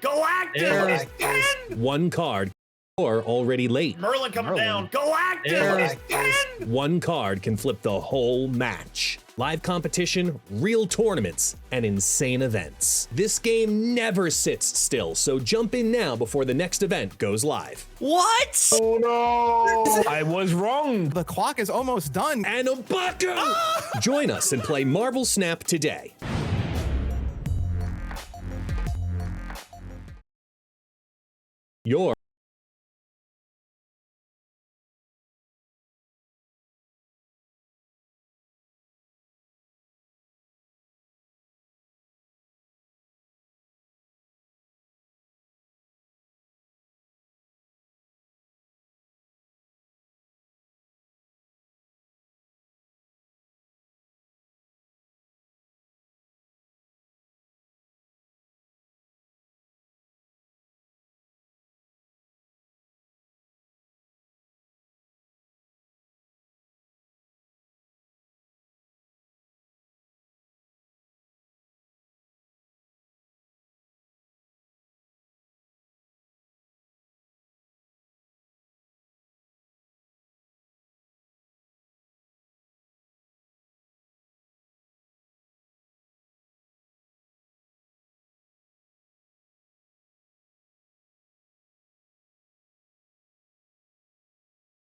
Galactus is 10! One card or already late. Merlin coming down. Galactus is 10! One card can flip the whole match. Live competition, real tournaments, and insane events. This game never sits still, so jump in now before the next event goes live. What? Oh no! I was wrong. The clock is almost done. And Obaku! Join us and play MarvelSnap today. Your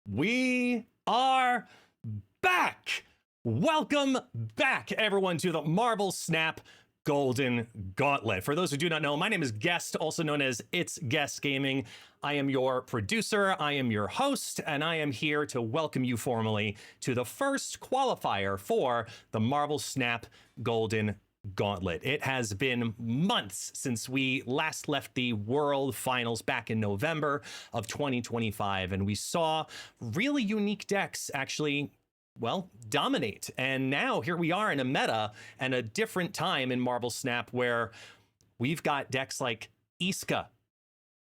We are back! Welcome back, everyone, to the MarvelSnap Golden Gauntlet. For those who do not know, my name is Guest, also known as It's Guest Gaming. I am your producer, I am your host, and I am here to welcome you formally to the first qualifier for the MarvelSnap Golden Gauntlet. It has been months since we last left the World Finals back in November of 2025, and we saw really unique decks actually, well, dominate. And now here we are in a meta and a different time in MarvelSnap where we've got decks like Iska,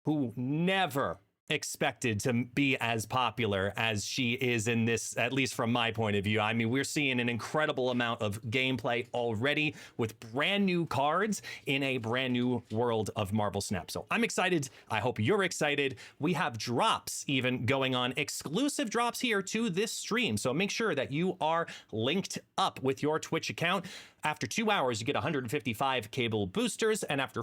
who never expected to be as popular as she is in this, at least from my point of view. I mean, we're seeing an incredible amount of gameplay already with brand new cards in a brand new world of MarvelSnap. So I'm excited. I hope you're excited. We have drops even going on, exclusive drops here to this stream. So make sure that you are linked up with your Twitch account. After 2 hours, you get 155 cable boosters, and after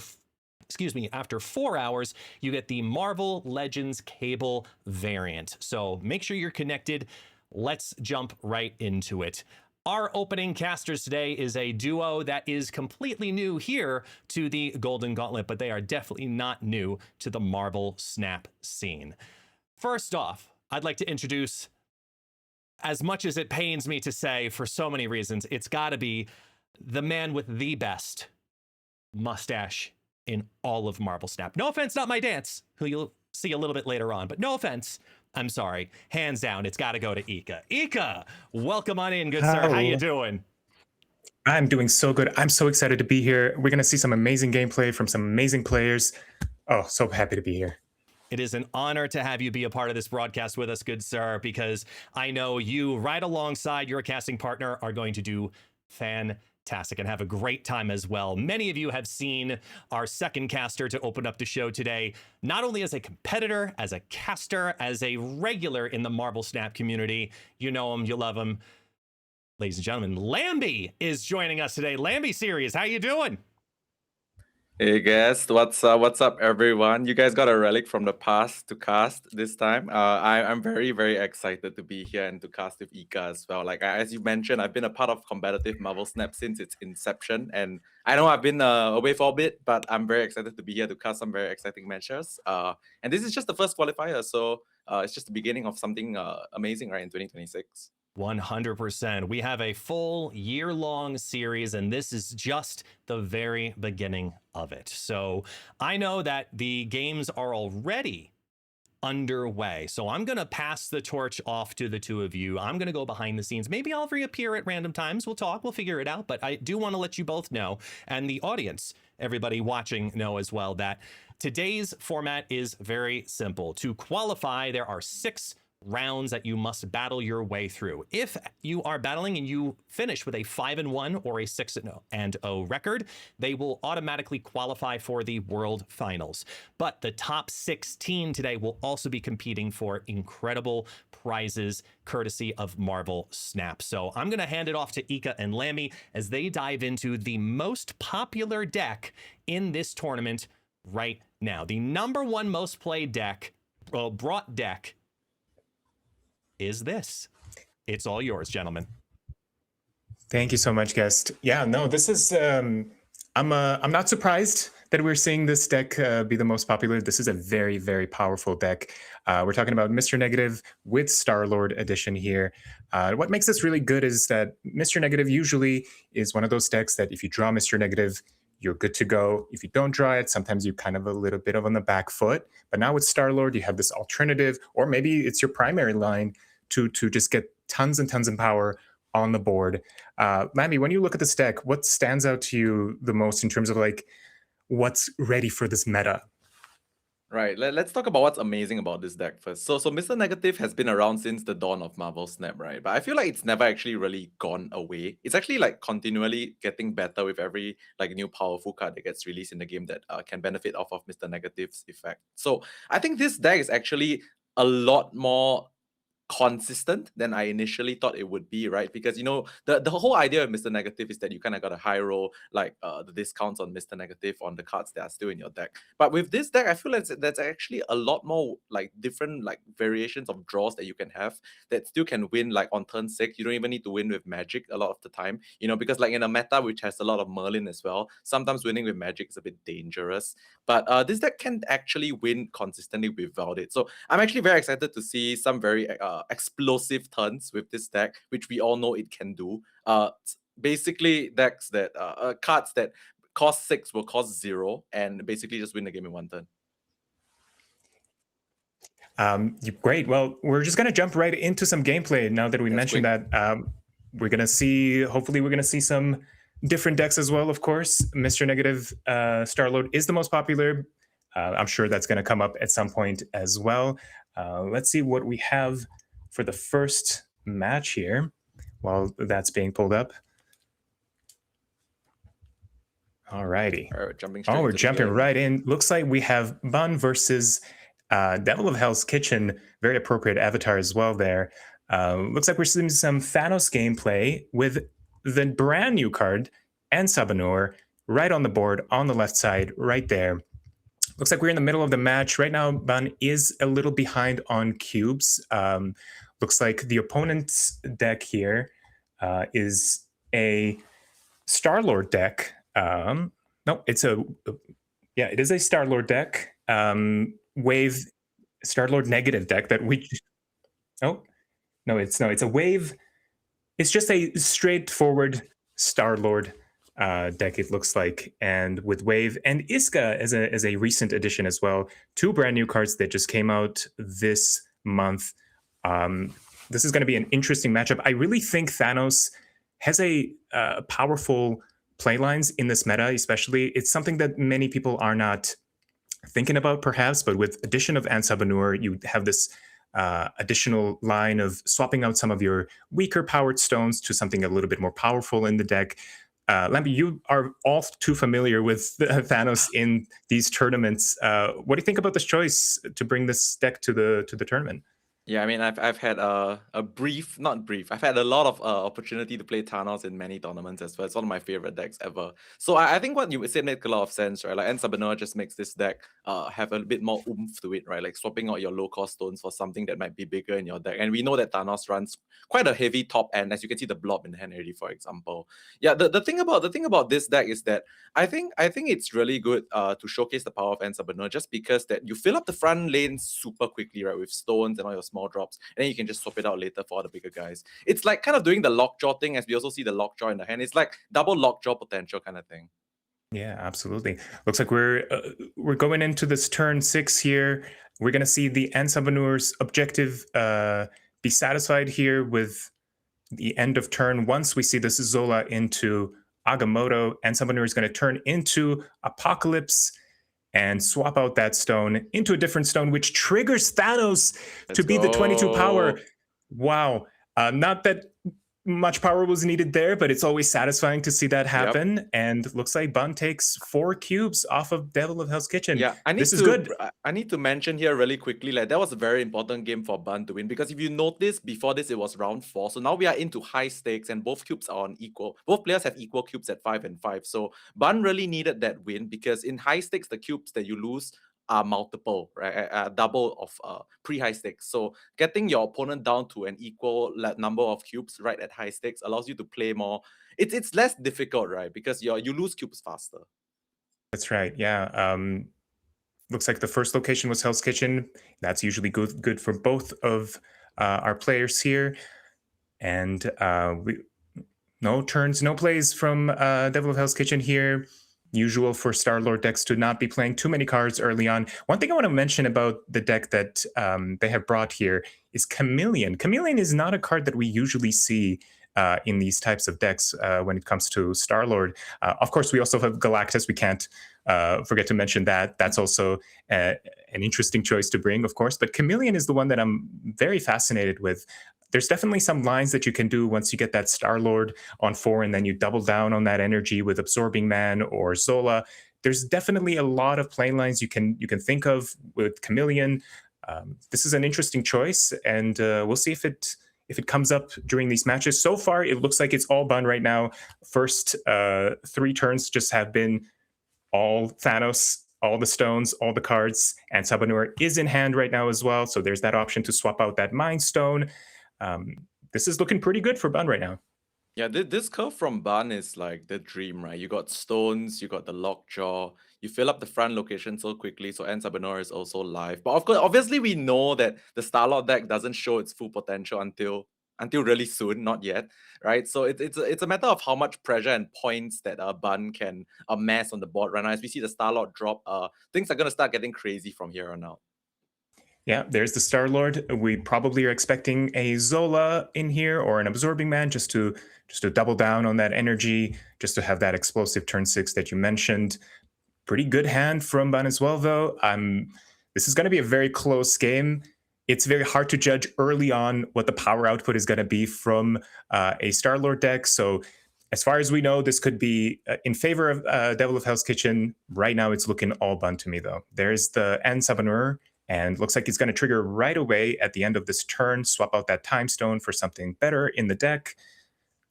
4 hours, you get the Marvel Legends cable variant. So make sure you're connected. Let's jump right into it. Our opening casters today is a duo that is completely new here to the Golden Gauntlet, but they are definitely not new to the MarvelSnap scene. First off, I'd like to introduce, as much as it pains me to say for so many reasons, it's gotta be the man with the best mustache in all of MarvelSnap. No offense, not my dance, who you'll see a little bit later on, but no offense. I'm sorry. Hands down, it's got to go to Ika. Ika, welcome on in, good sir. How you doing? I'm doing so good. I'm so excited to be here. We're going to see some amazing gameplay from some amazing players. Oh, so happy to be here. It is an honor to have you be a part of this broadcast with us, good sir, because I know you, right alongside your casting partner, are going to do fantastic and have a great time as well. Many of you have seen our second caster to open up the show today, not only as a competitor, as a caster, as a regular in the MarvelSnap community. You know him, you love him. Ladies and gentlemen, Lambie is joining us today. Lambie Series, how you doing? Hey guys, what's up everyone? You guys got a relic from the past to cast this time. I'm very, very excited to be here and to cast with Ika as well. Like as you mentioned, I've been a part of competitive MarvelSnap since its inception, and I know I've been away for a bit, but I'm very excited to be here to cast some very exciting matches. And this is just the first qualifier, so it's just the beginning of something amazing, right, in 2026. 100%. We have a full year-long series, and this is just the very beginning of it. So I know that the games are already underway. So I'm going to pass the torch off to the two of you. I'm going to go behind the scenes. Maybe I'll reappear at random times. We'll talk. We'll figure it out. But I do want to let you both know, and the audience, everybody watching, know as well, that today's format is very simple. To qualify, there are 6 rounds that you must battle your way through. If you are battling and you finish with a 5-1 or a 6-0 record, they will automatically qualify for the World Finals. But the top 16 today will also be competing for incredible prizes courtesy of MarvelSnap. So I'm going to hand it off to Ika and Lammy as they dive into the most popular deck in this tournament right now. The #1 most played deck, well, brought deck, is this. It's all yours, gentlemen. Thank you so much, guest. Yeah, no, this is I'm not surprised that we're seeing this deck be the most popular. This is a very, very powerful deck. We're talking about Mr. Negative with Star-Lord edition here. What makes this really good is that Mr. Negative usually is one of those decks that if you draw Mr. Negative, you're good to go. If you don't draw it, sometimes you're kind of a little bit on the back foot. But now with Star-Lord, you have this alternative, or maybe it's your primary line to just get tons and tons of power on the board. Lammy, when you look at this deck, what stands out to you the most in terms of like what's ready for this meta? Right, let's talk about what's amazing about this deck first. So Mr. Negative has been around since the dawn of MarvelSnap, right? But I feel like it's never actually really gone away. It's actually like continually getting better with every like new powerful card that gets released in the game that can benefit off of Mr. Negative's effect. So I think this deck is actually a lot more consistent than I initially thought it would be, right? Because, you know, the whole idea of Mr. Negative is that you kind of got a high roll, like the discounts on Mr. Negative on the cards that are still in your deck. But with this deck, I feel like that's actually a lot more like different like variations of draws that you can have that still can win like on turn 6. You don't even need to win with magic a lot of the time, you know, because like in a meta which has a lot of Merlin as well, sometimes winning with magic is a bit dangerous. But this deck can actually win consistently without it. So I'm actually very excited to see some very explosive turns with this deck, which we all know it can do. Basically, decks that cards that cost 6 will cost 0 and basically just win the game in 1 turn. Great. Well, we're just going to jump right into some gameplay now that we mentioned that. We're going to see, hopefully we're going to see some different decks as well, of course. Mr. Negative Star-Lord is the most popular. I'm sure that's going to come up at some point as well. Let's see what we have for the first match here while that's being pulled up. All righty. We're jumping right in. Looks like we have Bun versus Devil of Hell's Kitchen. Very appropriate avatar as well there. Looks like we're seeing some Thanos gameplay with the brand new card, Ansabanur, right on the board on the left side, right there. Looks like we're in the middle of the match. Right now, Bun is a little behind on cubes. Looks like the opponent's deck here is a Star-Lord deck. No, it is a Star-Lord deck. Wave Star-Lord negative deck that we. Oh, no, it's a wave. It's just a straightforward Star-Lord deck, it looks like, and with Wave and Iska as a recent addition as well. 2 brand new cards that just came out this month. This is going to be an interesting matchup. I really think Thanos has a powerful playlines in this meta, especially. It's something that many people are not thinking about, perhaps, but with addition of Ansabanur, you have this additional line of swapping out some of your weaker powered stones to something a little bit more powerful in the deck. Lamby, you are all too familiar with Thanos in these tournaments. What do you think about this choice to bring this deck to the tournament? Yeah, I mean, I've had I've had a lot of opportunity to play Thanos in many tournaments as well. It's one of my favorite decks ever. So I think what you said makes a lot of sense, right? Like, Ansabanur just makes this deck have a bit more oomph to it, right? Like swapping out your low-cost stones for something that might be bigger in your deck. And we know that Thanos runs quite a heavy top end, as you can see the blob in hand already, for example. Yeah, the thing about this deck is that I think it's really good to showcase the power of Ansabanur just because that you fill up the front lane super quickly, right? With stones and all your small drops, and then you can just swap it out later for all the bigger guys. It's like kind of doing the lockjaw thing, as we also see the lockjaw in the hand. It's like double lockjaw potential kind of thing. Yeah, absolutely. Looks like we're going into this turn 6 here. We're going to see the Ansabanur's objective be satisfied here with the end of turn. Once we see this Zola into Agamotto, Ansabanur is going to turn into Apocalypse. and swap out that stone into a different stone, which triggers Thanos Let's to be the 22 power. go. Wow. Not that much power was needed there, but it's always satisfying to see that happen. And looks like Bun takes 4 cubes off of Devil of Hell's Kitchen. Yeah, this is good. I need to mention here really quickly, like that was a very important game for Bun to win, because if you notice, before this it was round 4, so now we are into high stakes and both cubes are on equal. Both players have equal cubes at 5 and 5. So Bun really needed that win, because in high stakes the cubes that you lose are multiple, right? Double of pre-high stakes. So getting your opponent down to an equal number of cubes right at high stakes allows you to play more. It's less difficult, right? Because you lose cubes faster. That's right. Yeah. Looks like the first location was Hell's Kitchen. That's usually good for both of our players here. And no turns, no plays from Devil of Hell's Kitchen here. Usual for Star-Lord decks to not be playing too many cards early on. One thing I want to mention about the deck that they have brought here is Chameleon. Chameleon is not a card that we usually see in these types of decks when it comes to Star-Lord. Of course, we also have Galactus. We can't forget to mention that. That's also an interesting choice to bring, of course. But Chameleon is the one that I'm very fascinated with. There's definitely some lines that you can do once you get that Star-Lord on 4 and then you double down on that energy with Absorbing Man or Zola. There's definitely a lot of play lines you can think of with Chameleon. This is an interesting choice, and we'll see if it comes up during these matches. So far, it looks like it's all Bun right now. First 3 turns just have been all Thanos, all the stones, all the cards, and Sabanur is in hand right now as well. So there's that option to swap out that Mind Stone. This is looking pretty good for Bun right now. Yeah, this curve from Bun is like the dream, right? You got stones, you got the lockjaw, you fill up the front location so quickly, so Sabanur is also live. But of course, obviously we know that the Star-Lord deck doesn't show its full potential until really soon, not yet, right? So it's a matter of how much pressure and points that Bun can amass on the board right now. As we see the Star-Lord drop, things are gonna start getting crazy from here on out. Yeah, there's the Star-Lord. We probably are expecting a Zola in here or an Absorbing Man just to double down on that energy, just to have that explosive turn 6 that you mentioned. Pretty good hand from Bun as well, though. This is going to be a very close game. It's very hard to judge early on what the power output is going to be from a Star-Lord deck. So as far as we know, this could be in favor of Devil of Hell's Kitchen. Right now, it's looking all Bun to me, though. There's the Sabanur. And looks like he's going to trigger right away at the end of this turn, swap out that Time Stone for something better in the deck.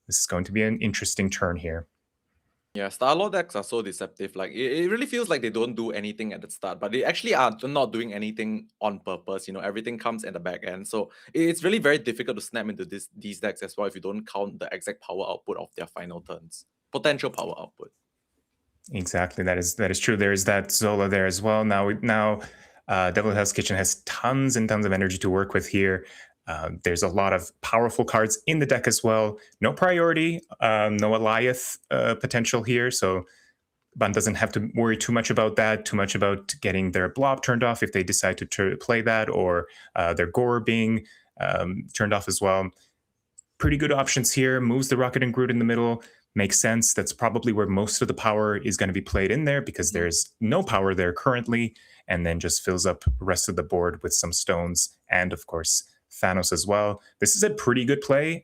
This is going to be an interesting turn here. Yeah, Star-Lord decks are so deceptive. Like it really feels like they don't do anything at the start, but they actually are not doing anything on purpose. Everything comes at the back end. So it's really very difficult to snap into these decks as well if you don't count the exact power output of their final turns. Potential power output. Exactly. That is true. There is that Zola there as well. Now Devil of Hell's Kitchen has tons and tons of energy to work with here. There's a lot of powerful cards in the deck as well. No priority, no Eliath potential here, so Bun doesn't have to worry too much about that, too much about getting their blob turned off if they decide to play that, or their Gore being turned off as well. Pretty good options here. Moves the Rocket and Groot in the middle. Makes sense. That's probably where most of the power is going to be played in there, because there's no power there currently, and then just fills up the rest of the board with some stones and, of course, Thanos as well. This is a pretty good play.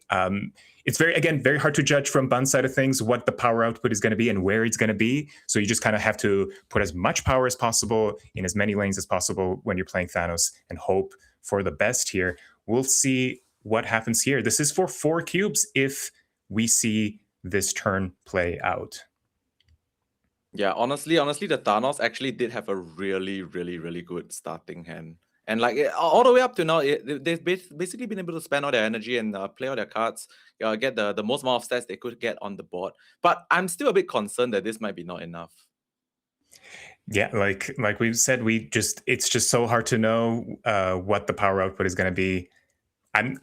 It's very hard to judge from Bun's side of things what the power output is going to be and where it's going to be. So you just kind of have to put as much power as possible in as many lanes as possible when you're playing Thanos and hope for the best here. We'll see what happens here. This is for 4 cubes if we see this turn play out. Yeah, honestly, the Thanos actually did have a really, really, really good starting hand. And like all the way up to now, they've basically been able to spend all their energy and play all their cards, get the most amount of stats they could get on the board. But I'm still a bit concerned that this might be not enough. Yeah, like we've said, it's just so hard to know what the power output is going to be.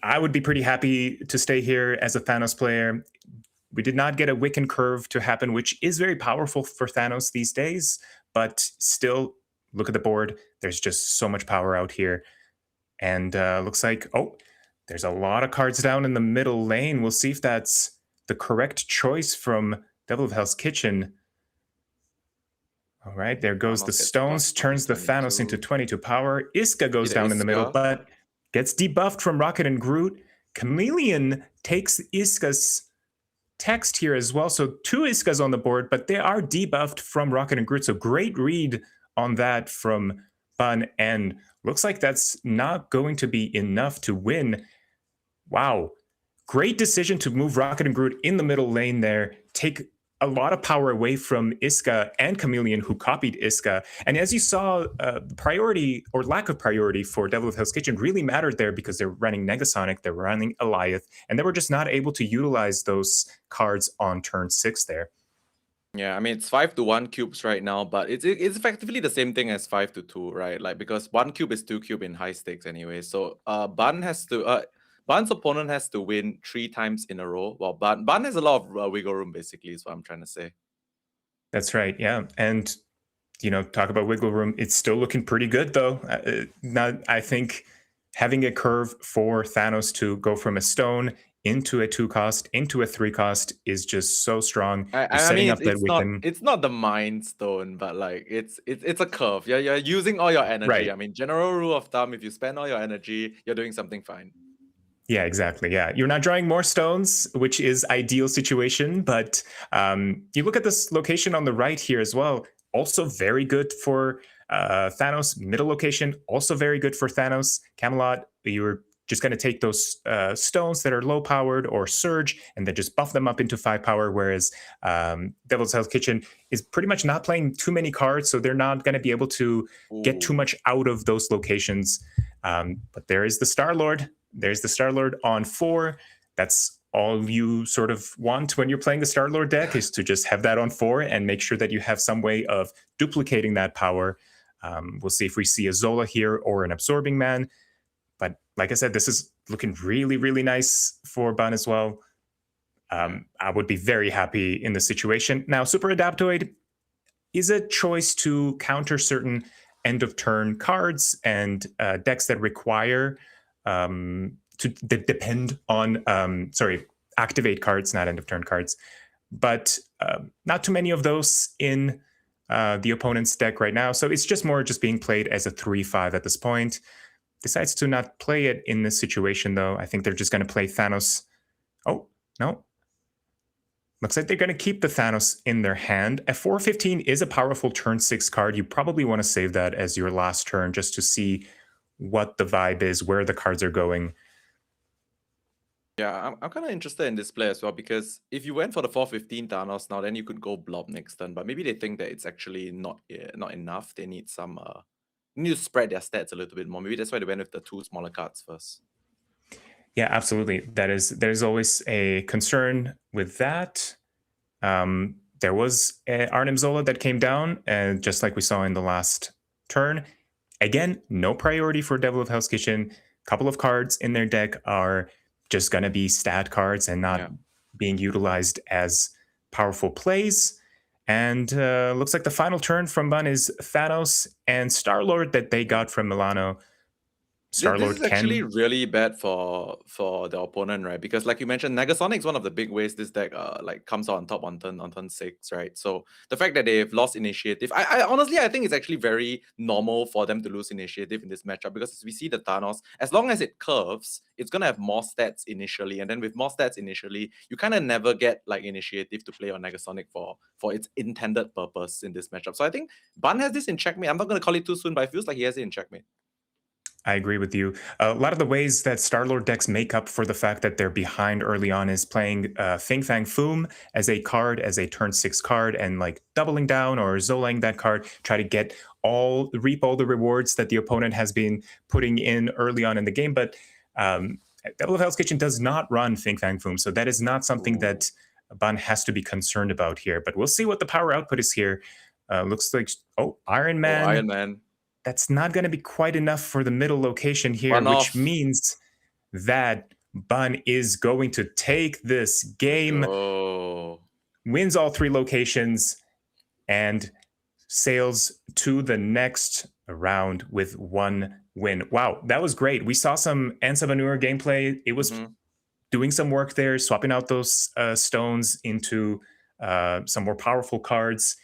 I would be pretty happy to stay here as a Thanos player. We did not get a Wiccan curve to happen, which is very powerful for Thanos these days, but still, look at the board. There's just so much power out here. And looks like, there's a lot of cards down in the middle lane. We'll see if that's the correct choice from Devil of Hell's Kitchen. All right, there goes Thanos the gets stones, buffed up turns to the Thanos into 22. 22 power. Iska goes See the down in the middle, Iska? but gets debuffed from Rocket and Groot. Chameleon takes Iska's text here as well. So 2 Iskas on the board, but they are debuffed from Rocket and Groot. So great read on that from Bun. And looks like that's not going to be enough to win. Wow. Great decision to move Rocket and Groot in the middle lane there. Take a lot of power away from Iska and Chameleon, who copied Iska. And as you saw, priority or lack of priority for Devil of Hell's Kitchen really mattered there because they're running Negasonic, they're running Eliath, and they were just not able to utilize those cards on turn 6 there. Yeah, I mean it's 5-1 cubes right now, but it's effectively the same thing as 5-2, right? Like because 1 cube is 2 cube in high stakes anyway. So Bun's opponent has to win 3 times in a row. Well, Bun has a lot of wiggle room, basically, is what I'm trying to say. That's right, yeah. And, talk about wiggle room. It's still looking pretty good, though. I think having a curve for Thanos to go from a stone into a 2-cost, into a 3-cost is just so strong. I mean, it's not the Mind Stone, but like it's a curve. You're using all your energy. Right. I mean, general rule of thumb: if you spend all your energy, you're doing something fine. Yeah, exactly. Yeah, you're not drawing more stones, which is ideal situation. But you look at this location on the right here as well. Also very good for Thanos. Middle location also very good for Thanos. Camelot, you're just going to take those stones that are low powered or surge and then just buff them up into 5 power. Whereas Devil's Hell's Kitchen is pretty much not playing too many cards, so they're not going to be able to get too much out of those locations. But there is the Star-Lord. There's the Star-Lord on 4. That's all you sort of want when you're playing the Star-Lord deck, is to just have that on 4 and make sure that you have some way of duplicating that power. We'll see if we see a Zola here or an Absorbing Man. But like I said, this is looking really, really nice for Bun as well. I would be very happy in this situation. Now, Super Adaptoid is a choice to counter certain end-of-turn cards and decks that require that depend on activate cards, not end of turn cards, but not too many of those in the opponent's deck right now. So it's just being played as a 3/5 at this point. Decides to not play it in this situation though. I think they're just going to play Thanos. Oh no, looks like they're going to keep the Thanos in their hand. A 4/15 is a powerful turn 6 card. You probably want to save that as your last turn just to see what the vibe is, where the cards are going. Yeah, I'm kind of interested in this play as well, because if you went for the 4/15 Thanos now, then you could go blob next turn. But maybe they think that it's actually not enough. They need some need to spread their stats a little bit more. Maybe that's why they went with the 2 smaller cards first. Yeah, absolutely. There's always a concern with that. There was Arnim Zola that came down, and just like we saw in the last turn. Again, no priority for Devil of Hell's Kitchen. A couple of cards in their deck are just going to be stat cards and not being utilized as powerful plays. And looks like the final turn from Bun is Thanos and Star-Lord that they got from Milano. This is actually really bad for the opponent, right? Because like you mentioned, Negasonic is one of the big ways this deck comes out on top on turn 6, right? So the fact that they've lost initiative, I honestly I think it's actually very normal for them to lose initiative in this matchup, because as we see the Thanos, as long as it curves, it's gonna have more stats initially, and then with more stats initially, you kind of never get like initiative to play on Negasonic for its intended purpose in this matchup. So I think Bun has this in checkmate. I'm not gonna call it too soon, but it feels like he has it in checkmate. I agree with you. A lot of the ways that Star-Lord decks make up for the fact that they're behind early on is playing Fing Fang Foom as a card, as a turn 6 card, and like doubling down or Zolaing that card, try to reap all the rewards that the opponent has been putting in early on in the game. But Devil of Hell's Kitchen does not run Fing Fang Foom, so that is not something that Bun has to be concerned about here. But we'll see what the power output is here. Looks like, Iron Man. Iron Man. That's not going to be quite enough for the middle location here, which means that Bun is going to take this game, wins all 3 locations, and sails to the next round with 1 win. Wow, that was great. We saw some Ansa Vanur gameplay. It was doing some work there, swapping out those stones into some more powerful cards.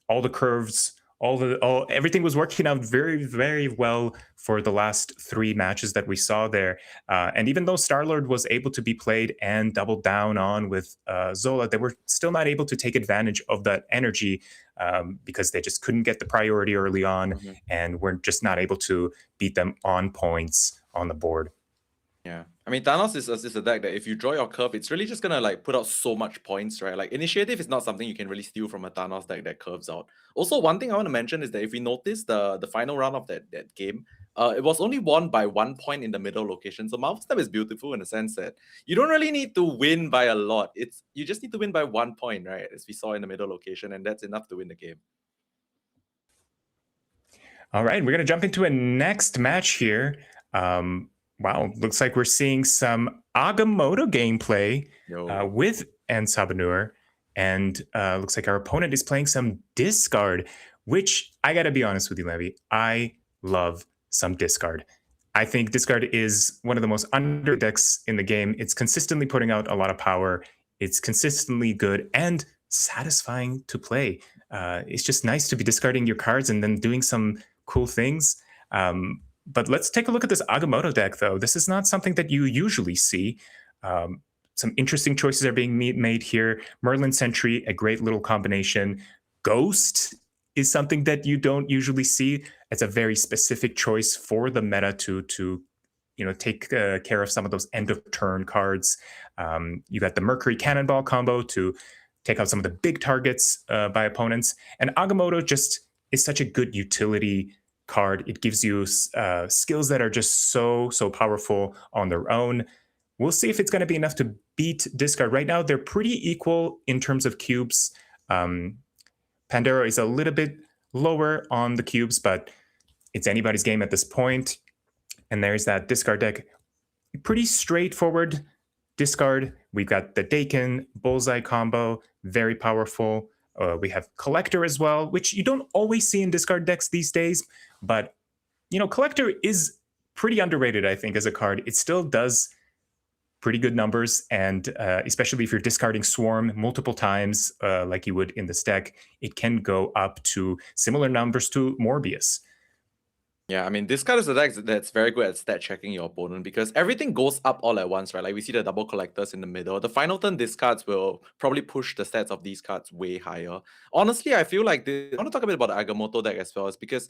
All the curves everything was working out very, very well for the last 3 matches that we saw there. And even though Star-Lord was able to be played and doubled down on with Zola, they were still not able to take advantage of that energy because they just couldn't get the priority early on and were just not able to beat them on points on the board. Yeah, I mean, Thanos is a deck that if you draw your curve, it's really just gonna like put out so much points, right? Like initiative is not something you can really steal from a Thanos deck that curves out. Also, one thing I want to mention is that if we notice the final round of that game, it was only won by 1 point in the middle location. So MarvelSnap is beautiful in the sense that you don't really need to win by a lot. You just need to win by 1 point, right? As we saw in the middle location, and that's enough to win the game. All right, we're gonna jump into a next match here. Wow, looks like we're seeing some Agamotto gameplay with Ansabanur, and looks like our opponent is playing some discard, which I gotta be honest with you, Levy, I love some discard. I think discard is one of the most under decks in the game. It's consistently putting out a lot of power. It's consistently good and satisfying to play. It's just nice to be discarding your cards and then doing some cool things. But let's take a look at this Agamotto deck, though. This is not something that you usually see. Some interesting choices are being made here. Merlin Sentry, a great little combination. Ghost is something that you don't usually see. It's a very specific choice for the meta to take care of some of those end of turn cards. You got the Mercury Cannonball combo to take out some of the big targets by opponents. And Agamotto just is such a good utility card. It gives you skills that are just so powerful on their own. We'll see if it's going to be enough to beat discard. Right now, they're pretty equal in terms of cubes. Pandero is a little bit lower on the cubes, but it's anybody's game at this point. And there's that discard deck. Pretty straightforward discard. We've got the Dakin Bullseye combo, very powerful. We have Collector as well, which you don't always see in discard decks these days. But, Collector is pretty underrated, I think, as a card. It still does pretty good numbers, and especially if you're discarding Swarm multiple times, like you would in this deck, it can go up to similar numbers to Morbius. Yeah, I mean, this card is a deck that's very good at stat checking your opponent because everything goes up all at once, right? Like we see the double collectors in the middle. The final turn discards will probably push the stats of these cards way higher. Honestly, I feel like I want to talk a bit about the Agamotto deck as well, is because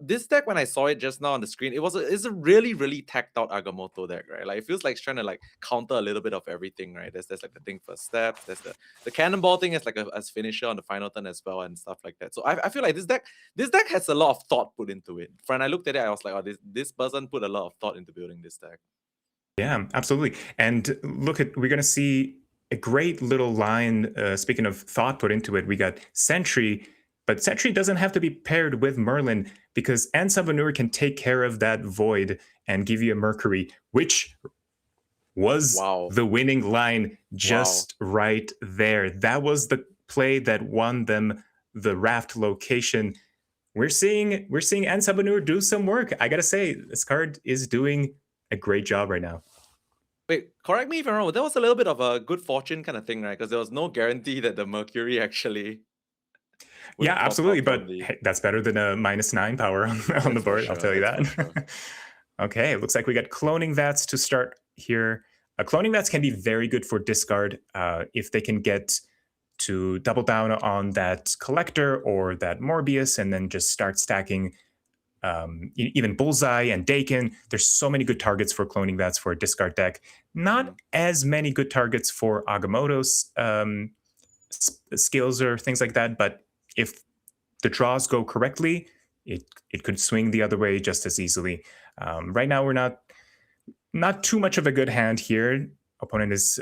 this deck, when I saw it just now on the screen, it's a really, really tacked out Agamotto deck, right? Like it feels like it's trying to like counter a little bit of everything, right? There's like the thing for steps, there's the cannonball thing as like as finisher on the final turn as well and stuff like that. So I feel like this deck has a lot of thought put into it. When I looked at it, I was like, oh, this person put a lot of thought into building this deck. Yeah, absolutely. And we're going to see a great little line. Speaking of thought put into it, we got Sentry, but Sentry doesn't have to be paired with Merlin because Ansabanur can take care of that void and give you a Mercury, which was the winning line just right there. That was the play that won them the raft location. We're seeing Ansabanur do some work. I gotta say, this card is doing a great job right now. Wait, correct me if I'm wrong, but that was a little bit of a good fortune kind of thing, right? Because there was no guarantee that the Mercury actually... Yeah, absolutely, but hey, that's better than a -9 power on the board, I'll tell you that. Sure. Okay, it looks like we got Cloning Vats to start here. Cloning Vats can be very good for discard if they can get to double down on that Collector or that Morbius and then just start stacking even Bullseye and Dakin. There's so many good targets for Cloning Vats for a discard deck. Not as many good targets for Agamotto's skills or things like that, but if the draws go correctly, it could swing the other way just as easily. Right now, we're not too much of a good hand here. Opponent is...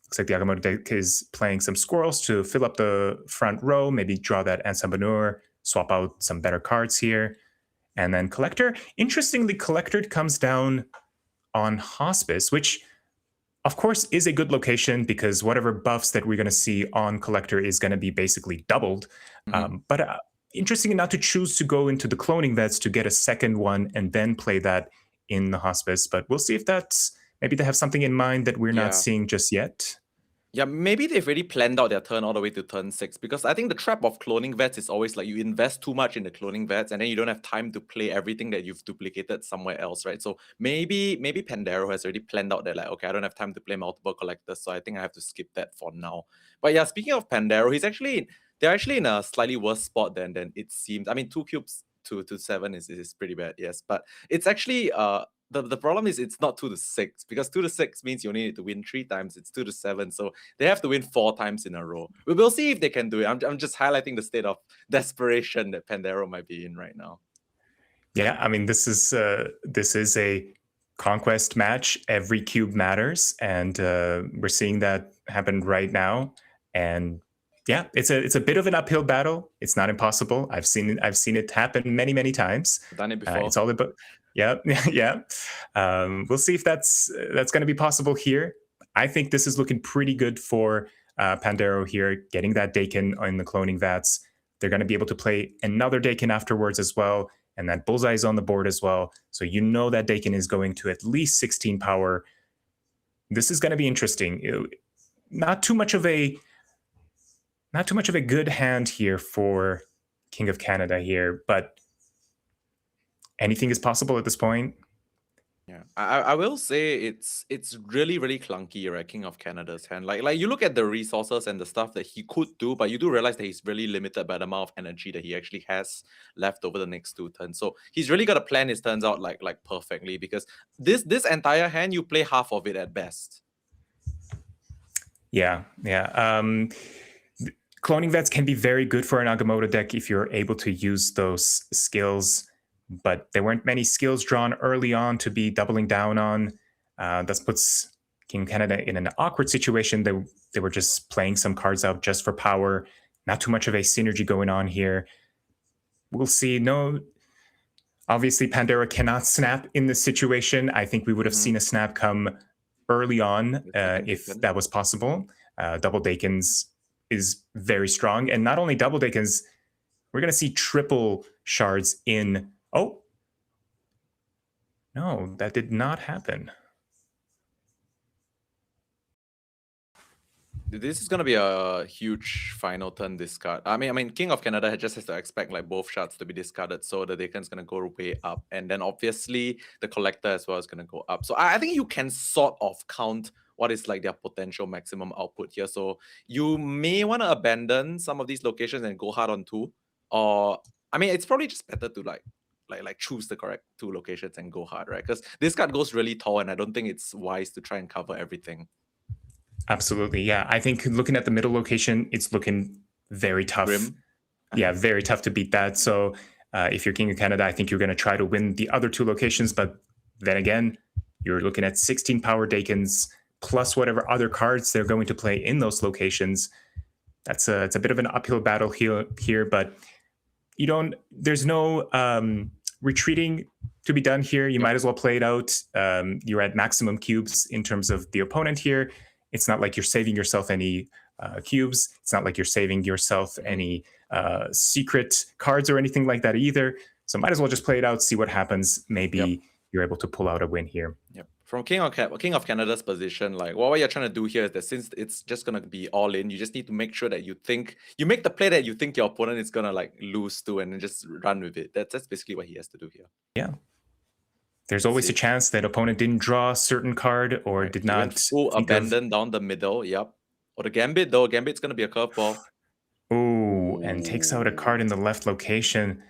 looks like the Agamotto deck is playing some squirrels to fill up the front row, maybe draw that Ansabanur, swap out some better cards here. And then Collector. Interestingly, Collector comes down on Hospice, which of course is a good location because whatever buffs that we're going to see on Collector is going to be basically doubled. But interesting not to choose to go into the Cloning Vets to get a second one and then play that in the Hospice. But we'll see if maybe they have something in mind that we're not seeing just yet. Yeah, maybe they've already planned out their turn all the way to turn 6, because I think the trap of cloning vets is always like you invest too much in the cloning vets and then you don't have time to play everything that you've duplicated somewhere else, right? So maybe Pandero has already planned out that, like, okay, I don't have time to play multiple collectors, so I think I have to skip that for now. But yeah, speaking of Pandero, they're actually in a slightly worse spot than it seems. I mean, 2 cubes to 7 is pretty bad, yes, but it's actually the problem is it's not 2 to 6, because 2 to 6 means you only need to win 3 times. It's 2 to 7, so they have to win 4 times in a row. We'll see if they can do it. I'm just highlighting the state of desperation that Pandero might be in right now. Yeah, I mean, this is a conquest match. Every cube matters, and we're seeing that happen right now. And yeah, it's a bit of an uphill battle. It's not impossible. I've seen it happen many times. I've done it before. It's all about yeah. We'll see if that's going to be possible here. I think this is looking pretty good for Pandero here, getting that Dakin in the cloning vats. They're going to be able to play another Dakin afterwards as well, and that Bullseye is on the board as well. So you know that Dakin is going to at least 16 power. This is going to be interesting. Not too much of a good hand here for King of Canada here, but anything is possible at this point. Yeah, I will say it's really clunky, right? King of Canada's hand. Like you look at the resources and the stuff that he could do, but you do realize that he's really limited by the amount of energy that he actually has left over the next 2 turns. So he's really got to plan his turns out like perfectly, because this entire hand you play half of it at best. Yeah. Cloning vets can be very good for an Agamotto deck if you're able to use those skills, but there weren't many skills drawn early on to be doubling down on. That puts King Canada in an awkward situation. They were just playing some cards out just for power. Not too much of a synergy going on here. We'll see. No, obviously Pandero cannot snap in this situation. I think we would have seen a snap come early on if that was possible. Double Dakins is very strong, and not only double Dakins, we're going to see triple shards in. Oh, no, that did not happen. This is going to be a huge final turn discard. I mean, King of Canada just has to expect like both shards to be discarded, so the Dakin's going to go way up, and then obviously the collector as well is going to go up. So I think you can sort of count what is like their potential maximum output here. So you may want to abandon some of these locations and go hard on 2, or I mean, it's probably just better to like choose the correct 2 locations and go hard, right? Because this card goes really tall, and I don't think it's wise to try and cover everything. Absolutely, yeah. I think looking at the middle location, it's looking very tough. Grim. Yeah, very tough to beat that. So if you're King of Canada, I think you're going to try to win the other 2 locations. But then again, you're looking at 16 power Dakins plus whatever other cards they're going to play in those locations. It's a bit of an uphill battle here, but there's no retreating to be done here. You might as well play it out. You're at maximum cubes in terms of the opponent here. It's not like you're saving yourself any cubes. It's not like you're saving yourself any secret cards or anything like that either. So might as well just play it out, see what happens. Maybe you're able to pull out a win here. Yep. From King of Canada's position, like what you're trying to do here is that since it's just gonna be all in, you just need to make sure that you make the play that you think your opponent is gonna like lose to, and then just run with it. That's basically what he has to do here. Yeah. There's always a chance that opponent didn't draw a certain card or did not full abandon down the middle. Yep. Or the Gambit though. Gambit's gonna be a curveball. Ooh, and takes out a card in the left location.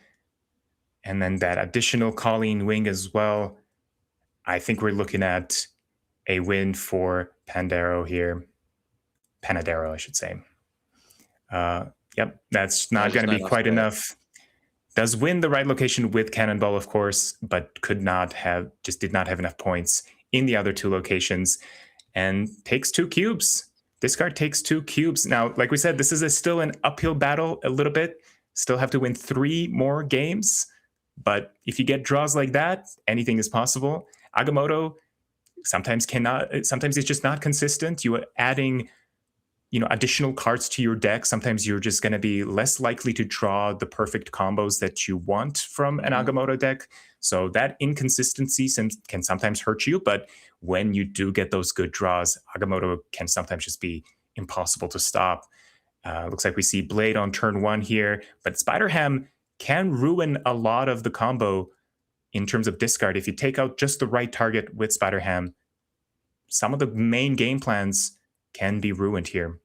And then that additional Colleen Wing as well. I think we're looking at a win for Pandero here. Panadero, I should say. Yep, that's not going to be quite enough. Does win the right location with Cannonball, of course, but did not have enough points in the other 2 locations, and takes 2 cubes. This card takes 2 cubes. Now, like we said, this is still an uphill battle a little bit. Still have to win 3 more games. But if you get draws like that, anything is possible. Agamotto sometimes it's just not consistent. You are adding, additional cards to your deck. Sometimes you're just going to be less likely to draw the perfect combos that you want from an Agamotto deck. So that inconsistency can sometimes hurt you. But when you do get those good draws, Agamotto can sometimes just be impossible to stop. Looks like we see Blade on turn 1 here, but Spider-Ham can ruin a lot of the combo in terms of discard. If you take out just the right target with Spider-Ham, some of the main game plans can be ruined here.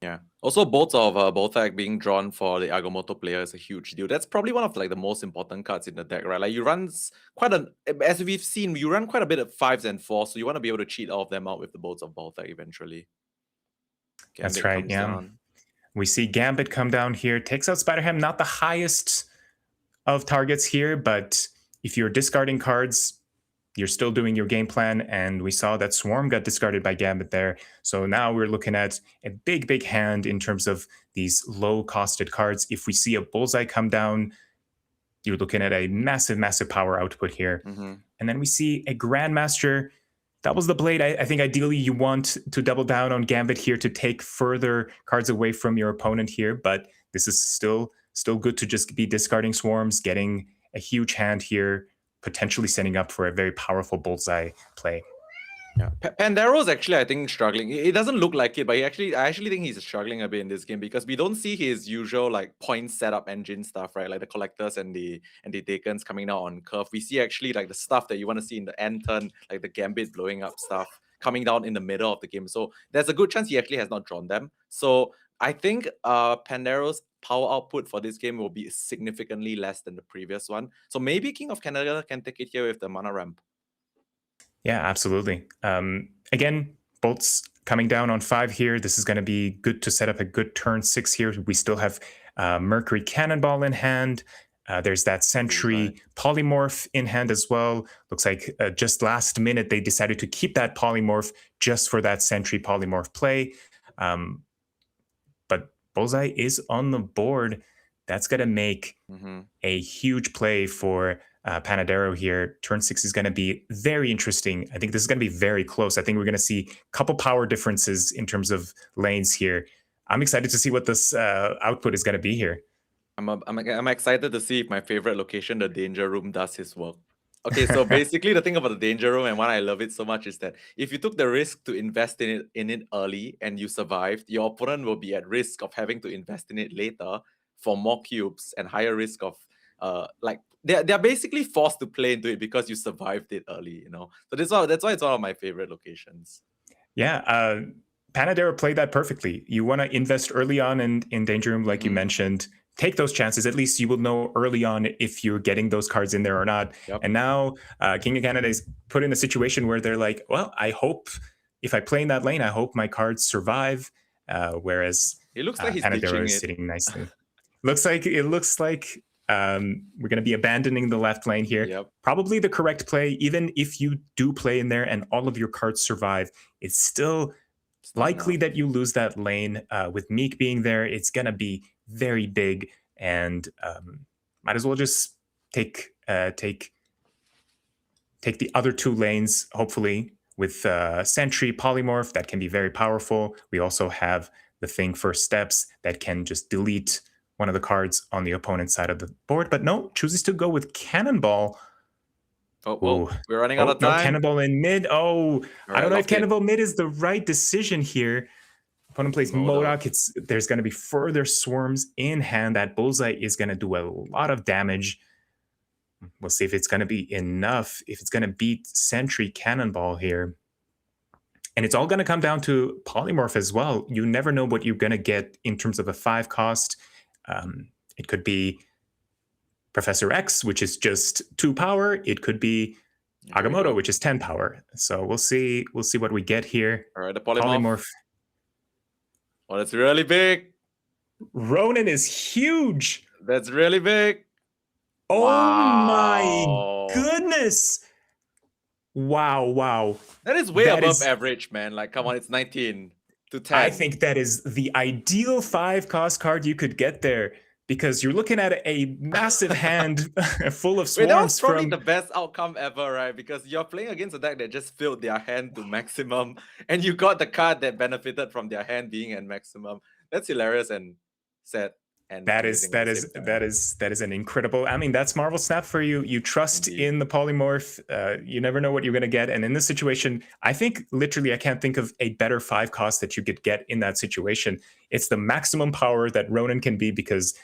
Yeah. Also, bolts of Bolthac being drawn for the Agamotto player is a huge deal. That's probably one of like the most important cards in the deck, right? Like you run as we've seen, you run quite a bit of 5s and 4s, so you want to be able to cheat all of them out with the bolts of Bolthac eventually. Gambit That's right, yeah. Down. We see Gambit come down here, takes out Spider-Ham, not the highest of targets here, but if you're discarding cards, you're still doing your game plan, and we saw that Swarm got discarded by Gambit there. So now we're looking at a big hand in terms of these low-costed cards. If we see a Bullseye come down, you're looking at a massive power output here. And then we see a Grandmaster. That was the Blade. I think ideally you want to double down on Gambit here to take further cards away from your opponent here, but this is still good to just be discarding Swarms, getting a huge hand here, potentially setting up for a very powerful Bullseye play. Yeah, Pandaro's actually, I think, struggling. It doesn't look like it, but I actually think he's struggling a bit in this game because we don't see his usual like point setup engine stuff, right? Like the collectors and the Dakens coming down on curve. We see actually like the stuff that you want to see in the end turn, like the Gambit blowing up stuff coming down in the middle of the game. So there's a good chance he actually has not drawn them. So I think Pandaro's power output for this game will be significantly less than the previous one. So maybe King of Canada can take it here with the mana ramp. Yeah, absolutely. Again, bolts coming down on 5 here. This is going to be good to set up a good turn 6 here. We still have Mercury Cannonball in hand. There's that Sentry Polymorph in hand as well. Looks like just last minute they decided to keep that Polymorph just for that Sentry Polymorph play. But Bullseye is on the board. That's going to make a huge play for Panadero here. Turn 6 is going to be very interesting. I think this is going to be very close. I think we're going to see a couple power differences in terms of lanes here. I'm excited to see what this output is going to be here. I'm excited to see if my favorite location, the Danger Room, does his work. Okay, so basically the thing about the Danger Room and why I love it so much is that if you took the risk to invest in it early and you survived, your opponent will be at risk of having to invest in it later for more cubes and higher risk of like they're basically forced to play into it because you survived it early, you know. So that's why it's one of my favorite locations. Yeah, Panadero played that perfectly. You want to invest early on in Danger Room, like you mentioned. Take those chances. At least you will know early on if you're getting those cards in there or not. Yep. And now King of Canada is put in a situation where they're like, well, I hope if I play in that lane, I hope my cards survive. Whereas it looks like he's Panadero is sitting nicely. It looks like we're going to be abandoning the left lane here. Yep. Probably the correct play. Even if you do play in there and all of your cards survive, it's still likely that you lose that lane. With Meek being there, it's going to be very big, and might as well just take the other 2 lanes, hopefully, with Sentry Polymorph. That can be very powerful. We also have the thing for Steps that can just delete one of the cards on the opponent's side of the board. But no, chooses to go with Cannonball. Oh, we're running out of time. No, Cannonball in mid. Oh, I don't know if Cannonball mid is the right decision here. Opponent plays MODOK. There's going to be further Swarms in hand. That Bullseye is going to do a lot of damage. We'll see if it's going to be enough, if it's going to beat Sentry Cannonball here. And it's all going to come down to Polymorph as well. You never know what you're going to get in terms of a 5 cost. It could be Professor X, which is just 2 power. It could be Agamotto, which is 10 power. So we'll see what we get here. All right, the Polymorph. Oh, that's really big. Ronin is huge. That's really big. Oh my goodness. Wow. That is way above average, man. Like, come on, it's 19 to 10. I think that is the ideal 5 cost card you could get there, because you're looking at a massive hand full of Swarms. That was probably the best outcome ever, right? Because you're playing against a deck that just filled their hand to maximum, and you got the card that benefited from their hand being at maximum. That's hilarious and sad. hand That blazing is at that the is same time. that is an incredible. I mean, that's MarvelSnap for you. You trust Indeed. in the polymorph. You never know what you're gonna get. And in this situation, I think literally I can't think of a better 5 cost that you could get in that situation. It's the maximum power that Ronan can be because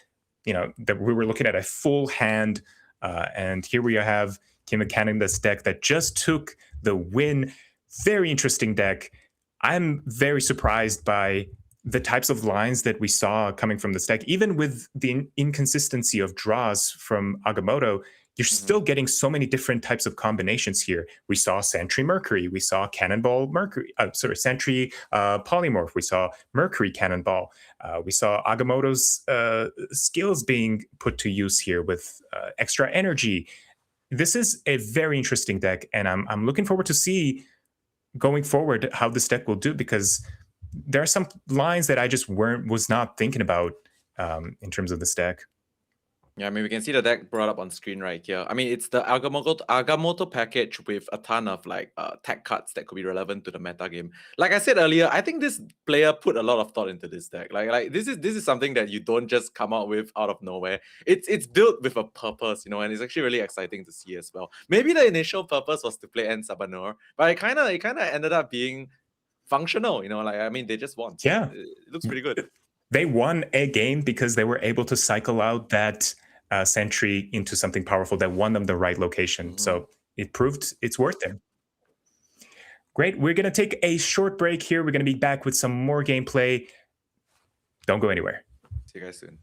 that we were looking at a full hand, and here we have Kim McCann this deck that just took the win. Very interesting deck. I'm very surprised by the types of lines that we saw coming from this deck. Even with the inconsistency of draws from Agamotto, you're still getting so many different types of combinations here. We saw Sentry Mercury, we saw Cannonball Mercury, Sentry Polymorph, we saw Mercury Cannonball, we saw Agamotto's skills being put to use here with extra energy. This is a very interesting deck, and I'm looking forward to see going forward how this deck will do, because there are some lines that I just was not thinking about in terms of this deck. Yeah, I mean, we can see the deck brought up on screen right here. I mean, it's the Agamotto package with a ton of tech cards that could be relevant to the meta game. Like I said earlier, I think this player put a lot of thought into this deck. Like this is something that you don't just come out with out of nowhere. It's built with a purpose, and it's actually really exciting to see as well. Maybe the initial purpose was to play En Sabanur, but it kind of ended up being functional. I mean, they just won. So Yeah, it looks pretty good. They won a game because they were able to cycle out that Sentry into something powerful that won them the right location. So it proved it's worth it. Great. We're going to take a short break here. We're going to be back with some more gameplay. Don't go anywhere. See you guys soon.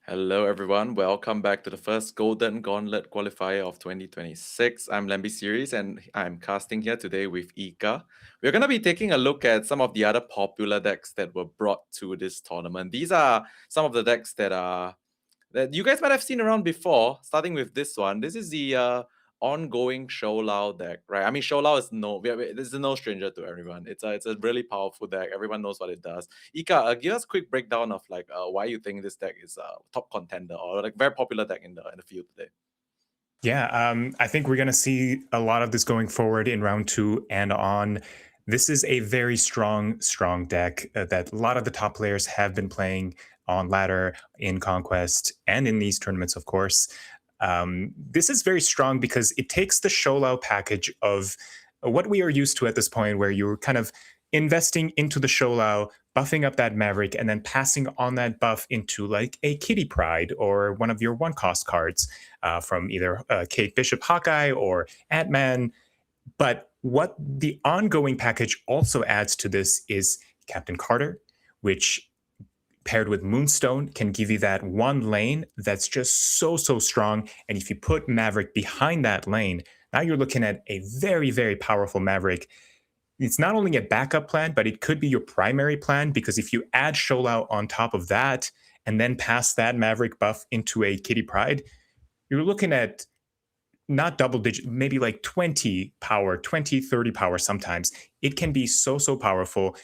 Hello, everyone. Welcome back to the first Golden Gauntlet qualifier of 2026. I'm Lambi Series, and I'm casting here today with Ika. We're going to be taking a look at some of the other popular decks that were brought to this tournament. These are some of the decks that are that you guys might have seen around before. Starting with this one, this is the ongoing Shoulao deck, right? I mean, Shoulao is this is no stranger to everyone. It's a really powerful deck. Everyone knows what it does. Ika, give us a quick breakdown of like why you think this deck is a top contender or like very popular deck in the field today. Yeah, I think we're going to see a lot of this going forward in round 2 and on. This is a very strong deck that a lot of the top players have been playing on ladder, in Conquest, and in these tournaments, of course. This is very strong because it takes the Shoulao package of what we are used to at this point, where you're kind of investing into the Shoulao, buffing up that Maverick, and then passing on that buff into like a Kitty Pryde or one of your one-cost cards from either Kate Bishop Hawkeye or Ant-Man. But what the ongoing package also adds to this is Captain Carter, which paired with Moonstone can give you that one lane that's just so strong. And if you put Maverick behind that lane, now you're looking at a very, very powerful Maverick. It's not only a backup plan, but it could be your primary plan, because if you add Shoulao on top of that and then pass that Maverick buff into a Kitty Pryde, you're looking at not double digit, maybe like 20 power, 20, 30 power sometimes. It can be so powerful,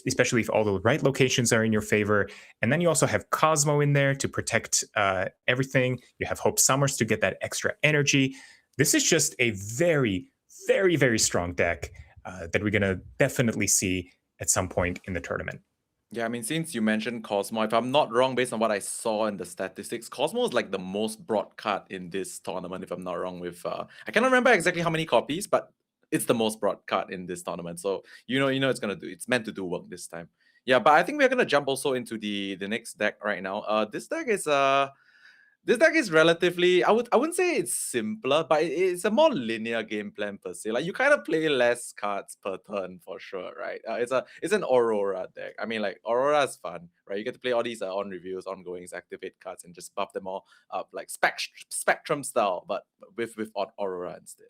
especially if all the right locations are in your favor. And then you also have Cosmo in there to protect everything. You have Hope Summers to get that extra energy. This is just a very, very, very strong deck that we're going to definitely see at some point in the tournament. Yeah, I mean, since you mentioned Cosmo, if I'm not wrong, based on what I saw in the statistics, Cosmo is like the most broad cut in this tournament, if I'm not wrong, with I cannot remember exactly how many copies, but it's the most broad cut in this tournament. So you know it's meant to do work this time. Yeah, but I think we're gonna jump also into the next deck right now. This deck is relatively, I wouldn't say it's simpler, but it's a more linear game plan per se. Like you kind of play less cards per turn for sure, right? It's an Aurora deck. I mean, like Aurora is fun, right? You get to play all these on reviews, ongoings, activate cards, and just buff them all up like Spectrum style, but with Aurora instead.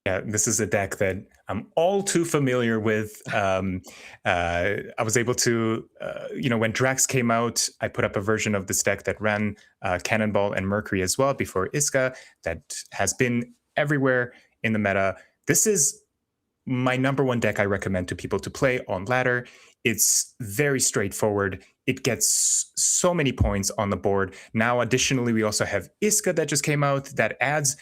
Yeah, this is a deck that I'm all too familiar with. I was able to, when Drax came out, I put up a version of this deck that ran Cannonball and Mercury as well before Iska, that has been everywhere in the meta. This is my number one deck I recommend to people to play on ladder. It's very straightforward. It gets so many points on the board. Now, additionally, we also have Iska that just came out that adds.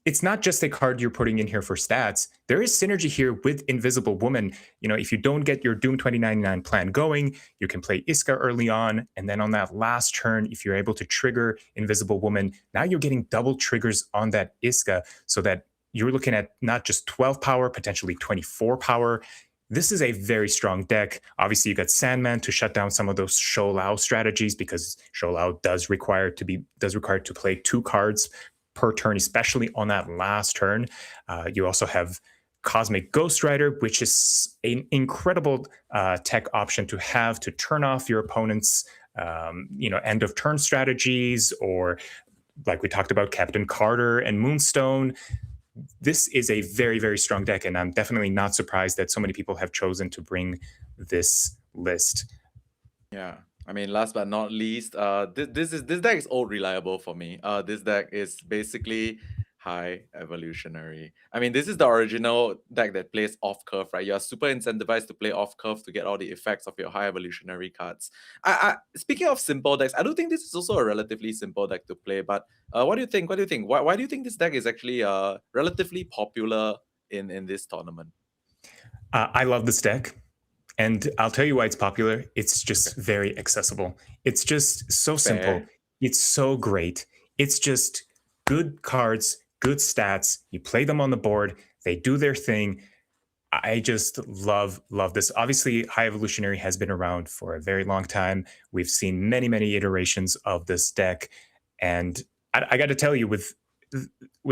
It's not just a card you're putting in here for stats. There is synergy here with Invisible Woman. If you don't get your Doom 2099 plan going, you can play Iska early on. And then on that last turn, if you're able to trigger Invisible Woman, now you're getting double triggers on that Iska, so that you're looking at not just 12 power, potentially 24 power. This is a very strong deck. Obviously, you got Sandman to shut down some of those Shoulao strategies, because Shoulao does require to play 2 cards per turn, especially on that last turn. You also have Cosmic Ghost Rider, which is an incredible tech option to have to turn off your opponent's end of turn strategies, or like we talked about, Captain Carter and Moonstone. This is a very, very strong deck, and I'm definitely not surprised that so many people have chosen to bring this list. Yeah. I mean, last but not least, this deck is old reliable for me. This deck is basically high evolutionary. I mean, this is the original deck that plays off curve, right? You are super incentivized to play off curve to get all the effects of your high evolutionary cards. Speaking of simple decks, I do think this is also a relatively simple deck to play. But what do you think? Why do you think this deck is actually relatively popular in this tournament? I love this deck. And I'll tell you why it's popular. It's just very accessible. It's just so simple. It's so great. It's just good cards, good stats. You play them on the board. They do their thing. I just love this. Obviously, High Evolutionary has been around for a very long time. We've seen many iterations of this deck. And I got to tell you, with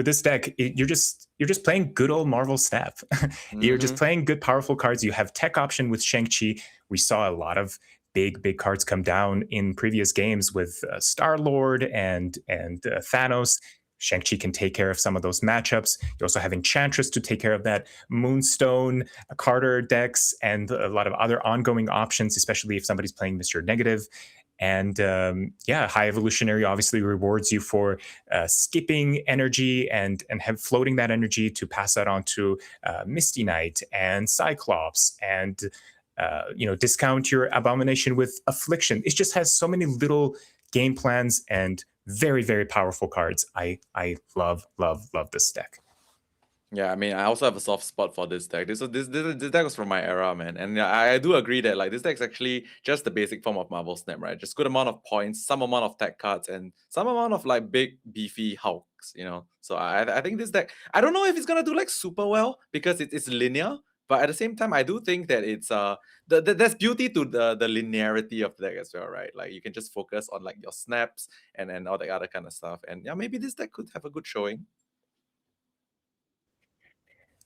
this deck, you're just playing good old MarvelSnap. You're just playing good, powerful cards. You have tech option with Shang-Chi. We saw a lot of big cards come down in previous games with Star-Lord and Thanos. Shang-Chi can take care of some of those matchups. You also have Enchantress to take care of that. Moonstone, Carter decks, and a lot of other ongoing options, especially if somebody's playing Mr. Negative. And yeah, high evolutionary obviously rewards you for skipping energy and have floating that energy to pass that on to Misty Knight and Cyclops and discount your Abomination with Affliction. It just has so many little game plans and very, very powerful cards. I love this deck. Yeah, I mean, I also have a soft spot for this deck. This deck was from my era, man. And yeah, I do agree that like this deck's actually just the basic form of MarvelSnap, right? Just good amount of points, some amount of tech cards, and some amount of like big beefy hulks, So I think this deck, I don't know if it's gonna do like super well because it's linear, but at the same time, I do think that it's there's beauty to the linearity of the deck as well, right? Like you can just focus on like your snaps and all the other kind of stuff. And yeah, maybe this deck could have a good showing.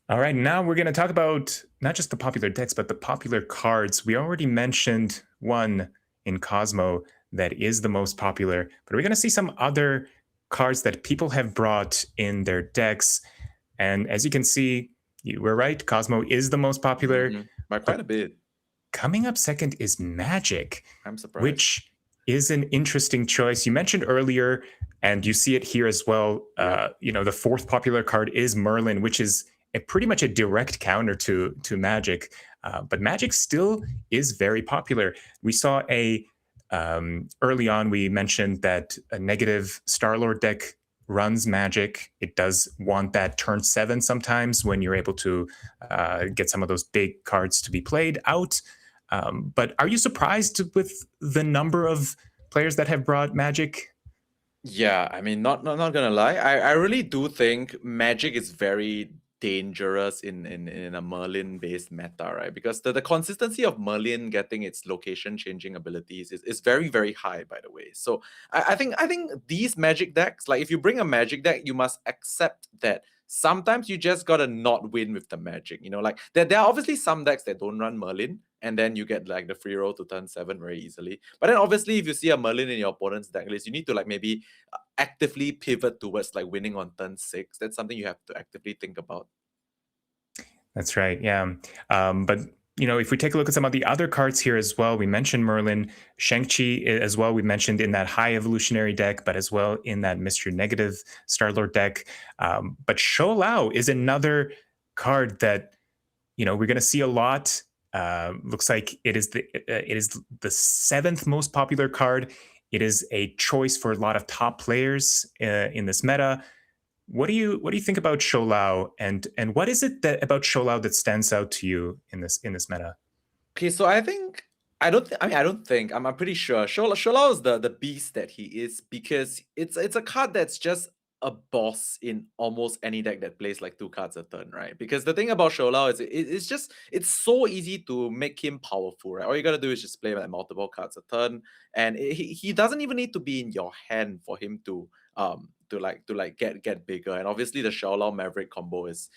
All right, now we're going to talk about not just the popular decks, but the popular cards. We already mentioned one in Cosmo that is the most popular, but we're going to see some other cards that people have brought in their decks. And as you can see, you were right, Cosmo is the most popular. By quite a bit. Coming up second is Magic. I'm surprised. Which is an interesting choice. You mentioned earlier, and you see it here as well, the fourth popular card is Merlin, which is pretty much a direct counter to Magic, but Magic still is very popular. We saw early on, we mentioned that a negative Star-Lord deck runs Magic. It does want that turn 7 sometimes when you're able to get some of those big cards to be played out. But are you surprised with the number of players that have brought Magic? Yeah, I mean, not gonna lie, I really do think Magic is very dangerous in a Merlin based meta, right? Because the consistency of Merlin getting its location changing abilities is very, very high, by the way. So I think these Magic decks, like if you bring a Magic deck, you must accept that sometimes you just gotta not win with the Magic. Like there are obviously some decks that don't run Merlin, and then you get like the free roll to turn 7 very easily. But then obviously if you see a Merlin in your opponent's deck list, you need to like maybe actively pivot towards like winning on turn 6. That's something you have to actively think about. That's right, yeah. But if we take a look at some of the other cards here as well, we mentioned Merlin, Shang-Chi as well, we mentioned in that high evolutionary deck, but as well in that Mr. Negative Star-Lord deck. But Shou Lao is another card that we're going to see a lot. Looks like it is the 7th most popular card. It is a choice for a lot of top players in this meta. What do you think about Shou Lao, and what is it about Shou Lao that stands out to you in this meta? Okay, so I'm pretty sure Shou Lao is the beast that he is, because it's a card that's just a boss in almost any deck that plays like 2 cards a turn, right? Because the thing about Shou Lao is it's so easy to make him powerful, right? All you gotta do is just play like multiple cards a turn, and he doesn't even need to be in your hand for him to get bigger. And obviously the Shou Lao Maverick combo is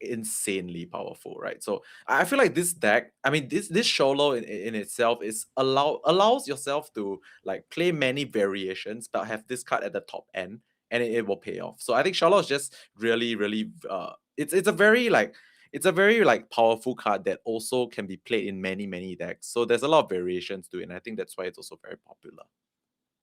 insanely powerful, right? So I feel like this deck, I mean this Shou Lao in itself is allows yourself to like play many variations but have this card at the top end, and it will pay off. So I think Shou Lao is just really it's a very powerful card that also can be played in many decks. So there's a lot of variations to it, and I think that's why it's also very popular.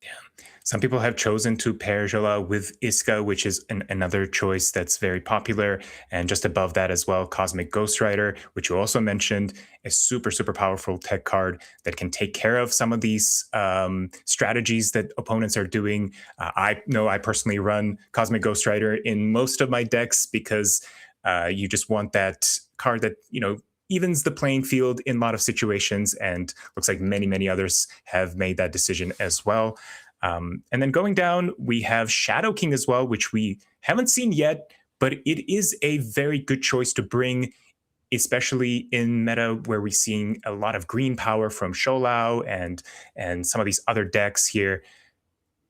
Yeah, some people have chosen to pair Shou Lao with Iska, which is another choice that's very popular. And just above that as well, Cosmic Ghost Rider, which you also mentioned, a super powerful tech card that can take care of some of these strategies that opponents are doing. I know I personally run Cosmic Ghost Rider in most of my decks because you just want that card that evens the playing field in a lot of situations, and looks like many others have made that decision as well. And then going down, we have Shadow King as well, which we haven't seen yet, but it is a very good choice to bring, especially in meta where we're seeing a lot of green power from Shou Lao and some of these other decks here.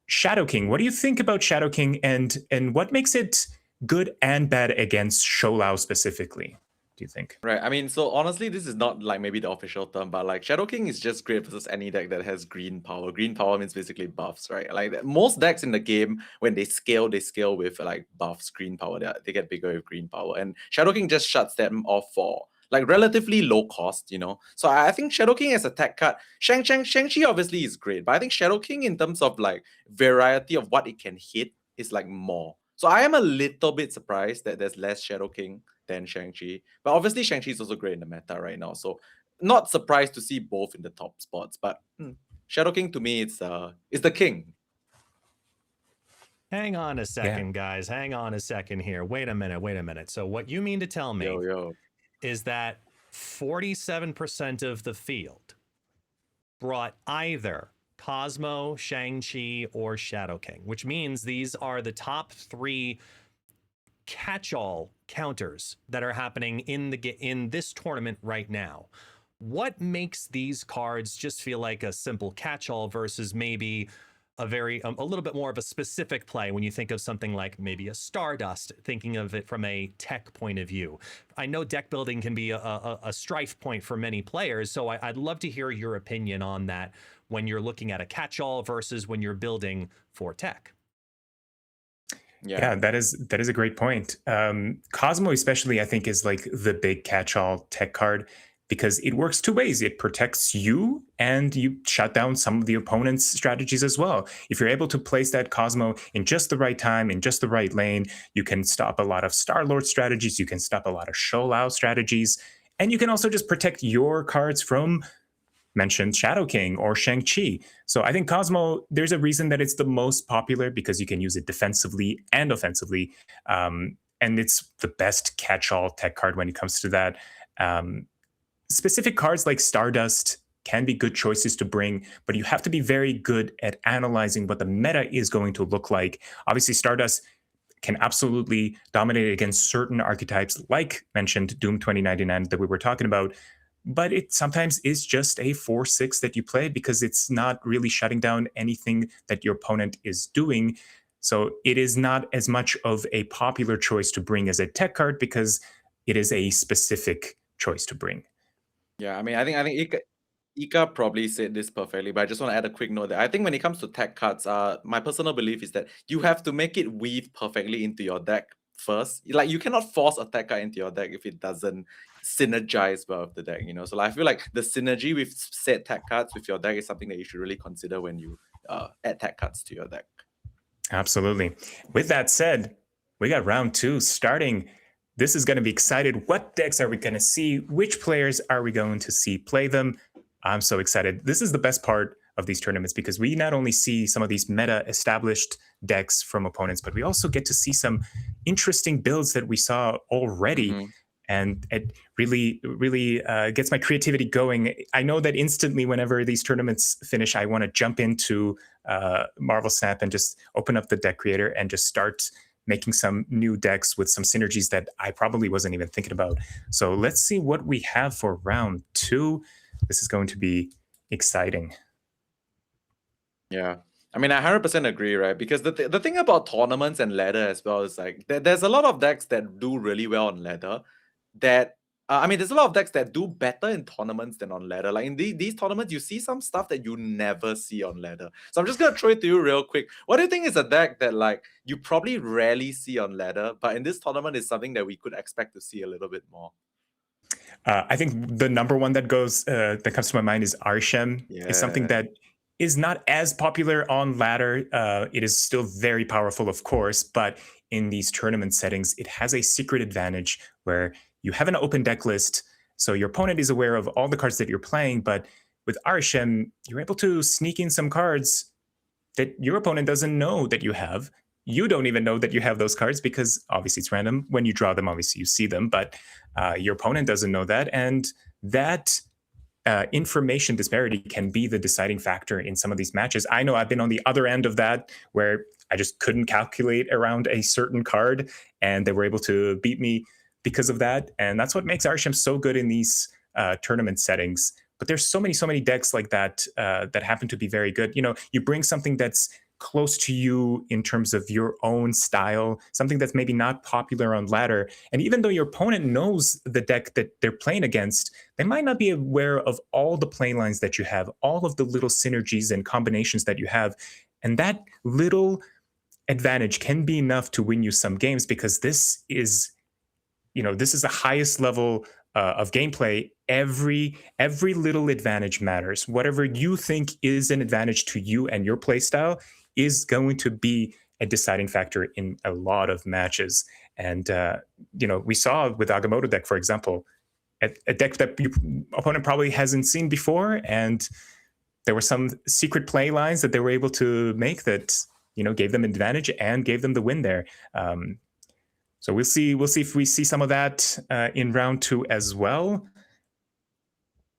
Shadow King, what do you think about Shadow King, and what makes it good and bad against Shou Lao specifically, do you think? Right. I mean, so honestly, this is not like maybe the official term, but like Shadow King is just great versus any deck that has green power. Green power means basically buffs, right? Like most decks in the game, when they scale with like buffs, green power. They get bigger with green power, and Shadow King just shuts them off for like relatively low cost, you know. So I think Shadow King as a tech card, Shang-Chi obviously is great, but I think Shadow King in terms of like variety of what it can hit is like more. So I am a little bit surprised that there's less Shadow King than Shang-Chi. But obviously Shang-Chi is also great in the meta right now. So not surprised to see both in the top spots. But Shadow King to me it's the king. Hang on a second, guys. Hang on a second here. Wait a minute. So what you mean to tell me is that 47% of the field brought either Cosmo, Shang-Chi, or Shadow King, which means these are the top 3 catch-all counters that are happening in this tournament right now. What makes these cards just feel like a simple catch-all versus maybe a little bit more of a specific play when you think of something like maybe a Stardust, thinking of it from a tech point of view? I know deck building can be a strife point for many players, so I'd love to hear your opinion on that when you're looking at a catch-all versus when you're building for tech. Yeah, that is a great point. Cosmo especially, I think, is like the big catch-all tech card because it works 2 ways. It protects you and you shut down some of the opponent's strategies as well. If you're able to place that Cosmo in just the right time, in just the right lane, you can stop a lot of Star-Lord strategies, you can stop a lot of Shou Lao strategies, and you can also just protect your cards from mentioned Shadow King or Shang-Chi. So I think Cosmo, there's a reason that it's the most popular because you can use it defensively and offensively. And it's the best catch-all tech card when it comes to that. Specific cards like Stardust can be good choices to bring, but you have to be very good at analyzing what the meta is going to look like. Obviously, Stardust can absolutely dominate against certain archetypes, like mentioned Doom 2099 that we were talking about, but it sometimes is just a 4/6 that you play because it's not really shutting down anything that your opponent is doing. So it is not as much of a popular choice to bring as a tech card because it is a specific choice to bring. Yeah, I mean, I think Ika probably said this perfectly, but I just want to add a quick note that I think when it comes to tech cards, my personal belief is that you have to make it weave perfectly into your deck first. Like you cannot force a tech card into your deck if it doesn't synergize well with the deck, you know. So I feel like the synergy with said tech cards with your deck is something that you should really consider when you add tech cards to your deck. Absolutely. With that said, we got round 2 starting. This is going to be excited. What decks are we going to see? Which players are we going to see play them? I'm so excited. This is the best part of these tournaments because we not only see some of these meta established decks from opponents, but we also get to see some interesting builds that we saw already. And it really gets my creativity going. I know that instantly whenever these tournaments finish, I want to jump into MarvelSnap and just open up the deck creator and just start making some new decks with some synergies that I probably wasn't even thinking about. So let's see what we have for round 2. This is going to be exciting. Yeah. I mean, I 100% agree, right? Because the thing about tournaments and ladder as well is like there's a lot of decks that do really well on ladder that I mean, there's a lot of decks that do better in tournaments than on ladder. Like in these tournaments, you see some stuff that you never see on ladder. So I'm just gonna throw it to you real quick. What do you think is a deck that like you probably rarely see on ladder, but in this tournament is something that we could expect to see a little bit more? I think the number one that comes to my mind is Arshem. It's something that is not as popular on ladder. It is still very powerful, of course, but in these tournament settings, it has a secret advantage where you have an open deck list, so your opponent is aware of all the cards that you're playing, but with Arshem, you're able to sneak in some cards that your opponent doesn't know that you have. You don't even know that you have those cards because obviously it's random. When you draw them, obviously you see them, but your opponent doesn't know that. And that information disparity can be the deciding factor in some of these matches. I know I've been on the other end of that where I just couldn't calculate around a certain card and they were able to beat me because of that. And that's what makes Arshem so good in these tournament settings. But there's so many decks like that that happen to be very good. You know, you bring something that's close to you in terms of your own style, something that's maybe not popular on ladder. And even though your opponent knows the deck that they're playing against, they might not be aware of all the play lines that you have, all of the little synergies and combinations that you have. And that little advantage can be enough to win you some games because this is the highest level of gameplay, every little advantage matters. Whatever you think is an advantage to you and your playstyle is going to be a deciding factor in a lot of matches. And we saw with Agamotto deck, for example, a deck that your opponent probably hasn't seen before, and there were some secret play lines that they were able to make that gave them advantage and gave them the win there. So we'll see if we see some of that in round 2 as well.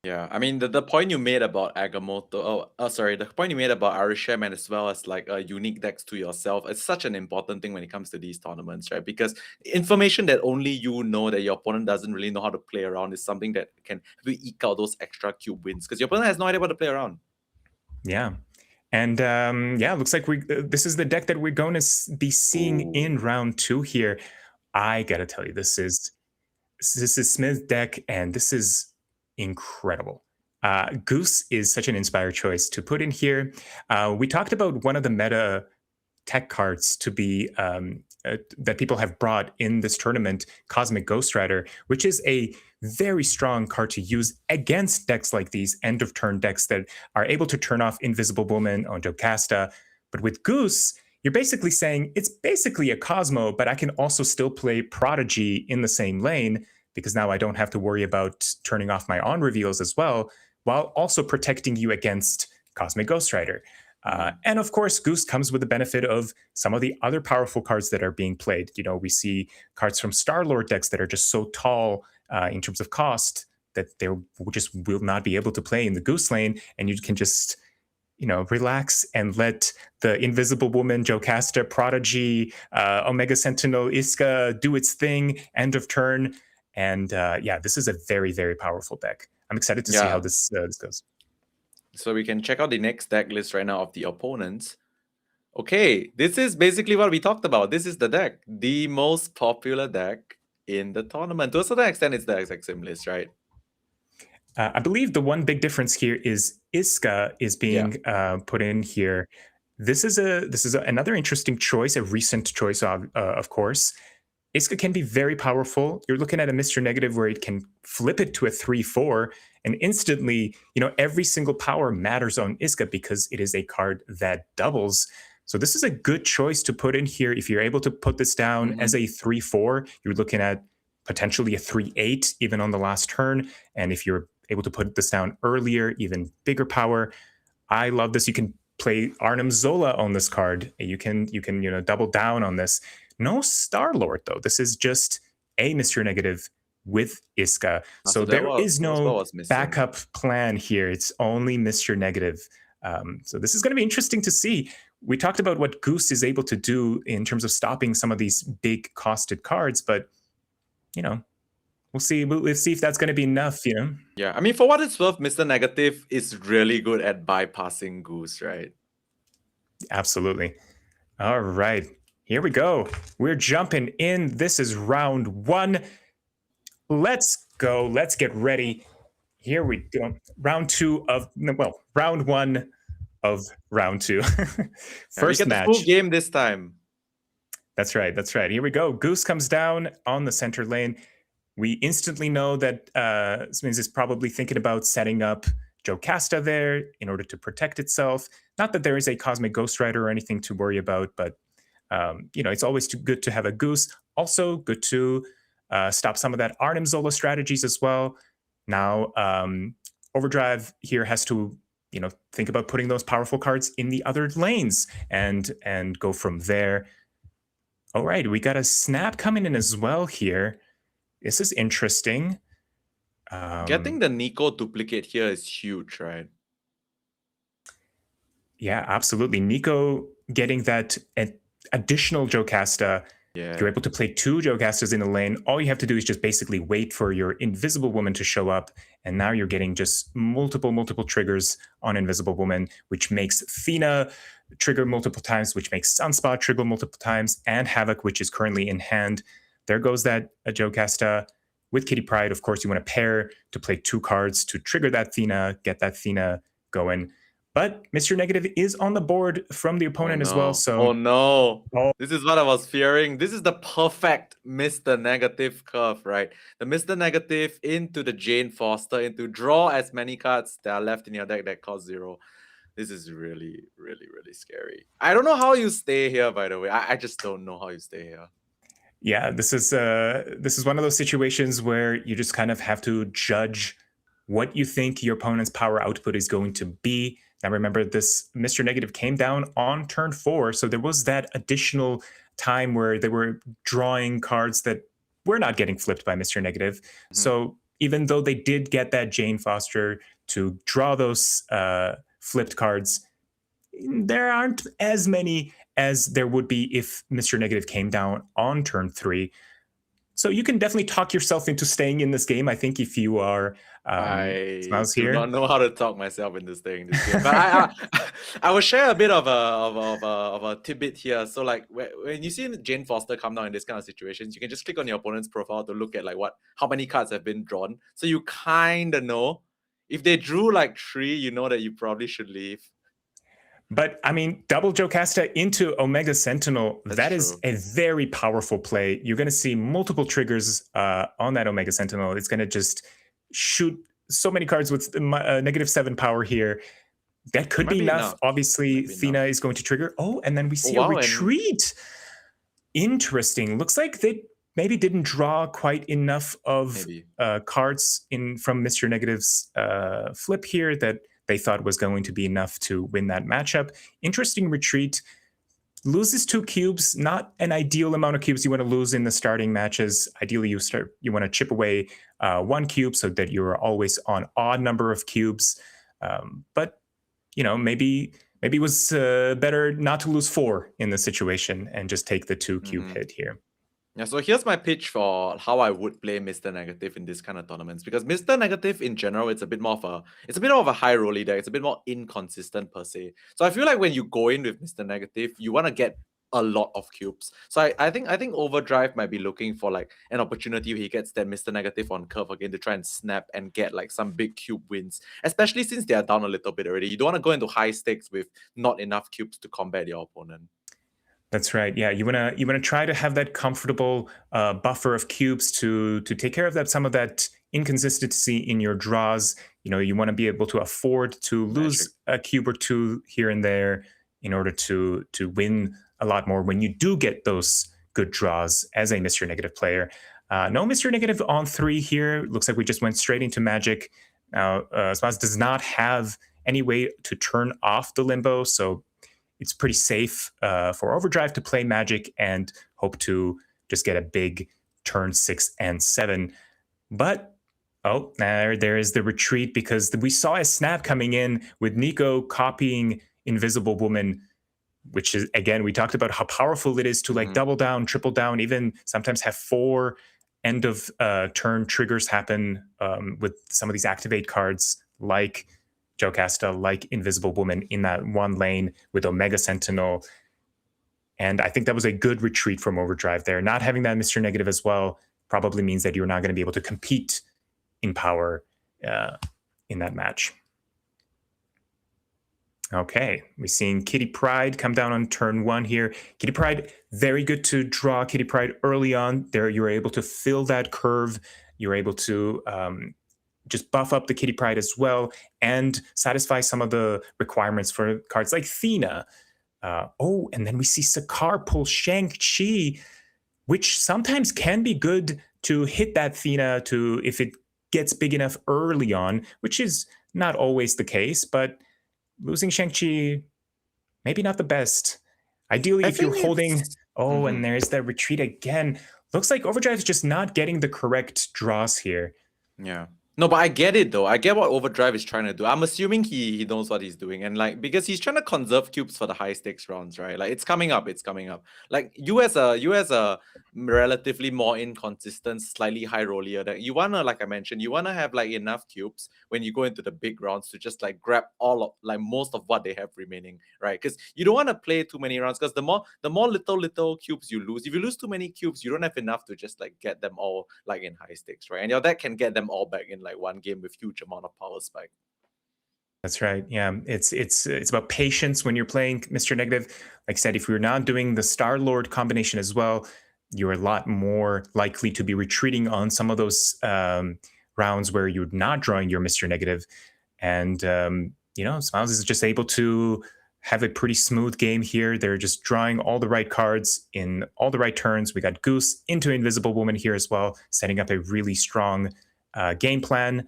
Yeah, I mean the point you made about Agamotto, the point you made about Arishem and as well as like unique decks to yourself, it's such an important thing when it comes to these tournaments, right? Because information that only you know that your opponent doesn't really know how to play around is something that can help you eke out those extra cube wins because your opponent has no idea how to play around. Yeah. And looks like this is the deck that we're going to be seeing in round 2 here. I gotta tell you, this is Smith's deck, and this is incredible. Goose is such an inspired choice to put in here. We talked about one of the meta tech cards to be that people have brought in this tournament, Cosmic Ghost Rider, which is a very strong card to use against decks like these end of turn decks that are able to turn off Invisible Woman on Jocasta. But with Goose, you're basically saying it's basically a Cosmo, but I can also still play Prodigy in the same lane because now I don't have to worry about turning off my on reveals as well, while also protecting you against Cosmic Ghost Rider. And of course, Goose comes with the benefit of some of the other powerful cards that are being played. We see cards from Star-Lord decks that are just so tall in terms of cost that they just will not be able to play in the Goose lane, and you can just relax and let the Invisible Woman, Jocasta, Prodigy, Omega Sentinel, Iska do its thing, end of turn. And this is a very, very powerful deck. I'm excited to see how this goes. So we can check out the next deck list right now of the opponents. Okay, this is basically what we talked about. This is the deck, the most popular deck in the tournament. To a certain extent, it's the exact same list, right? I believe the one big difference here is Iska is being put in here. This is another interesting choice, a recent choice, of course. Iska can be very powerful. You're looking at a Mr. Negative where it can flip it to a 3/4, and instantly, every single power matters on Iska because it is a card that doubles. So this is a good choice to put in here. If you're able to put this down as a 3/4, you're looking at potentially a 3/8 even on the last turn. And if you're able to put this down earlier, even bigger power. I love this. You can play Arnim Zola on this card. You can double down on this. No Star-Lord though. This is just a Mr. Negative with Iska. So there is no backup plan here. It's only Mr. Negative. So this is going to be interesting to see. We talked about what Goose is able to do in terms of stopping some of these big costed cards, but we'll see. We'll see if that's going to be enough. Yeah, I mean, for what it's worth, Mr. Negative is really good at bypassing Goose, right? Absolutely. All right, here we go. We're jumping in. This is round 1. Let's go. Let's get ready. Here we go. Round 1 of round 2. First we get match. The full game this time. That's right. Here we go. Goose comes down on the center lane. We instantly know that Smith is probably thinking about setting up Jocasta there in order to protect itself. Not that there is a Cosmic Ghost Rider or anything to worry about, but it's always good to have a Goose. Also good to stop some of that Arnim Zola strategies as well. Now, Overdrive here has to think about putting those powerful cards in the other lanes and go from there. All right, we got a Snap coming in as well here. This is interesting. Getting the Nico duplicate here is huge, right? Yeah, absolutely. Nico getting that additional Jocasta. Yeah. You're able to play 2 Jocastas in a lane. All you have to do is just basically wait for your Invisible Woman to show up. And now you're getting just multiple triggers on Invisible Woman, which makes Thena trigger multiple times, which makes Sunspot trigger multiple times, and Havoc, which is currently in hand. There goes that Jocasta. With Kitty Pryde, of course, you want to pair to play 2 cards to trigger that Thena, get that Thena going. But Mr. Negative is on the board from the opponent as well. So Oh no. Oh. This is what I was fearing. This is the perfect Mr. Negative curve, right? The Mr. Negative into the Jane Foster, into draw as many cards that are left in your deck that cost 0. This is really, really, really scary. I don't know how you stay here, by the way. I just don't know how you stay here. Yeah, this is one of those situations where you just kind of have to judge what you think your opponent's power output is going to be. Now remember, this Mr. Negative came down on turn 4, so there was that additional time where they were drawing cards that were not getting flipped by Mr. Negative. Mm-hmm. So even though they did get that Jane Foster to draw those flipped cards, there aren't as many as there would be if Mr. Negative came down on turn 3. So you can definitely talk yourself into staying in this game. I think if you are I do not know how to talk myself into staying in this game. But I will share a bit of a tidbit here. So like when you see Jane Foster come down in this kind of situations, you can just click on your opponent's profile to look at like how many cards have been drawn. So you kind of know. If they drew like 3, you know that you probably should leave. But I mean, double Jocasta into Omega Sentinel, that is a very powerful play. You're going to see multiple triggers on that Omega Sentinel. It's going to just shoot so many cards with -7 power here. That could be enough. Obviously, Thena is going to trigger. Oh, and then we see a retreat. Interesting. Looks like they maybe didn't draw quite enough of cards from Mr. Negative's flip here that they thought was going to be enough to win that matchup. Interesting retreat. Loses 2 cubes, not an ideal amount of cubes you want to lose in the starting matches. Ideally, you want to chip away 1 cube so that you're always on odd number of cubes. But maybe it was better not to lose 4 in the situation and just take the 2 cube hit here. Yeah, so here's my pitch for how I would play Mr. Negative in this kind of tournaments. Because Mr. Negative in general, it's a bit more of a high rolly deck. It's a bit more inconsistent per se. So I feel like when you go in with Mr. Negative, you want to get a lot of cubes. So I think Overdrive might be looking for like an opportunity where he gets that Mr. Negative on curve again to try and snap and get like some big cube wins. Especially since they are down a little bit already. You don't want to go into high stakes with not enough cubes to combat your opponent. That's right. Yeah, you wanna try to have that comfortable buffer of cubes to take care of some of that inconsistency in your draws. You want to be able to afford to lose a cube or 2 here and there in order to win a lot more when you do get those good draws as a Mr. Negative player. No Mr. Negative on 3 here. Looks like we just went straight into Magic. Now, Smaz does not have any way to turn off the Limbo, so it's pretty safe for Overdrive to play Magic and hope to just get a big turn 6 and 7. But, there is the retreat because we saw a snap coming in with Nico copying Invisible Woman, which is, again, we talked about how powerful it is to like double down, triple down, even sometimes have 4 end of turn triggers happen with some of these activate cards like Jocasta, like Invisible Woman in that one lane with Omega Sentinel. And I think that was a good retreat from Overdrive there. Not having that Mr. Negative as well probably means that you're not going to be able to compete in power in that match. Okay, we're seeing Kitty Pryde come down on turn 1 here. Kitty Pryde, very good to draw Kitty Pryde early on. There you're able to fill that curve. You're able to just buff up the Kitty Pryde as well and satisfy some of the requirements for cards like Thena. And then we see Sakar pull Shang-Chi, which sometimes can be good to hit that Thena if it gets big enough early on, which is not always the case, but losing Shang-Chi, maybe not the best. Ideally, if you're holding... and there's that retreat again. Looks like Overdrive is just not getting the correct draws here. Yeah. No, but I get it though. I get what Overdrive is trying to do. I'm assuming he knows what he's doing, and like because he's trying to conserve cubes for the high stakes rounds, right? Like it's coming up. Like you as a relatively more inconsistent, slightly high rollier deck, you wanna, like I mentioned, you wanna have like enough cubes when you go into the big rounds to just like grab most of what they have remaining, right? Because you don't want to play too many rounds, because the more little cubes you lose, if you lose too many cubes, you don't have enough to just like get them all like in high stakes, right? And your deck can get them all back in like one game with huge amount of power spike. That's right. Yeah, it's about patience when you're playing Mr. Negative. Like I said, if you're not doing the Star Lord combination as well, you're a lot more likely to be retreating on some of those rounds where you're not drawing your Mr. Negative. And Smiles is just able to have a pretty smooth game here. They're just drawing all the right cards in all the right turns. We got Goose into Invisible Woman here as well, setting up a really strong game plan.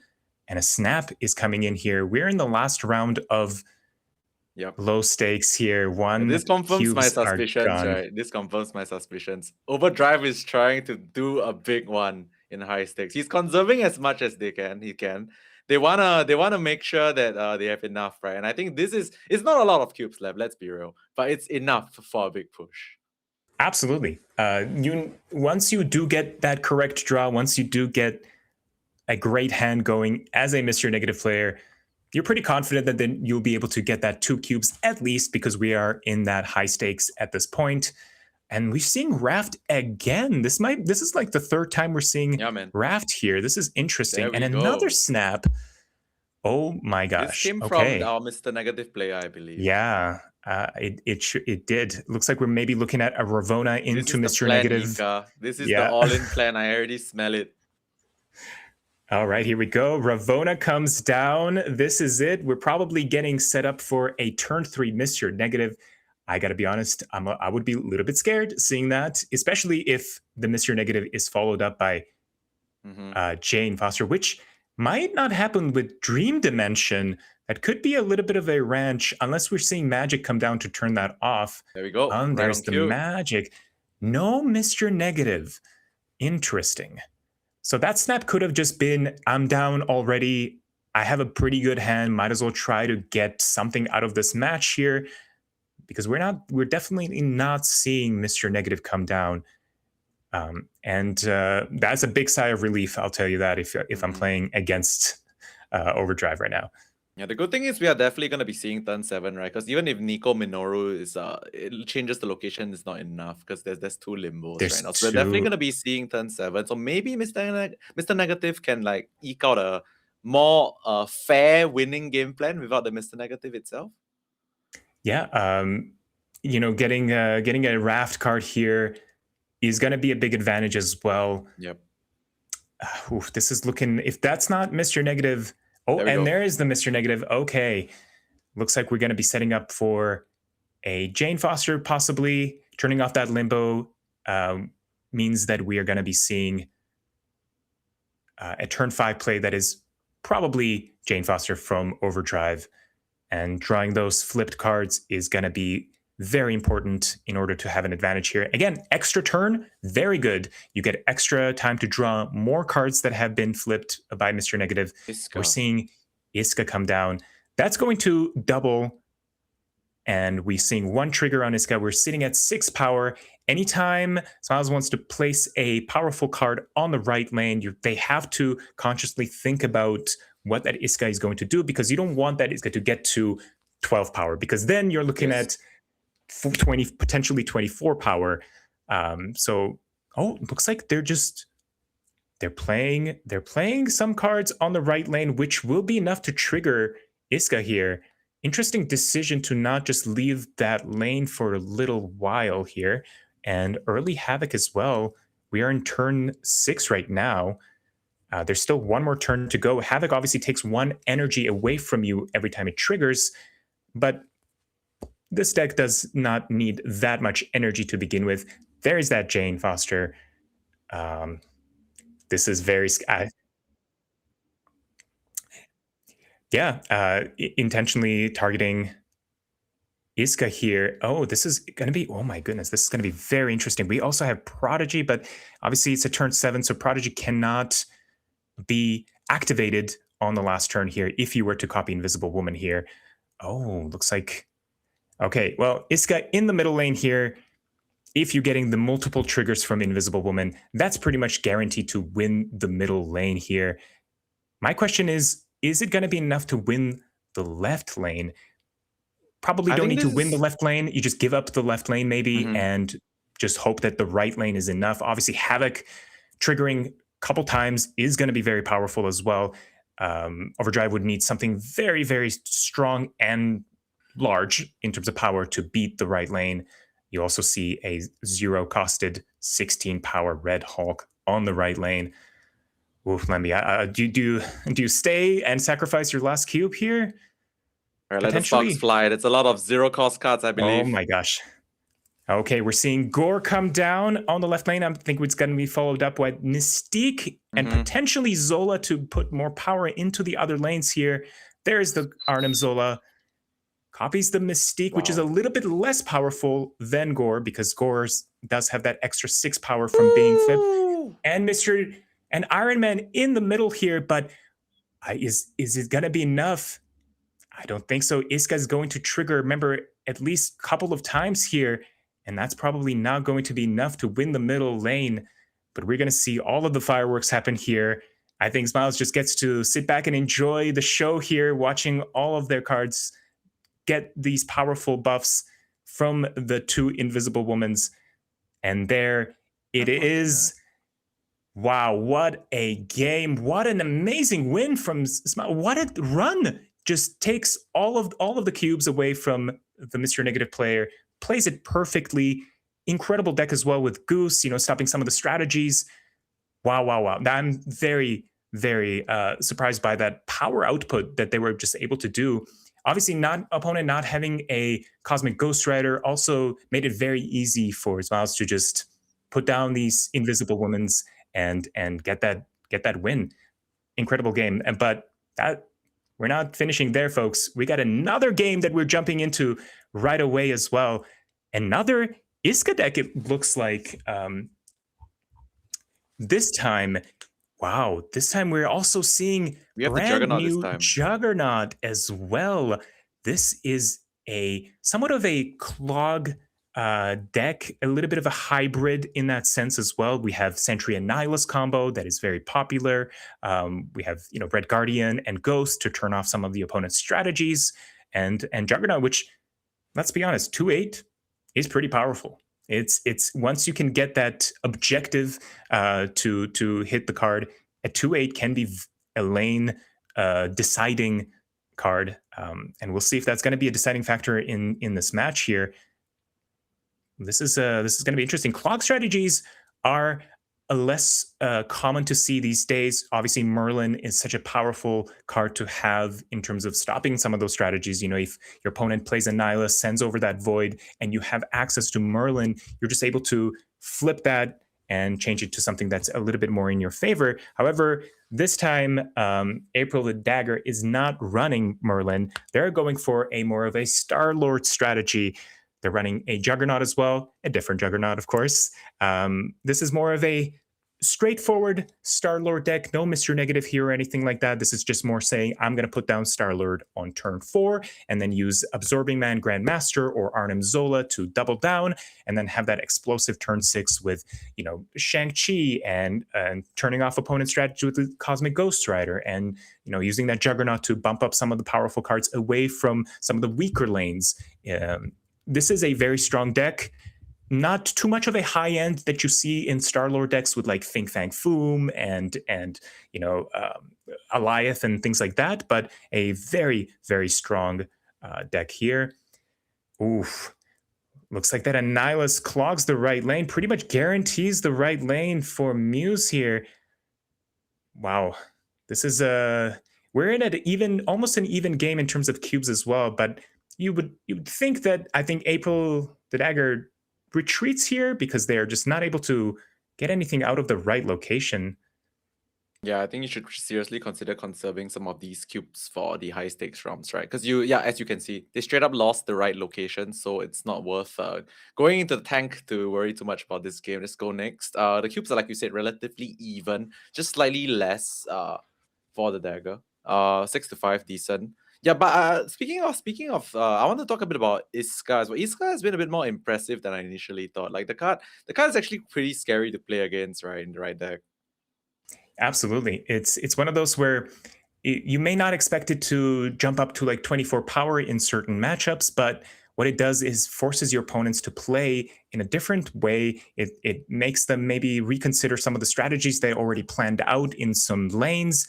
And a snap is coming in here. We're in the last round of low stakes here. This confirms my suspicions, right? This confirms my suspicions. Overdrive is trying to do a big one in high stakes. He's conserving as much as he can. They wanna make sure that they have enough, right? And I think it's not a lot of cubes left, let's be real, but it's enough for a big push. Absolutely. Once you do get that correct draw, once you do get a great hand going as a Mr. Negative player, you're pretty confident that then you'll be able to get that 2 cubes at least, because we are in that high stakes at this point. And we're seeing Raft again. This is like the 3rd time we're seeing Raft here. This is interesting. And another snap. Oh my gosh. This came from our Mr. Negative player, I believe. Yeah. It did. Looks like we're maybe looking at a Ravona into Mr. Negative. This is the all-in plan. I already smell it. All right, here we go. Ravona comes down. This is it. We're probably getting set up for a turn 3 Mr. Negative. I got to be honest, I would be a little bit scared seeing that, especially if the Mr. Negative is followed up by Jane Foster, which might not happen with Dream Dimension. That could be a little bit of a ranch, unless we're seeing Magic come down to turn that off. There we go. There's the Magic. No Mr. Negative. Interesting. So that snap could have just been, I'm down already. I have a pretty good hand. Might as well try to get something out of this match here, because we're definitely not seeing Mr. Negative come down. And that's a big sigh of relief, I'll tell you that, if I'm playing against Overdrive right now. Yeah, the good thing is we are definitely going to be seeing turn 7, right? Because even if Nico Minoru is it changes the location, it's not enough because there's 2 limbos right now. So we're definitely going to be seeing turn 7. So maybe Mr. Negative can like eke out a more fair winning game plan without the Mr. Negative itself. Yeah, getting a Raft card here is going to be a big advantage as well. Yep. This is looking, if that's not Mr. Negative. Oh, there is the Mr. Negative. Okay. Looks like we're going to be setting up for a Jane Foster, possibly. Turning off that limbo means that we are going to be seeing a turn 5 play that is probably Jane Foster from Overdrive. And drawing those flipped cards is going to be very important in order to have an advantage here. Again, extra turn, very good. You get extra time to draw more cards that have been flipped by Mr. Negative. We're seeing Iska come down. That's going to double. And we're seeing 1 trigger on Iska. We're sitting at 6 power. Anytime Smiles wants to place a powerful card on the right lane, they have to consciously think about what that Iska is going to do, because you don't want that Iska to get to 12 power, because then you're looking at 20, potentially 24 power. Looks like they're playing some cards on the right lane, which will be enough to trigger Iska here. Interesting decision to not just leave that lane for a little while here. And early Havoc as well. We are in turn 6 right now. There's still 1 more turn to go. Havoc obviously takes 1 energy away from you every time it triggers, but this deck does not need that much energy to begin with. There's that Jane Foster. This is very... intentionally targeting Iska here. Oh, this is going to be... Oh my goodness, this is going to be very interesting. We also have Prodigy, but obviously it's a turn 7, so Prodigy cannot be activated on the last turn here if you were to copy Invisible Woman here. Oh, looks like... Okay, well, Iska in the middle lane here. If you're getting the multiple triggers from Invisible Woman, that's pretty much guaranteed to win the middle lane here. My question is it going to be enough to win the left lane? Probably don't need to win the left lane. You just give up the left lane maybe and just hope that the right lane is enough. Obviously, Havoc triggering a couple times is going to be very powerful as well. Overdrive would need something very, very strong and large in terms of power to beat the right lane. You also see a 0-costed 16 power Red Hulk on the right lane. Oof, Lemmy, do you stay and sacrifice your last cube here? All right, let the fox fly. It's a lot of 0-cost cards, I believe. Oh my gosh. Okay, we're seeing Gore come down on the left lane. I think it's going to be followed up with Mystique and potentially Zola to put more power into the other lanes here. There's the Arnim Zola. Copies the Mystique, which is a little bit less powerful than Gore because Gore does have that extra 6 power from being flipped. And Iron Man in the middle here, but is it going to be enough? I don't think so. Iska's going to trigger, remember, at least a couple of times here, and that's probably not going to be enough to win the middle lane. But we're going to see all of the fireworks happen here. I think Smiles just gets to sit back and enjoy the show here, watching all of their cards get these powerful buffs from the 2 Invisible Womans. And there it is. Wow, what a game. What an amazing win from Smile. What a run. Just takes all of the cubes away from the Mr. Negative player, plays it perfectly. Incredible deck as well with Goose, stopping some of the strategies. Wow. I'm very, very surprised by that power output that they were just able to do. Obviously, opponent not having a Cosmic Ghost Rider also made it very easy for Smiles to just put down these Invisible Womans and get that win. Incredible game. But we're not finishing there, folks. We got another game that we're jumping into right away as well. Another Iska deck, it looks like. This time, wow, this time we're also seeing brand new Juggernaut as well. This is somewhat of a clog deck, a little bit of a hybrid in that sense as well. We have Sentry and Nihilus combo that is very popular. We have Red Guardian and Ghost to turn off some of the opponent's strategies, and Juggernaut, which, let's be honest, 2/8 is pretty powerful. It's once you can get that objective to hit the card, a 2/8 can be a lane deciding card, and we'll see if that's going to be a deciding factor in this match here. This is going to be interesting. Clog strategies are less common to see these days. Obviously, Merlin is such a powerful card to have in terms of stopping some of those strategies. If your opponent plays a Nihilus, sends over that Void, and you have access to Merlin, you're just able to flip that and change it to something that's a little bit more in your favor. However, this time, April the Dagger is not running Merlin. They're going for a more of a Star-Lord strategy. They're running a Juggernaut as well, a different Juggernaut, of course. This is more of a straightforward Star-Lord deck, no Mr. Negative here or anything like that. This is just more saying, I'm going to put down Star-Lord on turn 4 and then use Absorbing Man Grandmaster or Arnim Zola to double down and then have that explosive turn 6 with, Shang-Chi and turning off opponent's strategy with the Cosmic Ghost Rider and, using that Juggernaut to bump up some of the powerful cards away from some of the weaker lanes. This is a very strong deck. Not too much of a high end that you see in Star-Lord decks with like Think Fang Foom and Alioth and things like that, but a very, very strong deck here. Oof. Looks like that Nihilus clogs the right lane, pretty much guarantees the right lane for Muse here. Wow. This is we're in almost an even game in terms of cubes as well, but you would think that I think April the Dagger retreats here because they're just not able to get anything out of the right location. Yeah, I think you should seriously consider conserving some of these cubes for the high stakes rounds, right? Because as you can see, they straight up lost the right location, so it's not worth going into the tank to worry too much about this game. Let's go next. The cubes are, like you said, relatively even, just slightly less for the Dagger. 6 to 5, decent. Yeah, but speaking of, I want to talk a bit about Iska as well. Iska has been a bit more impressive than I initially thought. Like the card is actually pretty scary to play against, right, in the right deck. Absolutely, it's one of those where you may not expect it to jump up to like 24 power in certain matchups, but what it does is forces your opponents to play in a different way. It makes them maybe reconsider some of the strategies they already planned out in some lanes,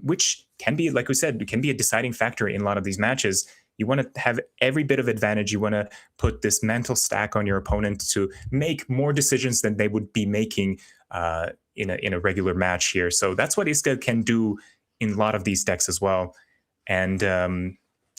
which can be, like we said, it can be a deciding factor in a lot of these matches. You want to have every bit of advantage. You want to put this mental stack on your opponent to make more decisions than they would be making in a regular match here. So that's what Iska can do in a lot of these decks as well. And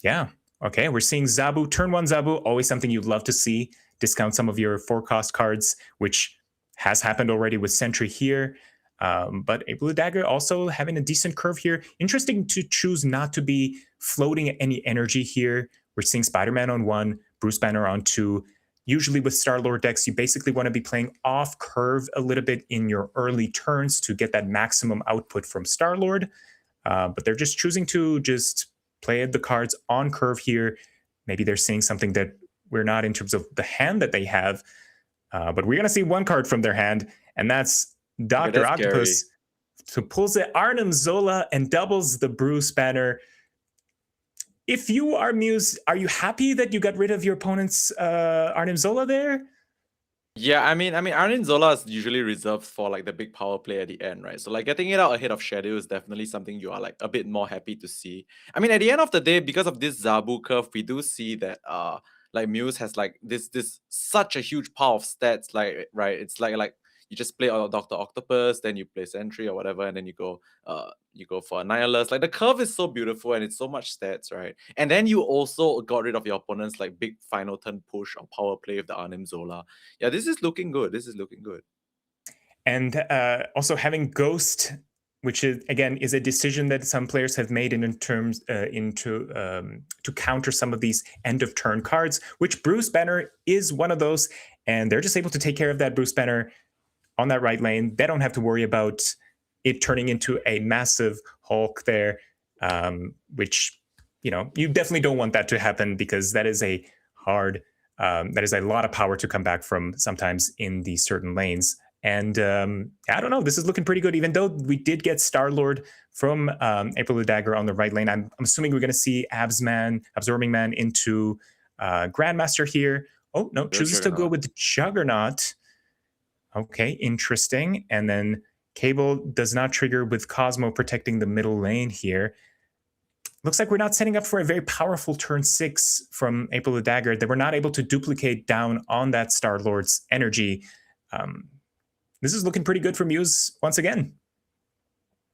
yeah, okay, we're seeing Zabu, turn 1 Zabu, always something you'd love to see. Discount some of your 4-cost cards, which has happened already with Sentry here. But a Blue Dagger also having a decent curve here. Interesting to choose not to be floating any energy here. We're seeing Spider-Man on 1, Bruce Banner on 2. Usually with Star-Lord decks, you basically want to be playing off curve a little bit in your early turns to get that maximum output from Star-Lord. But they're just choosing to just play the cards on curve here. Maybe they're seeing something that we're not in terms of the hand that they have. But we're going to see one card from their hand, and that's Dr. Octopus, who pulls the Arnim Zola and doubles the Bruce Banner. If you are Muse, are you happy that you got rid of your opponent's Arnim Zola there? Yeah, I mean, Arnim Zola is usually reserved for like the big power play at the end, right? So like getting it out ahead of Shadow is definitely something you are like a bit more happy to see. I mean, at the end of the day, because of this Zabu curve, we do see that like Muse has like this such a huge pile of stats, like right? It's like you just play Dr. Octopus, then you play Sentry or whatever, and then you go for Annihilus. Like the curve is so beautiful and it's so much stats, right? And then you also got rid of your opponent's like big final turn push or power play with the Arnim Zola. Yeah, this is looking good. This is looking good. And also having Ghost, which is again is a decision that some players have made in terms to counter some of these end of turn cards, which Bruce Banner is one of those, and they're just able to take care of that Bruce Banner on that right lane. They don't have to worry about it turning into a massive Hulk there, which, you know, you definitely don't want that to happen, because that is a hard, that is a lot of power to come back from sometimes in these certain lanes. And I don't know, this is looking pretty good, even though we did get Star-Lord from April the Dagger on the right lane. I'm assuming we're going to see Absorbing Man into Grandmaster here. Oh, no, chooses to go with Juggernaut. Okay, interesting. And then Cable does not trigger with Cosmo protecting the middle lane here. Looks like we're not setting up for a very powerful turn 6 from April the Dagger. They were not able to duplicate down on that Star-Lord's energy. This is looking pretty good for Muse once again.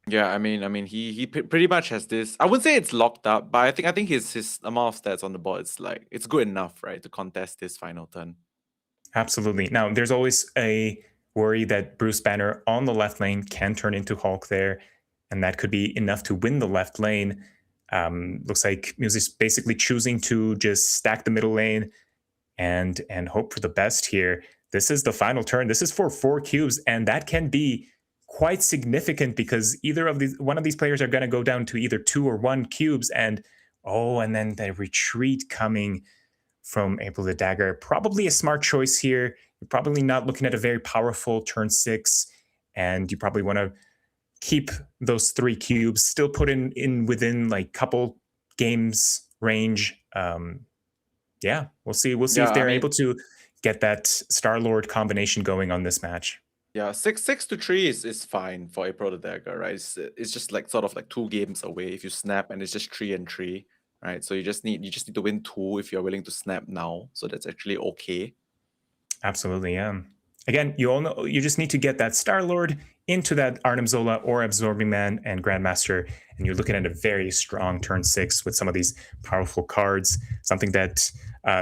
Yeah, I mean, he pretty much has this. I wouldn't say it's locked up, but I think his amount of stats on the board is like it's good enough, right, to contest this final turn. Absolutely. Now, there's always a worry that Bruce Banner on the left lane can turn into Hulk there, and that could be enough to win the left lane. Looks like Muse is basically choosing to just stack the middle lane and hope for the best here. This is the final turn. This is for 4 cubes, and that can be quite significant, because one of these players are going to go down to either 2 or 1 cubes, and then the retreat coming from April the Dagger. Probably a smart choice here. You're probably not looking at a very powerful turn 6, and you probably want to keep those 3 cubes, still put in within like couple games range. Yeah, we'll see. We'll see if they're able to get that Star-Lord combination going on this match. Yeah, 6 to 3 is fine for April the Dagger, right? It's just like sort of like 2 games away if you snap, and it's just 3 and 3. Right, so you just need to win 2 if you're willing to snap now. So that's actually okay. Absolutely, yeah. Again, you all know you just need to get that Star-Lord into that Arnim Zola or Absorbing Man and Grandmaster, and you're looking at a very strong turn 6 with some of these powerful cards. Something that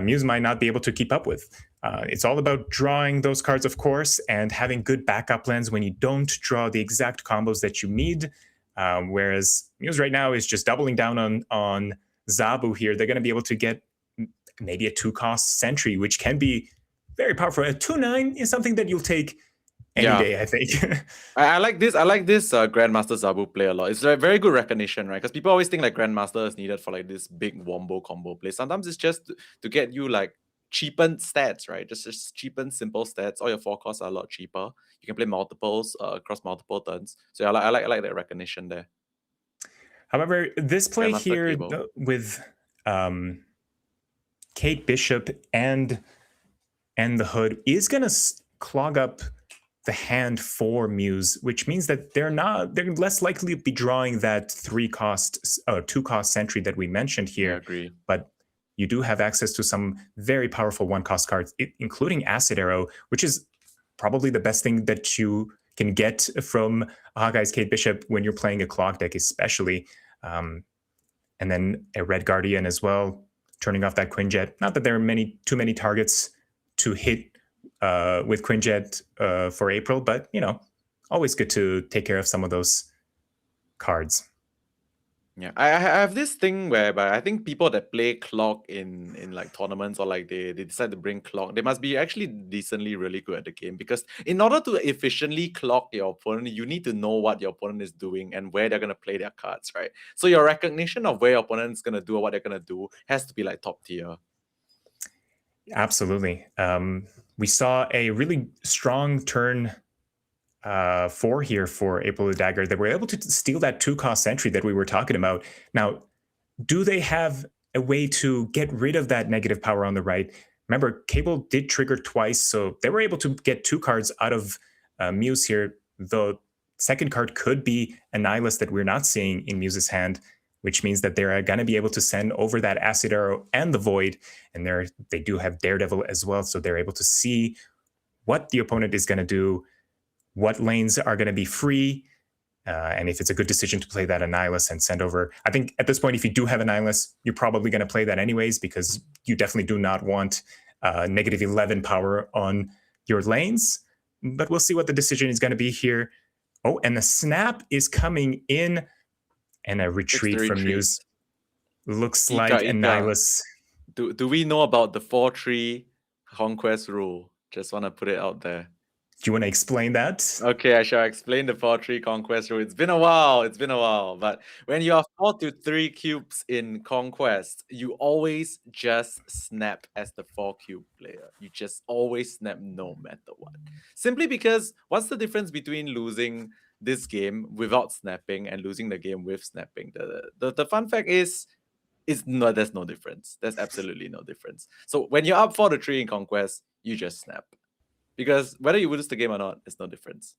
Muse might not be able to keep up with. It's all about drawing those cards, of course, and having good backup plans when you don't draw the exact combos that you need. Whereas Muse right now is just doubling down on Zabu here. They're going to be able to get maybe a 2-cost Sentry, which can be very powerful. A 2/9 is something that you'll take any day, I think. I like this. I like this Grandmaster Zabu play a lot. It's a very good recognition, right? Because people always think like Grandmaster is needed for like this big wombo combo play. Sometimes it's just to get you like cheapened stats, right? Just cheapened simple stats. All your 4 costs are a lot cheaper. You can play multiples across multiple turns. So I like that recognition there. However, this play here with Kate Bishop and the Hood is going to clog up the hand for Muse, which means that they're less likely to be drawing that 2-cost sentry that we mentioned here. I agree. But you do have access to some very powerful 1-cost cards, including Acid Arrow, which is probably the best thing that you can get from Hawkeye's Kate Bishop when you're playing a clock deck, especially. And then a Red Guardian as well, turning off that Quinjet. Not that there are too many targets to hit with Quinjet for April, but always good to take care of some of those cards. Yeah, I have this thing whereby I think people that play clock in like tournaments, or like they decide to bring clock, they must be actually decently really good at the game, because in order to efficiently clock your opponent, you need to know what your opponent is doing and where they're gonna play their cards, right? So your recognition of where your opponent is gonna do or what they're gonna do has to be like top tier. Absolutely. We saw a really strong turn 4 here for April the Dagger. They were able to steal that 2-cost sentry that we were talking about. Now, do they have a way to get rid of that negative power on the right? Remember, Cable did trigger twice, so they were able to get 2 cards out of Muse here. The second card could be a Nihilist that we're not seeing in Muse's hand, which means that they're going to be able to send over that Acid Arrow and the Void, and they do have Daredevil as well, so they're able to see what the opponent is going to do, what lanes are going to be free, and if it's a good decision to play that Annihilus and send over. I think at this point, if you do have Annihilus, you're probably going to play that anyways, because you definitely do not want -11 power on your lanes. But we'll see what the decision is going to be here. Oh, and the snap is coming in, and a retreat from Muse. Looks like Annihilus. Do we know about the 4-3 conquest rule? Just want to put it out there. Do you want to explain that? Okay, I shall explain the 4-3 conquest rule. It's been a while. But when you are 4 to 3 cubes in conquest, you always just snap as the 4-cube player. You just always snap no matter what. Simply because what's the difference between losing this game without snapping and losing the game with snapping? The fun fact is no, there's no difference. There's absolutely no difference. So when you're up 4 to 3 in conquest, you just snap. Because whether you lose the game or not, it's no difference.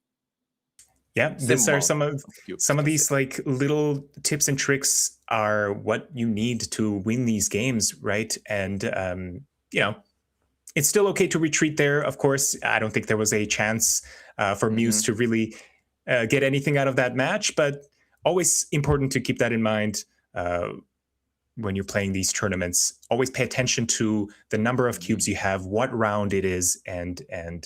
Yeah, these are some of these like little tips and tricks are what you need to win these games, right? And it's still okay to retreat there. Of course, I don't think there was a chance for Muse to really get anything out of that match, but always important to keep that in mind when you're playing these tournaments. Always pay attention to the number of cubes you have, what round it is, and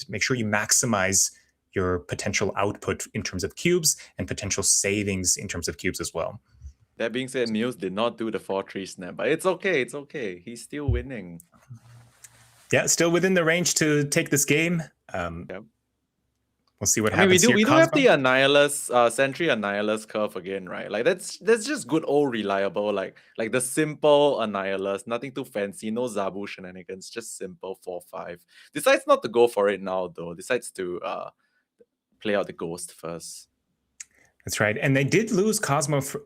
make sure you maximize your potential output in terms of cubes and potential savings in terms of cubes as well. That being said, Muse did not do the 4-3 snap, but it's okay. It's okay. He's still winning. Yeah, still within the range to take this game. Yep. We'll see what happens. We do have the Annihilus, Sentry Annihilus curve again, right? Like that's just good old reliable, like the simple Annihilus, nothing too fancy, no Zabu shenanigans, just simple 4-5. Decides not to go for it now though. Decides to play out the Ghost first. That's right, and they did lose Cosmo from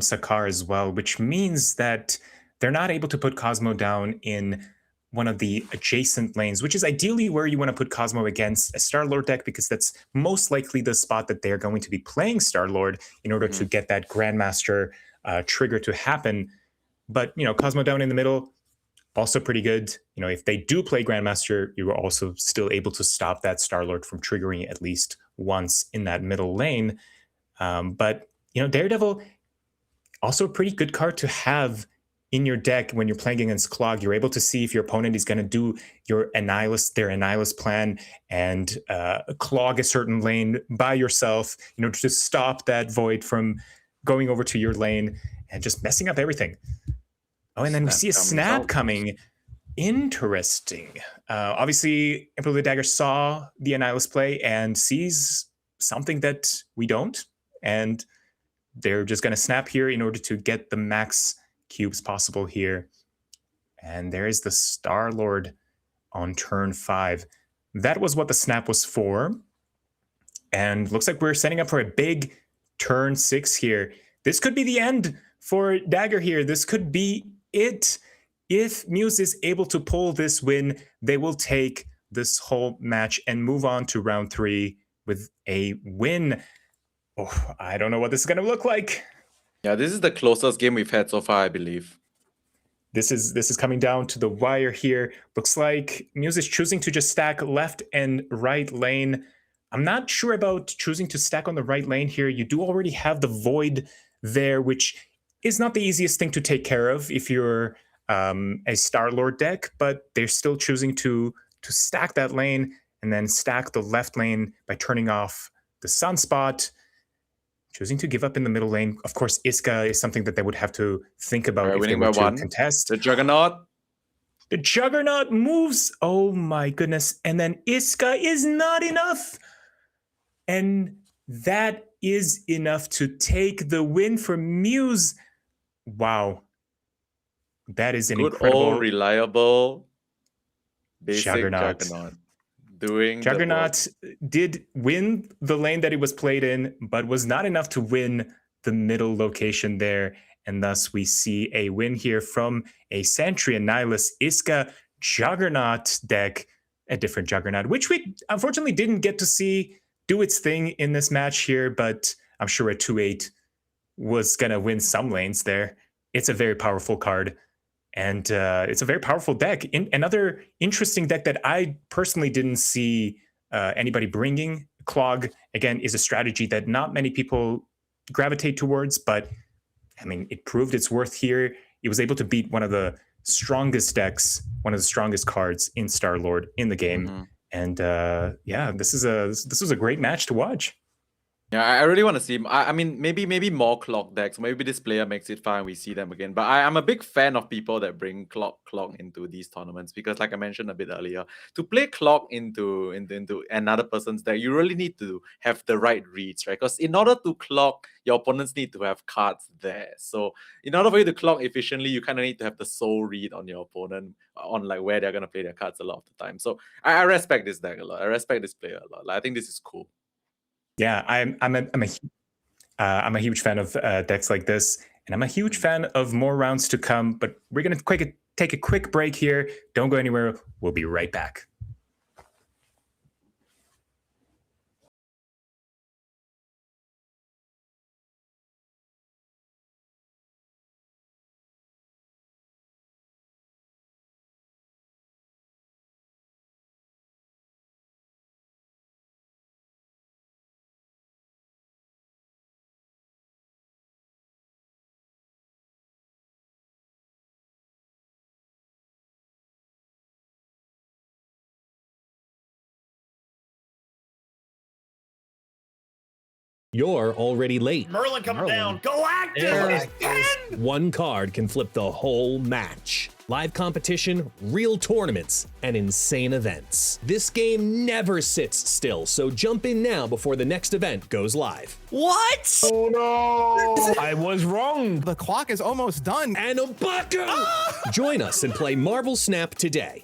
Sakar as well, which means that they're not able to put Cosmo down in one of the adjacent lanes, which is ideally where you want to put Cosmo against a Star-Lord deck, because that's most likely the spot that they're going to be playing Star-Lord in order to get that Grandmaster trigger to happen. But, Cosmo down in the middle, also pretty good. If they do play Grandmaster, you are also still able to stop that Star-Lord from triggering at least once in that middle lane. But, Daredevil, also a pretty good card to have in your deck when you're playing against Clog. You're able to see if your opponent is going to do their Annihilus plan and clog a certain lane by yourself, to stop that Void from going over to your lane and just messing up everything. Oh, and then we see a snap coming. Interesting. Obviously, Emperor of the Dagger saw the Annihilus play and sees something that we don't, and they're just going to snap here in order to get the max cubes possible here. And there is the Star-Lord on turn 5. That was what the snap was for. And looks like we're setting up for a big turn 6 here. This could be the end for Dagger here. This could be it. If Muse is able to pull this win, they will take this whole match and move on to round 3 with a win. Oh, I don't know what this is going to look like. Yeah, this is the closest game we've had so far, I believe. This is coming down to the wire here. Looks like Muse is choosing to just stack left and right lane. I'm not sure about choosing to stack on the right lane here. You do already have the Void there, which is not the easiest thing to take care of if you're a Star-Lord deck, but they're still choosing to stack that lane and then stack the left lane by turning off the Sunspot. Choosing to give up in the middle lane. Of course, Iska is something that they would have to think about if they were to contest. The Juggernaut. The Juggernaut moves. Oh my goodness. And then Iska is not enough. And that is enough to take the win for Muse. Wow. That is an incredible... old, reliable, basic Juggernaut. Juggernaut did win the lane that it was played in, but was not enough to win the middle location there. And thus we see a win here from a Sentry and Nihilus Iska Juggernaut deck, a different Juggernaut, which we unfortunately didn't get to see do its thing in this match here, but I'm sure a 2/8 was going to win some lanes there. It's a very powerful card. And it's a very powerful deck. Another interesting deck that I personally didn't see anybody bringing. Clog, again, is a strategy that not many people gravitate towards, but I mean, it proved its worth here. It was able to beat one of the strongest decks, one of the strongest cards in Star-Lord in the game. Mm-hmm. And yeah, this was a great match to watch. Yeah, I really want to see him. I mean, maybe more Clock decks. Maybe this player makes it far and we see them again. But I'm a big fan of people that bring Clock into these tournaments because, like I mentioned a bit earlier, to play Clock into another person's deck, you really need to have the right reads, right? Because in order to Clock, your opponents need to have cards there. So in order for you to Clock efficiently, you kind of need to have the soul read on your opponent on like where they're gonna play their cards a lot of the time. So I respect this deck a lot. I respect this player a lot. Like, I think this is cool. Yeah, I'm a huge fan of decks like this, and I'm a huge fan of more rounds to come. But we're gonna take a quick break here. Don't go anywhere. We'll be right back. You're already late. Merlin coming down. Go active! One card can flip the whole match. Live competition, real tournaments, and insane events. This game never sits still, so jump in now before the next event goes live. What? Oh no! I was wrong. The clock is almost done. And a bucket! Join us and play MarvelSnap today.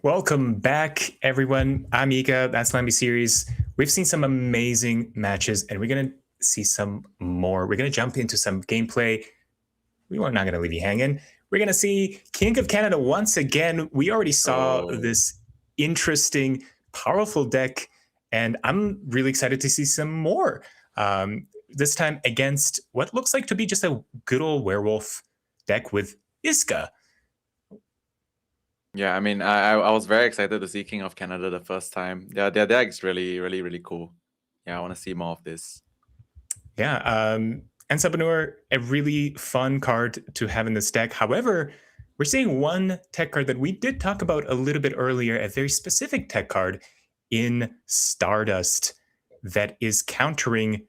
Welcome back, everyone. I'm Ika. That's Lambi Series. We've seen some amazing matches, and we're going to see some more. We're going to jump into some gameplay. We are not going to leave you hanging. We're going to see King of Canada once again. We already saw this interesting, powerful deck, and I'm really excited to see some more. This time against what looks like to be just a good old werewolf deck with Iska. Yeah, I mean, I was very excited to see King of Canada the first time. Yeah, their deck's really cool. Yeah, I want to see more of this. Yeah, and Sabanur, a really fun card to have in this deck. However, we're seeing one tech card that we did talk about a little bit earlier, a very specific tech card in Stardust that is countering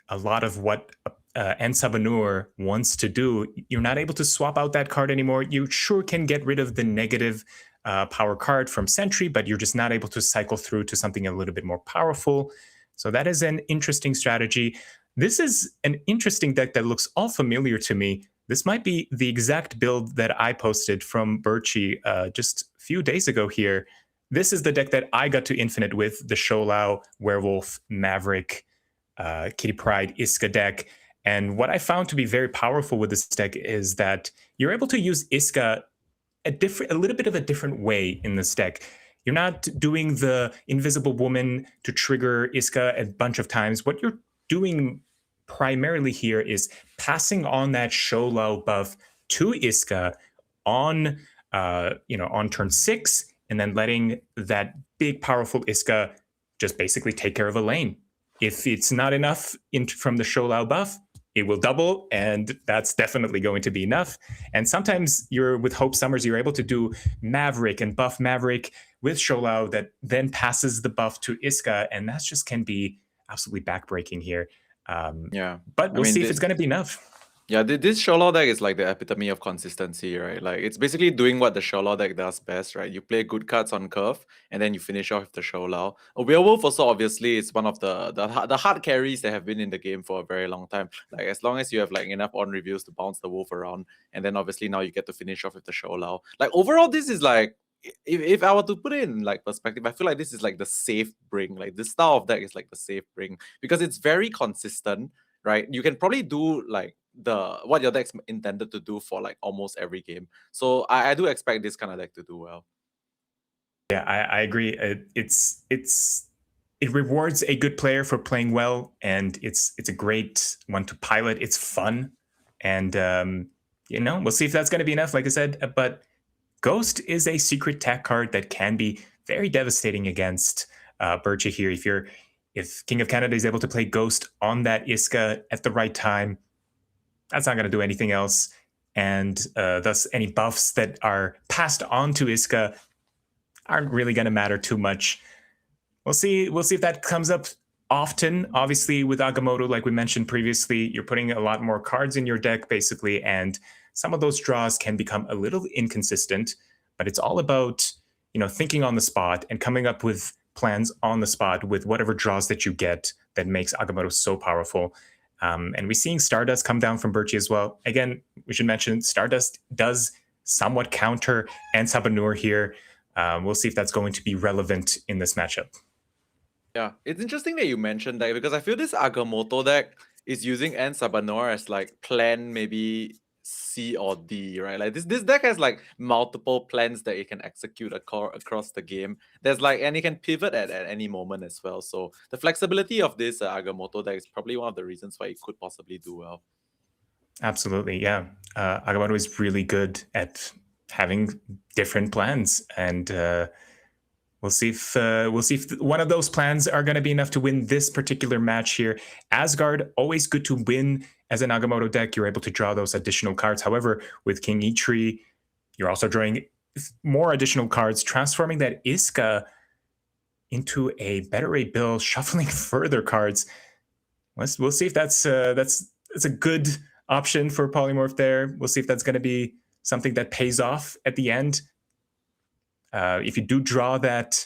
a lot of what Sabanur wants to do. You're not able to swap out that card anymore. You sure can get rid of the negative power card from Sentry, but you're just not able to cycle through to something a little bit more powerful. So that is an interesting strategy. This is an interesting deck that looks all familiar to me. This might be the exact build that I posted from Birchie just a few days ago here. This is the deck that I got to Infinite with, the Sholau, Werewolf, Maverick, Kitty Pryde, Iska deck. And what I found to be very powerful with this deck is that you're able to use Iska a little bit of a different way in this deck. You're not doing the Invisible Woman to trigger Iska a bunch of times. What you're doing primarily here is passing on that Sholau buff to Iska on turn 6, and then letting that big powerful Iska just basically take care of a lane. If it's not enough from the Sholau buff, it will double, and that's definitely going to be enough. And sometimes with Hope Summers, you're able to do Maverick and buff Maverick with Sholau that then passes the buff to Iska, and that just can be absolutely backbreaking here. But we'll see if it's going to be enough. Yeah, this Sholau deck is like the epitome of consistency, right? Like, it's basically doing what the Sholau deck does best, right? You play good cards on curve, and then you finish off with the Sholau. A Werewolf also, obviously, is one of the hard carries that have been in the game for a very long time. Like, as long as you have like enough on reviews to bounce the Wolf around, and then obviously now you get to finish off with the Sholau. Like, overall, this is like, if I were to put it in like perspective, I feel like this is like the safe bring. Like, this style of deck is like the safe bring because it's very consistent, right? You can probably do like what your deck's intended to do for like almost every game. So I do expect this kind of deck to do well. Yeah, I agree. It rewards a good player for playing well, and it's a great one to pilot. It's fun, and we'll see if that's going to be enough. Like I said, but Ghost is a secret tech card that can be very devastating against Birchie here. If King of Canada is able to play Ghost on that Iska at the right time, that's not going to do anything else. And thus, any buffs that are passed on to Iska aren't really going to matter too much. We'll see if that comes up often. Obviously, with Agamotto, like we mentioned previously, you're putting a lot more cards in your deck, basically, and some of those draws can become a little inconsistent. But it's all about thinking on the spot and coming up with plans on the spot with whatever draws that you get that makes Agamotto so powerful. And we're seeing Stardust come down from Birchie as well. Again, we should mention Stardust does somewhat counter Sabanur here. We'll see if that's going to be relevant in this matchup. Yeah, it's interesting that you mentioned that because I feel this Agamotto deck is using Sabanur as like plan maybe C or D, right? Like this deck has like multiple plans that it can execute across the game. And it can pivot at any moment as well. So the flexibility of this Agamotto deck is probably one of the reasons why it could possibly do well. Absolutely, yeah. Agamotto is really good at having different plans, and we'll see if one of those plans are going to be enough to win this particular match here. Asgard, always good to win as an Agamotto deck. You're able to draw those additional cards. However, with King Eitri, you're also drawing more additional cards, transforming that Iska into a better rate build, shuffling further cards. We'll see if that's a good option for Polymorph there. We'll see if that's going to be something that pays off at the end. If you do draw that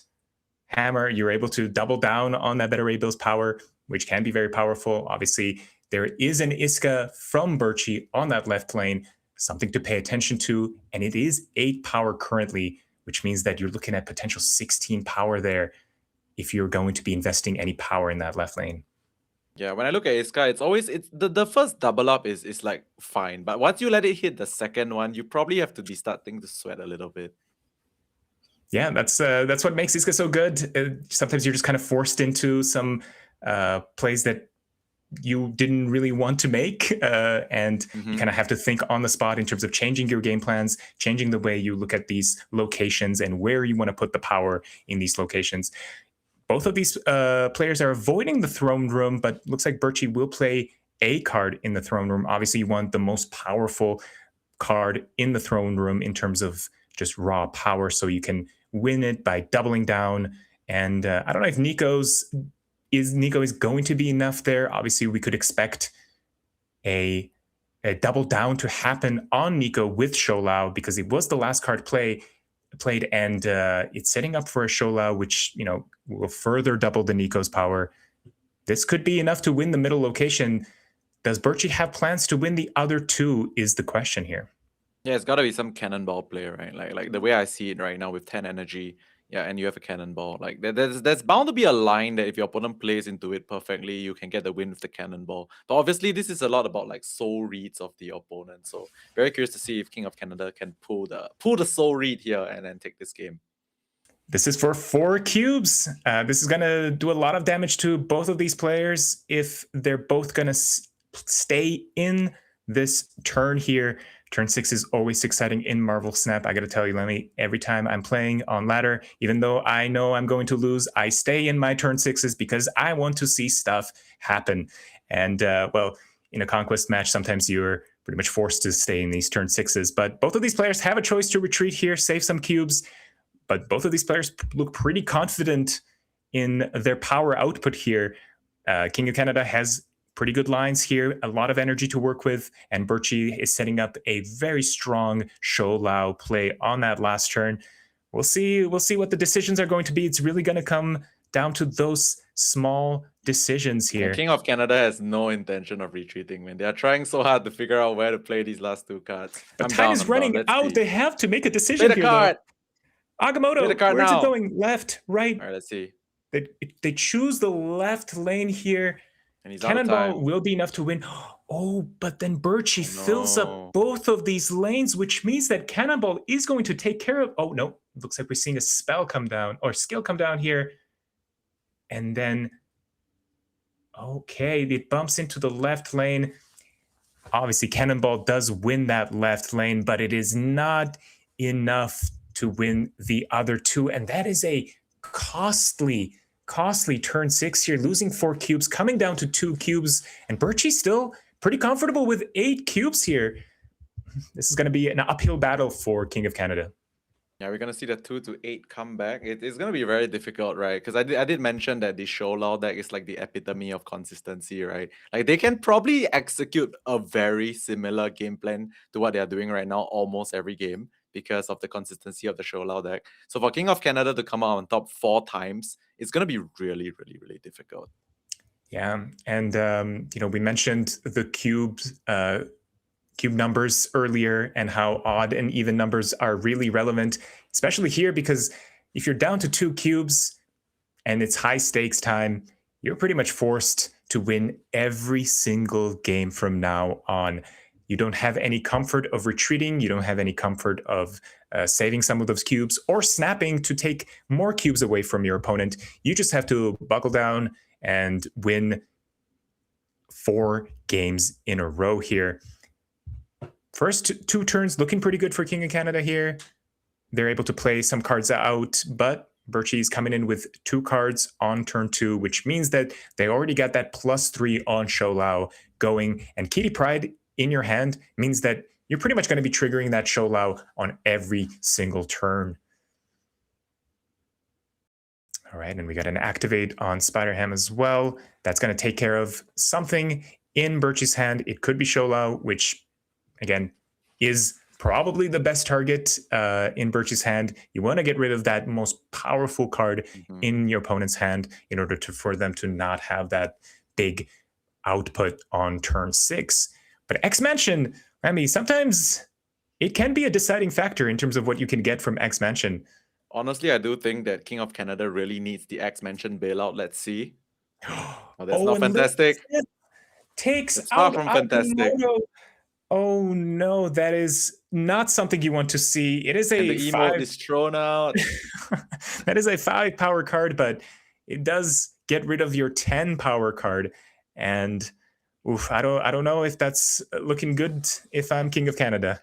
hammer, you're able to double down on that better rate build's power, which can be very powerful. Obviously, there is an Iska from Birchie on that left lane, something to pay attention to, and it is 8 power currently which means that you're looking at potential 16 power there if you're going to be investing any power in that left lane. Yeah, when I look at Iska, it's the first double up is like fine, but once you let it hit the second one, you probably have to be starting to sweat a little bit. Yeah, that's what makes Iska so good. Sometimes you're just kind of forced into some plays that you didn't really want to make, and you kind of have to think on the spot in terms of changing your game plans, changing the way you look at these locations and where you want to put the power in these locations. Both of these players are avoiding the throne room, but looks like Birchie will play a card in the throne room. Obviously, you want the most powerful card in the throne room in terms of just raw power, so you can win it by doubling down. And I don't know if Nico is going to be enough there. Obviously, we could expect a double down to happen on Nico with Sholau because it was the last card played, and it's setting up for a Sholau, which will further double the Nico's power. This could be enough to win the middle location. Does Birchie have plans to win the other two is the question here. Yeah, it's got to be some cannonball play, right? Like the way I see it right now with 10 energy, yeah, and you have a cannonball. Like there's bound to be a line that if your opponent plays into it perfectly, you can get the win with the cannonball. But obviously, this is a lot about like soul reads of the opponent. So very curious to see if King of Canada can pull the soul read here and then take this game. This is for 4 cubes. This is going to do a lot of damage to both of these players if they're both going to stay in this turn here. Turn 6 is always exciting in MarvelSnap. I got to tell you, Lemmy, every time I'm playing on ladder, even though I know I'm going to lose, I stay in my turn 6s because I want to see stuff happen. And, well, in a conquest match, sometimes you're pretty much forced to stay in these turn 6s. But both of these players have a choice to retreat here, save some cubes. But both of these players look pretty confident in their power output here. King of Canada has pretty good lines here, a lot of energy to work with, and Birchie is setting up a very strong Sholau play on that last turn. We'll see what the decisions are going to be. It's really going to come down to those small decisions here. King of Canada has no intention of retreating, man. They are trying so hard to figure out where to play these last 2 cards. But time is running out. They have to make a decision here, though. Agamotto, where's now. it going? Left, right? All right, let's see. They choose the left lane here. And he's Cannonball will be enough to win. Oh, but then Birchie fills up both of these lanes, which means that Cannonball is going to take care of... Oh, no. Looks like we're seeing a spell come down, or skill come down here. And then... Okay, it bumps into the left lane. Obviously, Cannonball does win that left lane, but it is not enough to win the other two. And that is a costly turn 6 here, losing 4 cubes, coming down to 2 cubes, and Birchie's still pretty comfortable with 8 cubes here. This is going to be an uphill battle for King of Canada. Yeah, we're going to see the 2 to 8 comeback. It's going to be very difficult, right? Because I did mention that the Sholau deck is like the epitome of consistency, right? Like they can probably execute a very similar game plan to what they are doing right now almost every game because of the consistency of the Sholau deck. So for King of Canada to come out on top 4 times, it's going to be really, really, really difficult. Yeah, and we mentioned the cube numbers earlier and how odd and even numbers are really relevant, especially here because if you're down to 2 cubes and it's high stakes time, you're pretty much forced to win every single game from now on. You don't have any comfort of retreating. You don't have any comfort of saving some of those cubes or snapping to take more cubes away from your opponent. You just have to buckle down and win 4 games in a row here. First 2 turns looking pretty good for King of Canada here. They're able to play some cards out, but Birchie's coming in with 2 cards on turn 2, which means that they already got that +3 on Sholau going. And Kitty Pryde in your hand means that you're pretty much going to be triggering that Sholau on every single turn. All right, and we got an activate on Spider-Ham as well. That's going to take care of something in Birchie's hand. It could be Sholau, which, again, is probably the best target in Birchie's hand. You want to get rid of that most powerful card in your opponent's hand in order for them to not have that big output on turn 6. But X-Mansion, I mean, sometimes it can be a deciding factor in terms of what you can get from X Mansion. Honestly, I do think that King of Canada really needs the X-Mansion bailout. Let's see. Oh, that's Oh, not and fantastic. Takes It's far out from fantastic. Agamotto. Oh no, that is not something you want to see. It is And a the 5. emote is thrown out. That is a 5 power card, but it does get rid of your 10 power card. And oof, I don't know if that's looking good if I'm King of Canada.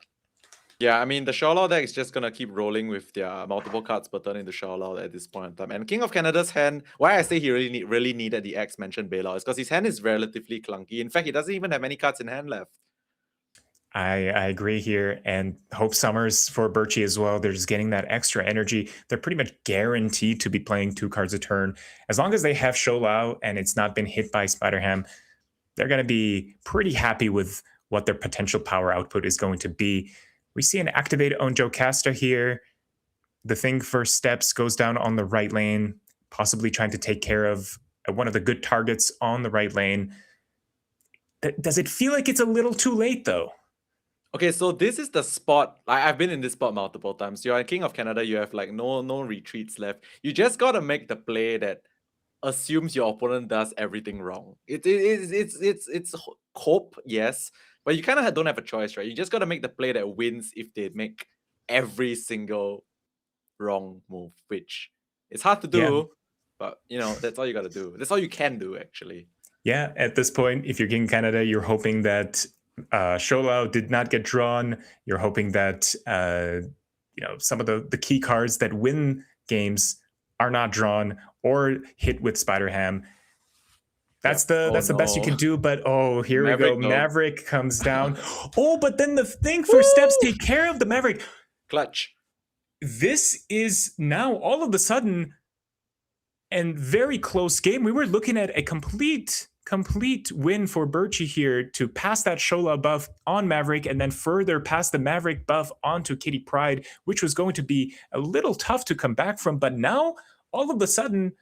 Yeah, I mean, the Shawlaw deck is just going to keep rolling with their multiple cards per turn into Shawlaw at this point in time. And King of Canada's hand, why I say he really needed the X-Mansion bailout is because his hand is relatively clunky. In fact, he doesn't even have many cards in hand left. I agree here, and Hope Summers for Birchie as well. They're just getting that extra energy. They're pretty much guaranteed to be playing 2 cards a turn. As long as they have Showlao and it's not been hit by Spider-Ham, they're going to be pretty happy with what their potential power output is going to be. We see an activated on Jocasta here. The thing first steps goes down on the right lane, possibly trying to take care of one of the good targets on the right lane. Does it feel like it's a little too late, though? Okay, so this is the spot. I've been in this spot multiple times. You're a King of Canada. You have like no retreats left. You just gotta make the play that assumes your opponent does everything wrong. It's hope, yes, but you kind of don't have a choice, right? You just gotta make the play that wins if they make every single wrong move, which it's hard to do, but you know that's all you gotta do. That's all you can do, actually. Yeah, at this point, if you're King Canada, you're hoping that Showlao did not get drawn. You're hoping that some of the key cards that win games are not drawn or hit with Spider-Ham. That's the best you can do. But here we go. Maverick comes down. But then the thing for steps take care of the Maverick. Clutch. This is now all of a sudden and very close game. We were looking at a complete win for Birchie here to pass that Shola buff on Maverick and then further pass the Maverick buff onto Kitty Pryde, which was going to be a little tough to come back from. But now, all of a sudden,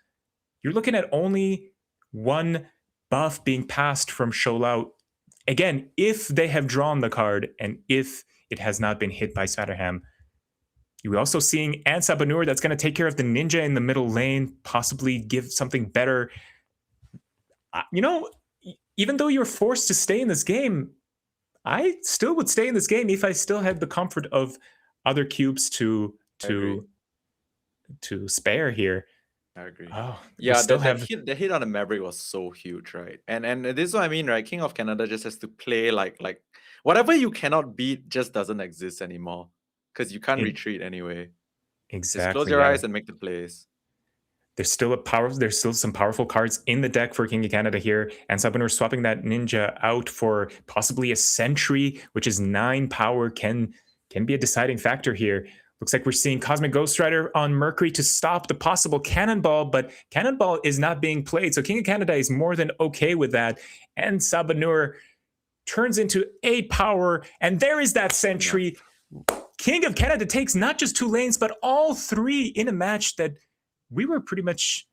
you're looking at only one buff being passed from Shola. Again, if they have drawn the card and if it has not been hit by Spider-Ham. You're also seeing Ansa Banur that's going to take care of the ninja in the middle lane, possibly give something better. Even though you're forced to stay in this game, I still would stay in this game if I still had the comfort of other cubes to spare here. I agree. Yeah, the hit on the Maverick was so huge, right? And this is what I mean, right? King of Canada just has to play like whatever you cannot beat just doesn't exist anymore because you can't retreat anyway. Exactly. Just close your eyes and make the plays. There's still some powerful cards in the deck for King of Canada here. And Sabanur swapping that ninja out for possibly a sentry, which is 9 power, can be a deciding factor here. Looks like we're seeing Cosmic Ghost Rider on Mercury to stop the possible Cannonball, but Cannonball is not being played. So King of Canada is more than okay with that. And Sabanur turns into 8 power, and there is that sentry. Yeah. King of Canada takes not just 2 lanes, but all 3 in a match that we were pretty much,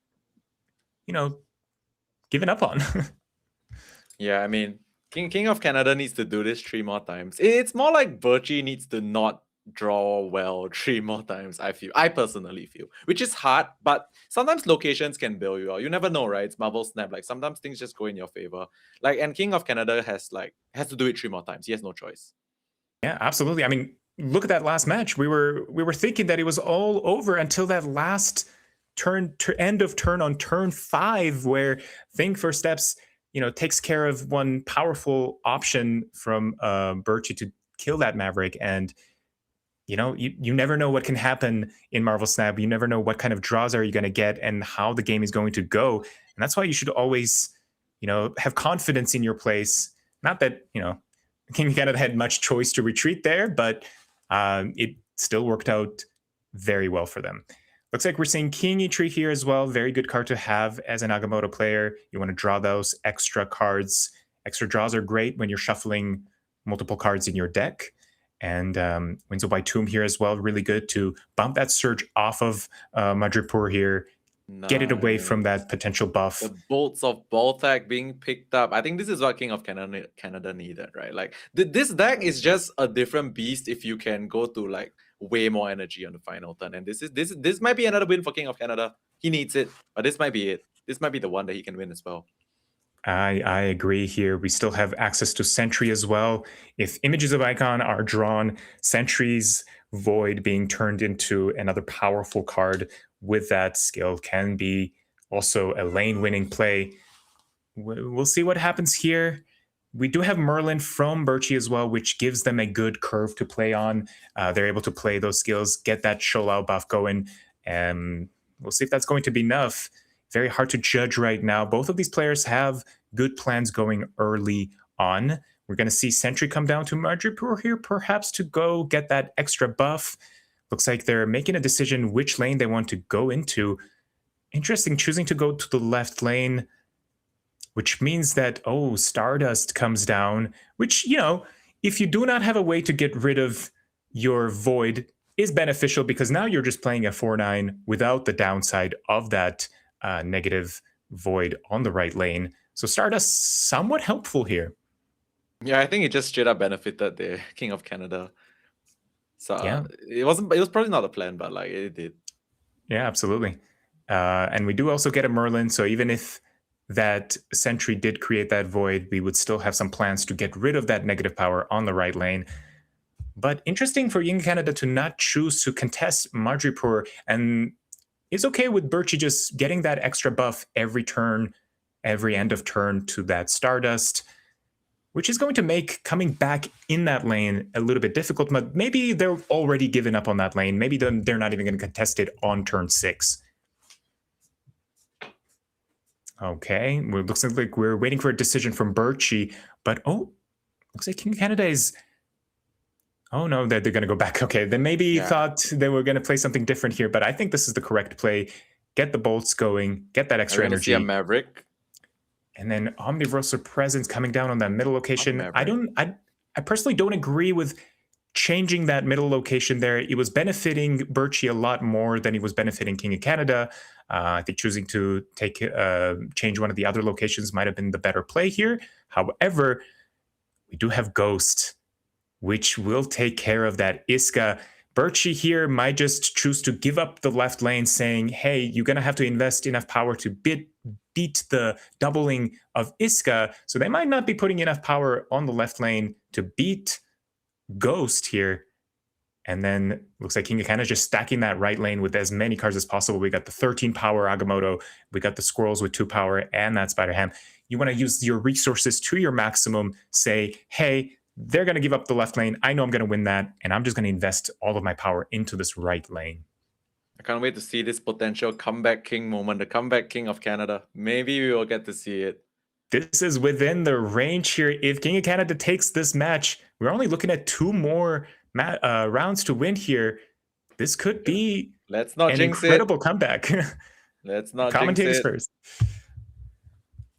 giving up on. Yeah, I mean, King of Canada needs to do this 3 more times. It's more like Birchie needs to not draw well 3 more times, I personally feel. Which is hard, but sometimes locations can bail you out. You never know, right? It's MarvelSnap. Like, sometimes things just go in your favor. And King of Canada has to do it 3 more times. He has no choice. Yeah, absolutely. I mean, look at that last match. We were thinking that it was all over until that last end of turn on turn 5, where Thing for Steps, takes care of one powerful option from Birchie to kill that Maverick. And you never know what can happen in MarvelSnap. You never know what kind of draws are you going to get and how the game is going to go. And that's why you should always, have confidence in your plays. Not that King of Canada had much choice to retreat there, but it still worked out very well for them. Looks like we're seeing King Itri here as well. Very good card to have as an Agamotto player. You want to draw those extra cards. Extra draws are great when you're shuffling multiple cards in your deck. And Winds of White Tomb here as well. Really good to bump that Surge off of Madripoor here. get it away from Nice. that potential buff. The bolts of Baltac being picked up. I think this is what King of Canada needed, right? Like this deck is just a different beast if you can go to like way more energy on the final turn. And this might be another win for King of Canada. He needs it, but this might be it. This might be the one that he can win as well. I agree here. We still have access to Sentry as well. If images of Icon are drawn, Sentry's Void being turned into another powerful card with that skill can be also a lane-winning play. We'll see what happens here. We do have Merlin from Birchie as well, which gives them a good curve to play on. They're able to play those skills, get that Sholao buff going, and we'll see if that's going to be enough. Very hard to judge right now. Both of these players have good plans going early on. We're going to see Sentry come down to Madripoor here, perhaps to go get that extra buff. Looks like they're making a decision which lane they want to go into. Interesting, choosing to go to the left lane, which means that, oh, Stardust comes down, which, you know, if you do not have a way to get rid of your Void, is beneficial because now you're just playing a 4/9 without the downside of that negative Void on the right lane. So Stardust somewhat helpful here. Yeah, I think it just straight up benefited the King of Canada. So yeah. It was probably not a plan, but like it did. Yeah, absolutely. And we do also get a Merlin, so even if that Sentry did create that Void, we would still have some plans to get rid of that negative power on the right lane. But interesting for King of Canada to not choose to contest Madripoor, and it's okay with Birchie just getting that extra buff every turn, every end of turn to that Stardust, which is going to make coming back in that lane a little bit difficult, but maybe they're already given up on that lane. Maybe they're not even going to contest it on turn 6. Okay, well, it looks like we're waiting for a decision from Birchie, but oh, looks like King of Canada is... Oh no, they're going to go back. Okay, they maybe thought they were going to play something different here, but I think this is the correct play. Get the bolts going, get that extra energy. See a Maverick. And then Omniversal Presence coming down on that middle location. I personally don't agree with changing that middle location there. It was benefiting Birchie a lot more than it was benefiting King of Canada. I think choosing to change one of the other locations might have been the better play here. However, we do have Ghost, which will take care of that Iska. Birchie here might just choose to give up the left lane, saying, hey, you're going to have to invest enough power to beat the doubling of Iska. So they might not be putting enough power on the left lane to beat Ghost here. And then looks like King of Canada just stacking that right lane with as many cards as possible. We got the 13 power Agamotto. We got the Squirrels with 2 power and that Spider Ham. You want to use your resources to your maximum. Say, hey, they're going to give up the left lane. I know I'm going to win that, and I'm just going to invest all of my power into this right lane. I can't wait to see this potential comeback king moment, the comeback King of Canada. Maybe we will get to see it. This is within the range here. If King of Canada takes this match, we're only looking at 2 more rounds to win here. This could be an incredible comeback. Let's not Commentators jinx it. first.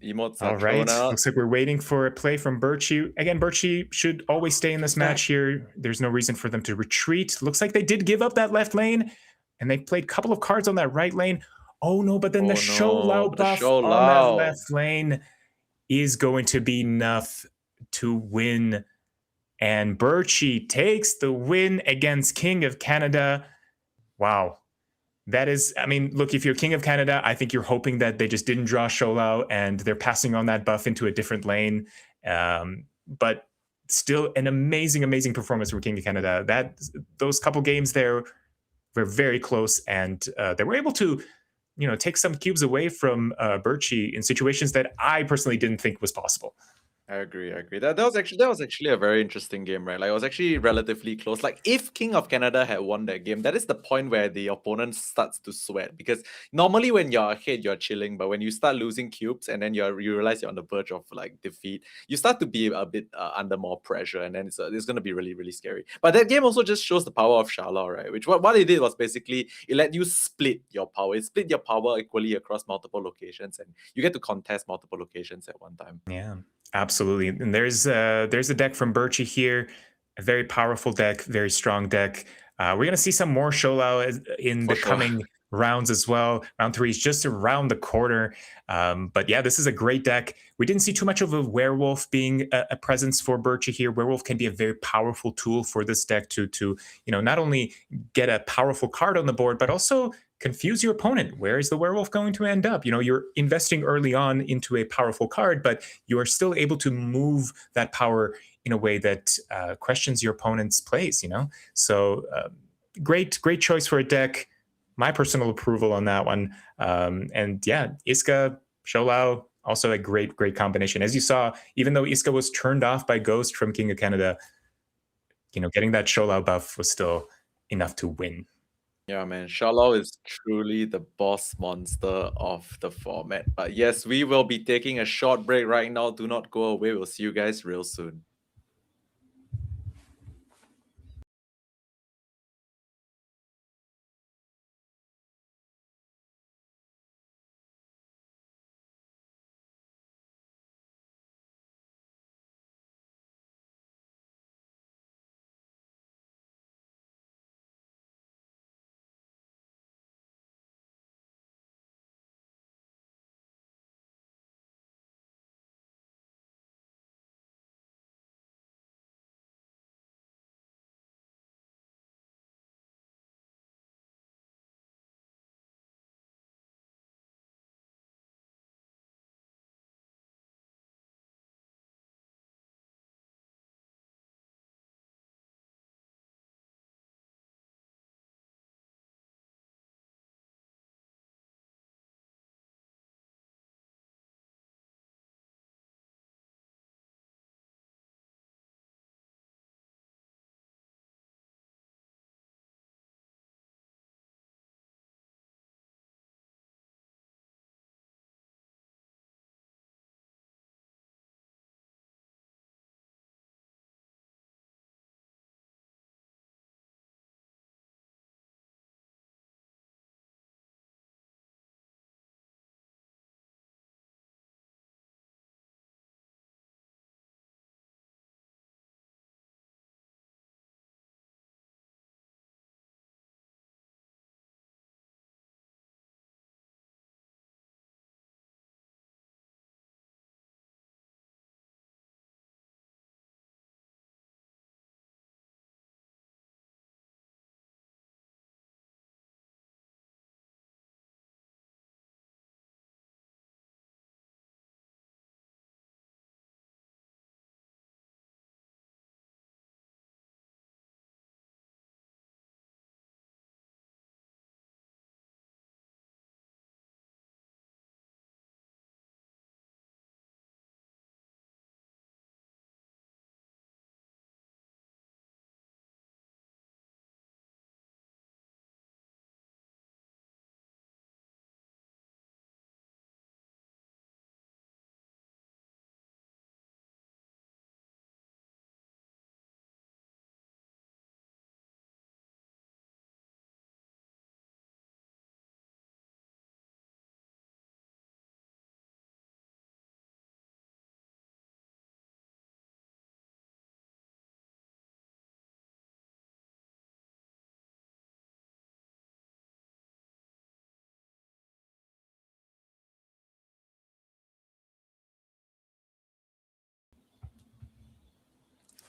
Emotes all right, looks like we're waiting for a play from Birchie. Again, Birchie should always stay in this match here. There's no reason for them to retreat. Looks like they did give up that left lane, and they played a couple of cards on that right lane. Oh no, but then the Sholao buff on that left lane is going to be enough to win. And Birchie takes the win against King of Canada. Wow. That is, I mean, look, if you're King of Canada, I think you're hoping that they just didn't draw Sholao and they're passing on that buff into a different lane. But still an amazing, amazing performance from King of Canada. Those couple games there were very close, and they were able to, take some cubes away from Birchie in situations that I personally didn't think was possible. I agree. That was actually a very interesting game, right? Like it was actually relatively close. Like if King of Canada had won that game, that is the point where the opponent starts to sweat, because normally when you're ahead, you're chilling, but when you start losing cubes and then you realize you're on the verge of like defeat, you start to be a bit under more pressure, and then it's going to be really, really scary. But that game also just shows the power of Sholao, right? Which what it did was basically it let you split your power. It split your power equally across multiple locations, and you get to contest multiple locations at one time. Yeah. Absolutely. And there's a deck from Birchie here, a very powerful deck, very strong deck. We're going to see some more Sholao in the coming rounds as well. Round 3 is just around the corner. But yeah, this is a great deck. We didn't see too much of a werewolf being a presence for Birchie here. Werewolf can be a very powerful tool for this deck to not only get a powerful card on the board, but also confuse your opponent. Where is the werewolf going to end up? You're investing early on into a powerful card, but you are still able to move that power in a way that questions your opponent's plays. So great choice for a deck. My personal approval on that one. And yeah, Iska, Sholau, also a great combination. As you saw, even though Iska was turned off by Ghost from King of Canada, getting that Sholau buff was still enough to win. Yeah, man, Sholau is truly the boss monster of the format. But yes, we will be taking a short break right now. Do not go away. We'll see you guys real soon.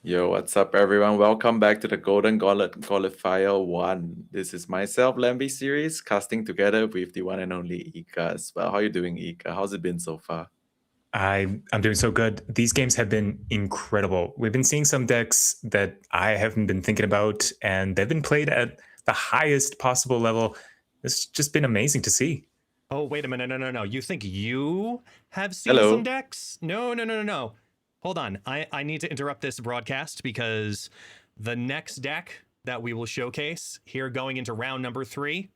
Yo, what's up, everyone? Welcome back to the Golden Gauntlet Qualifier 1. This is myself, Lamby Series, casting together with the one and only Ika as well. How are you doing, Ika? How's it been so far? I'm doing so good. These games have been incredible. We've been seeing some decks that I haven't been thinking about, and they've been played at the highest possible level. It's just been amazing to see. Oh, wait a minute. No. You think you have seen some decks? No. Hold on. I need to interrupt this broadcast because the next deck that we will showcase here going into round number 3,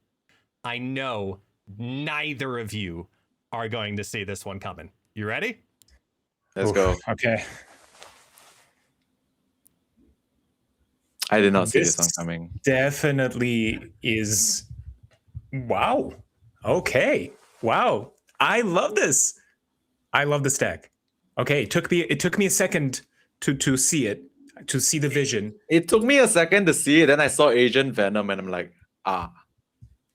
I know neither of you are going to see this one coming. You ready? Let's go. Okay. I did not see this one coming. Definitely is. Wow. Okay. Wow. I love this. I love this deck. Okay, it took me a second to see it, to see the vision. It took me a second to see it, then I saw Agent Venom, and I'm like,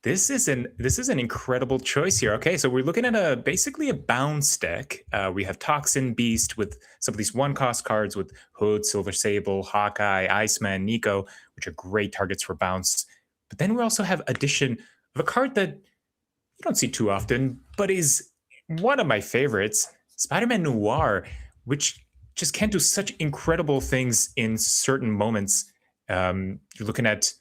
This is an incredible choice here. Okay, so we're looking at basically a bounce deck. We have Toxin Beast with some of these one-cost cards with Hood, Silver Sable, Hawkeye, Iceman, Nico, which are great targets for bounce. But then we also have addition of a card that you don't see too often, but is one of my favorites, Spider-Man Noir, which just can do such incredible things in certain moments. You're looking at,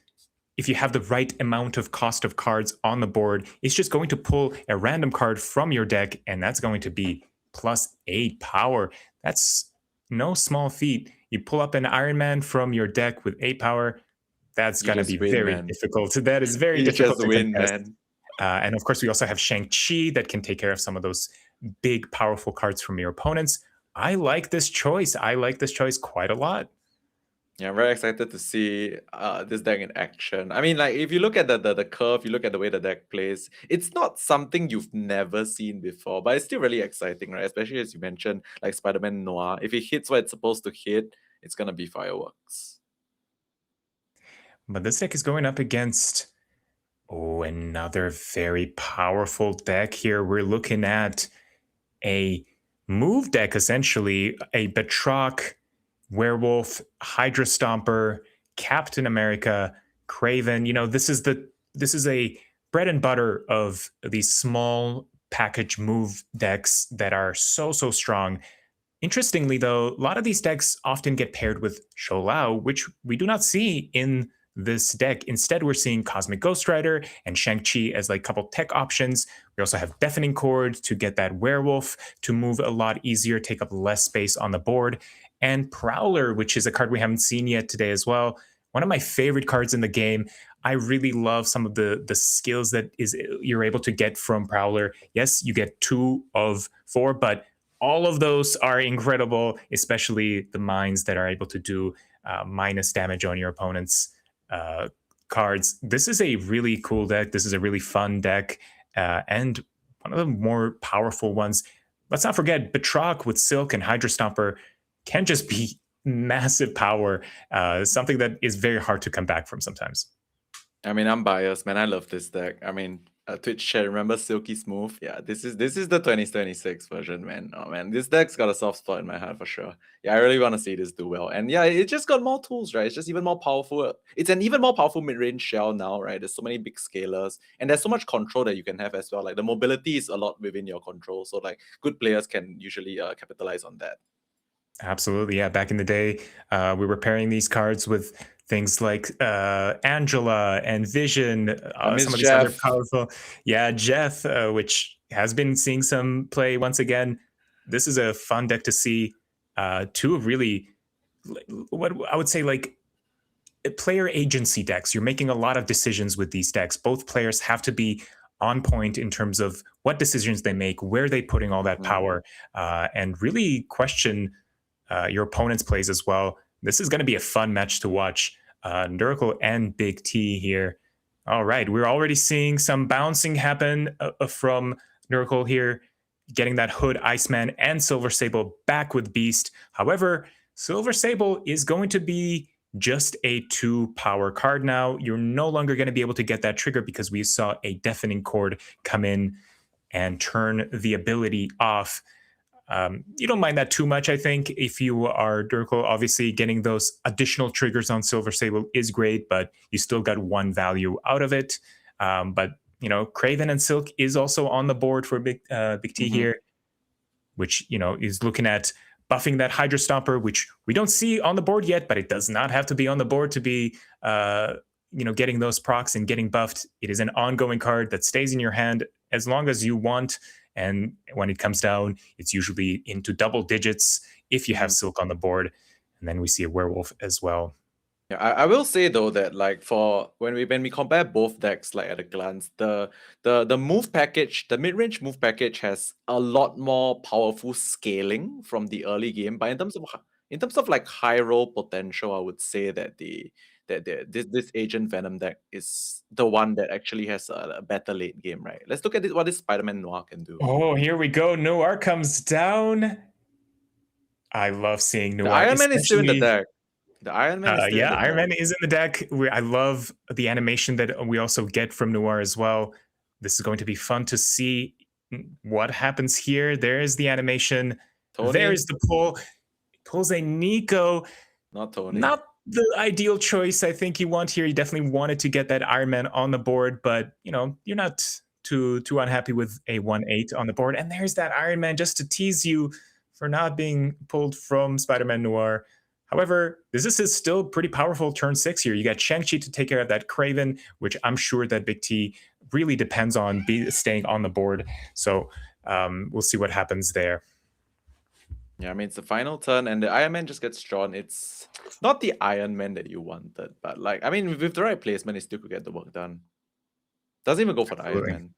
if you have the right amount of cost of cards on the board, it's just going to pull a random card from your deck, and that's going to be +8 power. That's no small feat. You pull up an Iron Man from your deck with 8 power, that's going to be very difficult. That is very difficult to contest. And of course, we also have Shang-Chi that can take care of some of those big, powerful cards from your opponents. I like this choice. I like this choice quite a lot. Yeah, I'm very excited to see this deck in action. I mean, like, if you look at the curve, you look at the way the deck plays, it's not something you've never seen before, but it's still really exciting, right? Especially as you mentioned, like Spider-Man Noir. If it hits what it's supposed to hit, it's gonna be fireworks. But this deck is going up against, another very powerful deck here. We're looking at a move deck, essentially, a Batroc, Werewolf, Hydra Stomper, Captain America, Kraven. You know, this is a bread and butter of these small package move decks that are so strong. Interestingly, though, a lot of these decks often get paired with Shou Lao, which we do not see in this deck. Instead, we're seeing Cosmic Ghost Rider and Shang-Chi as like couple tech options. We also have Deafening Chord to get that Werewolf to move a lot easier, take up less space on the board. And Prowler, which is a card we haven't seen yet today as well. One of my favorite cards in the game. I really love some of the skills that you're able to get from Prowler. Yes, you get 2 of 4, but all of those are incredible, especially the mines that are able to do minus damage on your opponent's cards. This is a really cool deck. This is a really fun deck, and one of the more powerful ones. Let's not forget Batroc with Silk and Hydra Stomper can just be massive power, something that is very hard to come back from sometimes. I mean, I'm biased, man. I love this deck. I mean, Twitch chat, remember Silky's move? Yeah, this is the 2026 version, man. Oh man, this deck's got a soft spot in my heart for sure. Yeah, I really want to see this do well. And yeah, it just got more tools, right? It's just even more powerful. It's an even more powerful mid-range shell now, right? There's so many big scalers, and there's so much control that you can have as well. Like the mobility is a lot within your control, so like good players can usually capitalize on that. Absolutely, yeah. Back in the day, we were pairing these cards with things like Angela and Vision, some of these other powerful. Yeah, Jeff, which has been seeing some play once again. This is a fun deck to see. 2 of really, what I would say, like player agency decks. You're making a lot of decisions with these decks. Both players have to be on point in terms of what decisions they make, where they're putting all that power, and really question your opponent's plays as well. This is going to be a fun match to watch. Nurgle and Big T here. All right, we're already seeing some bouncing happen from Nurgle here, getting that Hood, Iceman, and Silver Sable back with Beast. However, Silver Sable is going to be just a 2 power card now. You're no longer going to be able to get that trigger because we saw a Deafening Chord come in and turn the ability off. You don't mind that too much, I think. If you are Nurgle, obviously getting those additional triggers on Silver Sable is great, but you still got 1 value out of it. But, you know, Kraven and Silk is also on the board for Big T here, which, you know, is looking at buffing that Hydra Stomper, which we don't see on the board yet, but it does not have to be on the board to be, you know, getting those procs and getting buffed. It is an ongoing card that stays in your hand as long as you want. And when it comes down, it's usually into double digits if you have Silk on the board. And then we see a Werewolf as well. Yeah, I will say though that like for when we compare both decks, like at a glance, the move package, the mid-range move package has a lot more powerful scaling from the early game. But in terms of like high roll potential, I would say that this Agent Venom deck is the one that actually has a better late game, right? Let's look at what this Spider-Man Noir can do. Oh, here we go. Noir comes down. I love seeing Noir. The Iron Man is still in the deck. The Iron Man is still Yeah, in the Iron Man deck. is in the deck. I love the animation that we also get from Noir as well. This is going to be fun to see what happens here. There is the animation. Tony? There is the pull. Pulls a Nico. Not Tony. Not the ideal choice I think you want here. You definitely wanted to get that Iron Man on the board, but you're not too unhappy with a 1/8 on the board. And there's that Iron Man just to tease you for not being pulled from Spider-Man Noir. However, this is still pretty powerful turn 6 here. You got Shang-Chi to take care of that Kraven, which I'm sure that Big T really depends on staying on the board. So we'll see what happens there. Yeah, I mean, it's the final turn, and the Iron Man just gets drawn. It's not the Iron Man that you wanted, but with the right placement, it still could get the work done. Doesn't even go for the Iron Man.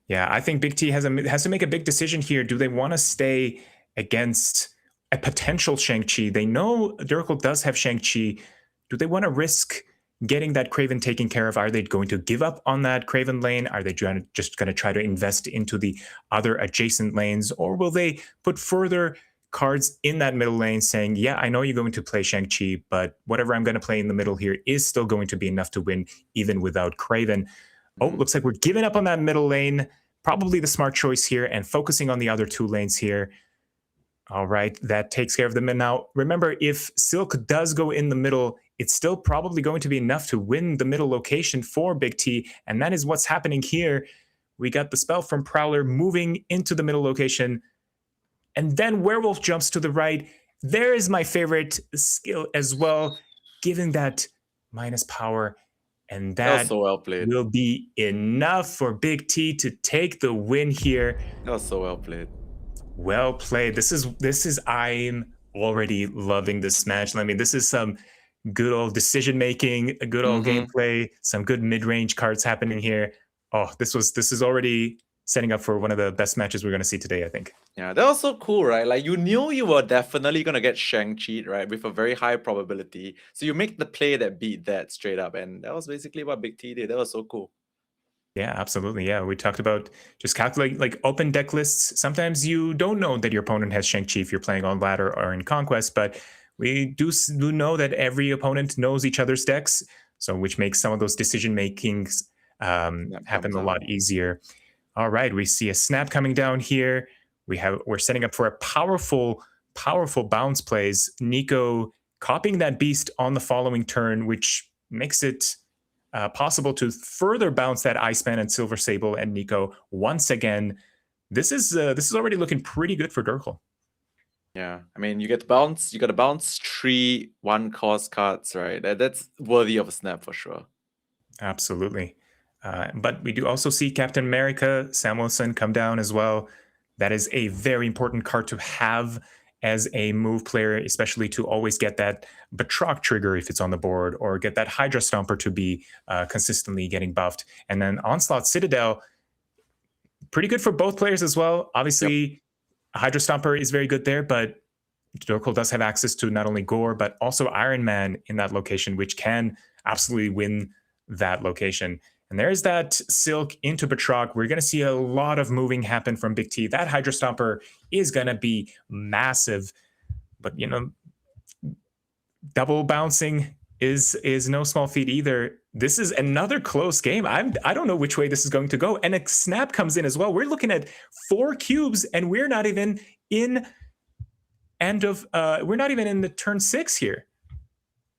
Yeah, I think Big T has to make a big decision here. Do they want to stay against a potential Shang-Chi? They know Durkle does have Shang-Chi. Do they want to risk getting that Kraven taken care of? Are they going to give up on that Kraven lane? Are they just going to try to invest into the other adjacent lanes? Or will they put further cards in that middle lane saying, yeah, I know you're going to play Shang-Chi, but whatever I'm going to play in the middle here is still going to be enough to win even without Kraven. Oh, looks like we're giving up on that middle lane. Probably the smart choice here and focusing on the other 2 lanes here. All right, that takes care of them. And now, remember, if Silk does go in the middle, it's still probably going to be enough to win the middle location for Big T. And that is what's happening here. We got the spell from Prowler moving into the middle location. And then Werewolf jumps to the right. There is my favorite skill as well, giving that minus power. And that was so well played. Will be enough for Big T to take the win here. That was so well played. Well played. This is I'm already loving this match. I mean, this is some good old decision making, a good old gameplay, some good mid-range cards happening here. Oh, this is already setting up for one of the best matches we're going to see today, I think. Yeah, that was so cool, right? Like, you knew you were definitely going to get Shang-Chi, right? With a very high probability. So you make the play that beat that straight up. And that was basically what Big T did. That was so cool. Yeah, absolutely. Yeah, we talked about just calculating like open deck lists. Sometimes you don't know that your opponent has Shang-Chi if you're playing on ladder or in Conquest, but we do know that every opponent knows each other's decks. So which makes some of those decision makings happen a lot easier. All right, we see a snap coming down here. We're setting up for a powerful bounce plays. Nico copying that beast on the following turn, which makes it possible to further bounce that Iceman and Silver Sable and Nico once again. This is already looking pretty good for Durkle. Yeah, I mean, you got to bounce 3 1-cost cards, right? That's worthy of a snap for sure. Absolutely. But we do also see Captain America, Samuelson come down as well. That is a very important card to have as a move player, especially to always get that Batroc trigger if it's on the board, or get that Hydra Stomper to be consistently getting buffed. And then Onslaught Citadel, pretty good for both players as well. Obviously, Hydra Stomper is very good there, but Durkle does have access to not only Gore, but also Iron Man in that location, which can absolutely win that location. And there's that Silk into Batroc. We're going to see a lot of moving happen from Big T. That Hydra Stomper is going to be massive. But, double bouncing is no small feat either. This is another close game. I don't know which way this is going to go. And a snap comes in as well. We're looking at 4 cubes, and we're not even in we're not even in the turn 6 here.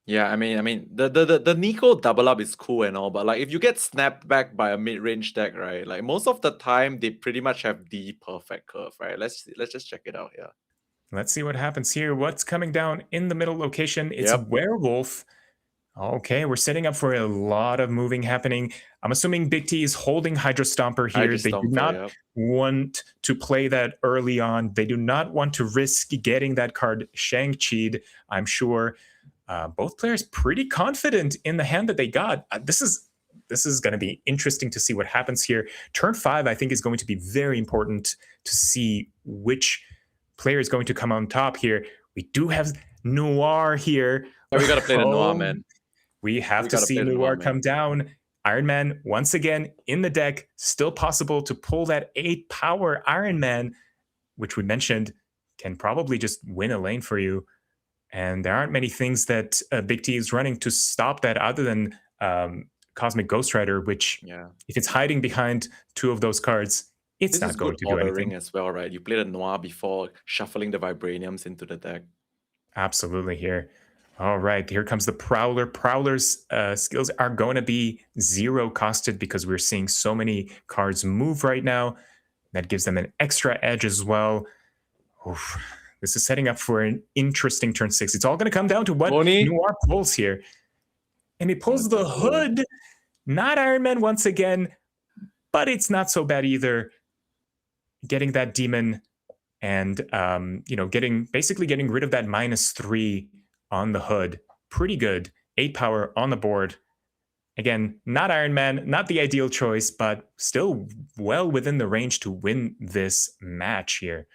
Yeah, I mean, the Nico double up is cool and all, but like if you get snapped back by a mid-range deck, right? Like most of the time, they pretty much have the perfect curve, right? Let's just check it out here. Let's see what happens here. What's coming down in the middle location? It's a Werewolf. Okay, we're setting up for a lot of moving happening. I'm assuming Big T is holding Hydra Stomper here. They do not want to play that early on. They do not want to risk getting that card Shang-Chi'd, I'm sure. Both players pretty confident in the hand that they got. This is going to be interesting to see what happens here. Turn 5, I think, is going to be very important to see which player is going to come on top here. We do have Noir here. Oh, we got to play the Noir, man. We have to see Noir come down. Iron Man, once again, in the deck. Still possible to pull that 8-power Iron Man, which we mentioned can probably just win a lane for you. And there aren't many things that Big T is running to stop that other than Cosmic Ghost Rider, which if it's hiding behind two of those cards, it's not going to do anything. As well, right? You played a Noir before shuffling the Vibraniums into the deck. Absolutely here. All right, here comes the Prowler. Prowler's skills are going to be 0 costed because we're seeing so many cards move right now. That gives them an extra edge as well. Oof. This is setting up for an interesting turn 6. It's all going to come down to what Noir pulls here. And he pulls the Hood. Not Iron Man once again, but it's not so bad either. Getting that Demon and, basically getting rid of that -3 on the Hood. Pretty good. 8 power on the board. Again, not Iron Man, not the ideal choice, but still well within the range to win this match here.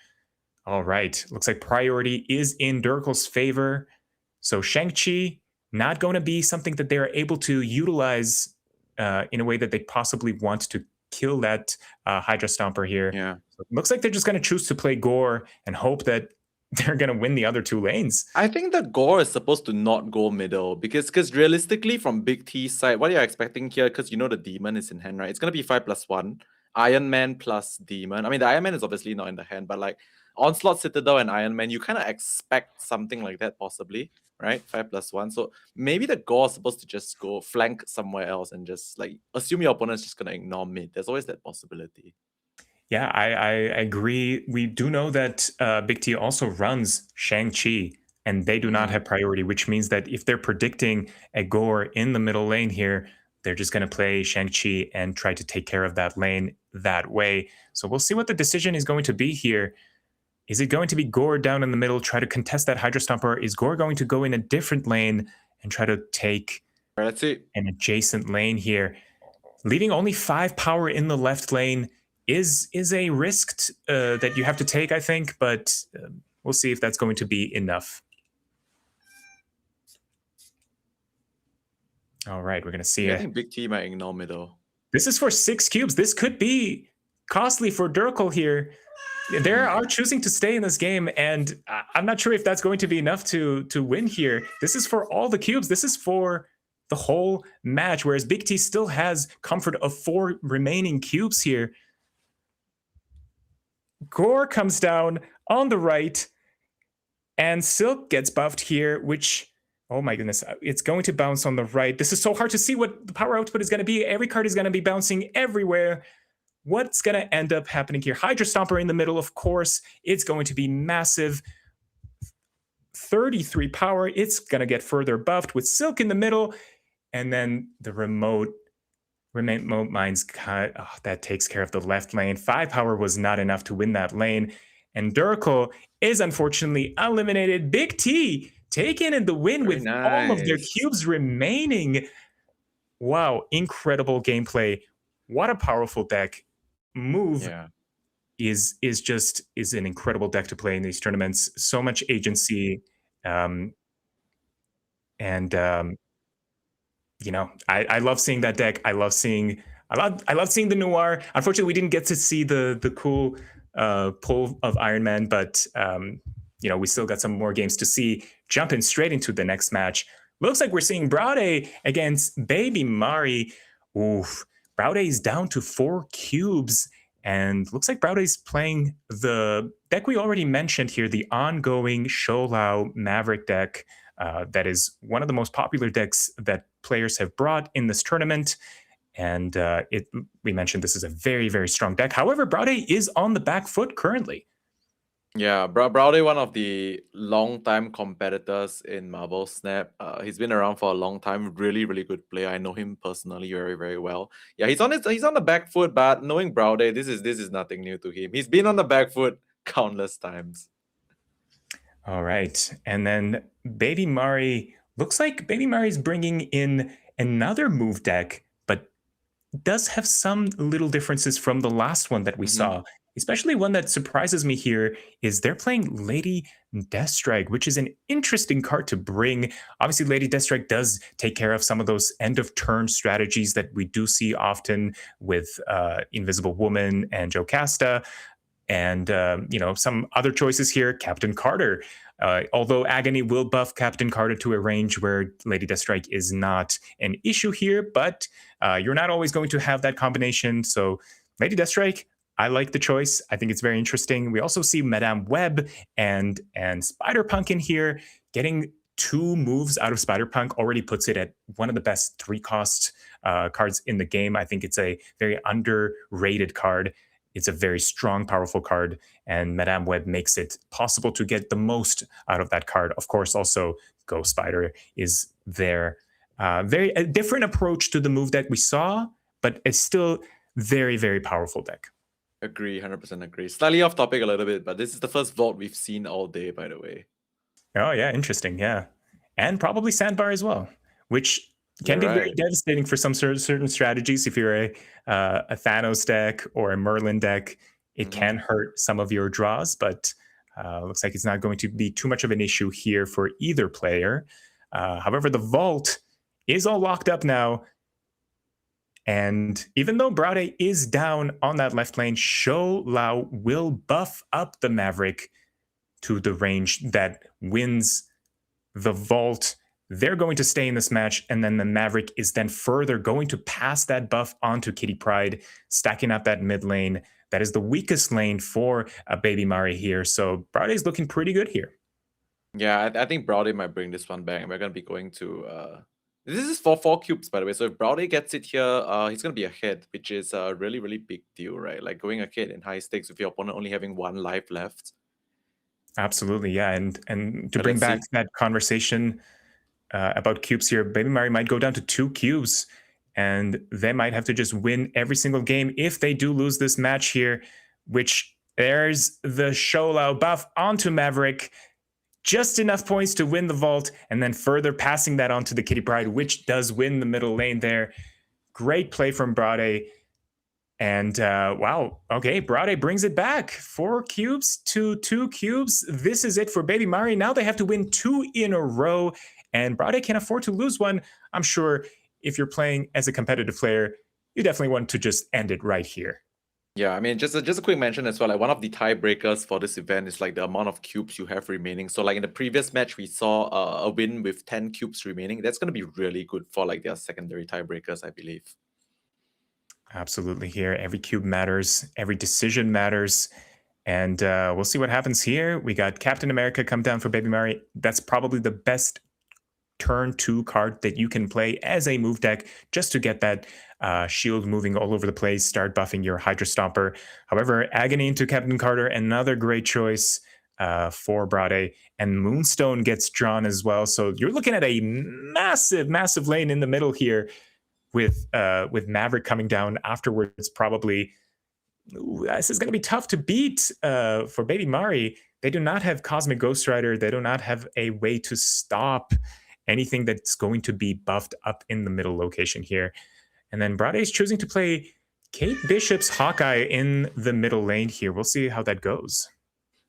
All right, looks like priority is in Durkal's favor. So Shang-Chi, not going to be something that they're able to utilize in a way that they possibly want to kill that Hydra Stomper here. Yeah. So it looks like they're just going to choose to play Gore and hope that they're going to win the other 2 lanes. I think the Gore is supposed to not go middle because realistically from Big T's side, what you're expecting here, because you know the Demon is in hand, right? It's going to be 5+1. Iron Man plus Demon. I mean, the Iron Man is obviously not in the hand, but like Onslaught, Citadel, and Iron Man, you kind of expect something like that possibly, right? 5+1. So maybe the Gore is supposed to just go flank somewhere else and just like assume your opponent's just going to ignore mid. There's always that possibility. Yeah, I agree. We do know that Big T also runs Shang-Chi, and they do not have priority, which means that if they're predicting a Gore in the middle lane here, they're just going to play Shang-Chi and try to take care of that lane that way. So we'll see what the decision is going to be here. Is it going to be Gore down in the middle, try to contest that Hydra Stomper? Is Gore going to go in a different lane and try to take an adjacent lane here? Leaving only 5 power in the left lane is a risk that you have to take, I think, but we'll see if that's going to be enough. All right, we're going to see. I think Big T might ignore middle. This is for 6 cubes. This could be costly for Durkal here. They are choosing to stay in this game, and I'm not sure if that's going to be enough to win here. This is for all the cubes. This is for the whole match, whereas Big T still has comfort of 4 remaining cubes here. Gore comes down on the right, and Silk gets buffed here, which, oh my goodness, it's going to bounce on the right. This is so hard to see what the power output is going to be. Every card is going to be bouncing everywhere. What's going to end up happening here? Hydra Stomper in the middle, of course. It's going to be massive. 33 power. It's going to get further buffed with Silk in the middle. And then the remote mines, that takes care of the left lane. 5 power was not enough to win that lane. And Durkal is unfortunately eliminated. Big T taking in the win with all of their cubes remaining. Wow, incredible gameplay. What a powerful deck. Move is an incredible deck to play in these tournaments. So much agency, I love seeing that deck. I love seeing the Noir. Unfortunately, we didn't get to see the cool pull of Iron Man, but we still got some more games to see. Jumping straight into the next match. Looks like we're seeing Braude against Baby Mari. Oof. Braude's down to 4 cubes, and looks like Braude's playing the deck we already mentioned here, the ongoing Sholau Maverick deck. That is one of the most popular decks that players have brought in this tournament. And we mentioned this is a very, very strong deck. However, Braude is on the back foot currently. Yeah, Braude, one of the long-time competitors in MarvelSnap. He's been around for a long time. Really, really good player. I know him personally very, very well. Yeah, he's on the back foot, but knowing Braude, this is nothing new to him. He's been on the back foot countless times. All right, and then Baby Mari, looks like Baby Mari's bringing in another move deck, but does have some little differences from the last one that we saw. Especially one that surprises me here is they're playing Lady Deathstrike, which is an interesting card to bring. Obviously, Lady Deathstrike does take care of some of those end-of-turn strategies that we do see often with Invisible Woman and Jocasta. And, some other choices here, Captain Carter. Although Agony will buff Captain Carter to a range where Lady Deathstrike is not an issue here, but you're not always going to have that combination. So Lady Deathstrike, I like the choice. I think it's very interesting. We also see Madame Web and Spider-Punk in here. Getting 2 moves out of Spider-Punk already puts it at one of the best 3-cost cards in the game. I think it's a very underrated card. It's a very strong, powerful card, and Madame Web makes it possible to get the most out of that card. Of course, also Ghost Spider is there. A different approach to the move deck we saw, but it's still very, very powerful deck. Agree, 100% agree. Slightly off topic a little bit, but this is the first vault we've seen all day, by the way. Oh, yeah, interesting, yeah. And probably Sandbar as well, which can be very devastating for some certain strategies. If you're a Thanos deck or a Merlin deck, it can hurt some of your draws, but looks like it's not going to be too much of an issue here for either player. However, the vault is all locked up now. And even though Braude is down on that left lane, Shou Lao will buff up the Maverick to the range that wins the vault. They're going to stay in this match, and then the Maverick is then further going to pass that buff onto Kitty Pryde, stacking up that mid lane. That is the weakest lane for Baby Mari here. So Braude is looking pretty good here. Yeah, I think Braude might bring this one back, and we're going to be going to... This is for 4 cubes, by the way. So if Braude gets it here, he's going to be ahead, which is a really, really big deal, right? Like going ahead in high stakes with your opponent only having 1 life left. Absolutely, yeah. And to bring back that conversation about cubes here, Baby Mari might go down to 2 cubes, and they might have to just win every single game if they do lose this match here, which there's the Shou Lao buff onto Maverick. Just enough points to win the vault, and then further passing that on to the Kitty Pryde, which does win the middle lane there. Great play from Braude. And wow, okay, Braude brings it back. 4 cubes to 2 cubes. This is it for Baby Mari. Now they have to win 2 in a row, and Braude can't afford to lose one. I'm sure if you're playing as a competitive player, you definitely want to just end it right here. Yeah, I mean, just a quick mention as well. Like one of the tiebreakers for this event is like the amount of cubes you have remaining. So like in the previous match, we saw a win with 10 cubes remaining. That's going to be really good for like their secondary tiebreakers, I believe. Absolutely here. Every cube matters. Every decision matters. And we'll see what happens here. We got Captain America come down for Baby Mari. That's probably the best turn 2 card that you can play as a move deck just to get that shield moving all over the place, start buffing your Hydra Stomper. However, Agony into Captain Carter, another great choice for Braude, and Moonstone gets drawn as well. So you're looking at a massive, massive lane in the middle here with Maverick coming down afterwards. Probably this is going to be tough to beat for Baby Mari. They do not have Cosmic Ghost Rider. They do not have a way to stop anything that's going to be buffed up in the middle location here. And then Braude is choosing to play Kate Bishop's Hawkeye in the middle lane here. We'll see how that goes.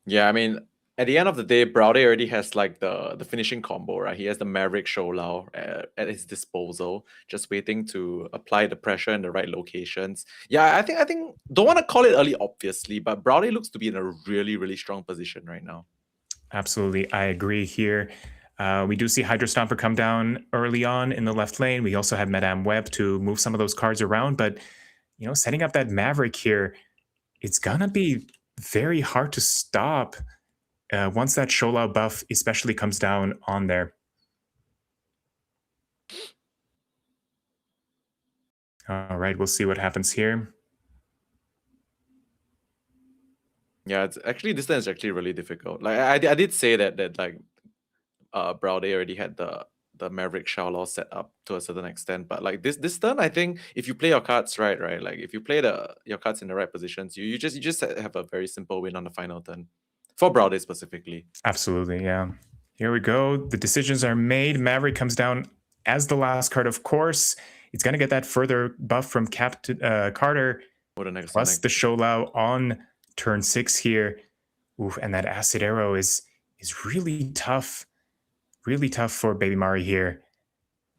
Yeah, I mean, at the end of the day, Braude already has like the finishing combo, right? He has the Maverick Shou Lao at his disposal, just waiting to apply the pressure in the right locations. Yeah, I think don't want to call it early, obviously, but Braude looks to be in a really, really strong position right now. Absolutely, I agree here. We do see Hydra Stomper come down early on in the left lane. We also have Madame Web to move some of those cards around, but setting up that Maverick here, it's gonna be very hard to stop once that Shou Lao buff especially comes down on there. All right, we'll see what happens here. Yeah, it's actually this turn is actually really difficult. Like I did say that like Braude already had the Maverick Shou Lao set up to a certain extent, but like this turn, I think if you play your cards right, like if you play your cards in the right positions, you just have a very simple win on the final turn for Braude specifically. Absolutely, yeah. Here we go. The decisions are made. Maverick comes down as the last card, of course. It's going to get that further buff from Captain Carter, plus the Shou Lao on turn 6 here. Oof, and that Acid Arrow is really tough. Really tough for Baby Mari here.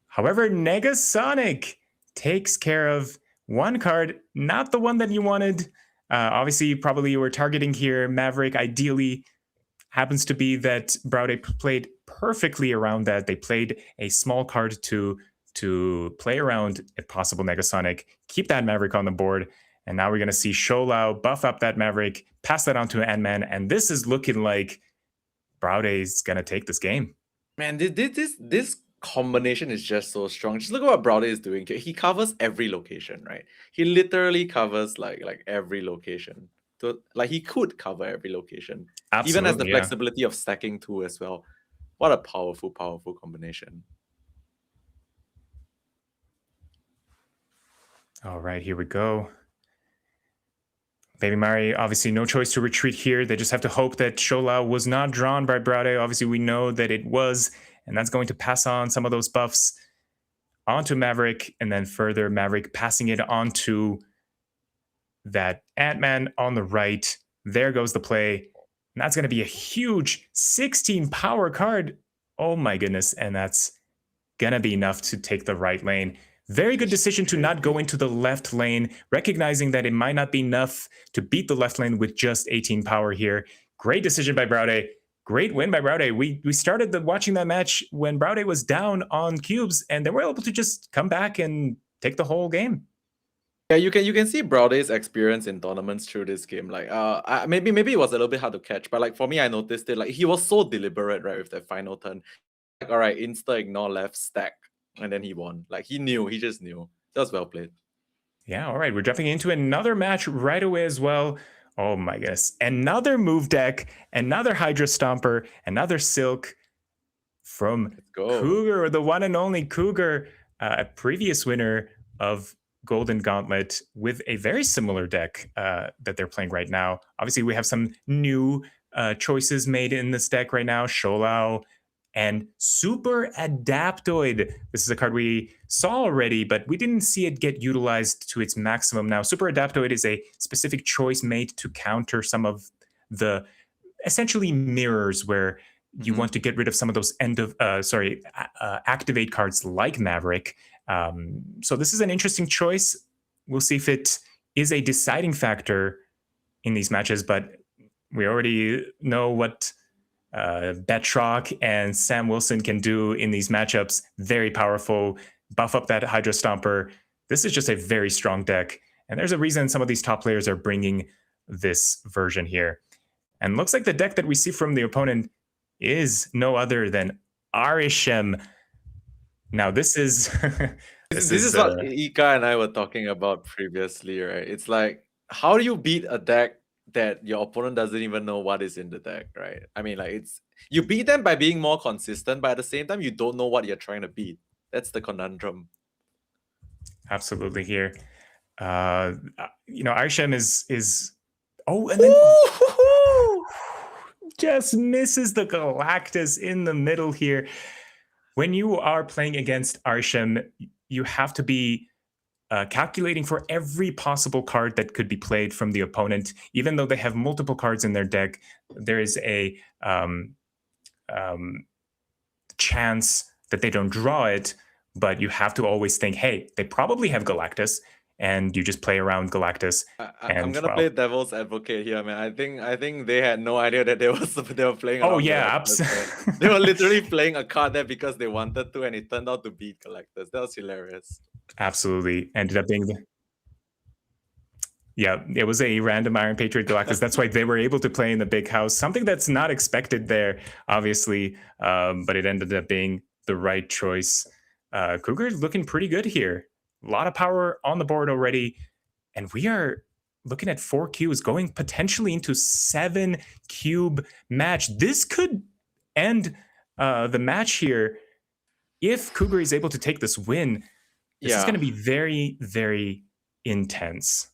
However, Negasonic takes care of one card, not the one that you wanted. Obviously, probably you were targeting here Maverick. Ideally, happens to be that Browde played perfectly around that. They played a small card to play around a possible Negasonic, keep that Maverick on the board, and now we're going to see Sholau buff up that Maverick, pass that on to Ant-Man, and this is looking like Browde is going to take this game. Man, this combination is just so strong. Just look at what Browde is doing here. He covers every location, right? He literally covers like every location. So, like, he could cover every location. Absolutely, even has the flexibility of stacking too as well. What a powerful combination. All right, here we go. Baby Mari, obviously no choice to retreat here. They just have to hope that Sholau was not drawn by Browde. Obviously, we know that it was, and that's going to pass on some of those buffs onto Maverick, and then further Maverick passing it onto that Ant-Man on the right. There goes the play. And that's going to be a huge 16 power card. Oh my goodness. And that's going to be enough to take the right lane. Very good decision to not go into the left lane, recognizing that it might not be enough to beat the left lane with just 18 power here. Great decision by Browde. Great win by Browde. We started watching that match when Browde was down on cubes, and they were able to just come back and take the whole game. Yeah, you can see Browde's experience in tournaments through this game. Like, maybe it was a little bit hard to catch, but like for me, I noticed it. Like, he was so deliberate, right, with that final turn. Like, all right, insta ignore left stack, and then he won. Like, he just knew. That was well played. Yeah, all right, we're jumping into another match right away as well. Oh my goodness, another move deck, another Hydra Stomper, another Silk from Cougar, the one and only Cougar, a previous winner of Golden Gauntlet, with a very similar deck that they're playing right now. Obviously, we have some new choices made in this deck right now. Sholau and Super Adaptoid. This is a card we saw already, but we didn't see it get utilized to its maximum. Now, Super Adaptoid is a specific choice made to counter some of the essentially mirrors where you want to get rid of some of those activate cards like Maverick. So this is an interesting choice. We'll see if it is a deciding factor in these matches, but we already know what Betrock and Sam Wilson can do in these matchups. Very powerful. Buff up that Hydra Stomper. This is just a very strong deck, and there's a reason some of these top players are bringing this version here. And looks like the deck that we see from the opponent is no other than Arishem. Now this is this is what Ika and I were talking about previously, right? It's like, how do you beat a deck that your opponent doesn't even know what is in the deck, right? I mean, like, you beat them by being more consistent, but at the same time, you don't know what you're trying to beat. That's the conundrum. Absolutely here. Arishem is oh, and then just misses the Galactus in the middle here. When you are playing against Arishem, you have to be calculating for every possible card that could be played from the opponent. Even though they have multiple cards in their deck, there is a chance that they don't draw it, but you have to always think, hey, they probably have Galactus, and you just play around Galactus. I'm gonna play devil's advocate here, man. I think they had no idea that they were playing. Oh yeah, absolutely. They were literally playing a card there because they wanted to, and it turned out to beat Galactus. That was hilarious. Absolutely, ended up being yeah, it was a random Iron Patriot Galactus. That's why they were able to play in the big house. Something that's not expected there, obviously, but it ended up being the right choice. Cougar's looking pretty good here. A lot of power on the board already. And we are looking at 4 Qs going potentially into 7 cube match. This could end the match here. If Cougar is able to take this win, this is going to be very, very intense.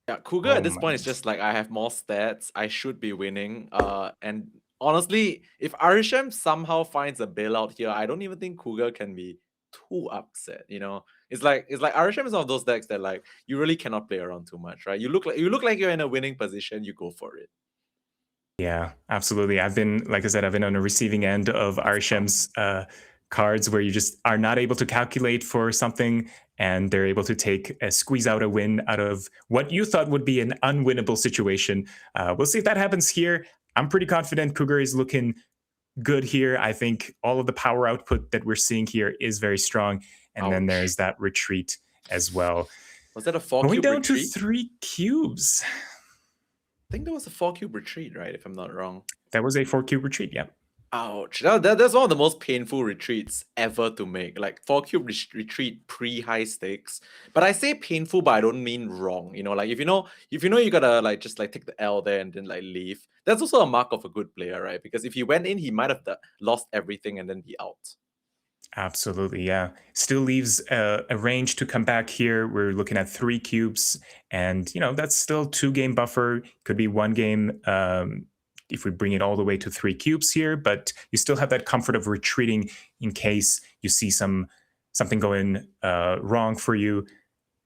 Yeah, Cougar at this point is just like, I have more stats. I should be winning. And honestly, if Arishem somehow finds a bailout here, I don't even think Cougar can be too upset. It's like Arishem is one of those decks that, like, you really cannot play around too much, right? You look like you're in a winning position, you go for it. Yeah, absolutely. I've been on the receiving end of Arishem's cards where you just are not able to calculate for something, and they're able to squeeze out a win out of what you thought would be an unwinnable situation. We'll see if that happens here. I'm pretty confident Cougar is looking good here. I think all of the power output that we're seeing here is very strong. And then there's that retreat as well. Was that a 4-cube retreat? Going down to 3 cubes. I think there was a 4-cube retreat, right? If I'm not wrong. That was a 4-cube retreat, yeah. Ouch. That's one of the most painful retreats ever to make. Like 4-cube retreat pre-high stakes. But I say painful, but I don't mean wrong. You know, like if you know you gotta like just like take the L there and then like leave. That's also a mark of a good player, right? Because if he went in, he might have lost everything and then be out. Absolutely, yeah. Still leaves a range to come back here. We're looking at 3 cubes, and that's still 2-game buffer. Could be 1 game if we bring it all the way to 3 cubes here, but you still have that comfort of retreating in case you see something going wrong for you.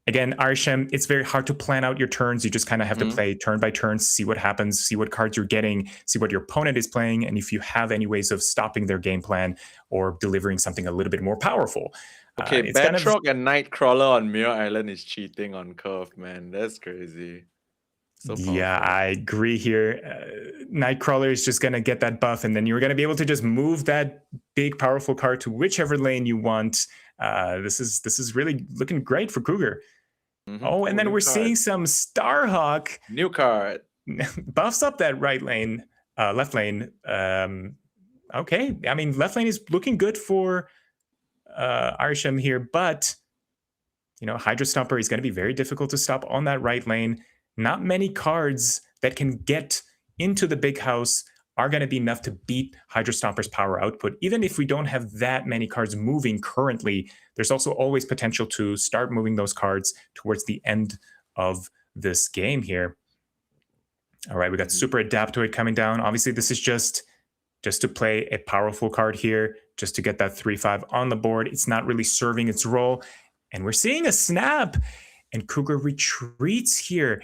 Again, Arishem, it's very hard to plan out your turns. You just kind of have to play turn by turn, see what happens, see what cards you're getting, see what your opponent is playing, and if you have any ways of stopping their game plan or delivering something a little bit more powerful. Okay, Batroc and Nightcrawler on Mirror Island is cheating on curve, man. That's crazy. So yeah, I agree here. Nightcrawler is just going to get that buff, and then you're going to be able to just move that big, powerful card to whichever lane you want. This is really looking great for Cougar. Oh, and then we're seeing some Starhawk. New card. Buffs up that right lane, left lane. Okay, I mean, left lane is looking good for Arishem here, but, Hydra Stomper is going to be very difficult to stop on that right lane. Not many cards that can get into the big house are going to be enough to beat Hydra Stomper's power output. Even if we don't have that many cards moving currently, there's also always potential to start moving those cards towards the end of this game here. All right, we got Super Adaptoid coming down. Obviously, this is just to play a powerful card here, just to get that 3/5 on the board. It's not really serving its role. And we're seeing a snap, and Cougar retreats here.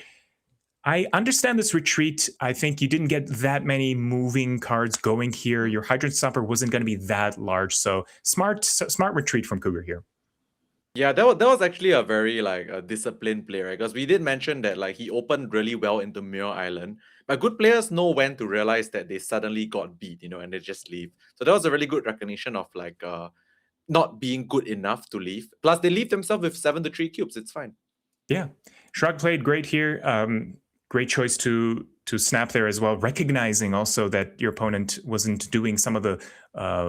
I understand this retreat. I think you didn't get that many moving cards going here. Your Hydra Stomper wasn't going to be that large, so smart retreat from Cougar here. Yeah, that was actually a very disciplined player, right? Because we did mention that he opened really well into Mirror Island, but good players know when to realize that they suddenly got beat, and they just leave. So that was a really good recognition of not being good enough to leave. Plus, they leave themselves with 7 to 3 cubes. It's fine. Yeah, Shrug played great here. Great choice to snap there as well, recognizing also that your opponent wasn't doing some of the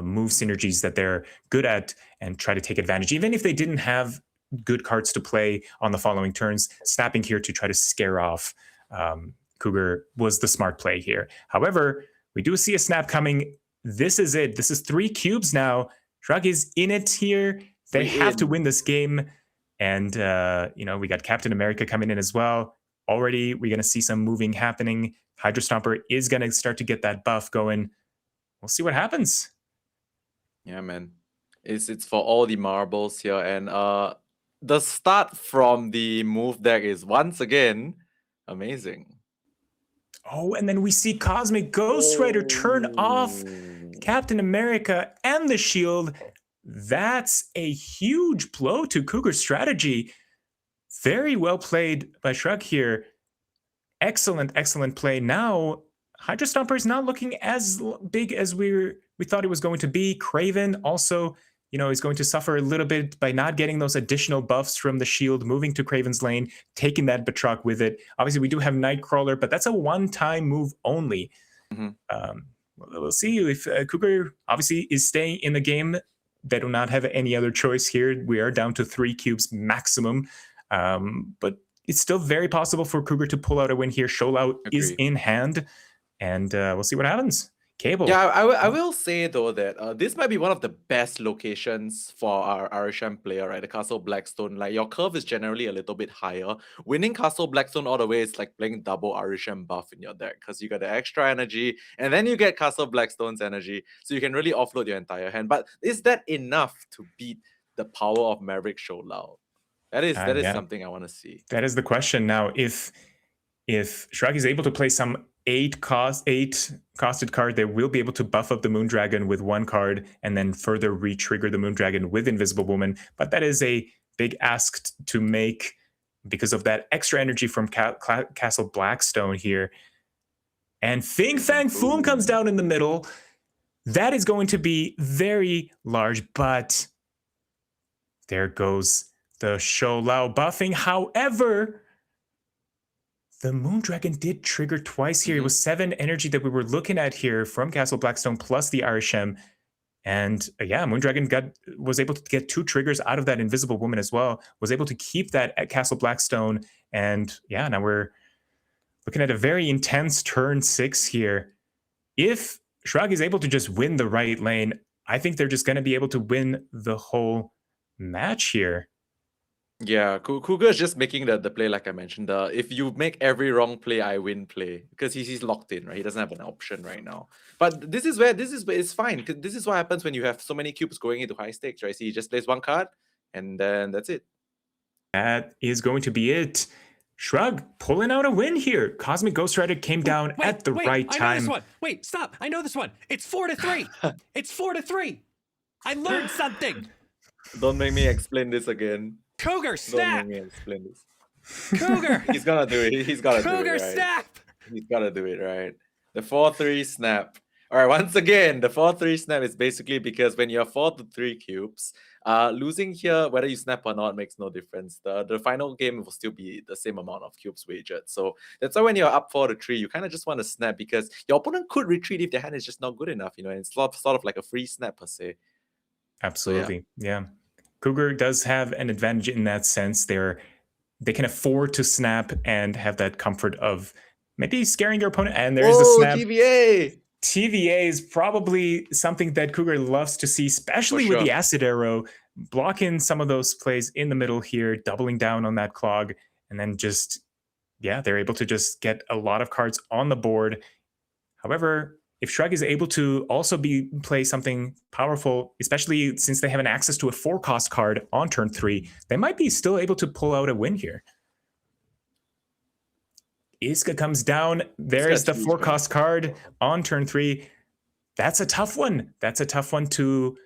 move synergies that they're good at, and try to take advantage. Even if they didn't have good cards to play on the following turns, snapping here to try to scare off Cougar was the smart play here. However, we do see a snap coming. This is it. This is 3 cubes now. Shrug is in it here. They have to win this game. And, we got Captain America coming in as well. Already, we're going to see some moving happening. Hydra Stomper is going to start to get that buff going. We'll see what happens. Yeah, man. It's for all the marbles here. And the start from the move deck is once again amazing. Oh, and then we see Cosmic Ghost Rider turn off Captain America and the shield. That's a huge blow to Cougar's strategy. Very well played by Shrug here. Excellent play. Now, Hydra Stomper is not looking as big as we thought it was going to be. Craven also, is going to suffer a little bit by not getting those additional buffs from the shield, moving to Craven's lane, taking that Batroc with it. Obviously, we do have Nightcrawler, but that's a one-time move only. We'll see if Cougar obviously is staying in the game. They do not have any other choice here. We are down to 3 cubes maximum. But it's still very possible for Cougar to pull out a win here. Shout-out is in hand, and we'll see what happens. Cable. Yeah, I will say though that this might be one of the best locations for our Arishem player, right? The Castle Blackstone. Your curve is generally a little bit higher. Winning Castle Blackstone all the way is like playing double Arishem buff in your deck, because you got the extra energy, and then you get Castle Blackstone's energy, so you can really offload your entire hand. But is that enough to beat the power of Maverick Sholau? That is something I want to see. That is the question now. If Shrug is able to play some 8 costed card, they will be able to buff up the Moondragon with 1 card and then further re-trigger the Moondragon with Invisible Woman. But that is a big ask to make because of that extra energy from Castle Blackstone here. And Fing Fang Foom comes down in the middle. That is going to be very large, but there goes the Shou Lao buffing. However, the Moondragon did trigger twice here. It was 7 energy that we were looking at here from Castle Blackstone plus the Arishem. And Moondragon was able to get 2 triggers out of that Invisible Woman as well. Was able to keep that at Castle Blackstone. And now we're looking at a very intense turn 6 here. If Shrug is able to just win the right lane, I think they're just going to be able to win the whole match here. Yeah, Cougar is just making the play like I mentioned. If you make every wrong play, I win play, because he's locked in, right? He doesn't have an option right now. But this is where it's fine. This is what happens when you have so many cubes going into high stakes, right? So he just plays 1 card, and then that's it. That is going to be it. Shrug pulling out a win here. Cosmic Ghost Rider came down at the right time. I know this one. Wait, stop. I know this one. It's 4-3. It's 4-3. I learned something. Don't make me explain this again. Cougar snap. Don't make me explain this. Cougar. He's gonna do it. He's gotta do it. Cougar Right? snap. He's gotta do it, right? The 4-3 snap. All right, once again, the 4-3 snap is basically because when you're 4-3 cubes, losing here, whether you snap or not, makes no difference. The final game will still be the same amount of cubes wagered. So that's why when you're up 4-3, you kind of just want to snap, because your opponent could retreat if their hand is just not good enough, and it's sort of like a free snap per se. Absolutely, yeah. Cougar does have an advantage in that sense. They can afford to snap and have that comfort of maybe scaring their opponent. And there's the snap. TVA! TVA is probably something that Cougar loves to see, especially with the Acid Arrow, blocking some of those plays in the middle here, doubling down on that clog, and then just, they're able to just get a lot of cards on the board. However, if Shrug is able to also play something powerful, especially since they have an access to a 4-cost card on turn 3, they might be still able to pull out a win here. Iska comes down. There's the 4-cost card on turn 3. That's a tough one. That's a tough one to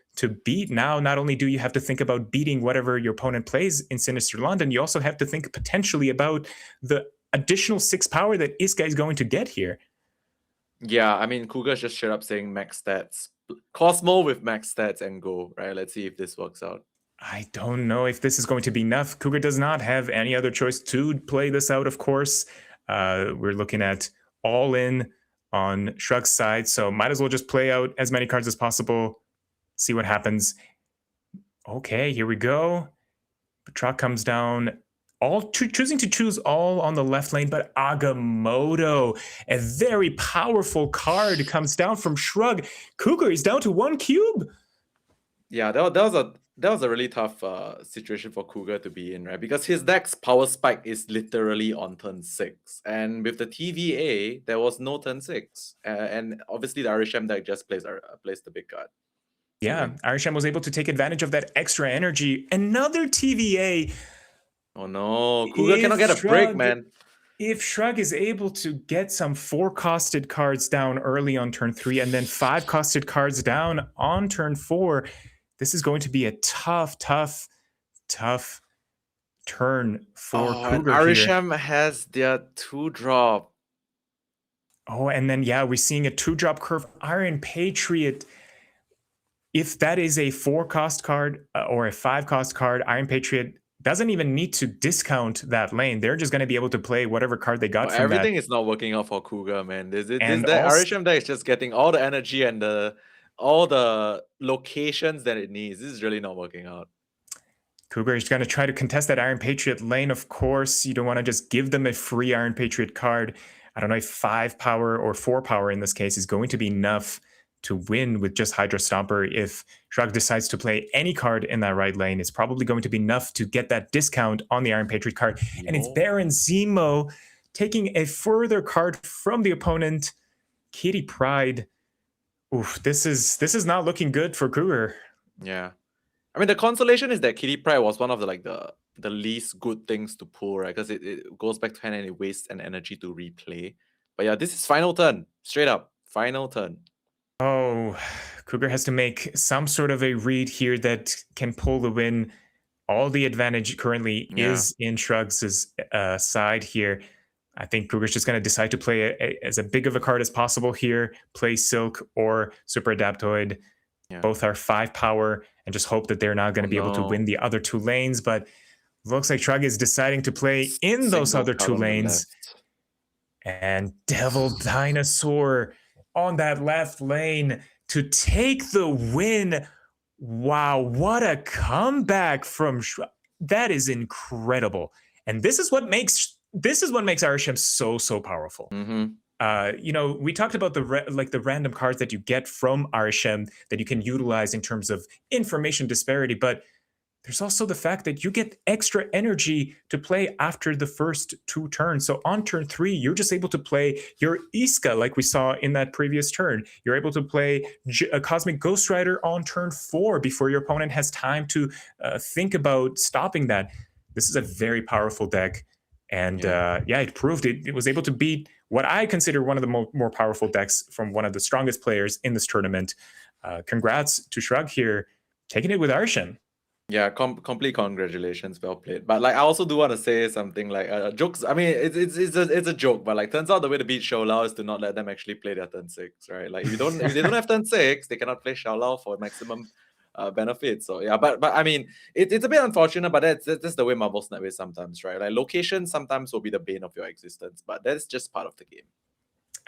beat. Now, not only do you have to think about beating whatever your opponent plays in Sinister London, you also have to think potentially about the additional 6 power that Iska is going to get here. Yeah, I mean, Cougar's just straight up saying max stats. Cosmo with max stats and go, right? Let's see if this works out. I don't know if this is going to be enough. Cougar does not have any other choice to play this out, of course. We're looking at all in on Shrug's side, so might as well just play out as many cards as possible, see what happens. Okay, here we go. Patrak comes down, choosing to choose all on the left lane, but Agamotto, a very powerful card, comes down from Shrug. Cougar is down to 1 cube. Yeah, that was a really tough situation for Cougar to be in, right? Because his deck's power spike is literally on turn 6, and with the TVA, there was no turn 6, and obviously the Arishem deck just plays the big card. Yeah, Arishem was able to take advantage of that extra energy. Another TVA. Oh no, Cougar cannot get a break, man. If Shrug is able to get some 4-costed cards down early on turn 3 and then 5-costed cards down on turn 4, this is going to be a tough turn for Cougar here. Arishem has their 2-drop. Oh, and then, we're seeing a 2-drop curve. Iron Patriot, if that is a 4-cost card or a 5-cost card, Iron Patriot doesn't even need to discount that lane. They're just going to be able to play whatever card they got from everything that. is not working out for Cougar, man. Arishem deck is just getting all the energy and all the locations that it needs. This is really not working out. Cougar is going to try to contest that Iron Patriot lane, of course. You don't want to just give them a free Iron Patriot card. I don't know if 5 power or 4 power in this case is going to be enough to win with just Hydra Stomper. If Shrug decides to play any card in that right lane, it's probably going to be enough to get that discount on the Iron Patriot card. No. And it's Baron Zemo taking a further card from the opponent. Kitty Pryde. Oof, this is not looking good for Cougar. Yeah. I mean, the consolation is that Kitty Pryde was one of the least good things to pull, right? Because it goes back to hand and it wastes an energy to replay. But yeah, this is final turn. Straight up, final turn. Oh, Cougar has to make some sort of a read here that can pull the win. All the advantage currently is in Shrug's side here. I think Cougar's just going to decide to play as a big of a card as possible here. Play Silk or Super Adaptoid. Yeah. Both are 5 power, and just hope that they're not going to be able to win the other 2 lanes. But looks like Shrug is deciding to play in those other 2 lanes. And Devil Dinosaur on that left lane to take the win. Wow, what a comeback from Shrug. That is incredible. And this is what makes Arishem so powerful. You know, we talked about the random cards that you get from Arishem that you can utilize in terms of information disparity, but there's also the fact that you get extra energy to play after the first 2 turns. So on turn 3, you're just able to play your Iska like we saw in that previous turn. You're able to play a Cosmic Ghost Rider on turn 4 before your opponent has time to think about stopping that. This is a very powerful deck. And it proved it. It was able to beat what I consider one of the more powerful decks from one of the strongest players in this tournament. Congrats to Shrug here, taking it with Arishem. Yeah, complete congratulations, well played. But like, I also do want to say something like jokes. I mean, it's a joke, but like, turns out the way to beat Xiaolao is to not let them actually play their turn 6, right? Like, if they don't have turn 6, they cannot play Xiaolao for maximum benefit. So yeah, but I mean, it's a bit unfortunate, but that's the way MarvelSnap is sometimes, right? Like, location sometimes will be the bane of your existence, but that's just part of the game.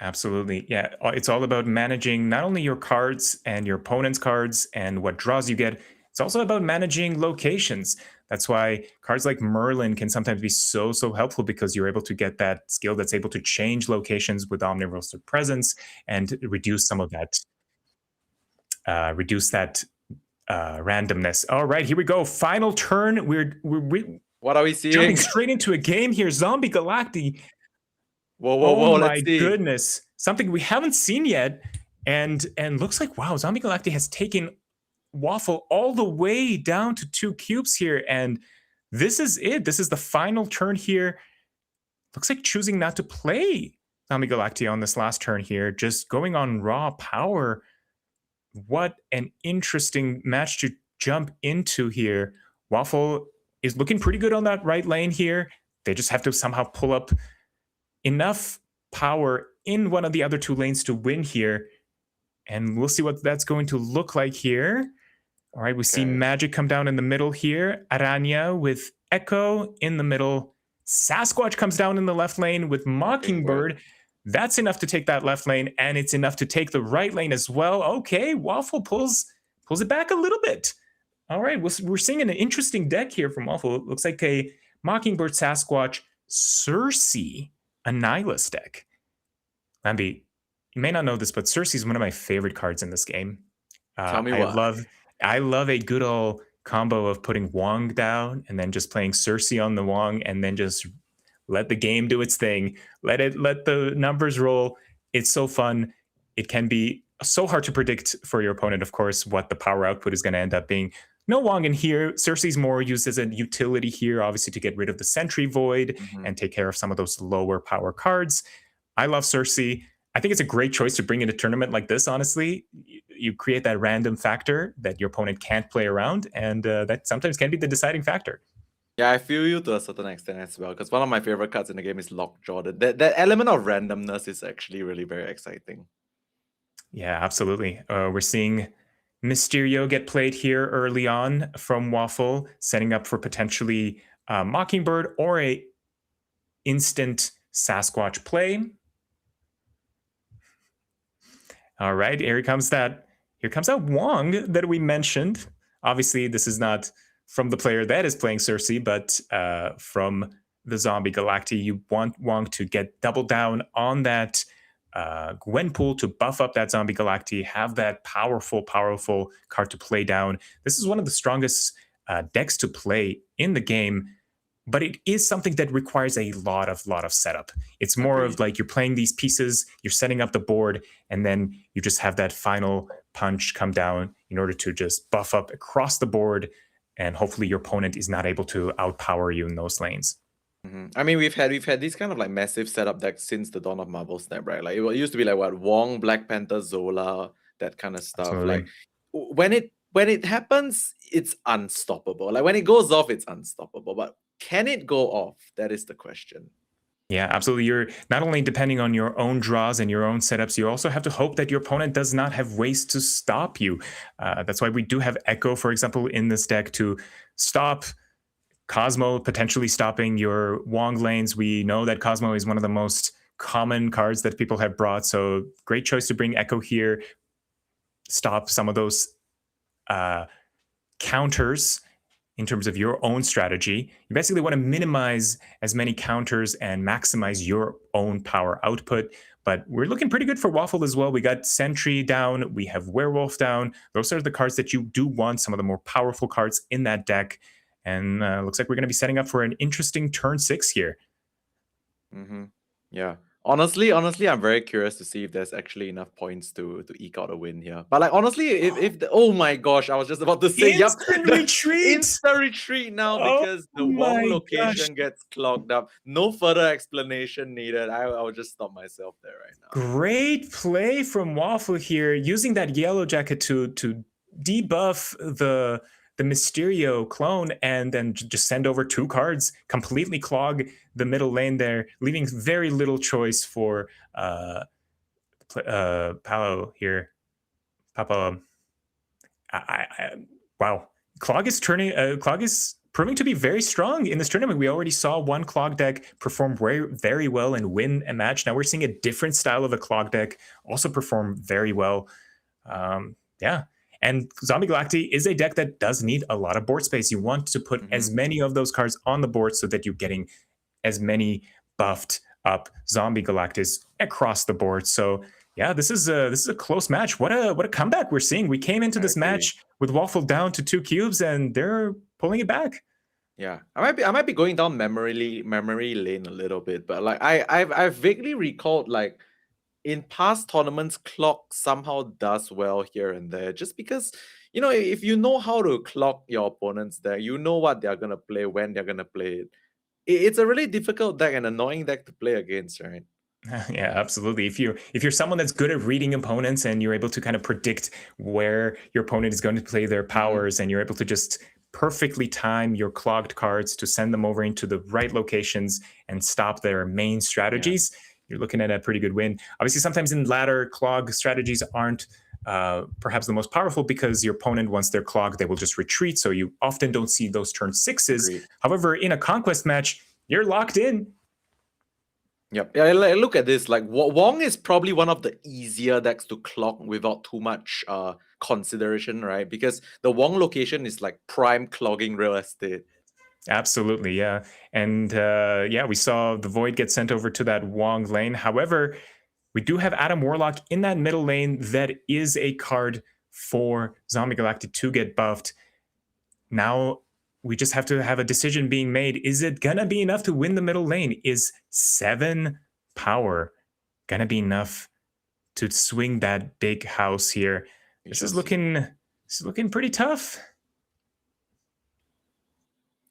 Absolutely. Yeah, it's all about managing not only your cards and your opponent's cards and what draws you get. It's also about managing locations. That's why cards like Merlin can sometimes be so helpful, because you're able to get that skill that's able to change locations with Omniversal Presence and reduce some of that, randomness. All right, here we go. Final turn. We're what are we seeing? Jumping straight into a game here. Zombie Galacti. Whoa! Oh my goodness! Something we haven't seen yet, and looks like, wow, Zombie Galacti has taken Waffle all the way down to 2 cubes here, and this is it. This is the final turn here. Looks like choosing not to play Zombie Galacti on this last turn here, just going on raw power. What an interesting match to jump into here. Waffle is looking pretty good on that right lane here. They just have to somehow pull up enough power in one of the other 2 lanes to win here, and we'll see what that's going to look like here. All right, we see Magic come down in the middle here. Aranya with Echo in the middle. Sasquatch comes down in the left lane with Mockingbird. That's enough to take that left lane, and it's enough to take the right lane as well. Okay, Waffle pulls it back a little bit. All right, we're seeing an interesting deck here from Waffle. It looks like a Mockingbird, Sasquatch, Cersei, Annihilus deck. Lambi, you may not know this, but Cersei is one of my favorite cards in this game. Tell me why. I love a good old combo of putting Wong down and then just playing Cersei on the Wong, and then just let the game do its thing. Let the numbers roll. It's so fun. It can be so hard to predict for your opponent, of course, what the power output is going to end up being. No Wong in here. Cersei's more used as a utility here, obviously, to get rid of the Sentry Void and take care of some of those lower power cards. I love Cersei. I think it's a great choice to bring in a tournament like this, honestly. You create that random factor that your opponent can't play around, and that sometimes can be the deciding factor. Yeah, I feel you to a certain extent as well, because one of my favorite cards in the game is Lockjaw. That element of randomness is actually really very exciting. Yeah, absolutely. We're seeing Mysterio get played here early on from Waffle, setting up for potentially Mockingbird or a instant Sasquatch play. All right, here comes that Wong that we mentioned. Obviously, this is not from the player that is playing Cersei, but from the Zombie Galacti. You want Wong to get double down on that Gwenpool to buff up that Zombie Galacti, have that powerful card to play down. This is one of the strongest decks to play in the game, but it is something that requires a lot of setup. It's more of like you're playing these pieces, you're setting up the board, and then you just have that final punch come down in order to just buff up across the board, and hopefully your opponent is not able to outpower you in those lanes. I mean, we've had these kind of like massive setup decks since the dawn of MarvelSnap, right? Like it used to be like what Wong, Black Panther, Zola, that kind of stuff. Absolutely. Like when it happens, it's unstoppable. Like when it goes off, it's unstoppable. But can it go off? That is the question. Yeah, absolutely. You're not only depending on your own draws and your own setups, you also have to hope that your opponent does not have ways to stop you. That's why we do have Echo, for example, in this deck to stop Cosmo, potentially stopping your Wong lanes. We know that Cosmo is one of the most common cards that people have brought, so great choice to bring Echo here. Stop some of those counters in terms of your own strategy. You basically want to minimize as many counters and maximize your own power output. But we're looking pretty good for Waffle as well. We got Sentry down, we have Werewolf down. Those are the cards that you do want, some of the more powerful cards in that deck. And looks like we're going to be setting up for an interesting turn 6 here. Yeah. Honestly, I'm very curious to see if there's actually enough points to eke out a win here. But like honestly, if oh my gosh, I was just about to say Instant retreat! Instant retreat now because the Wong location gets clogged up. No further explanation needed. I would just stop myself there right now. Great play from Waffle here, using that Yellow Jacket to debuff the Mysterio clone and then just send over 2 cards, completely clog the middle lane there, leaving very little choice for Paolo here. Papa, wow, Clog is proving to be very strong in this tournament. We already saw one Clog deck perform very well and win a match. Now we're seeing a different style of a Clog deck also perform very well. Yeah. And Zombie Galacti is a deck that does need a lot of board space. You want to put as many of those cards on the board so that you're getting as many buffed up Zombie Galactus across the board. So yeah, this is a close match. What a comeback we're seeing. We came into this match with Waffle down to 2 cubes, and they're pulling it back. Yeah, I might be going down memory lane a little bit, but like I've vaguely recalled like in past tournaments, Clock somehow does well here and there, just because, you know, if you know how to clock your opponents there, you know what they're going to play, when they're going to play it. It's a really difficult deck and annoying deck to play against, right? Yeah, absolutely. If you're someone that's good at reading opponents and you're able to kind of predict where your opponent is going to play their powers and you're able to just perfectly time your clogged cards to send them over into the right locations and stop their main strategies, you're looking at a pretty good win. Obviously, sometimes in ladder, clog strategies aren't perhaps the most powerful because your opponent, once they're clogged, they will just retreat. So you often don't see those turn 6s. Agreed. However, in a conquest match, you're locked in. Yep. Yeah, look at this. Like Wong is probably one of the easier decks to clog without too much consideration, right? Because the Wong location is like prime clogging real estate. Absolutely, yeah. And yeah, we saw the Void get sent over to that Wong lane. However, we do have Adam Warlock in that middle lane. That is a card for Zombie Galactic to get buffed. Now, we just have to have a decision being made. Is it going to be enough to win the middle lane? Is 7 power going to be enough to swing that big house here? This is looking pretty tough.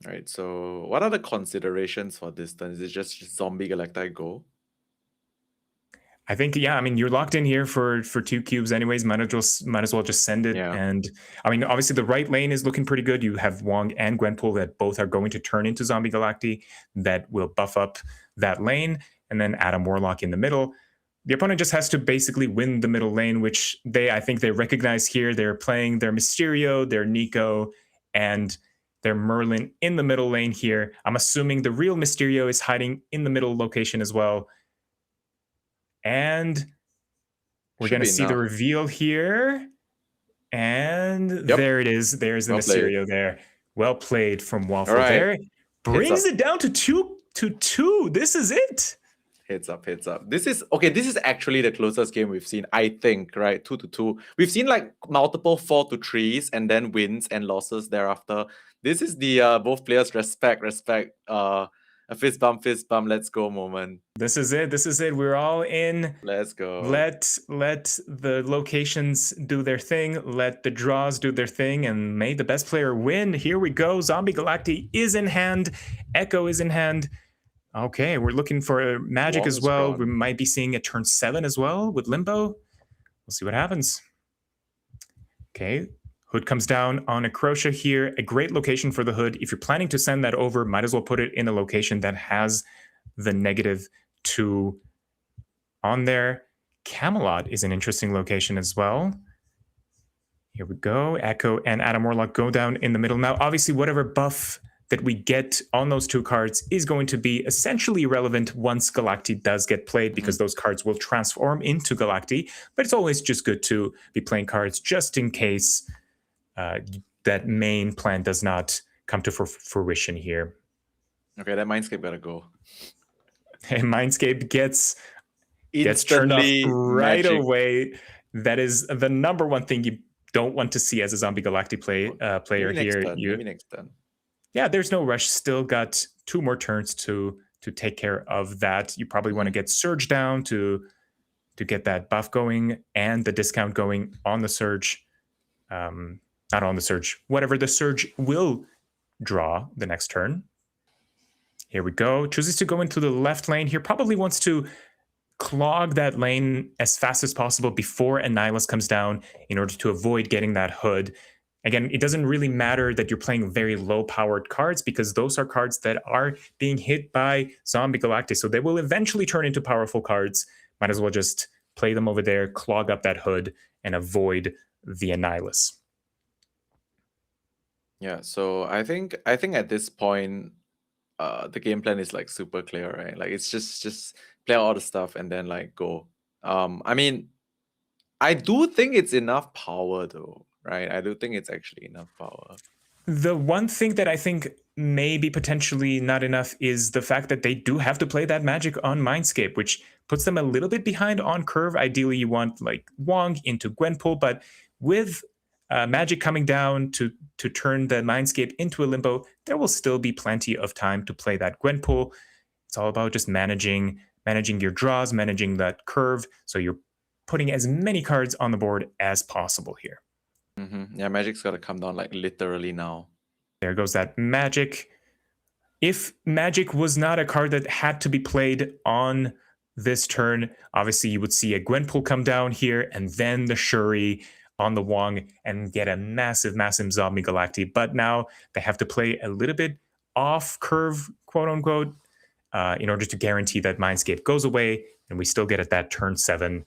All right, so what are the considerations for this turn? Is it just Zombie Galactic go? I think, yeah, I mean, you're locked in here for 2 cubes anyways. Might as well just send it. Yeah. And I mean, obviously the right lane is looking pretty good. You have Wong and Gwenpool that both are going to turn into Zombie Galacti that will buff up that lane. And then Adam Warlock in the middle. The opponent just has to basically win the middle lane, which I think they recognize here. They're playing their Mysterio, their Nico, and their Merlin in the middle lane here. I'm assuming the real Mysterio is hiding in the middle location as well. And we're going to see the reveal here. And there it is. There's the Mysterio there. Well played from Waffle there. Brings it down to 2. This is it. Heads up. This is actually the closest game we've seen, I think, right? 2-2. We've seen like multiple 4-3s and then wins and losses thereafter. This is the both players respect. A fist bump, let's go moment. This is it. We're all in. Let's go. Let the locations do their thing. Let the draws do their thing, and may the best player win. Here we go. Zombie Galacti is in hand. Echo is in hand. Okay, we're looking for magic Wong as is well. gone. We might be seeing a turn 7 as well with Limbo. We'll see what happens. Okay, Hood comes down on Necrotia here. A great location for the Hood. If you're planning to send that over, might as well put it in a location that has the -2 on there. Camelot is an interesting location as well. Here we go. Echo and Adam Warlock go down in the middle. Now, obviously, whatever buff that we get on those 2 cards is going to be essentially irrelevant once Galacti does get played, because those cards will transform into Galacti. But it's always just good to be playing cards just in case that main plan does not come to fruition here. Okay, that Mindscape gotta go. And Mindscape gets turned off right away. That is the number one thing you don't want to see as a Zombie Galacti player here. Maybe next turn. Yeah, there's no rush. Still got 2 more turns to take care of that. You probably want to get Surge down to get that buff going and the discount going on the Surge. Not on the Surge. Whatever the Surge will draw the next turn. Here we go. Chooses to go into the left lane here. Probably wants to clog that lane as fast as possible before Annihilus comes down in order to avoid getting that Hood. Again, it doesn't really matter that you're playing very low-powered cards, because those are cards that are being hit by Zombie Galacti, so they will eventually turn into powerful cards. Might as well just play them over there, clog up that Hood, and avoid the Annihilus. Yeah, so I think at this point, the game plan is like super clear, right? Like it's just play all the stuff and then like go. I mean, I do think it's enough power though, right? I do think it's actually enough power. The one thing that I think may be potentially not enough is the fact that they do have to play that magic on Mindscape, which puts them a little bit behind on curve. Ideally, you want like Wong into Gwenpool, but with magic coming down to turn the Mindscape into a Limbo, there will still be plenty of time to play that Gwenpool. It's all about just managing your draws, managing that curve, so you're putting as many cards on the board as possible here. Yeah, magic's got to come down like literally now. There goes that magic. If magic was not a card that had to be played on this turn, obviously you would see a Gwenpool come down here and then the Shuri on the Wong and get a massive Zombie Galacti. But now they have to play a little bit off curve, quote unquote, in order to guarantee that Mindscape goes away and we still get at that turn 7.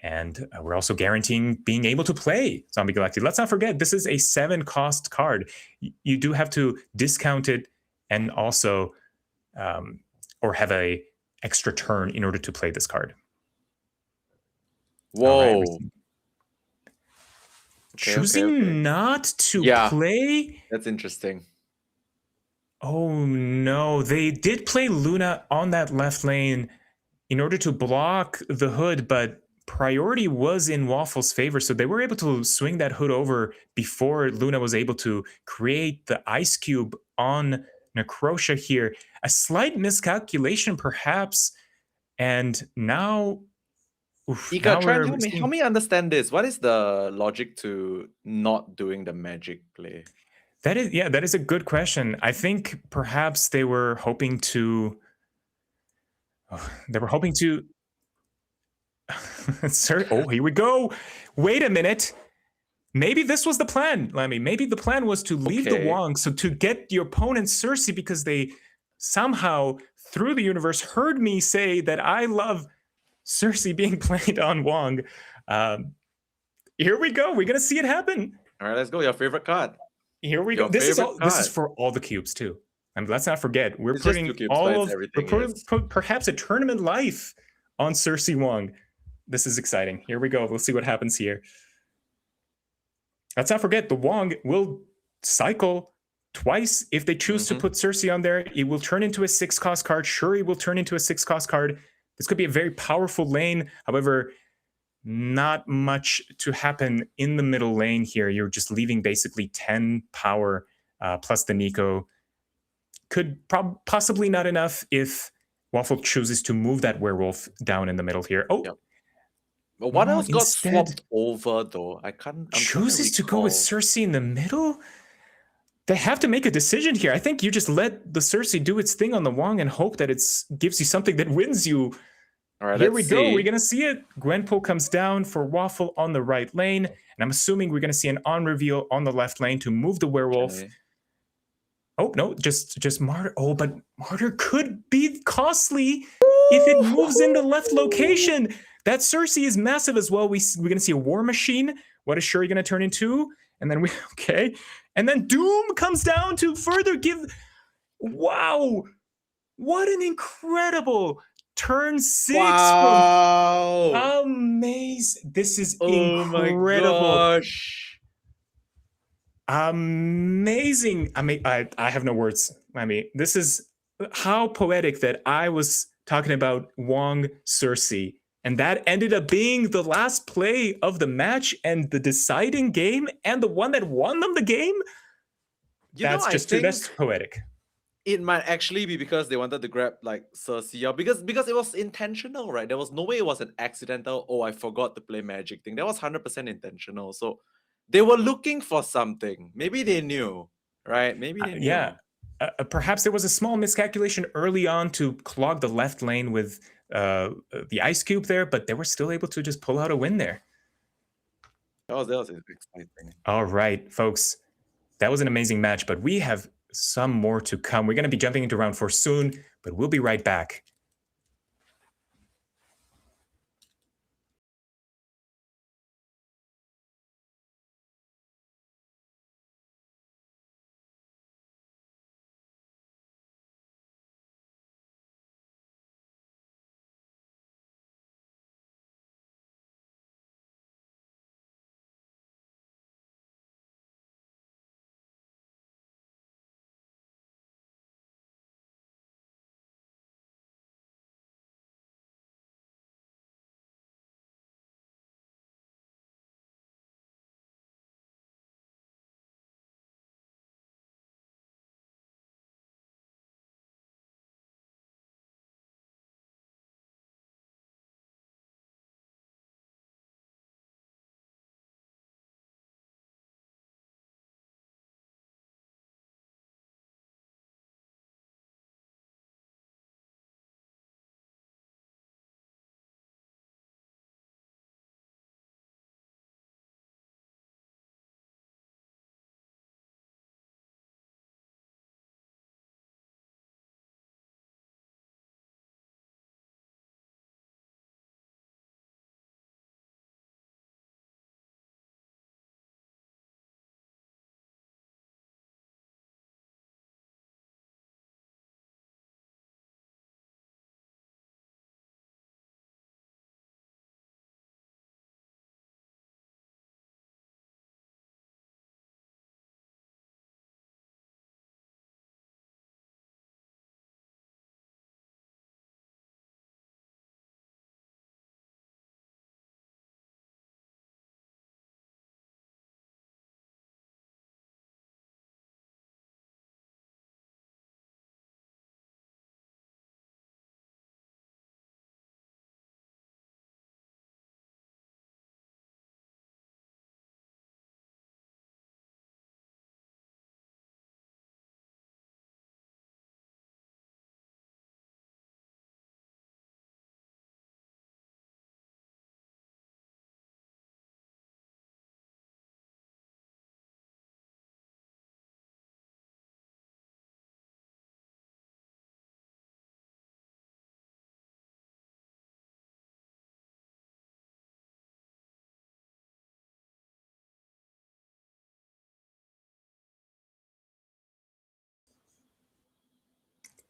And we're also guaranteeing being able to play Zombie Galacti. Let's not forget, this is a 7-cost card. You do have to discount it and also or have a extra turn in order to play this card. Whoa. Right, choosing not to play? That's interesting. Oh no, they did play Luna on that left lane in order to block the Hood, but priority was in Waffle's favor, so they were able to swing that Hood over before Luna was able to create the Ice Cube on Necrotia here. A slight miscalculation, perhaps, and now... Ika, try and help me understand this. What is the logic to not doing the magic play? That is a good question. I think perhaps they were hoping to... Sir, oh, here we go. Wait a minute. Maybe this was the plan, Lemmy. Maybe the plan was to leave the Wong, so to get your opponent Cersei, because they somehow, through the universe, heard me say that I love Cersei being played on Wong. Here we go. We're going to see it happen. All right, let's go. Your favorite card. Here we go. This is for all the cubes, too. And let's not forget, we're putting perhaps a tournament life on Cersei Wong. This is exciting. Here we go. We'll see what happens here. Let's not forget, the Wong will cycle twice. If they choose to put Cersei on there, it will turn into a 6-cost card. Shuri will turn into a 6-cost card. This could be a very powerful lane. However, not much to happen in the middle lane here. You're just leaving basically 10 power plus the Nico. Could possibly not enough if Waffle chooses to move that werewolf down in the middle here. Oh, yep. But what else got swapped over though? Chooses to go with Cersei in the middle? They have to make a decision here. I think you just let the Cersei do its thing on the Wong and hope that it gives you something that wins you. All right, Here let's we go. see. We're going to see it. Gwenpool comes down for Waffle on the right lane. And I'm assuming we're going to see an on reveal on the left lane to move the werewolf. Okay. Oh, no, just Martyr. Oh, but Martyr could be costly if it moves into left location. That Cersei is massive as well. We're going to see a War Machine. What is Shuri going to turn into? And then okay. And then Doom comes down to further give. Wow. What an incredible turn 6. Wow. Amazing. This is Oh incredible. my gosh. Amazing. I mean, I have no words. I mean, this is how poetic that I was talking about Wong Cersei. And that ended up being the last play of the match and the deciding game and the one that won them the game. That's poetic. It might actually be because they wanted to grab like Cersei, or because it was intentional, right? There was no way it was an accidental, oh, I forgot to play magic thing. That was 100% intentional. So they were looking for something. Maybe they knew, right? Maybe they knew. Yeah. Perhaps there was a small miscalculation early on to clog the left lane with the Ice Cube there, but they were still able to just pull out a win there. That was exciting. All right, folks. That was an amazing match, but we have some more to come. We're going to be jumping into round 4 soon, but we'll be right back.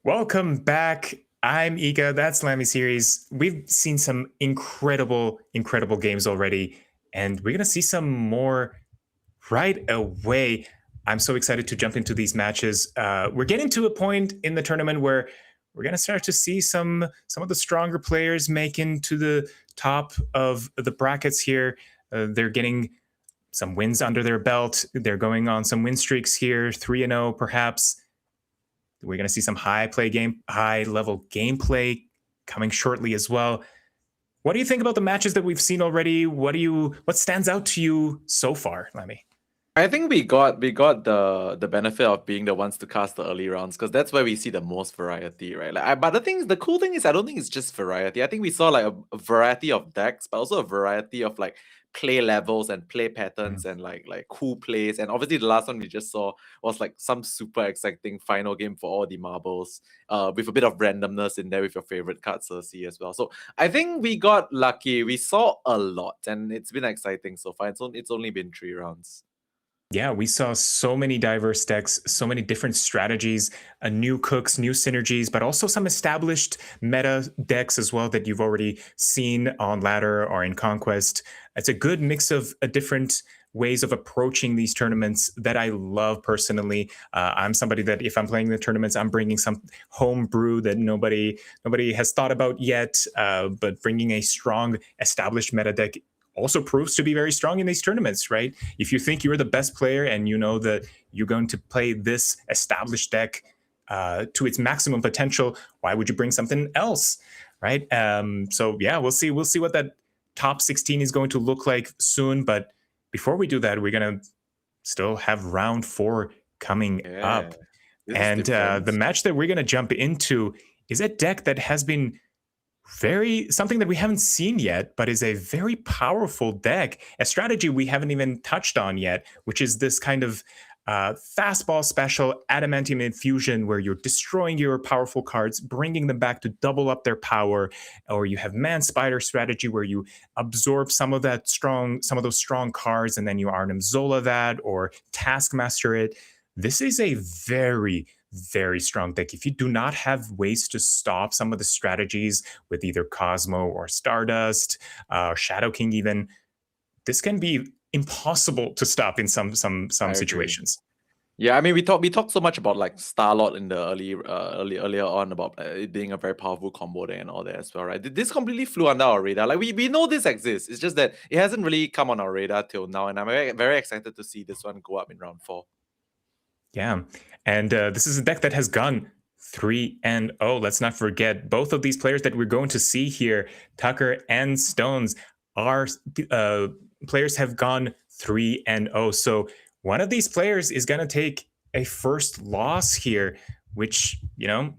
Welcome back. I'm Ika. That's Lammy Series. We've seen some incredible games already, and we're going to see some more right away. I'm so excited to jump into these matches. We're getting to a point in the tournament where we're going to start to see some of the stronger players make into the top of the brackets here. They're getting some wins under their belt. They're going on some win streaks here, 3-0 perhaps. We're going to see some high-level gameplay coming shortly as well. What do you think about the matches that we've seen already? What stands out to you so far, Lemmy? I think we got the benefit of being the ones to cast the early rounds, because that's where we see the most variety, right? Like, but the cool thing is, I don't think it's just variety. I think we saw like a variety of decks, but also a variety of like play levels and play patterns and like cool plays. And obviously the last one we just saw was like some super exciting final game for all the marbles, with a bit of randomness in there with your favorite card Cersei as well. So I think we got lucky. We saw a lot, and it's been exciting so far. It's only been 3 rounds. Yeah, we saw so many diverse decks, so many different strategies, new cooks, new synergies, but also some established meta decks as well that you've already seen on Ladder or in Conquest. It's a good mix of different ways of approaching these tournaments that I love personally. I'm somebody that if I'm playing the tournaments, I'm bringing some home brew that nobody has thought about yet, but bringing a strong established meta deck also proves to be very strong in these tournaments, right? If you think you're the best player and you know that you're going to play this established deck to its maximum potential, why would you bring something else, right? So yeah, we'll see what that top 16 is going to look like soon. But before we do that, we're gonna still have round 4 coming up, and the match that we're gonna jump into is a deck that has been something that we haven't seen yet, but is a very powerful deck, a strategy we haven't even touched on yet, which is this kind of fastball special adamantium infusion where you're destroying your powerful cards, bringing them back to double up their power. Or you have Man Spider strategy where you absorb some of those strong cards and then you Arnim Zola that or Taskmaster it. This is a very strong deck. If you do not have ways to stop some of the strategies with either Cosmo or Stardust, or Shadow King even, this can be impossible to stop in some situations. Yeah, I mean, we talked so much about like Starlord in the earlier on about it being a very powerful combo there and all that as well, right? This completely flew under our radar. Like we know this exists. It's just that it hasn't really come on our radar till now, and I'm very excited to see this one go up in round 4. Yeah, and this is a deck that has gone 3-0. Let's not forget both of these players that we're going to see here, Tucker and Stones, are players have gone 3-0. So one of these players is going to take a first loss here, which, you know,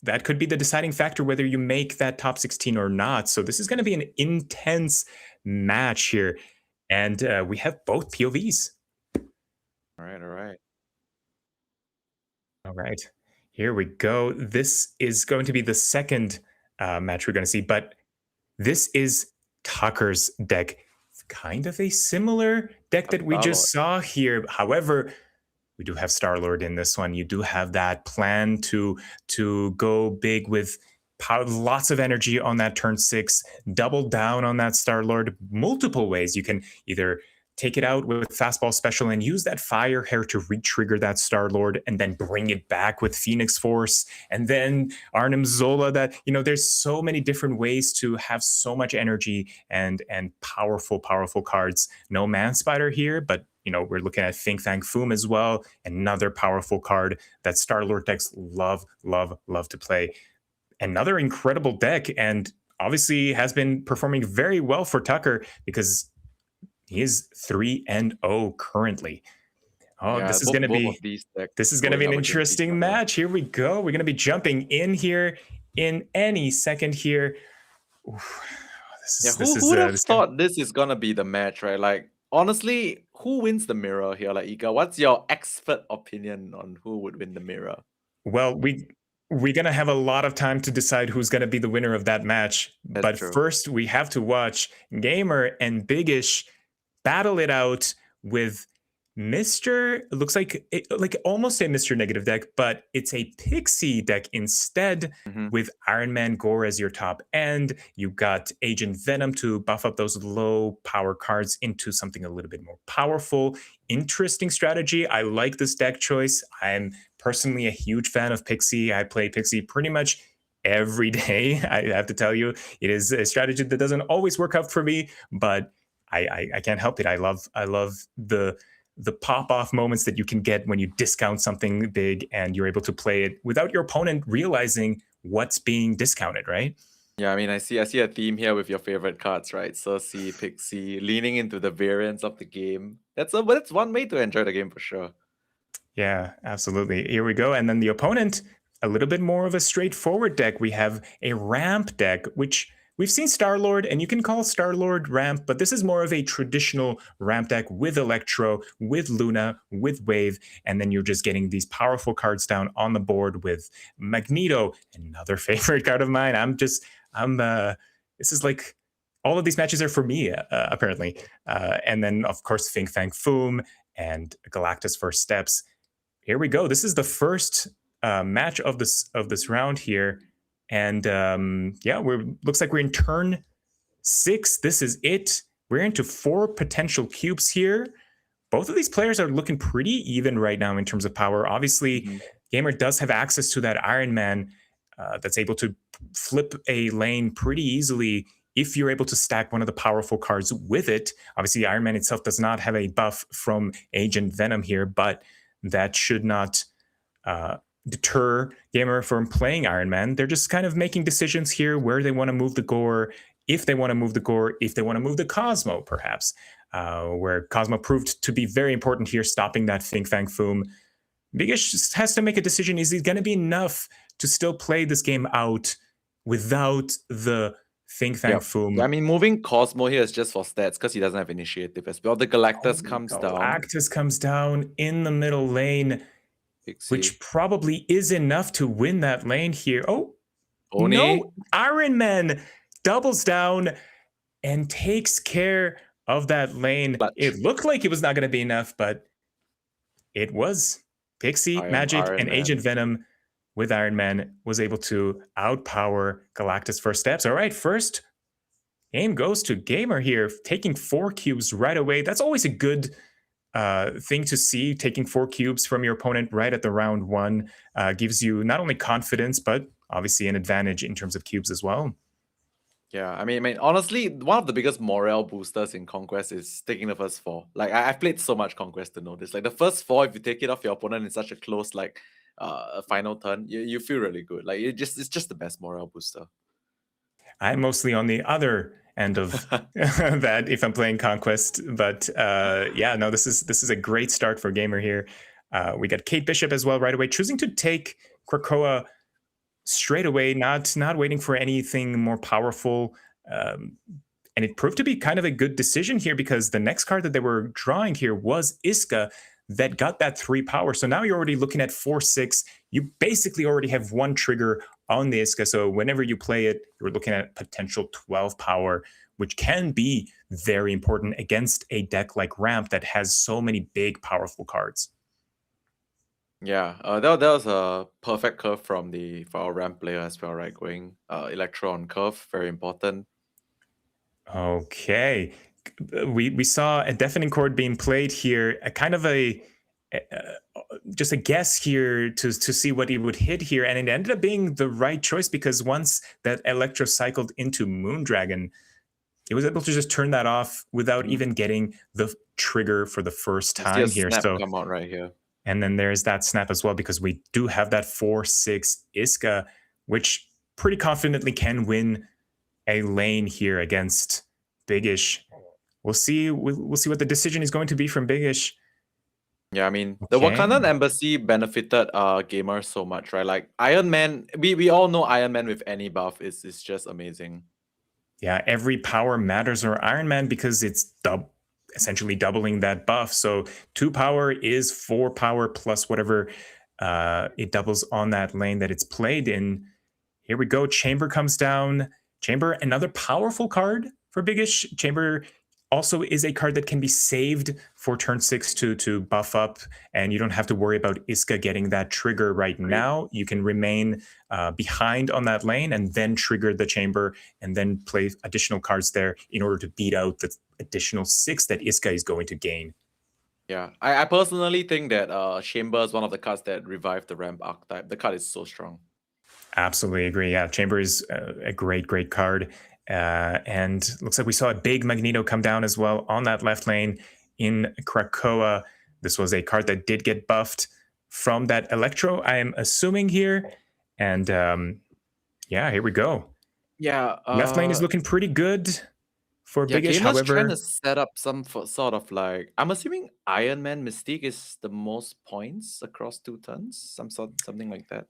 that could be the deciding factor whether you make that top 16 or not. So this is going to be an intense match here, and we have both POVs. All right. All right, here we go. This is going to be the second match we're going to see, but this is Tucker's deck. It's kind of a similar deck that we just saw here. However, we do have Star-Lord in this one. You do have that plan to go big with lots of energy on that turn 6, double down on that Star-Lord multiple ways. You can either take it out with fastball special and use that fire hair to re-trigger that Star-Lord and then bring it back with Phoenix Force and then Arnim Zola. That, you know, there's so many different ways to have so much energy and powerful cards. No Man Spider here, but you know, we're looking at Think Fang Foom as well, another powerful card that Star-Lord decks love to play. Another incredible deck, and obviously has been performing very well for Tucker because he is 3-0 currently. This is going to be an interesting match. Here we go. We're going to be jumping in here in any second here. Who would have thought this is going to be the match, right? Like, honestly, who wins the mirror here? Like, Ika, what's your expert opinion on who would win the mirror? Well, we're going to have a lot of time to decide who's going to be the winner of that match. But first, we have to watch Gamer and Bigish battle it out with looks like almost a Mr. Negative deck, but it's a Pixie deck instead, with Iron Man Gore as your top end. You've got Agent Venom to buff up those low power cards into something a little bit more powerful. Interesting strategy. I like this deck choice. I'm personally a huge fan of Pixie. I play Pixie pretty much every day. I have to tell you, it is a strategy that doesn't always work out for me, but I can't help it. I love the pop-off moments that you can get when you discount something big and you're able to play it without your opponent realizing what's being discounted, right? Yeah, I mean, I see a theme here with your favorite cards, right? Cersei, Pixie, leaning into the variance of the game. But it's one way to enjoy the game for sure. Yeah, absolutely. Here we go. And then the opponent, a little bit more of a straightforward deck. We have a ramp deck, which we've seen Star-Lord, and you can call Star-Lord ramp, but this is more of a traditional ramp deck with Electro, with Luna, with Wave, and then you're just getting these powerful cards down on the board with Magneto, another favorite card of mine. This is like, all of these matches are for me, apparently. And then, of course, Fin Fang Foom and Galactus First Steps. Here we go. This is the first match of this round here, and yeah, looks like we're in turn 6. This is it. We're into 4 potential cubes here. Both of these players are looking pretty even right now in terms of power. Obviously, Gamer does have access to that Iron Man that's able to flip a lane pretty easily if you're able to stack one of the powerful cards with it. Obviously, Iron Man itself does not have a buff from Agent Venom here, but that should not deter Gamer from playing Iron Man. They're just kind of making decisions here where they want to move the Gore, if they want to move the Gore, if they want to move the Cosmo, perhaps, where Cosmo proved to be very important here, stopping that Fin Fang Foom. Bigish just has to make a decision. Is it going to be enough to still play this game out without the Fin Fang Foom? Yeah, I mean, moving Cosmo here is just for stats because he doesn't have initiative as well. The Galactus comes down. Galactus comes down in the middle lane, which probably is enough to win that lane here. Oh, Oni. No, Iron Man doubles down and takes care of that lane. It looked like it was not going to be enough, but it was. Pixie, Magic, and Agent Venom with Iron Man was able to outpower Galactus First Steps. All right, first game goes to Gamer here, taking 4 cubes right away. That's always a good thing to see. Taking 4 cubes from your opponent right at the round 1 gives you not only confidence, but obviously an advantage in terms of cubes as well. Yeah, I mean, honestly, one of the biggest morale boosters in Conquest is taking the first 4. Like, I've played so much Conquest to know this. Like, the first 4, if you take it off your opponent in such a close, final turn, you feel really good. Like, it's just the best morale booster. I'm mostly on the other end of that if I'm playing Conquest, but yeah, no, this is a great start for Gamer here. We got Kate Bishop as well right away, choosing to take Krakoa straight away, not waiting for anything more powerful. And it proved to be kind of a good decision here because the next card that they were drawing here was Iska that got that 3 power. So now you're already looking at 4/6. You basically already have 1 trigger on the Iska. So whenever you play it, you're looking at potential 12 power, which can be very important against a deck like Ramp that has so many big, powerful cards. Yeah, that was a perfect curve for our ramp player as well, right? Going Electro on curve, very important. Okay, we saw a deafening chord being played here, a kind of just a guess here to see what he would hit here, and it ended up being the right choice because once that Electro cycled into Moondragon, he was able to just turn that off without even getting the trigger for the first time here. So come out right here. And then there's that snap as well, because we do have that 4/6 Iska, which pretty confidently can win a lane here against Bigish. We'll see what the decision is going to be from Bigish. Yeah, I mean, the Wakandan Embassy benefited Gamer so much, right? Like Iron Man, we all know Iron Man with any buff is just amazing. Yeah, every power matters or Iron Man because it's essentially doubling that buff. So 2 power is 4 power plus whatever it doubles on that lane that it's played in. Here we go. Chamber comes down. Chamber, another powerful card for Bigish. Chamber also is a card that can be saved for turn 6 to buff up, and you don't have to worry about Iska getting that trigger right now. You can remain behind on that lane and then trigger the Chamber and then play additional cards there in order to beat out the additional 6 that Iska is going to gain. Yeah, I personally think that Chamber is one of the cards that revived the ramp archetype. The card is so strong. Absolutely agree. Yeah, Chamber is a great card. And looks like we saw a big Magneto come down as well on that left lane in Krakoa. This was a card that did get buffed from that Electro, I am assuming here. And yeah, here we go. Yeah, Left lane is looking pretty good for yeah, Biggish. Gamer's trying to However, set up some sort of like, I'm assuming Iron Man Mystique is the most points across 2 turns, something like that.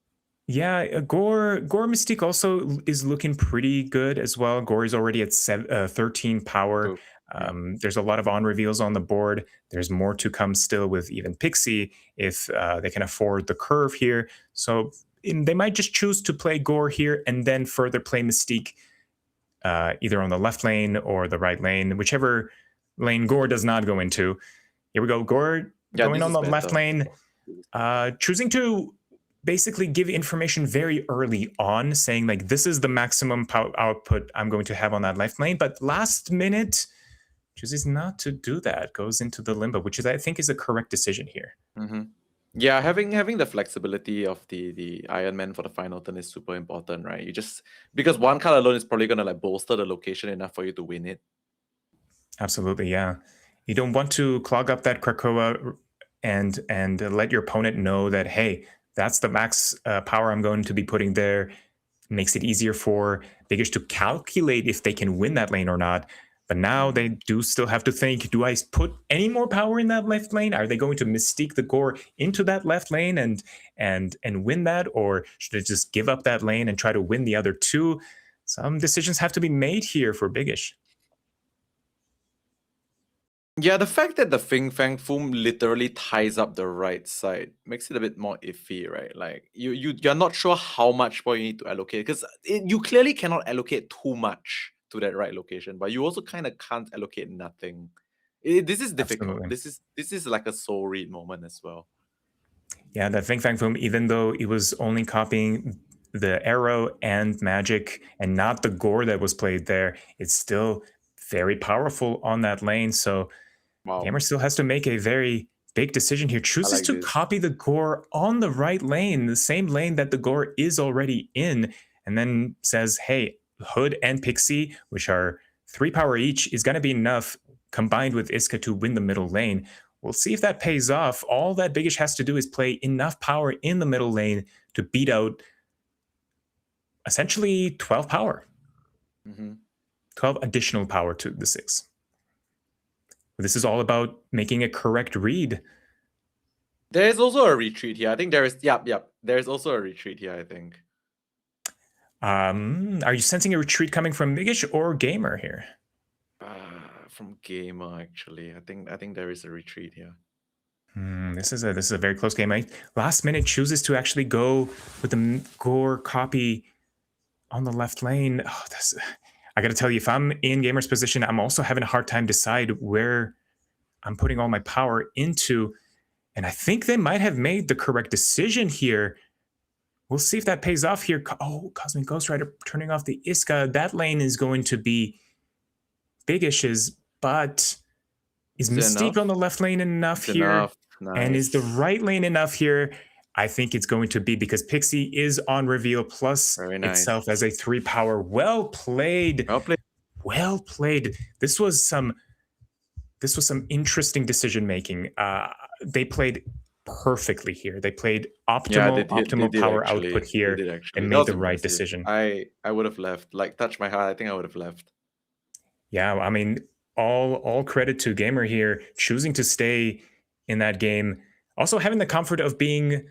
yeah, Gore Mystique also is looking pretty good as well. Gore is already at 13 power. True. Yeah. There's a lot of on reveals on the board. There's more to come still with even Pixie if they can afford the curve here. So they might just choose to play Gore here and then further play Mystique either on the left lane or the right lane, whichever lane Gore does not go into. Here we go. Gore going on the left lane, choosing to basically give information very early on, saying like, this is the maximum power output I'm going to have on that left lane. But last minute, chooses not to do that, goes into the limbo, which is, I think, is a correct decision here. Mm-hmm. Yeah, having the flexibility of the Iron Man for the final turn is super important, right? You just, because one card alone is probably gonna like bolster the location enough for you to win it. Absolutely, yeah. You don't want to clog up that Krakoa and let your opponent know that, hey, that's the max power I'm going to be putting there. Makes it easier for Biggish to calculate if they can win that lane or not. But now they do still have to think, do I put any more power in that left lane? Are they going to Mystique the Gore into that left lane and win that? Or should I just give up that lane and try to win the other two? Some decisions have to be made here for Biggish. Yeah, the fact that the Fing Fang Foom literally ties up the right side makes it a bit more iffy, right? Like you're not sure how much more you need to allocate, because you clearly cannot allocate too much to that right location, but you also kind of can't allocate nothing. This is difficult. Absolutely. This is like a soul read moment as well. Yeah, that Fing Fang Foom, even though it was only copying the arrow and magic and not the Gore that was played there, it's still very powerful on that lane. So Gamer still has to make a very big decision here. Chooses to copy the Gore on the right lane, the same lane that the Gore is already in, and then says, hey, Hood and Pixie, which are 3 power each, is going to be enough combined with Iska to win the middle lane. We'll see if that pays off. All that Biggish has to do is play enough power in the middle lane to beat out essentially 12 power. 12 additional power to the 6. This is all about making a correct read. There is also a retreat here. I think there is. Yep. There is also a retreat here, I think. Are you sensing a retreat coming from Biggish or Gamer here? From Gamer, actually. I think there is a retreat here. This is a very close game. Last minute chooses to actually go with the Gore copy on the left lane. Oh, I got to tell you, if I'm in Gamer's position, I'm also having a hard time decide where I'm putting all my power into. And I think they might have made the correct decision here. We'll see if that pays off here. Oh, Cosmic Ghost Rider turning off the Iska. That lane is going to be Biggish's, but is Mystique on the left lane enough here? Nice. And is the right lane enough here? I think it's going to be, because Pixie is on reveal plus itself as a 3 power. Well played. Well played. This was some interesting decision making. They played perfectly here. They played optimal power output here and made the right decision. I would have left. Like, touch my heart, I think I would have left. Yeah, I mean, all credit to Gamer here, choosing to stay in that game. Also having the comfort of being,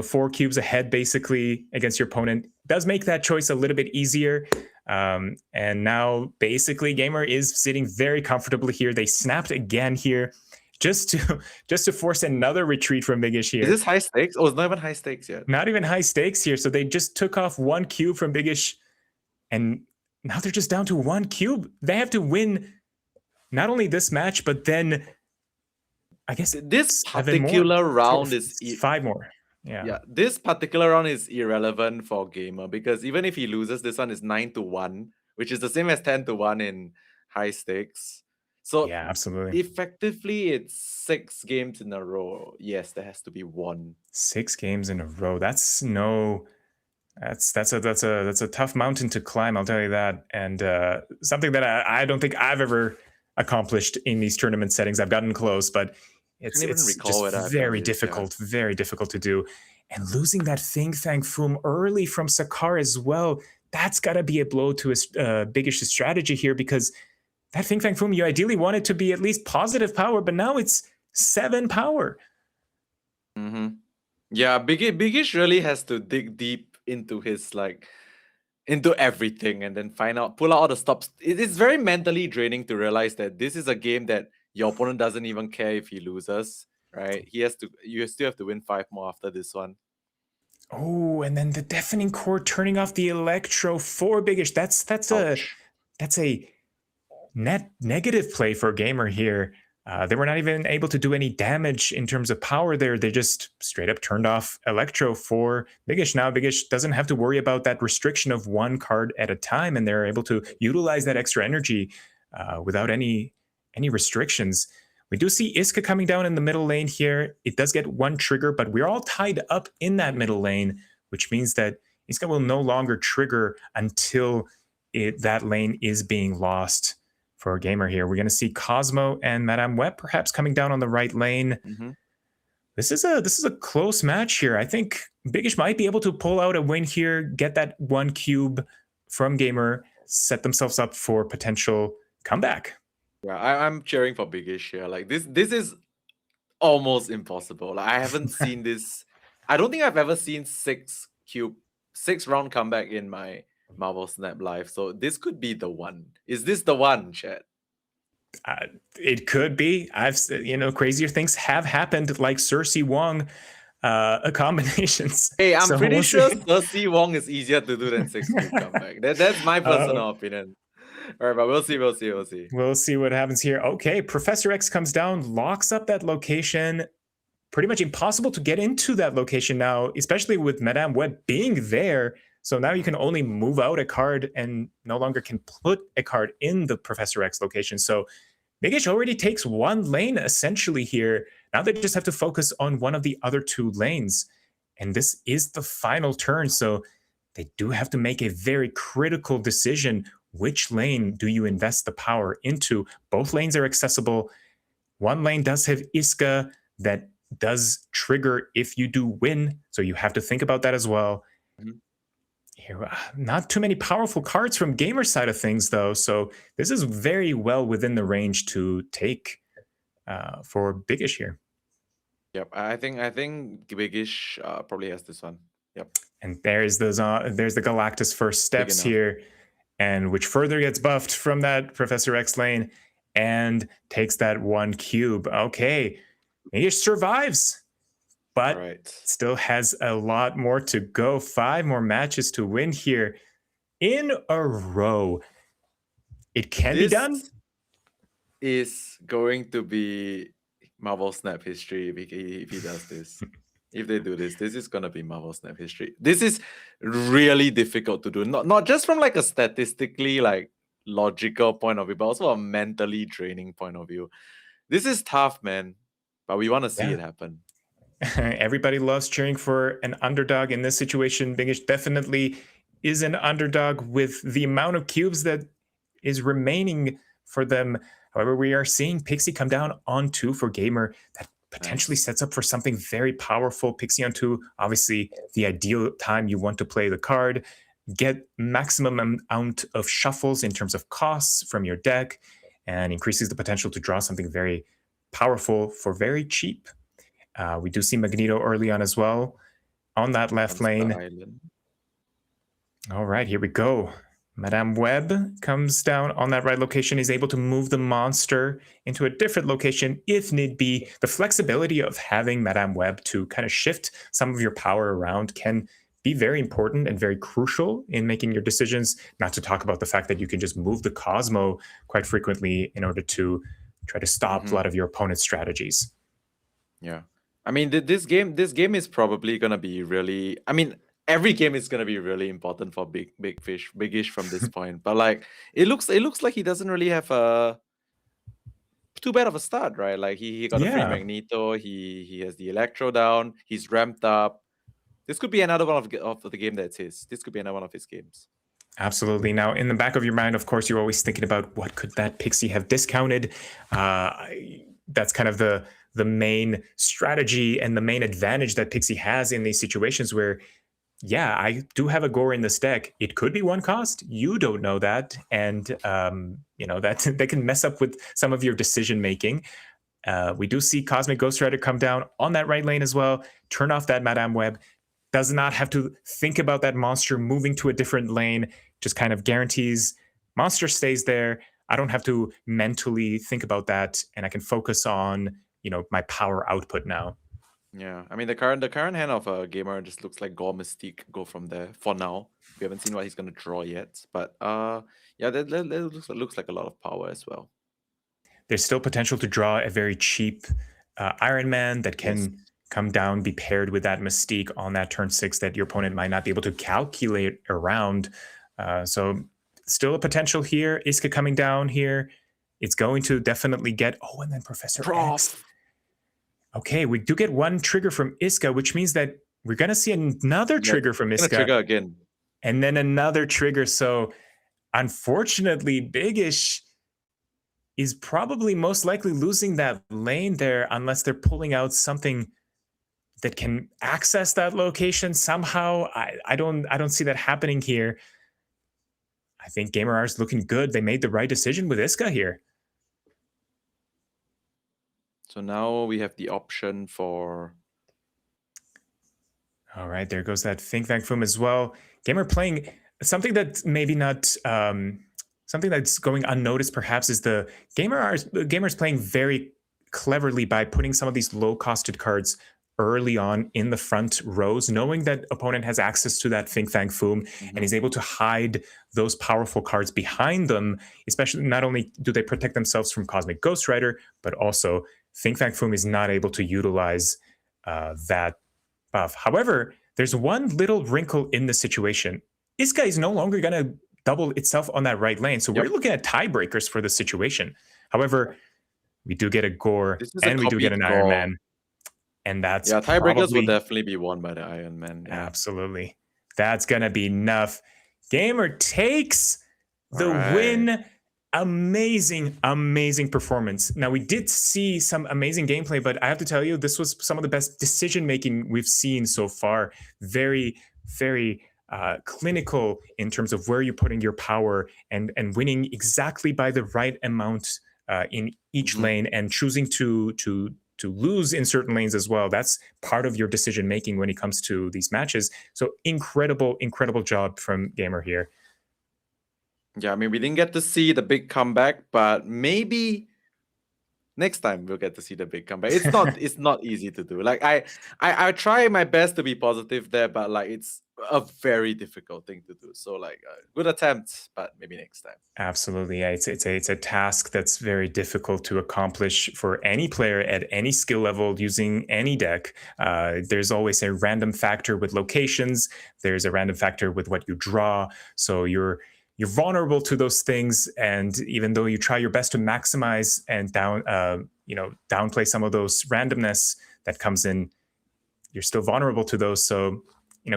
4 cubes ahead basically against your opponent does make that choice a little bit easier. And now basically Gamer is sitting very comfortably here. They snapped again here just to force another retreat from Biggish here. Is this high stakes? Oh, it's not even high stakes yet. Not even high stakes here. So they just took off 1 cube from Biggish, and now they're just down to 1 cube. They have to win not only this match, but then I guess this particular round is 5 more. Yeah. This particular round is irrelevant for Gamer, because even if he loses, this one is 9-1, which is the same as 10-1 in high stakes. So yeah, absolutely. Effectively, it's 6 games in a row. Yes, there has to be 1. 6 games in a row. That's a tough mountain to climb, I'll tell you that. And something that I don't think I've ever accomplished in these tournament settings. I've gotten close, but it's just very difficult to do. And losing that Fing Fang Foom early from Sakar as well, that's got to be a blow to his Biggish's strategy here, because that Fing Fang Foom, you ideally want it to be at least positive power, but now it's 7 power. Yeah, Biggish really has to dig deep into his into everything and then pull out all the stops. It is very mentally draining to realize that this is a game that your opponent doesn't even care if he loses, right? You still have to win 5 more after this one. Oh, and then the Deafening Chord turning off the Electro for Biggish. That's a net negative play for Gamer here. They were not even able to do any damage in terms of power there. They just straight up turned off Electro for Biggish. Now Biggish doesn't have to worry about that restriction of 1 card at a time, and they're able to utilize that extra energy without any restrictions. We do see Iska coming down in the middle lane here. It does get 1 trigger, but we're all tied up in that middle lane, which means that Iska will no longer trigger until that lane is being lost. For a Gamer here, we're going to see Cosmo and Madame Web perhaps coming down on the right lane. This is a close match here. I think Biggish might be able to pull out a win here, get that 1 cube from Gamer, set themselves up for potential comeback. Yeah, I'm cheering for Biggish here. Like this is almost impossible. Like, I haven't seen this. I don't think I've ever seen 6 round comeback in my MarvelSnap live. So this could be the one. Is this the one, chat? It could be. Crazier things have happened, like Cersei Wong combinations. Hey, I'm pretty sure Cersei Wong is easier to do than 6 cube comeback. That's my personal opinion. All right, but we'll see. We'll see what happens here. Okay, Professor X comes down, locks up that location. Pretty much impossible to get into that location now, especially with Madame Web being there. So now you can only move out a card and no longer can put a card in the Professor X location. So Biggish already takes 1 lane essentially here. Now they just have to focus on one of the other 2 lanes. And this is the final turn. So they do have to make a very critical decision. Which lane do you invest the power into? Both lanes are accessible. 1 lane does have Iska that does trigger if you do win. So you have to think about that as well. Here, not too many powerful cards from Gamer's side of things, though. So this is very well within the range to take for Biggish here. Yep, I think Biggish probably has this one. Yep. And there's the Galactus first steps here, and which further gets buffed from that Professor X lane and takes that 1 cube. Okay, Biggish survives. But still has a lot more to go. 5 more matches to win here in a row. It can be done. Is going to be MarvelSnap history if he does this. If they do this, this is going to be MarvelSnap history. This is really difficult to do. Not just from like a statistically logical point of view, but also a mentally draining point of view. This is tough, man. But we want to see it happen. Everybody loves cheering for an underdog in this situation. Biggish definitely is an underdog with the amount of cubes that is remaining for them. However, we are seeing Pixie come down on 2 for Gamer. That potentially sets up for something very powerful. Pixie on 2, obviously the ideal time you want to play the card. Get maximum amount of shuffles in terms of costs from your deck, and increases the potential to draw something very powerful for very cheap. We do see Magneto early on as well on that left lane. All right, here we go. Madame Web comes down on that right location, is able to move the monster into a different location if need be. The flexibility of having Madame Web to kind of shift some of your power around can be very important and very crucial in making your decisions, not to talk about the fact that you can just move the Cosmo quite frequently in order to try to stop a lot of your opponent's strategies. Yeah. I mean, this game is probably gonna be really. I mean, every game is gonna be really important for Biggish from this point. But it looks like he doesn't really have too bad of a start, right? Like he got a free Magneto. He has the Electro down. He's ramped up. This could be another one of the game that's his. This could be another one of his games. Absolutely. Now, in the back of your mind, of course, you're always thinking about what could that Pixie have discounted. That's kind of the the main strategy and the main advantage that Pixie has in these situations where, yeah, I do have a Gore in this deck. It could be one cost. You don't know that. And, that they can mess up with some of your decision making. We do see Cosmic Ghost Rider come down on that right lane as well. Turn off that Madame Web. Does not have to think about that monster moving to a different lane. Just kind of guarantees monster stays there. I don't have to mentally think about that, and I can focus on my power output now. Yeah, I mean the current hand of a gamer just looks like Gore Mystique go from there for now. We haven't seen what he's gonna draw yet, but yeah, that looks like a lot of power as well. There's still potential to draw a very cheap Iron Man that can come down, be paired with that Mystique on that turn 6 that your opponent might not be able to calculate around. So still a potential here. Iska coming down here. It's going to definitely get... Oh, and then Professor X. Okay, we do get one trigger from Iska, which means that we're going to see another trigger from Iska. Trigger again. And then another trigger. So unfortunately, Bigish is probably most likely losing that lane there unless they're pulling out something that can access that location somehow. I don't see that happening here. I think Gamer R is looking good. They made the right decision with Iska here. So now we have the option for... All right, there goes that Think Tank Foom as well. Gamer playing something that's maybe not... something that's going unnoticed perhaps is the Gamer's playing very cleverly by putting some of these low-costed cards early on in the front rows, knowing that opponent has access to that Think Tank Foom, and he's able to hide those powerful cards behind them, especially not only do they protect themselves from Cosmic Ghost Rider, but also Think Tank Foom is not able to utilize that buff. However, there's one little wrinkle in the situation. Iska is no longer going to double itself on that right lane, so we're looking at tiebreakers for the situation. However, we do get a Gore, and we do get an Iron Man. And that's tiebreakers will definitely be won by the Iron Man. Yeah. Absolutely. That's going to be enough. Gamer takes the win. Amazing, amazing performance. Now, we did see some amazing gameplay, but I have to tell you, this was some of the best decision-making we've seen so far. Very, very clinical in terms of where you're putting your power and winning exactly by the right amount in each lane and choosing to lose in certain lanes as well. That's part of your decision making when it comes to these matches. So incredible job from Gamer here. Yeah, I mean, we didn't get to see the big comeback, but maybe next time we'll get to see the big comeback. It's not easy to do. Like I try my best to be positive there, but like it's a very difficult thing to do. So like good attempt, but maybe next time. Absolutely, yeah. It's a task that's very difficult to accomplish for any player at any skill level using any deck. There's always a random factor with locations. There's a random factor with what you draw. So you're vulnerable to those things, and even though you try your best to maximize and downplay some of those randomness that comes in, you're still vulnerable to those. So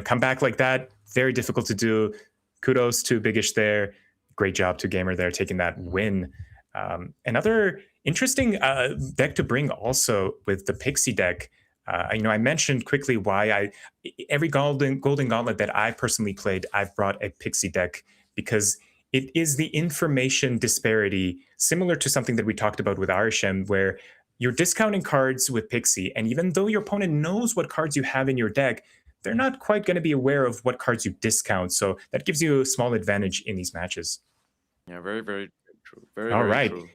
come back like that, very difficult to do. Kudos to Bigish there. Great job to Gamer there, taking that win. Another interesting deck to bring also with the Pixie deck. I mentioned quickly why every Golden Gauntlet that I personally played, I've brought a Pixie deck, because it is the information disparity, similar to something that we talked about with Arishem, where you're discounting cards with Pixie, and even though your opponent knows what cards you have in your deck, they're not quite going to be aware of what cards you discount. So that gives you a small advantage in these matches. Yeah, very, very true. Very true.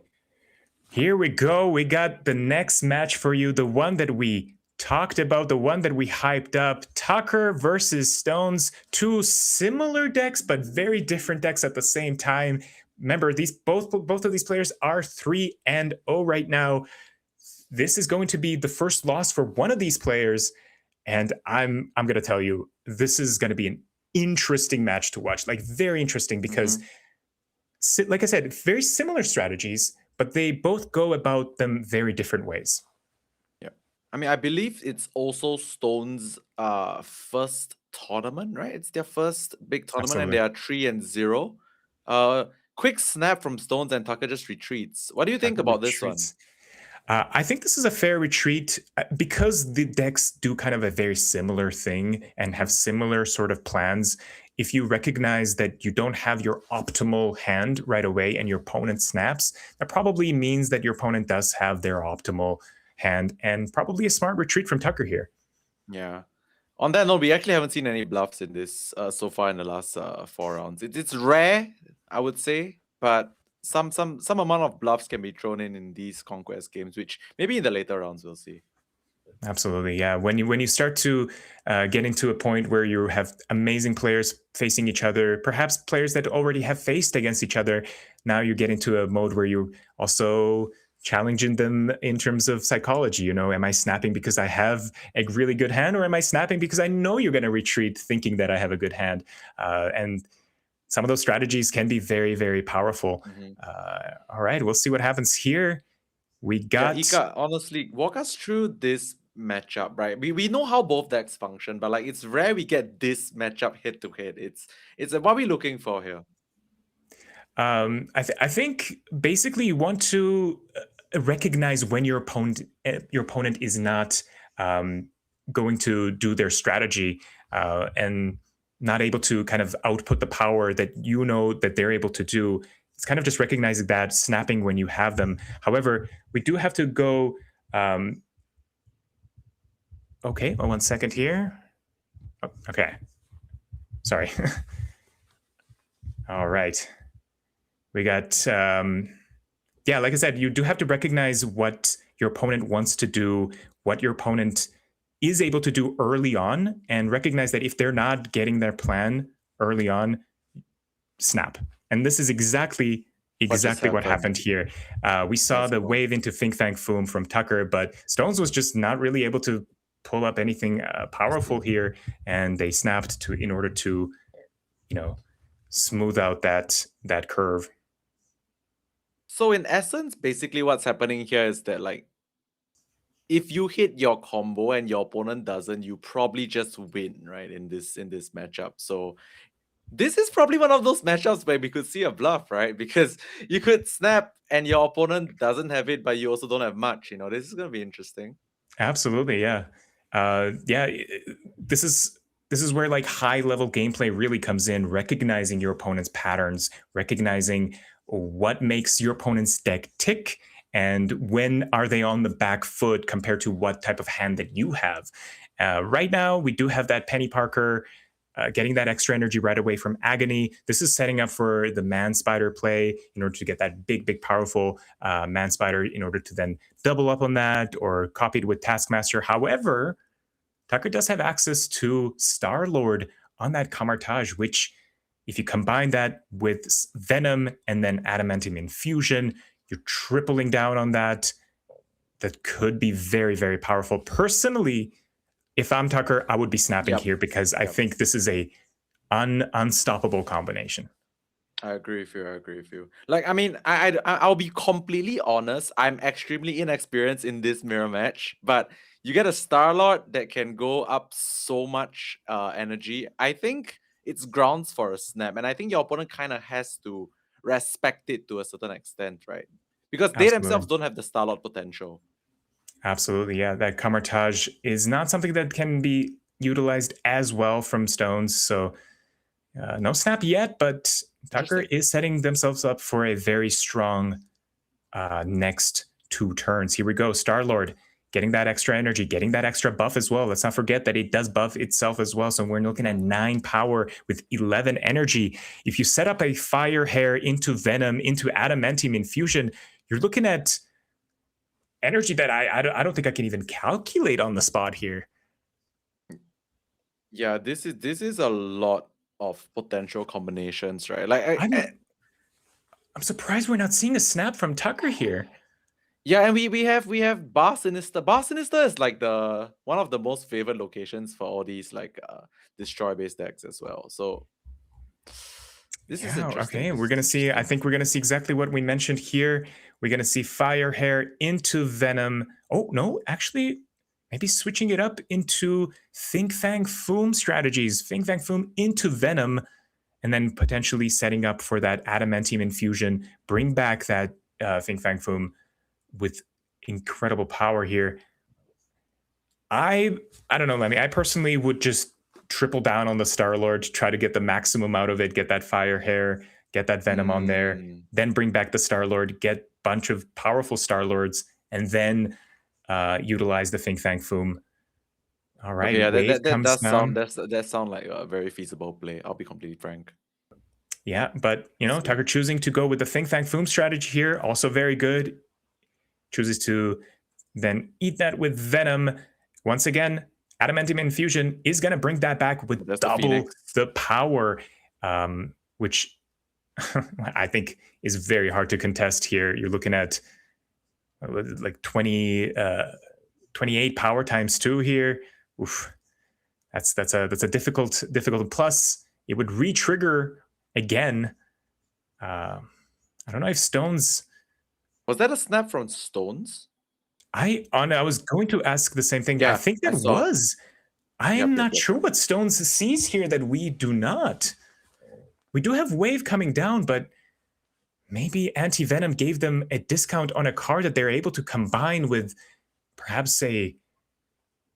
Here we go. We got the next match for you, the one that we talked about, the one that we hyped up. Tucker versus Stones, two similar decks, but very different decks at the same time. Remember, both of these players are 3-0 right now. This is going to be the first loss for one of these players, and I'm going to tell you, this is going to be an interesting match to watch. Like, very interesting, because like I said, very similar strategies, but they both go about them very different ways. I mean, I believe it's also Stone's first tournament, right? It's their first big tournament. Absolutely. And they are 3-0. Quick snap from Stones, and Tucker just retreats. What do you think about this one? I think this is a fair retreat because the decks do kind of a very similar thing and have similar sort of plans. If you recognize that you don't have your optimal hand right away and your opponent snaps, that probably means that your opponent does have their optimal hand, and probably a smart retreat from Tucker here. Yeah. On that note, we actually haven't seen any bluffs in this so far in the last 4 rounds. It's rare, I would say, but some amount of bluffs can be thrown in these conquest games, which maybe in the later rounds we'll see. Absolutely, yeah. When you start to get into a point where you have amazing players facing each other, perhaps players that already have faced against each other, now you get into a mode where you also challenging them in terms of psychology. You know, am I snapping because I have a really good hand, or am I snapping because I know you're going to retreat thinking that I have a good hand? And some of those strategies can be very, very powerful. All right, we'll see what happens here. We got... Yeah, Ika, honestly, walk us through this matchup, right? We know how both decks function, but like it's rare we get this matchup head to head. It's what are we looking for here? I think basically you want to recognize when your opponent is not going to do their strategy and not able to kind of output the power that you know that they're able to do. It's kind of just recognizing that, snapping when you have them. However, we do have to go... okay, well, 1 second here. Oh, okay. Sorry. All right. We got... yeah, like I said, you do have to recognize what your opponent wants to do, what your opponent is able to do early on, and recognize that if they're not getting their plan early on, snap. And this is exactly what happened here. We saw the wave into Think Thank Foom from Tucker, but Stones was just not really able to pull up anything powerful here, and they snapped in order to, you know, smooth out that curve. So in essence, basically what's happening here is that like if you hit your combo and your opponent doesn't, you probably just win, right? In this matchup. So this is probably one of those matchups where we could see a bluff, right? Because you could snap and your opponent doesn't have it, but you also don't have much. You know, this is gonna be interesting. Absolutely, yeah. This is where like high level gameplay really comes in, recognizing your opponent's patterns, recognizing what makes your opponent's deck tick, and when are they on the back foot compared to what type of hand that you have. Right now, we do have that Penny Parker getting that extra energy right away from Agony. This is setting up for the Man Spider play in order to get that big, powerful Man Spider in order to then double up on that or copy it with Taskmaster. However, Tucker does have access to Star-Lord on that Camartage, which if you combine that with Venom and then Adamantium Infusion, you're tripling down on that. That could be very, very powerful. Personally, if I'm Tucker, I would be snapping here because I think this is a unstoppable combination. I agree with you. Like, I mean, I'll be completely honest. I'm extremely inexperienced in this mirror match, but you get a Star-Lord that can go up so much energy. I think it's grounds for a snap, and I think your opponent kind of has to respect it to a certain extent, right? Because they themselves don't have the Star-Lord potential. Absolutely, yeah. That Camartage is not something that can be utilized as well from Stones, so no snap yet, but Tucker is setting themselves up for a very strong next 2 turns. Here we go, Star-Lord getting that extra energy, getting that extra buff as well. Let's not forget that it does buff itself as well, so we're looking at 9 power with 11 energy. If you set up a Fire Hair into Venom, into Adamantium Infusion, you're looking at energy that I don't think I can even calculate on the spot here. Yeah, this is a lot of potential combinations, right? Like I'm surprised we're not seeing a snap from Tucker here. Yeah, and we have Bar Sinister. Bar Sinister is like one of the most favored locations for all these like destroy based decks as well. So this is interesting. Okay, we're gonna see. I think we're gonna see exactly what we mentioned here. We're gonna see Fire Hair into Venom. Oh no, actually, maybe switching it up into Think Thank Foom strategies. Think Thank Foom into Venom, and then potentially setting up for that Adamantium Infusion. Bring back that Think Thank Foom with incredible power here. I don't know, Lemmy. I personally would just triple down on the Star-Lord, try to get the maximum out of it, get that fire hair, get that venom on there, then bring back the Star-Lord, get a bunch of powerful Star-Lords, and then utilize the Fing Fang Foom. All right, Okay, yeah, wave that comes does down. that sound like a very feasible play. I'll be completely frank. Yeah, but you know, Tucker choosing to go with the Fing Fang Foom strategy here, also very good. Chooses to then eat that with venom. Once again, Adamantium Infusion is going to bring that back with double the power, which I think is very hard to contest here. You're looking at like 28 power times 2 here. Oof. That's a difficult. Plus, it would re-trigger again. I don't know if Stones. Was that a snap from Stones? I was going to ask the same thing. Yeah, I think that was. I am not sure what Stones sees here that we do not. We do have Wave coming down, but maybe Anti-Venom gave them a discount on a card that they're able to combine with perhaps a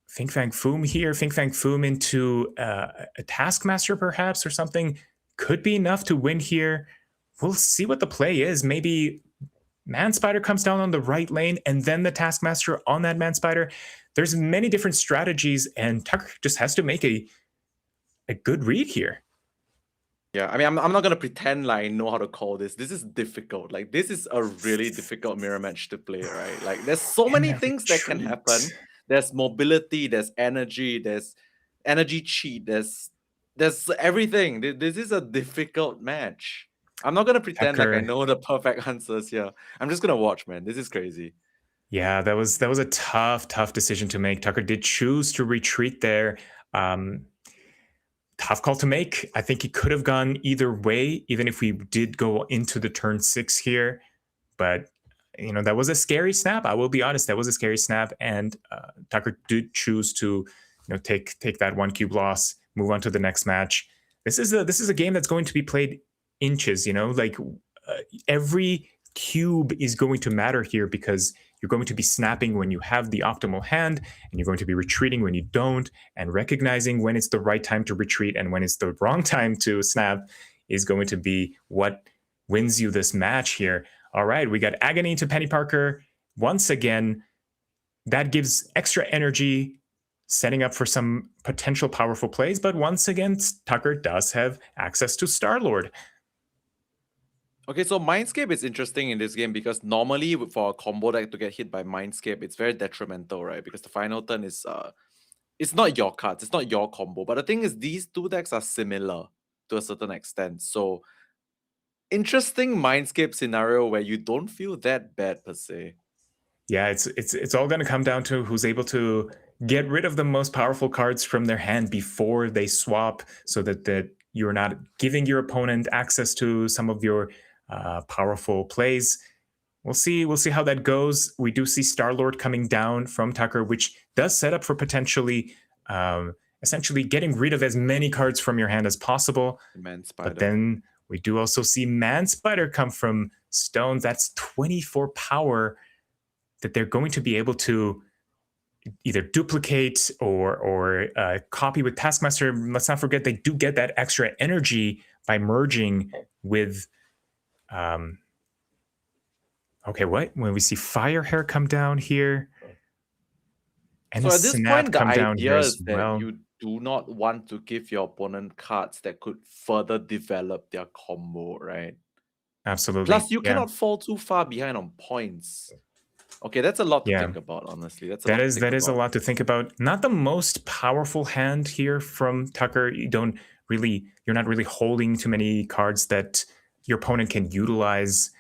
Fing Fang Foom here, Fing Fang Foom into a Taskmaster perhaps or something. Could be enough to win here. We'll see what the play is. Maybe Man-Spider comes down on the right lane and then the Taskmaster on that Man-Spider. There's many different strategies and Tucker just has to make a good read here. Yeah, I mean, I'm not gonna pretend like I know how to call this. This is difficult. Like, this is a really difficult mirror match to play, right? Like, there's so many things that can happen. There's mobility, there's energy cheat, there's everything. This is a difficult match. I'm not gonna pretend like I know the perfect answers here. I'm just gonna watch, man. This is crazy. Yeah, that was a tough decision to make. Tucker did choose to retreat there. Tough call to make. I think he could have gone either way, even if we did go into the turn 6 here. But you know, that was a scary snap. I will be honest, that was a scary snap, and Tucker did choose to, take that 1 cube loss, move on to the next match. This is a game that's going to be played inches. Like every cube is going to matter here because you're going to be snapping when you have the optimal hand, and you're going to be retreating when you don't, and recognizing when it's the right time to retreat and when it's the wrong time to snap is going to be what wins you this match here. All right, we got Agony to Penny Parker. Once again, that gives extra energy, setting up for some potential powerful plays, but once again, Tucker does have access to Star-Lord. Okay, so Mindscape is interesting in this game because normally for a combo deck to get hit by Mindscape, it's very detrimental, right? Because the final turn is it's not your cards, it's not your combo. But the thing is, these two decks are similar to a certain extent. So interesting Mindscape scenario where you don't feel that bad per se. Yeah, it's all going to come down to who's able to get rid of the most powerful cards from their hand before they swap, so that you're not giving your opponent access to some of your powerful plays. We'll see how that goes. We do see Star-Lord coming down from Tucker, which does set up for potentially essentially getting rid of as many cards from your hand as possible. But then we do also see Man-Spider come from Stones. That's 24 power that they're going to be able to either duplicate or copy with Taskmaster. Let's not forget, they do get that extra energy by merging with okay, what? When we see Fire Hair come down here, and so a at this Snap point, the come down here idea as is that well. you do not want to give your opponent cards that could further develop their combo, right? Absolutely. Plus, you cannot fall too far behind on points. Okay, that's a lot to think about, honestly. That is a lot to think about. Not the most powerful hand here from Tucker. You're not really holding too many cards that your opponent can utilize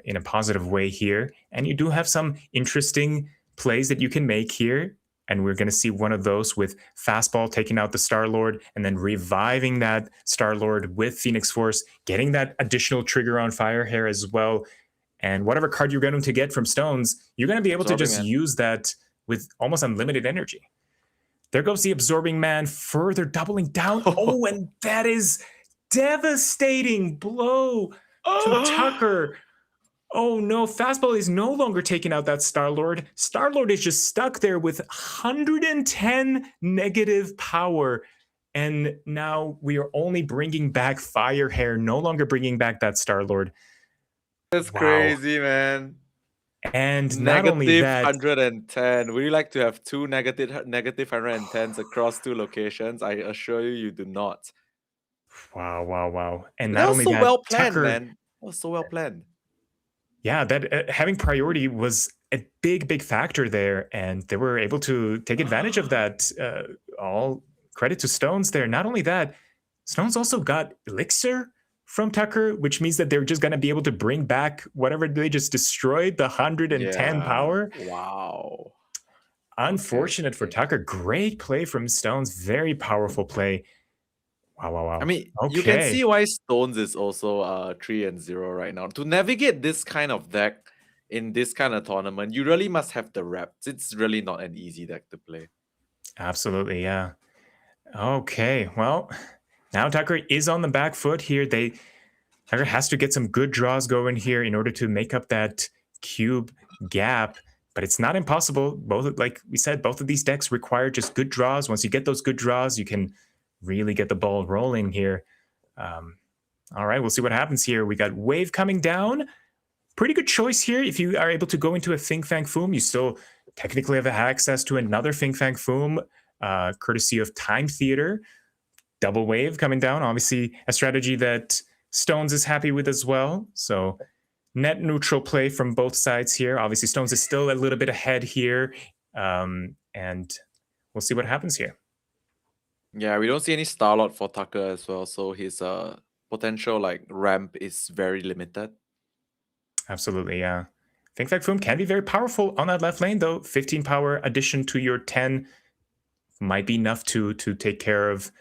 in a positive way here. And you do have some interesting plays that you can make here. And we're going to see one of those with Fastball taking out the Star-Lord and then reviving that Star-Lord with Phoenix Force, getting that additional trigger on Fire Hair as well. And whatever card you're going to get from Stones, you're going to be able to just use that with almost unlimited energy. There goes the Absorbing Man, further doubling down. Oh, and that is devastating blow to Tucker. Oh no, Fastball is no longer taking out that Star-Lord. Star-Lord is just stuck there with 110 negative power. And now we are only bringing back Firehair, no longer bringing back that Star-Lord. That's Wow. crazy, man. And not only Negative that, 110. Would you like to have two negative 110s across two locations? I assure you, you do not. wow. And That not was only so that, well planned, Tucker, man. That was so well planned. yeah, that having priority was a big factor there, and they were able to take advantage of that. All credit to Stones there. Not only that, Stones also got Elixir from Tucker, which means that they're just going to be able to bring back whatever they just destroyed, the 110 power. Wow. Unfortunate for Tucker. Great play from Stones. Very powerful play. Wow. I mean, you can see why Stones is also 3-0 right now. To navigate this kind of deck in this kind of tournament, you really must have the reps. It's really not an easy deck to play. Absolutely, yeah. Okay, well, now Tucker is on the back foot here. Tucker has to get some good draws going here in order to make up that cube gap, but it's not impossible. Both, like we said, both of these decks require just good draws. Once you get those good draws, you can really get the ball rolling here. All right, we'll see what happens here. We got Wave coming down. Pretty good choice here. If you are able to go into a Think Fang Foom, you still technically have access to another Think Fang Foom, courtesy of Time Theater. Double Wave coming down, obviously a strategy that Stones is happy with as well. So net neutral play from both sides here. Obviously, Stones is still a little bit ahead here, and we'll see what happens here. Yeah, we don't see any Starlord for Tucker as well, so his potential like ramp is very limited. Absolutely, yeah. Think Fang Foom can be very powerful on that left lane, though. 15 power addition to your 10 might be enough to take care of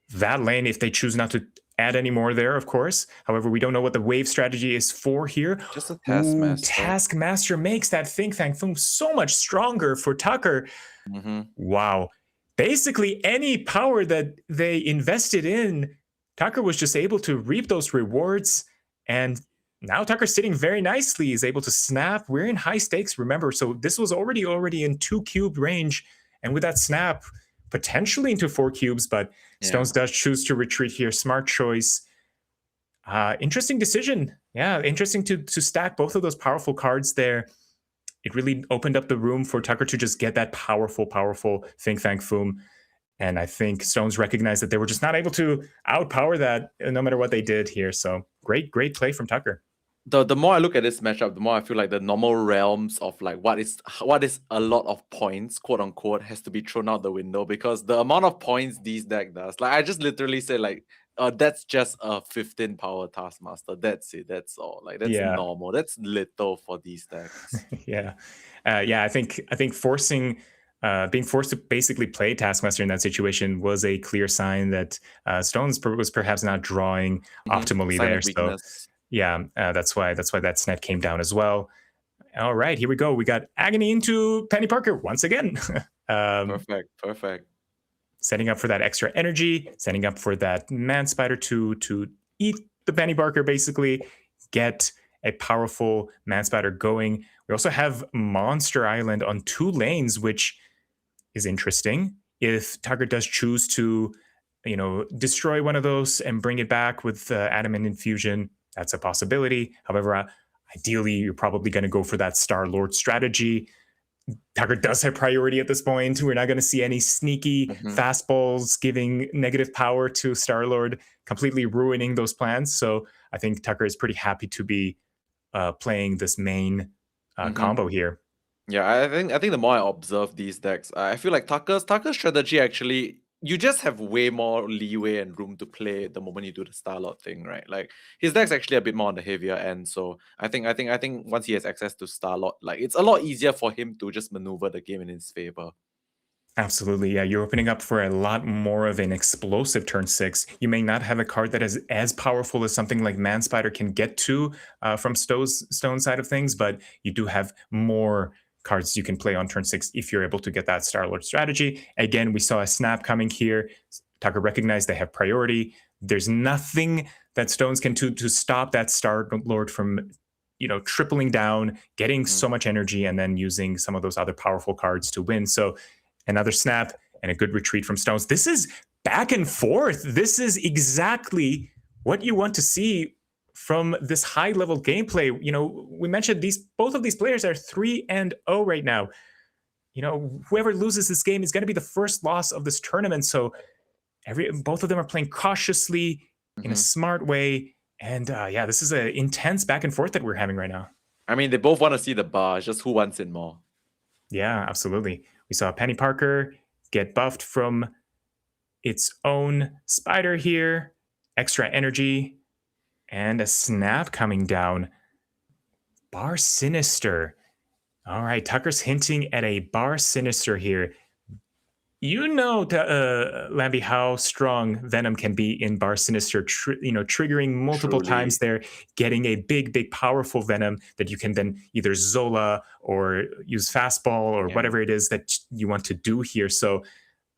that lane if they choose not to add any more there, of course. However, we don't know what the wave strategy is for here. Just a Taskmaster. Taskmaster makes that Think Fang Foom so much stronger for Tucker. Wow. Basically, any power that they invested in, Tucker was just able to reap those rewards. And now Tucker's sitting very nicely. He's able to snap. We're in high stakes, remember. So this was already in 2 cube range. And with that snap, potentially into 4 cubes, but Stones does choose to retreat here. Smart choice. Interesting decision. Yeah, interesting to stack both of those powerful cards there. It really opened up the room for Tucker to just get that powerful Think Fang Foom. And I think Stones recognized that they were just not able to outpower that no matter what they did here. So great play from Tucker. The more I look at this matchup, the more I feel like the normal realms of like what is a lot of points, quote unquote, has to be thrown out the window, because the amount of points these deck does, like I just literally say like that's just a 15 power Taskmaster. That's it. That's all. Like that's normal. That's little for these decks. I think forcing being forced to basically play Taskmaster in that situation was a clear sign that Stones was perhaps not drawing optimally there. So that's why that snap came down as well. All right, here we go. We got Agony into Penny Parker once again. Perfect. Setting up for that extra energy, setting up for that Man Spider to eat the Penny Parker, basically get a powerful Man Spider going. We also have Monster Island on 2 lanes, which is interesting. If Tucker does choose to, destroy one of those and bring it back with Adamant Infusion, that's a possibility. However, ideally, you're probably going to go for that Star-Lord strategy. Tucker does have priority at this point. We're not going to see any sneaky fastballs giving negative power to Star-Lord, completely ruining those plans. So I think Tucker is pretty happy to be playing this main combo here. Yeah, I think the more I observe these decks, I feel like Tucker's strategy actually, you just have way more leeway and room to play the moment you do the Starlord thing, right? Like his deck's actually a bit more on the heavier end. So I think once he has access to Starlord, like it's a lot easier for him to just maneuver the game in his favor. Absolutely, yeah. You're opening up for a lot more of an explosive turn 6. You may not have a card that is as powerful as something like Man Spider can get to from Stone side of things, but you do have more cards you can play on turn 6 if you're able to get that Star-Lord strategy. Again, we saw a snap coming here. Tucker recognized they have priority. There's nothing that Stones can do to stop that Star-Lord from tripling down, getting so much energy, and then using some of those other powerful cards to win. So another snap and a good retreat from Stones. This is back and forth. This is exactly what you want to see from this high-level gameplay. We mentioned both of these players are 3-0 right now. Whoever loses this game is going to be the first loss of this tournament. So both of them are playing cautiously in a smart way. And this is an intense back and forth that we're having right now. I mean, they both want to see the bar. It's just who wants it more. Yeah, absolutely. We saw Penny Parker get buffed from its own spider here. Extra energy. And a snap coming down. Bar Sinister. All right, Tucker's hinting at a Bar Sinister here. Lambie, how strong Venom can be in Bar Sinister, triggering multiple times there, getting a big, powerful Venom that you can then either Zola or use Fastball or whatever it is that you want to do here. So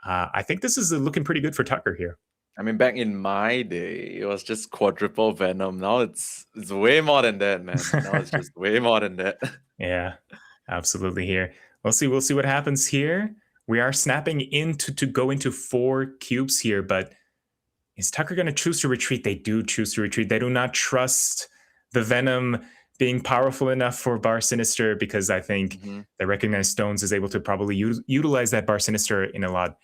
I think this is looking pretty good for Tucker here. I mean, back in my day, it was just quadruple Venom. Now it's way more than that, man. Now it's just way more than that. Yeah, absolutely here. We'll see what happens here. We are snapping to go into 4 cubes here, but is Tucker going to choose to retreat? They do choose to retreat. They do not trust the Venom being powerful enough for Bar Sinister, because I think they recognize Stones is able to probably utilize that Bar Sinister in a lot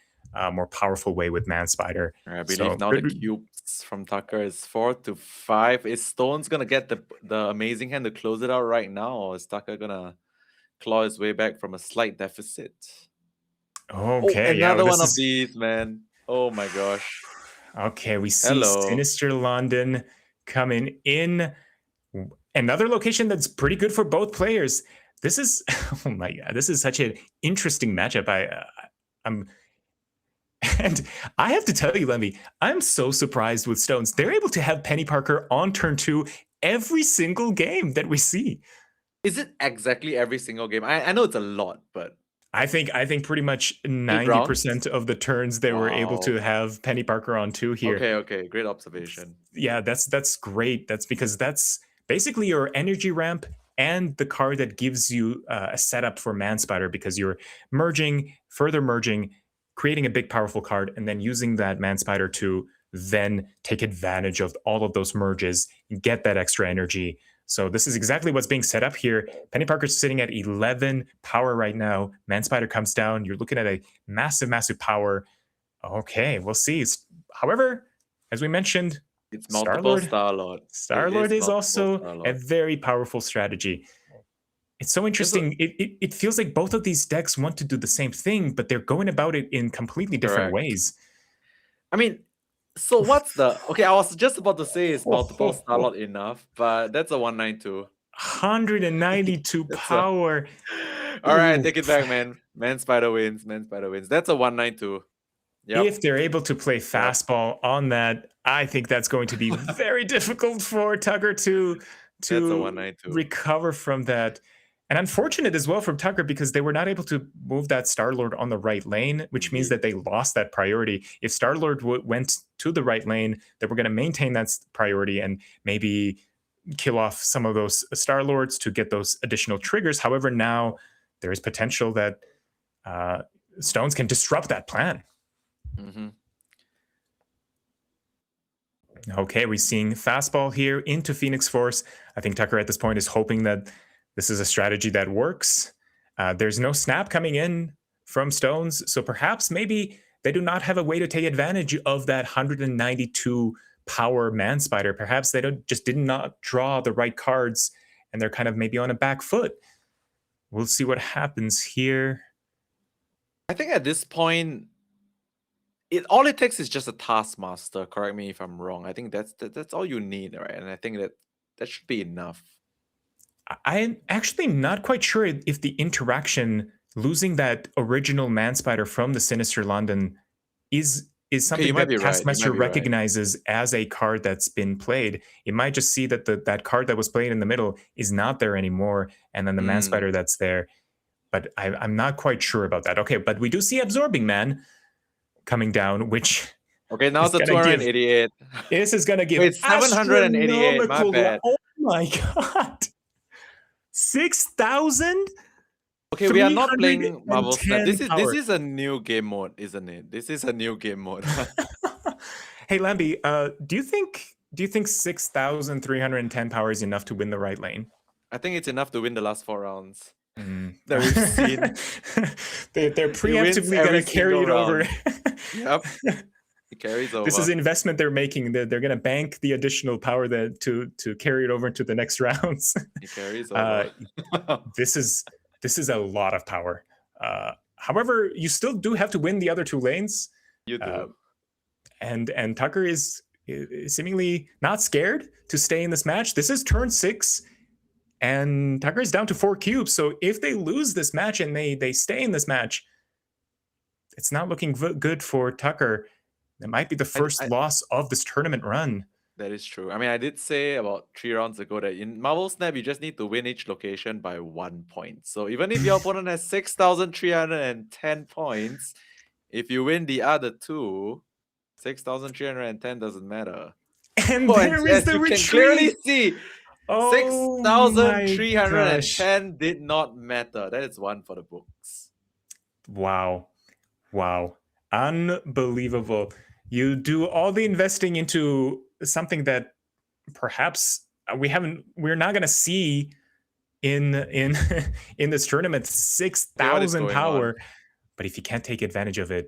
more powerful way with Man Spider. I believe now the cubes from Tucker is 4 to 5. Is Stones going to get the amazing hand to close it out right now, or is Tucker going to claw his way back from a slight deficit? Okay, another one of these, man. Oh my gosh. Okay, we see Sinister London coming in. Another location that's pretty good for both players. This is, oh my God, this is such an interesting matchup. And I have to tell you, Lemmy, I'm so surprised with Stones. They're able to have Penny Parker on turn 2 every single game that we see. Is it exactly every single game? I know it's a lot, but I think pretty much 90% of the turns they were able to have Penny Parker on 2 here. Okay, great observation. Yeah, that's great. That's because that's basically your energy ramp and the card that gives you a setup for Man Spider, because you're further merging, creating a big powerful card, and then using that Man Spider to then take advantage of all of those merges, get that extra energy. So this is exactly what's being set up here. Penny Parker's sitting at 11 power right now. Man Spider comes down. You're looking at a massive power. Okay, we'll see. However, as we mentioned, it's multiple Star-Lord. Star-Lord is also a very powerful strategy. It's so interesting. It feels like both of these decks want to do the same thing, but they're going about it in completely different ways. I mean, so what's the... Okay, I was just about to say is multiple Star-Lord enough, but that's a 192. 192 power. All right, take it back, man. Man Spider wins. That's a 192. Yep. If they're able to play fastball on that, I think that's going to be very difficult for Tucker to recover from that. And unfortunate as well from Tucker, because they were not able to move that Star-Lord on the right lane, which means that they lost that priority. If Star-Lord went to the right lane, they were going to maintain that priority and maybe kill off some of those Star-Lords to get those additional triggers. However, now there is potential that Stones can disrupt that plan. Okay, we're seeing fastball here into Phoenix Force. I think Tucker at this point is hoping that this is a strategy that works. There's no snap coming in from Stones, so perhaps maybe they do not have a way to take advantage of that 192 power Man Spider. Perhaps they did not draw the right cards, and they're kind of maybe on a back foot. We'll see what happens here. I think at this point, all it takes is just a Taskmaster. Correct me if I'm wrong. I think that's all you need, right? And I think that should be enough. I'm actually not quite sure if the interaction, losing that original Man Spider from the Sinister London, is something that Taskmaster recognizes as a card that's been played. It might just see that that card that was played in the middle is not there anymore, and then the Man Spider that's there. But I'm not quite sure about that. Okay, but we do see Absorbing Man coming down, which... Okay, now it's a 288. This is going to give... Wait, 788, my bad. Oh my God. 6,000? Okay, we are not playing Marvel Snap. 310 This is a new game mode, isn't it? This is a new game mode. Hey, Lambi, do you think 6,310 power is enough to win the right lane? I think it's enough to win the last 4 rounds. That we've seen. They're preemptively going to carry it over. Yep. It carries over. This is investment they're making. They're going to bank the additional power to carry it over to the next rounds. It carries over. This is a lot of power. However, you still do have to win the other 2 lanes. You do. And Tucker is seemingly not scared to stay in this match. This is turn 6, and Tucker is down to 4 cubes. So if they lose this match and they stay in this match, it's not looking good for Tucker. That might be the first loss of this tournament run. That is true. I mean, I did say about 3 rounds ago that in MarvelSnap, you just need to win each location by 1 point. So even if your opponent has 6,310 points, if you win the other 2, 6,310 doesn't matter. And there is the retreat. You can clearly see 6,310 did not matter. That is 1 for the books. Wow. Unbelievable. You do all the investing into something that perhaps we're not going to see in this tournament. 6,000 power. But if you can't take advantage of it,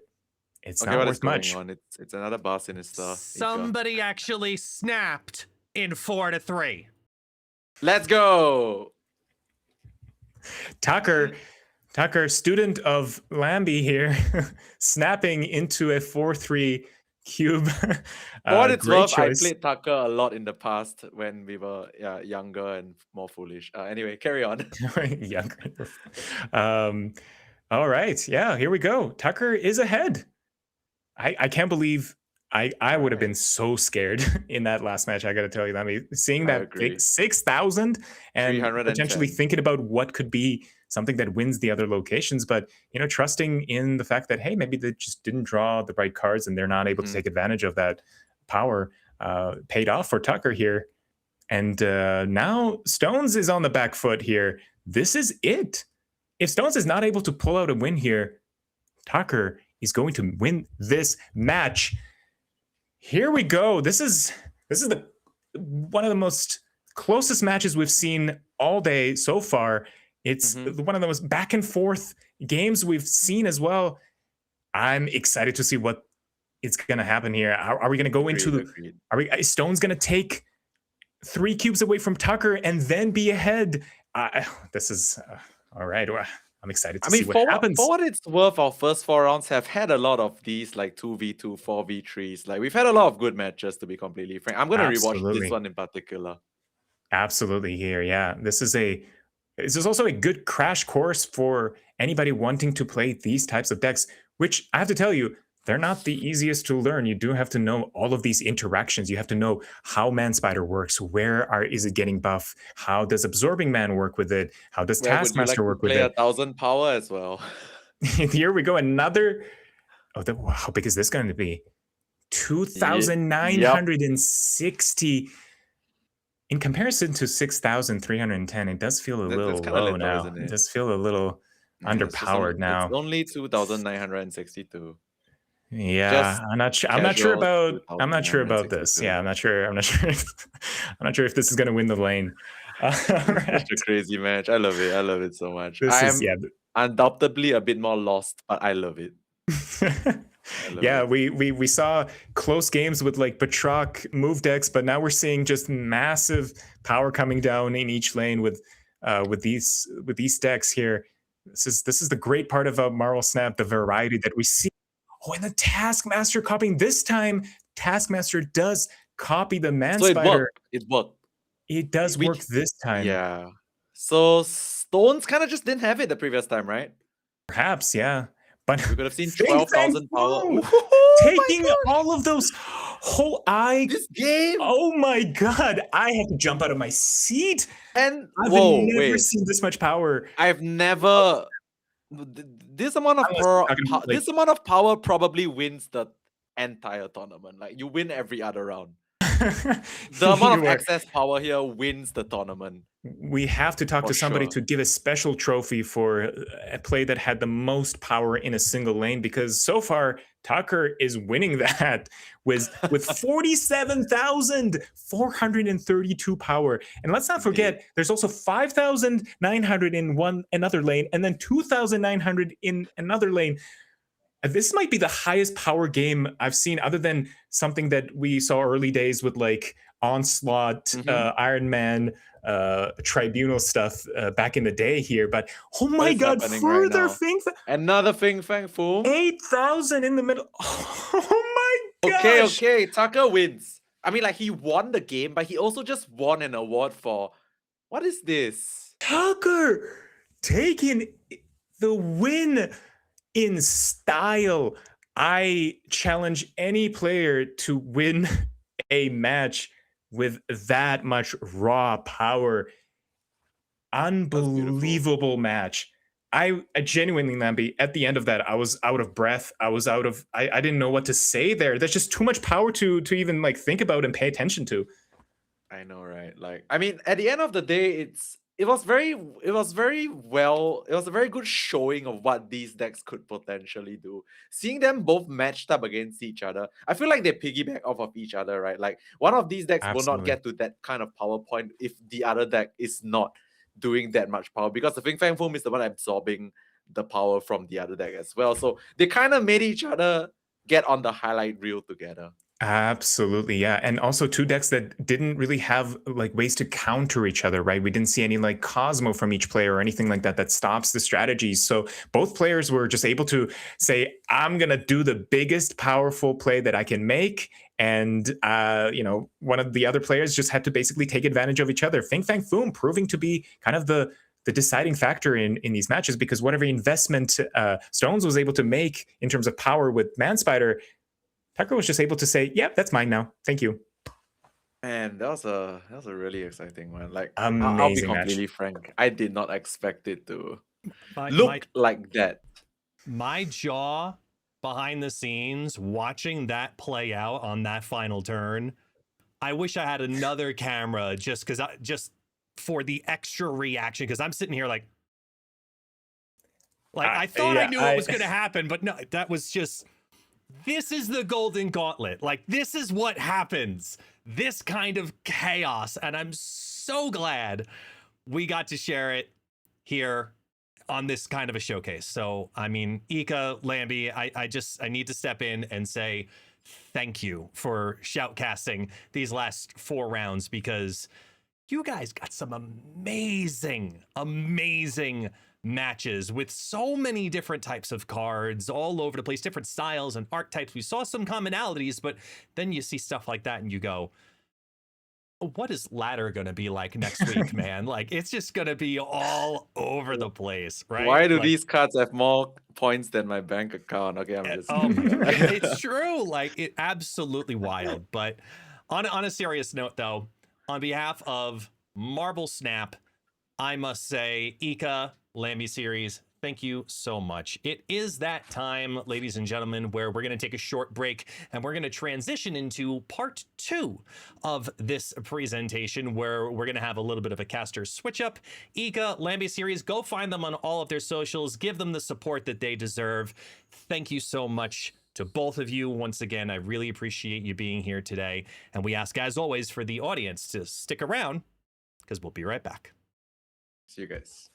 it's not worth much. It's another boss in his stuff. Somebody actually snapped in 4-3. Let's go. Tucker, student of Lambi here, snapping into a 4-3 cube. For what it's worth, choice. I played Tucker a lot in the past when we were younger and more foolish. Anyway, carry on. Younger. All right. Yeah, here we go. Tucker is ahead. I can't believe I would have been so scared in that last match. I got to tell you, I mean, seeing that big 6,000 and potentially thinking about what could be something that wins the other locations, but trusting in the fact that, hey, maybe they just didn't draw the right cards and they're not able to take advantage of that power, paid off for Tucker here. And now Stones is on the back foot here. This is it. If Stones is not able to pull out a win here, Tucker is going to win this match. Here we go. This is one of the most closest matches we've seen all day so far. It's one of the most back and forth games we've seen as well. I'm excited to see what is going to happen here. Are we going to go is Stone's going to take 3 cubes away from Tucker and then be ahead? This is all right. I'm excited to see what happens. For what it's worth, our first 4 rounds have had a lot of these like 2v2, 4v3s. Like we've had a lot of good matches, to be completely frank. I'm going to rewatch this one in particular. Absolutely here. Yeah. This is also a good crash course for anybody wanting to play these types of decks, which I have to tell you, they're not the easiest to learn. You do have to know all of these interactions. You have to know how Man Spider works. Is it getting buff? How does Absorbing Man work with it? How does Taskmaster work with it? Play 1,000 power as well. Here we go. Another. How big is this going to be? 2,960. In comparison to 6,310, it does feel a little low now. It does feel a little underpowered now. It's only 2,962. Yeah, I'm not sure about this. Yeah, I'm not sure. I'm not sure if this is going to win the lane. Such a crazy match. I love it so much. I'm undoubtedly a bit more lost, but I love it. We saw close games with like Batroc move decks, but now we're seeing just massive power coming down in each lane with these decks here. This is the great part of MarvelSnap, the variety that we see. Oh, and the Taskmaster copying. This time, Taskmaster does copy the Man Spider. It worked. It does work this time. Yeah. So Stones kind of just didn't have it the previous time, right? Perhaps, yeah. But we could have seen 12,000 power. Taking all of those whole this game. Oh my god. I had to jump out of my seat. And I've never seen this much power. I've never this amount of power probably wins the entire tournament. Like you win every other round. The amount of You are- excess power here wins the tournament. we have to talk For to somebody sure. to give a special trophy for a play that had the most power in a single lane, because so far Tucker is winning that with 47,432 power. And let's not forget, there's also 5,900 in another lane, and then 2,900 in another lane. This might be the highest power game I've seen, other than something that we saw early days with like Onslaught, Iron Man, Tribunal stuff back in the day here. But oh my god, further right Fing Another Fing Fang Foom. 8,000 in the middle. Oh my gosh. Okay, Tucker wins. I mean, like, he won the game, but he also just won an award for, what is this? Tucker taking the win in style. I challenge any player to win a match with that much raw power. Unbelievable match. I genuinely, Lamby, at the end of that, I was out of breath. I didn't know what to say there. There's just too much power to even like think about and pay attention to. I know, right? Like, I mean, at the end of the day, it was a very good showing of what these decks could potentially do. Seeing them both matched up against each other, I feel like they piggyback off of each other, right? Like, one of these decks will not get to that kind of power point if the other deck is not doing that much power, because the Fing Fang Foom is the one absorbing the power from the other deck as well. So they kind of made each other get on the highlight reel together. Absolutely, yeah. And also two decks that didn't really have like ways to counter each other, right? We didn't see any like Cosmo from each player or anything like that that stops the strategies. So both players were just able to say, I'm going to do the biggest powerful play that I can make. And, one of the other players just had to basically take advantage of each other. Fing Fang Foom proving to be kind of the deciding factor in these matches, because whatever investment Stones was able to make in terms of power with Manspider, Tucker was just able to say, "Yep, that's mine now. Thank you." And that was a really exciting one. Like, amazing I'll be match. completely frank, I did not expect it to look like that. My jaw behind the scenes watching that play out on that final turn. I wish I had another camera just for the extra reaction, because I'm sitting here like I thought I knew what was going to happen, but no, that was just. This is the Golden Gauntlet. Like, this is what happens. This kind of chaos. And I'm so glad we got to share it here on this kind of a showcase. So, I mean, Ika, Lamby, I need to step in and say thank you for shoutcasting these last 4 rounds, because you guys got some amazing matches with so many different types of cards all over the place, different styles and archetypes. We saw some commonalities, but then you see stuff like that and you go, what is ladder gonna be like next week, man? Like, it's just gonna be all over the place, right? Why do these cards have more points than my bank account? Okay, I'm just it's true. Like, it absolutely wild. But on a serious note, though, on behalf of MarvelSnap, I must say, Ika, Lamby Series, thank you so much. It is that time, ladies and gentlemen, where we're going to take a short break and we're going to transition into part 2 of this presentation, where we're going to have a little bit of a caster switch up. Ika, Lamby Series, go find them on all of their socials. Give them the support that they deserve. Thank you so much to both of you. Once again, I really appreciate you being here today. And we ask, as always, for the audience to stick around, because we'll be right back. See you guys.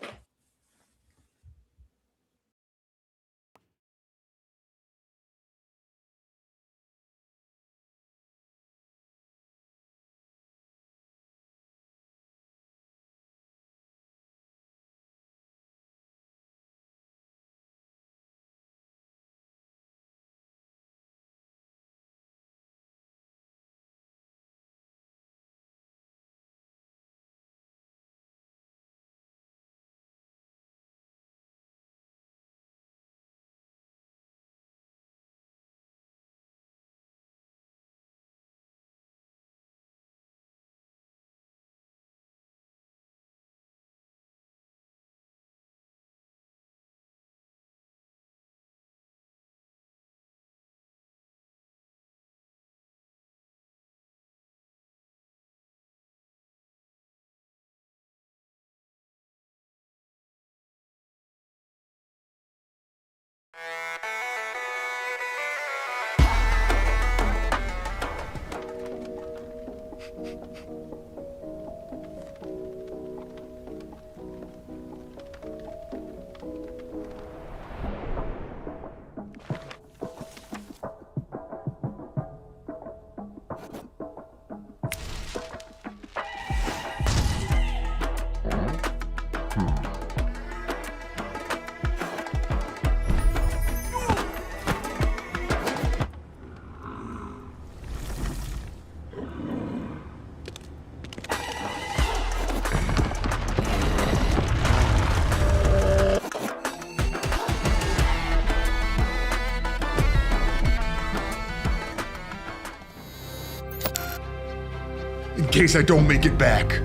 in case I don't make it back.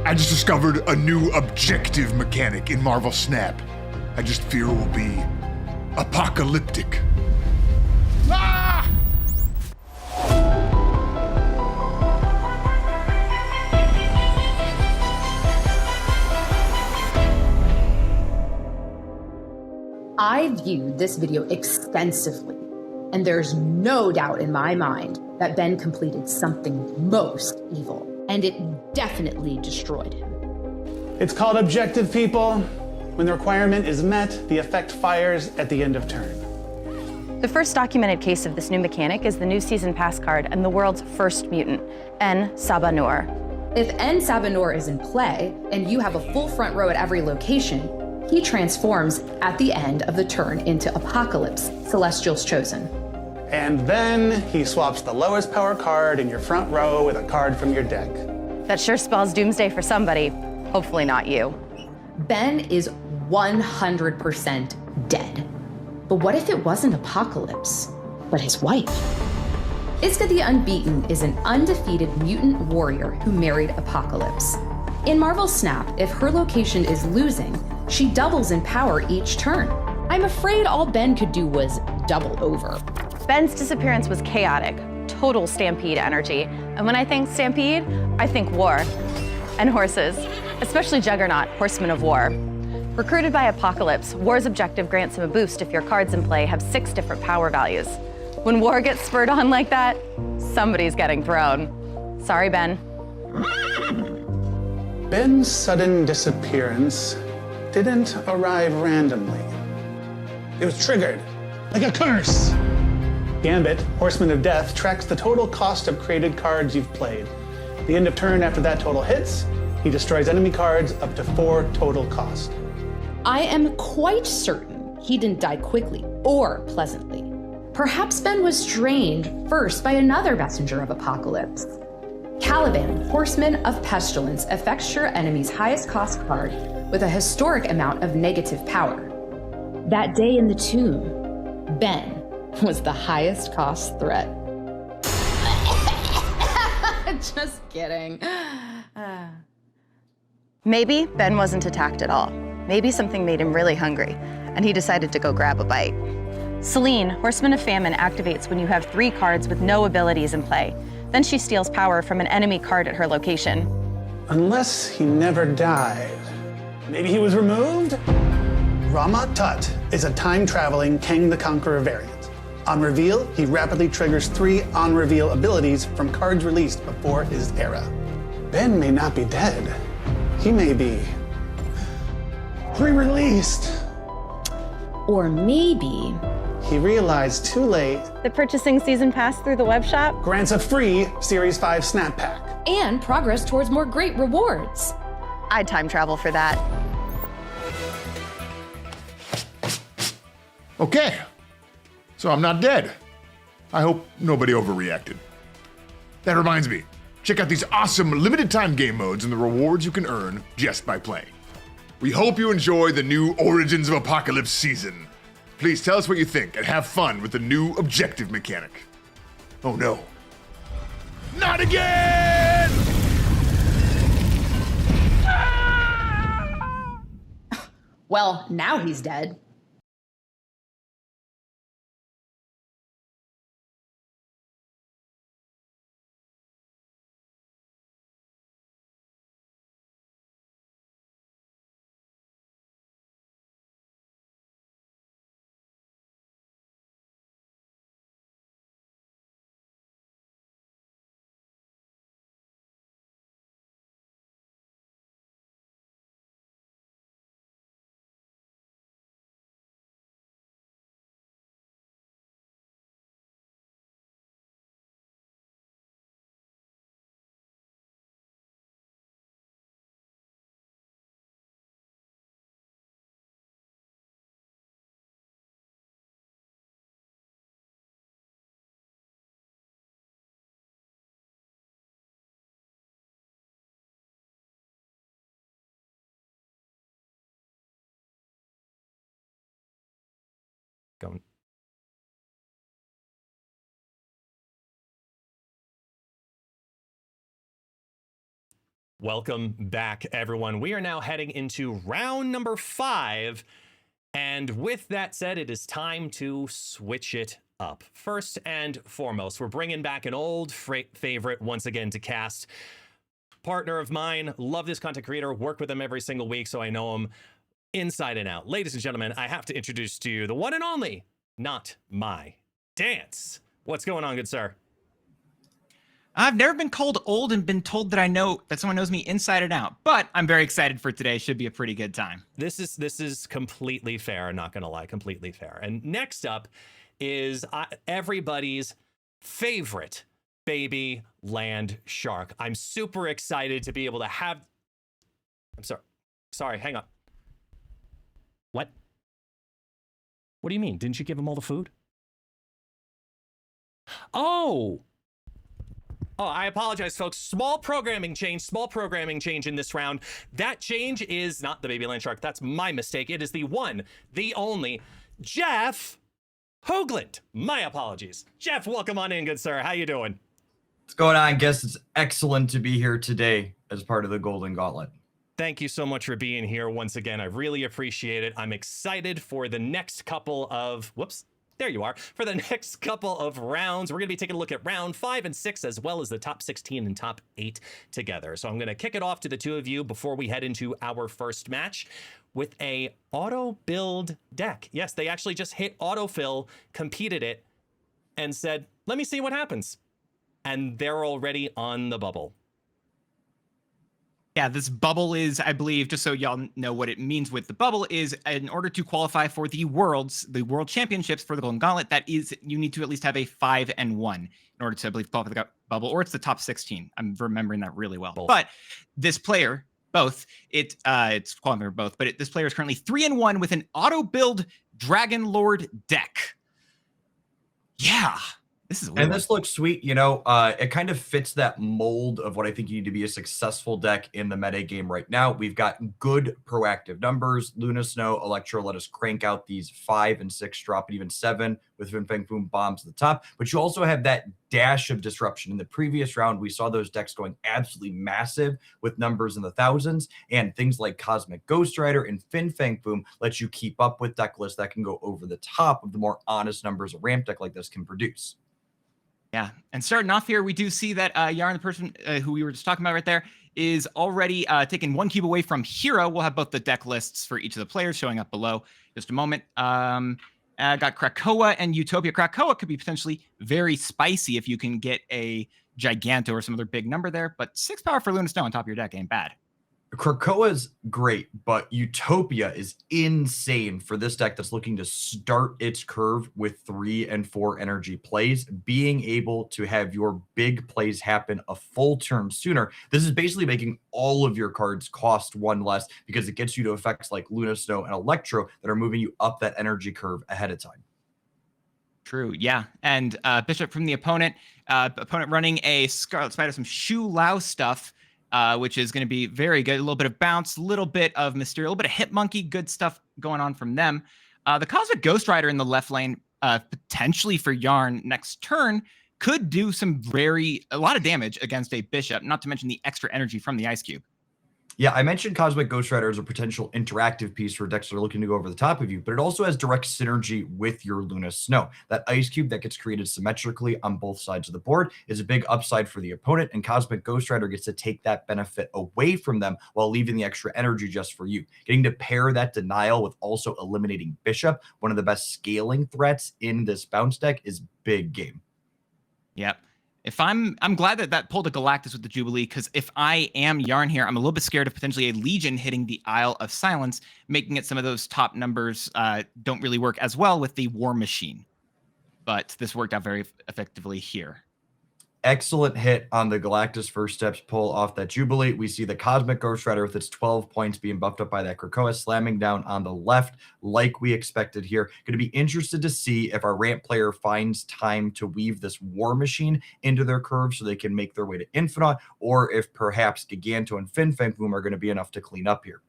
I just discovered a new objective mechanic in MarvelSnap. I just fear it will be apocalyptic. Ah! I viewed this video extensively, and there's no doubt in my mind that Ben completed something most evil, and it definitely destroyed him. It's called objective, people. When the requirement is met, the effect fires at the end of turn. The first documented case of this new mechanic is the new season pass card and the world's first mutant, N. Sabanur. If N. Sabanur is in play, and you have a full front row at every location, he transforms at the end of the turn into Apocalypse, Celestial's Chosen. And then he swaps the lowest power card in your front row with a card from your deck. That sure spells doomsday for somebody. Hopefully not you. Ben is 100% dead. But what if it wasn't Apocalypse, but his wife? Iska the Unbeaten is an undefeated mutant warrior who married Apocalypse. In MarvelSnap, if her location is losing, she doubles in power each turn. I'm afraid all Ben could do was double over. Ben's disappearance was chaotic, total stampede energy. And when I think stampede, I think war. And horses, especially Juggernaut, Horseman of War. Recruited by Apocalypse, War's objective grants him a boost if your cards in play have 6 different power values. When War gets spurred on like that, somebody's getting thrown. Sorry, Ben. Ben's sudden disappearance didn't arrive randomly. It was triggered, like a curse. Gambit, Horseman of Death, tracks the total cost of created cards you've played. At the end of turn, after that total hits, he destroys enemy cards up to 4 total cost. I am quite certain he didn't die quickly or pleasantly. Perhaps Ben was drained first by another messenger of Apocalypse. Caliban, Horseman of Pestilence, affects your enemy's highest cost card with a historic amount of negative power. That day in the tomb, Ben was the highest cost threat. Just kidding. Maybe Ben wasn't attacked at all. Maybe something made him really hungry, and he decided to go grab a bite. Selene, Horseman of Famine, activates when you have 3 cards with no abilities in play. Then she steals power from an enemy card at her location. Unless he never died. Maybe he was removed? Rama Tut is a time-traveling Kang the Conqueror variant. On reveal, he rapidly triggers 3 on-reveal abilities from cards released before his era. Ben may not be dead. He may be re-released. Or maybe he realized too late that purchasing season pass through the web shop grants a free Series 5 Snap Pack. And progress towards more great rewards. I'd time travel for that. Okay, so I'm not dead. I hope nobody overreacted. That reminds me, check out these awesome limited time game modes and the rewards you can earn just by playing. We hope you enjoy the new Origins of Apocalypse season. Please tell us what you think and have fun with the new objective mechanic. Oh no. Not again! Well, now he's dead. Going. Welcome back, everyone. We are now heading into round number 5. And with that said, it is time to switch it up. First and foremost, we're bringing back an old favorite once again to cast. Partner of mine, love this content creator, work with him every single week, so I know him inside and out. Ladies and gentlemen, I have to introduce to you the one and only, Not My Dance. What's going on, good sir? I've never been called old and been told that I know that someone knows me inside and out, but I'm very excited for today. Should be a pretty good time. This is completely fair. I'm not gonna lie, completely fair. And next up is everybody's favorite baby land shark. I'm super excited to be able to have. I'm sorry. Hang on. What? What do you mean? Didn't you give him all the food? Oh, I apologize, folks. Small programming change in this round. That change is not the baby land shark. That's my mistake. It is the one, the only, Jeff Hoagland. My apologies. Jeff, welcome on in, good sir. How you doing? What's going on, guys? It's excellent to be here today as part of the Golden Gauntlet. Thank you so much for being here once again. I really appreciate it. I'm excited for the next couple of, there you are. For the next couple of rounds, we're going to be taking a look at round 5 and 6, as well as the top 16 and top 8 together. So I'm going to kick it off to the two of you before we head into our first match with a auto build deck. Yes, they actually just hit autofill, competed it, and said, let me see what happens. And they're already on the bubble. Yeah, this bubble is, I believe, just so y'all know what it means with the bubble, is in order to qualify for the World Championships for the Golden Gauntlet, that is, you need to at least have a 5 and 1 in order to, I believe, qualify for the bubble, or it's the top 16. I'm remembering that really well. Both. But this player, it's qualifying for both, but this player is currently 3 and 1 with an auto build Dragon Lord deck. Yeah. This looks sweet. You know, it kind of fits that mold of what I think you need to be a successful deck in the meta game right now. We've got good proactive numbers. Luna Snow, Electro let us crank out these 5 and 6 drop, and even 7 with Fin Fang Foom bombs at the top. But you also have that dash of disruption. In the previous round, we saw those decks going absolutely massive with numbers in the thousands, and things like Cosmic Ghost Rider and Fin Fang Foom let you keep up with deck lists that can go over the top of the more honest numbers a ramp deck like this can produce. Yeah, and starting off here, we do see that Yarn, the person who we were just talking about right there, is already taking 1 cube away from Hero. We'll have both the deck lists for each of the players showing up below. Just a moment. Got Krakoa and Utopia. Krakoa could be potentially very spicy if you can get a Giganto or some other big number there, but 6 power for Luna Snow on top of your deck ain't bad. Krakoa's great, but Utopia is insane for this deck that's looking to start its curve with 3 and 4 energy plays. Being able to have your big plays happen a full turn sooner. This is basically making all of your cards cost 1 less because it gets you to effects like Luna Snow and Electro that are moving you up that energy curve ahead of time. True, yeah. And Bishop from the opponent running a Scarlet Spider, some Shu Lao stuff, which is going to be very good. A little bit of bounce, a little bit of Mysterio, a little bit of Hit Monkey, good stuff going on from them. The Cosmic Ghost Rider in the left lane, potentially for Yarn next turn, could do a lot of damage against a Bishop, not to mention the extra energy from the Ice Cube. Yeah, I mentioned Cosmic Ghost Rider as a potential interactive piece for decks that are looking to go over the top of you, but it also has direct synergy with your Luna Snow. That Ice Cube that gets created symmetrically on both sides of the board is a big upside for the opponent, and Cosmic Ghost Rider gets to take that benefit away from them while leaving the extra energy just for you. Getting to pair that denial with also eliminating Bishop, one of the best scaling threats in this bounce deck, is big game. Yep. I'm glad that pulled a Galactus with the Jubilee, because if I am Yarn here, I'm a little bit scared of potentially a Legion hitting the Isle of Silence, making it some of those top numbers don't really work as well with the War Machine. But this worked out very effectively here. Excellent hit on the Galactus first steps pull off that Jubilee. We see the Cosmic Ghost Rider with its 12 points being buffed up by that Krakoa, slamming down on the left like we expected here. Going to be interested to see if our ramp player finds time to weave this War Machine into their curve so they can make their way to Infinite, or if perhaps Giganto and Fin Fang Foom are going to be enough to clean up here.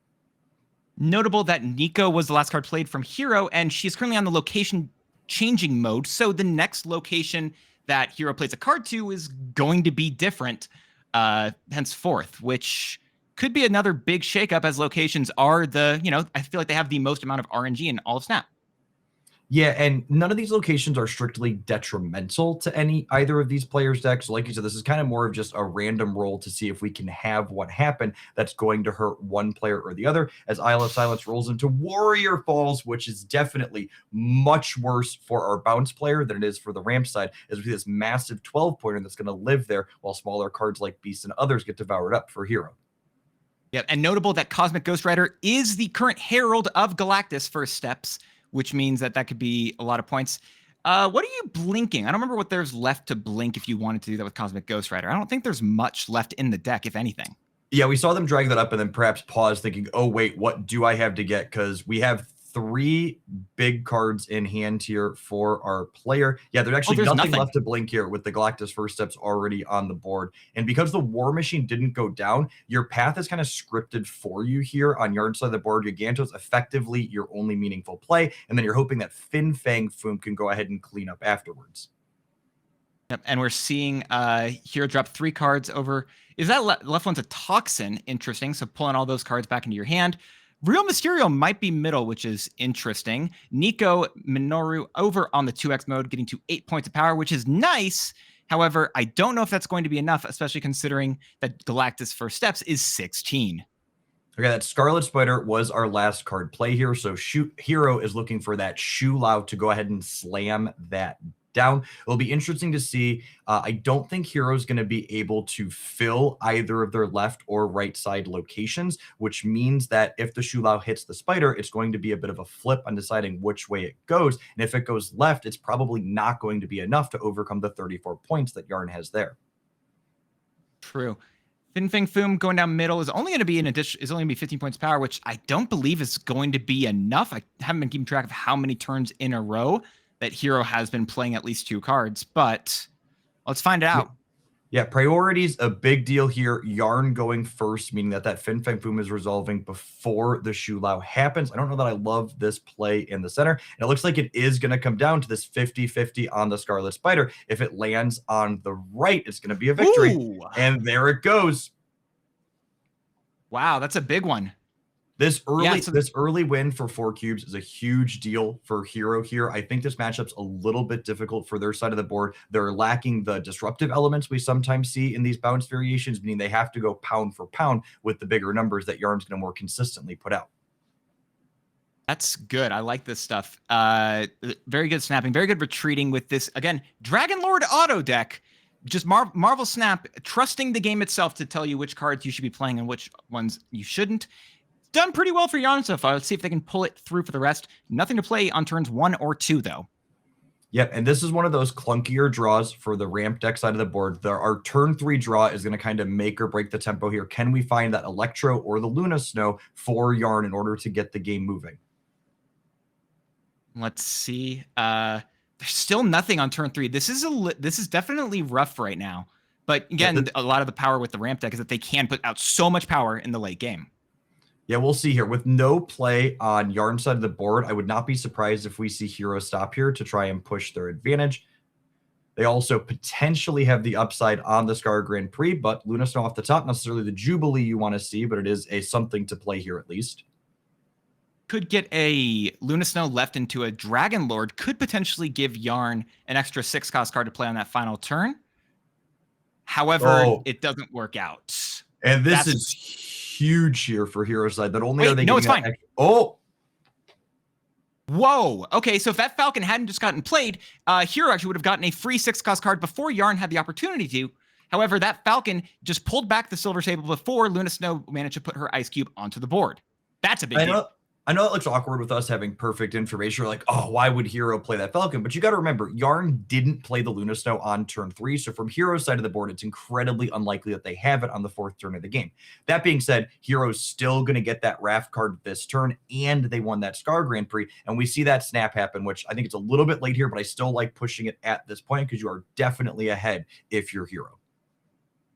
Notable that Nico was the last card played from Hero, and she's currently on the location changing mode, so the next location that Hero plays a card to is going to be different henceforth, which could be another big shakeup as locations are the, I feel like they have the most amount of RNG in all of Snap. Yeah, and none of these locations are strictly detrimental to either of these players' decks. So like you said, this is kind of more of just a random roll to see if we can have what happened that's going to hurt one player or the other, as Isle of Silence rolls into Warrior Falls, which is definitely much worse for our bounce player than it is for the ramp side, as we see this massive 12-pointer that's going to live there while smaller cards like Beast and others get devoured up for Hero. Yeah, and notable that Cosmic Ghost Rider is the current Herald of Galactus First Steps, which means that could be a lot of points. What are you blinking? I don't remember what there's left to blink if you wanted to do that with Cosmic Ghost Rider. I don't think there's much left in the deck, if anything. Yeah, we saw them drag that up and then perhaps pause thinking, oh, wait, what do I have to get? Because we have 3 big cards in hand here for our player. Yeah, there's actually nothing left to blink here with the Galactus First Steps already on the board. And because the War Machine didn't go down, your path is kind of scripted for you here on your side of the board. Giganto's effectively your only meaningful play. And then you're hoping that Fin Fang Foom can go ahead and clean up afterwards. Yep, and we're seeing Hero drop 3 cards over. Is that left one's a Toxin? Interesting. So pulling all those cards back into your hand. Real Mysterio might be middle, which is interesting. Nico Minoru over on the 2x mode, getting to 8 points of power, which is nice. However, I don't know if that's going to be enough, especially considering that Galactus First Steps is 16. Okay, that Scarlet Spider was our last card play here. So Hero is looking for that Shu Lao to go ahead and slam that down. It'll be interesting to see. I don't think Hero's going to be able to fill either of their left or right side locations, which means that if the Shu Lao hits the spider, it's going to be a bit of a flip on deciding which way it goes. And if it goes left, it's probably not going to be enough to overcome the 34 points that Yarn has there. True. Fin Fang Foom going down middle is only going to be is only going to be 15 points power, which I don't believe is going to be enough. I haven't been keeping track of how many turns in a row that Hero has been playing at least 2 cards, but let's find out. Yeah, priority's a big deal here. Yarn going first, meaning that Fin Fang Foom is resolving before the Shu Lao happens. I don't know that I love this play in the center. And it looks like it is going to come down to this 50-50 on the Scarlet Spider. If it lands on the right, it's going to be a victory. Ooh. And there it goes. Wow, that's a big one. This early win for 4 cubes is a huge deal for Hero here. I think this matchup's a little bit difficult for their side of the board. They're lacking the disruptive elements we sometimes see in these bounce variations, meaning they have to go pound for pound with the bigger numbers that Yarn's going to more consistently put out. That's good. I like this stuff. Very good snapping, very good retreating with this. Again, Dragon Lord auto deck. Just Marvel Snap, trusting the game itself to tell you which cards you should be playing and which ones you shouldn't. Done pretty well for Yarn so far. Let's see if they can pull it through for the rest. Nothing to play on turns 1 or 2, though. Yep, and this is one of those clunkier draws for the ramp deck side of the board. Our turn 3 draw is going to kind of make or break the tempo here. Can we find that Electro or the Luna Snow for Yarn in order to get the game moving? Let's see. There's still nothing on turn 3. This is definitely rough right now. But again, a lot of the power with the ramp deck is that they can put out so much power in the late game. Yeah, we'll see here. With no play on Yarn side of the board, I would not be surprised if we see Hero stop here to try and push their advantage. They also potentially have the upside on the Scar Grand Prix, but Luna Snow off the top, not necessarily the Jubilee you want to see, but it is a something to play here at least. Could get a Luna Snow left into a Dragon Lord, could potentially give Yarn an extra 6-cost card to play on that final turn. However, it doesn't work out. And this is huge here for Hero side. Not only are they no, it's fine. Oh! Whoa. Okay, so if that Falcon hadn't just gotten played, Hero actually would have gotten a free 6-cost card before Yarn had the opportunity to. However, that Falcon just pulled back the Silver Sable before Luna Snow managed to put her Ice Cube onto the board. That's a big deal. I know it looks awkward with us having perfect information. We're like, oh, why would Hero play that Falcon? But you got to remember, Yarn didn't play the Luna Snow on turn 3. So from Hero's side of the board, it's incredibly unlikely that they have it on the 4th turn of the game. That being said, Hero's still going to get that Raft card this turn, and they won that Scar Grand Prix. And we see that snap happen, which I think it's a little bit late here, but I still like pushing it at this point because you are definitely ahead if you're Hero.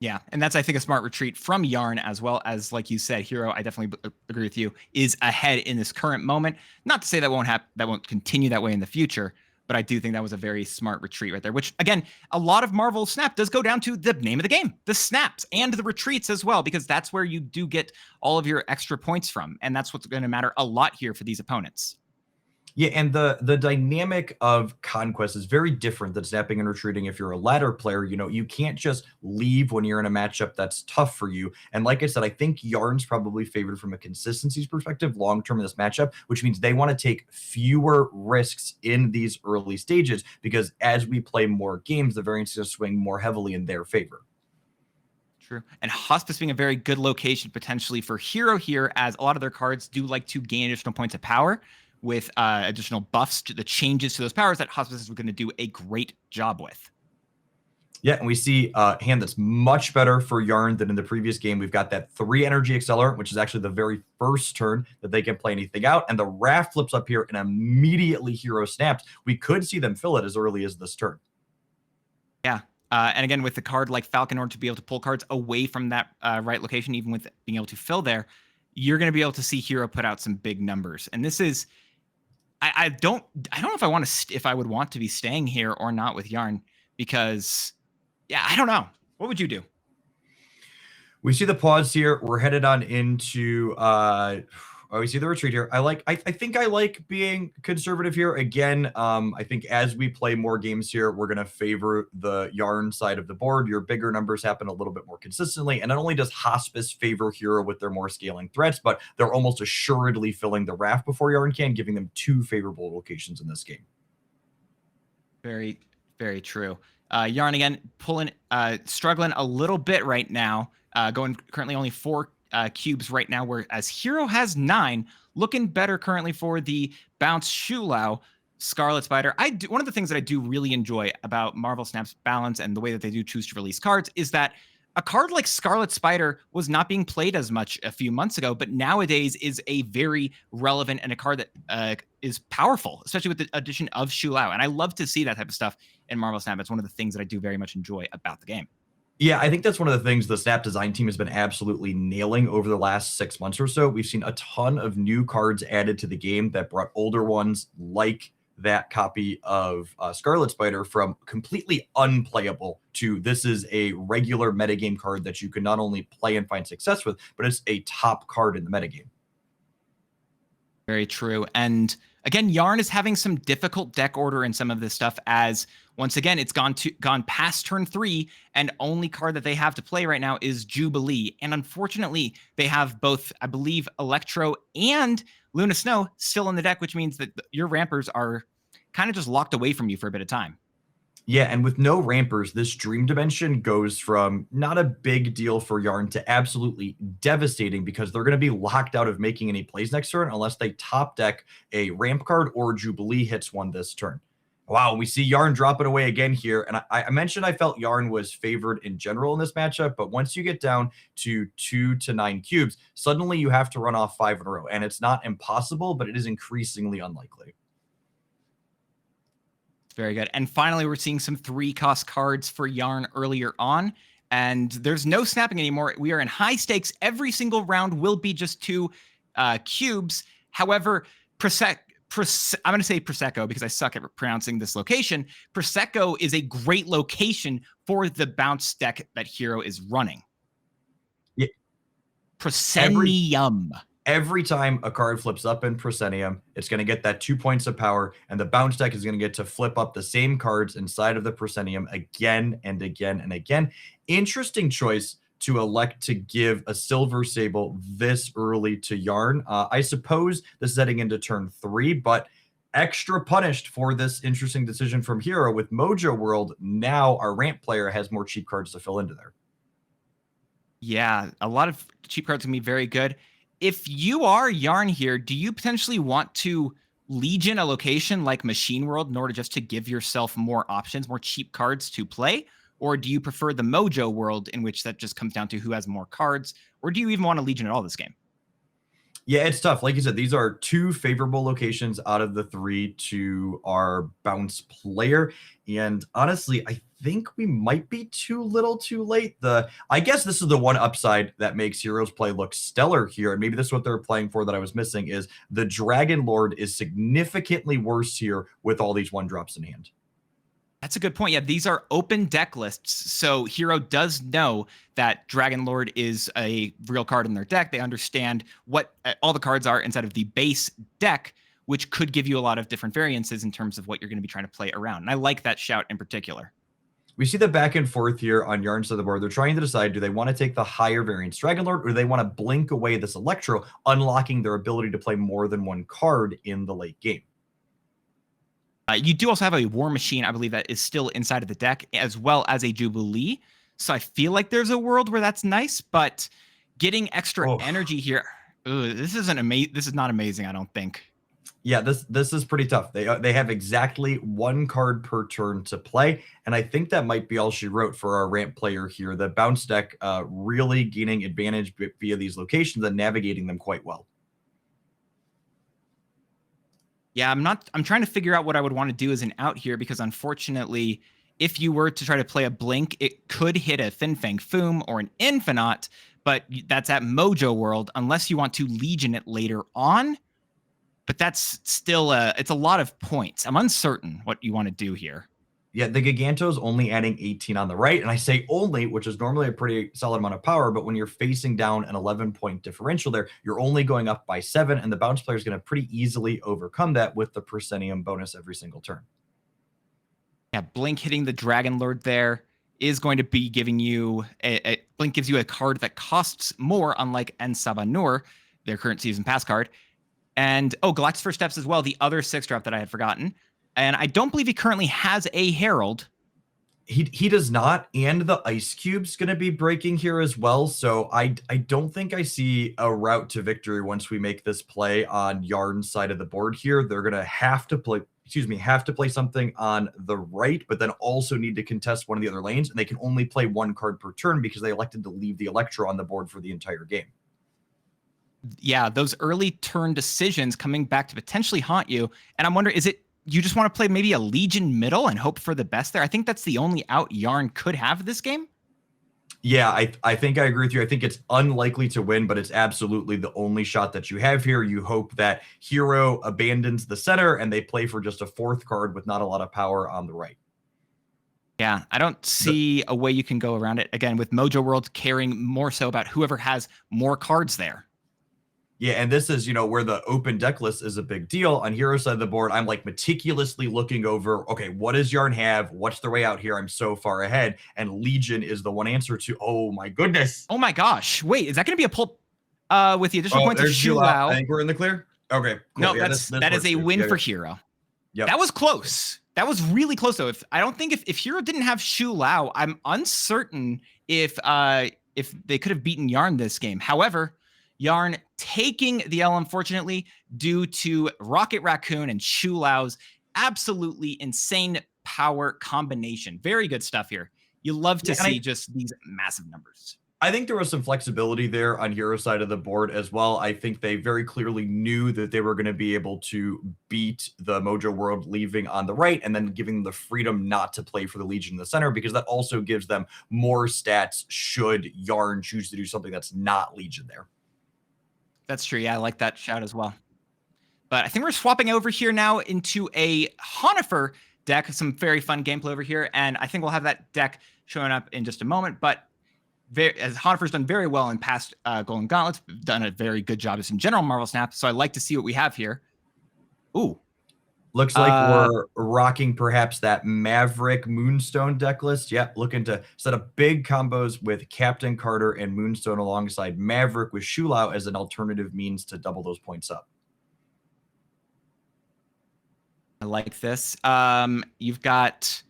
Yeah, and that's, I think, a smart retreat from Yarn, as well as, like you said, Hero, I definitely agree with you, is ahead in this current moment. Not to say that won't continue that way in the future, but I do think that was a very smart retreat right there, which again, a lot of Marvel Snap does go down to the name of the game, the snaps and the retreats as well, because that's where you do get all of your extra points from. And that's what's going to matter a lot here for these opponents. Yeah, and the dynamic of Conquest is very different than snapping and retreating. If you're a ladder player, you know, you can't just leave when you're in a matchup that's tough for you. And like I said, I think Yarn's probably favored from a consistency perspective long-term in this matchup, which means they want to take fewer risks in these early stages, because as we play more games, the variance is going to swing more heavily in their favor. True. And Hospice being a very good location potentially for Hero here, as a lot of their cards do like to gain additional points of power with additional buffs to the changes to those powers that Hospice is going to do a great job with. Yeah, and we see a hand that's much better for Yarn than in the previous game. We've got that 3 energy accelerant, which is actually the very first turn that they can play anything out. And the Raft flips up here and immediately Hero snaps. We could see them fill it as early as this turn. Yeah. And again, with the card like Falcon, in order to be able to pull cards away from that right location, even with being able to fill there, you're going to be able to see Hero put out some big numbers. And this is, I don't know if I want to, if I would want to be staying here or not with Yarn, because yeah, I don't know. What would you do? We see the pause here. We're headed on into we see the retreat here. I think I like being conservative here. Again, I think as we play more games here, we're gonna favor the Yarn side of the board. Your bigger numbers happen a little bit more consistently. And not only does Hospice favor Hero with their more scaling threats, but they're almost assuredly filling the Raft before Yarn can, giving them 2 favorable locations in this game. Very, very true. Yarn again pulling, struggling a little bit right now. Going currently only 4 cubes right now, whereas Hero has 9. Looking better currently for the Bounce Shulao Scarlet Spider. One of the things that I do really enjoy about Marvel Snap's balance and the way that they do choose to release cards is that a card like Scarlet Spider was not being played as much a few months ago, but nowadays is a very relevant and a card that is powerful, especially with the addition of Shulao. And I love to see that type of stuff in Marvel Snap. It's one of the things that I do very much enjoy about the game. Yeah, I think that's one of the things the Snap design team has been absolutely nailing over the last 6 months or so. We've seen a ton of new cards added to the game that brought older ones like that copy of Scarlet Spider from completely unplayable to this is a regular metagame card that you can not only play and find success with, but it's a top card in the metagame. Very true. And again, Yarn is having some difficult deck order in some of this stuff, as once again, it's gone past turn 3, and only card that they have to play right now is Jubilee. And unfortunately, they have both, I believe, Electro and Luna Snow still in the deck, which means that your rampers are kind of just locked away from you for a bit of time. Yeah, and with no rampers, this Dream Dimension goes from not a big deal for Yarn to absolutely devastating, because they're going to be locked out of making any plays next turn unless they top deck a ramp card or Jubilee hits one this turn. Wow, we see Yarn drop it away again here. And I mentioned I felt Yarn was favored in general in this matchup, but once you get down to 2 to 9 cubes, suddenly you have to run off 5 in a row. And it's not impossible, but it is increasingly unlikely. Very good. And finally, we're seeing some 3-cost cards for Yarn earlier on, and there's no snapping anymore. We are in high stakes. Every single round will be just 2 cubes. However, I'm going to say Prosecco because I suck at pronouncing this location. Prosecco is a great location for the bounce deck that Hero is running. Yeah. Proscenium. Every time a card flips up in Proscenium, it's going to get that 2 points of power, and the bounce deck is going to get to flip up the same cards inside of the Proscenium again and again and again. Interesting choice to elect to give a Silver Sable this early to Yarn. I suppose this is heading into turn 3, but extra punished for this interesting decision from Hero with Mojo World. Now our ramp player has more cheap cards to fill into there. Yeah, a lot of cheap cards can be very good. If you are Yarn here, do you potentially want to Legion a location like Machine World in order just to give yourself more options, more cheap cards to play? Or do you prefer the Mojo World, in which that just comes down to who has more cards? Or do you even want to Legion at all this game? Yeah, it's tough. Like you said, these are 2 favorable locations out of the 3 to our bounce player. And honestly, I think we might be too little too late. I guess this is the one upside that makes Hero's play look stellar here, and maybe this is what they're playing for that I was missing, is the Dragon Lord is significantly worse here with all these 1-drops in hand. That's a good point. Yeah, these are open deck lists, so Hero does know that Dragon Lord is a real card in their deck. They understand what all the cards are inside of the base deck, which could give you a lot of different variances in terms of what you're going to be trying to play around. And I like that shout in particular. We see the back and forth here on Yarn's side of the board. They're trying to decide, do they want to take the higher variance Dragon Lord, or do they want to blink away this Electro, unlocking their ability to play more than one card in the late game? You do also have a War Machine, I believe, that is still inside of the deck, as well as a Jubilee. So I feel like there's a world where that's nice, but getting extra energy here, this is not amazing, I don't think. Yeah, this is pretty tough. They have exactly 1 card per turn to play, and I think that might be all she wrote for our ramp player here. The bounce deck really gaining advantage via these locations and navigating them quite well. Yeah, I'm trying to figure out what I would want to do as an out here, because unfortunately, if you were to try to play a blink, it could hit a Fin Fang Foom or an Infinite, but that's at Mojo World, unless you want to Legion it later on. But that's still it's a lot of points. I'm uncertain what you want to do here. Yeah, the Giganto's only adding 18 on the right, and I say only, which is normally a pretty solid amount of power, but when you're facing down an 11-point differential there, you're only going up by 7, and the bounce player is going to pretty easily overcome that with the Proscenium bonus every single turn. Yeah, Blink hitting the Dragon Lord there is going to be giving you Blink gives you a card that costs more, unlike En Sabanur, their current season pass card. And Galactus First Steps as well, the other 6-drop that I had forgotten. And I don't believe he currently has a Herald. He does not, and the Ice Cube's going to be breaking here as well. So I don't think I see a route to victory once we make this play on Yarn's side of the board here. They're going to have to play something on the right, but then also need to contest one of the other lanes, and they can only play 1 card per turn because they elected to leave the Electro on the board for the entire game. Yeah, those early turn decisions coming back to potentially haunt you. And I'm wondering, is it you just want to play maybe a Legion middle and hope for the best there? I think that's the only out Yarn could have this game. Yeah, I think I agree with you. I think it's unlikely to win, but it's absolutely the only shot that you have here. You hope that Hero abandons the center and they play for just a 4th card with not a lot of power on the right. Yeah, I don't see a way you can go around it. Again, with Mojo World caring more so about whoever has more cards there. Yeah, and this is, where the open deck list is a big deal. On Hero's side of the board, I'm like meticulously looking over, okay, what does Yarn have? What's their way out here? I'm so far ahead. And Legion is the one answer to, oh my goodness. Oh my gosh. Wait, is that going to be a pull with the additional points of Shu Lao? I think we're in the clear. Okay, cool. No, yeah, that is a win for Hero. Yep. That was close. That was really close, though. If Hero didn't have Shu Lao, I'm uncertain if they could have beaten Yarn this game. However, Yarn taking the L, unfortunately, due to Rocket Raccoon and Shu Lao's absolutely insane power combination. Very good stuff here. You love to see just these massive numbers. I think there was some flexibility there on Hero's side of the board as well. I think they very clearly knew that they were going to be able to beat the Mojo World leaving on the right and then giving them the freedom not to play for the Legion in the center, because that also gives them more stats should Yarn choose to do something that's not Legion there. That's true. Yeah, I like that shout as well. But I think we're swapping over here now into a Honifer deck. Some very fun gameplay over here. And I think we'll have that deck showing up in just a moment. But as Honifer's done very well in past Golden Gauntlets, done a very good job just in general MarvelSnap. So I'd like to see what we have here. Ooh. Looks like we're rocking perhaps that Maverick Moonstone deck list. Yep, looking to set up big combos with Captain Carter and Moonstone alongside Maverick with Shu Lao as an alternative means to double those points up. I like this. You've got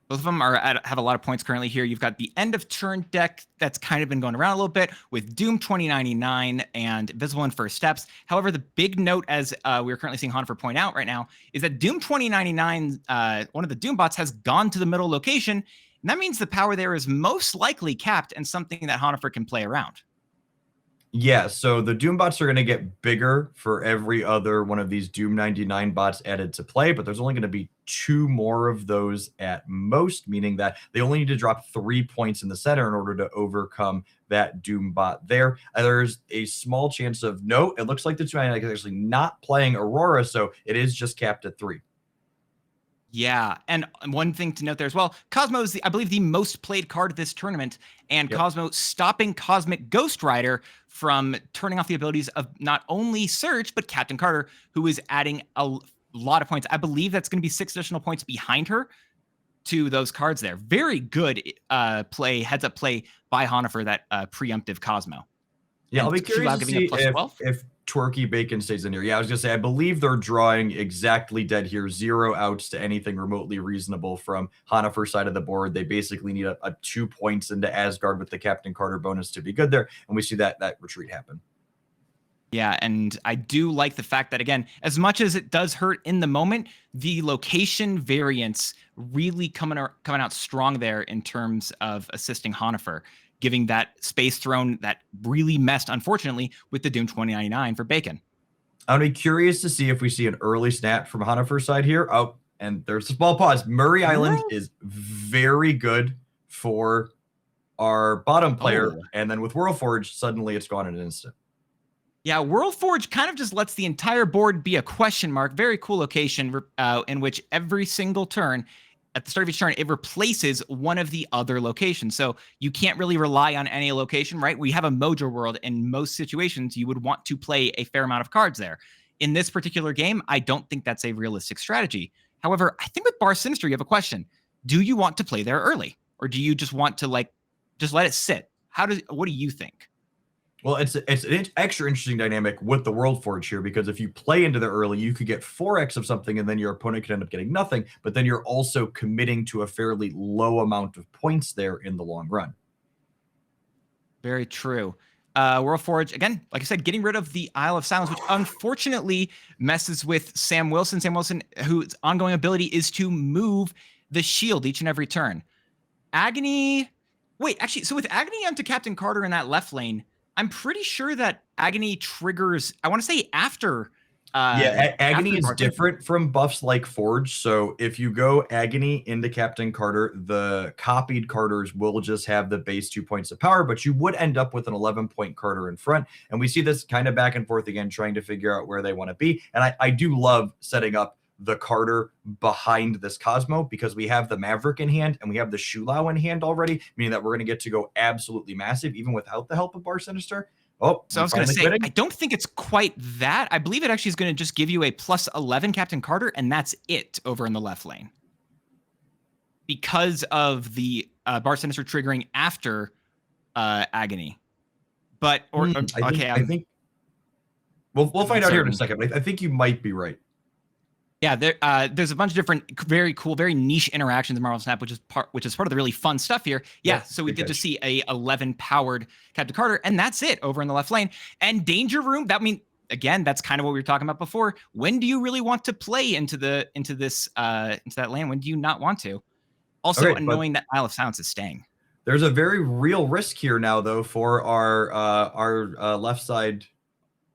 both of them have a lot of points currently here. You've got the end of turn deck that's kind of been going around a little bit with Doom 2099 and Visible in First Steps. However, the big note, as we're currently seeing Honifer point out right now, is that Doom 2099, one of the Doom bots, has gone to the middle location. And that means the power there is most likely capped and something that Honifer can play around. Yeah, so the Doom bots are going to get bigger for every other one of these Doom 99 bots added to play, but there's only going to be 2 more of those at most, meaning that they only need to drop 3 points in the center in order to overcome that Doom bot there. There's a small chance of no, it looks like the 299 is actually not playing Aurora, so it is just capped at 3. Yeah, and one thing to note there as well, Cosmo is, I believe, the most played card of this tournament, and Cosmo stopping Cosmic Ghost Rider from turning off the abilities of not only Surge, but Captain Carter, who is adding a lot of points. I believe that's going to be 6 additional points behind her to those cards there. Very good heads-up play by Honifer, that preemptive Cosmo. Yeah, And I'll be curious to see +12? if Twerky Bacon stays in here. Yeah, I was going to say, I believe they're drawing exactly dead here. 0 outs to anything remotely reasonable from Honifer's side of the board. They basically need a 2 points into Asgard with the Captain Carter bonus to be good there. And we see that retreat happen. Yeah, and I do like the fact that, again, as much as it does hurt in the moment, the location variance really coming out strong there in terms of assisting Honifer, giving that Space Throne that really messed, unfortunately, with the Doom 2099 for Bacon. I'll be curious to see if we see an early snap from Honifer's side here. Oh, and there's a small pause. Murray Island is very good for our bottom player, and then with World Forge, suddenly it's gone in an instant. Yeah, World Forge kind of just lets the entire board be a question mark. Very cool location in which every single turn, at the start of each turn, it replaces one of the other locations. So you can't really rely on any location, right? We have a Mojo world. In most situations, you would want to play a fair amount of cards there. In this particular game, I don't think that's a realistic strategy. However, I think with Bar Sinister, you have a question. Do you want to play there early? Or do you just want to just let it sit? What do you think? Well, it's an extra interesting dynamic with the World Forge here, because if you play into the early, you could get 4x of something and then your opponent could end up getting nothing, but then you're also committing to a fairly low amount of points there in the long run. Very true. World Forge, again, like I said, getting rid of the Isle of Silence, which unfortunately messes with Sam Wilson. Sam Wilson, whose ongoing ability is to move the shield each and every turn. Agony... Wait, actually, so with Agony onto Captain Carter in that left lane, I'm pretty sure that Agony triggers, I want to say after. Agony is different from buffs like Forge. So if you go Agony into Captain Carter, the copied Carters will just have the base 2 points of power, but you would end up with an 11-point Carter in front. And we see this kind of back and forth again, trying to figure out where they want to be. And I do love setting up the Carter behind this Cosmo, because we have the Maverick in hand and we have the Shulao in hand already, meaning that we're going to get to go absolutely massive even without the help of Bar Sinister. Oh, so I was going to say, I don't think it's quite that. I believe it actually is going to just give you a +11 Captain Carter, and that's it over in the left lane, because of the Bar Sinister triggering after Agony. But I think we'll find out here in a second. But I think you might be right. Yeah, there's a bunch of different, very cool, very niche interactions in MarvelSnap, which is part of the really fun stuff here. Yeah, so we get to see a 11 powered Captain Carter, and that's it over in the left lane. And Danger Room, again, that's kind of what we were talking about before. When do you really want to play into that lane? When do you not want to? Also, annoying that Isle of Silence is staying. There's a very real risk here now, though, for our left side.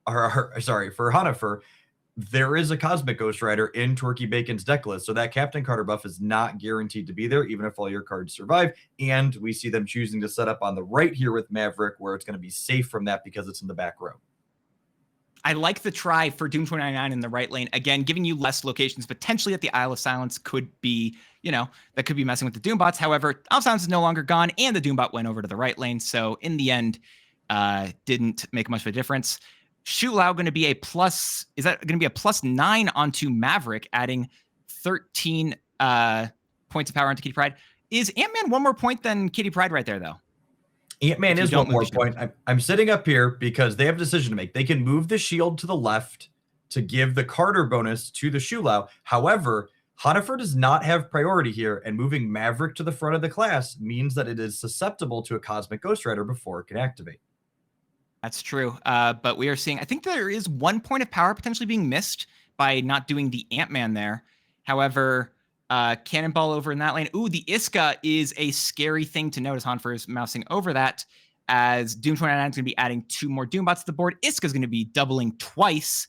For Honifer. There is a Cosmic Ghost Rider in Twerky Bacon's deck list, so that Captain Carter buff is not guaranteed to be there, even if all your cards survive. And we see them choosing to set up on the right here with Maverick, where it's going to be safe from that because it's in the back row. I like the try for Doom 2099 in the right lane. Again, giving you less locations, potentially that the Isle of Silence could be, that could be messing with the Doom bots. However, Isle of Silence is no longer gone, and the Doom bot went over to the right lane. So in the end, didn't make much of a difference. Shulao going to be is that going to be a +9 onto Maverick, adding 13 points of power onto Kitty Pryde? Is Ant-Man one more point than Kitty Pryde right there, though? Ant-Man is one more point. I'm sitting up here because they have a decision to make. They can move the shield to the left to give the Carter bonus to the Shulao. However, Honifer does not have priority here, and moving Maverick to the front of the class means that it is susceptible to a Cosmic Ghost Rider before it can activate. That's true. But we are seeing, I think there is 1 point of power potentially being missed by not doing the Ant-Man there. However, Cannonball over in that lane. Ooh, the Iska is a scary thing to notice. Honifer is mousing over that. as Doom 29 is going to be adding 2 more Doombots to the board. Iska is going to be doubling twice.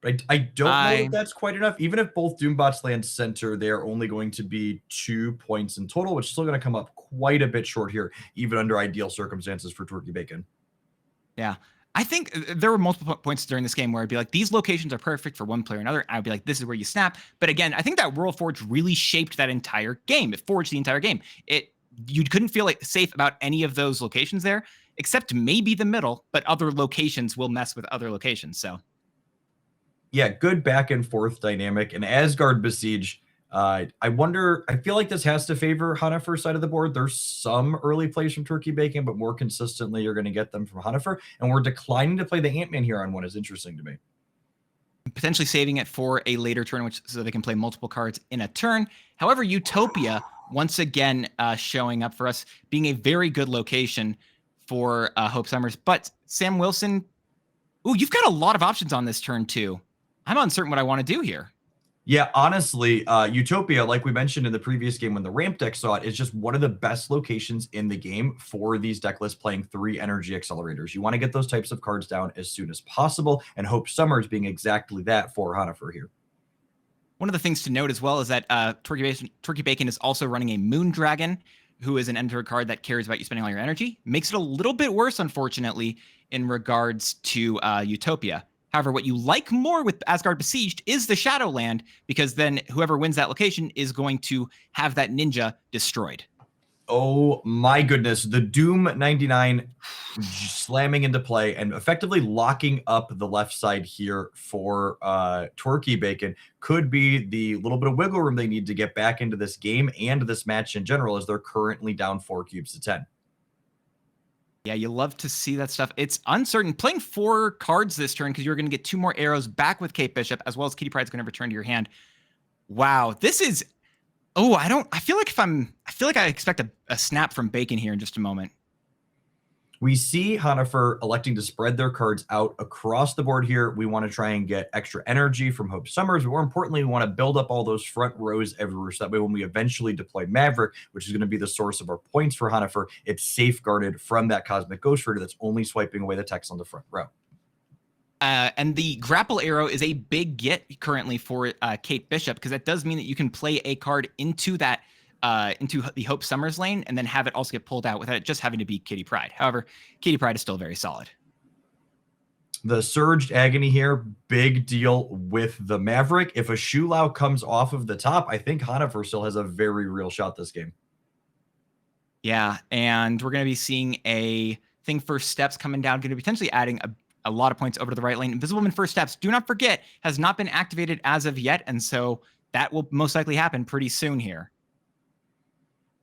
I don't know if that's quite enough. Even if both Doombots land center, they are only going to be 2 points in total, which is still going to come up quite a bit short here, even under ideal circumstances for Turkey Bacon. Yeah. I think there were multiple points during this game where I'd be like, these locations are perfect for one player or another. I'd be like, this is where you snap. But again, I think that World Forge really shaped that entire game. It forged the entire game. You couldn't feel like safe about any of those locations there, except maybe the middle, but other locations will mess with other locations. So yeah, good back and forth dynamic. And Asgard Besiege, I feel like this has to favor Hanafer's side of the board. There's some early plays from Turkey Bacon, but more consistently, you're going to get them from Hanafer. And we're declining to play the Ant-Man here on one is interesting to me. Potentially saving it for a later turn, so they can play multiple cards in a turn. However, Utopia, once again, showing up for us, being a very good location for Hope Summers. But Sam Wilson, ooh, you've got a lot of options on this turn too. I'm uncertain what I want to do here. Yeah, honestly, Utopia, like we mentioned in the previous game when the ramp deck saw it, is just one of the best locations in the game for these deck lists playing 3 energy accelerators. You want to get those types of cards down as soon as possible, and Hope Summers being exactly that for Hanafer here. One of the things to note as well is that Turkey Bacon is also running a Moon Dragon, who is an enter card that cares about you spending all your energy. Makes it a little bit worse, unfortunately, in regards to Utopia. However, what you like more with Asgard Besieged is the Shadowland, because then whoever wins that location is going to have that ninja destroyed. Oh my goodness. The Doom 99 slamming into play and effectively locking up the left side here for Turkey Bacon could be the little bit of wiggle room they need to get back into this game and this match in general, as they're currently down 4 cubes to 10. Yeah, you love to see that stuff. It's uncertain. Playing 4 cards this turn because you're going to get 2 more arrows back with Cape Bishop, as well as Kitty Pryde's going to return to your hand. Wow, this is. Oh, I feel like I expect a snap from Bacon here in just a moment. We see Hanafer electing to spread their cards out across the board here. We want to try and get extra energy from Hope Summers. But more importantly, we want to build up all those front rows everywhere, so that way when we eventually deploy Maverick, which is going to be the source of our points for Hanafer, it's safeguarded from that Cosmic Ghost Rider that's only swiping away the text on the front row. And the grapple arrow is a big get currently for Kate Bishop, because that does mean that you can play a card into that into the Hope Summers lane and then have it also get pulled out without it just having to be Kitty Pryde. However, Kitty Pryde is still very solid. The Surged Agony here, big deal with the Maverick. If a Shulau comes off of the top, I think Hanafer still has a very real shot this game. Yeah, and we're going to be seeing a thing First Steps coming down, going to be potentially adding a lot of points over to the right lane. Invisible Man First Steps, do not forget, has not been activated as of yet, and so that will most likely happen pretty soon here.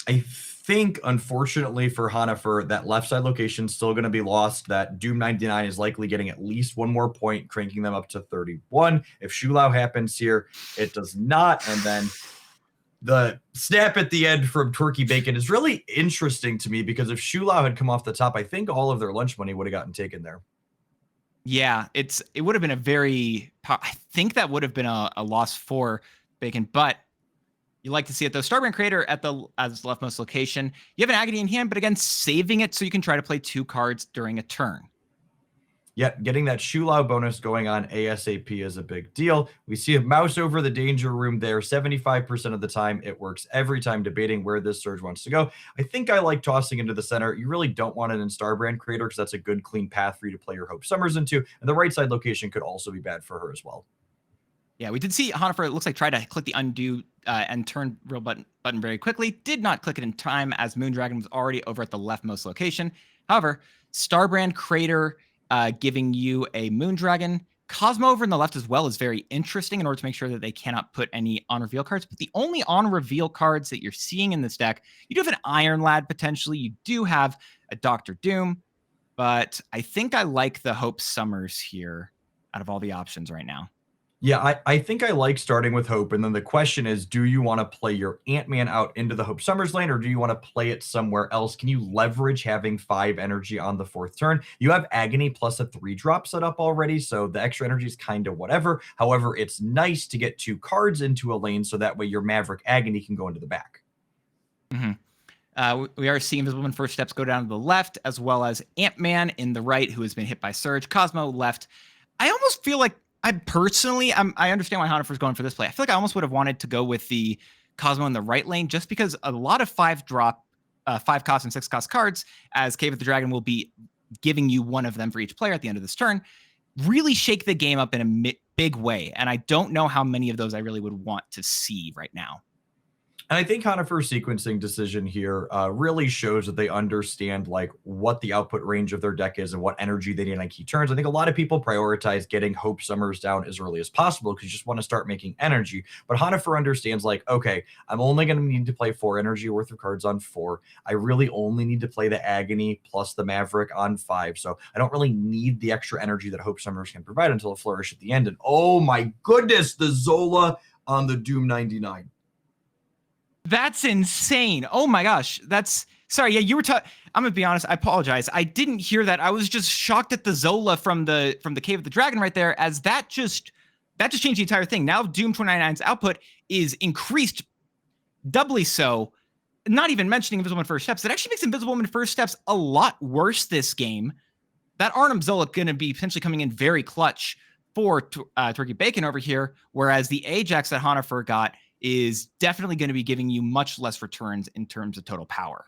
I think, unfortunately for Hanafer, that left side location is still going to be lost. That Doom 99 is likely getting at least 1 more point, cranking them up to 31. If Shulau happens here, it does not. And then the snap at the end from Turkey Bacon is really interesting to me, because if Shulau had come off the top, I think all of their lunch money would have gotten taken there. Yeah, it would have been I think that would have been a loss for Bacon, but you like to see it though. Starbrand Creator as leftmost location. You have an Agony in hand, but again, saving it so you can try to play 2 cards during a turn. Yet getting that Shulau bonus going on ASAP is a big deal. We see a mouse over the danger room there 75% of the time. It works every time, debating where this Surge wants to go. I think I like tossing into the center. You really don't want it in Starbrand Creator, because that's a good clean path for you to play your Hope Summers into. And the right side location could also be bad for her as well. Yeah, we did see Hanafer, it looks like, try to click the undo and turn real button very quickly. Did not click it in time, as Moondragon was already over at the leftmost location. However, Starbrand Crater giving you a Moondragon. Cosmo over in the left as well is very interesting in order to make sure that they cannot put any on-reveal cards. But the only on-reveal cards that you're seeing in this deck, you do have an Iron Lad potentially. You do have a Dr. Doom. But I think I like the Hope Summers here out of all the options right now. Yeah, I think I like starting with Hope, and then the question is, do you want to play your Ant-Man out into the Hope Summers lane, or do you want to play it somewhere else? Can you leverage having 5 energy on the 4th turn? You have Agony plus a 3-drop set up already, so the extra energy is kind of whatever. However, it's nice to get 2 cards into a lane, so that way your Maverick Agony can go into the back. Mm-hmm. We are seeing Invisible Woman First Steps go down to the left, as well as Ant-Man in the right, who has been hit by Surge. Cosmo left. I almost feel like I understand why Honifer's going for this play. I feel like I almost would have wanted to go with the Cosmo in the right lane, just because a lot of 5 cost and 6 cost cards, as Cave of the Dragon will be giving you one of them for each player at the end of this turn, really shake the game up in a big way. And I don't know how many of those I really would want to see right now. And I think Honifer's sequencing decision here really shows that they understand like what the output range of their deck is and what energy they need on key turns. I think a lot of people prioritize getting Hope Summers down as early as possible because you just want to start making energy. But Honifer understands like, okay, I'm only going to need to play 4 energy worth of cards on 4. I really only need to play the Agony plus the Maverick on 5. So I don't really need the extra energy that Hope Summers can provide until a flourish at the end. And oh my goodness, the Zola on the Doom 99. That's insane. Oh my gosh. Sorry. Yeah, you were I'm gonna be honest. I apologize. I didn't hear that. I was just shocked at the Zola from the Cave of the Dragon right there, as that just changed the entire thing. Now Doom 29's output is increased doubly so. Not even mentioning Invisible Woman First Steps. It actually makes Invisible Woman First Steps a lot worse this game. That Arnim Zola gonna be potentially coming in very clutch for Turkey Bacon over here, whereas the Ajax that Honifer got is definitely going to be giving you much less returns in terms of total power.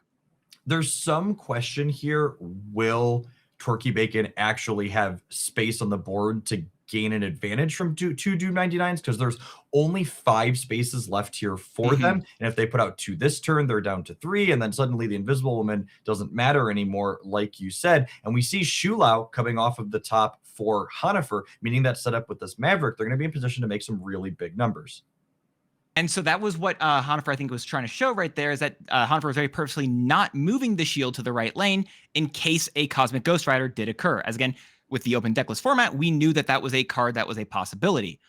There's some question here. Will Turkey Bacon actually have space on the board to gain an advantage from two Doom 99s? Because there's only 5 spaces left here for them. And if they put out 2 this turn, they're down to 3. And then suddenly the Invisible Woman doesn't matter anymore, like you said. And we see Shulau coming off of the top for Honifer, meaning that set up with this Maverick, they're going to be in position to make some really big numbers. And so that was what Honifer, I think, was trying to show right there, is that Honifer was very purposely not moving the shield to the right lane in case a Cosmic Ghost Rider did occur. As again, with the open decklist format, we knew that that was a card that was a possibility.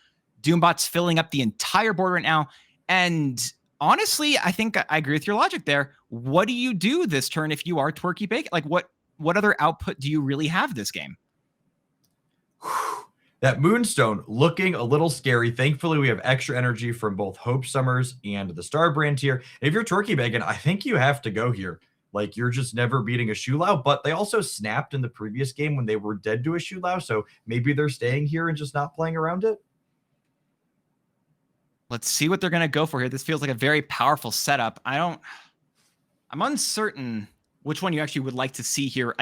Doombot's filling up the entire board right now. And honestly, I think I agree with your logic there. What do you do this turn if you are Twerky Bacon? Like, what other output do you really have this game? That Moonstone looking a little scary. Thankfully, we have extra energy from both Hope Summers and the Star Brand here. If you're Turkey Bacon, I think you have to go here. Like, you're just never beating a Shulau, but they also snapped in the previous game when they were dead to a Shulau, so maybe they're staying here and just not playing around it. Let's see what they're going to go for here. This feels like a very powerful setup. I'm uncertain which one you actually would like to see here.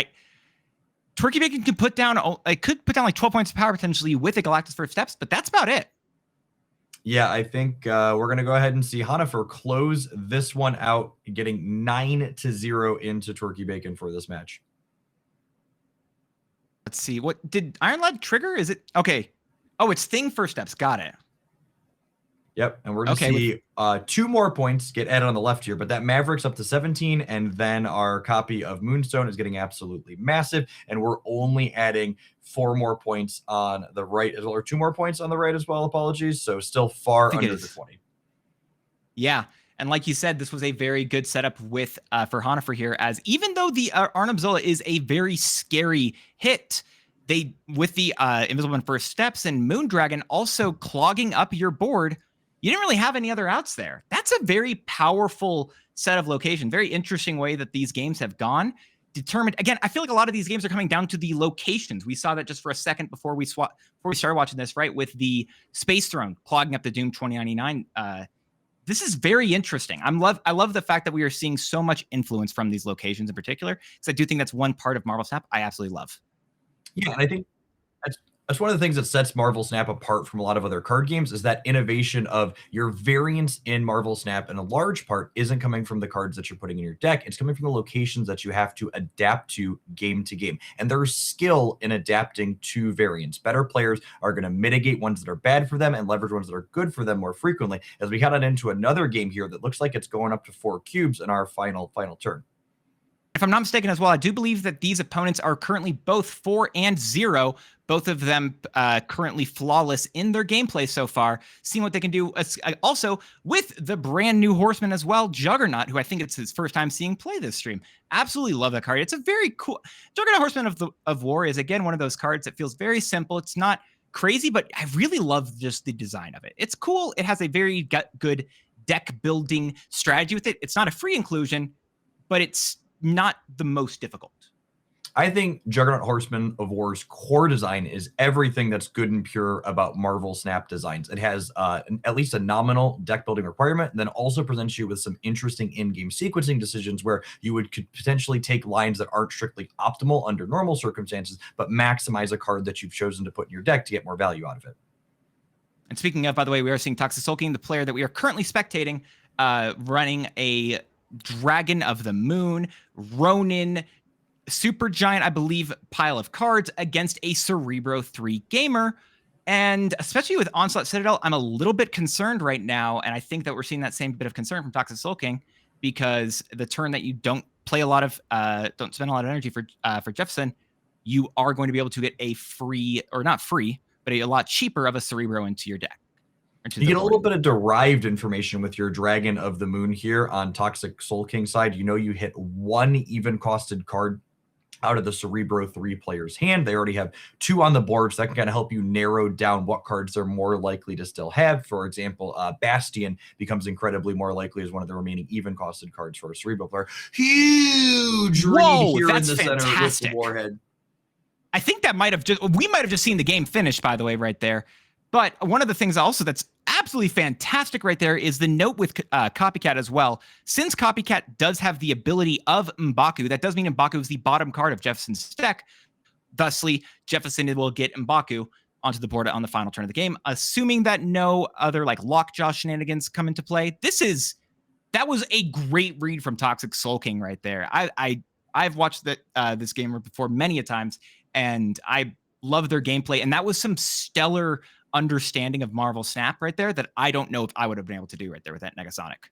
Turkey Bacon could put down like 12 points of power potentially with a Galactus First Steps, but that's about it. Yeah, I think we're going to go ahead and see Honifer close this one out, getting 9-0 into Turkey Bacon for this match. Let's see. What did Iron Lad trigger? Is it okay? Oh, it's Thing First Steps. Got it. Yep, and we're going to see 2 more points get added on the left here, but that Maverick's up to 17, and then our copy of Moonstone is getting absolutely massive, and we're only adding 4 more points on the right as well, or 2 more points on the right as well, apologies, so still far under the 20. Yeah, and like you said, this was a very good setup with for Honifer here, as even though the Arnim Zola is a very scary hit, they with the Invisible Woman First Steps and Moondragon also clogging up your board, you didn't really have any other outs there. That's a very powerful set of location. Very interesting way that these games have gone. Determined again, I feel like a lot of these games are coming down to the locations. We saw that just for a second before we started watching this, right? With the Space Throne clogging up the Doom 2099. This is very interesting. I love the fact that we are seeing so much influence from these locations in particular, because I do think that's one part of MarvelSnap I absolutely love. Yeah, I think that's one of the things that sets MarvelSnap apart from a lot of other card games, is that innovation of your variance in MarvelSnap in a large part isn't coming from the cards that you're putting in your deck. It's coming from the locations that you have to adapt to game. And there's skill in adapting to variance. Better players are going to mitigate ones that are bad for them and leverage ones that are good for them more frequently, as we got on into another game here that looks like it's going up to 4 cubes in our final turn. If I'm not mistaken as well, I do believe that these opponents are currently both 4 and 0, both of them currently flawless in their gameplay so far, seeing what they can do. Also, with the brand new Horseman as well, Juggernaut, who I think it's his first time seeing play this stream. Absolutely love that card. It's a very cool... Juggernaut Horseman of War is, again, one of those cards that feels very simple. It's not crazy, but I really love just the design of it. It's cool. It has a very good deck-building strategy with it. It's not a free inclusion, but it's not the most difficult. I think Juggernaut Horseman of War's core design is everything that's good and pure about MarvelSnap designs. It has at least a nominal deck building requirement, and then also presents you with some interesting in-game sequencing decisions where you could potentially take lines that aren't strictly optimal under normal circumstances, but maximize a card that you've chosen to put in your deck to get more value out of it. And speaking of, by the way, we are seeing Toxic Soul King, the player that we are currently spectating, running a Dragon of the Moon, Ronin, super giant, I believe, pile of cards against a Cerebro 3 gamer. And especially with Onslaught Citadel, I'm a little bit concerned right now. And I think that we're seeing that same bit of concern from Toxic Soul King, because the turn that you don't play a lot of, don't spend a lot of energy for Jefferson, you are going to be able to get a free, or not free, but a lot cheaper of a Cerebro into your deck. You get a little bit of derived information with your Dragon of the Moon here on Toxic Soul King side. You know you hit one even costed card out of the Cerebro 3 player's hand. They already have 2 on the board, so that can kind of help you narrow down what cards they're more likely to still have. For example, Bastion becomes incredibly more likely as one of the remaining even costed cards for a Cerebro player. Huge read here in the center with the Warhead. I think that we might have just seen the game finish, by the way, right there. But one of the things also that's absolutely fantastic right there is the note with Copycat as well. Since Copycat does have the ability of M'Baku, that does mean M'Baku is the bottom card of Jefferson's deck. Thusly, Jefferson will get M'Baku onto the board on the final turn of the game, assuming that no other like Lockjaw shenanigans come into play. That was a great read from Toxic Soul King right there. I've watched this game before many a times, and I love their gameplay. And that was some stellar understanding of MarvelSnap right there that I don't know if I would have been able to do right there with that Negasonic.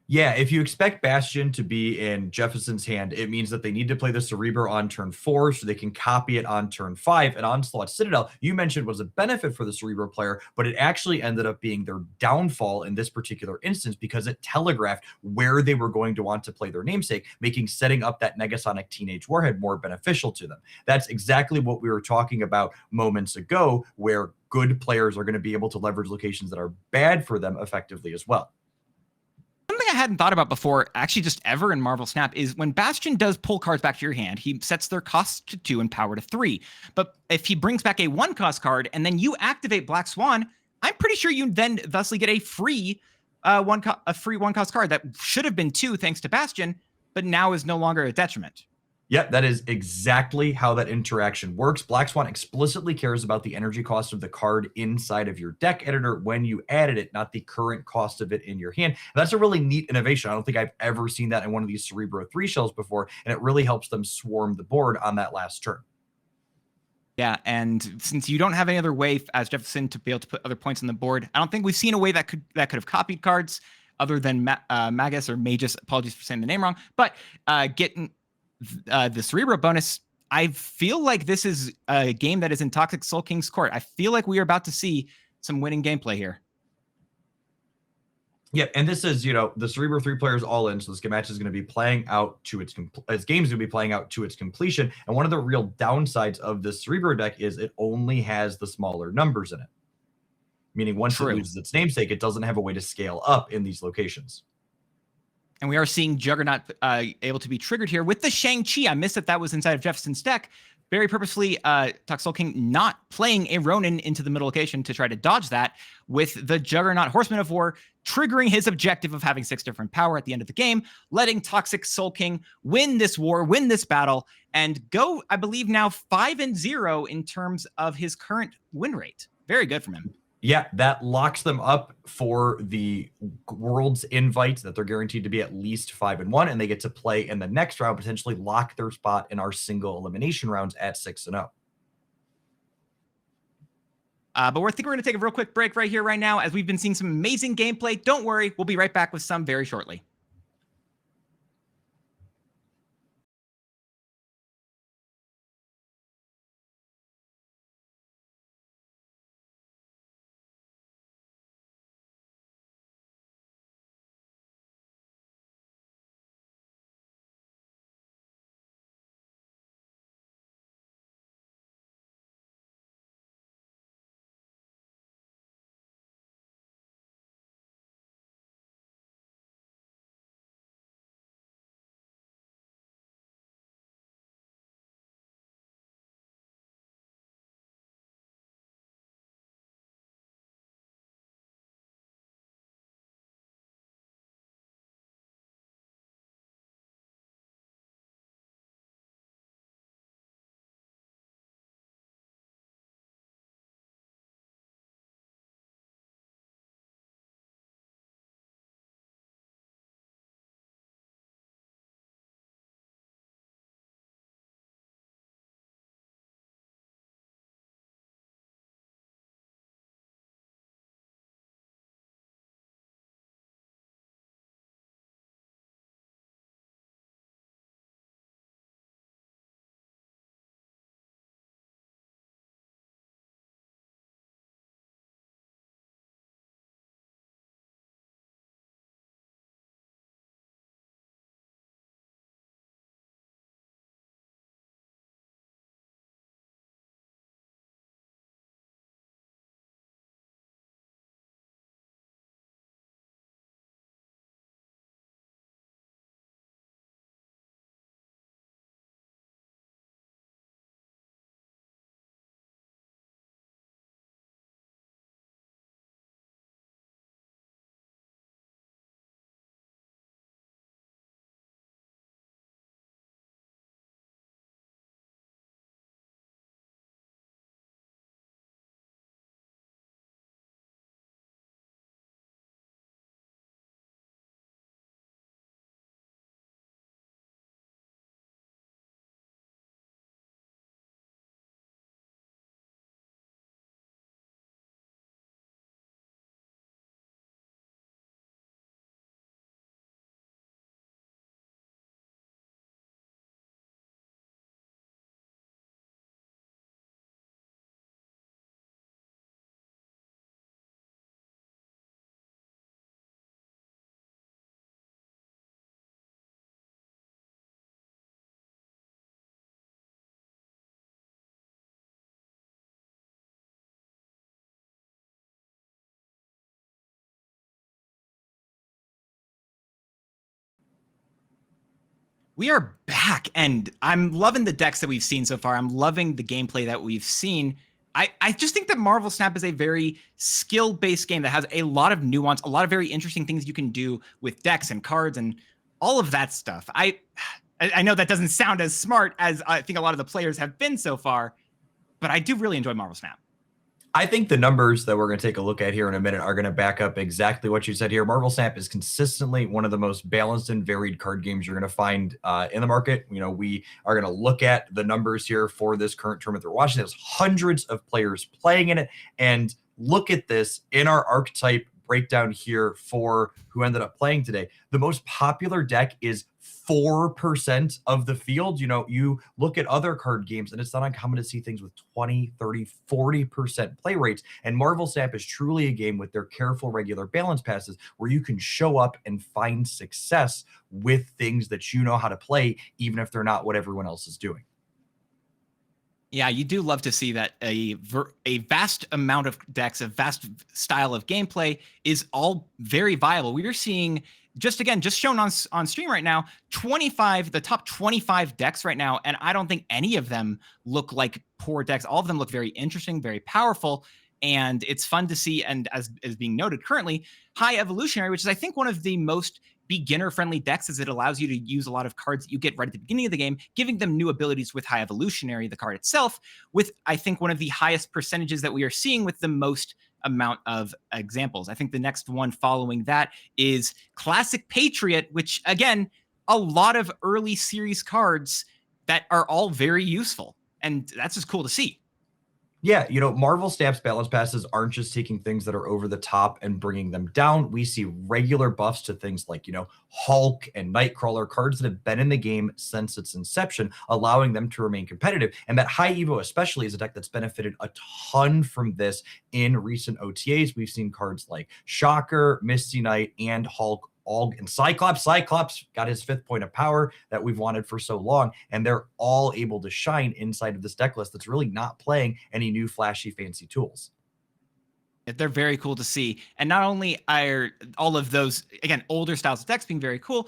Yeah, if you expect Bastion to be in Jefferson's hand, it means that they need to play the Cerebro on turn 4 so they can copy it on turn 5. And Onslaught Citadel, you mentioned, was a benefit for the Cerebro player, but it actually ended up being their downfall in this particular instance because it telegraphed where they were going to want to play their namesake, making setting up that Negasonic Teenage Warhead more beneficial to them. That's exactly what we were talking about moments ago, where good players are going to be able to leverage locations that are bad for them effectively as well. Something I hadn't thought about before, actually just ever in MarvelSnap, is when Bastion does pull cards back to your hand, he sets their cost to 2 and power to 3. But if he brings back a 1-cost card and then you activate Black Swan, I'm pretty sure you then thusly get a free 1-cost card that should have been 2 thanks to Bastion, but now is no longer a detriment. Yep, that is exactly how that interaction works. Black Swan explicitly cares about the energy cost of the card inside of your deck editor when you added it, not the current cost of it in your hand. And that's a really neat innovation. I don't think I've ever seen that in one of these Cerebro 3 shells before, and it really helps them swarm the board on that last turn. Yeah, and since you don't have any other way as Jefferson to be able to put other points on the board, I don't think we've seen a way that could have copied cards other than Magus or Magus. Apologies for saying the name wrong, but getting the Cerebro bonus, I feel like this is a game that is in Toxic Soul King's court. I feel like we are about to see some winning gameplay here. Yep, and this is, the Cerebro 3 players all in, so this match is going to be playing out to its game's going to be playing out to its completion. And one of the real downsides of this Cerebro deck is it only has the smaller numbers in it. Meaning once it loses its namesake, it doesn't have a way to scale up in these locations. And we are seeing Juggernaut able to be triggered here with the Shang-Chi. I missed that was inside of Jefferson's deck. Very purposefully, Toxic Soul King not playing a Ronin into the middle location to try to dodge that, with the Juggernaut Horseman of War triggering his objective of having 6 different power at the end of the game, letting Toxic Soul King win this war, win this battle, and go, I believe, now 5-0 in terms of his current win rate. Very good from him. Yeah, that locks them up for the World's invite that they're guaranteed to be at least 5-1, and they get to play in the next round, potentially lock their spot in our single elimination rounds at 6-0. But I think we're going to take a real quick break right here, right now, as we've been seeing some amazing gameplay. Don't worry, we'll be right back with some very shortly. We are back, and I'm loving the decks that we've seen so far. I'm loving the gameplay that we've seen. I just think that MarvelSnap is a very skill-based game that has a lot of nuance, a lot of very interesting things you can do with decks and cards and all of that stuff. I know that doesn't sound as smart as I think a lot of the players have been so far, but I do really enjoy MarvelSnap. I think the numbers that we're going to take a look at here in a minute are going to back up exactly what you said here. MarvelSnap is consistently one of the most balanced and varied card games you're going to find in the market. You know, we are going to look at the numbers here for this current tournament they're watching. There's hundreds of players playing in it. And look at this in our archetype breakdown here for who ended up playing today. The most popular deck is 4% of the field. You know, you look at other card games and it's not uncommon to see things with 20, 30, 40% play rates. And MarvelSnap is truly a game with their careful, regular balance passes where you can show up and find success with things that you know how to play, even if they're not what everyone else is doing. Yeah, you do love to see that a vast amount of decks, a vast style of gameplay is all very viable. We are seeing, just shown on stream right now, the top 25 decks right now, and I don't think any of them look like poor decks. All of them look very interesting, very powerful, and it's fun to see. And as being noted currently, High Evolutionary, which is I think one of the most beginner-friendly decks, as it allows you to use a lot of cards that you get right at the beginning of the game, giving them new abilities with High Evolutionary, the card itself, with I think one of the highest percentages that we are seeing with the most amount of examples. I think the next one following that is Classic Patriot, which again, a lot of early series cards that are all very useful. And that's just cool to see. Yeah, you know, MarvelSnap's balance passes aren't just taking things that are over the top and bringing them down. We see regular buffs to things like, you know, Hulk and Nightcrawler, cards that have been in the game since its inception, allowing them to remain competitive. And that High Evo especially is a deck that's benefited a ton from this in recent OTAs. We've seen cards like Shocker, Misty Knight, and Hulk and Cyclops got his 5th point of power that we've wanted for so long, and they're all able to shine inside of this deck list that's really not playing any new flashy fancy tools. They're very cool to see. And not only are all of those, again, older styles of decks being very cool,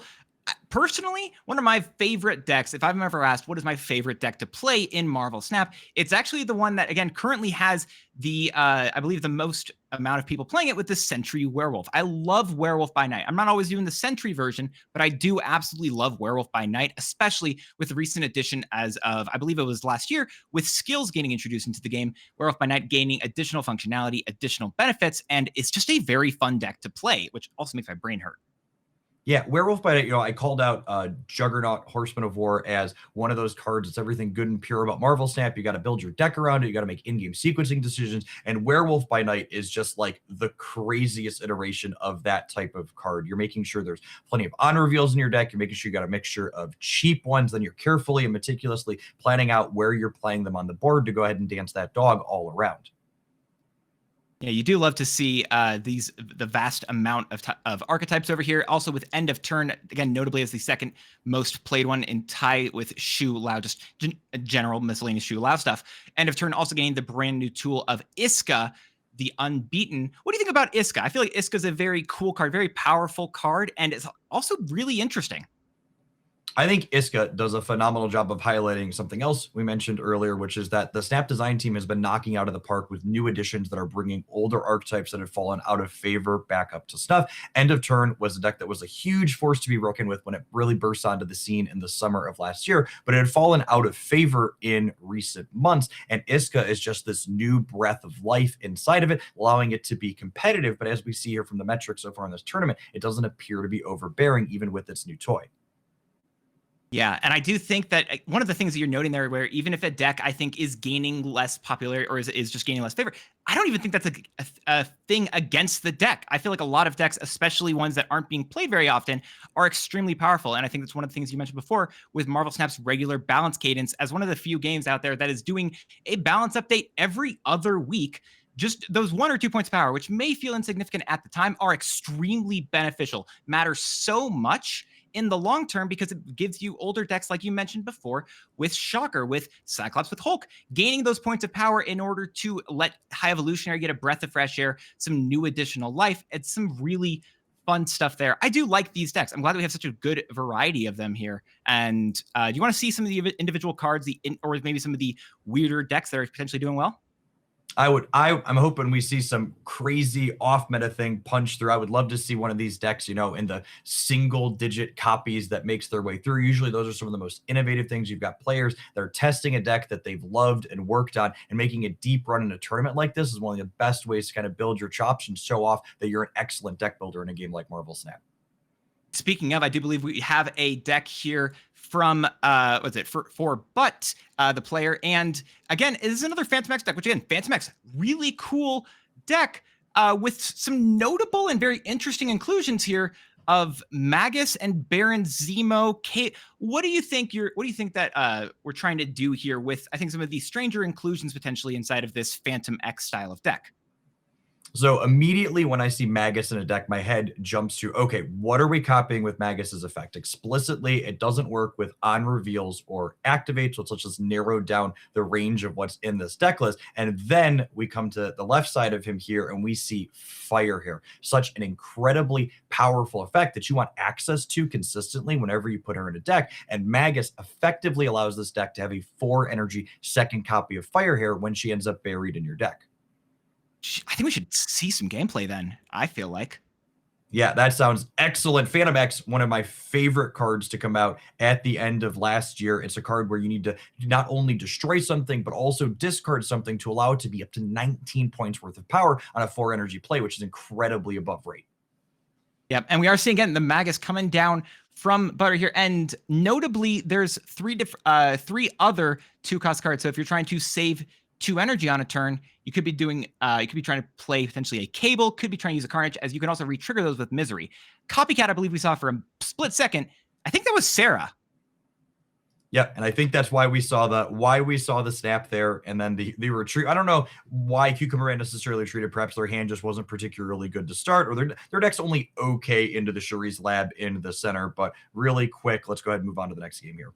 personally, one of my favorite decks, if I'm ever asked what is my favorite deck to play in MarvelSnap, it's actually the one that, again, currently has the, I believe, the most amount of people playing it with the Sentry Werewolf. I love Werewolf by Night. I'm not always doing the Sentry version, but I do absolutely love Werewolf by Night, especially with the recent addition as of, I believe it was last year, with skills getting introduced into the game, Werewolf by Night gaining additional functionality, additional benefits, and it's just a very fun deck to play, which also makes my brain hurt. Yeah, Werewolf by Night, you know, I called out Juggernaut, Horseman of War as one of those cards. It's everything good and pure about MarvelSnap. You got to build your deck around it. You got to make in-game sequencing decisions. And Werewolf by Night is just like the craziest iteration of that type of card. You're making sure there's plenty of honor reveals in your deck. You're making sure you got a mixture of cheap ones. Then you're carefully and meticulously planning out where you're playing them on the board to go ahead and dance that dog all around. Yeah, you do love to see the vast amount of archetypes over here. Also with End of Turn, again, notably as the second most played one in tie with Shu Lao, just general miscellaneous Shu Lao stuff. End of Turn also gained the brand new tool of Iska, the Unbeaten. What do you think about Iska? I feel like Iska is a very cool card, very powerful card, and it's also really interesting. I think Iska does a phenomenal job of highlighting something else we mentioned earlier, which is that the Snap design team has been knocking out of the park with new additions that are bringing older archetypes that had fallen out of favor back up to snuff. End of Turn was a deck that was a huge force to be reckoned with when it really burst onto the scene in the summer of last year, but it had fallen out of favor in recent months. And Iska is just this new breath of life inside of it, allowing it to be competitive. But as we see here from the metrics so far in this tournament, it doesn't appear to be overbearing even with its new toy. Yeah, and I do think that one of the things that you're noting there, where even if a deck I think is gaining less popularity or is just gaining less favor, I don't even think that's a thing against the deck. I feel like a lot of decks, especially ones that aren't being played very often, are extremely powerful. And I think that's one of the things you mentioned before with MarvelSnap's regular balance cadence as one of the few games out there that is doing a balance update every other week. Just those 1 or 2 points of power, which may feel insignificant at the time, are extremely beneficial, matter so much in the long term because it gives you older decks like you mentioned before with Shocker, with Cyclops, with Hulk, gaining those points of power in order to let High Evolutionary get a breath of fresh air, some new additional life. It's some really fun stuff there. I do like these decks. I'm glad that we have such a good variety of them here. And do you want to see some of the individual cards, or maybe some of the weirder decks that are potentially doing well? I'm hoping we see some crazy off meta thing punch through. I would love to see one of these decks, in the single digit copies that makes their way through. Usually those are some of the most innovative things. You've got players that are testing a deck that they've loved and worked on, and making a deep run in a tournament like this is one of the best ways to kind of build your chops and show off that you're an excellent deck builder in a game like MarvelSnap. Speaking of, I do believe we have a deck here from for Butt, the player. And again, it is another Phantom X deck, which again, Phantom X, really cool deck with some notable and very interesting inclusions here of Magus and Baron Zemo. What do you think that we're trying to do here with, I think, some of these stranger inclusions potentially inside of this Phantom X style of deck? So immediately when I see Magus in a deck, my head jumps to, okay, what are we copying with Magus's effect? Explicitly, it doesn't work with on reveals or activates, so let's just narrow down the range of what's in this deck list. And then we come to the left side of him here and we see Fire here. Such an incredibly powerful effect that you want access to consistently whenever you put her in a deck. And Magus effectively allows this deck to have a 4 energy second copy of Fire here when she ends up buried in your deck. I think we should see some gameplay then, I feel like. Yeah, that sounds excellent. Phantom X, one of my favorite cards to come out at the end of last year. It's a card where you need to not only destroy something, but also discard something to allow it to be up to 19 points worth of power on a 4 energy play, which is incredibly above rate. Yep, and we are seeing, again, the Magus coming down from Butter here. And notably, there's three other 2-cost cards. So if you're trying to save 2 energy on a turn, you could be doing you could be trying to play potentially a Cable, could be trying to use a Carnage, as you can also re-trigger those with Misery. Copycat, I believe we saw for a split second. I think that was Sarah. Yeah, and I think that's why we saw the snap there, and then the retreat. I don't know why Cucumber Man necessarily retreated. Perhaps their hand just wasn't particularly good to start, or their deck's only okay into the Shuri's Lab in the center. But really quick, let's go ahead and move on to the next game here.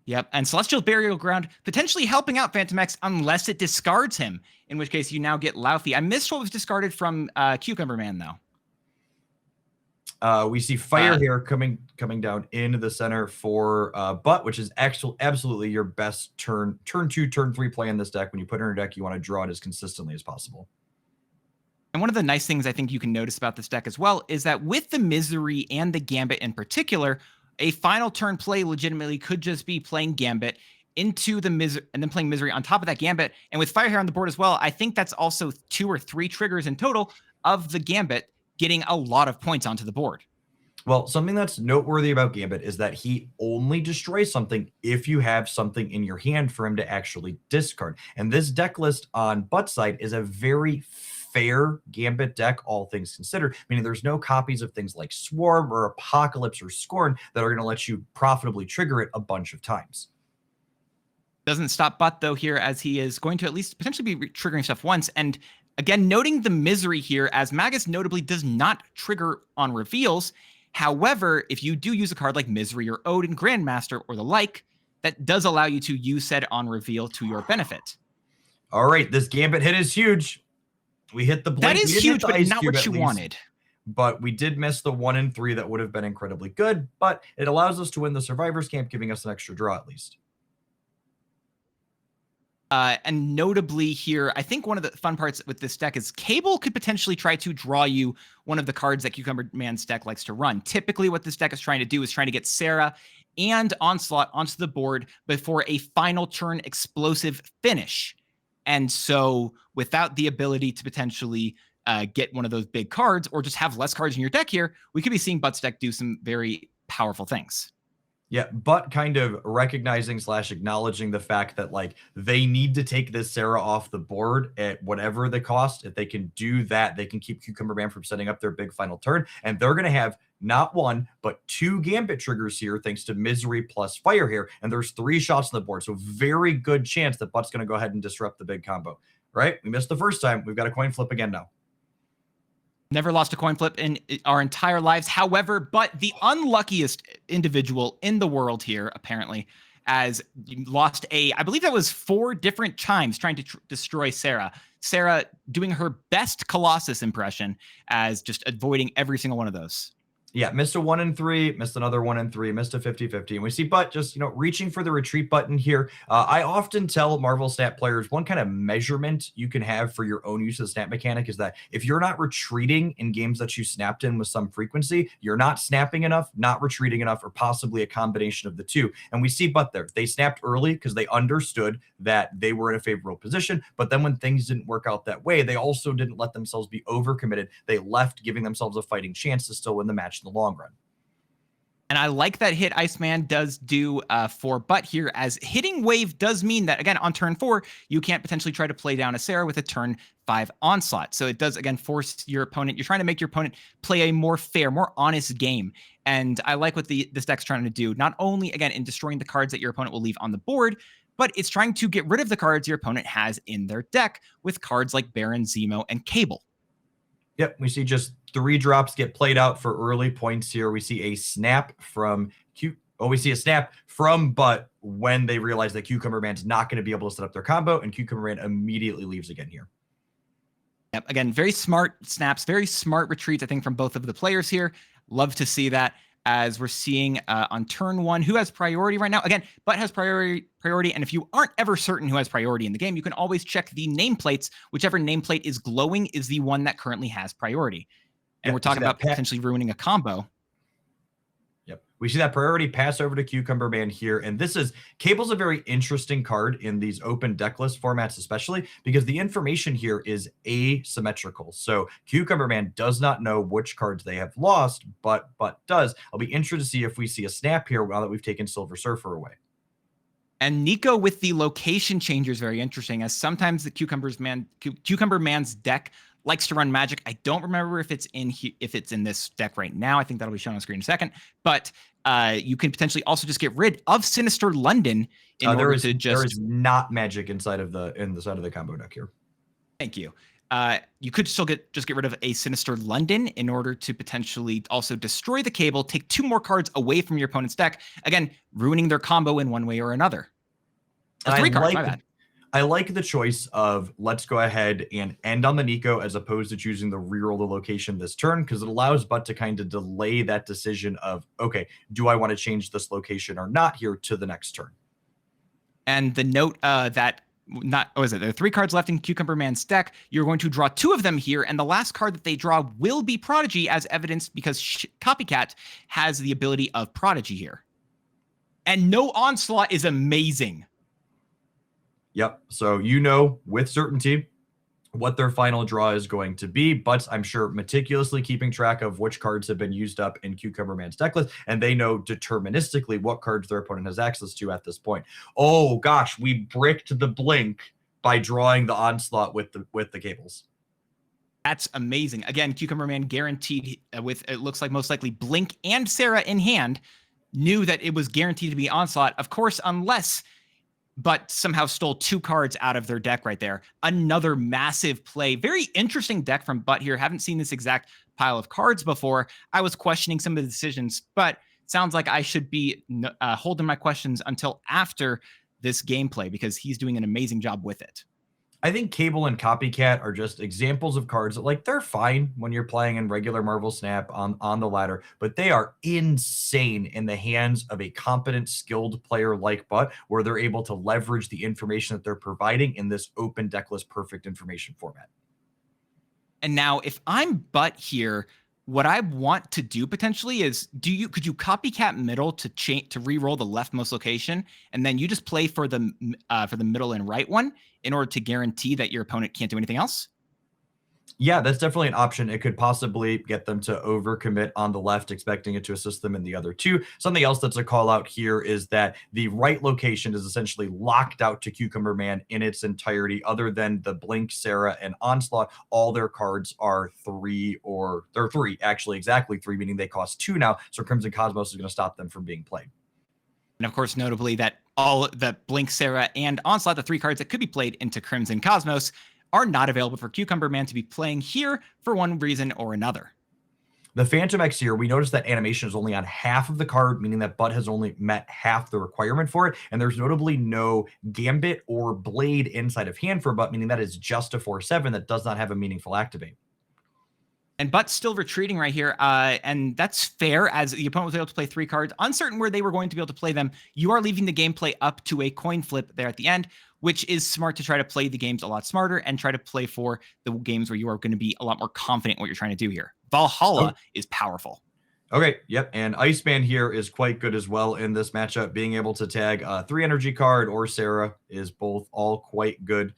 Yep, and Celestial Burial Ground potentially helping out Phantom X unless it discards him, in which case you now get Laufey. I missed what was discarded from Cucumber Man, though. We see Fire here coming down into the center for Butt, which is absolutely your best turn 2, turn 3 play in this deck. When you put it in your deck, you want to draw it as consistently as possible. And one of the nice things I think you can notice about this deck as well is that with the Misery and the Gambit in particular, a final turn play legitimately could just be playing Gambit into the Misery and then playing Misery on top of that Gambit. And with Fire here on the board as well, I think that's also 2 or 3 triggers in total of the Gambit getting a lot of points onto the board. Well, something that's noteworthy about Gambit is that he only destroys something if you have something in your hand for him to actually discard. And this deck list on Butt's side is a very fair Gambit deck, all things considered, meaning there's no copies of things like Swarm or Apocalypse or Scorn that are going to let you profitably trigger it a bunch of times. Doesn't stop Butt, though, here, as he is going to at least potentially be triggering stuff once. And again, noting the Misery here, as Magus notably does not trigger on reveals. However, if you do use a card like Misery or Odin Grandmaster or the like, that does allow you to use said on reveal to your benefit. All right, this Gambit hit is huge. We hit the blink. That is huge, but not what you wanted. But we did miss the 1 and 3 that would have been incredibly good. But it allows us to win the Survivor's Camp, giving us an extra draw at least. And notably here, I think one of the fun parts with this deck is Cable could potentially try to draw you one of the cards that Cucumber Man's deck likes to run. Typically, what this deck is trying to do is trying to get Sarah and Onslaught onto the board before a final turn explosive finish. And so without the ability to potentially get one of those big cards or just have less cards in your deck here, we could be seeing Butt's deck do some very powerful things. Yeah, but kind of recognizing / acknowledging the fact that like they need to take this Sarah off the board at whatever the cost. If they can do that, they can keep Cucumber Man from setting up their big final turn. And they're going to have not 1, but 2 Gambit triggers here, thanks to Misery plus Fire here. And there's 3 shots on the board. So very good chance that Butt's going to go ahead and disrupt the big combo, right? We missed the first time. We've got a coin flip again now. Never lost a coin flip in our entire lives. However, but the unluckiest individual in the world here, apparently, as you lost I believe that was 4 different times trying to destroy Sarah. Sarah doing her best Colossus impression as just avoiding every single one of those. Yeah, missed a 1 in 3, missed another 1 in 3, missed a 50-50. And we see Butt just, reaching for the retreat button here. I often tell MarvelSnap players one kind of measurement you can have for your own use of the snap mechanic is that if you're not retreating in games that you snapped in with some frequency, you're not snapping enough, not retreating enough, or possibly a combination of the two. And we see Butt there. They snapped early because they understood that they were in a favorable position. But then when things didn't work out that way, they also didn't let themselves be overcommitted. They left, giving themselves a fighting chance to still win the match in the long run. And I like that hit Iceman does do for Butt here, as hitting Wave does mean that, again, on turn 4, you can't potentially try to play down a Sarah with a turn 5 onslaught. So it does, again, force your opponent. You're trying to make your opponent play a more fair, more honest game. And I like what this deck's trying to do, not only, again, in destroying the cards that your opponent will leave on the board, but it's trying to get rid of the cards your opponent has in their deck with cards like Baron, Zemo, and Cable. Yep, we see just 3 drops get played out for early points here. We see a snap from we see a snap from Butt when they realize that Cucumber Man's not going to be able to set up their combo, and Cucumber Man immediately leaves again here. Yep, again, very smart snaps, very smart retreats, I think, from both of the players here. Love to see that, as we're seeing on turn 1 who has priority right now. Again, Butt has priority, and if you aren't ever certain who has priority in the game, you can always check the nameplates. Whichever nameplate is glowing is the one that currently has priority. And we're talking about potentially ruining a combo. Yep. We see that priority pass over to Cucumber Man here. And Cable's a very interesting card in these open deck list formats, especially because the information here is asymmetrical. So Cucumber Man does not know which cards they have lost, but does. I'll be interested to see if we see a snap here now that we've taken Silver Surfer away. And Nico with the location changer is very interesting, as sometimes the Cucumber Man's deck likes to run magic. I don't remember if it's in this deck right now. I think that'll be shown on screen in a second. But you can potentially also just get rid of Sinister London in order to just. There is not magic inside of the side of the combo deck here. Thank you. You could still get rid of a Sinister London in order to potentially also destroy the Cable, take 2 more cards away from your opponent's deck, again ruining their combo in one way or another. 3 cards, my bad. I like the choice of let's go ahead and end on the Nico as opposed to choosing the reroll the location this turn, because it allows Butt to kind of delay that decision of, okay, do I want to change this location or not here to the next turn? And the note that there are 3 cards left in Cucumber Man's deck. You're going to draw 2 of them here, and the last card that they draw will be Prodigy, as evidenced because Copycat has the ability of Prodigy here. And no Onslaught is amazing. Yep. So with certainty what their final draw is going to be, but I'm sure meticulously keeping track of which cards have been used up in Cucumber Man's deck list, and they know deterministically what cards their opponent has access to at this point. Oh gosh, we bricked the blink by drawing the Onslaught with the Cables. That's amazing. Again, Cucumber Man guaranteed with, it looks like most likely Blink and Sarah in hand, knew that it was guaranteed to be Onslaught, of course, unless Butt somehow stole 2 cards out of their deck right there. Another massive play. Very interesting deck from Butt here. Haven't seen this exact pile of cards before. I was questioning some of the decisions, but sounds like I should be holding my questions until after this gameplay, because he's doing an amazing job with it. I think Cable and Copycat are just examples of cards that, they're fine when you're playing in regular MarvelSnap on the ladder, but they are insane in the hands of a competent, skilled player like Butt, where they're able to leverage the information that they're providing in this open deck list perfect information format. And now, if I'm Butt here, what I want to do potentially is, could you Copycat middle to re-roll the leftmost location, and then you just play for the middle and right one in order to guarantee that your opponent can't do anything else? Yeah, that's definitely an option. It could possibly get them to overcommit on the left, expecting it to assist them in the other 2. Something else that's a call out here is that the right location is essentially locked out to Cucumber Man in its entirety, other than the Blink, Sarah, and Onslaught. All their cards are 3, or they're 3, actually, exactly 3, meaning they cost 2 now. So Crimson Cosmos is going to stop them from being played. And of course, notably, that all the Blink, Sarah, and Onslaught, the 3 cards that could be played into Crimson Cosmos, are not available for Cucumber Man to be playing here for one reason or another. The Phantom X here, we noticed that animation is only on half of the card, meaning that Butt has only met half the requirement for it, and there's notably no Gambit or Blade inside of hand for Butt, meaning that is just a 4/7 that does not have a meaningful activate. And Butt's still retreating right here, and that's fair, as the opponent was able to play 3 cards. Uncertain where they were going to be able to play them, you are leaving the gameplay up to a coin flip there at the end, which is smart to try to play the games a lot smarter and try to play for the games where you are going to be a lot more confident in what you're trying to do here. Valhalla is powerful. Okay, yep, and Iceman here is quite good as well in this matchup. Being able to tag a 3 energy card or Sarah is both all quite good.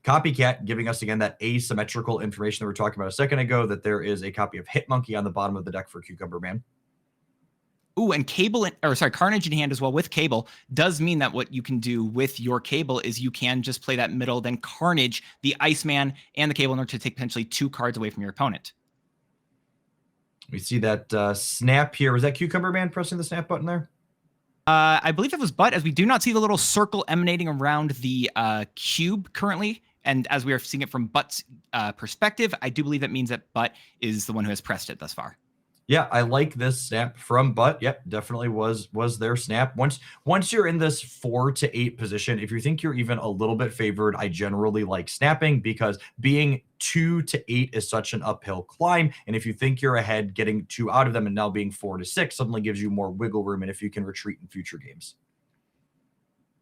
Copycat giving us, again, that asymmetrical information that we were talking about a second ago, that there is a copy of Hitmonkey on the bottom of the deck for Cucumber Man. Ooh, and Carnage in hand as well with Cable does mean that what you can do with your Cable is you can just play that middle, then Carnage, the Iceman, and the Cable in order to take potentially 2 cards away from your opponent. We see that snap here. Was that Cucumber Man pressing the snap button there? I believe it was Butt, as we do not see the little circle emanating around the cube currently. And as we are seeing it from Butt's perspective, I do believe that means that Butt is the one who has pressed it thus far. Yeah, I like this snap from Butt. Yep, definitely was their snap. Once you're in this 4 to 8 position, if you think you're even a little bit favored, I generally like snapping, because being 2 to 8 is such an uphill climb. And if you think you're ahead, getting 2 out of them and now being 4 to 6 suddenly gives you more wiggle room, and if you can retreat in future games.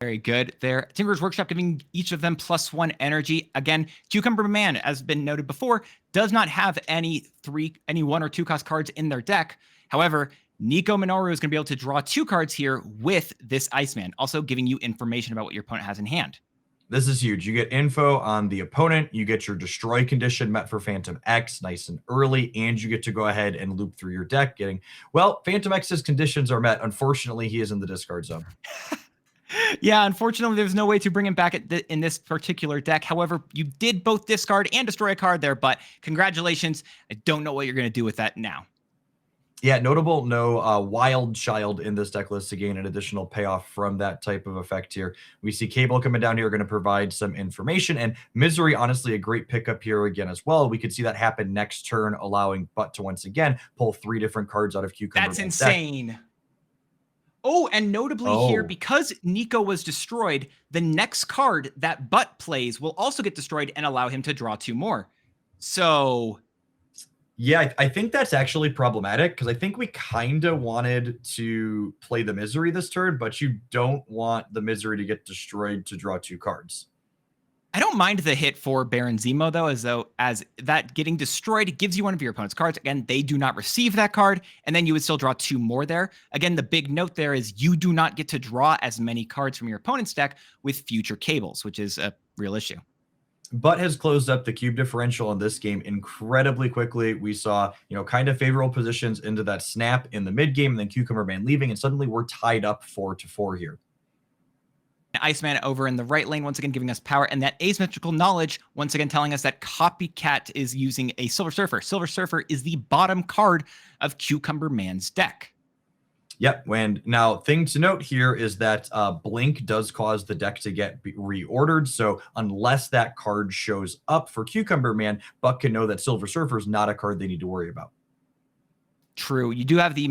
Very good there. Tinker's Workshop giving each of them +1 energy. Again, Cucumber Man, as been noted before, does not have any 1 or 2 cost cards in their deck. However, Nico Minoru is going to be able to draw 2 cards here with this Iceman, also giving you information about what your opponent has in hand. This is huge. You get info on the opponent, you get your destroy condition met for Phantom X nice and early, and you get to go ahead and loop through your deck getting, well, Phantom X's conditions are met. Unfortunately, he is in the discard zone. Yeah, unfortunately, there's no way to bring him back in this particular deck. However, you did both discard and destroy a card there, but congratulations. I don't know what you're going to do with that now. Yeah, notable no Wild Child in this deck list to gain an additional payoff from that type of effect here. We see Cable coming down here, going to provide some information, and Misery, honestly, a great pickup here again as well. We could see that happen next turn, allowing Butt to once again pull 3 different cards out of Cucumber. That's insane. Deck. Oh, and notably here, because Nico was destroyed, the next card that Butt plays will also get destroyed and allow him to draw 2 more. So... yeah, I think that's actually problematic, because I think we kind of wanted to play the Misery this turn, but you don't want the Misery to get destroyed to draw 2 cards. I don't mind the hit for Baron Zemo, though, as that getting destroyed gives you one of your opponent's cards. Again, they do not receive that card, and then you would still draw 2 more there. Again, the big note there is you do not get to draw as many cards from your opponent's deck with future Cables, which is a real issue. Butt has closed up the cube differential in this game incredibly quickly. We saw, kind of favorable positions into that snap in the mid game, and then Cucumber Man leaving, and suddenly we're tied up 4-4 here. Iceman over in the right lane, once again giving us power, and that asymmetrical knowledge, once again telling us that Copycat is using a Silver Surfer. Silver Surfer is the bottom card of Cucumber Man's deck. Yep, and now thing to note here is that Blink does cause the deck to get reordered, so unless that card shows up for Cucumber Man, Buck can know that Silver Surfer is not a card they need to worry about. True. You do have the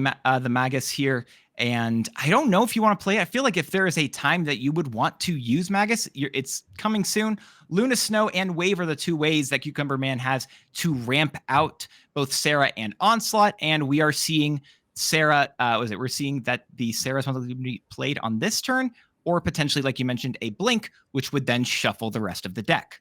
Magus here, and I don't know if you want to play it. I feel like if there is a time that you would want to use Magus, it's coming soon. Luna Snow and Wave are the 2 ways that Cucumber Man has to ramp out both Sarah and Onslaught, and we are seeing Sarah, we're seeing that the Sarah is going to be played on this turn, or potentially, like you mentioned, a Blink, which would then shuffle the rest of the deck.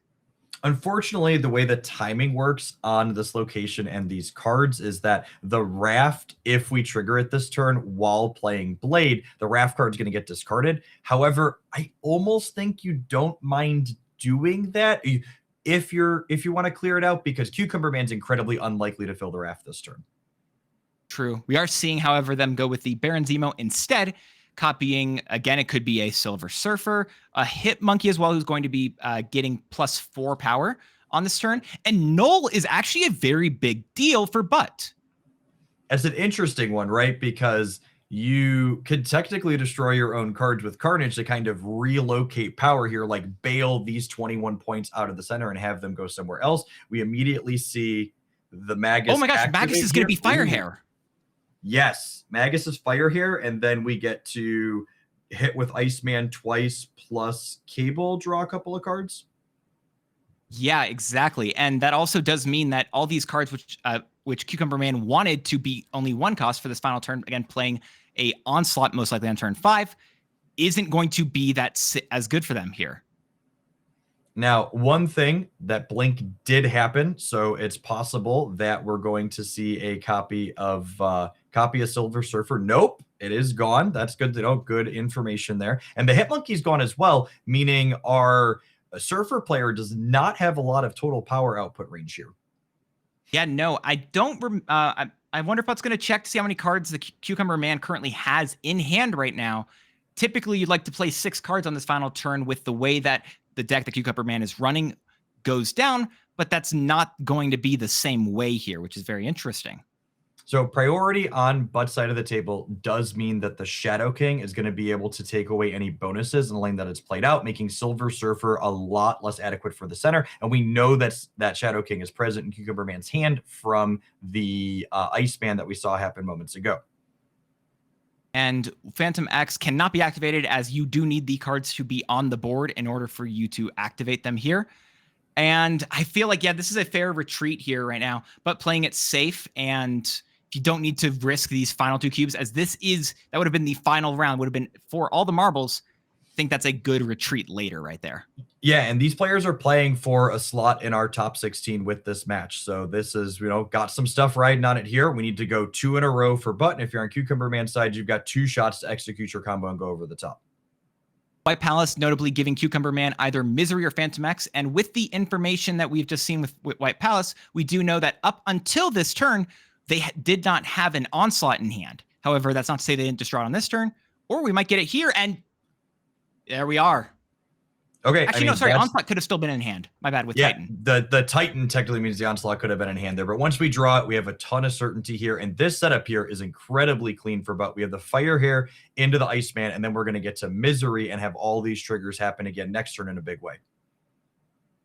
Unfortunately, the way the timing works on this location and these cards is that the Raft, if we trigger it this turn while playing Blade, the Raft card is going to get discarded. However, I almost think you don't mind doing that if you want to clear it out, because Cucumber Man's incredibly unlikely to fill the Raft this turn. True. We are seeing, however, them go with the Baron Zemo instead, copying, again, it could be a Silver Surfer, a Hitmonkey as well, who's going to be getting +4 power on this turn. And Null is actually a very big deal for Butt. It's an interesting one, right? Because you could technically destroy your own cards with Carnage to kind of relocate power here, like bail these 21 points out of the center and have them go somewhere else. We immediately see the Magus. Oh my gosh, Magus is going to be Fire Hair. Yes, Magus is Fire Hair, and then we get to hit with Iceman twice plus Cable, draw a couple of cards. Yeah, exactly. And that also does mean that all these cards, which Cucumber Man wanted to be only 1 cost for this final turn, again, playing a Onslaught most likely on turn 5, isn't going to be as good for them here. Now, one thing that Blink did happen, so it's possible that we're going to see a copy of Silver Surfer. Nope, it is gone. That's good to know. Good information there. And the Hit Monkey's gone as well, meaning our Surfer player does not have a lot of total power output range here. Yeah, no, I don't. I wonder if that's going to check to see how many cards the Cucumber Man currently has in hand right now. Typically, you'd like to play 6 cards on this final turn with the way that the deck the Cucumber Man is running goes down, but that's not going to be the same way here, which is very interesting. So priority on Butt's side of the table does mean that the Shadow King is going to be able to take away any bonuses in the lane that it's played out, making Silver Surfer a lot less adequate for the center. And we know that Shadow King is present in Cucumber Man's hand from the Iceman that we saw happen moments ago. And Phantom X cannot be activated, as you do need the cards to be on the board in order for you to activate them here. And I feel like, yeah, this is a fair retreat here right now, but playing it safe, and you don't need to risk these final 2 cubes, as that would have been the final round, would have been for all the marbles. I think that's a good retreat later right there. Yeah, and these players are playing for a slot in our top 16 with this match. So this is, got some stuff riding on it here. We need to go 2 in a row for Butt. And if you're on Cucumber Man's side, you've got 2 shots to execute your combo and go over the top. White Palace notably giving Cucumber Man either Misery or Phantom X. And with the information that we've just seen with White Palace, we do know that up until this turn, they did not have an Onslaught in hand. However, that's not to say they didn't destroy it on this turn, or we might get it here, and there we are. Okay. Actually, no, sorry. Onslaught could have still been in hand. My bad with Titan. The Titan technically means the Onslaught could have been in hand there. But once we draw it, we have a ton of certainty here. And this setup here is incredibly clean for Butt. We have the Fire Hair into the Iceman, and then we're going to get to Misery and have all these triggers happen again next turn in a big way.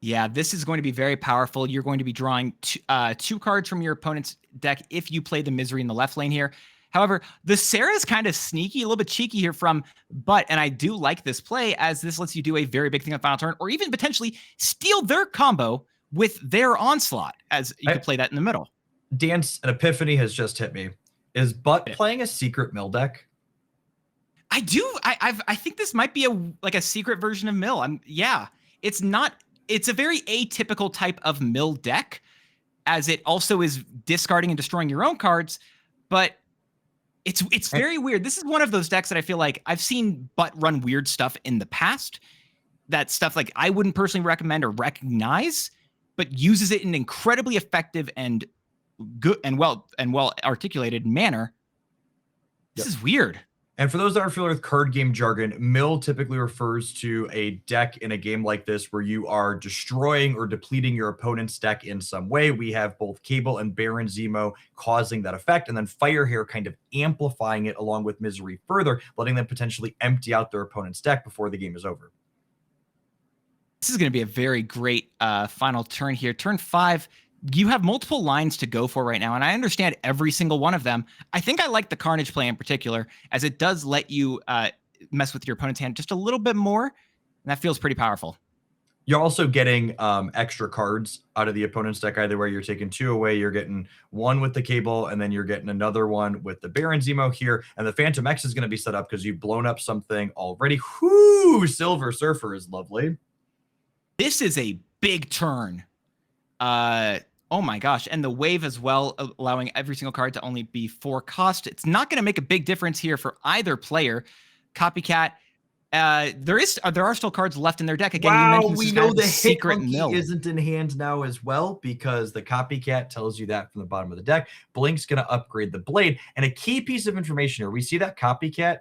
Yeah, this is going to be very powerful. You're going to be drawing 2 cards from your opponent's deck if you play the Misery in the left lane here. However, the Sarah is kind of sneaky, a little bit cheeky here from Butt, and I do like this play, as this lets you do a very big thing on final turn, or even potentially steal their combo with their Onslaught, as you could play that in the middle. Dance, an epiphany has just hit me. Is Butt playing a secret mill deck? I do. I think this might be a secret version of mill. It's not. It's a very atypical type of mill deck, as it also is discarding and destroying your own cards, but it's very weird. This is one of those decks that I feel like I've seen Butt run weird stuff in the past. That stuff like I wouldn't personally recommend or recognize, but uses it in an incredibly effective and good and well articulated manner. This is weird. And for those that aren't familiar with card game jargon, mill typically refers to a deck in a game like this where you are destroying or depleting your opponent's deck in some way. We have both Cable and Baron Zemo causing that effect, and then Fire Hair kind of amplifying it along with Misery further, letting them potentially empty out their opponent's deck before the game is over. This is going to be a very great final turn here. Turn 5. You have multiple lines to go for right now, and I understand every single one of them. I think I like the Carnage play in particular, as it does let you mess with your opponent's hand just a little bit more, and that feels pretty powerful. You're also getting extra cards out of the opponent's deck, either way. You're taking 2 away, you're getting 1 with the Cable, and then you're getting another one with the Baron Zemo here, and the Phantom X is going to be set up because you've blown up something already. Whoo! Silver Surfer is lovely. This is a big turn. Oh my gosh. And the wave as well, allowing every single card to only be 4 cost. It's not going to make a big difference here for either player. Copycat. There are still cards left in their deck. Again, wow, you mentioned we know the secret Hit mill Monkey isn't in hand now as well, because the Copycat tells you that from the bottom of the deck. Blink's going to upgrade the Blade. And a key piece of information here, we see that Copycat.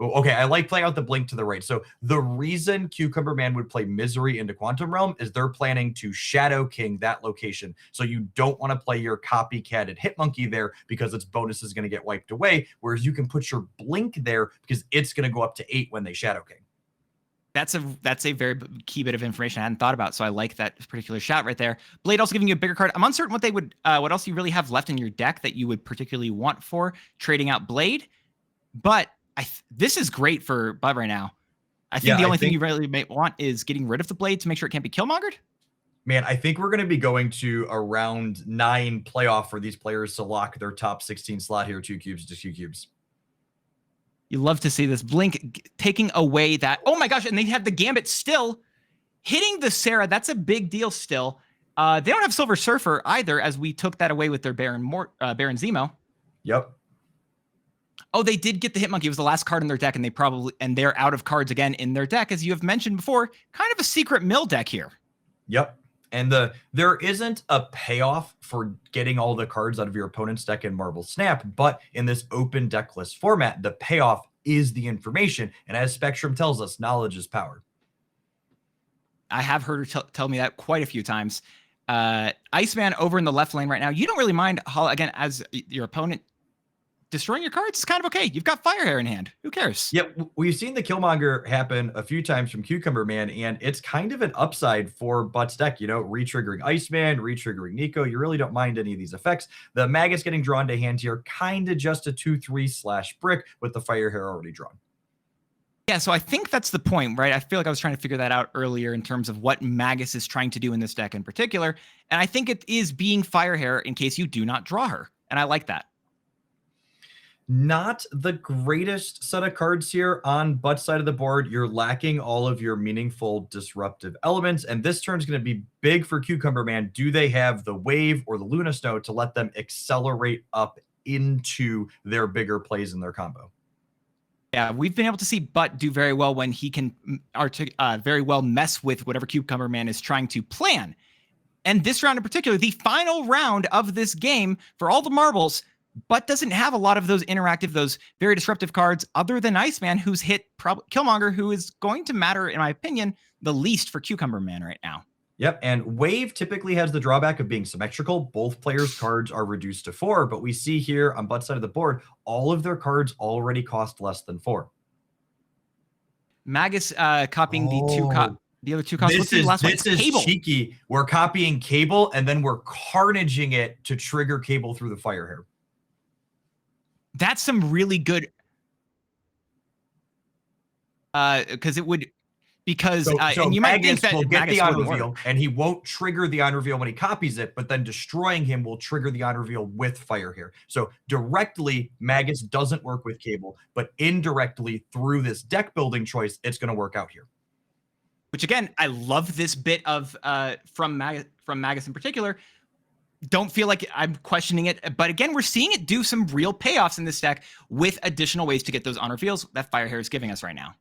Okay, I like playing out the Blink to the right. So the reason Cucumber Man would play Misery into Quantum Realm is they're planning to Shadow King that location. So you don't want to play your copycatted Hit Monkey there because its bonus is going to get wiped away, whereas you can put your Blink there because it's going to go up to 8 when they Shadow King. That's a very key bit of information I hadn't thought about, so I like that particular shot right there. Blade also giving you a bigger card. I'm uncertain what they would, what else you really have left in your deck that you would particularly want for trading out Blade, but this is great for Bud right now. I think the only thing you really may want is getting rid of the Blade to make sure it can't be killmongered. Man, I think we're going to be going to a round 9 playoff for these players to lock their top 16 slot here. 2 cubes to 2 cubes. You love to see this. Blink taking away that. Oh my gosh, and they have the Gambit still hitting the Sarah. That's a big deal still. They don't have Silver Surfer either, as we took that away with their Baron Zemo. Yep. Oh, they did get the Hitmonkey. It was the last card in their deck, and they're out of cards again in their deck, as you have mentioned before. Kind of a secret mill deck here. Yep. And there isn't a payoff for getting all the cards out of your opponent's deck in MarvelSnap, but in this open deck list format, the payoff is the information. And as Spectrum tells us, knowledge is power. I have heard her tell me that quite a few times. Iceman over in the left lane right now. You don't really mind, again, as your opponent destroying your cards is kind of okay. You've got Fire Hair in hand. Who cares? Yep, we've seen the Killmonger happen a few times from Cucumber Man, and it's kind of an upside for Butt's deck. You know, re-triggering Iceman, re-triggering Nico. You really don't mind any of these effects. The Magus getting drawn to hand here, kind of just a 2/3 / brick with the Fire Hair already drawn. Yeah, so I think that's the point, right? I feel like I was trying to figure that out earlier in terms of what Magus is trying to do in this deck in particular. And I think it is being Fire Hair in case you do not draw her. And I like that. Not the greatest set of cards here on Butt's side of the board. You're lacking all of your meaningful disruptive elements, and this turn is going to be big for Cucumber Man. Do they have the Wave or the Luna Snow to let them accelerate up into their bigger plays in their combo? Yeah, we've been able to see Butt do very well when he can very well mess with whatever Cucumber Man is trying to plan. And this round in particular, the final round of this game for all the marbles, Butt doesn't have a lot of those interactive, those very disruptive cards other than Iceman, who's hit Killmonger, who is going to matter, in my opinion, the least for Cucumber Man right now. Yep, and Wave typically has the drawback of being symmetrical. Both players' cards are reduced to 4, but we see here on Butt's side of the board, all of their cards already cost less than 4. Magus copying the other two costs. This is Cable. cheeky. We're copying Cable, and then we're carnaging it to trigger Cable through the Fire Hair. That's some really good, because it would, and you might think that will get the on wouldn't reveal, work. and he won't trigger the on reveal when he copies it, but then destroying him will trigger the on reveal with Fire Hair. So directly, Magus doesn't work with Cable, but indirectly through this deck building choice, it's going to work out here. Which again, I love this bit of from Magus in particular. Don't feel like I'm questioning it, but again, we're seeing it do some real payoffs in this deck with additional ways to get those on reveals that Fire Hair is giving us right now.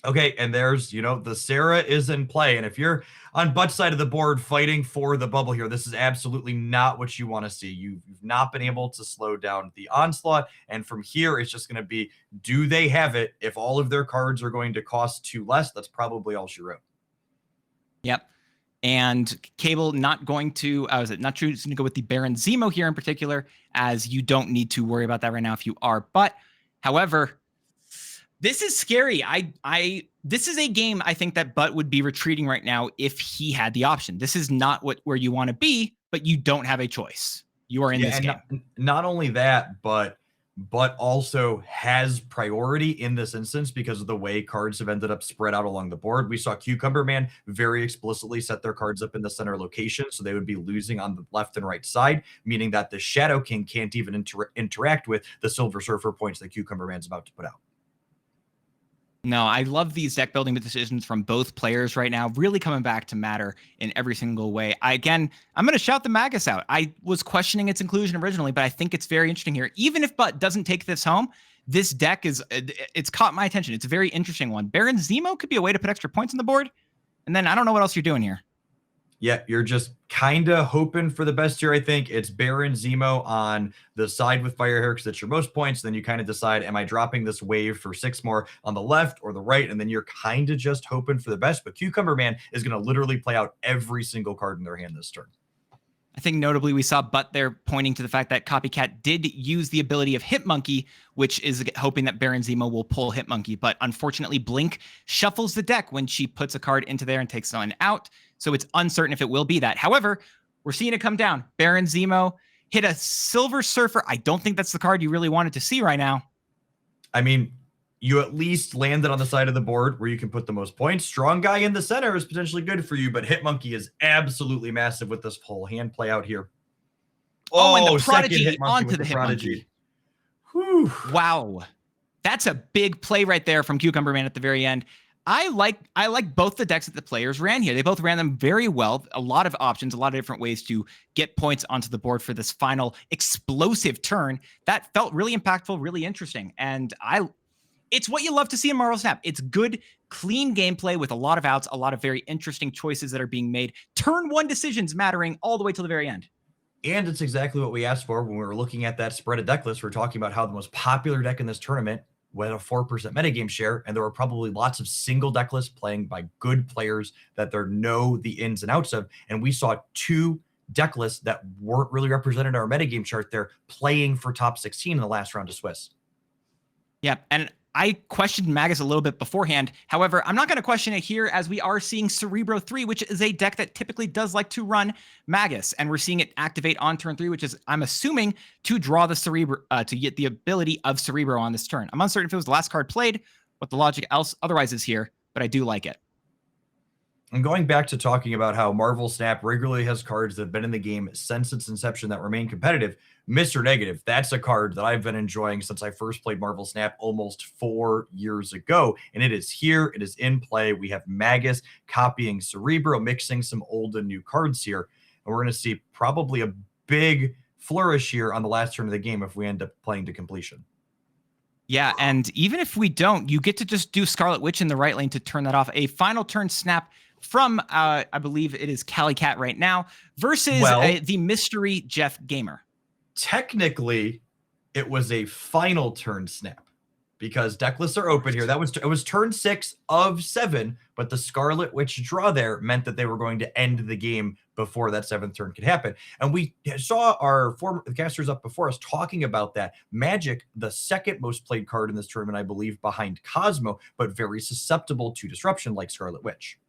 Okay, and there's, the Sarah is in play, and if you're on Butt's side of the board fighting for the bubble here, this is absolutely not what you want to see. You've not been able to slow down the onslaught, and from here, it's just going to be, do they have it? If all of their cards are going to cost 2 less, that's probably all she wrote. Yep. And Cable not going to, not choosing to go with the Baron Zemo here in particular, as you don't need to worry about that right now if you are. But, however, this is scary. This is a game I think that Butt would be retreating right now if he had the option. This is not where you want to be, but you don't have a choice. You are in this game. Not only that, but also has priority in this instance because of the way cards have ended up spread out along the board. We saw Cucumber Man very explicitly set their cards up in the center location, so they would be losing on the left and right side, meaning that the Shadow King can't even interact with the Silver Surfer points that Cucumber Man's about to put out. No, I love these deck building decisions from both players right now, really coming back to matter in every single way. I'm going to shout the Magus out. I was questioning its inclusion originally, but I think it's very interesting here. Even if Butt doesn't take this home, this deck it's caught my attention. It's a very interesting one. Baron Zemo could be a way to put extra points on the board. And then I don't know what else you're doing here. Yeah, you're just kind of hoping for the best here, I think. It's Baron Zemo on the side with Fire Hair because that's your most points. Then you kind of decide, am I dropping this Wave for 6 more on the left or the right? And then you're kind of just hoping for the best. But Cucumber Man is going to literally play out every single card in their hand this turn. I think notably we saw Butt there pointing to the fact that Copycat did use the ability of Hitmonkey, which is hoping that Baron Zemo will pull Hitmonkey. But unfortunately, Blink shuffles the deck when she puts a card into there and takes one out. So it's uncertain if it will be that. However, we're seeing it come down. Baron Zemo hit a Silver Surfer. I don't think that's the card you really wanted to see right now. I mean, you at least landed on the side of the board where you can put the most points. Strong guy in the center is potentially good for you, but Hitmonkey is absolutely massive with this whole hand play out here. Oh, and the Prodigy second Hitmonkey onto with the Prodigy. Hitmonkey. Wow. That's a big play right there from Cucumber Man at the very end. I like both the decks that the players ran here. They both ran them very well. A lot of options, a lot of different ways to get points onto the board for this final explosive turn. That felt really impactful, really interesting. And it's what you love to see in MarvelSnap. It's good, clean gameplay with a lot of outs, a lot of very interesting choices that are being made. Turn one decisions mattering all the way till the very end. And it's exactly what we asked for when we were looking at that spread of deck list. We're talking about how the most popular deck in this tournament with a 4% metagame share, and there were probably lots of single deck lists playing by good players that they know the ins and outs of. And we saw 2 deck lists that weren't really represented in our metagame chart there playing for top 16 in the last round of Swiss. Yeah, and I questioned Magus a little bit beforehand. However, I'm not going to question it here as we are seeing Cerebro 3, which is a deck that typically does like to run Magus. And we're seeing it activate on turn 3, which is, I'm assuming, to draw the Cerebro, to get the ability of Cerebro on this turn. I'm uncertain if it was the last card played, what the logic otherwise is here, but I do like it. And going back to talking about how MarvelSnap regularly has cards that have been in the game since its inception that remain competitive, Mr. Negative, that's a card that I've been enjoying since I first played MarvelSnap almost 4 years ago. And it is here. It is in play. We have Magus copying Cerebro, mixing some old and new cards here. And we're going to see probably a big flourish here on the last turn of the game if we end up playing to completion. Yeah, and even if we don't, you get to just do Scarlet Witch in the right lane to turn that off. A final turn snap from, I believe it is Calicat right now, versus the mystery Jeff Gamer. Technically, it was a final turn snap because deck lists are open here. It was turn 6 of 7, but the Scarlet Witch draw there meant that they were going to end the game before that 7th turn could happen. And we saw our former casters up before us talking about that. Magic, the second most played card in this tournament, I believe, behind Cosmo, but very susceptible to disruption like Scarlet Witch.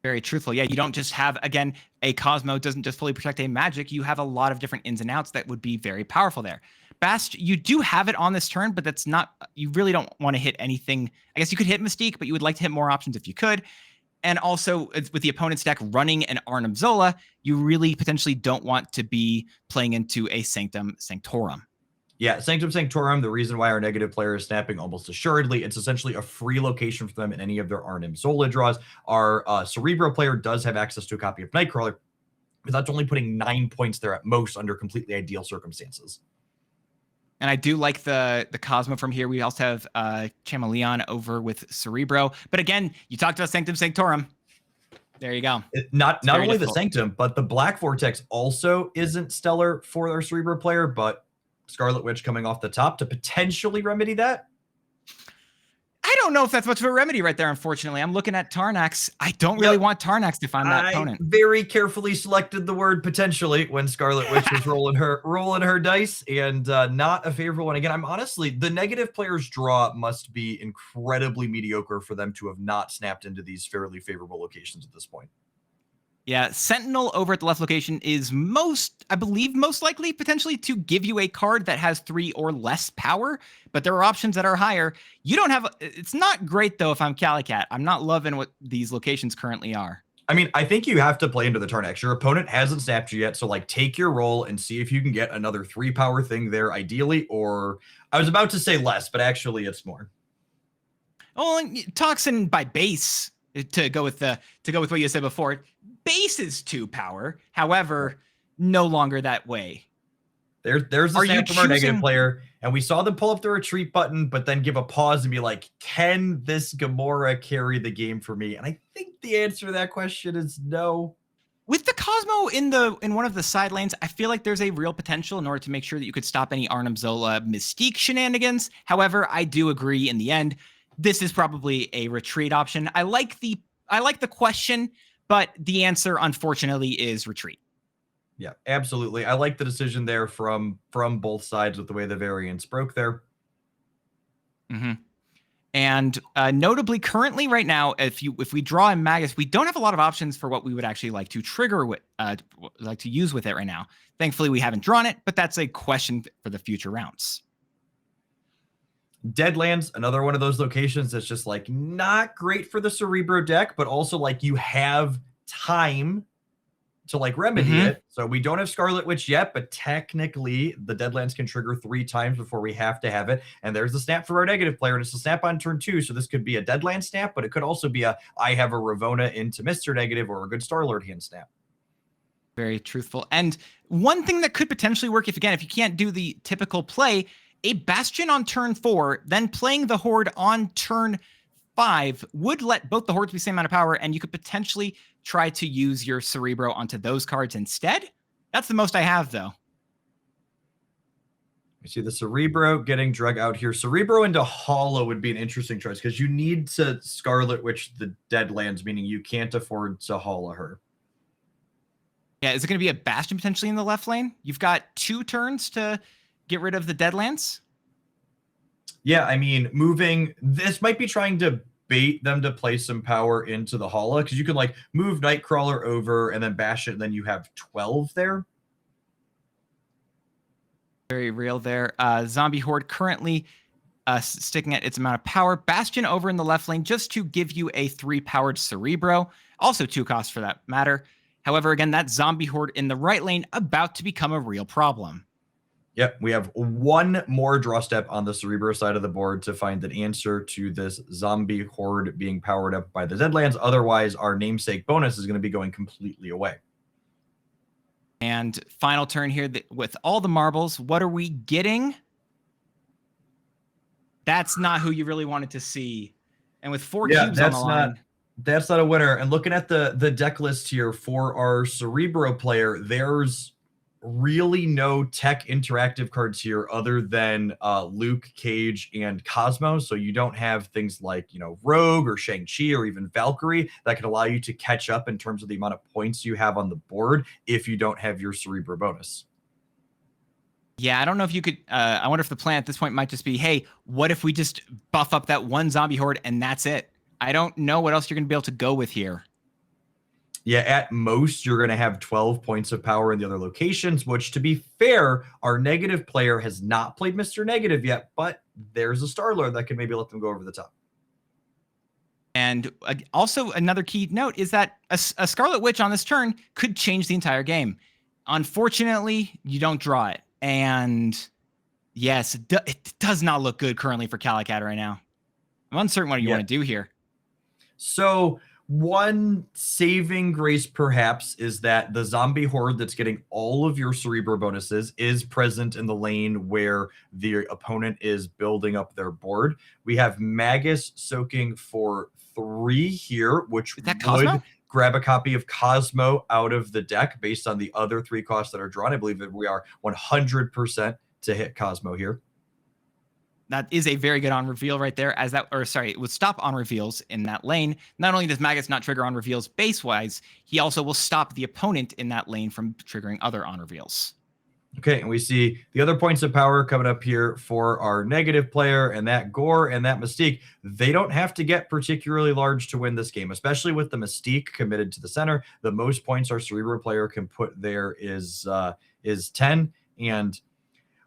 Very truthful. Yeah, you don't just have, again, a Cosmo doesn't just fully protect a Magic. You have a lot of different ins and outs that would be very powerful there. Bast, you do have it on this turn, but that's not, you really don't want to hit anything. I guess you could hit Mystique, but you would like to hit more options if you could. And also with the opponent's deck running an Arnim Zola, you really potentially don't want to be playing into a Sanctum Sanctorum. Yeah, Sanctum Sanctorum, the reason why our negative player is snapping almost assuredly, it's essentially a free location for them in any of their Arnim Zola draws. Our Cerebro player does have access to a copy of Nightcrawler, but that's only putting 9 points there at most under completely ideal circumstances. And I do like the Cosmo from here. We also have Chameleon over with Cerebro. But again, you talked about Sanctum Sanctorum. There you go. Not only the Sanctum, but the Black Vortex also isn't stellar for our Cerebro player, but Scarlet Witch coming off the top to potentially remedy that. I don't know if that's much of a remedy right there, unfortunately. I'm looking at Tarnax. I don't really want Tarnax to find that opponent. Very carefully selected the word potentially when Scarlet Witch was rolling her dice, and not a favorable one. Again, I'm honestly, the negative player's draw must be incredibly mediocre for them to have not snapped into these fairly favorable locations at this point. Yeah, Sentinel over at the left location is I believe most likely potentially to give you a card that has 3 or less power, but there are options that are higher. You don't have, it's not great though if I'm Calicat. I'm not loving what these locations currently are. I mean, I think you have to play into the turn X. Your opponent hasn't snapped you yet, so like take your roll and see if you can get another 3 power thing there ideally, or I was about to say less, but actually it's more. Well, Toxin by base, to go with what you said before, base is 2 power. However, no longer that way. There's the snap from our negative player, and we saw them pull up the retreat button, but then give a pause and be like, can this Gamora carry the game for me? And I think the answer to that question is no. With the Cosmo in one of the side lanes, I feel like there's a real potential in order to make sure that you could stop any Arnim Zola Mystique shenanigans. However, I do agree in the end, this is probably a retreat option. I like the question, but the answer, unfortunately, is retreat. Yeah, absolutely. I like the decision there from both sides with the way the variants broke there. Mm-hmm. And notably, currently, right now, if we draw a Magus, we don't have a lot of options for what we would actually like to trigger with, like to use with it right now. Thankfully, we haven't drawn it, but that's a question for the future rounds. Deadlands, another one of those locations that's just like not great for the Cerebro deck, but also like you have time to like remedy it. So we don't have Scarlet Witch yet, but technically the Deadlands can trigger 3 times before we have to have it. And there's the snap for our negative player, and it's a snap on turn 2. So this could be a Deadland snap, but it could also be a I have a Ravona into Mr. Negative or a good Star-Lord hand snap. Very truthful. And one thing that could potentially work if you can't do the typical play, a Bastion on turn 4, then playing the Horde on turn 5 would let both the Hordes be the same amount of power, and you could potentially try to use your Cerebro onto those cards instead. That's the most I have, though. You see the Cerebro getting drug out here. Cerebro into Hollow would be an interesting choice because you need to Scarlet Witch the Deadlands, meaning you can't afford to Hollow her. Yeah, is it going to be a Bastion potentially in the left lane? You've got 2 turns to get rid of the Deadlands. Yeah, I mean, moving this might be trying to bait them to play some power into the Hollow because you can like move Nightcrawler over and then bash it, and then you have 12 there. Very real there. Zombie Horde currently sticking at its amount of power. Bastion over in the left lane just to give you a 3-powered Cerebro. Also 2 costs for that matter. However, again, that Zombie Horde in the right lane about to become a real problem. Yep, we have 1 more draw step on the Cerebro side of the board to find an answer to this Zombie Horde being powered up by the Deadlands. Otherwise, our namesake bonus is going to be going completely away. And final turn here with all the marbles. What are we getting? That's not who you really wanted to see. And with 4 cubes on the line. That's not a winner. And looking at the deck list here for our Cerebro player, there's really no tech interactive cards here other than Luke, Cage, and Cosmo. So you don't have things like, you know, Rogue or Shang-Chi or even Valkyrie that can allow you to catch up in terms of the amount of points you have on the board if you don't have your Cerebro bonus. Yeah, I don't know if you could, I wonder if the plan at this point might just be, hey, what if we just buff up that 1 Zombie Horde and that's it? I don't know what else you're going to be able to go with here. Yeah, at most, you're going to have 12 points of power in the other locations, which, to be fair, our negative player has not played Mr. Negative yet, but there's a Star-Lord that can maybe let them go over the top. And also another key note is that a Scarlet Witch on this turn could change the entire game. Unfortunately, you don't draw it. And yes, it does not look good currently for Calicat right now. I'm uncertain what you want to do here. So one saving grace perhaps is that the Zombie Horde that's getting all of your Cerebro bonuses is present in the lane where the opponent is building up their board. We have Magus soaking for 3 here, which would grab a copy of Cosmo out of the deck based on the other 3 costs that are drawn. I believe that we are 100% to hit Cosmo here. That is a very good on reveal right there, it would stop on reveals in that lane. Not only does Magus not trigger on reveals base wise, he also will stop the opponent in that lane from triggering other on reveals. Okay, and we see the other points of power coming up here for our negative player, and that Gore and that Mystique. They don't have to get particularly large to win this game, especially with the Mystique committed to the center. The most points our Cerebro player can put there is 10, and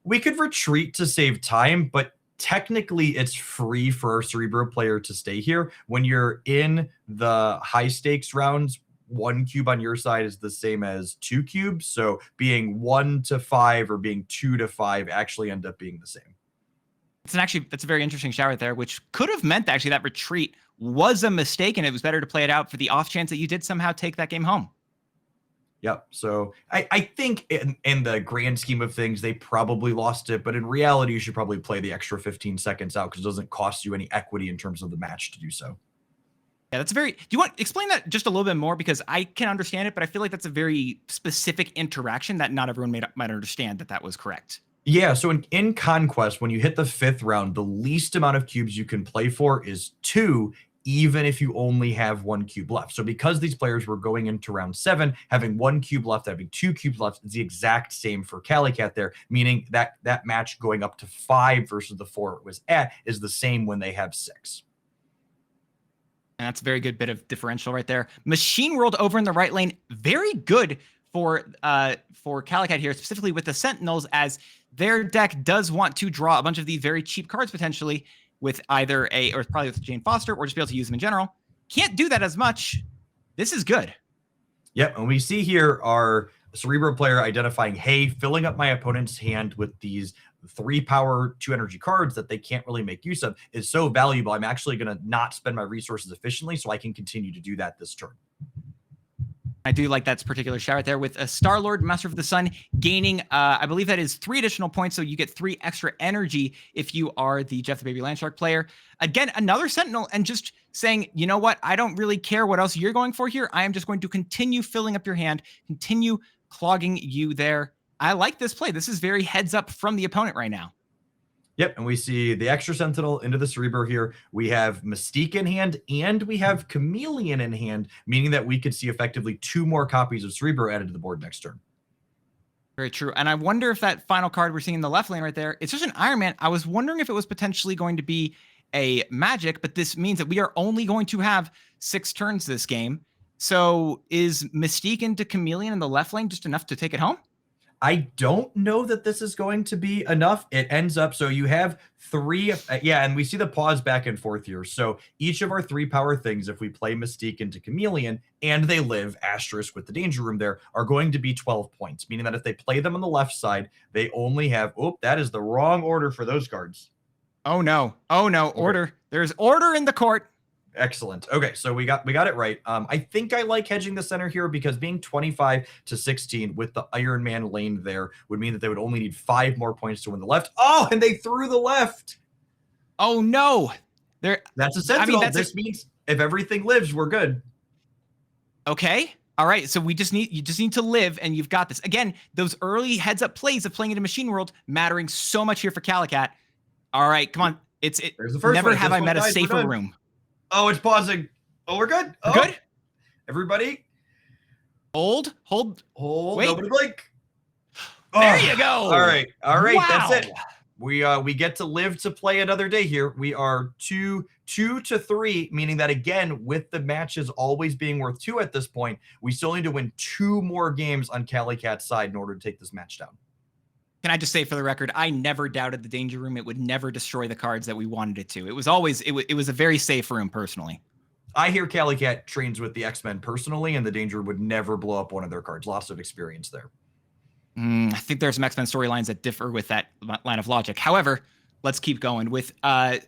we could retreat to save time, but technically it's free for our Cerebro player to stay here. When you're in the high stakes rounds, 1 cube on your side is the same as 2 cubes. So being 1 to 5 or being 2 to 5 actually end up being the same. That's a very interesting shout right there, which could have meant actually that retreat was a mistake and it was better to play it out for the off chance that you did somehow take that game home. Yep. So I think in the grand scheme of things, they probably lost it. But in reality, you should probably play the extra 15 seconds out because it doesn't cost you any equity in terms of the match to do so. Yeah, do you want to explain that just a little bit more? Because I can understand it, but I feel like that's a very specific interaction that not everyone might understand that was correct. Yeah, so in Conquest, when you hit the 5th round, the least amount of cubes you can play for is 2 even if you only have 1 cube left. So because these players were going into round 7, having 1 cube left, having 2 cubes left, is the exact same for Calicat there, meaning that that match going up to 5 versus the 4 it was at is the same when they have 6. And that's a very good bit of differential right there. Machine World over in the right lane, very good for Calicat here, specifically with the Sentinels, as their deck does want to draw a bunch of these very cheap cards potentially with either or probably with Jane Foster, or just be able to use them in general. Can't do that as much. This is good. Yep, and we see here our Cerebro player identifying, hey, filling up my opponent's hand with these 3 power, 2 energy cards that they can't really make use of is so valuable. I'm actually going to not spend my resources efficiently so I can continue to do that this turn. I do like that particular shot right there with a Star-Lord, Master of the Sun, gaining, I believe that is 3 additional points, so you get 3 extra energy if you are the Jeff the Baby Landshark player. Again, another Sentinel, and just saying, you know what, I don't really care what else you're going for here. I am just going to continue filling up your hand, continue clogging you there. I like this play. This is very heads up from the opponent right now. Yep, and we see the extra Sentinel into the Cerebro here. We have Mystique in hand, and we have Chameleon in hand, meaning that we could see effectively 2 more copies of Cerebro added to the board next turn. Very true. And I wonder if that final card we're seeing in the left lane right there, it's just an Iron Man. I was wondering if it was potentially going to be a Magic, but this means that we are only going to have 6 turns this game. So is Mystique into Chameleon in the left lane just enough to take it home? I don't know that this is going to be enough. It ends up, so you have 3, yeah, and we see the pause back and forth here. So each of our 3 power things, if we play Mystique into Chameleon, and they live, asterisk with the Danger Room there, are going to be 12 points, meaning that if they play them on the left side, they only have, oh, that is the wrong order for those cards. Oh no, order. There's order in the court. Excellent. Okay, so we got it right. I think I like hedging the center here because being 25 to 16 with the Iron Man lane there would mean that they would only need 5 more points to win the left. Oh, and they threw the left. Oh no. That's a Sentinel. This means if everything lives, we're good. Okay. All right. So you just need to live, and you've got this. Again, those early heads up plays of playing into Machine World mattering so much here for Calicat. All right, come on. There's the first never one. Have I met a safer room. Oh, it's pausing. Oh, we're good. Oh. Good. Everybody. Hold. Wait. Nobody blink. There you go. All right. Wow. That's it. We get to live to play another day here. We are 2 to 3, meaning that again, with the matches always being worth 2 at this point, we still need to win 2 more games on Calicat's side in order to take this match down. Can I just say for the record, I never doubted the Danger Room. It would never destroy the cards that we wanted it to. It was always, it was a very safe room personally. I hear Calicat trains with the X-Men personally, and the Danger Room would never blow up one of their cards. Lots of experience there. I think there's some X-Men storylines that differ with that line of logic. However, let's keep going with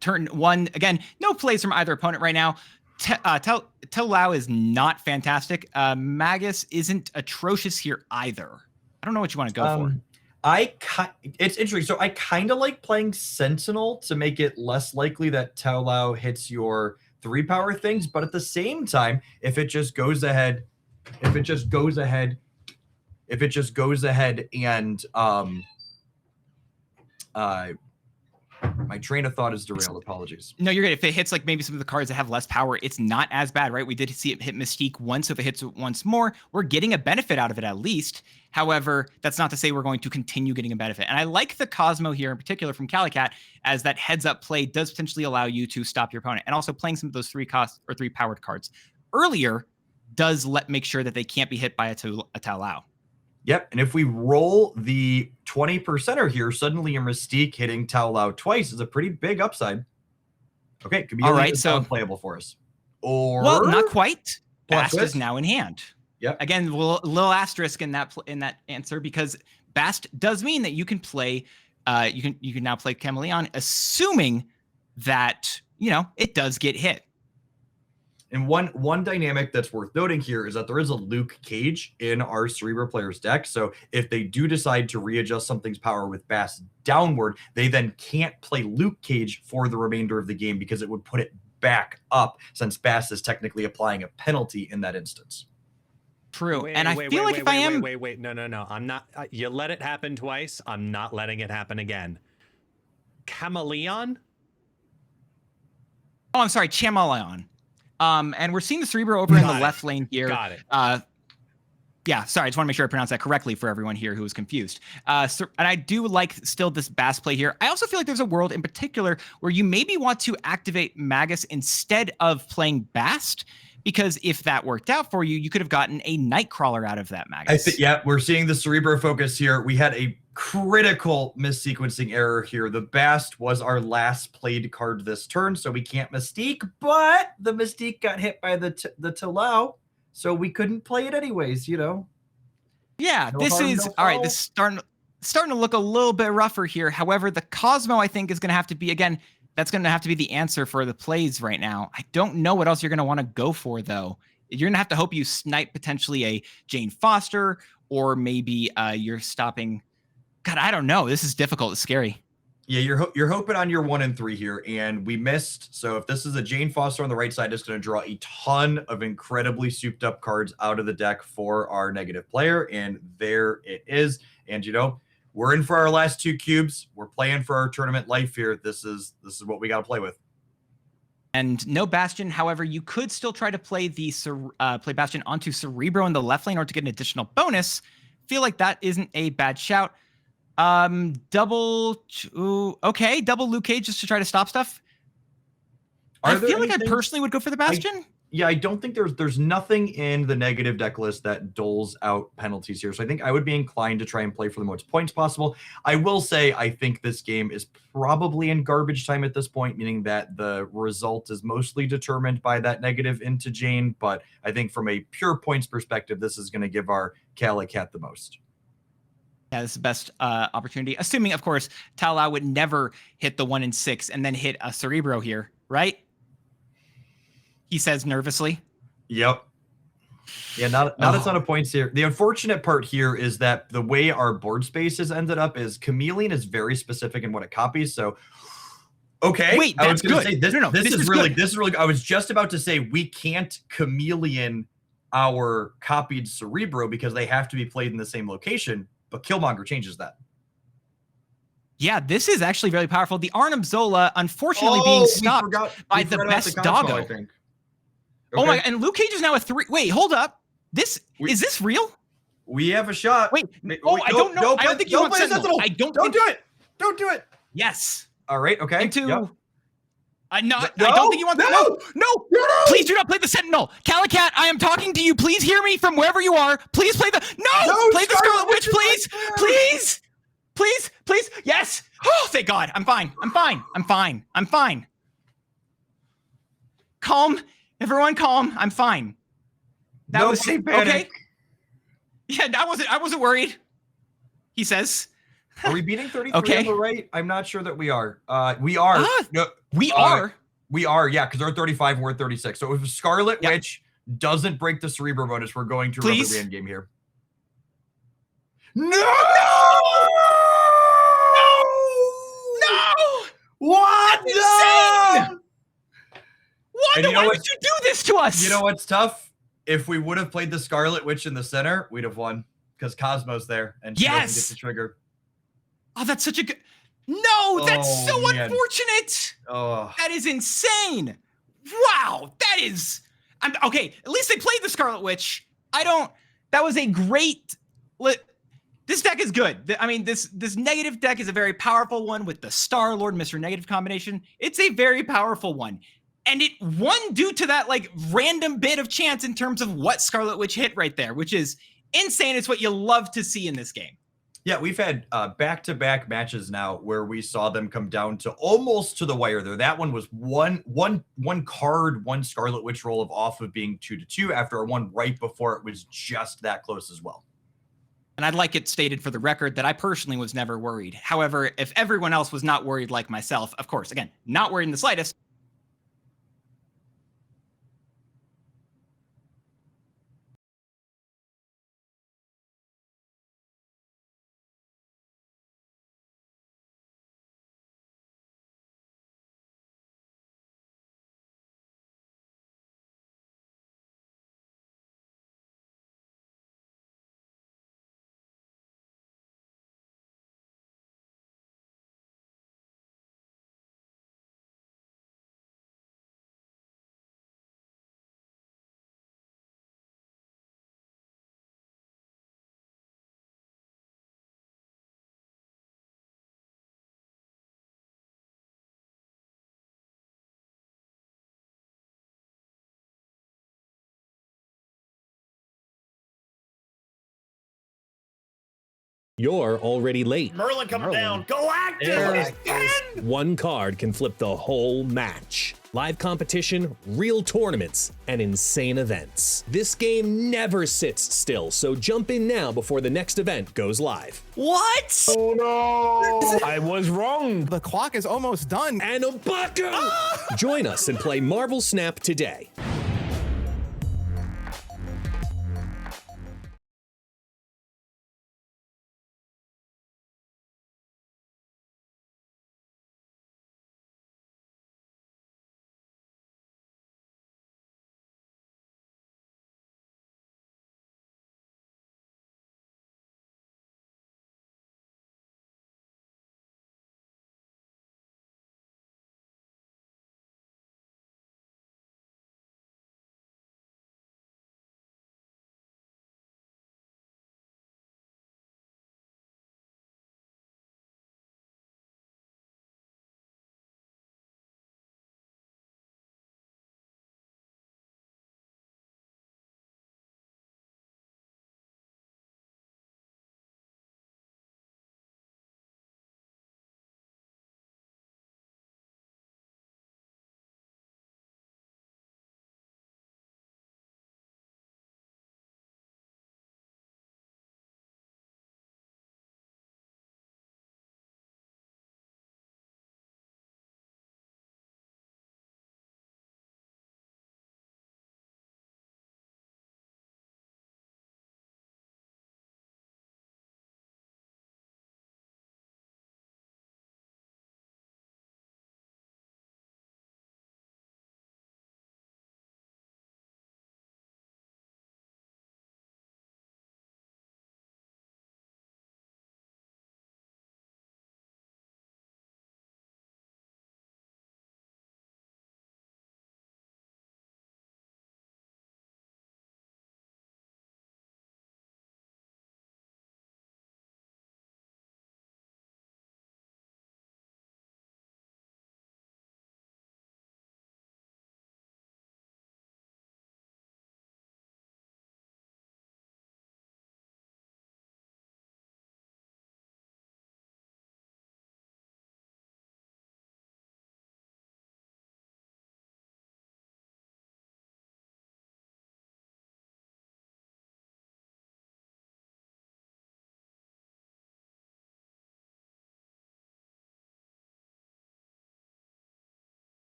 turn 1. Again, no plays from either opponent right now. Telau is not fantastic. Magus isn't atrocious here either. I don't know what you want to go for. It's interesting. So I kind of like playing Sentinel to make it less likely that Telau hits your 3 power things, but at the same time, if it just goes ahead and my train of thought is derailed. Apologies. No, you're good. If it hits like maybe some of the cards that have less power, it's not as bad, right? We did see it hit Mystique once. So if it hits it once more, we're getting a benefit out of it at least. However, that's not to say we're going to continue getting a benefit. And I like the Cosmo here in particular from Calicat, as that heads up play does potentially allow you to stop your opponent. And also playing some of those 3 cost or 3 powered cards earlier does make sure that they can't be hit by a Telau. Yep, and if we roll the 20%er here, suddenly your Mystique hitting Telau twice is a pretty big upside. Okay, could be all right, so unplayable for us. Or well, not quite. Bast is now in hand. Yep. Again, little asterisk in that answer, because Bast does mean that you can play. You can now play Chameleon, assuming that it does get hit. And one dynamic that's worth noting here is that there is a Luke Cage in our Cerebro player's deck. So if they do decide to readjust something's power with Bass downward, they then can't play Luke Cage for the remainder of the game because it would put it back up, since Bass is technically applying a penalty in that instance. True. Wait, and I feel like if I am... Wait. No. I'm not... you let it happen twice. I'm not letting it happen again. Chameleon? Oh, I'm sorry. Chameleon. And we're seeing the Cerebro over in the left lane here. Got it. Yeah, sorry, I just want to make sure I pronounce that correctly for everyone here who was confused. And I do like still this Bass play here. I also feel like there's a world in particular where you maybe want to activate Magus instead of playing Bast, because if that worked out for you, you could have gotten a Nightcrawler out of that Magus. Yeah, we're seeing the Cerebro focus here. We had a critical missequencing error here. The Bast was our last played card this turn, so we can't Mystique, but the Mystique got hit by the Talau. So we couldn't play it anyways, you know. Yeah, No this harm, is no all right. foul. This is starting to look a little bit rougher here. However, the Cosmo, I think, is going to have to be, again, that's going to have to be the answer for the plays right now. I don't know what else you're going to want to go for, though. You're going to have to hope you snipe potentially a Jane Foster, or maybe you're stopping. God, I don't know. This is difficult. It's scary. Yeah, you're hoping on your 1 and 3 here, and we missed. So if this is a Jane Foster on the right side, it's going to draw a ton of incredibly souped up cards out of the deck for our negative player, and there it is. And you know, we're in for our last 2 cubes. We're playing for our tournament life here. This is what we got to play with. And no Bastion. However, you could still try to play the play Bastion onto Cerebro in the left lane or to get an additional bonus. Feel like that isn't a bad shout. Double Luke Cage just to try to stop stuff. I feel like I personally would go for the Bastion. I don't think there's nothing in the negative deck list that doles out penalties here. So I think I would be inclined to try and play for the most points possible. I will say I think this game is probably in garbage time at this point, meaning that the result is mostly determined by that negative into Jane. But I think from a pure points perspective, this is going to give our Calicat the most. Yeah, this is the best opportunity. Assuming, of course, Talau would never hit the 1 and 6 and then hit a Cerebro here, right? He says nervously. Yep. Yeah, not a ton of points here. The unfortunate part here is that the way our board space has ended up is Chameleon is very specific in what it copies. So, okay. Wait, that's I was gonna good. say this. No, this is good. really. I was just about to say we can't Chameleon our copied Cerebro because they have to be played in the same location. But Killmonger changes that. Yeah, this is actually very powerful. The Arnim Zola, unfortunately, being stopped by the best doggo. I think. Okay. Oh my! And Luke Cage is now a 3. Wait, hold up. Is this real? We have a shot. Wait. I don't know. I don't think you want Sentinel. I don't. Don't do it. Don't do it. Yes. All right. Okay. Into. Yep. I don't think you want No. Please do not play the Sentinel. Calicat, I am talking to you. Please hear me from wherever you are. Please play the play the Scarlet Witch, please. Please. Please. Please. Yes. Oh, thank God. I'm fine. Calm. Everyone calm. I'm fine. That was panic. Okay. Yeah, I wasn't worried. He says. Are we beating 33 Okay. on the right? I'm not sure that we are. We are. We are. We are, yeah, because they're at 35 and we're at 36. So if Scarlet Witch doesn't break the Cerebro bonus, we're going to rubber band game here. No! What? Insane! Why would you do this to us? You know what's tough? If we would have played the Scarlet Witch in the center, we'd have won because Cosmo's there and she doesn't get the trigger. Oh, that's such a good. No, that's so unfortunate. Oh, that is insane. Wow, that is. Okay, at least they played the Scarlet Witch. That was a great. This deck is good. I mean, this negative deck is a very powerful one with the Star-Lord Mr. Negative combination. It's a very powerful one. And it won due to that like random bit of chance in terms of what Scarlet Witch hit right there, which is insane. It's what you love to see in this game. Yeah, we've had back-to-back matches now where we saw them come down to almost to the wire there. That one was one card, one Scarlet Witch roll off of being 2-2 after a one right before it was just that close as well. And I'd like it stated for the record that I personally was never worried. However, if everyone else was not worried like myself, of course, again, not worried in the slightest, You're already late. Merlin coming down. Galactus! One card can flip the whole match. Live competition, real tournaments, and insane events. This game never sits still, so jump in now before the next event goes live. What? Oh no! I was wrong. The clock is almost done. And a bucket! Join us and play MarvelSnap today.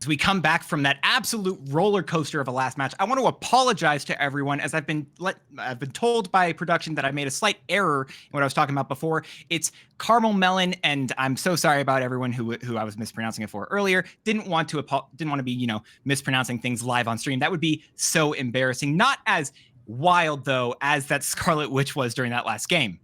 As we come back from that absolute roller coaster of a last match, I want to apologize to everyone, as I've been told by production that I made a slight error in what I was talking about before. It's caramel melon, and I'm so sorry about everyone who I was mispronouncing it for earlier. Didn't want to be mispronouncing things live on stream. That would be so embarrassing. Not as wild though as that Scarlet Witch was during that last game.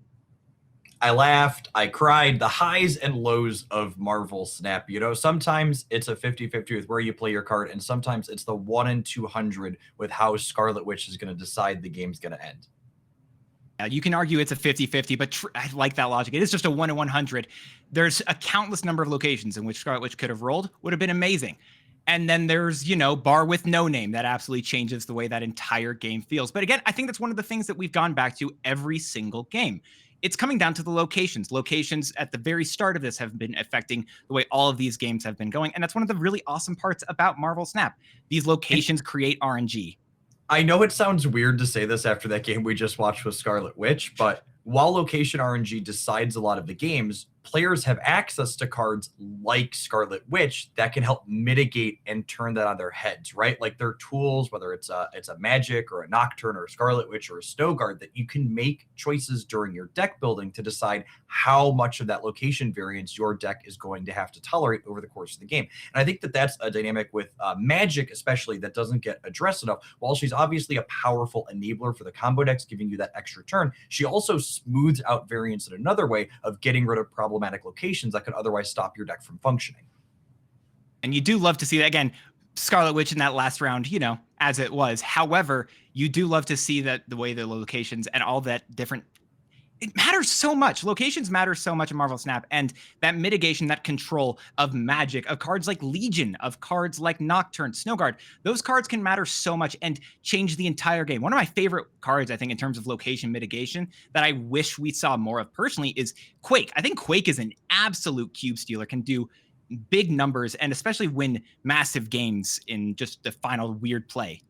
I laughed, I cried, the highs and lows of MarvelSnap. Sometimes it's a 50-50 with where you play your card, and sometimes it's the 1 in 200 with how Scarlet Witch is going to decide the game's going to end. You can argue it's a 50-50, but I like that logic. It is just a 1 in 100. There's a countless number of locations in which Scarlet Witch could have rolled, would have been amazing. And then there's, Bar with No Name. That absolutely changes the way that entire game feels. But again, I think that's one of the things that we've gone back to every single game. It's coming down to the locations. Locations at the very start of this have been affecting the way all of these games have been going. And that's one of the really awesome parts about MarvelSnap. These locations create RNG. I know it sounds weird to say this after that game we just watched with Scarlet Witch, but while location RNG decides a lot of the games, players have access to cards like Scarlet Witch that can help mitigate and turn that on their heads, right? Like their tools, whether it's a Magic or a Nocturne or a Scarlet Witch or a Snow Guard, that you can make choices during your deck building to decide how much of that location variance your deck is going to have to tolerate over the course of the game. And I think that that's a dynamic with Magic especially that doesn't get addressed enough. While she's obviously a powerful enabler for the combo decks, giving you that extra turn, she also smooths out variance in another way of getting rid of problematic locations that could otherwise stop your deck from functioning. And you do love to see that. Again, Scarlet Witch in that last round, as it was. However, you do love to see that the way the locations and all that different, it matters so much. Locations matter so much in MarvelSnap, and that mitigation, that control of Magic, of cards like Legion, of cards like Nocturne, Snowguard, those cards can matter so much and change the entire game. One of my favorite cards, I think, in terms of location mitigation that I wish we saw more of personally is Quake. I think Quake is an absolute cube stealer, can do big numbers, and especially win massive games in just the final weird play.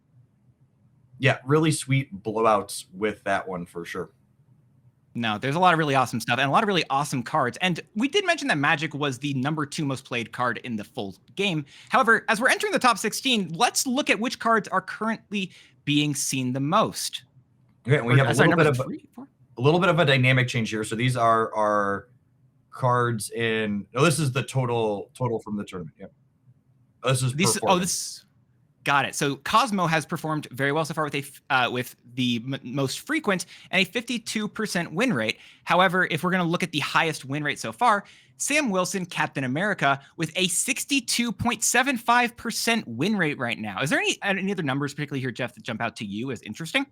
Yeah, really sweet blowouts with that one for sure. No, there's a lot of really awesome stuff and a lot of really awesome cards. And we did mention that Magic was the #2 most played card in the full game. However, as we're entering the top 16, let's look at which cards are currently being seen the most. Okay, and we have a little bit of a dynamic change here. So these are our cards in. No, this is the total from the tournament. Yeah. This is got it. So Cosmo has performed very well so far with the most frequent and a 52% win rate. However, if we're going to look at the highest win rate so far, Sam Wilson, Captain America, with a 62.75% win rate right now. Is there any other numbers particularly here, Jeff, that jump out to you as interesting?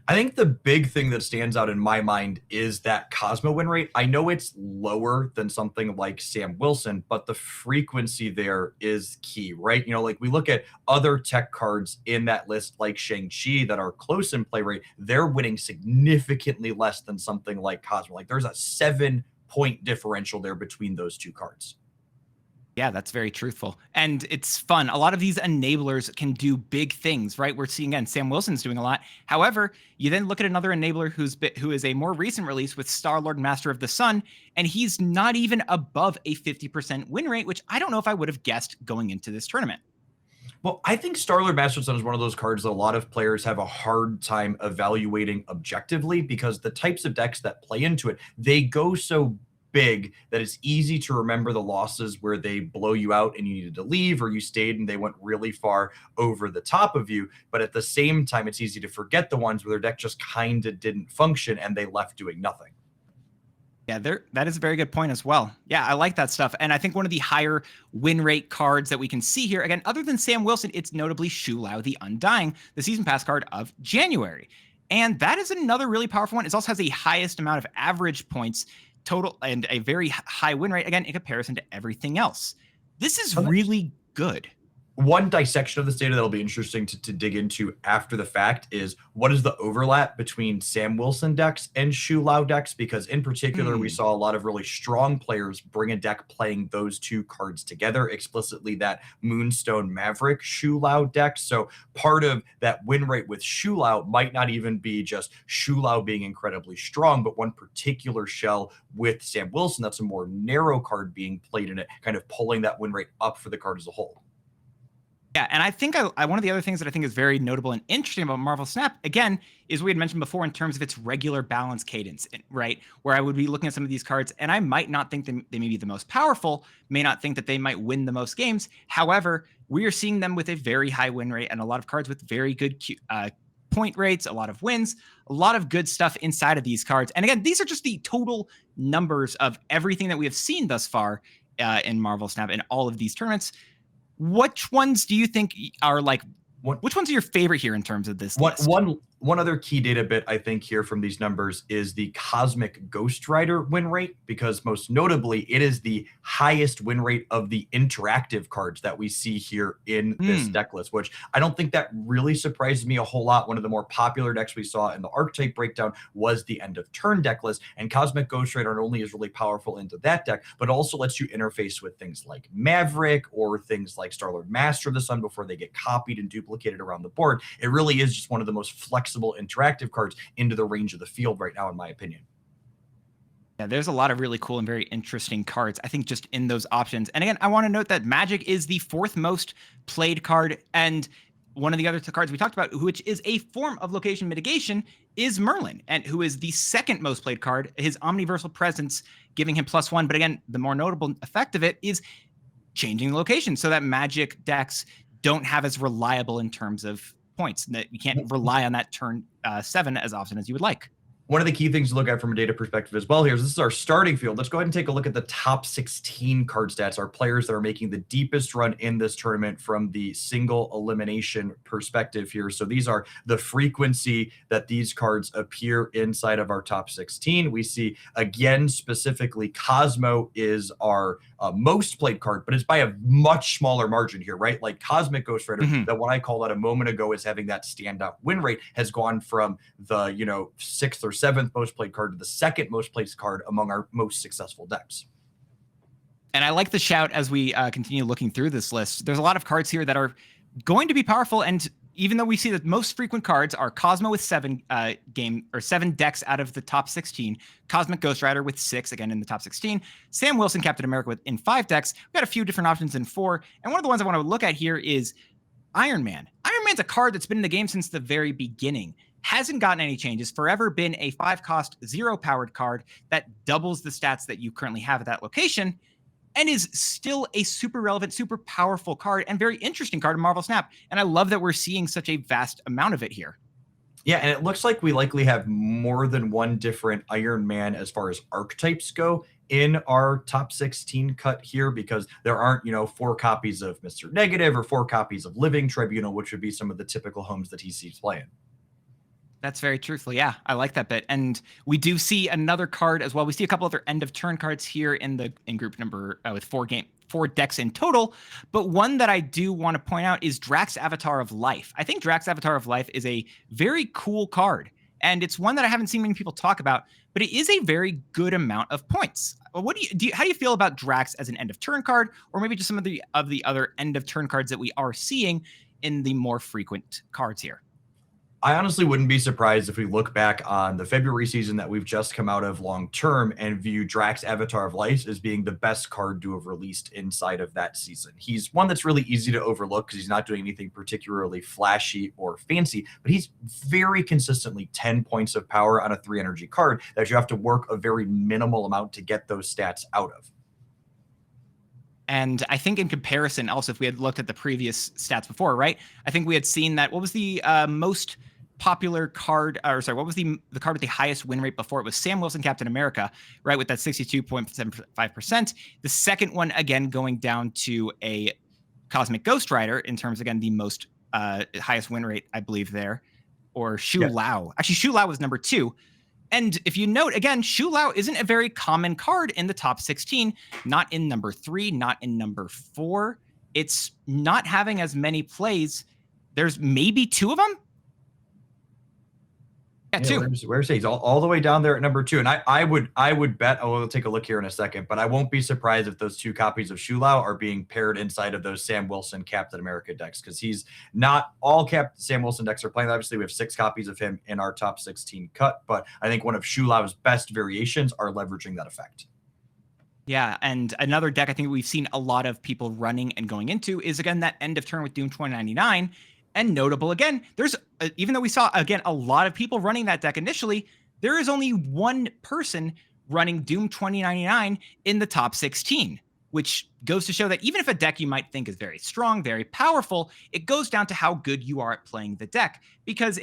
I think the big thing that stands out in my mind is that Cosmo win rate. I know it's lower than something like Sam Wilson, but the frequency there is key, right? Like we look at other tech cards in that list, like Shang-Chi, that are close in play rate. They're winning significantly less than something like Cosmo. Like there's a 7-point differential there between those two cards. Yeah, that's very truthful. And it's fun. A lot of these enablers can do big things, right? We're seeing, again, Sam Wilson's doing a lot. However, you then look at another enabler who is a more recent release with Star-Lord, Master of the Sun, and he's not even above a 50% win rate, which I don't know if I would have guessed going into this tournament. Well, I think Star-Lord Master of the Sun is one of those cards that a lot of players have a hard time evaluating objectively because the types of decks that play into it, they go so big that it's easy to remember the losses where they blow you out and you needed to leave, or you stayed and they went really far over the top of you. But at the same time, it's easy to forget the ones where their deck just kind of didn't function and they left doing nothing. Yeah, that is a very good point as well. Yeah, I like that stuff. And I think one of the higher win rate cards that we can see here, again, other than Sam Wilson, it's notably Shu Lao the Undying, the season pass card of January. And that is another really powerful one. It also has the highest amount of average points total and a very high win rate, again, in comparison to everything else. This is really good. One dissection of this data that'll be interesting to dig into after the fact is what is the overlap between Sam Wilson decks and Shu Lao decks? Because in particular, we saw a lot of really strong players bring a deck playing those two cards together, explicitly that Moonstone Maverick Shu Lao deck. So part of that win rate with Shu Lao might not even be just Shu Lao being incredibly strong, but one particular shell with Sam Wilson that's a more narrow card being played in it, kind of pulling that win rate up for the card as a whole. Yeah, and I think one of the other things that I think is very notable and interesting about MarvelSnap, again, is we had mentioned before in terms of its regular balance cadence, right? Where I would be looking at some of these cards, and I might not think they may be the most powerful, may not think that they might win the most games. However, we are seeing them with a very high win rate and a lot of cards with very good point rates, a lot of wins, a lot of good stuff inside of these cards. And again, these are just the total numbers of everything that we have seen thus far in MarvelSnap in all of these tournaments. Which ones do you think are which ones are your favorite here in terms of this list? One other key data bit I think here from these numbers is the Cosmic Ghost Rider win rate, because most notably it is the highest win rate of the interactive cards that we see here in this deck list, which I don't think that really surprises me a whole lot. One of the more popular decks we saw in the archetype breakdown was the end of turn deck list, and Cosmic Ghost Rider not only is really powerful into that deck, but also lets you interface with things like Maverick or things like Starlord Master of the Sun before they get copied and duplicated around the board. It really is just one of the most flexible interactive cards into the range of the field right now, in my opinion. Yeah, there's a lot of really cool and very interesting cards, I think, just in those options. And again, I want to note that Magic is the 4th most played card, and one of the other cards we talked about, which is a form of location mitigation, is Merlin, and who is the 2nd most played card, his Omniversal Presence giving him +1. But again, the more notable effect of it is changing the location so that Magic decks don't have as reliable in terms of points, that you can't rely on that turn 7 as often as you would like. One of the key things to look at from a data perspective as well here is this is our starting field. Let's go ahead and take a look at the top 16 card stats, our players that are making the deepest run in this tournament from the single elimination perspective here. So these are the frequency that these cards appear inside of our top 16. We see, again, specifically Cosmo is our most played card, but it's by a much smaller margin here, right? Like Cosmic Ghost Rider, that one I called out a moment ago as having that standout win rate, has gone from the 6th or 7th most played card to the 2nd most played card among our most successful decks. And I like the shout as we continue looking through this list. There's a lot of cards here that are going to be powerful, and even though we see that most frequent cards are Cosmo with 7 decks out of the top 16, Cosmic Ghost Rider with 6, again in the top 16, Sam Wilson, Captain America in 5 decks. We've got a few different options in 4, and one of the ones I want to look at here is Iron Man. Iron Man's a card that's been in the game since the very beginning. Hasn't gotten any changes, forever been a 5-cost, 0-powered card that doubles the stats that you currently have at that location, and is still a super relevant, super powerful card and very interesting card in MarvelSnap. And I love that we're seeing such a vast amount of it here. Yeah, and it looks like we likely have more than one different Iron Man as far as archetypes go in our top 16 cut here, because there aren't, 4 copies of Mr. Negative or 4 copies of Living Tribunal, which would be some of the typical homes that he sees playing. That's very truthful. Yeah, I like that bit. And we do see another card as well. We see a couple other end of turn cards here in group number with 4 decks in total. But one that I do want to point out is Drax Avatar of Life. I think Drax Avatar of Life is a very cool card, and it's one that I haven't seen many people talk about, but it is a very good amount of points. What how do you feel about Drax as an end of turn card, or maybe just some of the other end of turn cards that we are seeing in the more frequent cards here? I honestly wouldn't be surprised if we look back on the February season that we've just come out of long term and view Drax Avatar of Life as being the best card to have released inside of that season. He's one that's really easy to overlook because he's not doing anything particularly flashy or fancy, but he's very consistently 10 points of power on a 3 energy card that you have to work a very minimal amount to get those stats out of. And I think in comparison, also, if we had looked at the previous stats before, right? I think we had seen that, what was the most popular card, or sorry, what was the card with the highest win rate before? It was Sam Wilson, Captain America, right, with that 62.75%. The second one, again, going down to a Cosmic Ghost Rider in terms, again, the most highest win rate, I believe, there, or Shu Lao. Actually, Shu Lao was number 2. And if you note, again, Shu Lao isn't a very common card in the top 16, not in number 3, not in number 4. it's not having as many plays. There's maybe 2 of them. Yeah, 2. Where's he? He's all the way down there at number 2. And I would bet, we'll take a look here in a second, but I won't be surprised if those 2 copies of Shulau are being paired inside of those Sam Wilson Captain America decks, because he's not all Sam Wilson decks are playing. Obviously, we have 6 copies of him in our top 16 cut, but I think one of Shulau's best variations are leveraging that effect. Yeah, and another deck I think we've seen a lot of people running and going into is, again, that end of turn with Doom 2099. And notable, again, there's even though we saw, again, a lot of people running that deck initially, there is only 1 person running Doom 2099 in the top 16, which goes to show that even if a deck you might think is very strong, very powerful, it goes down to how good you are at playing the deck, because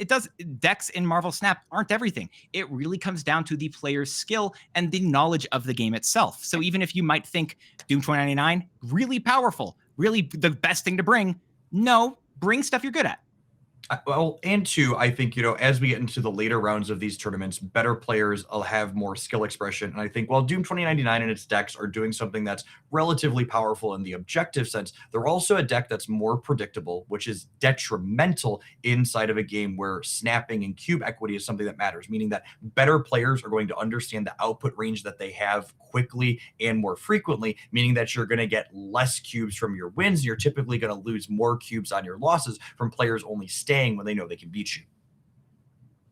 decks in MarvelSnap aren't everything. It really comes down to the player's skill and the knowledge of the game itself. So even if you might think Doom 2099, really powerful, really the best thing to bring, no, bring stuff you're good at. Well, and 2, I think, as we get into the later rounds of these tournaments, better players will have more skill expression. And I think while Doom 2099 and its decks are doing something that's relatively powerful in the objective sense, they're also a deck that's more predictable, which is detrimental inside of a game where snapping and cube equity is something that matters, meaning that better players are going to understand the output range that they have quickly and more frequently, meaning that you're going to get less cubes from your wins. You're typically going to lose more cubes on your losses from players only staying when they know they can beat you.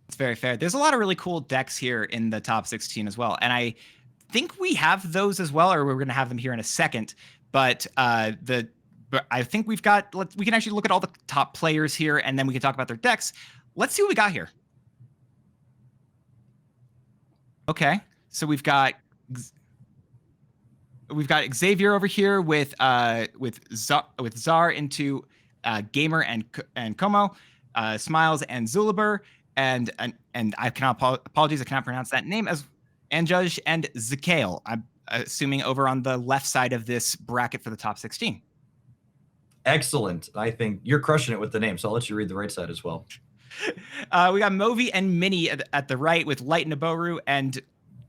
It's very fair. There's a lot of really cool decks here in the top 16 as well. And I think we have those as well, or we're going to have them here in a second. But I think we can actually look at all the top players here, and then we can talk about their decks. Let's see what we got here. Okay, so we've got Xavier over here with Czar into Gamer and Como, Smiles and Zulibur, and I cannot apologies, I cannot pronounce that name, as Anjuj and Zakael. I'm assuming over on the left side of this bracket for the top 16. Excellent. I think you're crushing it with the name, so I'll let you read the right side as well. We got Movi and Mini at the right with Light Naboru and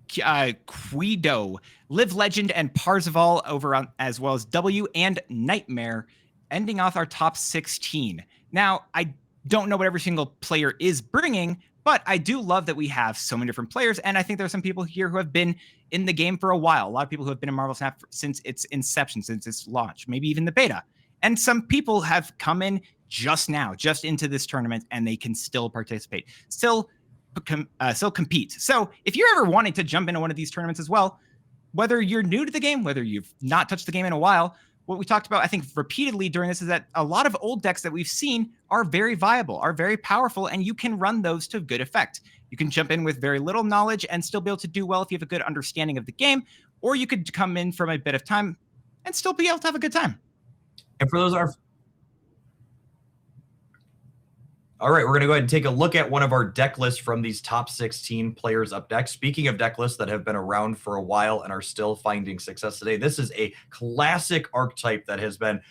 Quido, Live Legend and Parzival over on, as well as W and Nightmare, ending off our top 16. Now, I don't know what every single player is bringing, but I do love that we have so many different players, and I think there are some people here who have been in the game for a while. A lot of people who have been in MarvelSnap since its inception, since its launch, maybe even the beta. And some people have come in just now, just into this tournament, and they can still participate, still compete. So if you're ever wanting to jump into one of these tournaments as well, whether you're new to the game, whether you've not touched the game in a while, what we talked about, I think, repeatedly during this is that a lot of old decks that we've seen are very viable, are very powerful, and you can run those to good effect. You can jump in with very little knowledge and still be able to do well if you have a good understanding of the game, or you could come in from a bit of time and still be able to have a good time. And for those all right, we're going to go ahead and take a look at one of our deck lists from these top 16 players up next. Speaking of deck lists that have been around for a while and are still finding success today, this is a classic archetype that has been,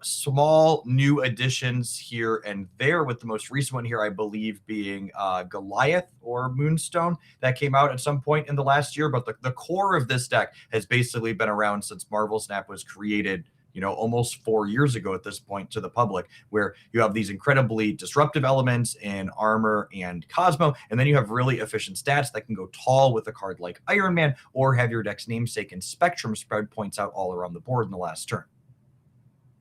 small new additions here and there, with the most recent one here, I believe, being Goliath or Moonstone that came out at some point in the last year. But the core of this deck has basically been around since MarvelSnap was created, almost 4 years ago at this point to the public, where you have these incredibly disruptive elements in Armor and Cosmo, and then you have really efficient stats that can go tall with a card like Iron Man, or have your deck's namesake and Spectrum spread points out all around the board in the last turn.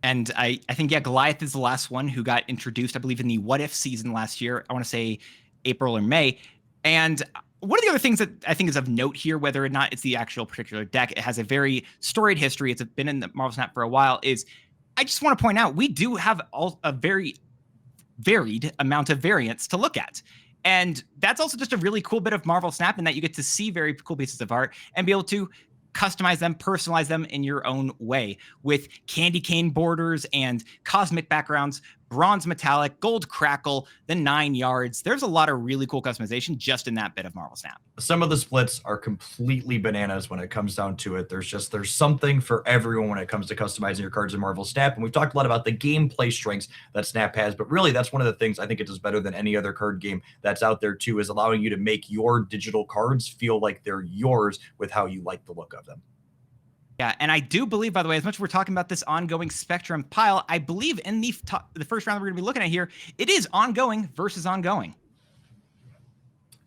And I think, yeah, Goliath is the last one who got introduced, I believe, in the What If season last year. I want to say April or May. And one of the other things that I think is of note here, whether or not it's the actual particular deck, it has a very storied history, it's been in the MarvelSnap for a while, is I just want to point out we do have a very varied amount of variants to look at. And that's also just a really cool bit of MarvelSnap, in that you get to see very cool pieces of art and be able to customize them, personalize them in your own way, with candy cane borders and cosmic backgrounds, bronze metallic, gold crackle, the 9 yards. There's a lot of really cool customization just in that bit of MarvelSnap. Some of the splits are completely bananas when it comes down to it. There's something for everyone when it comes to customizing your cards in MarvelSnap. And we've talked a lot about the gameplay strengths that Snap has, but really that's one of the things I think it does better than any other card game that's out there too, is allowing you to make your digital cards feel like they're yours with how you like the look of them. Yeah, and I do believe, by the way, as much as we're talking about this ongoing Spectrum pile, I believe in the first round that we're going to be looking at here, it is ongoing versus ongoing.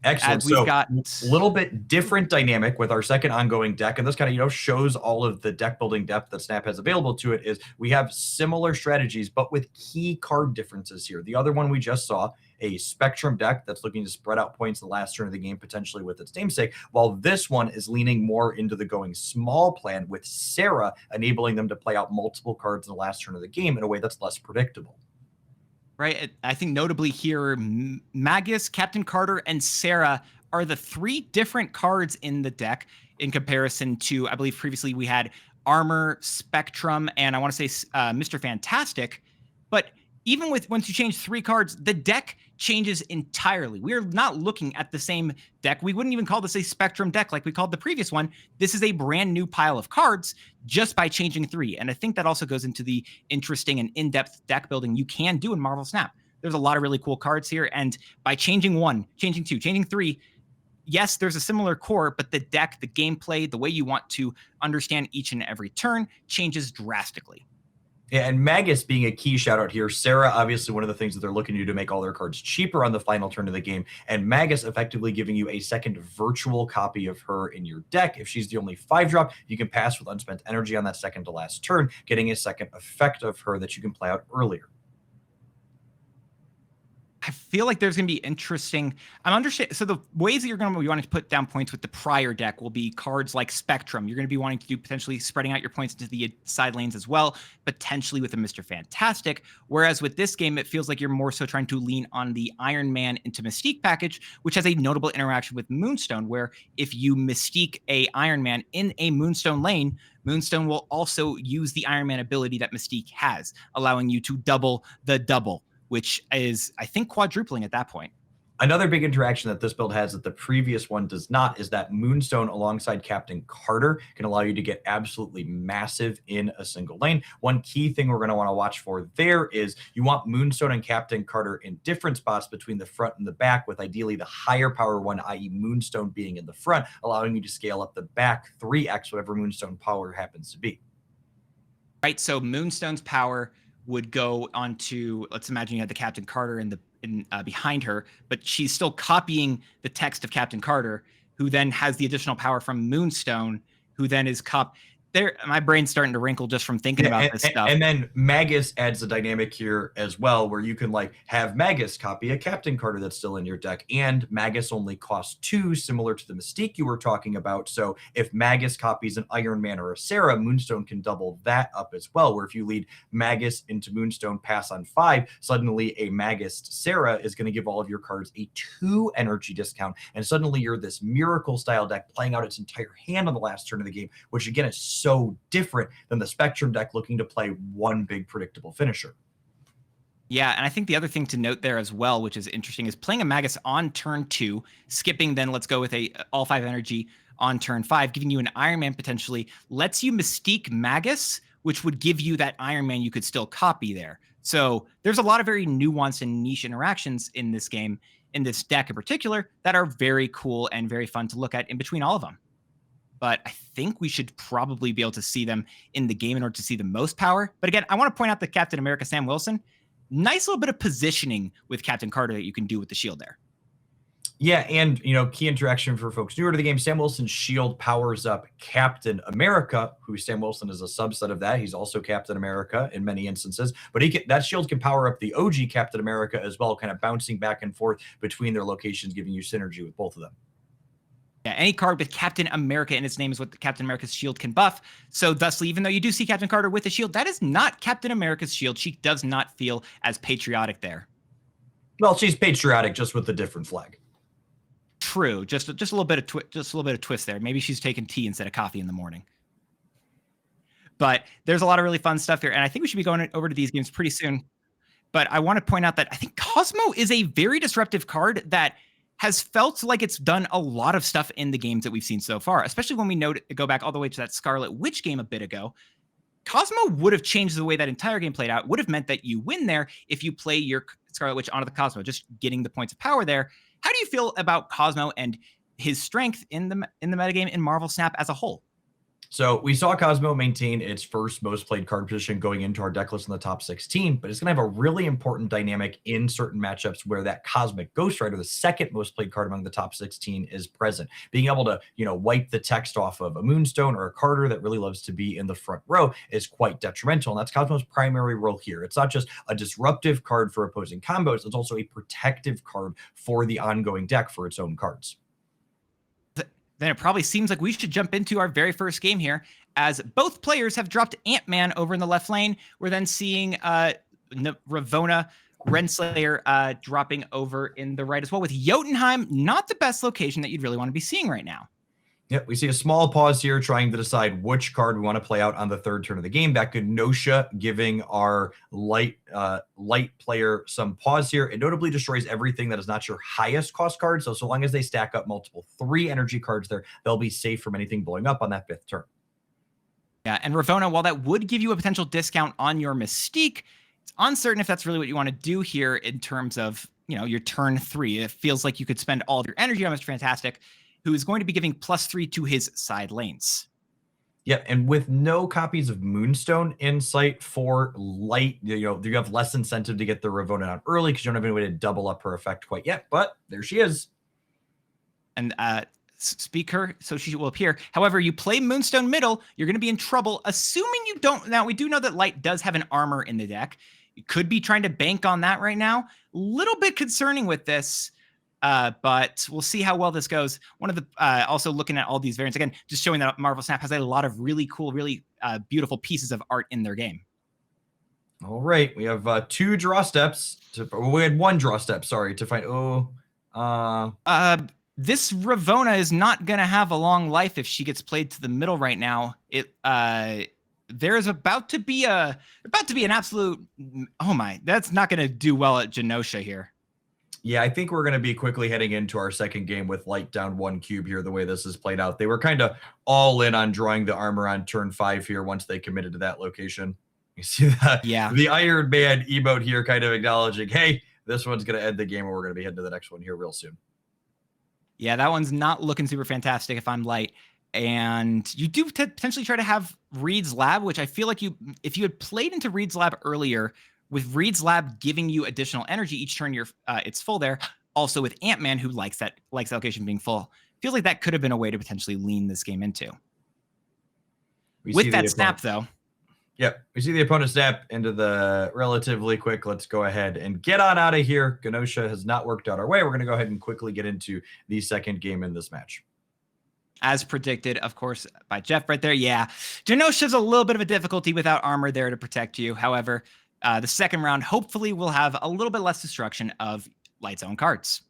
Excellent. As we've So got a little bit different dynamic with our second ongoing deck, and this kind of shows all of the deck building depth that Snap has available to it. Is we have similar strategies, but with key card differences here. The other one we just saw, a Spectrum deck that's looking to spread out points the last turn of the game, potentially with its namesake, while this one is leaning more into the going small plan, with Sarah enabling them to play out multiple cards in the last turn of the game in a way that's less predictable. Right. I think notably here, Magus, Captain Carter, and Sarah are the 3 different cards in the deck in comparison to, I believe previously we had Armor, Spectrum, and I want to say Mr. Fantastic. But even with once you change 3 cards, the deck changes entirely. We're not looking at the same deck. We wouldn't even call this a Spectrum deck like we called the previous one. This is a brand new pile of cards just by changing 3. And I think that also goes into the interesting and in-depth deck building you can do in Marvel Snap. There's a lot of really cool cards here. And by changing 1, changing 2, changing 3, yes, there's a similar core, but the deck, the gameplay, the way you want to understand each and every turn changes drastically. Yeah, and Magus being a key shout out here. Sarah, obviously one of the things that they're looking to do to make all their cards cheaper on the final turn of the game, and Magus effectively giving you a second virtual copy of her in your deck. If she's the only 5-drop, you can pass with unspent energy on that second to last turn, getting a second effect of her that you can play out earlier. I feel like there's going to be interesting. I'm understanding. So the ways that you're going to be wanting to put down points with the prior deck will be cards like Spectrum. You're going to be wanting to do potentially spreading out your points into the side lanes as well, potentially with a Mr. Fantastic. Whereas with this game, it feels like you're more so trying to lean on the Iron Man into Mystique package, which has a notable interaction with Moonstone, where if you Mystique a Iron Man in a Moonstone lane, Moonstone will also use the Iron Man ability that Mystique has, allowing you to double the double, which is, I think, quadrupling at that point. Another big interaction that this build has that the previous one does not is that Moonstone alongside Captain Carter can allow you to get absolutely massive in a single lane. One key thing we're going to want to watch for there is you want Moonstone and Captain Carter in different spots between the front and the back, with ideally the higher power one, i.e. Moonstone, being in the front, allowing you to scale up the back 3x whatever Moonstone power happens to be. Right, so Moonstone's power would go onto, let's imagine you had the Captain Carter behind her, but she's still copying the text of Captain Carter, who then has the additional power from Moonstone, who then is my brain's starting to wrinkle just from thinking about this stuff. And then Magus adds a dynamic here as well, where you can have Magus copy a Captain Carter that's still in your deck, and Magus only costs 2, similar to the Mystique you were talking about. So if Magus copies an Iron Man or a Sarah, Moonstone can double that up as well, where if you lead Magus into Moonstone, pass on 5, suddenly a Magus Sarah is going to give all of your cards a 2 energy discount, and suddenly you're this miracle style deck playing out its entire hand on the last turn of the game, which again is so different than the Spectrum deck looking to play one big predictable finisher. Yeah, and I think the other thing to note there as well, which is interesting, is playing a Magus on turn 2, skipping then let's go with a all 5 energy on turn 5, giving you an Iron Man potentially, lets you Mystique Magus, which would give you that Iron Man you could still copy there. So there's a lot of very nuanced and niche interactions in this game, in this deck in particular, that are very cool and very fun to look at in between all of them. But I think we should probably be able to see them in the game in order to see the most power. But again, I want to point out that Captain America Sam Wilson, nice little bit of positioning with Captain Carter that you can do with the shield there. Yeah, and key interaction for folks newer to the game, Sam Wilson's shield powers up Captain America, who Sam Wilson is a subset of that. He's also Captain America in many instances, but that shield can power up the OG Captain America as well, kind of bouncing back and forth between their locations, giving you synergy with both of them. Yeah, any card with Captain America in its name is what the Captain America's shield can buff. So thusly, even though you do see Captain Carter with a shield, that is not Captain America's shield. She does not feel as patriotic there. Well, she's patriotic, just with a different flag. True, just a little bit of twist there. Maybe she's taking tea instead of coffee in the morning. But there's a lot of really fun stuff here, and I think we should be going over to these games pretty soon. But I want to point out that I think Cosmo is a very disruptive card that has felt like it's done a lot of stuff in the games that we've seen so far, especially when we go back all the way to that Scarlet Witch game a bit ago. Cosmo would have changed the way that entire game played out, would have meant that you win there if you play your Scarlet Witch onto the Cosmo, just getting the points of power there. How do you feel about Cosmo and his strength in the metagame in Marvel Snap as a whole? So we saw Cosmo maintain its first most played card position going into our deck list in the top 16, but it's going to have a really important dynamic in certain matchups where that Cosmic Ghost Rider, the second most played card among the top 16, is present. Being able to, wipe the text off of a Moonstone or a Carter that really loves to be in the front row is quite detrimental, and that's Cosmo's primary role here. It's not just a disruptive card for opposing combos, it's also a protective card for the ongoing deck for its own cards. Then it probably seems like we should jump into our very first game here, as both players have dropped Ant-Man over in the left lane. We're then seeing Ravonna, Renslayer dropping over in the right as well, with Jotunheim not the best location that you'd really want to be seeing right now. Yep, we see a small pause here trying to decide which card we want to play out on the third turn of the game. That Gauntlet giving our light player some pause here. It notably destroys everything that is not your highest cost card. So long as they stack up multiple 3 energy cards there, they'll be safe from anything blowing up on that 5th turn. Yeah, and Ravonna, while that would give you a potential discount on your Mystique, it's uncertain if that's really what you want to do here in terms of, your turn 3. It feels like you could spend all of your energy on Mr. Fantastic, who is going to be giving +3 to his side lanes. Yeah, and with no copies of Moonstone in sight for light, you have less incentive to get the Ravonna out early because you don't have any way to double up her effect quite yet, but there she is. And speak her, so she will appear. However, you play Moonstone middle, you're going to be in trouble, assuming you don't. Now, we do know that Light does have an armor in the deck. You could be trying to bank on that right now. Little bit concerning with this. But we'll see how well this goes. One of the also looking at all these variants again, just showing that MarvelSnap has a lot of really cool, really beautiful pieces of art in their game. All right, we have 2 draw steps. We had 1 draw step. Sorry to find. This Ravonna is not gonna have a long life if she gets played to the middle right now. There's about to be an absolute. Oh my, that's not gonna do well at Genosha here. Yeah, I think we're going to be quickly heading into our second game with Light down 1 cube here, the way this is played out. They were kind of all in on drawing the armor on turn 5 here once they committed to that location. You see that? Yeah. The Iron Man emote here kind of acknowledging, hey, this one's going to end the game and we're going to be heading to the next one here real soon. Yeah, that one's not looking super fantastic if I'm Light. And you do potentially try to have Reed's Lab, which I feel like if you had played into Reed's Lab earlier, with Reed's Lab giving you additional energy each turn it's full there. Also with Ant-Man, who likes that location being full. Feels like that could have been a way to potentially lean this game into. With that snap, though. Yep, we see the opponent snap into the relatively quick. Let's go ahead and get on out of here. Genosha has not worked out our way. We're going to go ahead and quickly get into the second game in this match. As predicted, of course, by Jeff right there. Yeah, Genosha's a little bit of a difficulty without armor there to protect you. However, the second round hopefully will have a little bit less destruction of Light's own cards.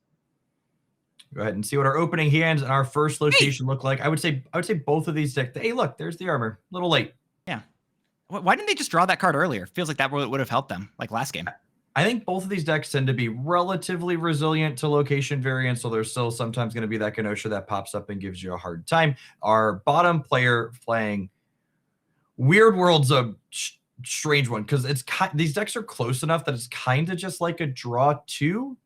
Go ahead and see what our opening hands and our first location look like. I would say both of these decks. Hey, look, there's the armor. A little late. Yeah. Why didn't they just draw that card earlier? Feels like that would have helped them, like last game. I think both of these decks tend to be relatively resilient to location variance, so there's still sometimes going to be that Genosha that pops up and gives you a hard time. Our bottom player playing Weird World's a strange one because these decks are close enough that it's kind of just like a draw 2.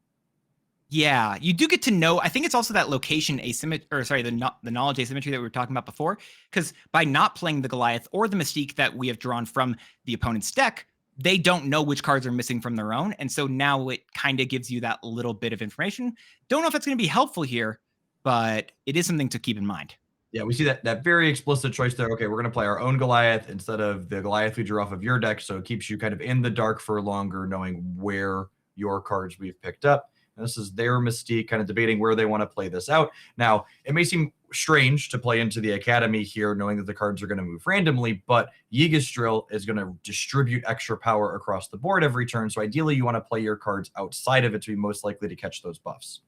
Yeah, you do get to know. I think it's also that location asymmetry, or sorry, the knowledge asymmetry that we were talking about before. Because by not playing the Goliath or the Mystique that we have drawn from the opponent's deck, they don't know which cards are missing from their own, and so now it kind of gives you that little bit of information. Don't know if it's going to be helpful here, but it is something to keep in mind. Yeah, we see that very explicit choice there. Okay, we're going to play our own Goliath instead of the Goliath we drew off of your deck, so it keeps you kind of in the dark for longer, knowing where your cards we've picked up. And this is their Mystique, kind of debating where they want to play this out. Now, it may seem strange to play into the Academy here, knowing that the cards are going to move randomly, but Yggdrasil is going to distribute extra power across the board every turn, so ideally you want to play your cards outside of it to be most likely to catch those buffs.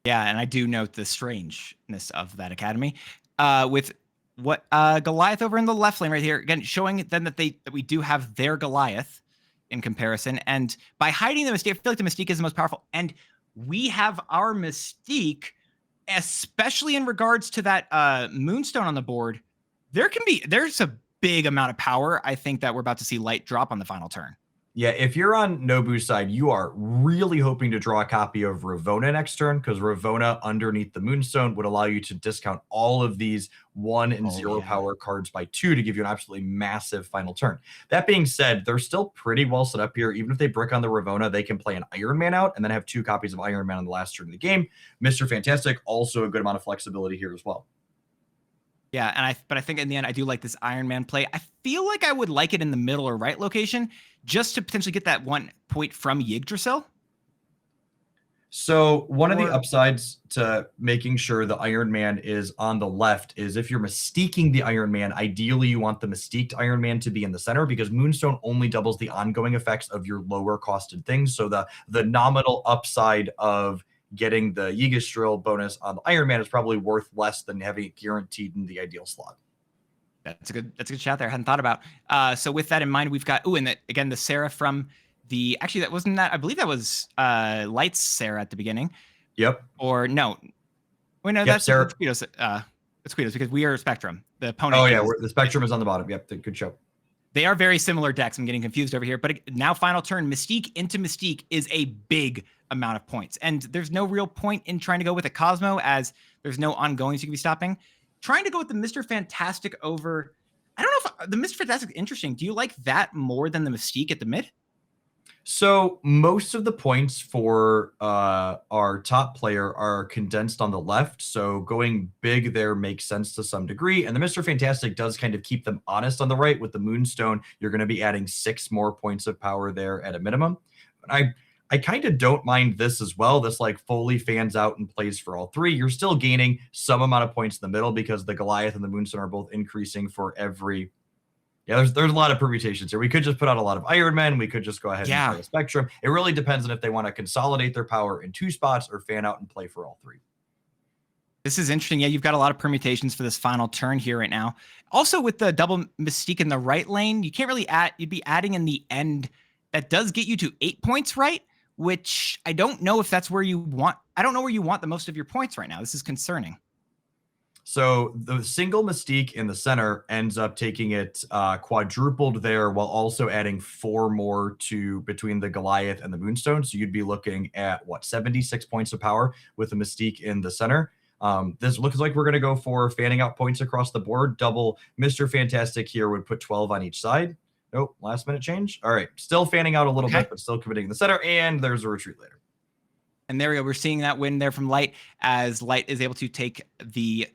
Yeah, and I do note the strangeness of that Academy. With what Goliath over in the left lane right here, again, showing then that we do have their Goliath in comparison. And by hiding the Mystique, I feel like the Mystique is the most powerful. And we have our Mystique, especially in regards to that Moonstone on the board. There's a big amount of power, I think, that we're about to see Light drop on the final turn. Yeah, if you're on Nobu's side, you are really hoping to draw a copy of Ravona next turn, because Ravona underneath the Moonstone would allow you to discount all of these 1 and 0 power cards by 2 to give you an absolutely massive final turn. That being said, they're still pretty well set up here. Even if they brick on the Ravona, they can play an Iron Man out and then have 2 copies of Iron Man on the last turn of the game. Mr. Fantastic, also a good amount of flexibility here as well. Yeah, but I think in the end, I do like this Iron Man play. I feel like I would like it in the middle or right location, just to potentially get that 1 point from Yggdrasil. So one of the upsides to making sure the Iron Man is on the left is if you're mystiquing the Iron Man, ideally you want the mystiqued Iron Man to be in the center, because Moonstone only doubles the ongoing effects of your lower costed things. So the nominal upside of getting the Yggdrasil bonus on the Iron Man is probably worth less than having it guaranteed in the ideal slot. That's a good shout there. I hadn't thought about. So with that in mind, we've got again the Sarah from the I believe that was Light's Sarah at the beginning. Yep. Or no. Wait, no, that's Sarah. Guido's. It's Guido's because we are Spectrum. The opponent. Oh yeah, the Spectrum is on the bottom. Yep, good show. They are very similar decks. I'm getting confused over here. But now final turn, Mystique into Mystique is a big amount of points. And there's no real point in trying to go with a Cosmo, as there's no ongoings you can be stopping. Trying to go with the Mr. Fantastic over... I don't know if the Mr. Fantastic is interesting. Do you like that more than the Mystique at the mid? So most of the points for our top player are condensed on the left, so going big there makes sense to some degree, and the Mr. Fantastic does kind of keep them honest on the right. With the Moonstone, you're going to be adding 6 more points of power there at a minimum. I kind of don't mind this as well. This like fully fans out and plays for all 3. You're still gaining some amount of points in the middle because the Goliath and the Moonstone are both increasing for every... Yeah, there's a lot of permutations here. We could just put out a lot of Iron Men. We could just go ahead and play a Spectrum. It really depends on if they want to consolidate their power in 2 spots or fan out and play for all 3. This is interesting. Yeah, you've got a lot of permutations for this final turn here right now. Also, with the double Mystique in the right lane, you can't really you'd be adding in the end. That does get you to 8 points, right? Which I don't know if that's where you want. I don't know where you want the most of your points right now. This is concerning. So the single Mystique in the center ends up taking it quadrupled there, while also adding 4 more to between the Goliath and the Moonstone. So you'd be looking at 76 points of power with the Mystique in the center. This looks like we're going to go for fanning out points across the board. Double Mr. Fantastic here would put 12 on each side. Nope, last minute change. All right, still fanning out a little bit, but still committing the center, and there's a retreat later. And there we go. We're seeing that win there from Light, as Light is able to take the...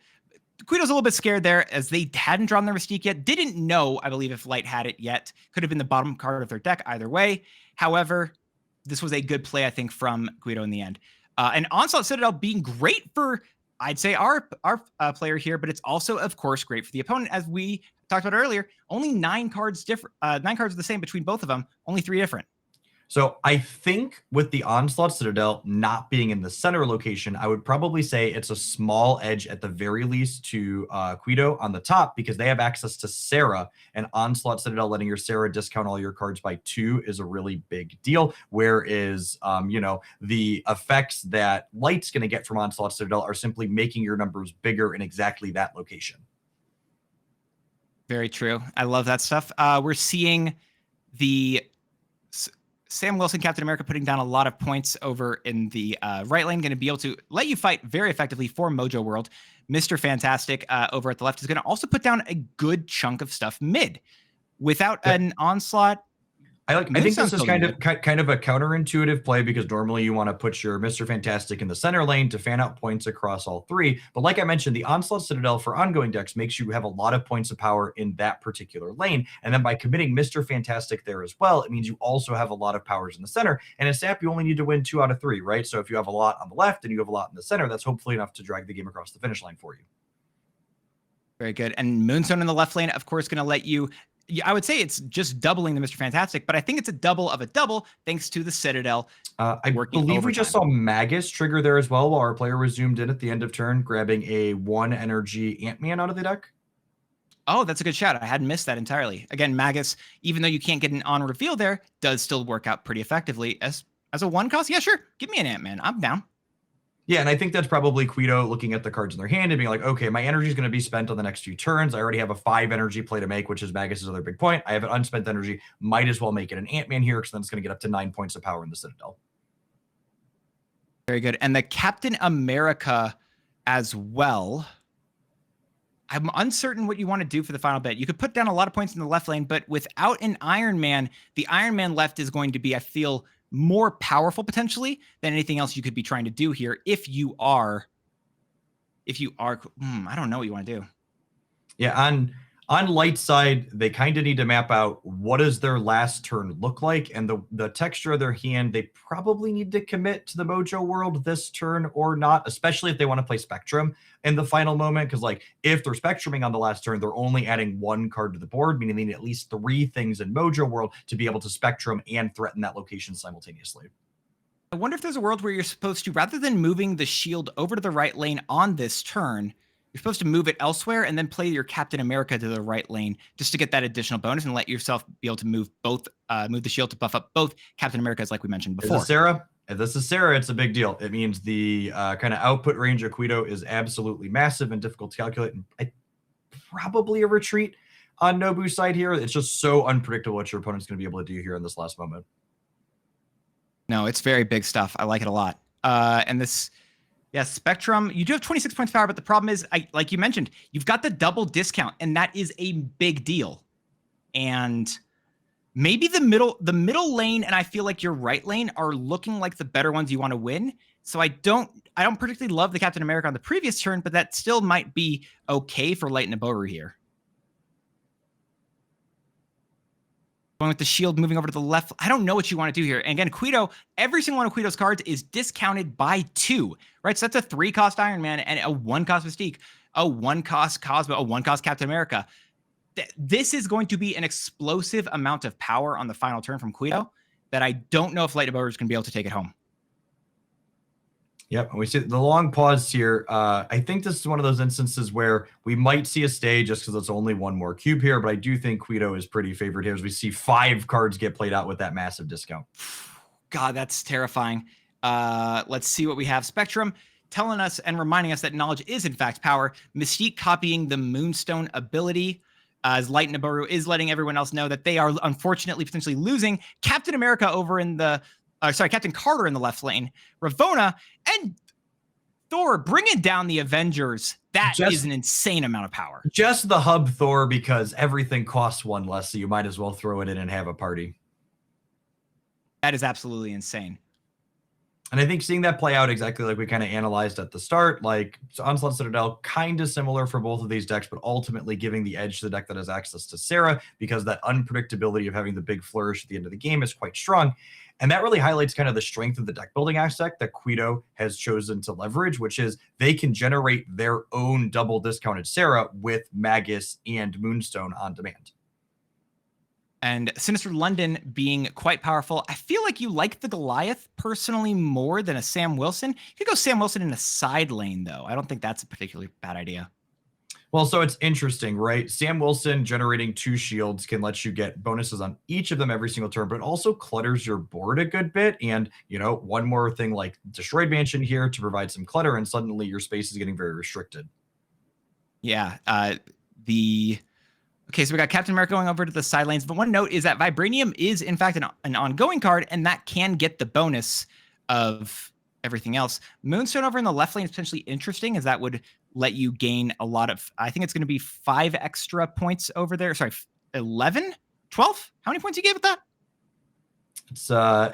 Guido's a little bit scared there, as they hadn't drawn their Mystique yet. Didn't know, I believe, if Light had it yet. Could have been the bottom card of their deck either way. However, this was a good play, I think, from Guido in the end. And Onslaught Citadel being great for, I'd say, our player here, but it's also, of course, great for the opponent. As we talked about earlier, only 9 cards different. 9 cards are the same between both of them, only 3 different. So I think with the Onslaught Citadel not being in the center location, I would probably say it's a small edge at the very least to Guido on the top, because they have access to Sarah, and Onslaught Citadel letting your Sarah discount all your cards by 2 is a really big deal. Whereas, the effects that Light's going to get from Onslaught Citadel are simply making your numbers bigger in exactly that location. Very true. I love that stuff. We're seeing the... Sam Wilson, Captain America, putting down a lot of points over in the right lane, going to be able to let you fight very effectively for Mojo World. Mr. Fantastic over at the left is going to also put down a good chunk of stuff mid. Without an Onslaught, I think this is kind of a counterintuitive play, because normally you want to put your Mr. Fantastic in the center lane to fan out points across all 3. But like I mentioned, the Onslaught Citadel for ongoing decks makes you have a lot of points of power in that particular lane. And then by committing Mr. Fantastic there as well, it means you also have a lot of powers in the center. And in SAP, you only need to win 2 out of 3, right? So if you have a lot on the left and you have a lot in the center, that's hopefully enough to drag the game across the finish line for you. Very good. And Moonstone in the left lane, of course, going to let you... I would say it's just doubling the Mr. Fantastic, but I think it's a double of a double thanks to the Citadel. I believe we just saw Magus trigger there as well while our player was zoomed in at the end of turn, grabbing a 1 energy Ant-Man out of the deck. Oh, that's a good shout. I hadn't missed that entirely. Again, Magus, even though you can't get an on reveal there, does still work out pretty effectively as a 1 cost. Yeah, sure. Give me an Ant-Man. I'm down. Yeah, and I think that's probably Quito looking at the cards in their hand and being like, okay, my energy is going to be spent on the next few turns. I already have a 5 energy play to make, which is Magus's other big point. I have an unspent energy. Might as well make it an Ant-Man here, because then it's going to get up to 9 points of power in the Citadel. Very good. And the Captain America as well. I'm uncertain what you want to do for the final bit. You could put down a lot of points in the left lane, but without an Iron Man, the Iron Man left is going to be, I feel, more powerful potentially than anything else you could be trying to do here if you are I don't know what you want to do. Yeah, on light side, they kind of need to map out what does their last turn look like, and the texture of their hand, they probably need to commit to the Mojo World this turn or not, especially if they want to play Spectrum in the final moment, because like if they're Spectruming on the last turn, they're only adding 1 card to the board, meaning they need at least 3 things in Mojo World to be able to Spectrum and threaten that location simultaneously. I wonder if there's a world where you're supposed to, rather than moving the shield over to the right lane on this turn, you're supposed to move it elsewhere and then play your Captain America to the right lane just to get that additional bonus and let yourself be able to move both, move the shield to buff up both Captain Americas, like we mentioned before. Is this Sarah? If this is Sarah, it's a big deal. It means the kind of output range of Quito is absolutely massive and difficult to calculate. And probably a retreat on Nobu's side here. It's just so unpredictable what your opponent's going to be able to do here in this last moment. No, it's very big stuff. I like it a lot. And this... Yeah, Spectrum, you do have 26 points power, but the problem is, like you mentioned, you've got the double discount, and that is a big deal. And maybe the middle lane and I feel like your right lane are looking like the better ones you want to win. So I don't particularly love the Captain America on the previous turn, but that still might be okay for Light Naboru here. Going with the shield, moving over to the left. I don't know what you want to do here. And again, Quito, every single one of Quito's cards is discounted by 2, right? So that's a 3-cost Iron Man and a 1-cost Mystique, a 1-cost Cosmo, a 1-cost Captain America. This is going to be an explosive amount of power on the final turn from Quito that I don't know if Light Naboru is going to be able to take it home. Yep, and we see the long pause here. I think this is one of those instances where we might see a stay just because it's only 1 more cube here, but I do think Quito is pretty favored here as we see 5 cards get played out with that massive discount. God, that's terrifying. Let's see what we have. Spectrum telling us and reminding us that knowledge is in fact power. Mystique copying the Moonstone ability, as Light Naboru is letting everyone else know that they are unfortunately potentially losing Captain America over in the Captain Carter in the left lane, Ravonna, and Thor bringing down the Avengers. That is an insane amount of power. Just the hub Thor, because everything costs 1 less, so you might as well throw it in and have a party. That is absolutely insane. And I think seeing that play out exactly like we kind of analyzed at the start, like Onslaught Citadel, kind of similar for both of these decks, but ultimately giving the edge to the deck that has access to Sarah, because that unpredictability of having the big flourish at the end of the game is quite strong. And that really highlights kind of the strength of the deck building aspect that Quito has chosen to leverage, which is they can generate their own double discounted Sarah with Magus and Moonstone on demand. And Sinister London being quite powerful. I feel like you like the Goliath personally more than a Sam Wilson. You could go Sam Wilson in a side lane, though. I don't think that's a particularly bad idea. Well, so it's interesting, right? Sam Wilson generating 2 shields can let you get bonuses on each of them every single turn, but it also clutters your board a good bit. And, you know, one more thing like Destroyed Mansion here to provide some clutter, and suddenly your space is getting very restricted. Yeah. Okay, so we got Captain America going over to the side lanes. But one note is that Vibranium is, in fact, an ongoing card, and that can get the bonus of everything else. Moonstone over in the left lane is potentially interesting, as that would let you gain a lot of, I think it's going to be 5 extra points over there. Sorry, 11? 12? How many points you gave it that?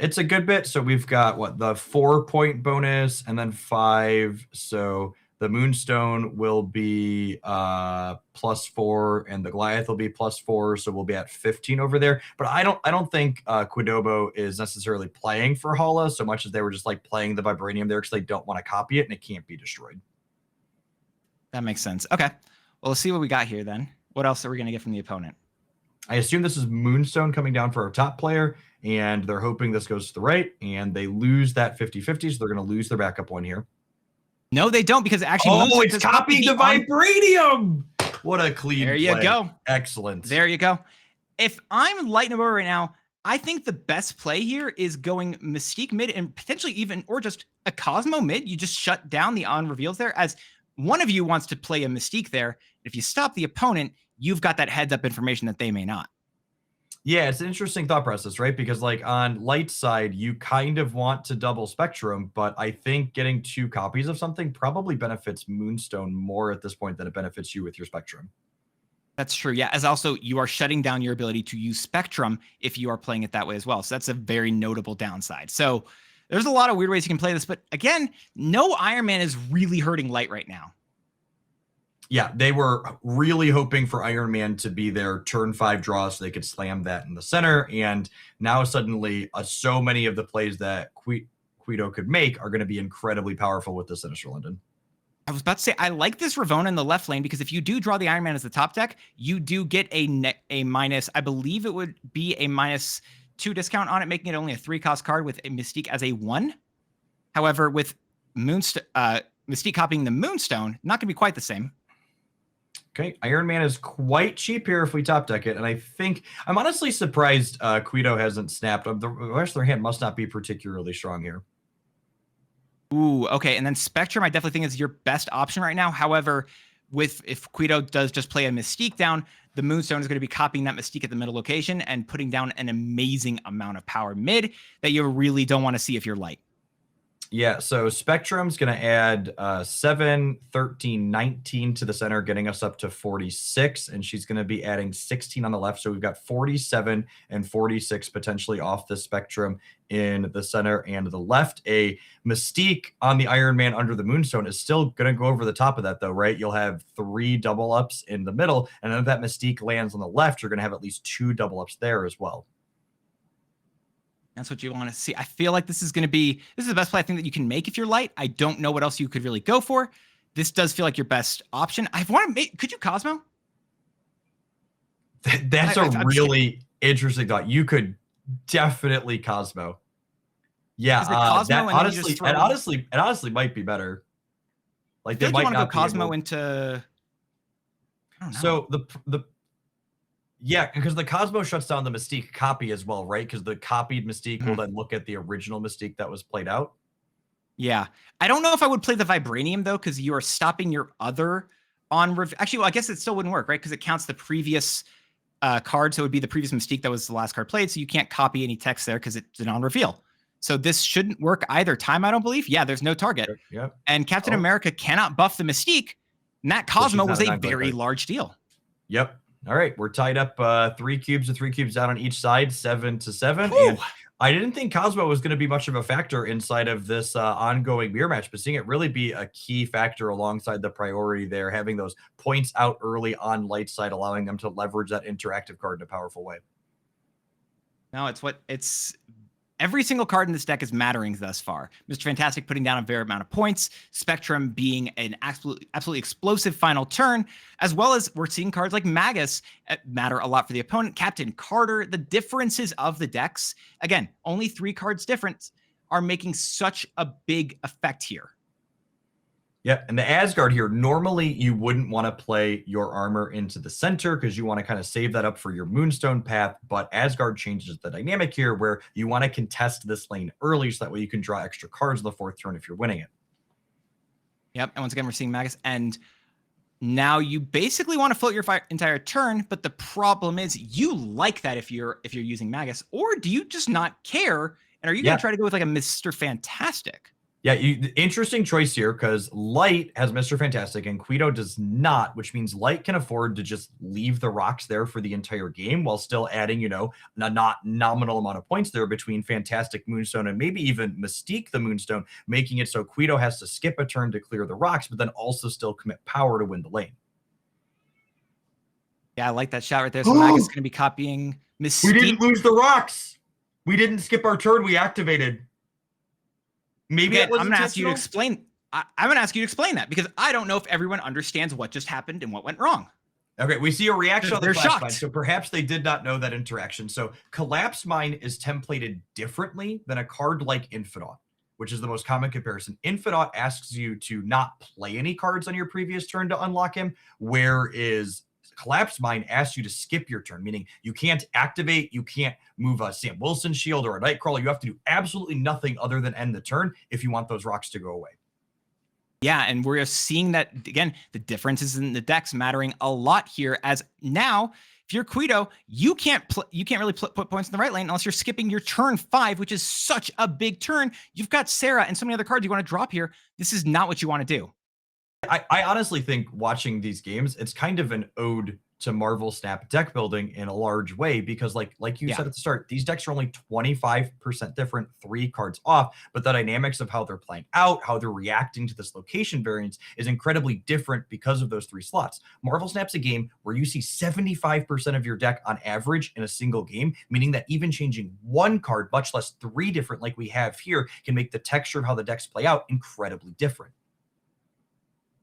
It's a good bit. So we've got what, the 4-point bonus and then 5. So the Moonstone will be +4 and the Goliath will be +4. So we'll be at 15 over there. But I don't think Quidobo is necessarily playing for Hala so much as they were just like playing the Vibranium there because they don't want to copy it and it can't be destroyed. That makes sense. Okay. Well, let's see what we got here then. What else are we going to get from the opponent? I assume this is Moonstone coming down for our top player, and they're hoping this goes to the right, and they lose that 50-50, so they're going to lose their backup one here. No, they don't, because actually... Oh, it's copying the Vibranium! What a clean There you play. go. Excellent. There you go. If I'm Light Naboru right now, I think the best play here is going Mystique mid and potentially even, or just a Cosmo mid. You just shut down the on reveals there, as one of you wants to play a Mystique there. If you stop the opponent, you've got that heads up information that they may not. Yeah, it's an interesting thought process, right? Because like on light side, you kind of want to double Spectrum, but I think getting 2 copies of something probably benefits Moonstone more at this point than it benefits you with your Spectrum. That's true. Yeah, as also you are shutting down your ability to use Spectrum if you are playing it that way as well. So that's a very notable downside. So there's a lot of weird ways you can play this, but again, no Iron Man is really hurting Light right now. Yeah, they were really hoping for Iron Man to be their turn 5 draw so they could slam that in the center. And now suddenly so many of the plays that Quito could make are going to be incredibly powerful with the Sinister London. I was about to say, I like this Ravonna in the left lane because if you do draw the Iron Man as the top deck, you do get a minus, I believe it would be a -2 discount on it, making it only a 3-cost card with a Mystique as a 1. However, with Mystique copying the Moonstone, not going to be quite the same. Okay, Iron Man is quite cheap here if we top deck it, and I think I'm honestly surprised Quito hasn't snapped. The rest of their hand must not be particularly strong here. Ooh, okay, and then Spectrum I definitely think is your best option right now. However, if Quito does just play a Mystique down, the Moonstone is going to be copying that Mystique at the middle location and putting down an amazing amount of power mid that you really don't want to see if you're light. Yeah, so Spectrum's going to add 7, 13, 19 to the center, getting us up to 46, and she's going to be adding 16 on the left. So we've got 47 and 46 potentially off the Spectrum in the center and the left. A Mystique on the Iron Man under the Moonstone is still going to go over the top of that, though, right? You'll have 3 double ups in the middle, and then if that Mystique lands on the left, you're going to have at least 2 double ups there as well. That's what you want to see. I feel like this is the best play I think that you can make if you're light. I don't know what else you could really go for. This does feel like your best option. Could you Cosmo? That's a really interesting thought. You could definitely Cosmo. Yeah, that honestly might be better. Like they might not go Cosmo into. I don't know. So yeah, because the Cosmo shuts down the Mystique copy as well, right? Because the copied Mystique will then look at the original Mystique that was played out. Yeah. I don't know if I would play the Vibranium, though, because you are stopping your other on... Actually, well, I guess it still wouldn't work, right? Because it counts the previous card, so it would be the previous Mystique that was the last card played, so you can't copy any text there because it's an on-reveal. So this shouldn't work either time, I don't believe. Yeah, there's no target. Yep. And Captain America cannot buff the Mystique, and that Cosmo was a very large deal. Yep. All right, we're tied up 3 cubes to 3 cubes down on each side, 7-7. And I didn't think Cosmo was going to be much of a factor inside of this ongoing mirror match, but seeing it really be a key factor alongside the priority there, having those points out early on light side, allowing them to leverage that interactive card in a powerful way. No, it's every single card in this deck is mattering thus far. Mr. Fantastic putting down a fair amount of points, Spectrum being an absolutely explosive final turn, as well as we're seeing cards like Magus matter a lot for the opponent. Captain Carter, the differences of the decks, again, only 3 cards difference, are making such a big effect here. Yeah, and the Asgard here, normally you wouldn't want to play your armor into the center because you want to kind of save that up for your Moonstone path, but Asgard changes the dynamic here where you want to contest this lane early so that way you can draw extra cards on the 4th turn if you're winning it. Yep, and once again, we're seeing Magus, and now you basically want to float your entire turn, but the problem is you like that if you're using Magus, or do you just not care, and are you going to try to go with like a Mr. Fantastic? Yeah, interesting choice here because Light has Mr. Fantastic and Quito does not, which means Light can afford to just leave the rocks there for the entire game while still adding, a not nominal amount of points there between Fantastic, Moonstone, and maybe even Mystique the Moonstone, making it so Quito has to skip a turn to clear the rocks, but then also still commit power to win the lane. Yeah, I like that shot right there. So Magus is going to be copying Mystique. We didn't lose the rocks. We didn't skip our turn. We activated. Maybe I'm going to ask you to explain. I'm going to ask you to explain that because I don't know if everyone understands what just happened and what went wrong. Okay, we see a reaction on the They're Collapse Mine, so perhaps they did not know that interaction. So Collapse Mine is templated differently than a card like Infinite, which is the most common comparison. Infinite asks you to not play any cards on your previous turn to unlock him, whereas Collapse Mine asks you to skip your turn, meaning you can't activate, you can't move a Sam Wilson shield or a Nightcrawler. You have to do absolutely nothing other than end the turn if you want those rocks to go away. Yeah, and we're seeing that, again, the differences in the decks mattering a lot here, as now, if you're Quito, you can't really put points in the right lane unless you're skipping your turn 5, which is such a big turn. You've got Sarah and so many other cards you want to drop here. This is not what you want to do. I honestly think watching these games, it's kind of an ode to MarvelSnap deck building in a large way, because like you said at the start, these decks are only 25% different, 3 cards off, but the dynamics of how they're playing out, how they're reacting to this location variance is incredibly different because of those 3 slots. MarvelSnap's a game where you see 75% of your deck on average in a single game, meaning that even changing 1 card, much less 3 different like we have here, can make the texture of how the decks play out incredibly different.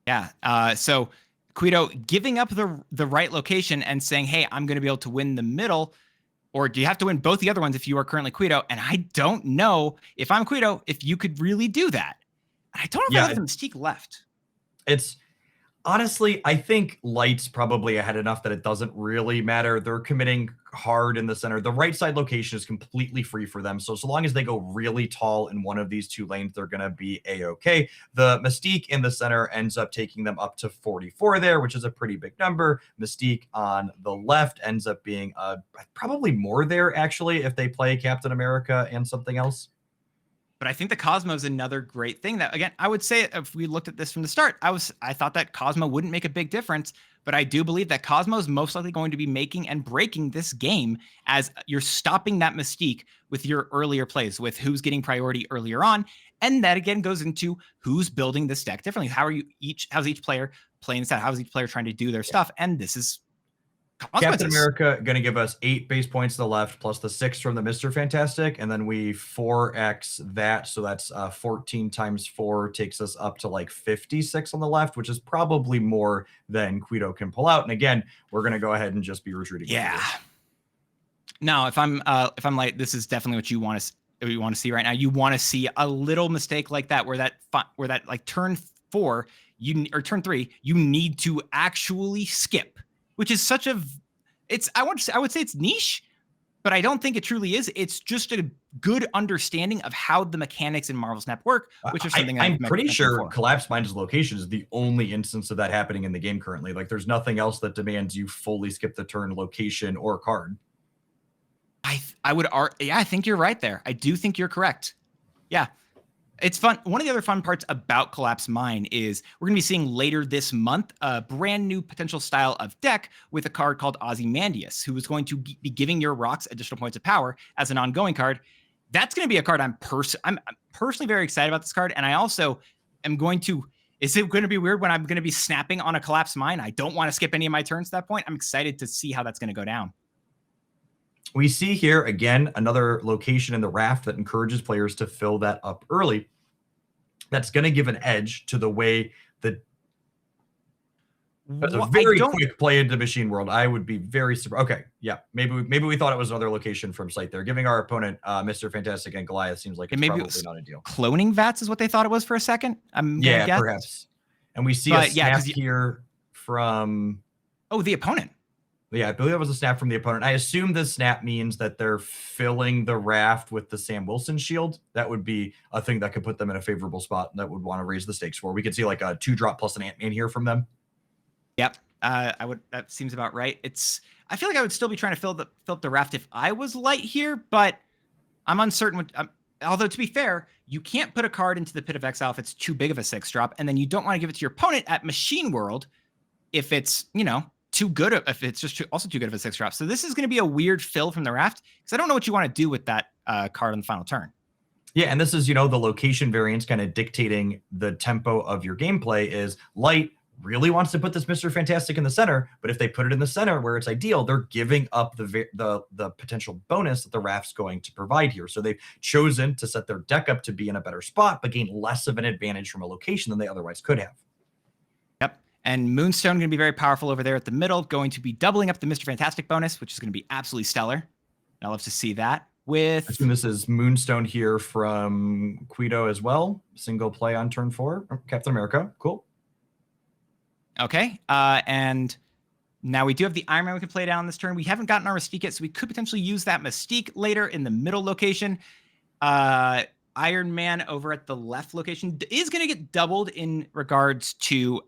Yeah, so Quito giving up the right location and saying, hey, I'm going to be able to win the middle, or do you have to win both the other ones if you are currently Quito? And I don't know if I'm Quito, if you could really do that. I don't know if I have the Mystique left. It's honestly, I think Light's probably ahead enough that it doesn't really matter. They're committing hard in the center. The right side location is completely free for them. So long as they go really tall in one of these 2 lanes, they're going to be A-okay. The Mystique in the center ends up taking them up to 44 there, which is a pretty big number. Mystique on the left ends up being probably more there, actually, if they play Captain America and something else. But I think the Cosmo is another great thing that, again, I would say if we looked at this from the start, I thought that Cosmo wouldn't make a big difference, but I do believe that Cosmo is most likely going to be making and breaking this game, as you're stopping that Mystique with your earlier plays, with who's getting priority earlier on. And that again goes into who's building this deck differently. How's each player playing this out? How's each player trying to do their stuff? And this is Captain America going to give us 8 base points to the left, plus the 6 from the Mr. Fantastic, and then we 4x that, so that's 14 times 4 takes us up to like 56 on the left, which is probably more than Quito can pull out. And again, we're going to go ahead and just be retreating. Yeah. Now, if I'm Light, this is definitely what you want to see right now. You want to see a little mistake like that, where that like turn 4 or turn 3, you need to actually skip. Which is such a, I would say it's niche, but I don't think it truly is. It's just a good understanding of how the mechanics in MarvelSnap work, which is something I'm pretty sure Collapse Mine's location is the only instance of that happening in the game currently. Like, there's nothing else that demands you fully skip the turn, location, or card. I think you're right there. I do think you're correct. Yeah. It's fun. One of the other fun parts about Collapse Mine is we're going to be seeing later this month a brand new potential style of deck with a card called Ozymandias, who is going to be giving your rocks additional points of power as an ongoing card. That's going to be a card I'm personally very excited about this card, and I also am going to. Is it going to be weird when I'm going to be snapping on a Collapse Mine? I don't want to skip any of my turns at that point. I'm excited to see how that's going to go down. We see here, again, another location in the raft that encourages players to fill that up early. That's going to give an edge to the way that that's a very quick play into Machine World. I would be very surprised. Okay, yeah, maybe we thought it was another location from Sight there. Giving our opponent Mr. Fantastic and Goliath seems like it's probably not ideal. Cloning Vats is what they thought it was for a second. Yeah, perhaps. And we see a snap here from... Oh, the opponent. Yeah, I believe that was a snap from the opponent. I assume this snap means that they're filling the raft with the Sam Wilson shield. That would be a thing that could put them in a favorable spot and that would want to raise the stakes for. We could see like a 2-drop plus an Ant-Man here from them. Yep. That seems about right. I feel like I would still be trying to fill up the raft if I was Light here, but I'm uncertain. Although to be fair, you can't put a card into the Pit of Exile if it's too big of a 6-drop, and then you don't want to give it to your opponent at Machine World if it's, too good, if it's just also too good of a 6-drop. So this is going to be a weird fill from the raft, because I don't know what you want to do with that card on the final turn. Yeah, and this is, the location variance kind of dictating the tempo of your gameplay. Is Light really wants to put this Mr. Fantastic in the center, but if they put it in the center where it's ideal, they're giving up the potential bonus that the raft's going to provide here. So they've chosen to set their deck up to be in a better spot, but gain less of an advantage from a location than they otherwise could have. And Moonstone going to be very powerful over there at the middle, going to be doubling up the Mr. Fantastic bonus, which is going to be absolutely stellar. I love to see that. I assume this is Moonstone here from Quito as well. Single play on turn 4. Captain America. Cool. Okay. And Now we do have the Iron Man we can play down this turn. We haven't gotten our Mystique yet, so we could potentially use that Mystique later in the middle location. Iron Man over at the left location is going to get doubled in regards to,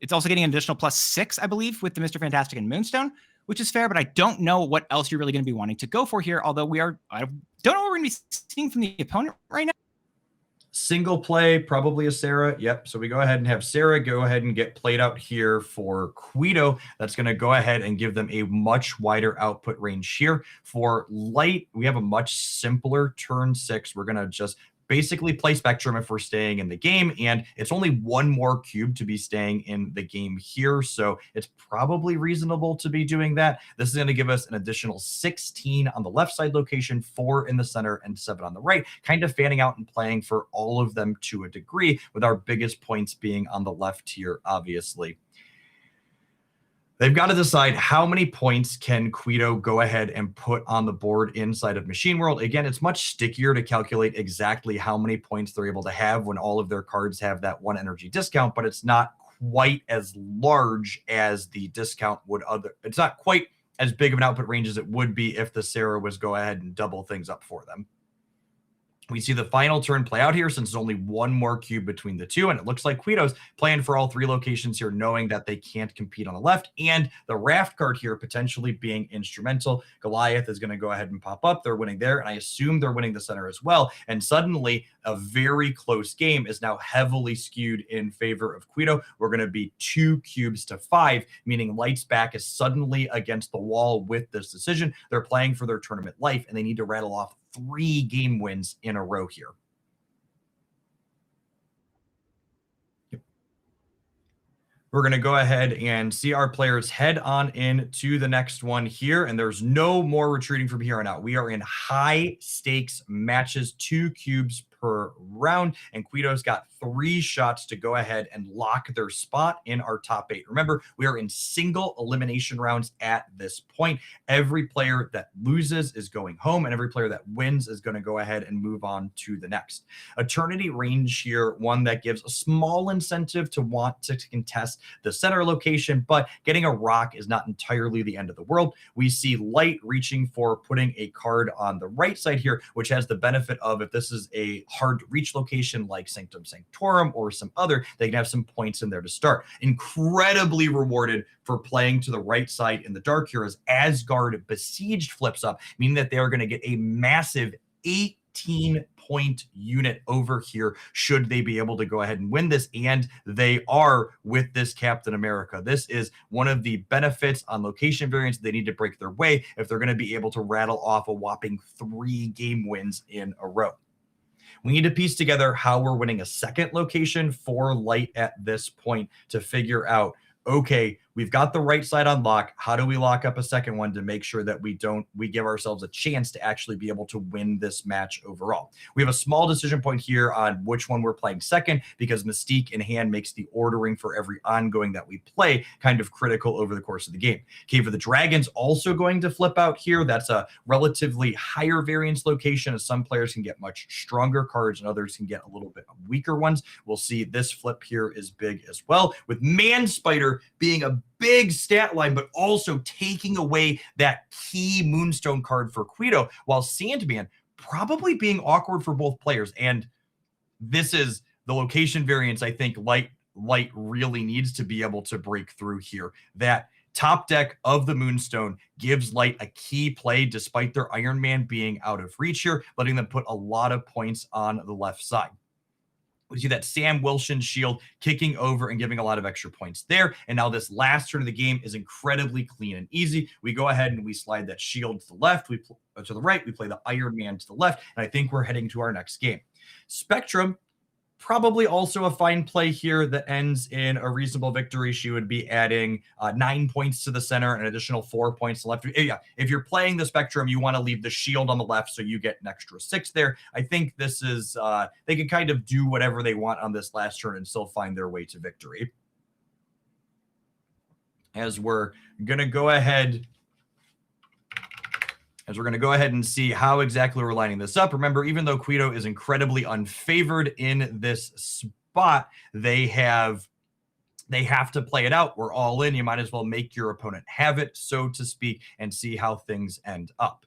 it's also getting an additional +6, I believe, with the Mr. Fantastic and Moonstone, which is fair, but I don't know what else you're really going to be wanting to go for here, although I don't know what we're going to be seeing from the opponent right now. Single play, probably a Sarah. Yep. So we go ahead and have Sarah go ahead and get played out here for Quito. That's going to go ahead and give them a much wider output range here. For Light, we have a much simpler turn 6. We're going to just basically play Spectrum if we're staying in the game, and it's only one more cube to be staying in the game here, so it's probably reasonable to be doing that. This is going to give us an additional 16 on the left side location, 4 in the center, and 7 on the right, kind of fanning out and playing for all of them to a degree, with our biggest points being on the left here, obviously. They've got to decide how many points can Quito go ahead and put on the board inside of Machine World. Again, it's much stickier to calculate exactly how many points they're able to have when all of their cards have that 1 energy discount, but it's not quite as large as the discount would it's not quite as big of an output range as it would be if the Sarah was go ahead and double things up for them. We see the final turn play out here since there's only one more cube between the two, and it looks like Quito's playing for all 3 locations here, knowing that they can't compete on the left, and the Raft card here potentially being instrumental. Goliath is going to go ahead and pop up. They're winning there, and I assume they're winning the center as well, and suddenly a very close game is now heavily skewed in favor of Quito. We're going to be 2 cubes to 5, meaning Light's back is suddenly against the wall with this decision. They're playing for their tournament life, and they need to rattle off 3 game wins in a row here. We're going to go ahead and see our players head on in to the next one here, and there's no more retreating from here on out. We are in high stakes matches, 2 cubes per round, and Quito's got 3 shots to go ahead and lock their spot in our top 8. Remember, we are in single elimination rounds at this point. Every player that loses is going home, and every player that wins is going to go ahead and move on to the next. Eternity range here, one that gives a small incentive to want to contest the center location, but getting a rock is not entirely the end of the world. We see Light reaching for putting a card on the right side here, which has the benefit of, if this is a hard to reach location like Sanctum Sanctorum or some other, they can have some points in there to start. Incredibly rewarded for playing to the right side in the dark here as Asgard Besieged flips up, meaning that they are going to get a massive 18-point unit over here should they be able to go ahead and win this, and they are with this Captain America. This is one of the benefits on location variants. They need to break their way if they're going to be able to rattle off a whopping 3 game wins in a row. We need to piece together how we're winning a second location for Light at this point to figure out, okay, we've got the right side on lock. How do we lock up a second one to make sure that we give ourselves a chance to actually be able to win this match overall? We have a small decision point here on which one we're playing second, because Mystique in hand makes the ordering for every ongoing that we play kind of critical over the course of the game. Cave of the Dragons also going to flip out here. That's a relatively higher variance location, as some players can get much stronger cards and others can get a little bit weaker ones. We'll see this flip here is big as well, with Man Spider being a big stat line, but also taking away that key Moonstone card for Quito, while Sandman probably being awkward for both players. And this is the location variance I think Light really needs to be able to break through here. That top deck of the Moonstone gives Light a key play despite their Iron Man being out of reach here, letting them put a lot of points on the left side. We see that Sam Wilson's shield kicking over and giving a lot of extra points there. And now this last turn of the game is incredibly clean and easy. We go ahead and we slide that shield to the left, to the right. We play the Iron Man to the left. And I think we're heading to our next game. Spectrum, probably also a fine play here that ends in a reasonable victory. She would be adding 9 points to the center and an additional 4 points to the left. Yeah, if you're playing the Spectrum, you want to leave the shield on the left so you get an extra 6 there. I think this is, they can kind of do whatever they want on this last turn and still find their way to victory. As we're going to go ahead and see how exactly we're lining this up. Remember, even though Quito is incredibly unfavored in this spot, they have they have to play it out. We're all in. You might as well make your opponent have it, so to speak, and see how things end up.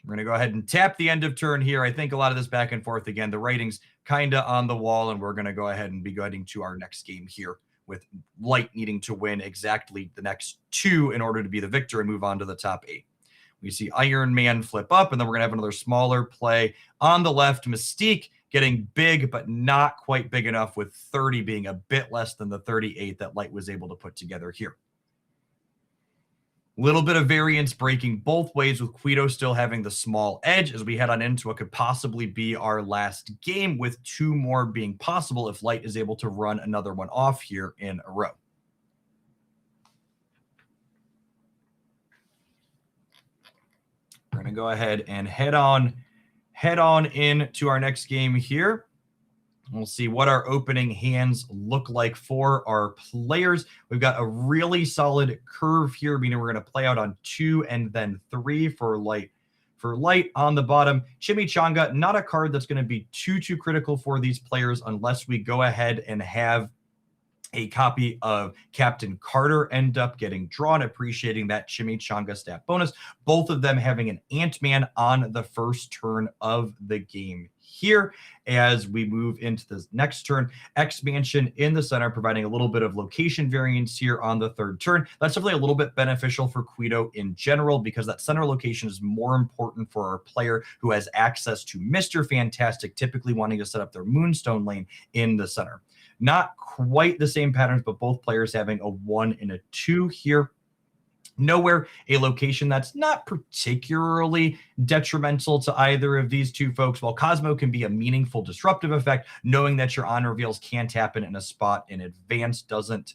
We're going to go ahead and tap the end of turn here. I think a lot of this back and forth again, the rating's kind of on the wall, and we're going to go ahead and be getting to our next game here with Light needing to win exactly the next 2 in order to be the victor and move on to the top 8. We see Iron Man flip up, and then we're going to have another smaller play on the left. Mystique getting big, but not quite big enough, with 30 being a bit less than the 38 that Light was able to put together here. Little bit of variance breaking both ways, with Quito still having the small edge as we head on into what could possibly be our last game, with 2 more being possible if Light is able to run another one off here in a row. We're going to go ahead and head on into our next game here. We'll see what our opening hands look like for our players. We've got a really solid curve here, meaning we're going to play out on 2 and then 3 for Light. For Light on the bottom, Chimichanga, not a card that's going to be too critical for these players unless we go ahead and have a copy of Captain Carter end up getting drawn, appreciating that Chimichanga stat bonus. Both of them having an Ant-Man on the first turn of the game here. As we move into the next turn, X-Mansion in the center, providing a little bit of location variance here on the 3rd turn. That's definitely a little bit beneficial for Quito in general, because that center location is more important for our player who has access to Mr. Fantastic, typically wanting to set up their Moonstone lane in the center. Not quite the same patterns, but both players having a 1 and a 2 here. Nowhere a location that's not particularly detrimental to either of these 2 folks. While Cosmo can be a meaningful disruptive effect, knowing that your on reveals can't happen in a spot in advance doesn't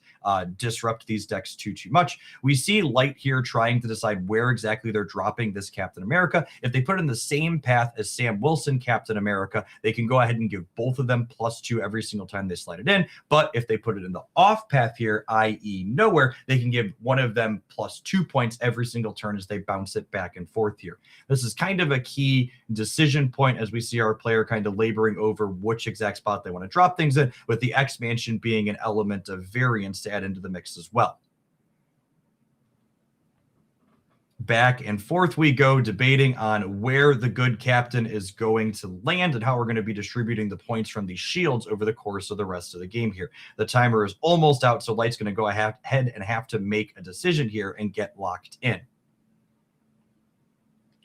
disrupt these decks too much. We see Light here trying to decide where exactly they're dropping this Captain America. If they put it in the same path as Sam Wilson Captain America, they can go ahead and give both of them +2 every single time they slide it in. But if they put it in the off path here, i.e. nowhere, they can give one of them +2 points every single turn as they bounce it back and forth here. This is kind of a key decision point as we see our player kind of laboring over which exact spot they want to drop things in, with the X-Mansion being an element of variance to add into the mix as well. Back and forth we go, debating on where the good captain is going to land and how we're going to be distributing the points from these shields over the course of the rest of the game here. The timer is almost out, so Light's going to go ahead and have to make a decision here and get locked in.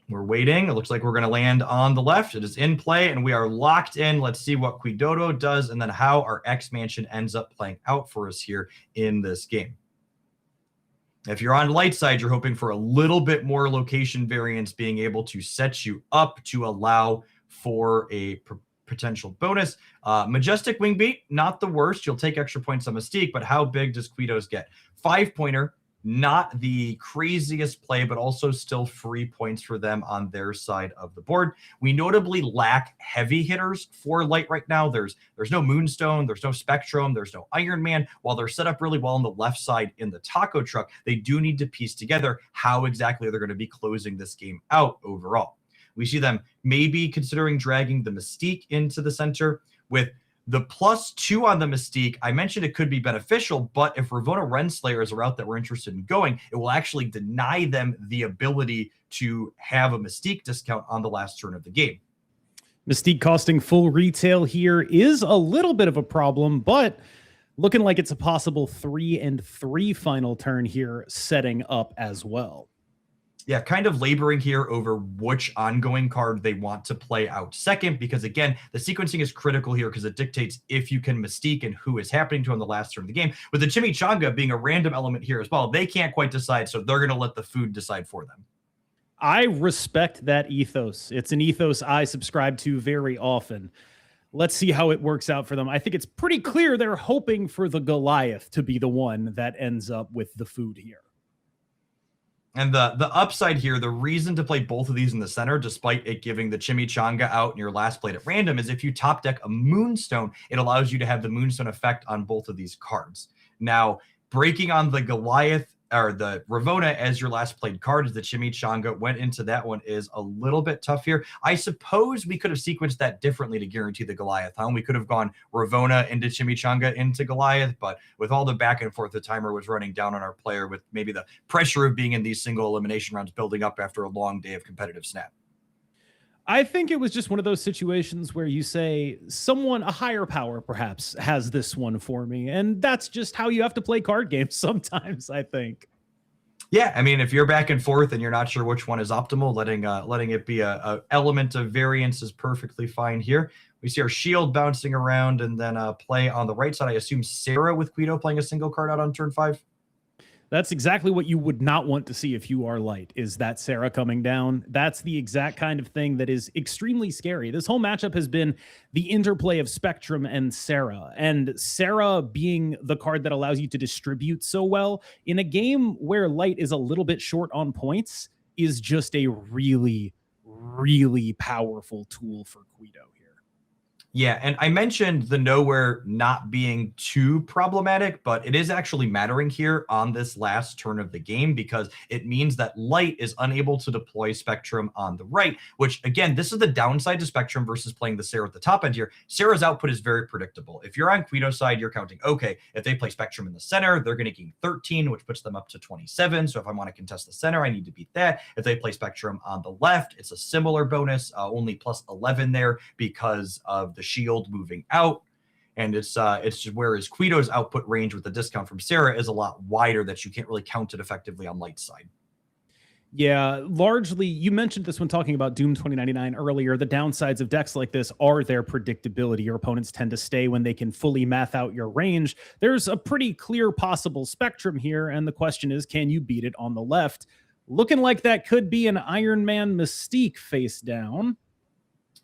We're waiting. It looks like we're going to land on the left. It is in play, and we are locked in. Let's see what Quidodo does, and then how our X-Mansion ends up playing out for us here in this game. If you're on Light side, you're hoping for a little bit more location variance, being able to set you up to allow for a potential bonus. Majestic Wing Beat, not the worst. You'll take extra points on Mystique, but how big does Quido's get? 5-pointer. Not the craziest play, but also still free points for them on their side of the board. We notably lack heavy hitters for Light right now. There's no Moonstone, there's no Spectrum, there's no Iron Man. While they're set up really well on the left side in the taco truck, they do need to piece together how exactly they're going to be closing this game out overall. We see them maybe considering dragging the Mystique into the center with the +2 on the Mystique. I mentioned it could be beneficial, but if Ravonna Renslayer is a route that we're interested in going, it will actually deny them the ability to have a Mystique discount on the last turn of the game. Mystique costing full retail here is a little bit of a problem, but looking like it's a possible 3-3 final turn here setting up as well. Yeah, kind of laboring here over which ongoing card they want to play out second, because again, the sequencing is critical here because it dictates if you can Mystique and who is happening to on the last turn of the game. With the Chimichanga being a random element here as well, they can't quite decide, so they're going to let the food decide for them. I respect that ethos. It's an ethos I subscribe to very often. Let's see how it works out for them. I think it's pretty clear they're hoping for the Goliath to be the one that ends up with the food here. And the upside here, the reason to play both of these in the center, despite it giving the Chimichanga out in your last play at random, is if you top deck a Moonstone, it allows you to have the Moonstone effect on both of these cards. Now, breaking on the Goliath or the Ravona as your last played card as the Chimichanga went into that one is a little bit tough here. I suppose we could have sequenced that differently to guarantee the Goliath. We could have gone Ravona into Chimichanga into Goliath, but with all the back and forth, the timer was running down on our player with maybe the pressure of being in these single elimination rounds building up after a long day of competitive Snap. I think it was just one of those situations where you say someone, a higher power perhaps, has this one for me. And that's just how you have to play card games sometimes, I think. Yeah, I mean, if you're back and forth and you're not sure which one is optimal, letting it be a element of variance is perfectly fine here. We see our shield bouncing around and then play on the right side. I assume Sarah with Quito playing a single card out on turn 5. That's exactly what you would not want to see if you are light, is that Sarah coming down. That's the exact kind of thing that is extremely scary. This whole matchup has been the interplay of Spectrum and Sarah being the card that allows you to distribute so well in a game where light is a little bit short on points is just a really, really powerful tool for Quito here. Yeah, and I mentioned the nowhere not being too problematic, but it is actually mattering here on this last turn of the game because it means that light is unable to deploy Spectrum on the right, which again, this is the downside to Spectrum versus playing the Sarah at the top end here. Sarah's output is very predictable. If you're on Quito's side, you're counting, okay, if they play Spectrum in the center, they're going to gain 13, which puts them up to 27. So if I want to contest the center, I need to beat that. If they play Spectrum on the left, it's a similar bonus, only plus 11 there because of the shield moving out, and it's just whereas Quito's output range with the discount from Sarah is a lot wider that you can't really count it effectively on light side. Yeah, largely, you mentioned this when talking about Doom 2099 earlier. The downsides of decks like this are their predictability. Your opponents tend to stay when they can fully math out your range. There's a pretty clear possible spectrum here, and the question is, can you beat it on the left? Looking like that could be an Iron Man Mystique face down.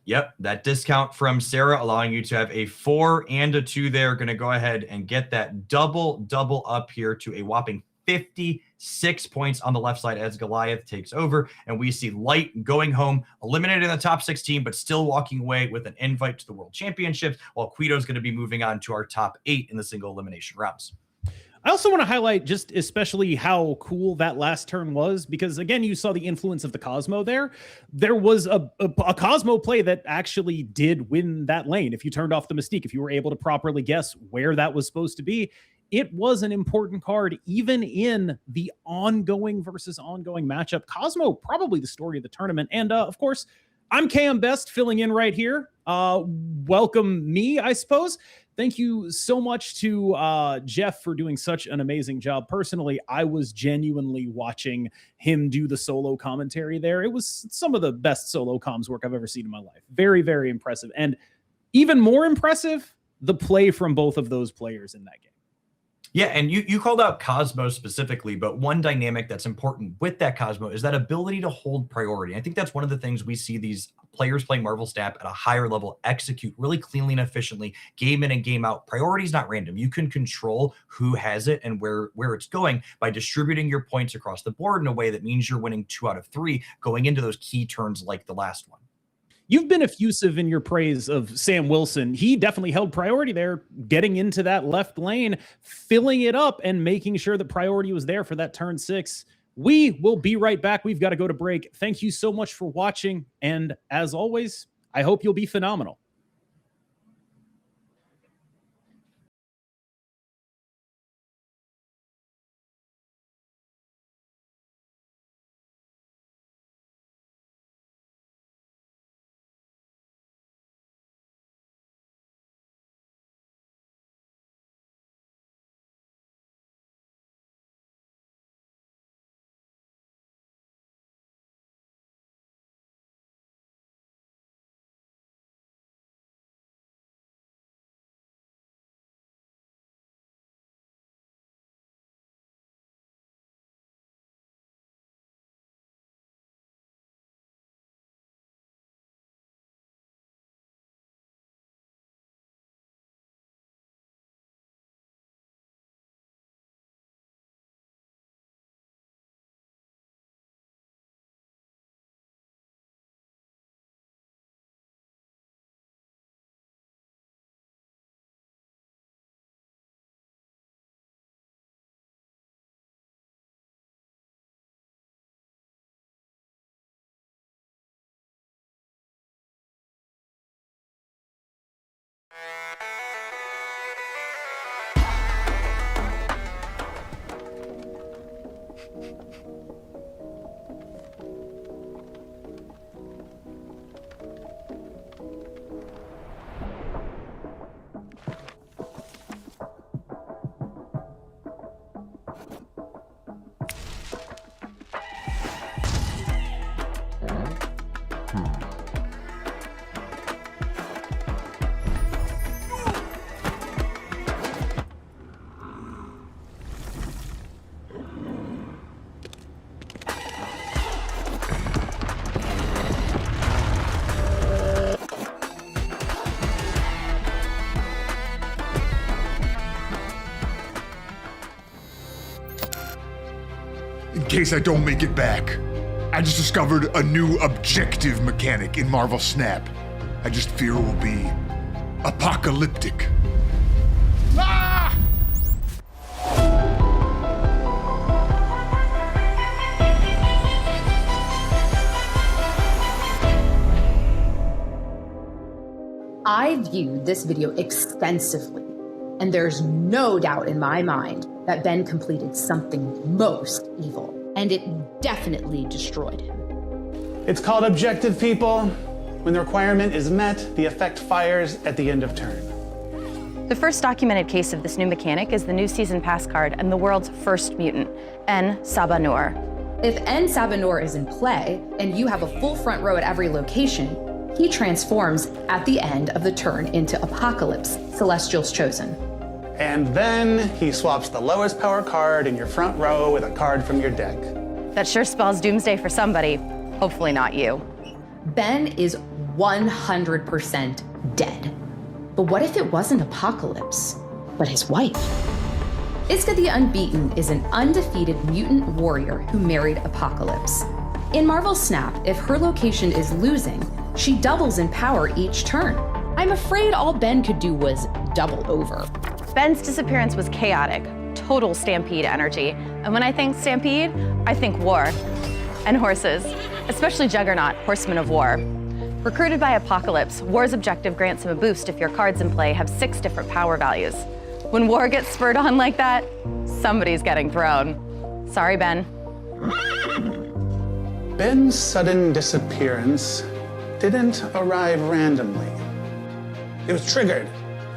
Yep, that discount from Sarah allowing you to have a 4 and a 2 there. Going to go ahead and get that double up here to a whopping 56 points on the left side as Goliath takes over. And we see Light going home, eliminated in the top 16, but still walking away with an invite to the World Championships, while Quito's going to be moving on to our top 8 in the single elimination rounds. I also want to highlight just especially how cool that last turn was, because again, you saw the influence of the Cosmo there. There was a Cosmo play that actually did win that lane. If you turned off the Mystique, if you were able to properly guess where that was supposed to be, it was an important card, even in the ongoing versus ongoing matchup. Cosmo, probably the story of the tournament. And of course, I'm KM Best filling in right here. Welcome me, I suppose. Thank you so much to Jeff for doing such an amazing job. Personally, I was genuinely watching him do the solo commentary there. It was some of the best solo comms work I've ever seen in my life. Very, very impressive. And even more impressive, the play from both of those players in that game. Yeah, and you called out Cosmo specifically, but one dynamic that's important with that Cosmo is that ability to hold priority. I think that's one of the things we see these players playing MarvelSnap at a higher level execute really cleanly and efficiently, game in and game out. Priority is not random. You can control who has it and where it's going by distributing your points across the board in a way that means you're winning 2 out of 3 going into those key turns like the last one. You've been effusive in your praise of Sam Wilson. He definitely held priority there, getting into that left lane, filling it up, and making sure that priority was there for that turn 6. We will be right back. We've got to go to break. Thank you so much for watching. And as always, I hope you'll be phenomenal. in case I don't make it back. I just discovered a new objective mechanic in MarvelSnap. I just fear it will be apocalyptic. Ah! I viewed this video extensively, and there's no doubt in my mind that Ben completed something most evil, and it definitely destroyed him. It's called objective, people. When the requirement is met, the effect fires at the end of turn. The first documented case of this new mechanic is the new season pass card and the world's first mutant, N. Sabanur. If N. Sabanur is in play, and you have a full front row at every location, he transforms at the end of the turn into Apocalypse, Celestial's Chosen. And then he swaps the lowest power card in your front row with a card from your deck. That sure spells doomsday for somebody, hopefully not you. Ben is 100% dead. But what if it wasn't Apocalypse, but his wife? Iska the Unbeaten is an undefeated mutant warrior who married Apocalypse. In MarvelSnap, if her location is losing, she doubles in power each turn. I'm afraid all Ben could do was double over. Ben's disappearance was chaotic, total stampede energy. And when I think stampede, I think war. And horses, especially Juggernaut, Horseman of War. Recruited by Apocalypse, War's objective grants him a boost if your cards in play have 6 different power values. When War gets spurred on like that, somebody's getting thrown. Sorry, Ben. Ben's sudden disappearance didn't arrive randomly. It was triggered,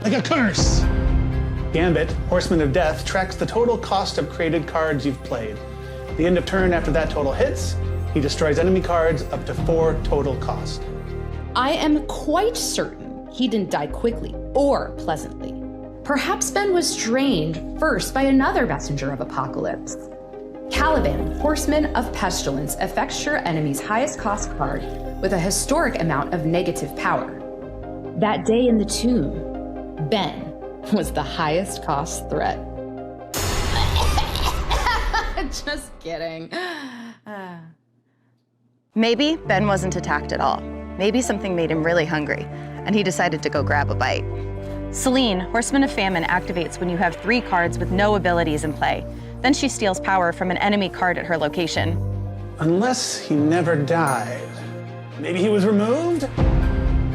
like a curse. Gambit, Horseman of Death, tracks the total cost of created cards you've played. At the end of turn, after that total hits, he destroys enemy cards up to 4 total cost. I am quite certain he didn't die quickly or pleasantly. Perhaps Ben was drained first by another messenger of Apocalypse. Caliban, Horseman of Pestilence, affects your enemy's highest cost card with a historic amount of negative power. That day in the tomb, Ben was the highest cost threat. Just kidding. Maybe Ben wasn't attacked at all. Maybe something made him really hungry, and he decided to go grab a bite. Selene, Horseman of Famine, activates when you have 3 cards with no abilities in play. Then she steals power from an enemy card at her location. Unless he never died. Maybe he was removed?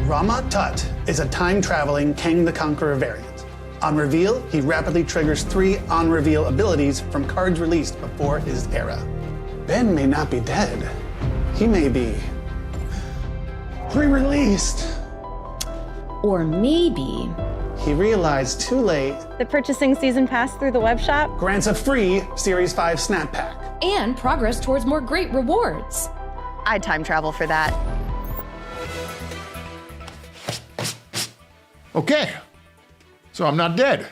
Rama Tut is a time-traveling Kang the Conqueror variant. On reveal, he rapidly triggers 3 on-reveal abilities from cards released before his era. Ben may not be dead. He may be re-released. Or maybe he realized too late that purchasing season pass through the web shop grants a free Series 5 Snap Pack. And progress towards more great rewards. I'd time travel for that. Okay, so I'm not dead.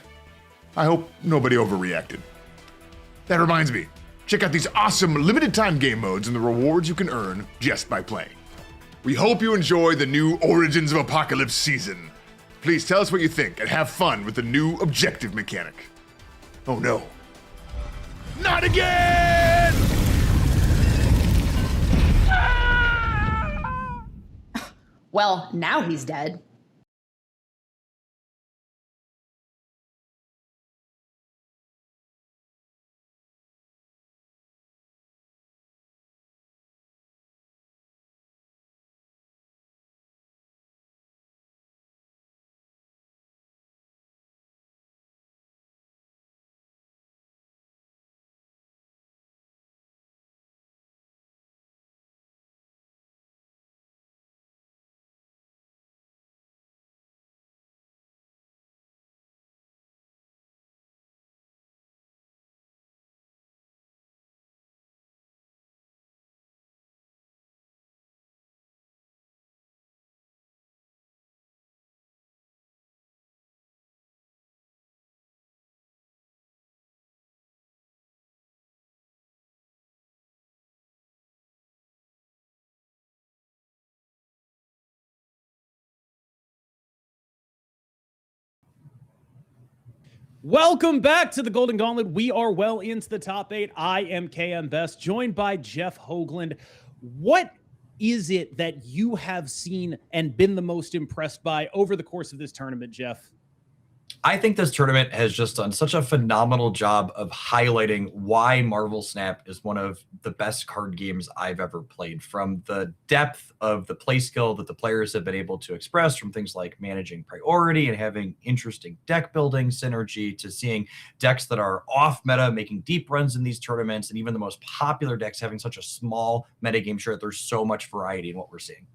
I hope nobody overreacted. That reminds me, check out these awesome limited time game modes and the rewards you can earn just by playing. We hope you enjoy the new Origins of Apocalypse season. Please tell us what you think and have fun with the new objective mechanic. Oh no. Not again! Well, now he's dead. Welcome back to the Golden Gauntlet. We are well into the top 8. I am KM Best, joined by Jeff Hoagland. What is it that you have seen and been the most impressed by over the course of this tournament, Jeff? I think this tournament has just done such a phenomenal job of highlighting why MarvelSnap is one of the best card games I've ever played. From the depth of the play skill that the players have been able to express, from things like managing priority and having interesting deck building synergy, to seeing decks that are off meta making deep runs in these tournaments, and even the most popular decks having such a small metagame share that there's so much variety in what we're seeing.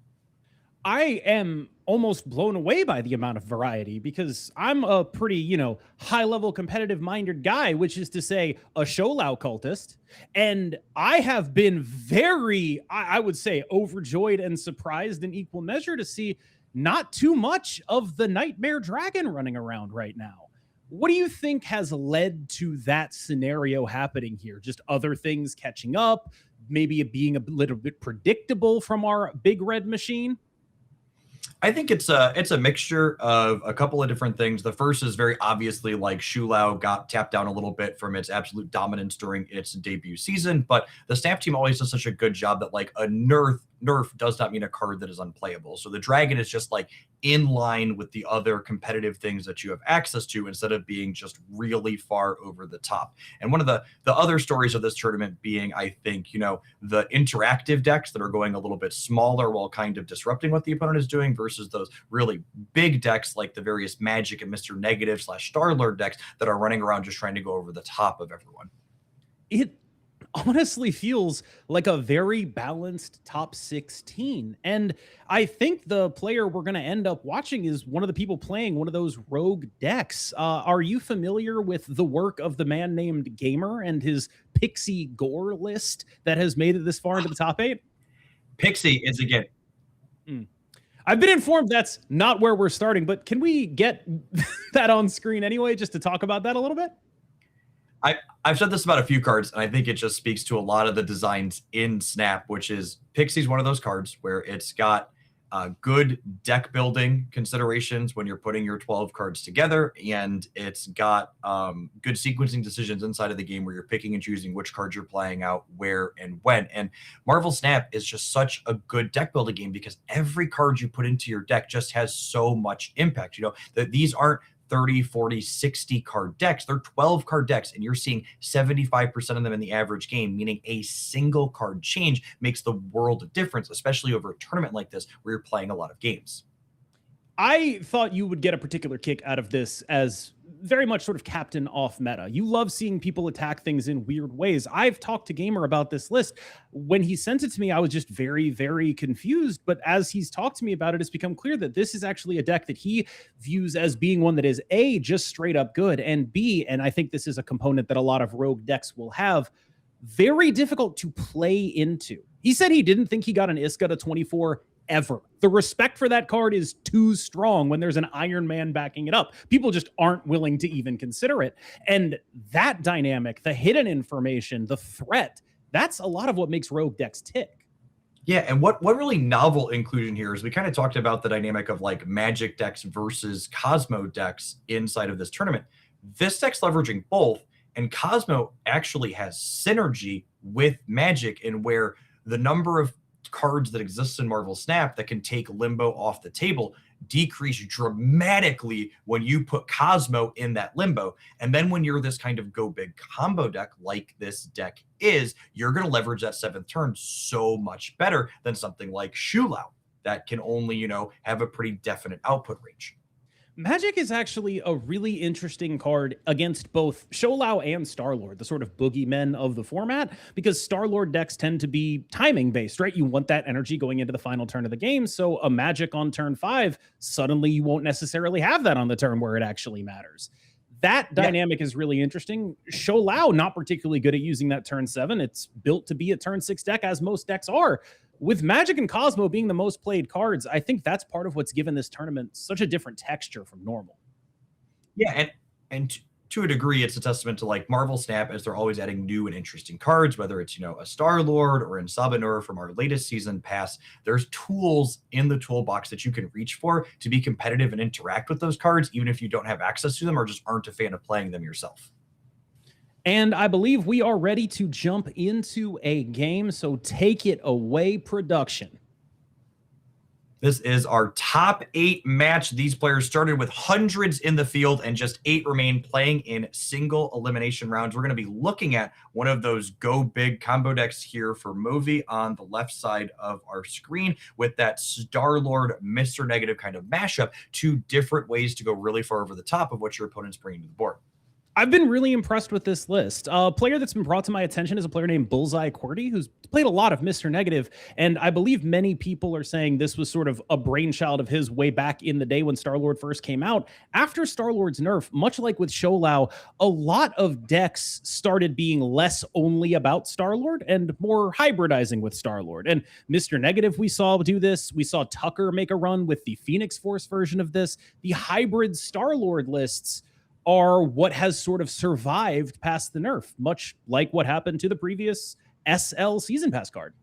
I am almost blown away by the amount of variety because I'm a pretty, high-level competitive-minded guy, which is to say a Sholau cultist. And I have been very, I would say, overjoyed and surprised in equal measure to see not too much of the Nightmare Dragon running around right now. What do you think has led to that scenario happening here? Just other things catching up, maybe it being a little bit predictable from our big red machine? I think it's a mixture of a couple of different things. The first is very obviously like Shulao got tapped down a little bit from its absolute dominance during its debut season, but the Snap team always does such a good job that like a nerf does not mean a card that is unplayable. So the dragon is just like in line with the other competitive things that you have access to instead of being just really far over the top. And one of the other stories of this tournament being, I think, the interactive decks that are going a little bit smaller while kind of disrupting what the opponent is doing versus those really big decks like the various Magic and Mr. Negative / Starlord decks that are running around just trying to go over the top of everyone. It honestly feels like a very balanced top 16. And I think the player we're going to end up watching is one of the people playing one of those rogue decks. Are you familiar with the work of the man named Gamer and his Pixie Gore list that has made it this far into the top 8? Pixie is again. I've been informed that's not where we're starting, but can we get that on screen anyway, just to talk about that a little bit? I've said this about a few cards, and I think it just speaks to a lot of the designs in Snap, which is Pixie's one of those cards where it's got good deck building considerations when you're putting your 12 cards together, and it's got good sequencing decisions inside of the game where you're picking and choosing which cards you're playing out, where, and when. And MarvelSnap is just such a good deck building game because every card you put into your deck just has so much impact. That these aren't 30, 40, 60 card decks. They're 12 card decks, and you're seeing 75% of them in the average game, meaning a single card change makes the world of difference, especially over a tournament like this where you're playing a lot of games. I thought you would get a particular kick out of this as very much sort of captain off meta. You love seeing people attack things in weird ways. I've talked to Gamer about this list. When he sent it to me, I was just very, very confused. But as he's talked to me about it, it's become clear that this is actually a deck that he views as being one that is A, just straight up good, and B, and I think this is a component that a lot of rogue decks will have, very difficult to play into. He said he didn't think he got an Iska to 24 ever. The respect for that card is too strong when there's an Iron Man backing it up. People just aren't willing to even consider it. And that dynamic, the hidden information, the threat, that's a lot of what makes rogue decks tick. Yeah, and what really novel inclusion here is we kind of talked about the dynamic of like Magic decks versus Cosmo decks inside of this tournament. This deck's leveraging both, and Cosmo actually has synergy with Magic in where the number of cards that exist in MarvelSnap that can take Limbo off the table decrease dramatically when you put Cosmo in that Limbo. And then when you're this kind of go big combo deck like this deck is, you're going to leverage that 7th turn so much better than something like Shulao that can only, have a pretty definite output range. Magic is actually a really interesting card against both Shulao and Starlord, the sort of boogeymen of the format, because Starlord decks tend to be timing based, right? You want that energy going into the final turn of the game. So a Magic on turn 5, suddenly you won't necessarily have that on the turn where it actually matters. That dynamic is really interesting. Shulao, not particularly good at using that turn 7. It's built to be a turn 6 deck, as most decks are. With Magic and Cosmo being the most played cards, I think that's part of what's given this tournament such a different texture from normal. Yeah, and to a degree, it's a testament to like MarvelSnap, as they're always adding new and interesting cards, whether it's, a Star-Lord or in Sabanur from our latest season pass. There's tools in the toolbox that you can reach for to be competitive and interact with those cards, even if you don't have access to them or just aren't a fan of playing them yourself. And I believe we are ready to jump into a game, so take it away, production. This is our top 8 match. These players started with hundreds in the field and just 8 remain playing in single elimination rounds. We're going to be looking at one of those go big combo decks here for Movi on the left side of our screen with that Star-Lord Mr. Negative kind of mashup. 2 different ways to go really far over the top of what your opponent's bringing to the board. I've been really impressed with this list. A player that's been brought to my attention is a player named Bullseye QWERTY, who's played a lot of Mr. Negative, and I believe many people are saying this was sort of a brainchild of his way back in the day when Star-Lord first came out. After Star-Lord's nerf, much like with Sholau, a lot of decks started being less only about Star-Lord and more hybridizing with Star-Lord. And Mr. Negative, we saw do this. We saw Tucker make a run with the Phoenix Force version of this. The hybrid Star-Lord lists are what has sort of survived past the nerf, much like what happened to the previous SL Season Pass card.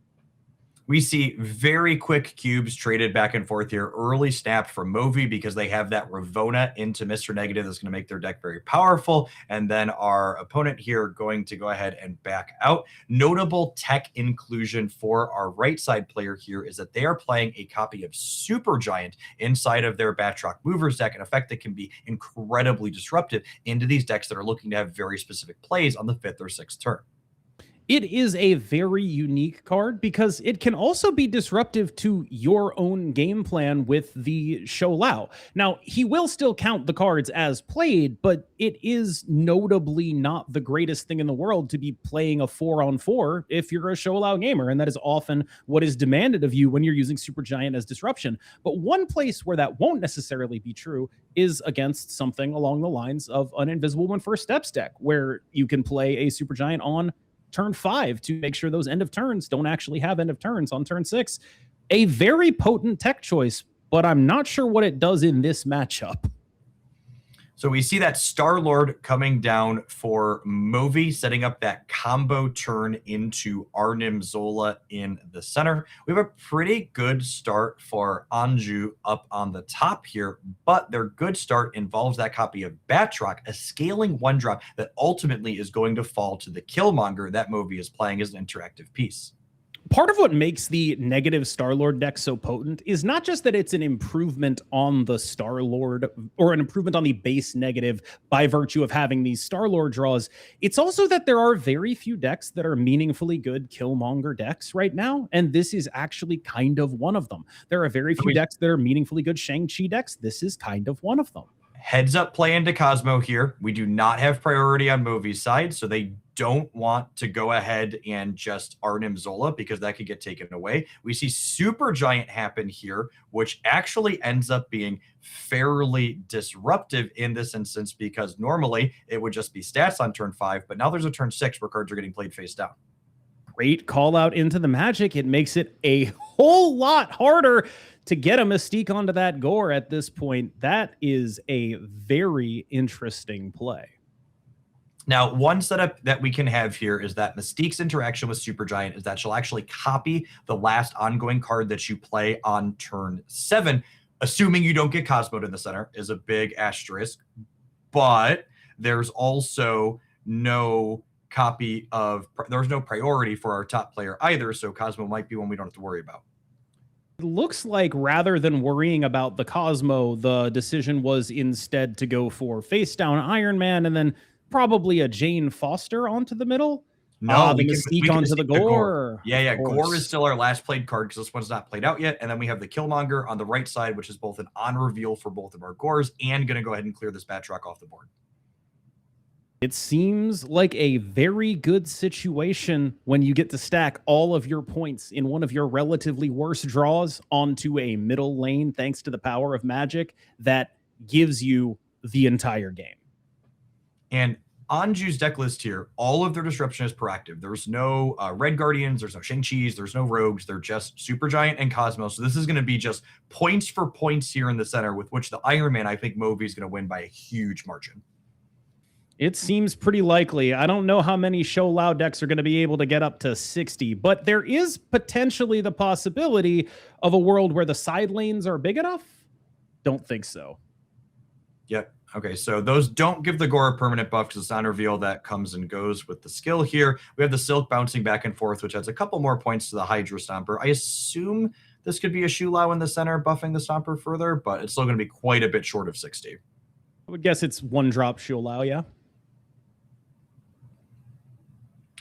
We see very quick cubes traded back and forth here, early snapped from Movi because they have that Ravona into Mr. Negative that's going to make their deck very powerful. And then our opponent here going to go ahead and back out. Notable tech inclusion for our right side player here is that they are playing a copy of Supergiant inside of their Batroc Movers deck, an effect that can be incredibly disruptive into these decks that are looking to have very specific plays on the 5th or 6th turn. It is a very unique card because it can also be disruptive to your own game plan with the Sholau. Now, he will still count the cards as played, but it is notably not the greatest thing in the world to be playing a 4-on-4 if you're a Sholau gamer, and that is often what is demanded of you when you're using Supergiant as disruption. But one place where that won't necessarily be true is against something along the lines of an Invisible When First Steps deck, where you can play a Supergiant on turn 5 to make sure those end of turns don't actually have end of turns on turn 6. A very potent tech choice, but I'm not sure what it does in this matchup. So we see that Star-Lord coming down for Movi, setting up that combo turn into Arnim Zola in the center. We have a pretty good start for Anju up on the top here, but their good start involves that copy of Batroc, a scaling 1-drop that ultimately is going to fall to the Killmonger that Movi is playing as an interactive piece. Part of what makes the negative Star-Lord deck so potent is not just that it's an improvement on the Star-Lord or an improvement on the base negative by virtue of having these Star-Lord draws. It's also that there are very few decks that are meaningfully good Killmonger decks right now, and this is actually kind of one of them. There are very few decks that are meaningfully good Shang-Chi decks. This is kind of one of them. Heads up play into Cosmo here. We do not have priority on Movi's side, so they don't want to go ahead and just Arnim Zola because that could get taken away. We see Supergiant happen here, which actually ends up being fairly disruptive in this instance because normally it would just be stats on turn 5, but now there's a turn 6 where cards are getting played face down. Great call out into the Magic. It makes it a whole lot harder to get a Mystique onto that Gore at this point. That is a very interesting play. Now, one setup that we can have here is that Mystique's interaction with Supergiant is that she'll actually copy the last ongoing card that you play on turn 7, assuming you don't get Cosmoed in the center, is a big asterisk. But there's also no copy of, there's no priority for our top player either, so Cosmo might be one we don't have to worry about. It looks like rather than worrying about the Cosmo, the decision was instead to go for face down Iron Man and then probably a Jane Foster onto the middle. No, the Mystique onto the Gore. Yeah. Gore is still our last played card because this one's not played out yet. And then we have the Killmonger on the right side, which is both an on reveal for both of our Gores and going to go ahead and clear this Batroc off the board. It seems like a very good situation when you get to stack all of your points in one of your relatively worst draws onto a middle lane, thanks to the power of Magic that gives you the entire game. And Anju's deck list here, all of their disruption is proactive. There's no Red Guardians, there's no Shang-Chi's, there's no Rogues, they're just Supergiant and Cosmo. So this is going to be just points for points here in the center, with which the Iron Man, I think Movi is going to win by a huge margin. It seems pretty likely. I don't know how many Show Loud decks are going to be able to get up to 60, but there is potentially the possibility of a world where the side lanes are big enough. Don't think so. Yep. Okay, so those don't give the Gore a permanent buff because it's on reveal that comes and goes with the skill here. We have the Silk bouncing back and forth, which adds a couple more points to the Hydra Stomper. I assume this could be a Shulau in the center, buffing the Stomper further, but it's still going to be quite a bit short of 60. I would guess it's one drop Shulau, yeah.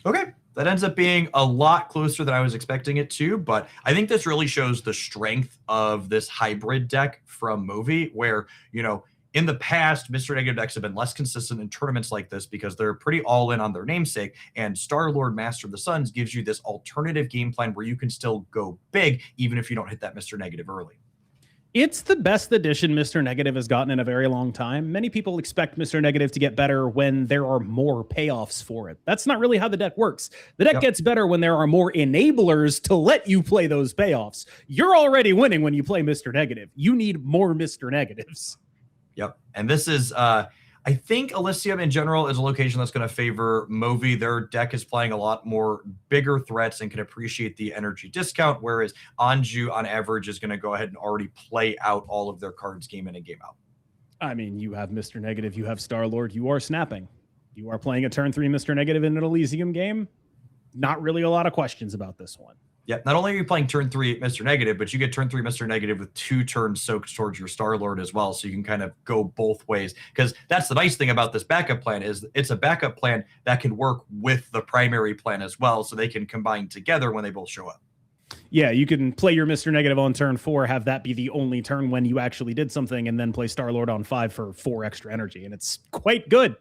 Okay, that ends up being a lot closer than I was expecting it to, but I think this really shows the strength of this hybrid deck from Movie, where, you know, in the past, Mr. Negative decks have been less consistent in tournaments like this because they're pretty all in on their namesake, and Star-Lord Master of the Suns gives you this alternative game plan where you can still go big even if you don't hit that Mr. Negative early. It's the best addition Mr. Negative has gotten in a very long time. Many people expect Mr. Negative to get better when there are more payoffs for it. That's not really how the deck works. The deck gets better when there are more enablers to let you play those payoffs. You're already winning when you play Mr. Negative. You need more Mr. Negatives. Yep. And this is, I think Elysium in general is a location that's going to favor Movi. Their deck is playing a lot more bigger threats and can appreciate the energy discount, whereas Anju, on average, is going to go ahead and already play out all of their cards game in and game out. I mean, you have Mr. Negative, you have Star-Lord, you are snapping. You are playing a turn 3 Mr. Negative in an Elysium game. Not really a lot of questions about this one. Yeah, not only are you playing turn 3 Mr. Negative, but you get turn 3 Mr. Negative with 2 turns soaked towards your Star-Lord as well, so you can kind of go both ways. Because that's the nice thing about this backup plan is it's a backup plan that can work with the primary plan as well, so they can combine together when they both show up. Yeah, you can play your Mr. Negative on turn 4, have that be the only turn when you actually did something, and then play Star-Lord on 5 for 4 extra energy, and it's quite good.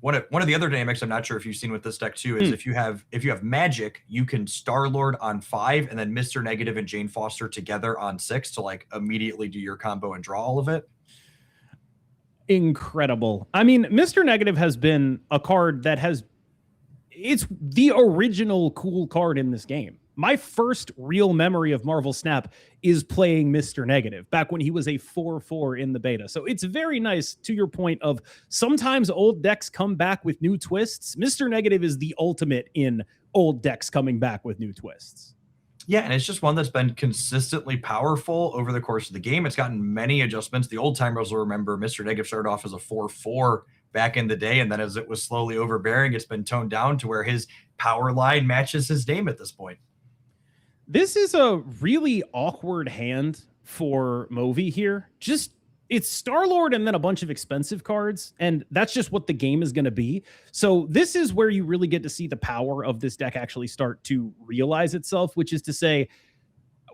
One of the other dynamics I'm not sure if you've seen with this deck too is if you have magic, you can Star-Lord on 5 and then Mr. Negative and Jane Foster together on 6 to like immediately do your combo and draw all of it. Incredible. I mean, Mr. Negative has been a card that it's the original cool card in this game. My first real memory of MarvelSnap is playing Mr. Negative back when he was a 4/4 in the beta. So it's very nice, to your point of sometimes old decks come back with new twists. Mr. Negative is the ultimate in old decks coming back with new twists. Yeah, and it's just one that's been consistently powerful over the course of the game. It's gotten many adjustments. The old timers will remember Mr. Negative started off as a 4/4 back in the day, and then as it was slowly overbearing, it's been toned down to where his power line matches his name at this point. This is a really awkward hand for Movi here. It's Star-Lord and then a bunch of expensive cards, and that's just what the game is going to be. So this is where you really get to see the power of this deck actually start to realize itself, which is to say,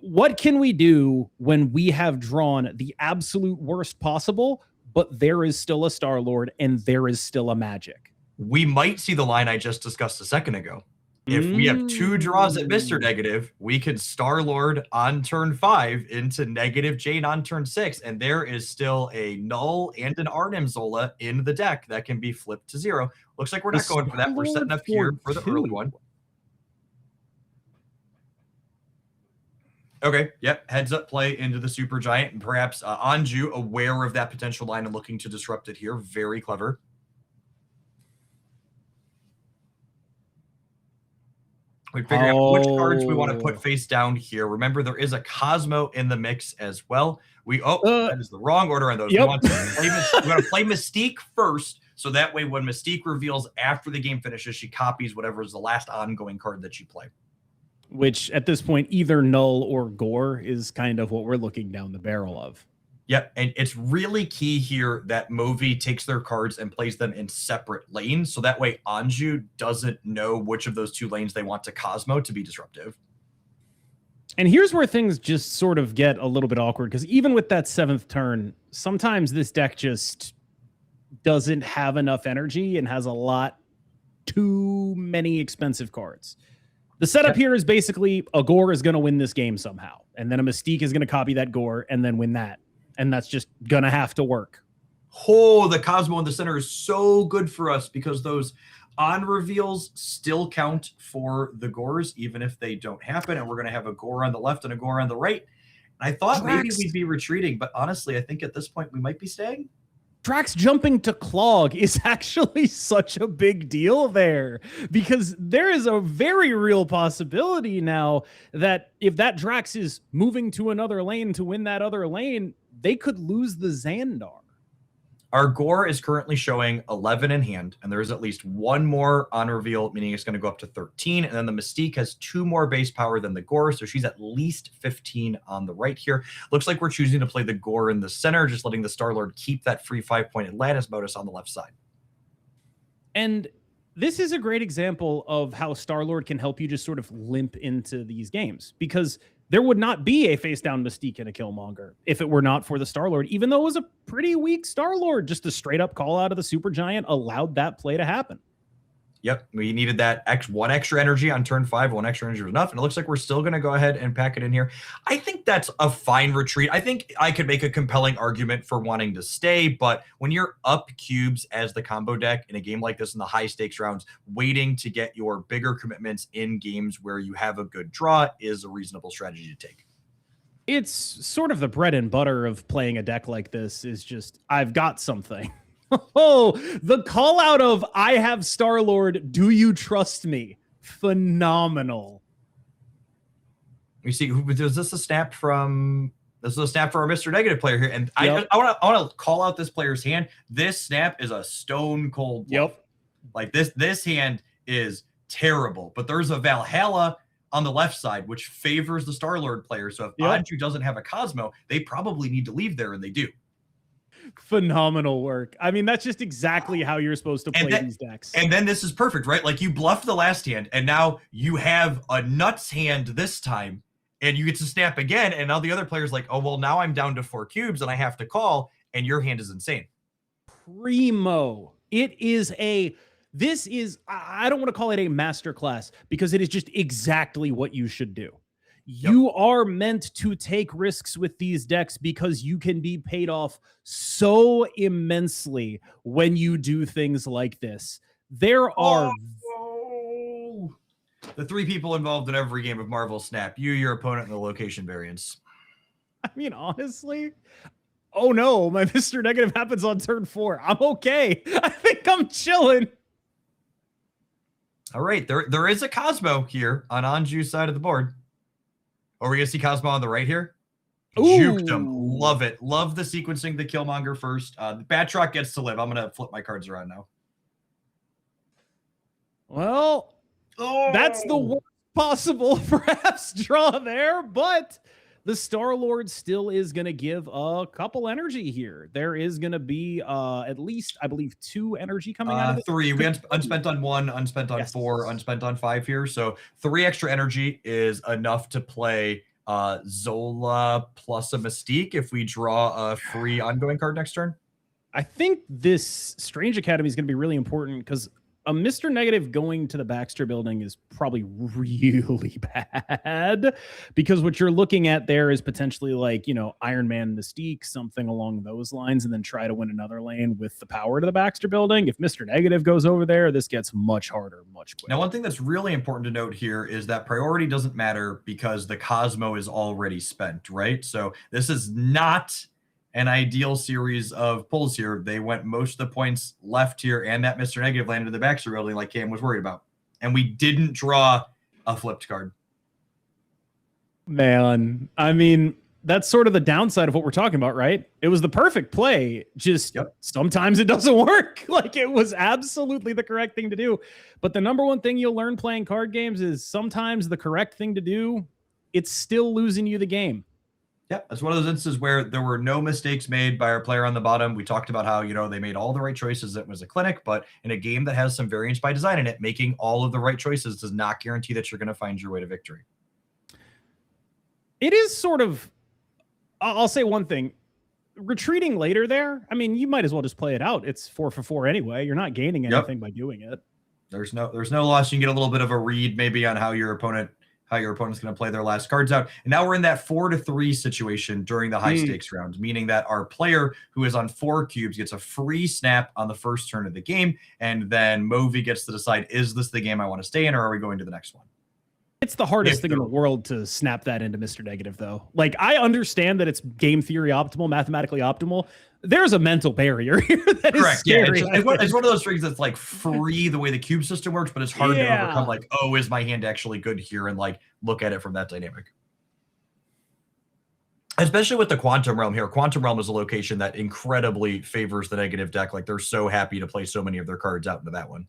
what can we do when we have drawn the absolute worst possible, but there is still a Star-Lord and there is still a magic? We might see the line I just discussed a second ago. If we have 2 draws at Mr. Negative, we could Star-Lord on turn 5 into Negative Jane on turn 6, and there is still a Null and an Arnim Zola in the deck that can be flipped to 0. Looks like we're not going for that. We're setting up here for the early one. Okay, yep, heads up play into the Super Giant, and perhaps Anju, aware of that potential line and looking to disrupt it here. Very clever. We figure out which cards we want to put face down here. Remember, there is a Cosmo in the mix as well. That is the wrong order on those. Yep. We want to play Mystique first, so that way when Mystique reveals after the game finishes, she copies whatever is the last ongoing card that you play. Which, at this point, either Null or Gore is kind of what we're looking down the barrel of. Yep, and it's really key here that Movi takes their cards and plays them in separate lanes, so that way Anju doesn't know which of those 2 lanes they want to Cosmo to be disruptive. And here's where things just sort of get a little bit awkward, because even with that 7th turn, sometimes this deck just doesn't have enough energy and has a lot too many expensive cards. The setup here is basically a Gore is going to win this game somehow, and then a Mystique is going to copy that Gore and then win that. And that's just going to have to work. Oh, the Cosmo in the center is so good for us because those on reveals still count for the Gores, even if they don't happen. And we're going to have a Gore on the left and a Gore on the right. And I thought maybe we'd be retreating, but honestly, I think at this point we might be staying. Drax jumping to Clog is actually such a big deal there, because there is a very real possibility now that if that Drax is moving to another lane to win that other lane, they could lose the Xandar. Our Gore is currently showing 11 in hand, and there's at least one more on reveal, meaning it's going to go up to 13. And then the Mystique has 2 more base power than the Gore, so she's at least 15 on the right here. Looks like we're choosing to play the Gore in the center, just letting the Star-Lord keep that free 5-point Atlantis modus on the left side. And this is a great example of how Star-Lord can help you just sort of limp into these games, because there would not be a face-down Mystique and a Killmonger if it were not for the Star-Lord, even though it was a pretty weak Star-Lord. Just a straight-up call out of the Supergiant allowed that play to happen. Yep, we needed that one extra energy on turn 5. 1 extra energy was enough, and it looks like we're still going to go ahead and pack it in here. I think that's a fine retreat. I think I could make a compelling argument for wanting to stay, but when you're up cubes as the combo deck in a game like this in the high-stakes rounds, waiting to get your bigger commitments in games where you have a good draw is a reasonable strategy to take. It's sort of the bread and butter of playing a deck like this is just, I've got something. Oh, the call out of I have Star-Lord, do you trust me? Phenomenal. You see, was this a snap from... This is a snap for our Mr. Negative player here. And I want to call out this player's hand. This snap is a stone cold bluff. Yep. Like this hand is terrible. But there's a Valhalla on the left side, which favors the Star-Lord player. So if Anju doesn't have a Cosmo, they probably need to leave there, and they do. Phenomenal work. I mean, that's just exactly how you're supposed to play these decks. And then this is perfect, right? Like you bluffed the last hand, and now you have a nuts hand this time, and you get to snap again, and now the other player's like, oh, well, now I'm down to 4 cubes, and I have to call, and your hand is insane. Primo. It is this is, I don't want to call it a masterclass, because it is just exactly what you should do. You are meant to take risks with these decks because you can be paid off so immensely when you do things like this. There are... The 3 people involved in every game of MarvelSnap. You, your opponent, and the location variance. I mean, honestly... Oh no, my Mr. Negative happens on turn 4. I'm okay. I think I'm chilling. All right, there is a Cosmo here on Anju's side of the board. Are we going to see Cosmo on the right here? Juked him. Love it. Love the sequencing the Killmonger first. The Batroc gets to live. I'm going to flip my cards around now. Well, that's the worst possible perhaps draw there, but the Star-Lord still is going to give a couple energy here. There is going to be at least, I believe, 2 energy coming out of it. 3. We unspent on 1, unspent on 4, unspent on 5 here. So 3 extra energy is enough to play Zola plus a Mystique if we draw a free ongoing card next turn. I think this Strange Academy is going to be really important because a Mr. Negative going to the Baxter building is probably really bad, because what you're looking at there is potentially like, you know, Iron Man Mystique, something along those lines, and then try to win another lane with the power to the Baxter building. If Mr. Negative goes over there, this gets much harder, much quicker. Now, one thing that's really important to note here is that priority doesn't matter because the Cosmo is already spent, right? So this is not an ideal series of pulls here. They went most of the points left here, and that Mr. Negative landed in the Baxter building like Cam was worried about. And we didn't draw a flipped card. Man, I mean, that's sort of the downside of what we're talking about, right? It was the perfect play. Just sometimes it doesn't work. Like, it was absolutely the correct thing to do. But the number one thing you'll learn playing card games is sometimes the correct thing to do, it's still losing you the game. Yeah, that's one of those instances where there were no mistakes made by our player on the bottom. We talked about how, you know, they made all the right choices. It was a clinic, but in a game that has some variance by design in it, making all of the right choices does not guarantee that you're going to find your way to victory. It is sort of, I'll say one thing, retreating later there. I mean, you might as well just play it out. It's 4 for 4 anyway. You're not gaining anything by doing it. There's no loss. You can get a little bit of a read maybe on how your opponent's going to play their last cards out. And now we're in that 4-3 situation during the high stakes rounds, meaning that our player who is on 4 cubes gets a free snap on the first turn of the game. And then Movi gets to decide, is this the game I want to stay in, or are we going to the next one? It's the hardest thing in the world to snap that into Mr. Negative, though. Like, I understand that it's game theory optimal, mathematically optimal. There's a mental barrier here that is scary. Yeah, it's one of those things that's like free the way the cube system works, but it's hard to overcome. Like, oh, is my hand actually good here? And like look at it from that dynamic. Especially with the Quantum Realm here. Quantum Realm is a location that incredibly favors the negative deck. Like, they're so happy to play so many of their cards out into that one.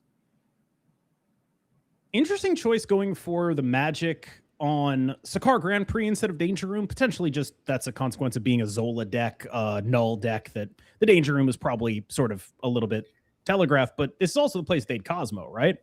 Interesting choice going for the Magic on Sakar Grand Prix instead of Danger Room. Potentially just that's a consequence of being a Zola deck, null deck, that the Danger Room is probably sort of a little bit telegraphed, but this is also the place they'd Cosmo, right?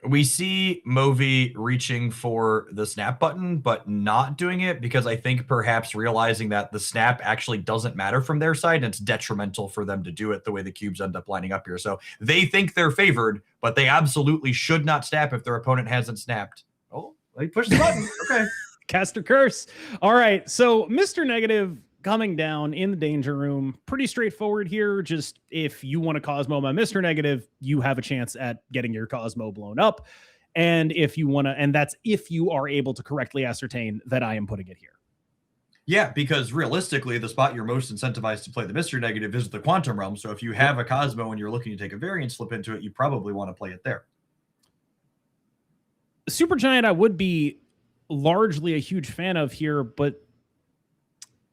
We see Movi reaching for the snap button, but not doing it because I think perhaps realizing that the snap actually doesn't matter from their side, and it's detrimental for them to do it the way the cubes end up lining up here. So they think they're favored, but they absolutely should not snap if their opponent hasn't snapped. Oh, they pushed the button. Okay. Caster Curse. All right. So Mr. Negative coming down in the Danger Room. Pretty straightforward here. Just if you want to Cosmo my Mr. Negative, you have a chance at getting your Cosmo blown up. And if you want to, and that's if you are able to correctly ascertain that I am putting it here. Yeah, because realistically, the spot you're most incentivized to play the Mr. Negative is the Quantum Realm. So if you have a Cosmo and you're looking to take a variant slip into it, you probably want to play it there. Supergiant, I would be largely a huge fan of here, but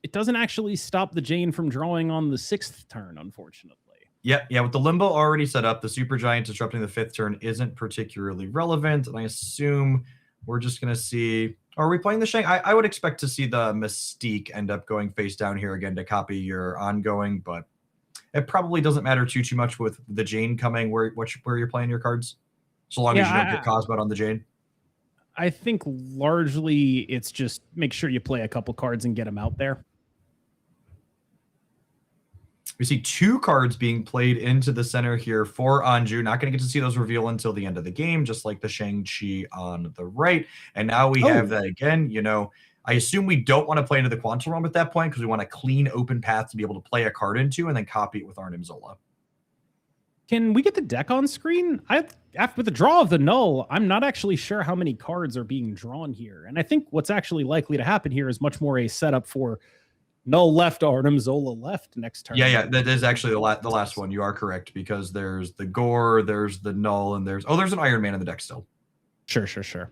it doesn't actually stop the Jane from drawing on the 6th turn, unfortunately. Yeah, with the Limbo already set up, the Supergiant disrupting the 5th turn isn't particularly relevant, and I assume we're just going to see... Are we playing the Shang? I would expect to see the Mystique end up going face down here again to copy your ongoing, but it probably doesn't matter too much with the Jane coming where you're playing your cards, so long as you don't get Cosmoed on the Jane. I think largely it's just make sure you play a couple cards and get them out there. We see 2 cards being played into the center here for Anju. Not going to get to see those reveal until the end of the game, just like the Shang-Chi on the right. And now we have that again. You know, I assume we don't want to play into the Quantum Realm at that point because we want a clean open path to be able to play a card into and then copy it with Arnim Zola. Can we get the deck on screen? After the draw of the null, I'm not actually sure how many cards are being drawn here. And I think what's actually likely to happen here is much more a setup for null left, Arnim Zola left next turn. Yeah, that is actually the last one. You are correct because there's the Gore, there's the null, and there's an Iron Man in the deck still. Sure.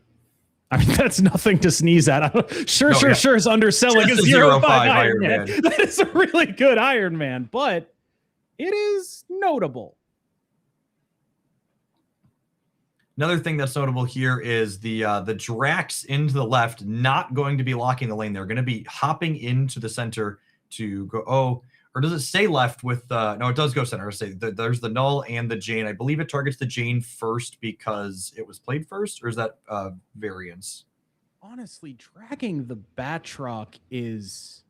I mean, that's nothing to sneeze at. Sure is underselling a 0-5 Iron Man. That is a really good Iron Man, but it is notable. Another thing that's notable here is the Drax into the left not going to be locking the lane. They're going to be hopping into the center to go. Oh, or does it stay left with? No, it does go center. There's the null and the Jane. I believe it targets the Jane first because it was played first, or is that variance? Honestly, dragging the Batroc is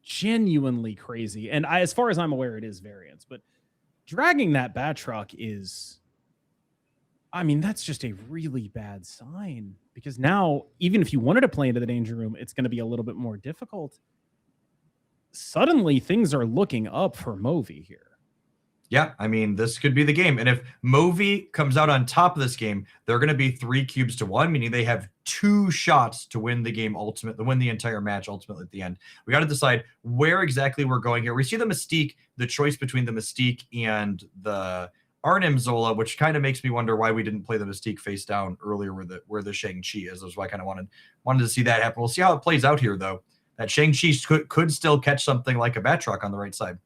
genuinely crazy, and as far as I'm aware, it is variance. But dragging that Batroc is. I mean, that's just a really bad sign because now, even if you wanted to play into the Danger Room, it's going to be a little bit more difficult. Suddenly, things are looking up for Movi here. Yeah, I mean, this could be the game. And if Movi comes out on top of this game, they're going to be 3 cubes to 1, meaning they have 2 shots to win the game ultimately, win the entire match ultimately at the end. We got to decide where exactly we're going here. We see the Mystique, the choice between the Mystique and the Arnim Zola, which kind of makes me wonder why we didn't play the Mystique face down earlier where the Shang-Chi is. That's why I kind of wanted to see that happen. We'll see how it plays out here, though. That Shang-Chi could still catch something like a Batroc on the right side.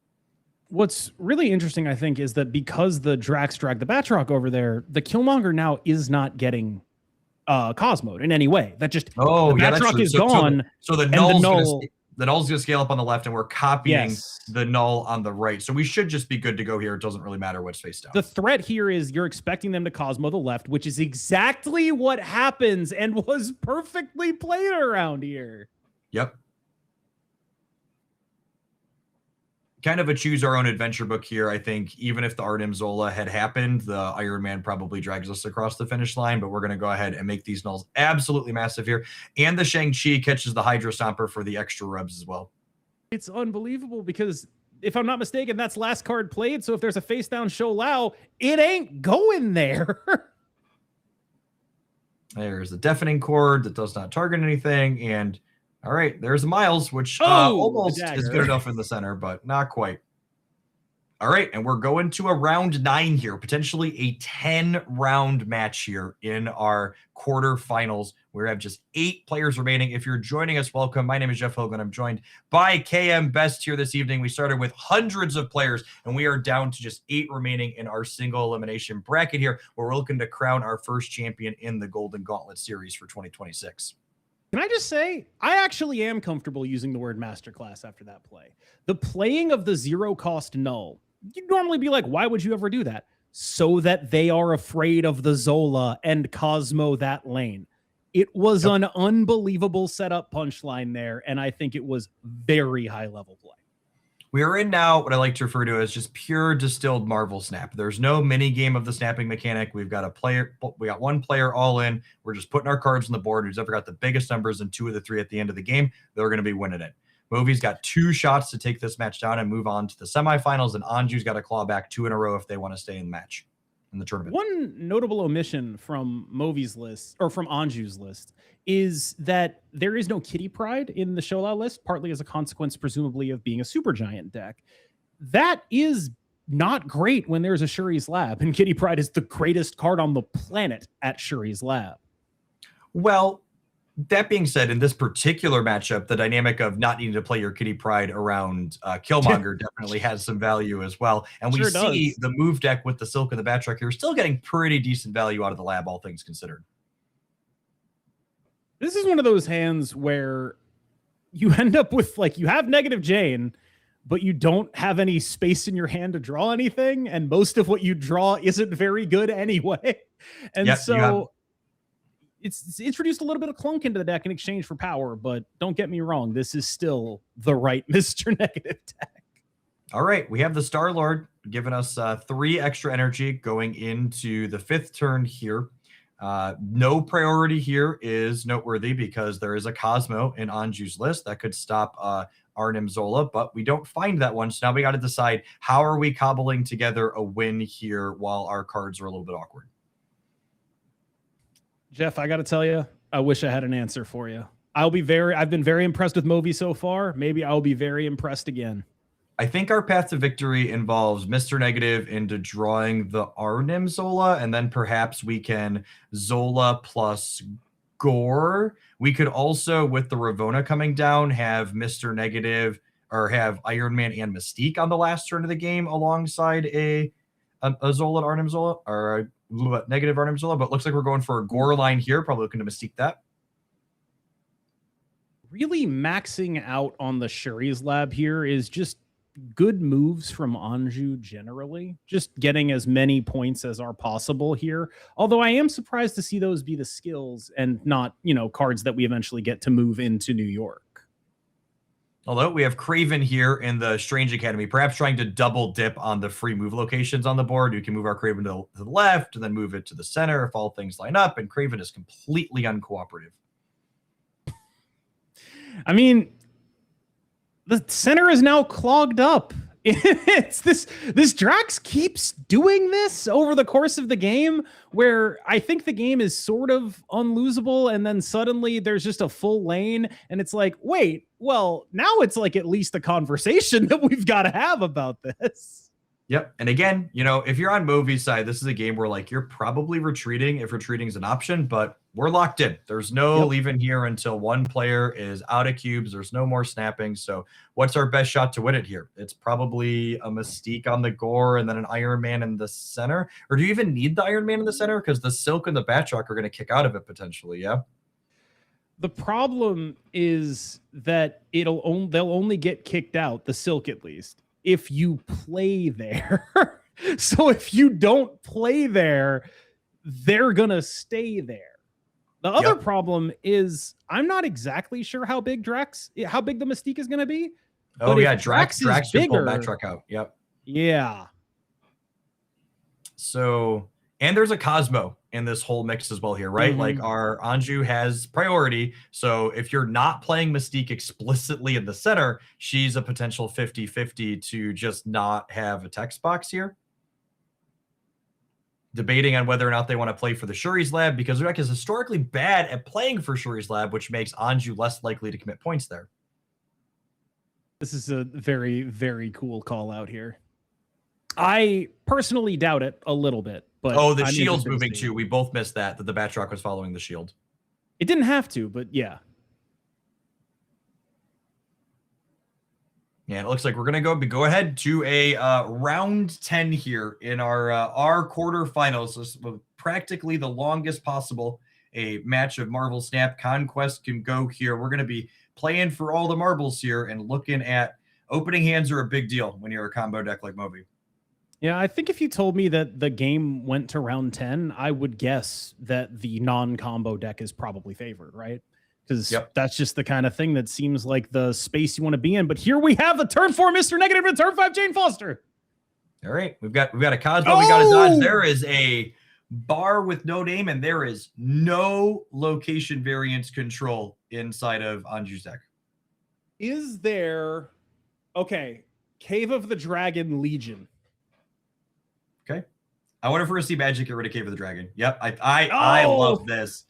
What's really interesting, I think, is that because the Drax dragged the Batroc over there, the Killmonger now is not getting Cosmoed in any way. That just the Batroc is gone. So the null's going to scale up on the left, and we're copying the null on the right. So we should just be good to go here. It doesn't really matter what's face down. The threat here is you're expecting them to Cosmo the left, which is exactly what happens and was perfectly played around here. Yep. Kind of a choose our own adventure book here. I think even if the Arnim Zola had happened, the Iron Man probably drags us across the finish line, but we're going to go ahead and make these nulls absolutely massive here. And the Shang-Chi catches the Hydra Stomper for the extra rubs as well. It's unbelievable because if I'm not mistaken, that's last card played. So if there's a face down Show Lao, it ain't going there. There's a deafening chord that does not target anything. And all right, there's a Miles, which Oh, almost the is dagger. good enough in the center, but not quite. All right, and we're going to a round 9 here, potentially a 10-round match here in our quarterfinals. We have just 8 players remaining. If you're joining us, welcome. My name is Jeff Hogan. I'm joined by KM Best here this evening. We started with hundreds of players, and we are down to just 8 remaining in our single elimination bracket here, where we're looking to crown our first champion in the Golden Gauntlet Series for 2026. Can I just say, I actually am comfortable using the word masterclass after that play. The playing of the zero cost null, you'd normally be like, why would you ever do that? So that they are afraid of the Zola and Cosmo that lane. It was an unbelievable setup punchline there, and I think it was very high-level play. We are in now what I like to refer to as just pure distilled Marvel Snap. There's no mini game of the snapping mechanic. We got one player all in. We're just putting our cards on the board. Who's ever got the biggest numbers and 2 of the 3 at the end of the game, they're going to be winning it. Movie's got 2 shots to take this match down and move on to the semifinals, and Anju's got to claw back 2 in a row if they want to stay in the match, in the tournament. One notable omission from Movi's list, or from Anju's list, is that there is no Kitty Pride in the Shola list, partly as a consequence, presumably, of being a Supergiant deck. That is not great when there's a Shuri's Lab, and Kitty Pride is the greatest card on the planet at Shuri's Lab. Well, that being said, in this particular matchup, the dynamic of not needing to play your Kitty Pride around Killmonger definitely has some value as well. And we see the move deck with the Silk and the Batroc here still getting pretty decent value out of the lab, all things considered. This is one of those hands where you end up with, like, you have negative Jane, but you don't have any space in your hand to draw anything, and most of what you draw isn't very good anyway. And so it's introduced a little bit of clunk into the deck in exchange for power, but don't get me wrong, this is still the right Mr. Negative deck. All right, we have the Star-Lord giving us 3 extra energy going into the 5th turn here. No priority here is noteworthy because there is a Cosmo in Anju's list that could stop Arnim Zola, but we don't find that one. So now we got to decide, how are we cobbling together a win here while our cards are a little bit awkward? Jeff, I got to tell you, I wish I had an answer for you. I've been very impressed with Movi so far. Maybe I'll be very impressed again. I think our path to victory involves Mr. Negative into drawing the Arnim Zola, and then perhaps we can Zola plus Gore. We could also, with the Ravona coming down, have Mr. Negative or have Iron Man and Mystique on the last turn of the game alongside a Zola Arnim Zola or a negative Arnim Zola. But it looks like we're going for a Gore line here, probably looking to Mystique that. Really maxing out on the Shuri's Lab here is just good moves from Anju generally, just getting as many points as are possible here. Although I am surprised to see those be the skills and not, cards that we eventually get to move into New York. Although we have Craven here in the Strange Academy, perhaps trying to double dip on the free move locations on the board. You can move our Craven to the left and then move it to the center if all things line up, and Craven is completely uncooperative. I mean, the center is now clogged up. It's this Drax keeps doing this over the course of the game, where I think the game is sort of unlosable, and then suddenly there's just a full lane, and it's like, wait, well, now it's like at least a conversation that we've got to have about this. Yep. And again, if you're on Movi's side, this is a game where you're probably retreating if retreating is an option, but we're locked in. There's no leaving here until one player is out of cubes. There's no more snapping. So what's our best shot to win it here? It's probably a Mystique on the Gore and then an Iron Man in the center. Or do you even need the Iron Man in the center? Because the Silk and the Batroc are going to kick out of it potentially. Yeah. The problem is that they'll only get kicked out, the Silk at least, if you play there. So if you don't play there, they're going to stay there. The other problem is I'm not exactly sure how big the Mystique is going to be. Oh, yeah. Drax is bigger. Pull Batroc out. Yep. Yeah. So, and there's a Cosmo in this whole mix as well here, right? Like our Anju has priority. So if you're not playing Mystique explicitly in the center, she's a potential 50-50 to just not have a text box here. debating on whether or not they want to play for the Shuri's Lab, because their deck is historically bad at playing for Shuri's Lab, which makes Anju less likely to commit points there. This is a very, very cool call out here. I personally doubt it a little bit, but the I'm shield's interested to moving see. too. We both missed that the Batroc was following the shield. It didn't have to, but yeah. Yeah, it looks like we're gonna go ahead to a round 10 here in our quarterfinals. This was practically the longest possible a match of MarvelSnap Conquest can go here. We're gonna be playing for all the marbles here and looking at opening hands are a big deal when you're a combo deck like Moby. Yeah, I think if you told me that the game went to round 10, I would guess that the non-combo deck is probably favored, right? Because that's just the kind of thing that seems like the space you want to be in. But here we have the turn 4 Mr. Negative and turn 5 Jane Foster. All right, we've got a Cosmo, we got a Dodge. There is a bar with no name, and there is no location variance control inside of Anju's deck. Is there... Okay, Cave of the Dragon Legion. Okay. I wonder if we're going to see Magic get rid of Cave of the Dragon. Yep, I love this.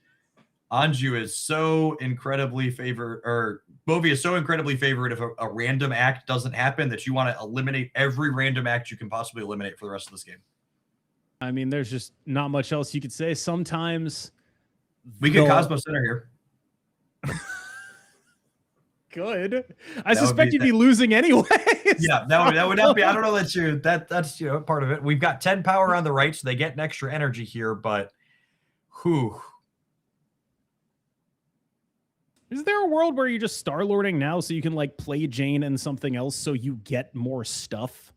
Anju is so incredibly favored, or Moby is so incredibly favored if a random act doesn't happen that you want to eliminate every random act you can possibly eliminate for the rest of this game. I mean, there's just not much else you could say. Sometimes we get Cosmo Center here. Good. I suspect you'd be losing anyway. Yeah, that would not be. I don't know that's part of it. We've got 10 power on the right, so they get an extra energy here, but whew. Is there a world where you're just Star-Lording now so you can like play Jane and something else so you get more stuff?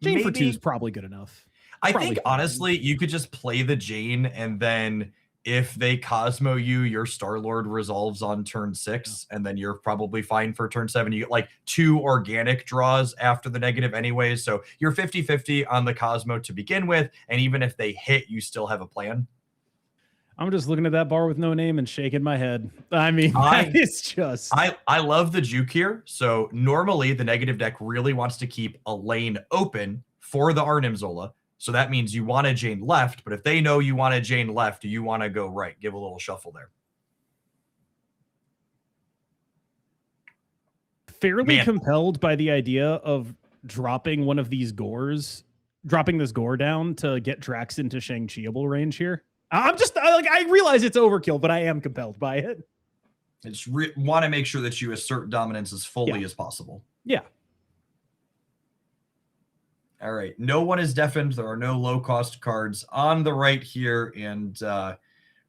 Jane for 2 is probably good enough. I think honestly, you could just play the Jane, and then if they Cosmo you, your Star-Lord resolves on turn 6, and then you're probably fine for turn 7. You get like 2 organic draws after the negative anyways, so you're 50-50 on the Cosmo to begin with, and even if they hit, you still have a plan. I'm just looking at that bar with no name and shaking my head. I mean, it's just... I love the juke here. So normally the negative deck really wants to keep a lane open for the Arnim Zola. So that means you want a Jane left, but if they know you want a Jane left, you want to go right. Give a little shuffle there. Fairly compelled by the idea of dropping one of these gores, dropping this gore down to get Drax into Shang-Chi-able range here. I'm just like, I realize it's overkill, but I am compelled by it. I just want to make sure that you assert dominance as fully as possible. Yeah. All right. No one is deafened. There are no low-cost cards on the right here, and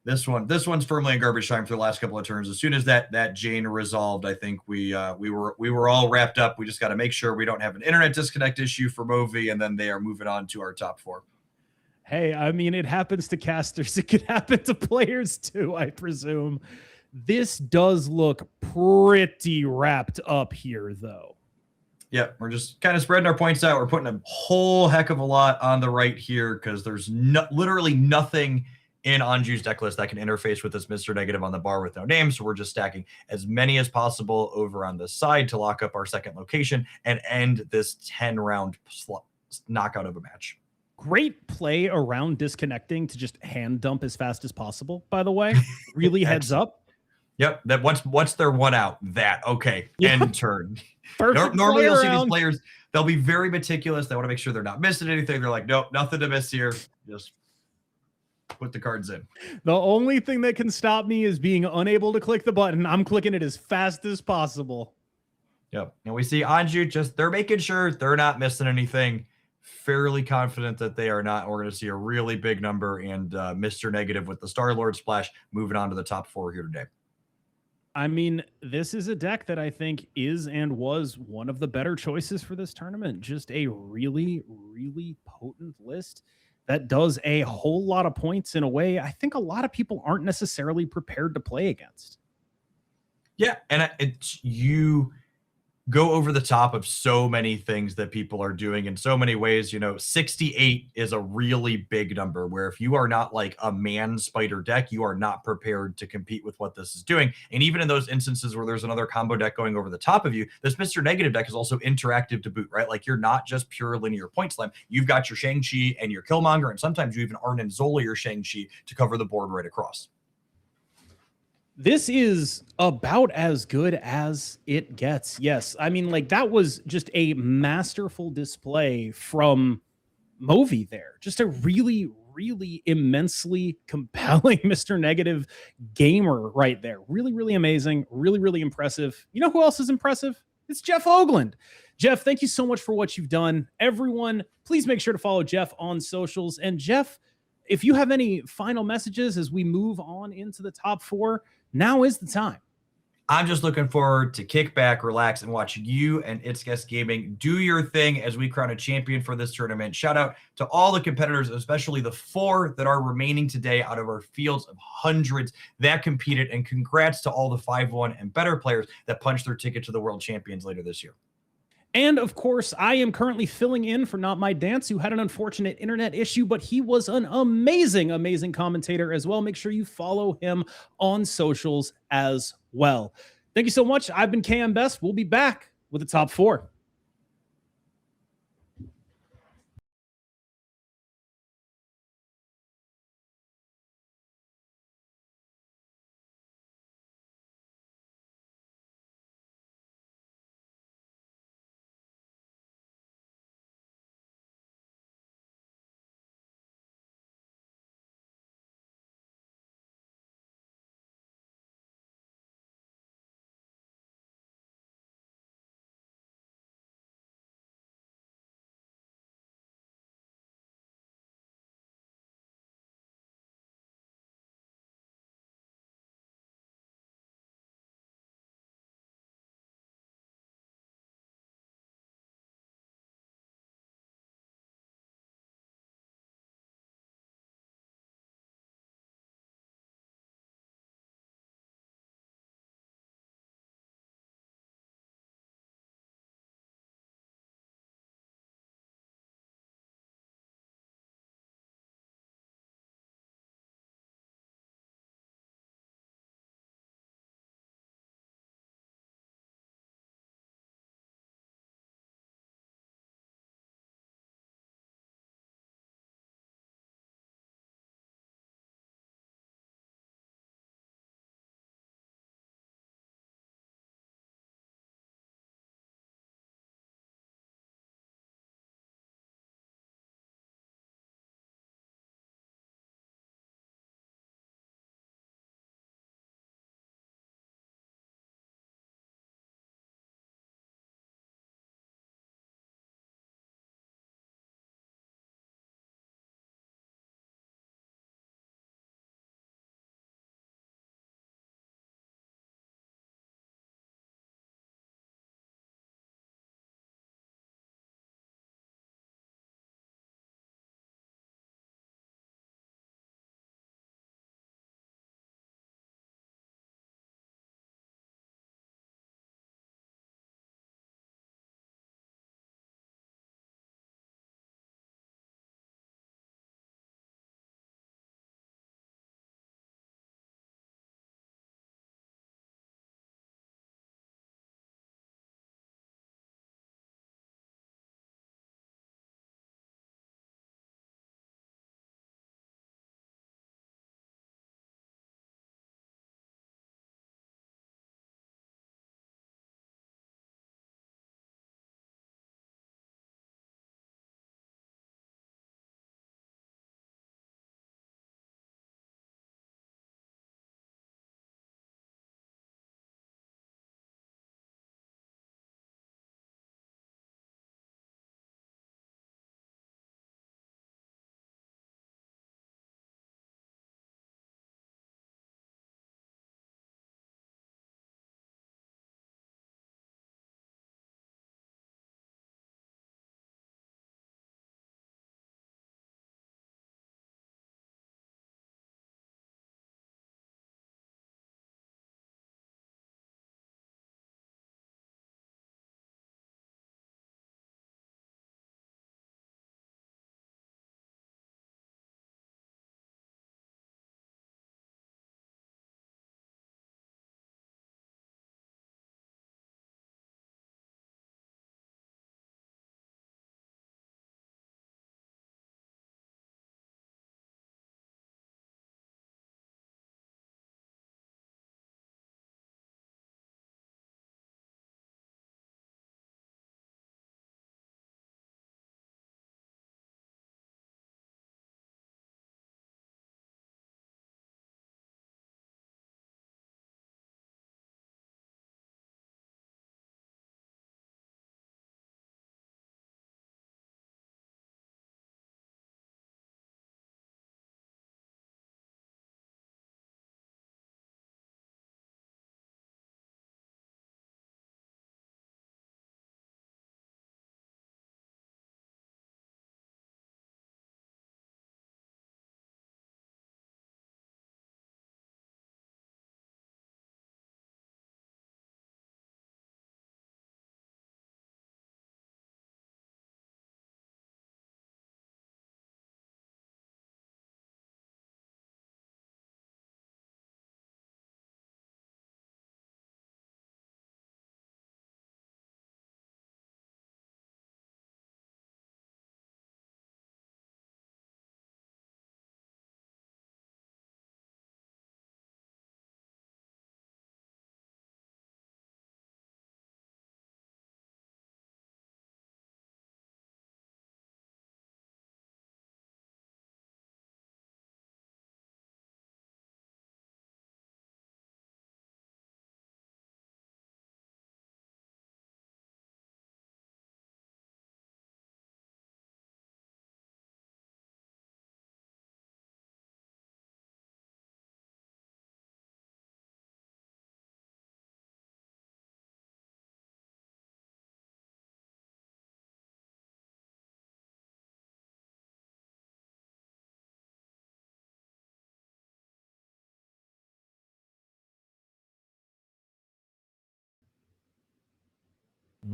this one's firmly in garbage time for the last couple of turns. As soon as that Jane resolved, I think we were all wrapped up. We just got to make sure we don't have an internet disconnect issue for Movi, and then they are moving on to our top 4. Hey, I mean, it happens to casters. It could happen to players too, I presume. This does look pretty wrapped up here, though. Yeah, we're just kind of spreading our points out. We're putting a whole heck of a lot on the right here because there's literally nothing in Anju's deck list that can interface with this Mr. Negative on the bar with no name. So we're just stacking as many as possible over on this side to lock up our second location and end this 10-round knockout of a match. Great play around disconnecting to just hand dump as fast as possible, by the way. Really heads up. Yep. That what's their one out? That okay. End turn. Perfect. Normally you'll see these players, they'll be very meticulous. They want to make sure they're not missing anything. They're like, nope, nothing to miss here. Just put the cards in. The only thing that can stop me is being unable to click the button. I'm clicking it as fast as possible. Yep. And we see Anju they're making sure they're not missing anything. Fairly confident that they are not. We're going to see a really big number, and Mr. Negative with the Star-Lord splash moving on to the top 4 here today. I mean, this is a deck that I think is and was one of the better choices for this tournament. Just a really, really potent list that does a whole lot of points in a way I think a lot of people aren't necessarily prepared to play against. Yeah, and go over the top of so many things that people are doing in so many ways. 68 is a really big number where if you are not like a man spider deck, you are not prepared to compete with what this is doing. And even in those instances where there's another combo deck going over the top of you, this Mr. Negative deck is also interactive to boot, right? Like you're not just pure linear point slam. You've got your Shang-Chi and your Killmonger, and sometimes you even Arn and Zola your Shang-Chi to cover the board right across. This is about as good as it gets. Yes. I mean, like that was just a masterful display from Movi there. Just a really, really immensely compelling Mr. Negative gamer right there. Really, really amazing. Really, really impressive. You know who else is impressive? It's Jeff Hoagland. Jeff, thank you so much for what you've done. Everyone, please make sure to follow Jeff on socials. And Jeff, if you have any final messages as we move on into the top 4, now is the time. I'm just looking forward to kick back, relax, and watch you and It's Guest Gaming do your thing as we crown a champion for this tournament. Shout out to all the competitors, especially the 4 that are remaining today out of our fields of hundreds that competed. And congrats to all the 5-1 and better players that punched their ticket to the World Champions later this year. And of course, I am currently filling in for Not My Dance, who had an unfortunate internet issue, but he was an amazing, amazing commentator as well. Make sure you follow him on socials as well. Thank you so much. I've been KM Best. We'll be back with the top 4.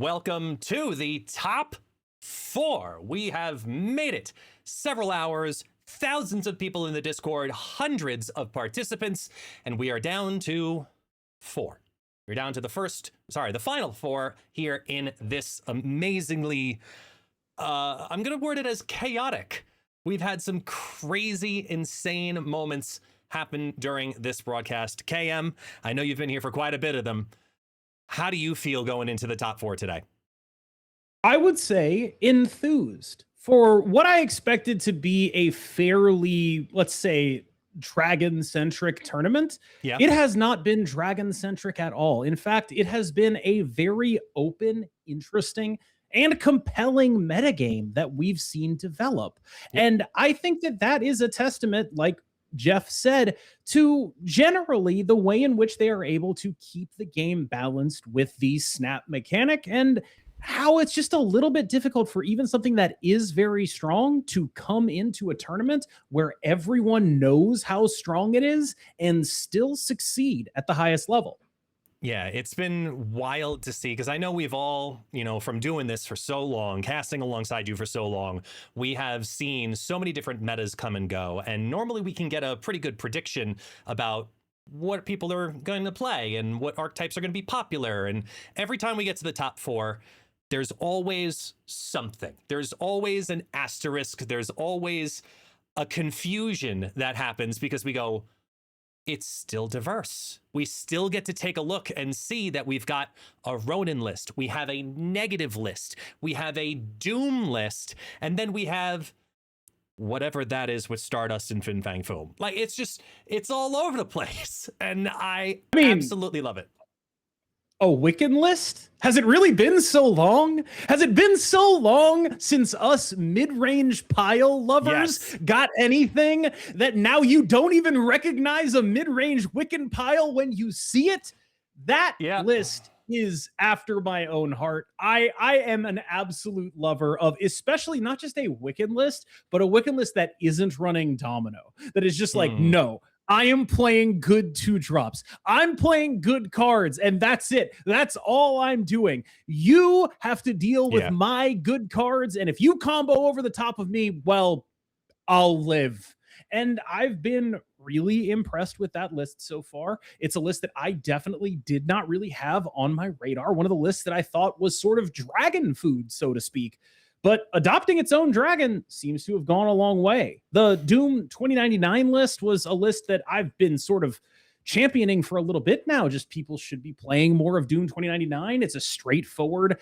welcome to the top 4. We have made it. Several hours, thousands of people in the Discord, hundreds of participants, and we are down to 4. We're down to the final 4 here in this amazingly, I'm going to word it as chaotic. We've had some crazy, insane moments happen during this broadcast. KM, I know you've been here for quite a bit of them. How do you feel going into the top 4 today? I would say enthused for what I expected to be a fairly, let's say, dragon-centric tournament. Yeah. It has not been dragon-centric at all. In fact, it has been a very open, interesting, and compelling metagame that we've seen develop. Yep. And I think that that is a testament, like Jeff said, to generally the way in which they are able to keep the game balanced with the snap mechanic, and how it's just a little bit difficult for even something that is very strong to come into a tournament where everyone knows how strong it is and still succeed at the highest level. Yeah, it's been wild to see, because I know we've all, from doing this for so long, casting alongside you for so long, we have seen so many different metas come and go. And normally we can get a pretty good prediction about what people are going to play and what archetypes are going to be popular. And every time we get to the top 4, there's always something. There's always an asterisk. There's always a confusion that happens because we go, it's still diverse. We still get to take a look and see that we've got a Ronin list. We have a negative list. We have a Doom list. And then we have whatever that is with Stardust and Fin Fang Foom. Like, it's all over the place. And I mean, absolutely love it. A Wiccan list? Has it really been so long? Has it been so long since us mid-range pile lovers got anything that now you don't even recognize a mid-range Wiccan pile when you see it? That list is after my own heart. I am an absolute lover of, especially not just a Wiccan list, but a Wiccan list that isn't running Domino. That is just like, no, I am playing good 2-drops. I'm playing good cards, and that's it. That's all I'm doing. You have to deal with my good cards, and if you combo over the top of me, well, I'll live. And I've been really impressed with that list so far. It's a list that I definitely did not really have on my radar. One of the lists that I thought was sort of dragon food, so to speak. But adopting its own dragon seems to have gone a long way. The Doom 2099 list was a list that I've been sort of championing for a little bit now. Just people should be playing more of Doom 2099. It's a straightforward,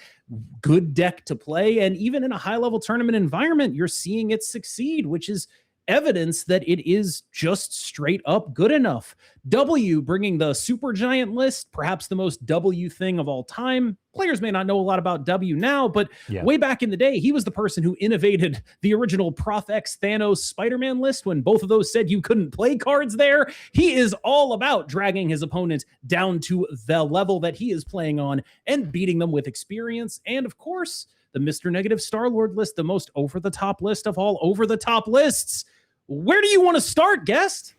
good deck to play. And even in a high-level tournament environment, you're seeing it succeed, which is evidence that it is just straight up good enough. W bringing the Super Giant list, perhaps the most W thing of all time. Players may not know a lot about W now, but way back in the day, he was the person who innovated the original Prof X Thanos Spider-Man list when both of those said you couldn't play cards there. He is all about dragging his opponent down to the level that he is playing on and beating them with experience. And of course, the Mr. Negative Star-Lord list, the most over-the-top list of all over-the-top lists. Where do you want to start, guest?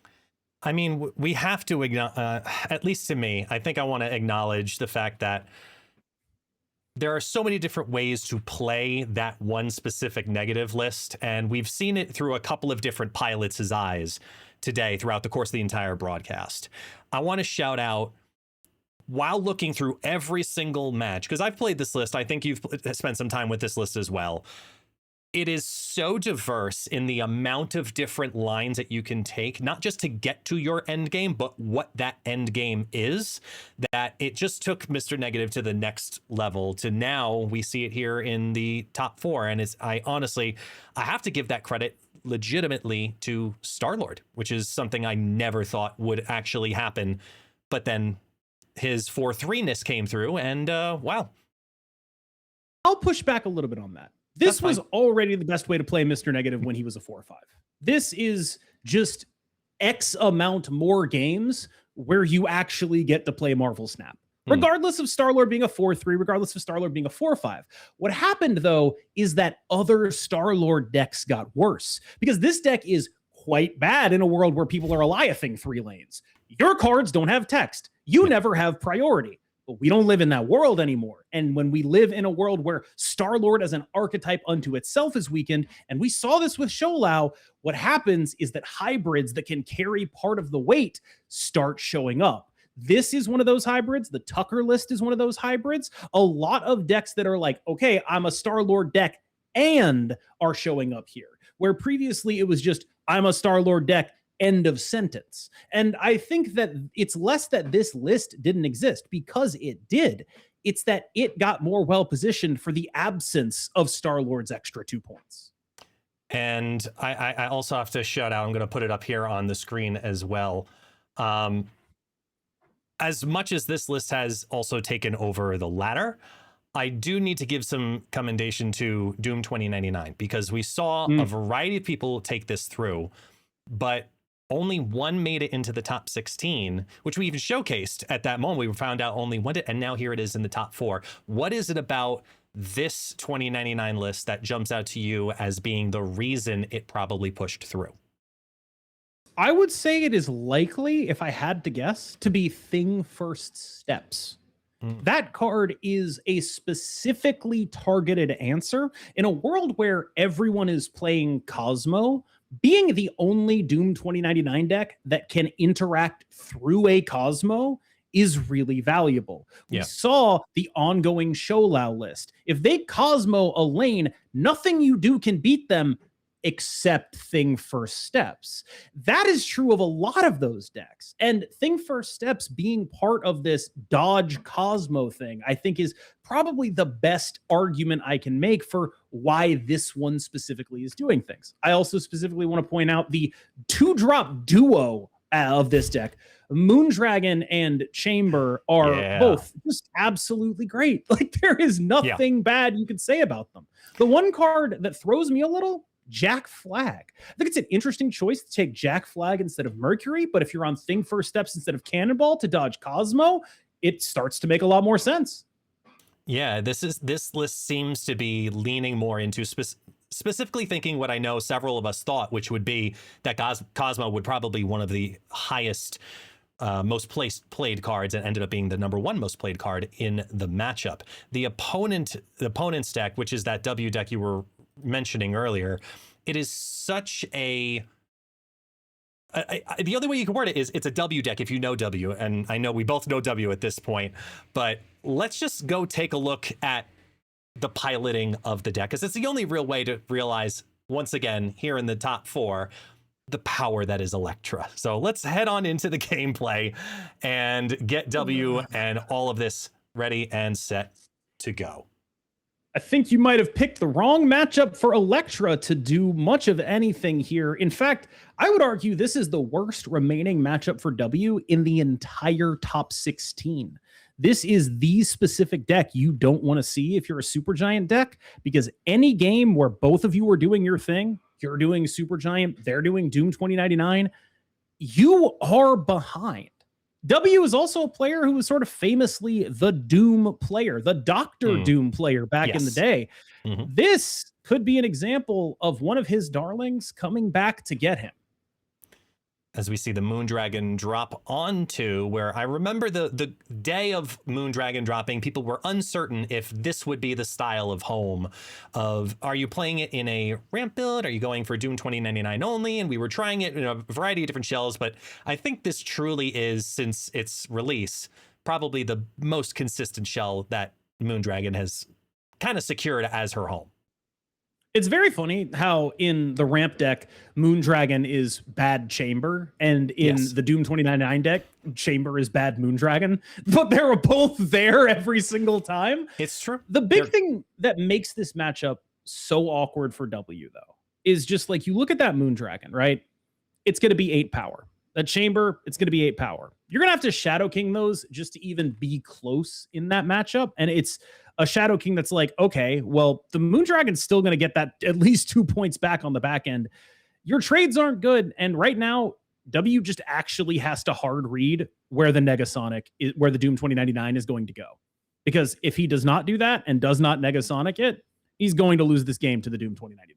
I mean, we have to, at least to me, I think I want to acknowledge the fact that there are so many different ways to play that one specific negative list, and we've seen it through a couple of different pilots' eyes today throughout the course of the entire broadcast. I want to shout out, while looking through every single match, because I've played this list, I think you've spent some time with this list as well. It is so diverse in the amount of different lines that you can take, not just to get to your end game, but what that end game is, that it just took Mr. Negative to the next level to now we see it here in the top 4. And I have to give that credit legitimately to Star-Lord, which is something I never thought would actually happen. But then his 4-3-ness came through and wow. I'll push back a little bit on that. This was already the best way to play Mr. Negative when he was a 4-5. This is just X amount more games where you actually get to play MarvelSnap. Regardless of Star-Lord being a 4-3, regardless of Star-Lord being a 4-5. What happened, though, is that other Star-Lord decks got worse. Because this deck is quite bad in a world where people are Eliathing 3 lanes. Your cards don't have text. You never have priority. But we don't live in that world anymore. And when we live in a world where Star-Lord as an archetype unto itself is weakened, and we saw this with Sholau, what happens is that hybrids that can carry part of the weight start showing up. This is one of those hybrids. The Tucker list is one of those hybrids. A lot of decks that are like, okay, I'm a Star-Lord deck and are showing up here. Where previously it was just, I'm a Star-Lord deck, end of sentence. And I think that it's less that this list didn't exist, because it did. It's that it got more well-positioned for the absence of Star-Lord's extra 2 points. And I also have to shout out, I'm going to put it up here on the screen as well. As much as this list has also taken over the ladder, I do need to give some commendation to Doom 2099, because we saw a variety of people take this through, but only one made it into the top 16, which we even showcased at that moment. We found out only one did, and now here it is in the top 4. What is it about this 2099 list that jumps out to you as being the reason it probably pushed through? I would say it is likely, if I had to guess, to be Thing First Steps. That card is a specifically targeted answer in a world where everyone is playing Cosmo. Being the only Doom 2099 deck that can interact through a Cosmo is really valuable. We saw the ongoing Sholau list. If they Cosmo a lane, nothing you do can beat them except Thing First Steps. That is true of a lot of those decks. And Thing First Steps being part of this dodge Cosmo thing, I think is probably the best argument I can make for why this one specifically is doing things. I also specifically want to point out the 2-drop duo of this deck. Moondragon and Chamber are both just absolutely great. Like, there is nothing bad you could say about them. The one card that throws me a little, Jack Flag. I think it's an interesting choice to take Jack Flag instead of Mercury, but if you're on Thing First Steps instead of Cannonball to dodge Cosmo, it starts to make a lot more sense. Yeah, this list seems to be leaning more into specifically thinking what I know several of us thought, which would be that Cosmo would probably be one of the highest most played cards, and ended up being the #1 most played card in the matchup. The opponent's deck, which is that W deck you were mentioning earlier, it is such a the only way you can word it is it's a W deck if you know W, and I know we both know W at this point, but let's just go take a look at the piloting of the deck, because it's the only real way to realize, once again, here in the top 4, the power that is Electra. So let's head on into the gameplay and get W and all of this ready and set to go. I think you might have picked the wrong matchup for Electra to do much of anything here. In fact, I would argue this is the worst remaining matchup for W in the entire top 16. This is the specific deck you don't want to see if you're a Supergiant deck, because any game where both of you are doing your thing, you're doing Supergiant, they're doing Doom 2099, you are behind. W is also a player who was sort of famously the Doom player, the Dr. Doom player back in the day. This could be an example of one of his darlings coming back to get him. As we see the Moondragon drop onto, where I remember the day of Moondragon dropping, people were uncertain if this would be the style of home of, are you playing it in a ramp build? Are you going for Doom 2099 only? And we were trying it in a variety of different shells, but I think this truly is, since its release, probably the most consistent shell that Moondragon has kind of secured as her home. It's very funny how in the ramp deck, Moondragon is bad Chamber, and in the Doom 2099 deck, Chamber is bad Moondragon, but they're both there every single time. It's true. The big thing that makes this matchup so awkward for W, though, is just like, you look at that Moondragon, right? It's going to be 8 power. That Chamber, it's going to be 8 power. You're going to have to Shadow King those just to even be close in that matchup, and it's a Shadow King that's like, okay, well, the Moondragon's still going to get that at least 2 points back on the back end. Your trades aren't good, and right now, W just actually has to hard read where the Negasonic is, where the Doom 2099 is going to go. Because if he does not do that and does not Negasonic it, he's going to lose this game to the Doom 2099.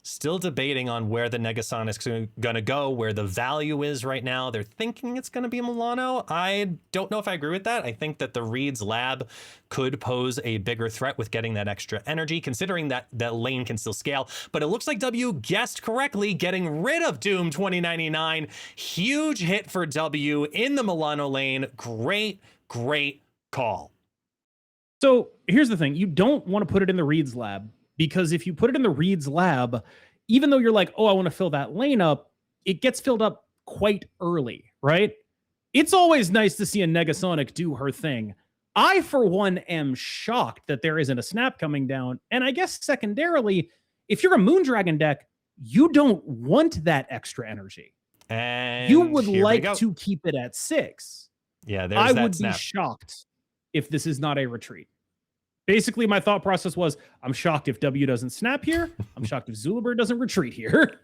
Still debating on where the Negasonic's going to go, where the value is right now. They're thinking it's going to be Milano. I don't know if I agree with that. I think that the Reed's lab could pose a bigger threat with getting that extra energy, considering that that lane can still scale. But it looks like W guessed correctly, getting rid of Doom 2099. Huge hit for W in the Milano lane. Great, great call. So here's the thing. You don't want to put it in the Reed's lab, because if you put it in the Reed's lab, even though you're like, oh, I want to fill that lane up, it gets filled up quite early, right? It's always nice to see a Negasonic do her thing. I, for one, am shocked that there isn't a snap coming down. And I guess secondarily, if you're a Moondragon deck, you don't want that extra energy. And you would like to keep it at 6. Yeah, there's I that would snap. be shocked if this is not a retreat. Basically, my thought process was, I'm shocked if W doesn't snap here. I'm shocked if Zulibur doesn't retreat here.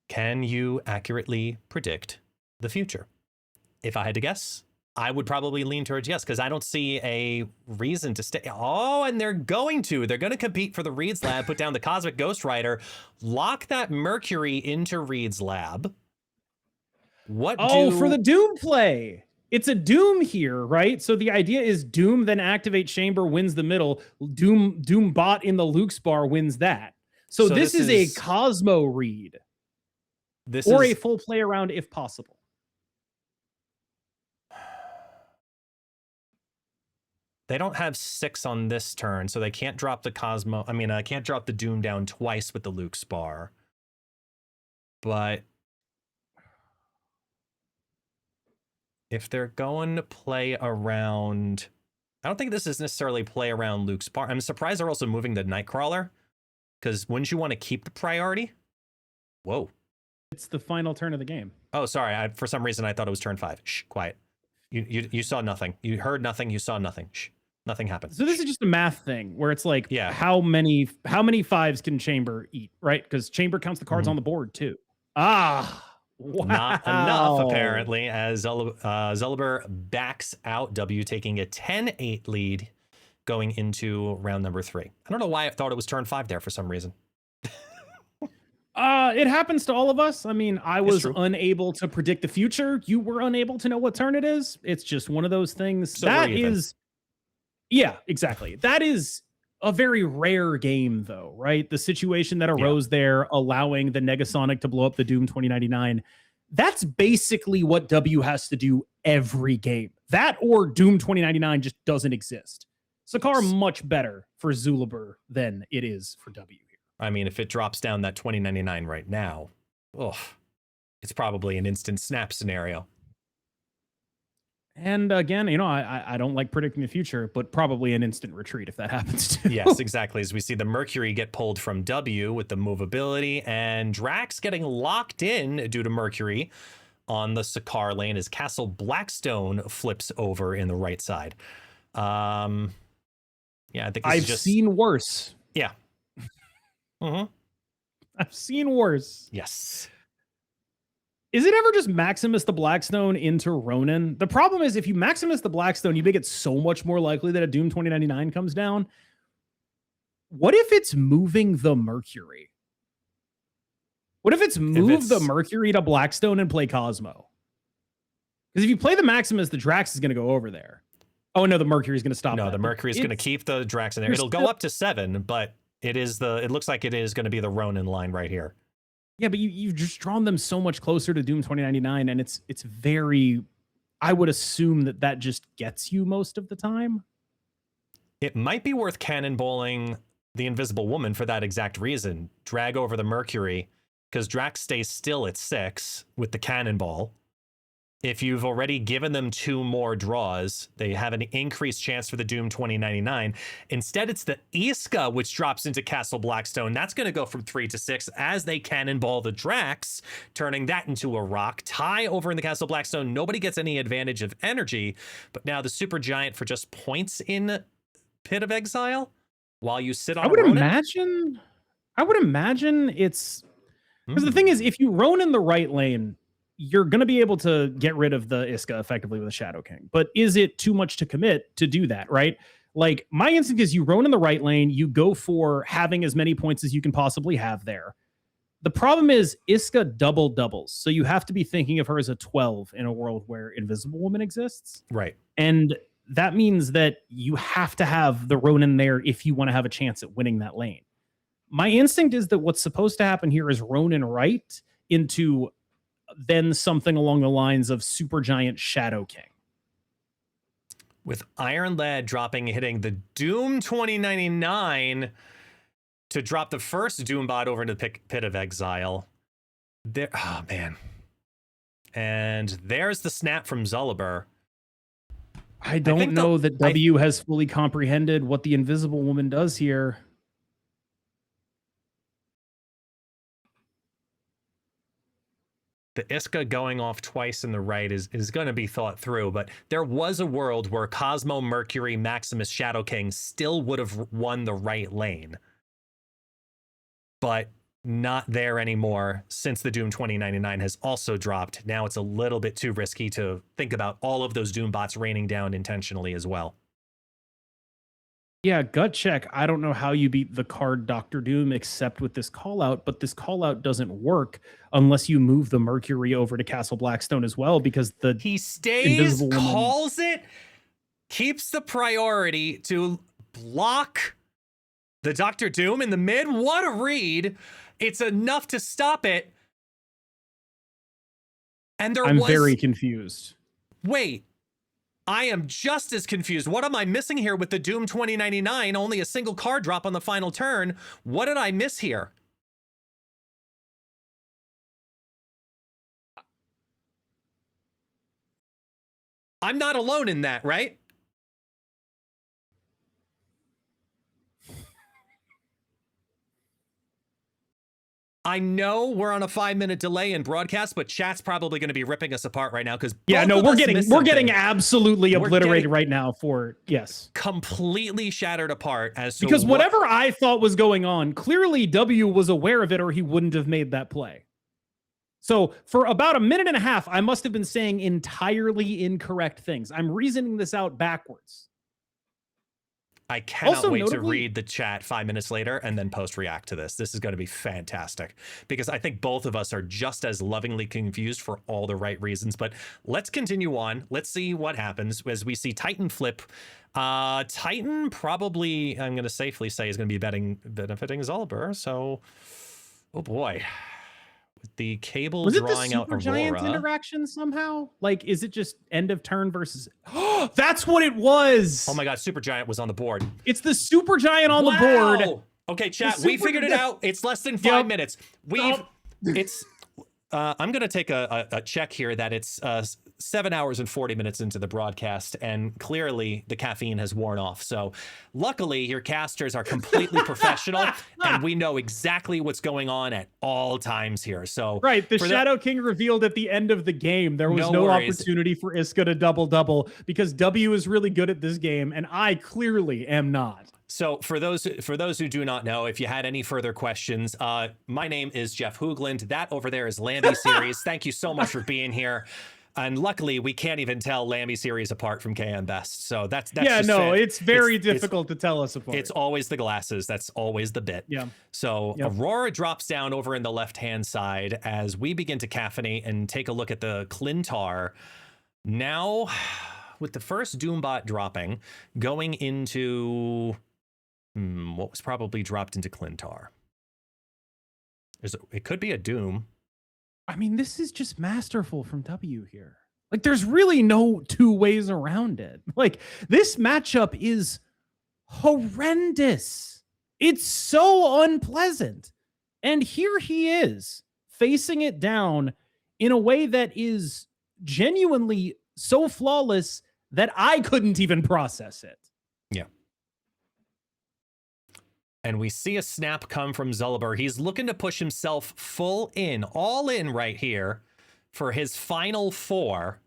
Can you accurately predict the future? If I had to guess, I would probably lean towards yes, because I don't see a reason to stay. Oh, and they're going to compete for the Reed's lab, put down the Cosmic Ghost Rider, lock that Mercury into Reed's lab. For the Doom play. It's a Doom here, right? So the idea is Doom, then activate Chamber, wins the middle. Doom bot in the Luke's bar wins that. So this is a Cosmo read. A full play around if possible. They don't have 6 on this turn, so they can't drop the Cosmo. I mean, I can't drop the Doom down twice with the Luke's bar. But if they're going to play around, I don't think this is necessarily play around Luke's bar. I'm surprised they're also moving the Nightcrawler, because wouldn't you want to keep the priority? Whoa. It's the final turn of the game. Oh, sorry. For some reason, I thought it was turn 5. Shh, quiet. You saw nothing. You heard nothing. You saw nothing.H, nothing happened. So this is just a math thing where it's like, yeah, how many 5s can Chamber eat, right? Because Chamber counts the cards on the board too. Wow. Not enough, apparently, as Zulibur backs out. W taking a 10-8 lead going into round number 3. I don't know why I thought it was turn 5 there for some reason. It happens to all of us. I mean, I was unable to predict the future. You were unable to know what turn it is. It's just one of those things. So that is, yeah, exactly. That is a very rare game, though, right? The situation that arose there, allowing the Negasonic to blow up the Doom 2099. That's basically what W has to do every game. That or Doom 2099 just doesn't exist. Sakar much better for Zulibur than it is for W. I mean, if it drops down that 2099 right now, it's probably an instant snap scenario. And again, you know, I don't like predicting the future, but probably an instant retreat if that happens too. Yes, exactly. As we see the Mercury get pulled from W with the movability, and Drax getting locked in due to Mercury on the Sakar lane as Castle Blackstone flips over in the right side. Yeah, I think I've seen worse. Yeah. I've seen worse. Yes. Is it ever just Maximus the Blackstone into Ronin? The problem is if you Maximus the Blackstone, you make it so much more likely that a Doom 2099 comes down. What if it's moving the Mercury? What if it's the Mercury to Blackstone and play Cosmo? Because if you play the Maximus, the Drax is going to go over there. Oh, no, the Mercury is going to stop. No, the Mercury is going to keep the Drax in there. It'll go up to 7, but it looks like it is going to be the Ronin line right here. Yeah, but you've just drawn them so much closer to Doom 2099, and it's very, I would assume that just gets you most of the time. It might be worth cannonballing the Invisible Woman for that exact reason. Drag over the Mercury, because Drax stays still at 6 with the cannonball. If you've already given them 2 more draws, they have an increased chance for the Doom 2099. Instead, it's the Iska, which drops into Castle Blackstone. That's going to go from 3 to 6 as they cannonball the Drax, turning that into a rock. Tie over in the Castle Blackstone. Nobody gets any advantage of energy. But now the Super Giant for just points in Pit of Exile while you sit on I would imagine it's... Because the thing is, if you Ronin the right lane, you're going to be able to get rid of the Iska effectively with a Shadow King. But is it too much to commit to do that, right? Like, my instinct is you roam in the right lane, you go for having as many points as you can possibly have there. The problem is Iska doubles. So you have to be thinking of her as a 12 in a world where Invisible Woman exists. Right. And that means that you have to have the Ronin there if you want to have a chance at winning that lane. My instinct is that what's supposed to happen here is Ronin right into then something along the lines of Supergiant Shadow King. With Iron Lad hitting the Doom 2099 to drop the first Doom bot over into the Pit of Exile. There, oh man. And there's the snap from Zulliber. I don't know that W has fully comprehended what the Invisible Woman does here. The Iska going off twice in the right is going to be thought through, but there was a world where Cosmo, Mercury, Maximus, Shadow King still would have won the right lane. But not there anymore since the Doom 2099 has also dropped. Now it's a little bit too risky to think about all of those Doom bots raining down intentionally as well. Yeah, gut check. I don't know how you beat the card Dr. Doom except with this call out, but this call out doesn't work unless you move the Mercury over to Castle Blackstone as well, because he stays, calls it, keeps the priority to block the Dr. Doom in the mid. What a read. It's enough to stop it. And I'm very confused. Wait. I am just as confused. What am I missing here with the Doom 2099? Only a single card drop on the final turn. What did I miss here? I'm not alone in that, right? I know we're on a 5-minute delay in broadcast, but chat's probably going to be ripping us apart right now because we're getting absolutely obliterated right now for completely shattered apart as to because whatever I thought was going on, clearly W was aware of it or he wouldn't have made that play. So for about a minute and a half, I must have been saying entirely incorrect things. I'm reasoning this out backwards. I cannot wait to read the chat 5 minutes later and then post-react to this. This is going to be fantastic because I think both of us are just as lovingly confused for all the right reasons. But let's continue on. Let's see what happens as we see Titan flip. Titan probably, I'm going to safely say, is going to be benefiting Zulliber. So, oh boy. With the cable drawing out Aurora. Was it the Supergiant interaction somehow? Like, is it just end of turn versus... That's what it was! Oh my god, Supergiant was on the board. It's the Supergiant on the board. Okay, chat, we figured it out. It's less than 5 minutes. I'm going to take a check here that it's 7 hours and 40 minutes into the broadcast, and clearly the caffeine has worn off. So luckily your casters are completely professional, and we know exactly what's going on at all times here. So right, the Shadow King revealed at the end of the game there was no opportunity for Iska to double because W is really good at this game, and I clearly am not. So for those who do not know, if you had any further questions, my name is Jeff Hoogland. That over there is Lamby Series. Thank you so much for being here. And luckily, we can't even tell Lamby Series apart from KM Best. So that's it's very difficult to tell us apart. It's always the glasses. That's always the bit. Yeah. So Aurora drops down over in the left-hand side as we begin to caffeinate and take a look at the Clintar. Now, with the first Doombot dropping, going into... what was probably dropped into Clintar? It could be a Doom. I mean, this is just masterful from W here. Like, there's really no two ways around it. Like, this matchup is horrendous. It's so unpleasant. And here he is, facing it down in a way that is genuinely so flawless that I couldn't even process it. Yeah. And we see a snap come from Zulliber. He's looking to push himself all in right here for his final 4.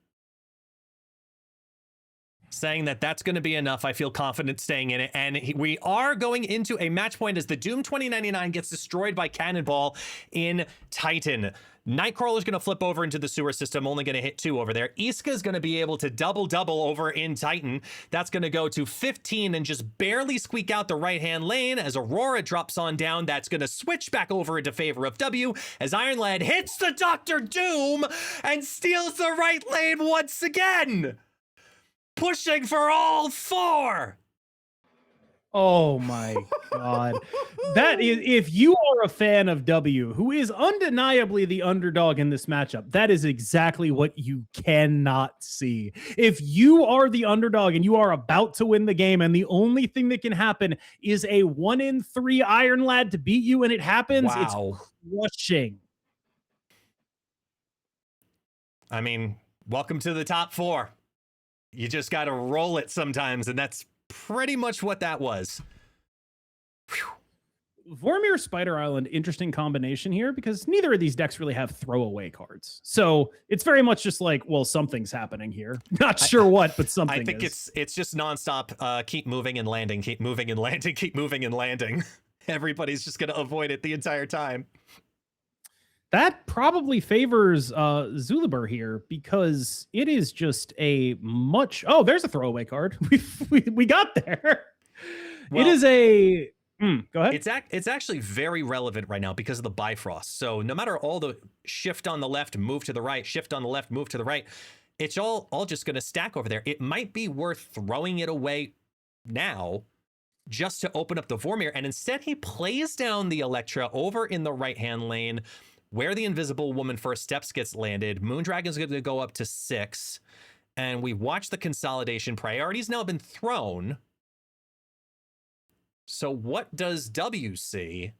saying that that's going to be enough. I feel confident staying in it. And we are going into a match point as the Doom 2099 gets destroyed by Cannonball in Titan. Nightcrawler's going to flip over into the sewer system, only going to hit 2 over there. Iska's going to be able to double over in Titan. That's going to go to 15 and just barely squeak out the right-hand lane as Aurora drops on down. That's going to switch back over into favor of W as Iron Lad hits the Dr. Doom and steals the right lane once again. Pushing for all 4. Oh my God. That is, if you are a fan of W, who is undeniably the underdog in this matchup, that is exactly what you cannot see. If you are the underdog and you are about to win the game, and the only thing that can happen is a 1 in 3 Iron Lad to beat you, and it happens, it's crushing. I mean, welcome to the top 4. You just got to roll it sometimes, and that's pretty much what that was. Vormir Spider Island, interesting combination here because neither of these decks really have throwaway cards. So it's very much just like, well, something's happening here. Not sure what, but something. I think it's just nonstop. Keep moving and landing. Keep moving and landing. Keep moving and landing. Everybody's just going to avoid it the entire time. That probably favors Zulibur here because it is just a much... Oh, there's a throwaway card. We got there. Well, it is a... go ahead. It's actually very relevant right now because of the Bifrost. So no matter all the shift on the left, move to the right, shift on the left, move to the right, it's all just going to stack over there. It might be worth throwing it away now just to open up the Vormir. And instead he plays down the Electra over in the right-hand lane, where the Invisible Woman first steps gets landed. Moondragon's going to go up to 6. And we watch the consolidation. Priority's now been thrown. So what does W see?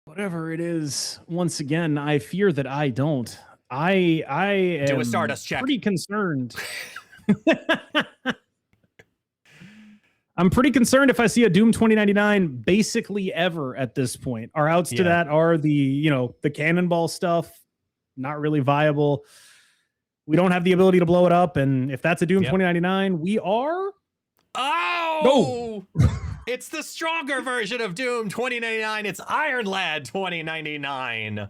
Whatever it is, once again, I fear that I don't. I am do a Stardust check. Pretty concerned. I'm pretty concerned if I see a Doom 2099 basically ever at this point. Our outs to that are the Cannonball stuff, not really viable. We don't have the ability to blow it up, and if that's a Doom 2099, we are... Oh! No! It's the stronger version of Doom 2099. It's Iron Lad 2099.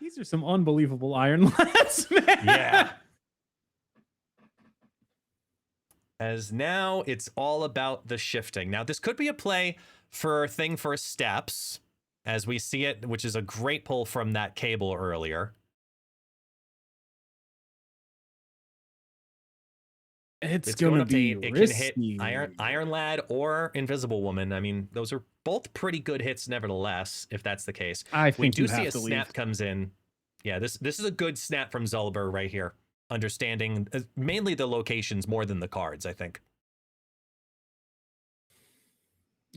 These are some unbelievable Iron Lads, man. Yeah. As now it's all about the shifting. Now this could be a play for Thing for Steps, as we see it, which is a great pull from that cable earlier. It's gonna be it risky. can hit Iron Lad or Invisible Woman. I mean, those are both pretty good hits nevertheless, if that's the case. I think we do you see have a to snap leave. comes in. Yeah, this is a good snap from Zulibur right here. Understanding mainly the locations more than the cards, I think.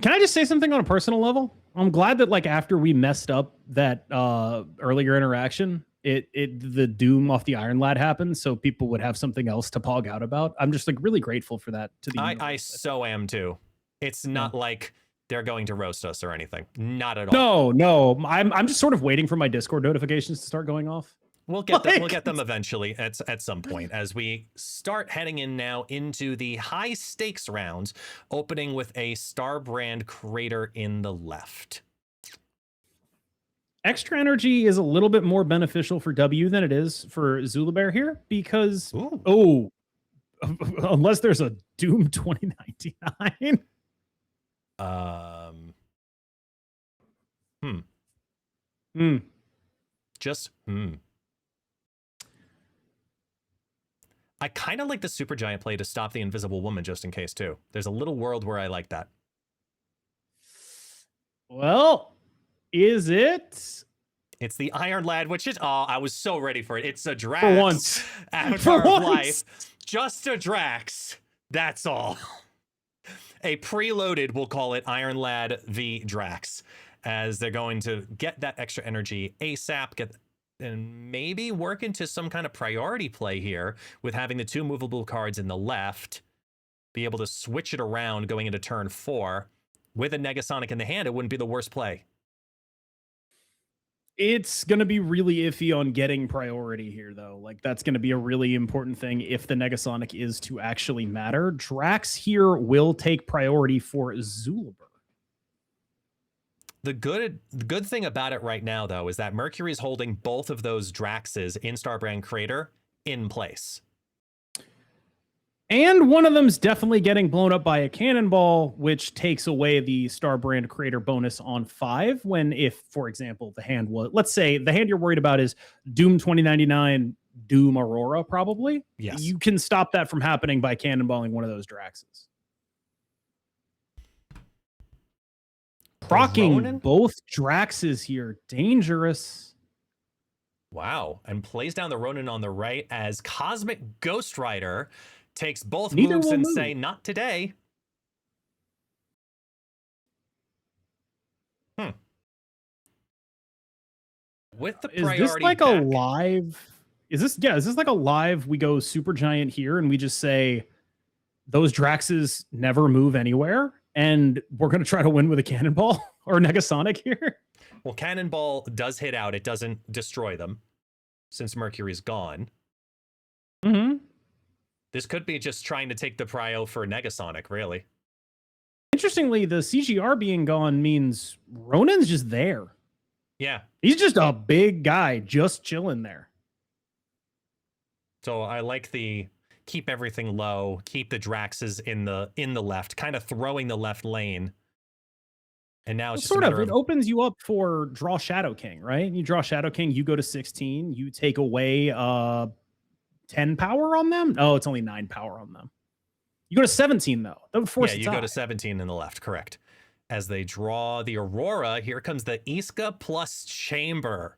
Can I just say something on a personal level? I'm glad that like after we messed up that earlier interaction, the Doom off the Iron Lad happened, so people would have something else to pog out about. I'm just like really grateful for that. To the I so am too. It's not like they're going to roast us or anything. Not at all. No. I'm just sort of waiting for my Discord notifications to start going off. We'll get them. We'll get them eventually at some point as we start heading in now into the high stakes rounds, opening with a Starbrand Crater in the left. Extra energy is a little bit more beneficial for W than it is for Zulibur here because unless there's a Doom 2099. I kind of like the Supergiant play to stop the Invisible Woman just in case too. There's a little world where I like that. Well, is it? It's the Iron Lad, which is I was so ready for it. It's a Drax. For once. Avatar of life. Just a Drax. That's all. A preloaded, we'll call it Iron Lad v Drax, as they're going to get that extra energy ASAP, and maybe work into some kind of priority play here with having the 2 movable cards in the left, be able to switch it around going into turn 4 with a Negasonic in the hand. It wouldn't be the worst play. It's going to be really iffy on getting priority here, though. Like, that's going to be a really important thing if the Negasonic is to actually matter. Drax here will take priority for Zulber. The good thing about it right now, though, is that Mercury is holding both of those Draxes in Starbrand Crater in place. And one of them's definitely getting blown up by a cannonball, which takes away the Starbrand Crater bonus on 5 when, if, for example, the hand was, let's say the hand you're worried about is Doom 2099, Doom Aurora, probably. Yes. You can stop that from happening by cannonballing one of those Draxes. Procking both Draxes here. Dangerous. Wow. And plays down the Ronin on the right as Cosmic Ghost Rider takes both Neither moves will and move. say, not today. With the priority Is this like back, a live? Is this like a live? We go super giant here and we just say those Draxes never move anywhere, and we're gonna try to win with a cannonball or Negasonic here. Well, Cannonball does hit out. It doesn't destroy them since Mercury's gone. Mm-hmm. This could be just trying to take the prio for Negasonic, really. Interestingly, the CGR being gone means Ronin's just there. Yeah. He's just a big guy just chilling there. So I like the keep everything low, keep the Draxes in the left, kind of throwing the left lane. And now it's just Sort a of. matter It opens you up for draw Shadow King, right? You draw Shadow King, you go to 16, you take away 10 power on them. Oh, it's only 9 power on them. You go to 17 though. That would force yeah, you go to 17 in the left, correct. As they draw the Aurora, here comes the Iska plus Chamber.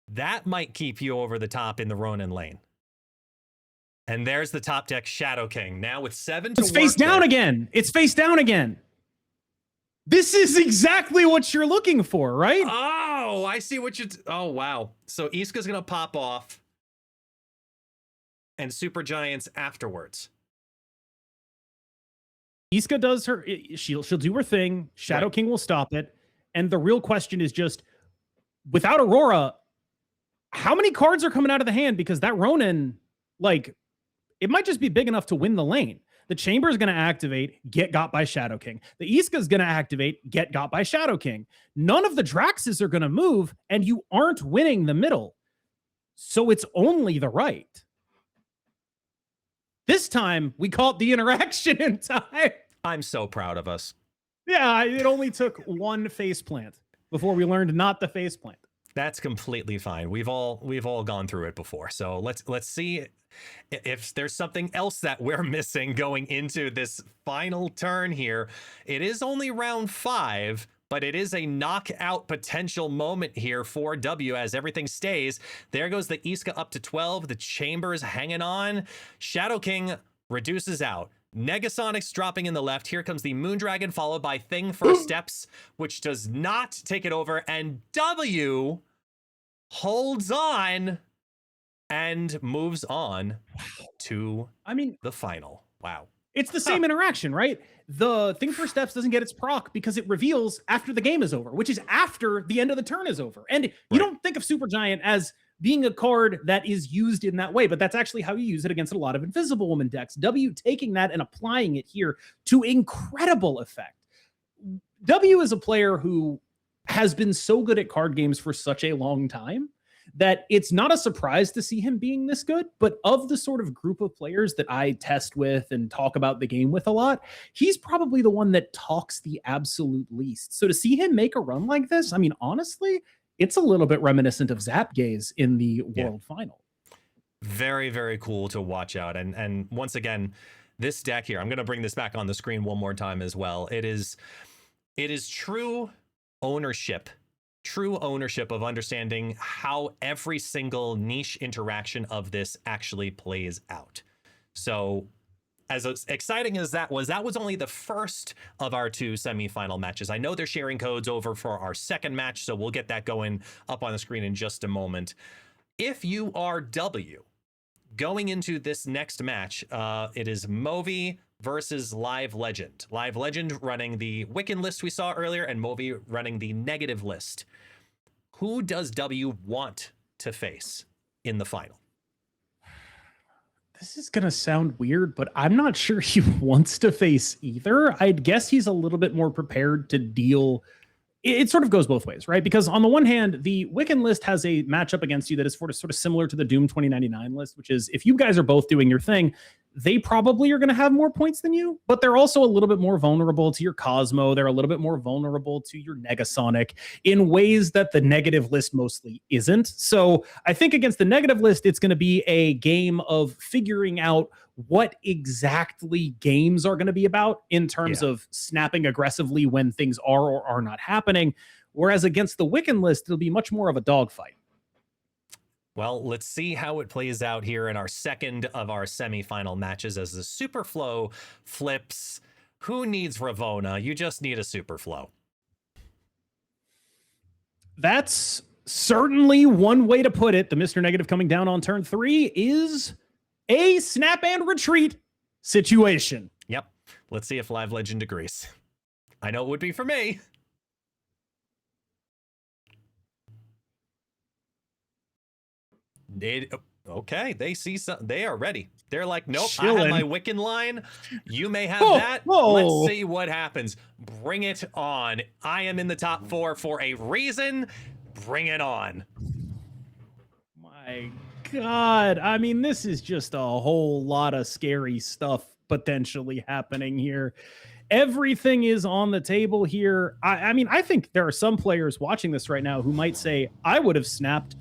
That might keep you over the top in the Ronin lane. And there's the top deck Shadow King. Now with 7 to It's face down again. It's face down again. This is exactly what you're looking for, right? Oh, I see what you... Oh, wow. So Iska's going to pop off. And Super Giants afterwards. Iska does her... She'll do her thing. Shadow King will stop it. And the real question is just, without Aurora, how many cards are coming out of the hand? Because that Ronin, like, it might just be big enough to win the lane. The Chamber is going to activate, get got by Shadow King. The Iska is going to activate, get got by Shadow King. None of the Draxes are going to move, and you aren't winning the middle. So it's only the right. This time, we caught the interaction in time. I'm so proud of us. Yeah, it only took one faceplant before we learned not the faceplant. That's completely fine. We've all gone through it before. So let's see if there's something else that we're missing going into this final turn here. It is only round 5, but it is a knockout potential moment here for W as everything stays. There goes the Iska up to 12. The Chamber is hanging on. Shadow King reduces out. Negasonic's dropping in the left. Here comes the Moondragon, followed by Thing First Steps, which does not take it over. And W holds on and moves on to the final. Wow. It's the same interaction, right? The Thing First Steps doesn't get its proc because it reveals after the game is over, which is after the end of the turn is over. And you don't think of Supergiant as being a card that is used in that way, but that's actually how you use it against a lot of Invisible Woman decks. W taking that and applying it here to incredible effect. W is a player who has been so good at card games for such a long time that it's not a surprise to see him being this good, but of the sort of group of players that I test with and talk about the game with a lot, he's probably the one that talks the absolute least. So to see him make a run like this, I mean, honestly, it's a little bit reminiscent of Zapgaze in the World Final. Very, very cool to watch out. And once again, this deck here, I'm going to bring this back on the screen one more time as well. It is true ownership of understanding how every single niche interaction of this actually plays out. So as exciting as that was only the first of our 2 semifinal matches. I know they're sharing codes over for our second match, so we'll get that going up on the screen in just a moment. If you are W, going into this next match, it is Movi versus Live Legend. Live Legend running the Wiccan list we saw earlier, and Movi running the negative list. Who does W want to face in the final? This is going to sound weird, but I'm not sure he wants to face either. I'd guess he's a little bit more prepared to deal. It sort of goes both ways, right? Because on the one hand, the Wiccan list has a matchup against you that is sort of similar to the Doom 2099 list, which is if you guys are both doing your thing, they probably are going to have more points than you, but they're also a little bit more vulnerable to your Cosmo. They're a little bit more vulnerable to your Negasonic in ways that the negative list mostly isn't. So I think against the negative list, it's going to be a game of figuring out what exactly games are going to be about in terms of snapping aggressively when things are or are not happening. Whereas against the Wiccan list, it'll be much more of a dogfight. Well, let's see how it plays out here in our second of our semifinal matches as the Superflow flips. Who needs Ravona? You just need a Superflow. That's certainly one way to put it. The Mr. Negative coming down on turn 3 is a snap and retreat situation. Yep. Let's see if Live Legend agrees. I know it would be for me. Okay, they see some. They are ready. They're like, nope, I have my Wiccan line. You may have that. Let's see what happens. Bring it on. I am in the top 4 for a reason. Bring it on. My God. I mean, this is just a whole lot of scary stuff potentially happening here. Everything is on the table here. I mean, I think there are some players watching this right now who might say, I would have snapped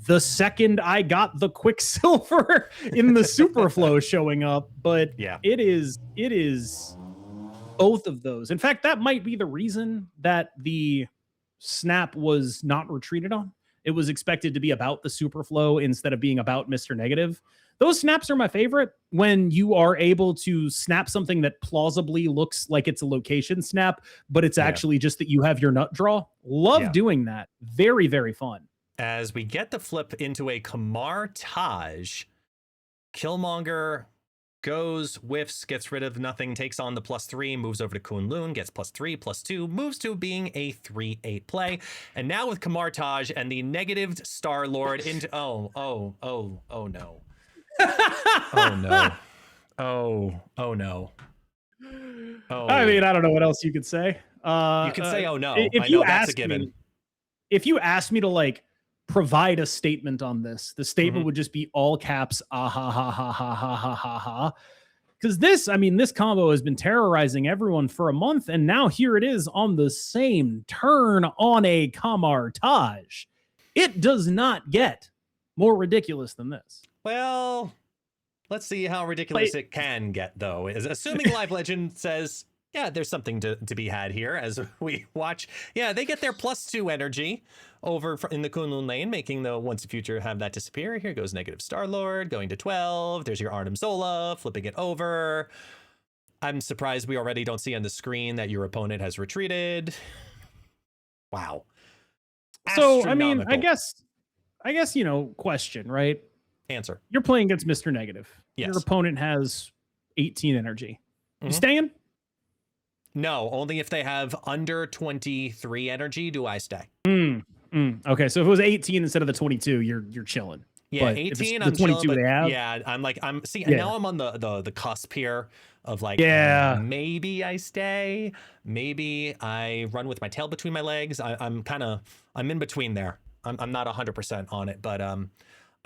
the second I got the Quicksilver in the Superflow showing up, but it is both of those. In fact, that might be the reason that the snap was not retreated on. It was expected to be about the Superflow instead of being about Mr. Negative. Those snaps are my favorite when you are able to snap something that plausibly looks like it's a location snap, but it's actually just that you have your nut draw. Love doing that. Very, very fun. As we get the flip into a Kamar Taj, Killmonger goes, whiffs, gets rid of nothing, takes on the +3, moves over to Kunlun, gets +3, +2, moves to being a 3/8 play. And now with Kamar Taj and the negative Star-Lord into... Oh no. Oh no. Oh no. Oh. I mean, I don't know what else you could say. You can say, oh no. If I you know that's a ask given. me, if you asked me to like provide a statement on this, the statement would just be all caps, ah ha ha ha ha ha ha ha ha. Because this combo has been terrorizing everyone for a month, and now here it is on the same turn on a Kamar Taj. It does not get more ridiculous than this. Well, let's see how ridiculous it can get, though. Assuming Live Legend says, yeah, there's something to be had here as we watch. Yeah, they get their +2 energy over in the Kunlun lane, making the Once a Future have that disappear. Here goes negative Star-Lord, going to 12. There's your Arnim Zola, flipping it over. I'm surprised we already don't see on the screen that your opponent has retreated. Wow. So, I mean, I guess, question, right? Answer. You're playing against Mr. Negative. Yes. Your opponent has 18 energy. You staying? No, only if they have under 23 energy do I stay. Okay, so if it was 18 instead of the 22, you're chilling. Yeah, but 18. I'm the 22 chilling, they have. Yeah, now I'm on the cusp here of like, maybe I stay, maybe I run with my tail between my legs. I'm in between there. I'm not 100% on it, but I'm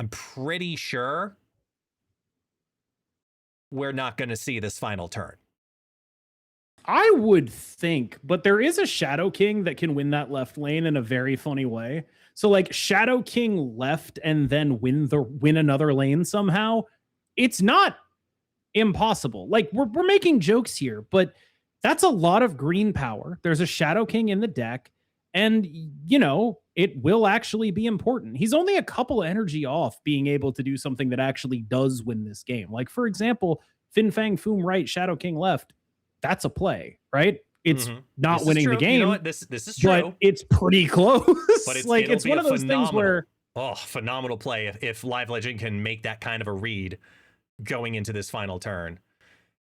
pretty sure we're not going to see this final turn. I would think, but there is a Shadow King that can win that left lane in a very funny way. So like Shadow King left and then win another lane somehow. It's not impossible. Like we're making jokes here, but that's a lot of green power. There's a Shadow King in the deck, and it will actually be important. He's only a couple energy off being able to do something that actually does win this game. Like for example, Fin Fang Foom right, Shadow King left. That's a play, right? It's not winning the game. You know what? This is true. But it's pretty close. But it's one of those things where phenomenal play if Live Legend can make that kind of a read going into this final turn.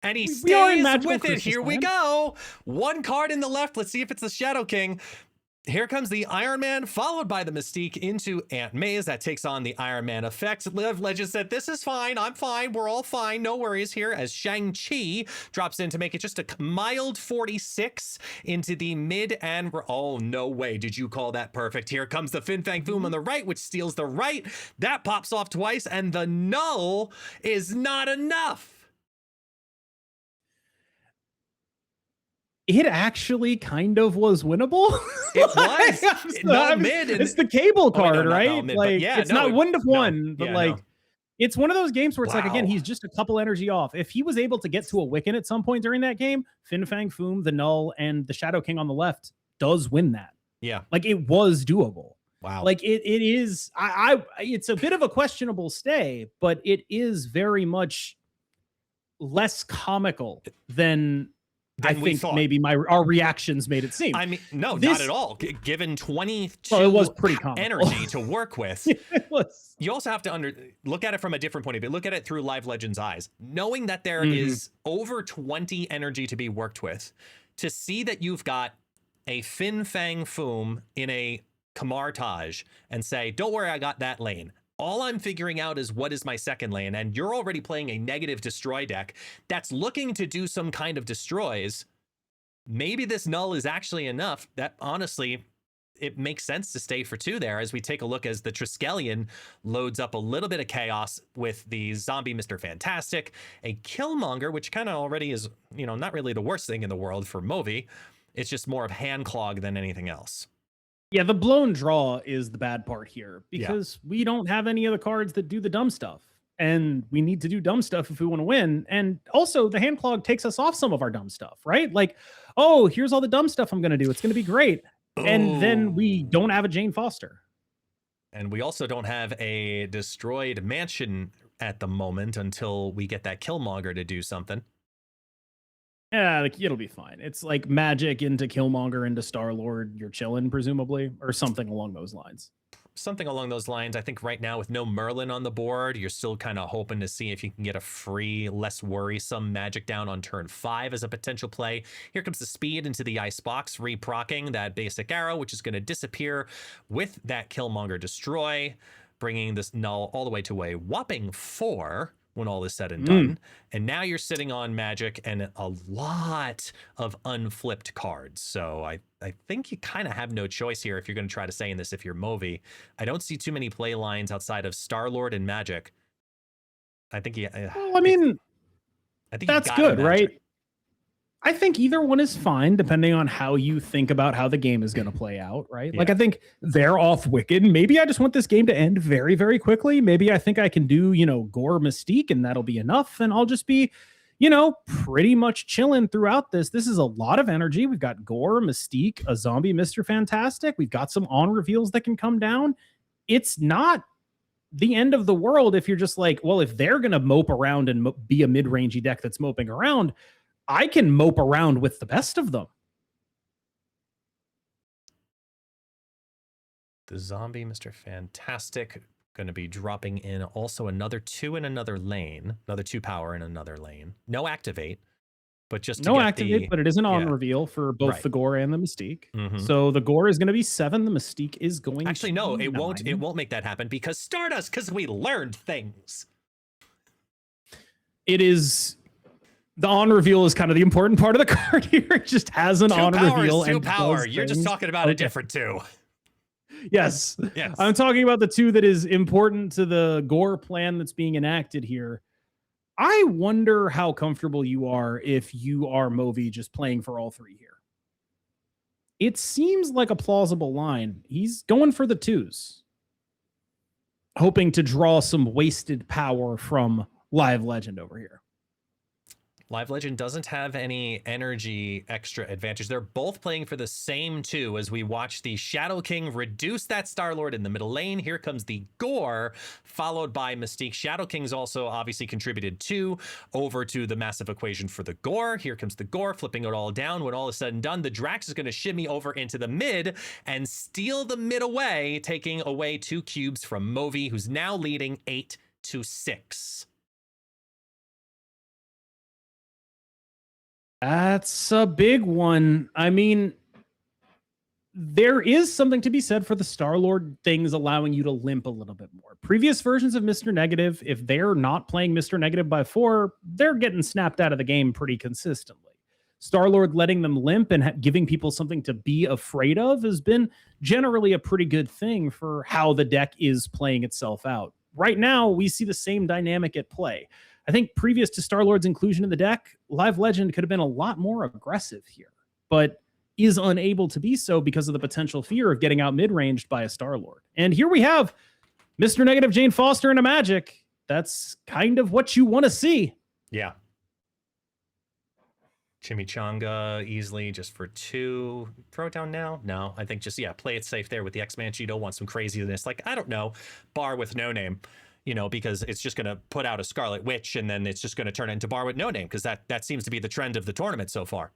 And he stays with it. Here we go. One card in the left. Let's see if it's the Shadow King. Here comes the Iron Man, followed by the Mystique into Aunt May's. That takes on the Iron Man effect. Liv Legend said, this is fine. I'm fine. We're all fine. No worries here. As Shang-Chi drops in to make it just a mild 46 into the mid and... Oh, no way. Did you call that perfect? Here comes the Fin Fang Foom on the right, which steals the right. That pops off twice, and the null is not enough. It actually kind of was winnable. It was. Mid. It's the cable card, right? Mid, like, yeah, it's not wouldn't have won, but yeah, like, it's one of those games where it's like, again, Wow. he's just a couple energy off. If he was able to get to a Wiccan at some point during that game, Fin Fang Foom, the Null, and the Shadow King on the left does win that. Yeah. Like, it was doable. Wow. Like, it is, it's a bit of a questionable stay, but it is very much less comical than I think maybe our reactions made it seem. I mean, no, not at all. Given 22 it was pretty comical. energy to work with, it was. You also have to look at it from a different point of view. Look at it through Live Legends' eyes. Knowing that there is over 20 energy to be worked with, to see that you've got a Fin Fang Foom in a Kamartage and say, don't worry, I got that lane. All I'm figuring out is what is my second lane, and you're already playing a negative destroy deck that's looking to do some kind of destroys. Maybe this null is actually enough that, honestly, it makes sense to stay for 2 there as we take a look as the Triskelion loads up a little bit of chaos with the zombie Mr. Fantastic, a Killmonger, which kind of already is, not really the worst thing in the world for Movi. It's just more of hand clog than anything else. Yeah, the blown draw is the bad part here because we don't have any of the cards that do the dumb stuff. And we need to do dumb stuff if we want to win. And also, the hand clog takes us off some of our dumb stuff, right? Like, oh, here's all the dumb stuff I'm going to do. It's going to be great. And then we don't have a Jane Foster. And we also don't have a destroyed mansion at the moment until we get that Killmonger to do something. Yeah, like, it'll be fine. It's like Magic into Killmonger into Star-Lord, you're chilling, presumably, or something along those lines. Something along those lines. I think right now with no Merlin on the board, you're still kind of hoping to see if you can get a free, less worrisome Magic down on turn 5 as a potential play. Here comes the speed into the Icebox, re-procking that basic arrow, which is going to disappear with that Killmonger destroy, bringing this null all the way to a whopping 4. When all is said and done. And now you're sitting on Magic and a lot of unflipped cards. So I think you kind of have no choice here if you're going to try to stay in this if you're Movi. I don't see too many play lines outside of Star-Lord and Magic. I think well, I mean, I think that's good, right? I think either one is fine, depending on how you think about how the game is going to play out, right? Yeah. Like, I think they're off Wicked. Maybe I just want this game to end very, very quickly. Maybe I think I can do, Gore Mystique, and that'll be enough. And I'll just be, pretty much chilling throughout this. This is a lot of energy. We've got Gore, Mystique, a zombie Mr. Fantastic. We've got some on reveals that can come down. It's not the end of the world if you're just like, well, if they're going to mope around and be a mid-rangey deck that's moping around, I can mope around with the best of them. The zombie Mr. Fantastic going to be dropping in also another 2 in another lane, another 2 power in another lane. No activate, but just to no get activate, but it is an on reveal for both the Gore and the Mystique. So the Gore is going to be 7. The Mystique is going actually to no, be it 9. won't. It won't make that happen because Stardust, because we learned things. It is. The on reveal is kind of the important part of the card here. It just has an 2 on power reveal. is 2 and power. does You're just things. talking about a different 2. Yes. Yes. I'm talking about the 2 that is important to the Gore plan that's being enacted here. I wonder how comfortable you are if you are Movi just playing for all 3 here. It seems like a plausible line. He's going for the 2s, hoping to draw some wasted power from Live Legend over here. Live Legend doesn't have any energy extra advantage. They're both playing for the same 2 as we watch the Shadow King reduce that Star-Lord in the middle lane. Here comes the Gore, followed by Mystique. Shadow King's also obviously contributed 2 over to the massive equation for the Gore. Here comes the Gore, flipping it all down. When all is said and done, the Drax is going to shimmy over into the mid and steal the mid away, taking away 2 cubes from Movi, who's now leading 8-6. That's a big one. I mean, there is something to be said for the Star-Lord things allowing you to limp a little bit more. Previous versions of Mr. Negative, if they're not playing Mr. Negative by 4, they're getting snapped out of the game pretty consistently. Star-Lord letting them limp and giving people something to be afraid of has been generally a pretty good thing for how the deck is playing itself out. Right now, we see the same dynamic at play. I think previous to Star-Lord's inclusion in the deck, Live Legend could have been a lot more aggressive here, but is unable to be so because of the potential fear of getting out mid-ranged by a Star-Lord. And here we have Mr. Negative, Jane Foster, and a Magic. That's kind of what you want to see. Yeah. Chimichanga easily just for 2. Throw it down now? No, I think just, yeah, play it safe there with the X-Man. You don't want some craziness. Like, I don't know, Bar with no name, you know, because it's just going to put out a Scarlet Witch and then it's just going to turn into Bar with no name because that seems to be the trend of the tournament so far.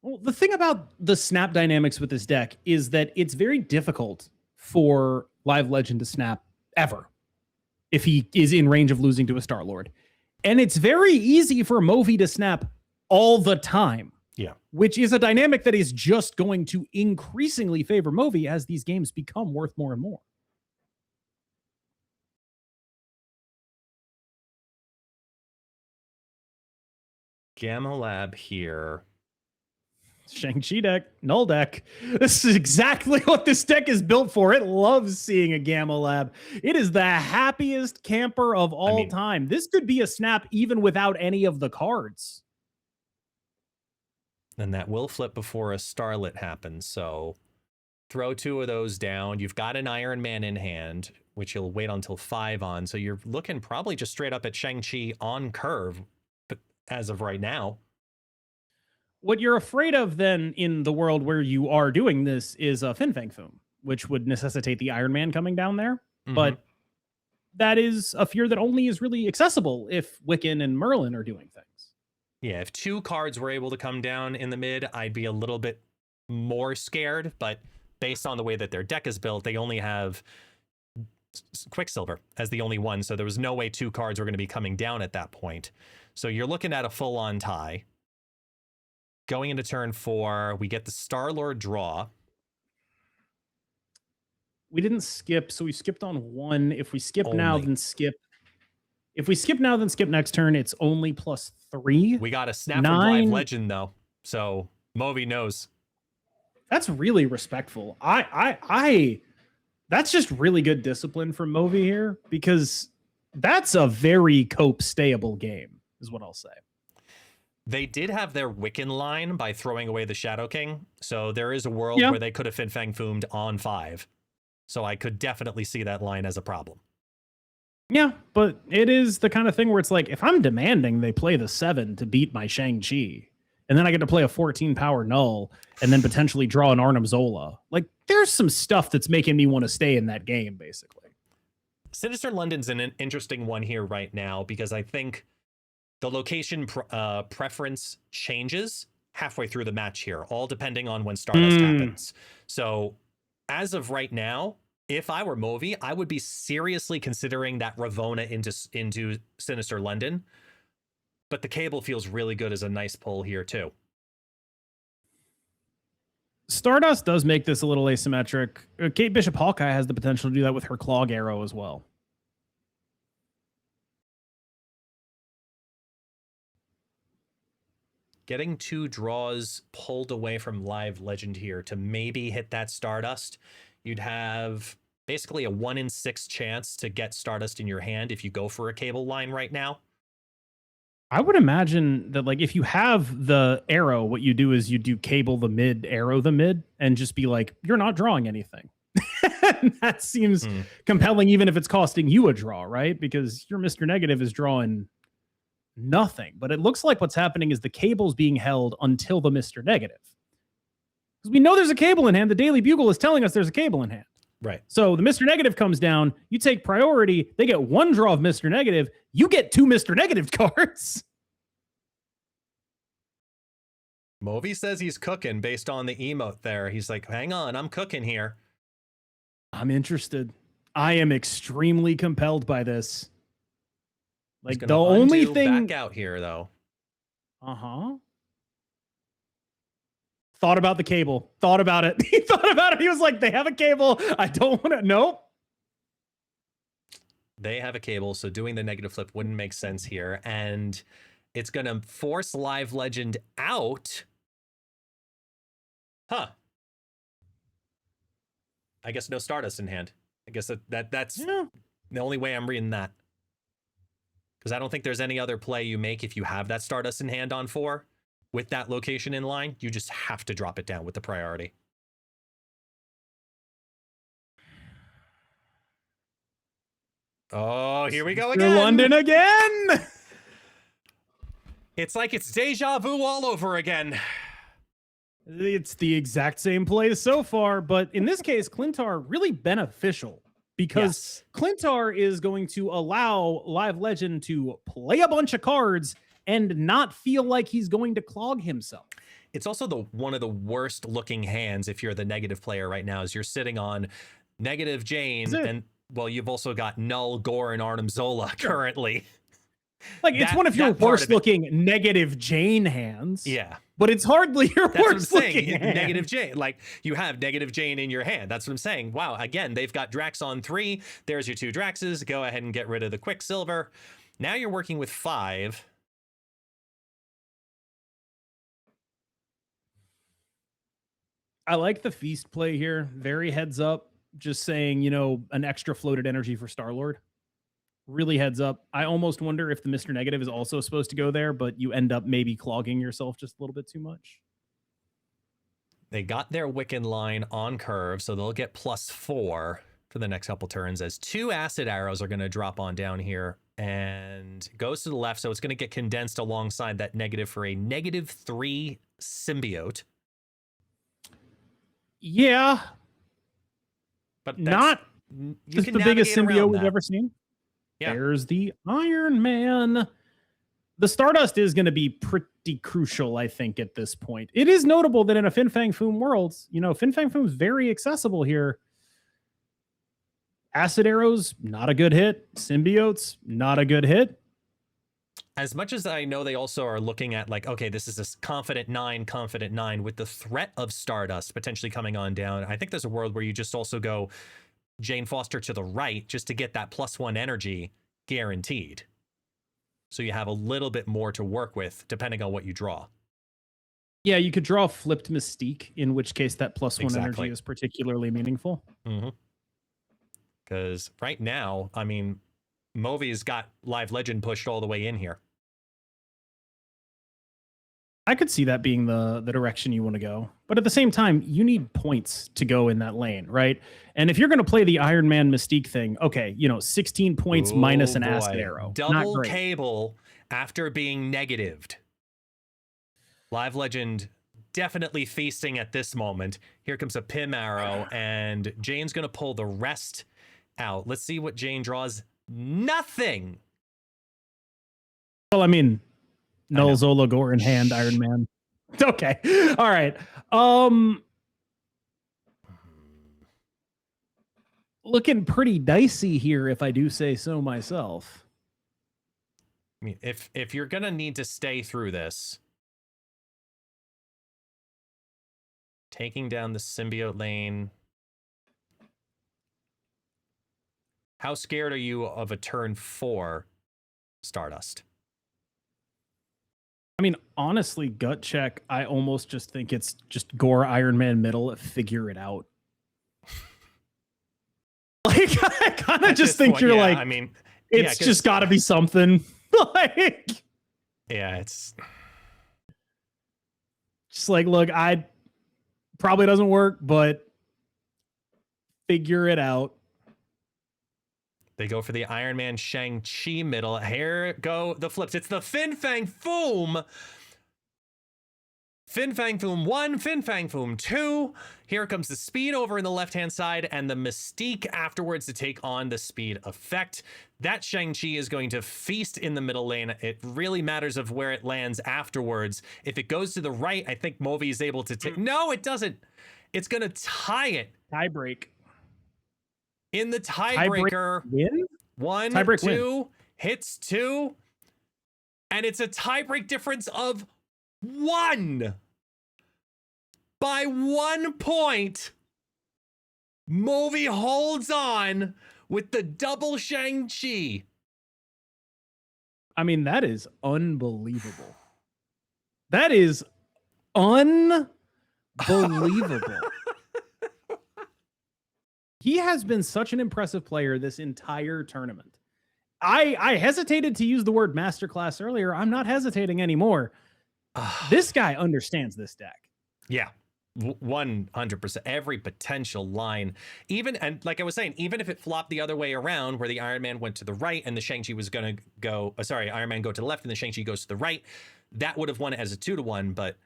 Well, the thing about the snap dynamics with this deck is that it's very difficult for Live Legend to snap ever if he is in range of losing to a Star-Lord. And it's very easy for Movi to snap all the time. Yeah. Which is a dynamic that is just going to increasingly favor Movi as these games become worth more and more. Gamma Lab here. Shang-Chi deck, null deck. This is exactly what this deck is built for. It loves seeing a Gamma Lab. It is the happiest camper of all time. This could be a snap even without any of the cards. And that will flip before a Starlet happens. So throw 2 of those down. You've got an Iron Man in hand, which you'll wait until 5 on. So you're looking probably just straight up at Shang-Chi on curve, but as of right now. What you're afraid of then in the world where you are doing this is a Fin Fang Foom, which would necessitate the Iron Man coming down there. But that is a fear that only is really accessible if Wiccan and Merlin are doing things. Yeah, if 2 cards were able to come down in the mid, I'd be a little bit more scared. But based on the way that their deck is built, they only have Quicksilver as the only one. So there was no way 2 cards were going to be coming down at that point. So you're looking at a full-on tie. Going into turn 4, we get the Star-Lord draw. We didn't skip, so we skipped on 1. If we skip now, then skip. If we skip now, then skip next turn, it's only +3. We got a snap from Live Legend, though. So Movi knows. That's really respectful. That's just really good discipline from Movi here, because that's a very cope-stayable game, is what I'll say. They did have their Wiccan line by throwing away the Shadow King. So there is a world where they could have Fin Fang Foomed on 5. So I could definitely see that line as a problem. Yeah, but it is the kind of thing where it's like, if I'm demanding they play the 7 to beat my Shang-Chi, and then I get to play a 14 power null, and then potentially draw an Arnim Zola, like, there's some stuff that's making me want to stay in that game, basically. Sinister London's an interesting one here right now, because I think the location preference changes halfway through the match here, all depending on when Stardust happens. So as of right now, if I were Movi, I would be seriously considering that Ravona into Sinister London. But the Cable feels really good as a nice pull here too. Stardust does make this a little asymmetric. Kate Bishop Hawkeye has the potential to do that with her Clog Arrow as well. Getting 2 draws pulled away from Live Legend here to maybe hit that Stardust. You'd have basically a 1 in 6 chance to get Stardust in your hand if you go for a Cable line right now. I would imagine that, like, if you have the arrow, what you do is you do Cable the mid, arrow the mid, and just be like, you're not drawing anything. That seems compelling, even if it's costing you a draw, right? Because your Mr. Negative is drawing nothing. But it looks like what's happening is the Cable's being held until the Mr. Negative. Because we know there's a Cable in hand. The Daily Bugle is telling us there's a Cable in hand. Right. So the Mr. Negative comes down, you take priority, they get 1 draw of Mr. Negative, you get 2 Mr. Negative cards. Movi says he's cooking based on the emote there. He's like, hang on, I'm cooking here. I'm interested. I am extremely compelled by this. Like, the only thing back out here though. Uh-huh. Thought about the cable. Thought about it. He thought about it. He was like, they have a cable. I don't want to. Nope. They have a cable, so doing the negative flip wouldn't make sense here. And it's going to force Live Legend out. Huh. I guess no Stardust in hand. I guess that's the only way I'm reading that. Because I don't think there's any other play you make if you have that Stardust in hand on 4. With that location in line, you just have to drop it down with the priority. Oh, here we go again. London again. It's like it's deja vu all over again. It's the exact same play so far, but in this case, Clintar really beneficial because Clintar is going to allow Live Legend to play a bunch of cards and not feel like he's going to clog himself. It's also one of the worst looking hands if you're the negative player right now, is you're sitting on negative Jane and, well, you've also got Null, Gore, and Arnim Zola currently. Like, it's one of your worst looking negative Jane hands. Yeah. But it's hardly your worst looking hand. Negative Jane. Like, you have negative Jane in your hand. That's what I'm saying. Wow. Again, they've got Drax on 3. There's your 2 Draxes. Go ahead and get rid of the Quicksilver. Now you're working with 5. I like the feast play here. Very heads up. Just saying, you know, an extra floated energy for Star-Lord. Really heads up. I almost wonder if the Mr. Negative is also supposed to go there, but you end up maybe clogging yourself just a little bit too much. They got their Wiccan line on curve, so they'll get +4 for the next couple turns as 2 acid arrows are going to drop on down here and goes to the left, so it's going to get condensed alongside that negative for a -3 symbiote. Yeah. But not just the biggest symbiote we've ever seen. Yeah. There's the Iron Man. The Stardust is going to be pretty crucial, I think, at this point. It is notable that in a Fin Fang Foom world, you know, Fin Fang Foom is very accessible here. Acid arrows, not a good hit. Symbiotes, not a good hit. As much as I know they also are looking at like, okay, this is a confident 9 with the threat of Stardust potentially coming on down. I think there's a world where you just also go Jane Foster to the right just to get that +1 energy guaranteed. So you have a little bit more to work with depending on what you draw. Yeah, you could draw flipped Mystique, in which case that +1 energy is particularly meaningful. Because right now, I mean, Movi's got Live Legend pushed all the way in here. I could see that being the direction you want to go. But at the same time, you need points to go in that lane, right? And if you're going to play the Iron Man Mystique thing, okay, you know, 16 points minus an acid arrow. Double cable after being negatived. Live Legend definitely feasting at this moment. Here comes a Pim arrow, and Jane's going to pull the rest out. Let's see what Jane draws. Nothing. Well, I mean, Null, Zola, Gore in hand, Iron Man. Okay. All right. Looking pretty dicey here, if I do say so myself. I mean, if you're gonna need to stay through this, taking down the symbiote lane. How scared are you of a turn 4 Stardust? I mean, honestly, gut check, I almost just think it's just Gore Iron Man middle, figure it out. Like, I kind of just think you're like, I mean, it's just got to be something. Like, yeah, it's just like, look, I probably doesn't work, but figure it out. They go for the Iron Man Shang-Chi middle. Here go the flips. It's the Fin Fang Foom. Fin Fang Foom 1, Fin Fang Foom 2. Here comes the speed over in the left-hand side and the Mystique afterwards to take on the speed effect. That Shang-Chi is going to feast in the middle lane. It really matters of where it lands afterwards. If it goes to the right, I think Movi is able to take... No, it doesn't. It's going to tie it. Tie break. In the tiebreaker, win? 1, Tie-break 2, win. hits 2, and it's a tiebreak difference of 1. by 1 point. Movie holds on with the double Shang-Chi. I mean, that is unbelievable. That is unbelievable. He has been such an impressive player this entire tournament. I hesitated to use the word masterclass earlier. I'm not hesitating anymore. This guy understands this deck. Yeah. 100%. Every potential line, and like I was saying, even if it flopped the other way around where the Iron Man went to the right and the Shang-Chi was going to go, Iron Man go to the left and the Shang-Chi goes to the right, that would have won it as a 2-1. But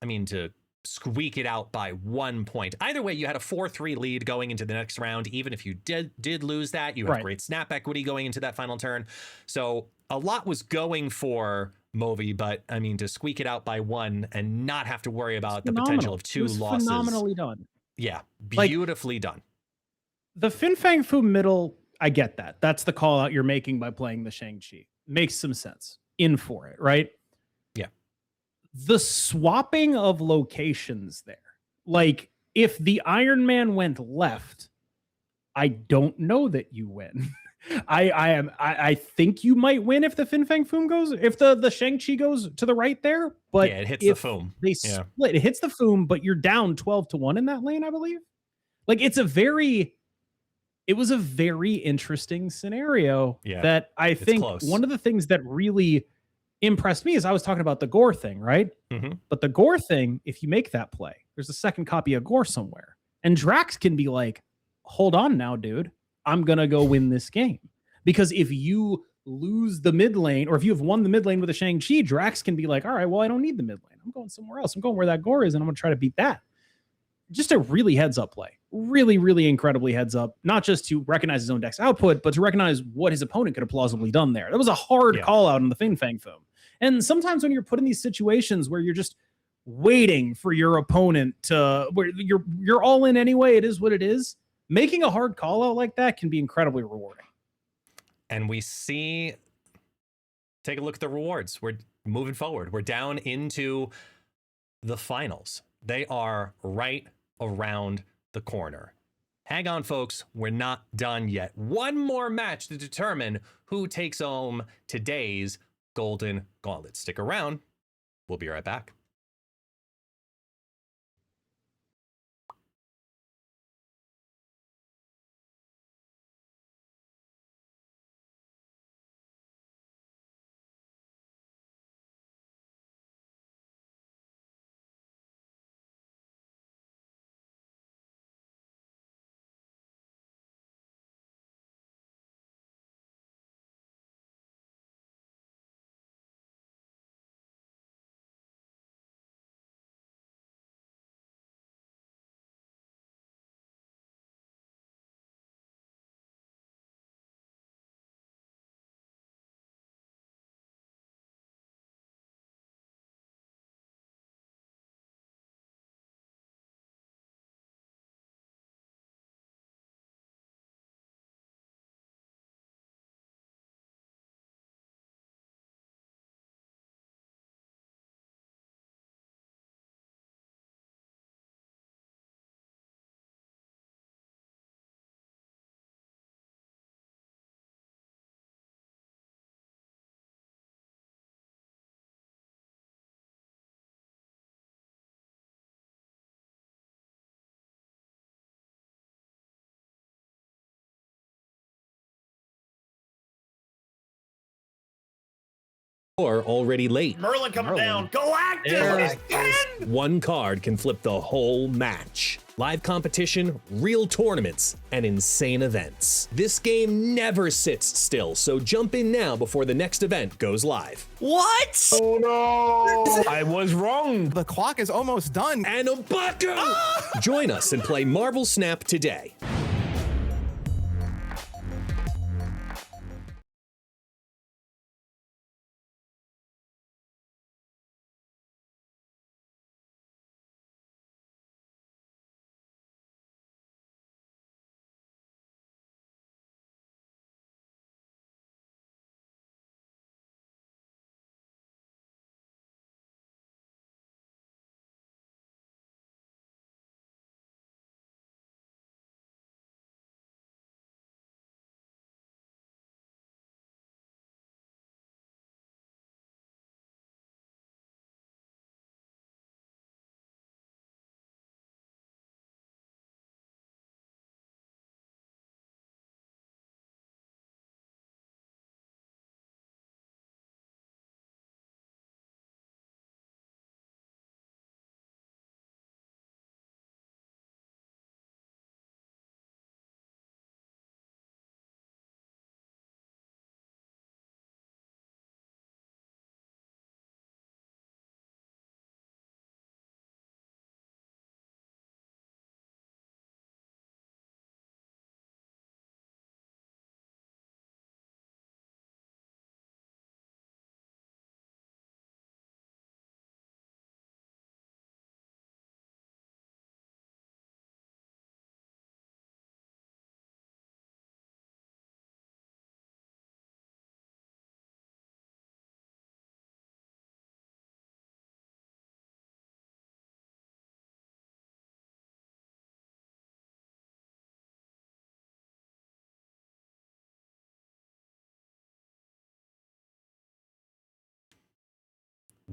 I mean, to squeak it out by 1 point. Either way, you had a 4-3 lead going into the next round. Even if you did lose that, you have great snap equity going into that final turn. So a lot was going for Movi, but I mean, to squeak it out by 1 and not have to worry about the potential of 2 losses. Phenomenally done. Yeah, beautifully done. The Fin Fang Fu middle, I get that. That's the call out you're making by playing the Shang-Chi. Makes some sense. In for it, right? Yeah. The swapping of locations there. Like, if the Iron Man went left, I don't know that you win. I think you might win if the Fin Fang Foom goes, if the Shang-Chi goes to the right there, but yeah, it hits the Foom. They split, it hits the Foom, but you're down 12-1 in that lane, I believe. Like, it was a very interesting scenario that I think one of the things that really impressed me is I was talking about the Gore thing, right? Mm-hmm. But the Gore thing, if you make that play, there's a second copy of Gore somewhere. And Drax can be like, hold on now, dude. I'm going to go win this game. Because if you lose the mid lane, or if you have won the mid lane with a Shang-Chi, Drax can be like, all right, well, I don't need the mid lane. I'm going somewhere else. I'm going where that Gore is, and I'm going to try to beat that. Just a really heads up play. Really, really incredibly heads up. Not just to recognize his own deck's output, but to recognize what his opponent could have plausibly done there. That was a hard call out on the Fin Fang Foom. And sometimes when you're put in these situations where you're just waiting for your opponent to, where you're all in anyway, it is what it is. Making a hard call out like that can be incredibly rewarding. And we see, take a look at the rewards. We're moving forward. We're down into the finals. They are right around the corner. Hang on, folks. We're not done yet. One more match to determine who takes home today's Golden Gauntlet. Stick around. We'll be right back. Or already late. Merlin coming down. Go active. One card can flip the whole match. Live competition, real tournaments, and insane events. This game never sits still, so jump in now before the next event goes live. What? Oh no! I was wrong. The clock is almost done. And Obaku! Join us and play MarvelSnap today.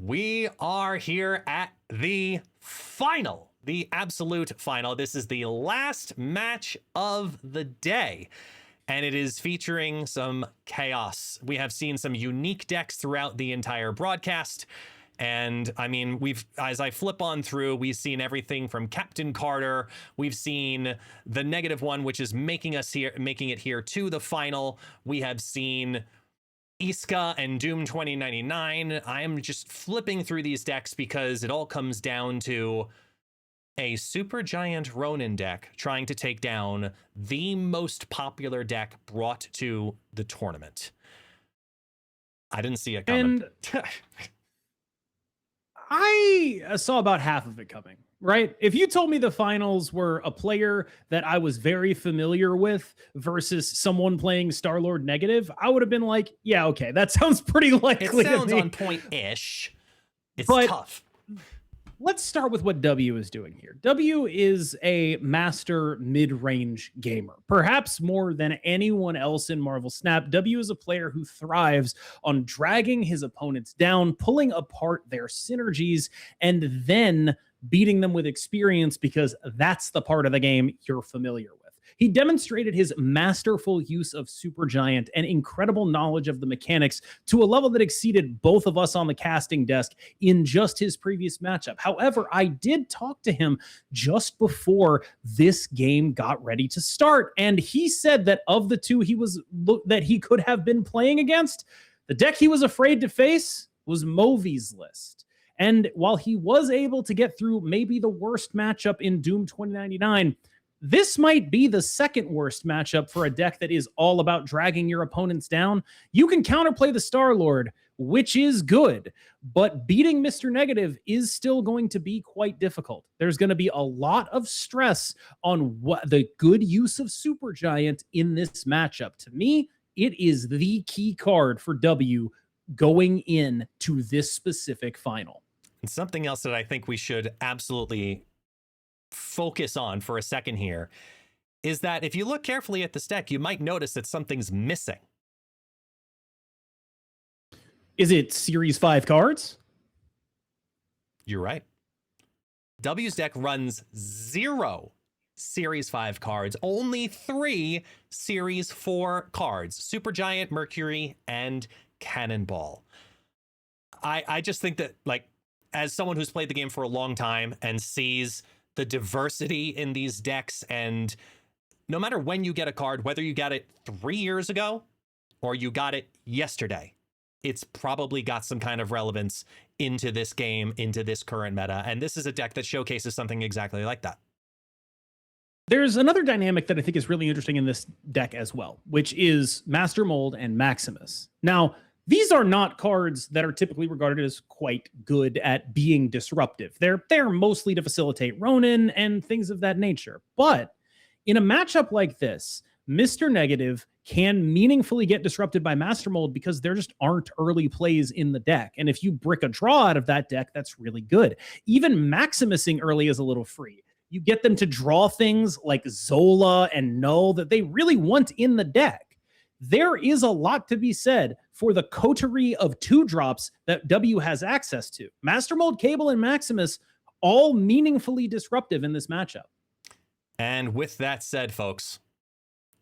We are here at the final, the absolute final. This is the last match of the day, and it is featuring some chaos. We have seen some unique decks throughout the entire broadcast. And I mean, as I flip on through, we've seen everything from Captain Carter. We've seen the -1, which is making it here to the final. We have seen Iska and Doom 2099. I'm just flipping through these decks because it all comes down to a Super Giant Ronin deck trying to take down the most popular deck brought to the tournament. I didn't see it coming. And I saw about half of it coming, right? If you told me the finals were a player that I was very familiar with versus someone playing Star-Lord negative, I would have been like, yeah, okay, that sounds pretty likely. It sounds to me. on point-ish. It's But tough. Let's start with what W is doing here. W is a master mid-range gamer. Perhaps more than anyone else in MarvelSnap, W is a player who thrives on dragging his opponents down, pulling apart their synergies, and then beating them with experience because that's the part of the game you're familiar with. He demonstrated his masterful use of Supergiant and incredible knowledge of the mechanics to a level that exceeded both of us on the casting desk in just his previous matchup. However, I did talk to him just before this game got ready to start, and he said that of the two that he could have been playing against, the deck he was afraid to face was Movi's list. And while he was able to get through maybe the worst matchup in Doom 2099, this might be the second worst matchup for a deck that is all about dragging your opponents down. You can counterplay the Star-Lord, which is good, but beating Mr. Negative is still going to be quite difficult. There's going to be a lot of stress on what the good use of Supergiant in this matchup. To me, it is the key card for W going in to this specific final. And something else that I think we should absolutely focus on for a second here is that if you look carefully at this deck, you might notice that something's missing. Is it Series 5 cards? You're right. W's deck runs 0 Series 5 cards, only 3 Series 4 cards, Supergiant, Mercury, and Cannonball. I just think that, like, as someone who's played the game for a long time and sees the diversity in these decks, and no matter when you get a card, whether you got it 3 years ago or you got it yesterday, it's probably got some kind of relevance into this game, into this current meta. And this is a deck that showcases something exactly like that. There's another dynamic that I think is really interesting in this deck as well, which is Master Mold and Maximus. Now, these are not cards that are typically regarded as quite good at being disruptive. They're there mostly to facilitate Ronin and things of that nature. But in a matchup like this, Mr. Negative can meaningfully get disrupted by Master Mold because there just aren't early plays in the deck. And if you brick a draw out of that deck, that's really good. Even Maximusing early is a little free. You get them to draw things like Zola and Null that they really want in the deck. There is a lot to be said for the coterie of 2-drops that W has access to. Master Mold, Cable, and Maximus, all meaningfully disruptive in this matchup. And with that said, folks,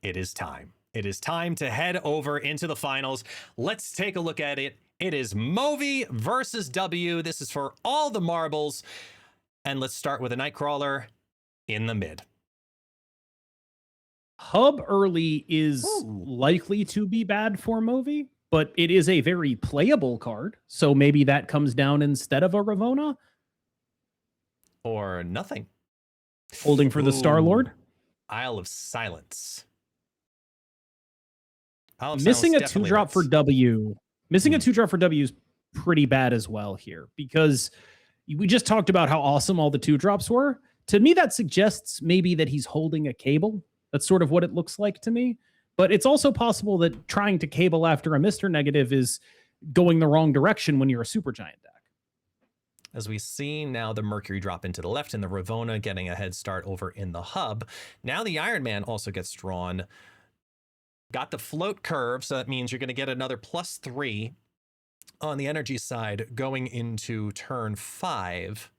it is time. It is time to head over into the finals. Let's take a look at it. It is Movi versus W. This is for all the marbles. And let's start with a Nightcrawler in the mid. Hub early is likely to be bad for Movi, but it is a very playable card. So maybe that comes down instead of a Ravona. Or nothing. Holding for the Star-Lord. Isle of Silence. Missing a 2-drop for W. Missing a 2-drop for W is pretty bad as well here, because we just talked about how awesome all the 2-drops were. To me, that suggests maybe that he's holding a Cable. That's sort of what it looks like to me. But it's also possible that trying to Cable after a Mr. Negative is going the wrong direction when you're a Supergiant deck. As we see now the Mercury drop into the left and the Ravona getting a head start over in the hub. Now the Iron Man also gets drawn. Got the float curve, so that means you're going to get another +3 On the energy side, going into turn 5,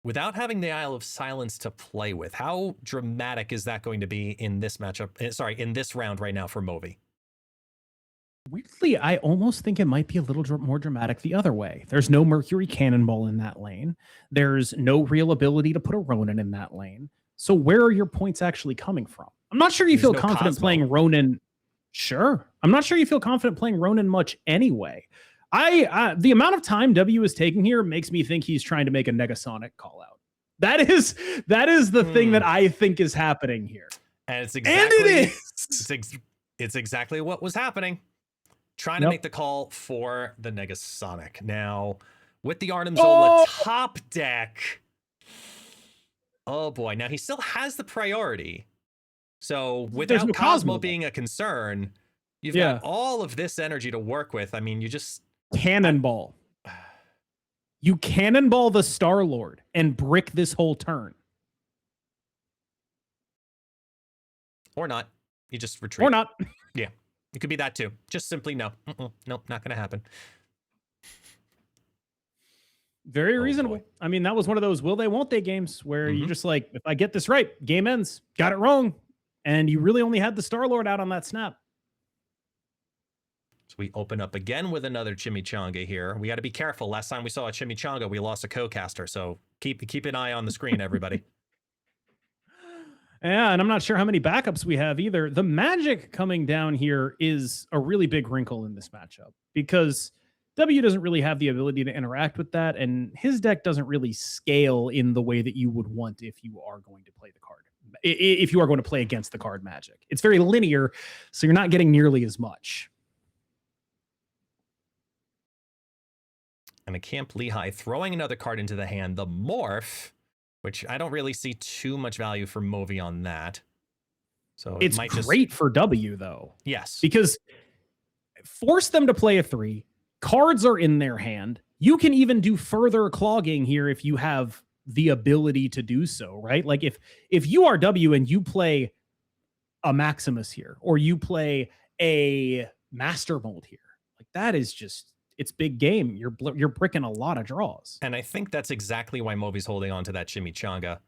without having the Isle of Silence to play with, how dramatic is that going to be in this matchup? Sorry, in this round right now for Movi? Weirdly, I almost think it might be a little more dramatic the other way. There's no Mercury Cannonball in that lane. There's no real ability to put a Ronin in that lane. So where are your points actually coming from? I'm not sure you feel confident playing Ronin. Sure. I'm not sure you feel confident playing Ronin much anyway. The amount of time W is taking here makes me think he's trying to make a Negasonic call out. That is the thing that I think is happening here. And it's exactly it's exactly what was happening. Trying to make the call for the Negasonic. Now, with the Arnim Zola top deck. Oh boy. Now he still has the priority. So without Cosmo being a concern, you've got all of this energy to work with. I mean, you just cannonball. You cannonball the Star-Lord and brick this whole turn. Or not. You just retreat. Or not. Yeah. It could be that too. Just simply no. Nope, not going to happen. Very reasonable. I mean, that was one of those will they, won't they games where you just like, if I get this right, game ends. Got it wrong. And you really only had the Star-Lord out on that snap. So we open up again with another Chimichanga here. We got to be careful. Last time we saw a Chimichanga, we lost a co-caster. So keep an eye on the screen, everybody. Yeah, and I'm not sure how many backups we have either. The magic coming down here is a really big wrinkle in this matchup because W doesn't really have the ability to interact with that, and his deck doesn't really scale in the way that you would want if you are going to play the card. If you are going to play against the card magic. It's very linear, so you're not getting nearly as much. And a Camp Lehigh throwing another card into the hand, the Morph, which I don't really see too much value for Movi on that. So it's great for W, though. Yes. Because force them to play a 3. Cards are in their hand. You can even do further clogging here if you have the ability to do so, right? Like if you are W and you play a Maximus here, or you play a Master Mold here, like that is just, it's big game. You're bricking a lot of draws. And I think that's exactly why Movi's holding on to that Chimichanga,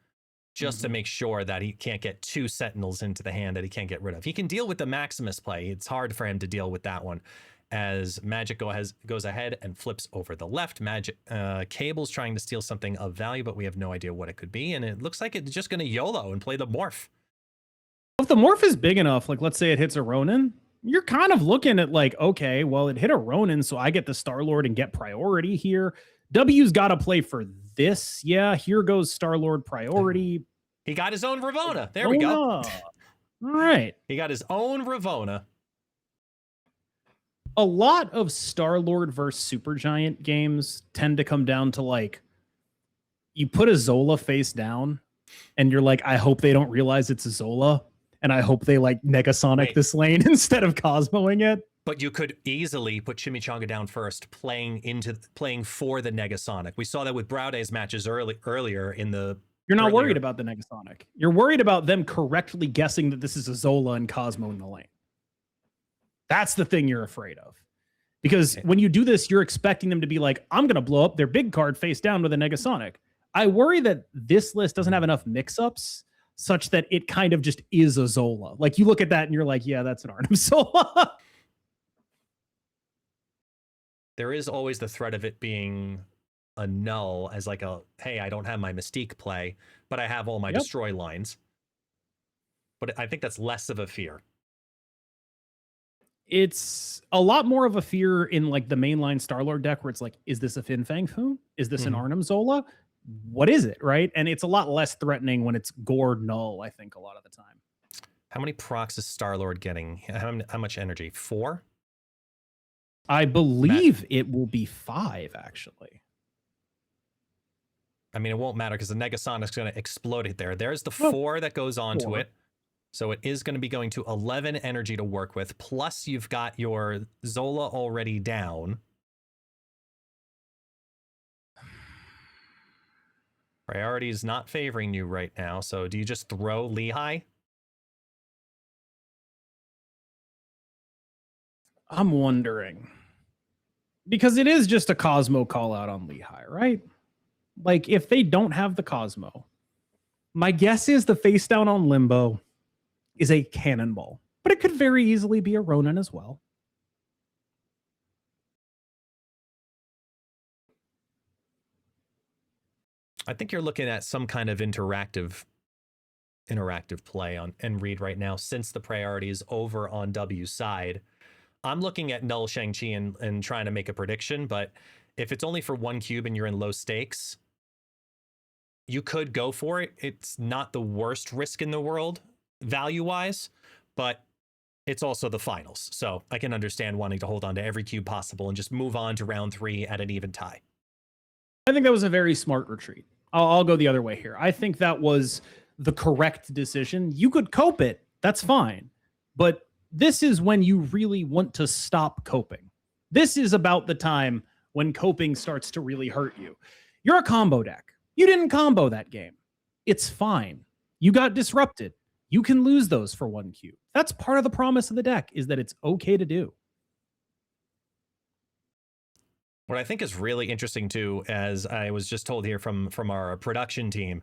just to make sure that he can't get 2 Sentinels into the hand that he can't get rid of. He can deal with the Maximus play. It's hard for him to deal with that one. As Magic goes ahead and flips over the left. Magic Cable's trying to steal something of value, but we have no idea what it could be. And it looks like it's just going to YOLO and play the Morph. If the Morph is big enough, like let's say it hits a Ronin, you're kind of looking at like, okay, well, it hit a Ronin, so I get the Star-Lord and get priority here. W's got to play for this. Yeah, here goes Star-Lord priority. He got his own Ravona. There we go. All right. He got his own Ravona. A lot of Star-Lord versus Supergiant games tend to come down to like, you put a Zola face down and you're like, I hope they don't realize it's a Zola. And I hope they like Negasonic this lane instead of Cosmoing it. But you could easily put Chimichanga down first, playing for the Negasonic. We saw that with Browday's matches earlier in the. You're not worried about the Negasonic. You're worried about them correctly guessing that this is a Zola and Cosmo in the lane. That's the thing you're afraid of. Because when you do this, you're expecting them to be like, I'm going to blow up their big card face down with a Negasonic. I worry that this list doesn't have enough mix-ups such that it kind of just is a Zola. Like you look at that and you're like, yeah, that's an Arnim Zola. There is always the threat of it being a null as like a, hey, I don't have my Mystique play, but I have all my destroy lines. But I think that's less of a fear. It's a lot more of a fear in like the mainline Star-Lord deck where it's like, is this a Fin Fang Foom? Is this an Arnim Zola? What is it, right? And it's a lot less threatening when it's Gore null, I think, a lot of the time. How many procs is Star-Lord getting? How much energy? 4? I believe it will be 5, actually. I mean, it won't matter because the Negasonic's going to explode it there. There's the 4 that goes onto it. So it is going to be going to 11 energy to work with. Plus, you've got your Zola already down. Priority is not favoring you right now. So do you just throw Lehigh? I'm wondering. Because it is just a Cosmo call out on Lehigh, right? Like, if they don't have the Cosmo, my guess is the face down on Limbo is a Cannonball, but it could very easily be a Ronin as well. I think you're looking at some kind of interactive play on and read right now, since the priority is over on W's side. I'm looking at Null Shang-Chi and trying to make a prediction, but if it's only for 1 cube and you're in low stakes, you could go for it. It's not the worst risk in the world value-wise, but it's also the finals. So I can understand wanting to hold on to every cube possible and just move on to round 3 at an even tie. I think that was a very smart retreat. I'll go the other way here. I think that was the correct decision. You could cope it. That's fine. But this is when you really want to stop coping. This is about the time when coping starts to really hurt you. You're a combo deck. You didn't combo that game. It's fine. You got disrupted. You can lose those for 1 cube. That's part of the promise of the deck, is that it's okay to do. What I think is really interesting too, as I was just told here from our production team,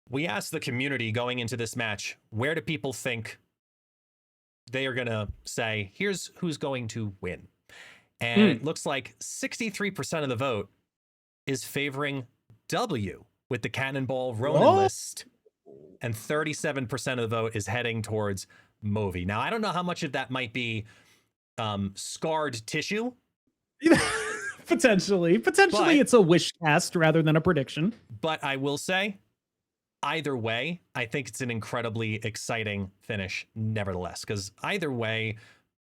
we asked the community going into this match, where do people think they are going to say, here's who's going to win? And it looks like 63% of the vote is favoring W with the Cannonball Ronin list, and 37% of the vote is heading towards Movi. Now, I don't know how much of that might be scarred tissue. Potentially, but it's a wish cast rather than a prediction. But I will say, either way, I think it's an incredibly exciting finish, nevertheless, because either way,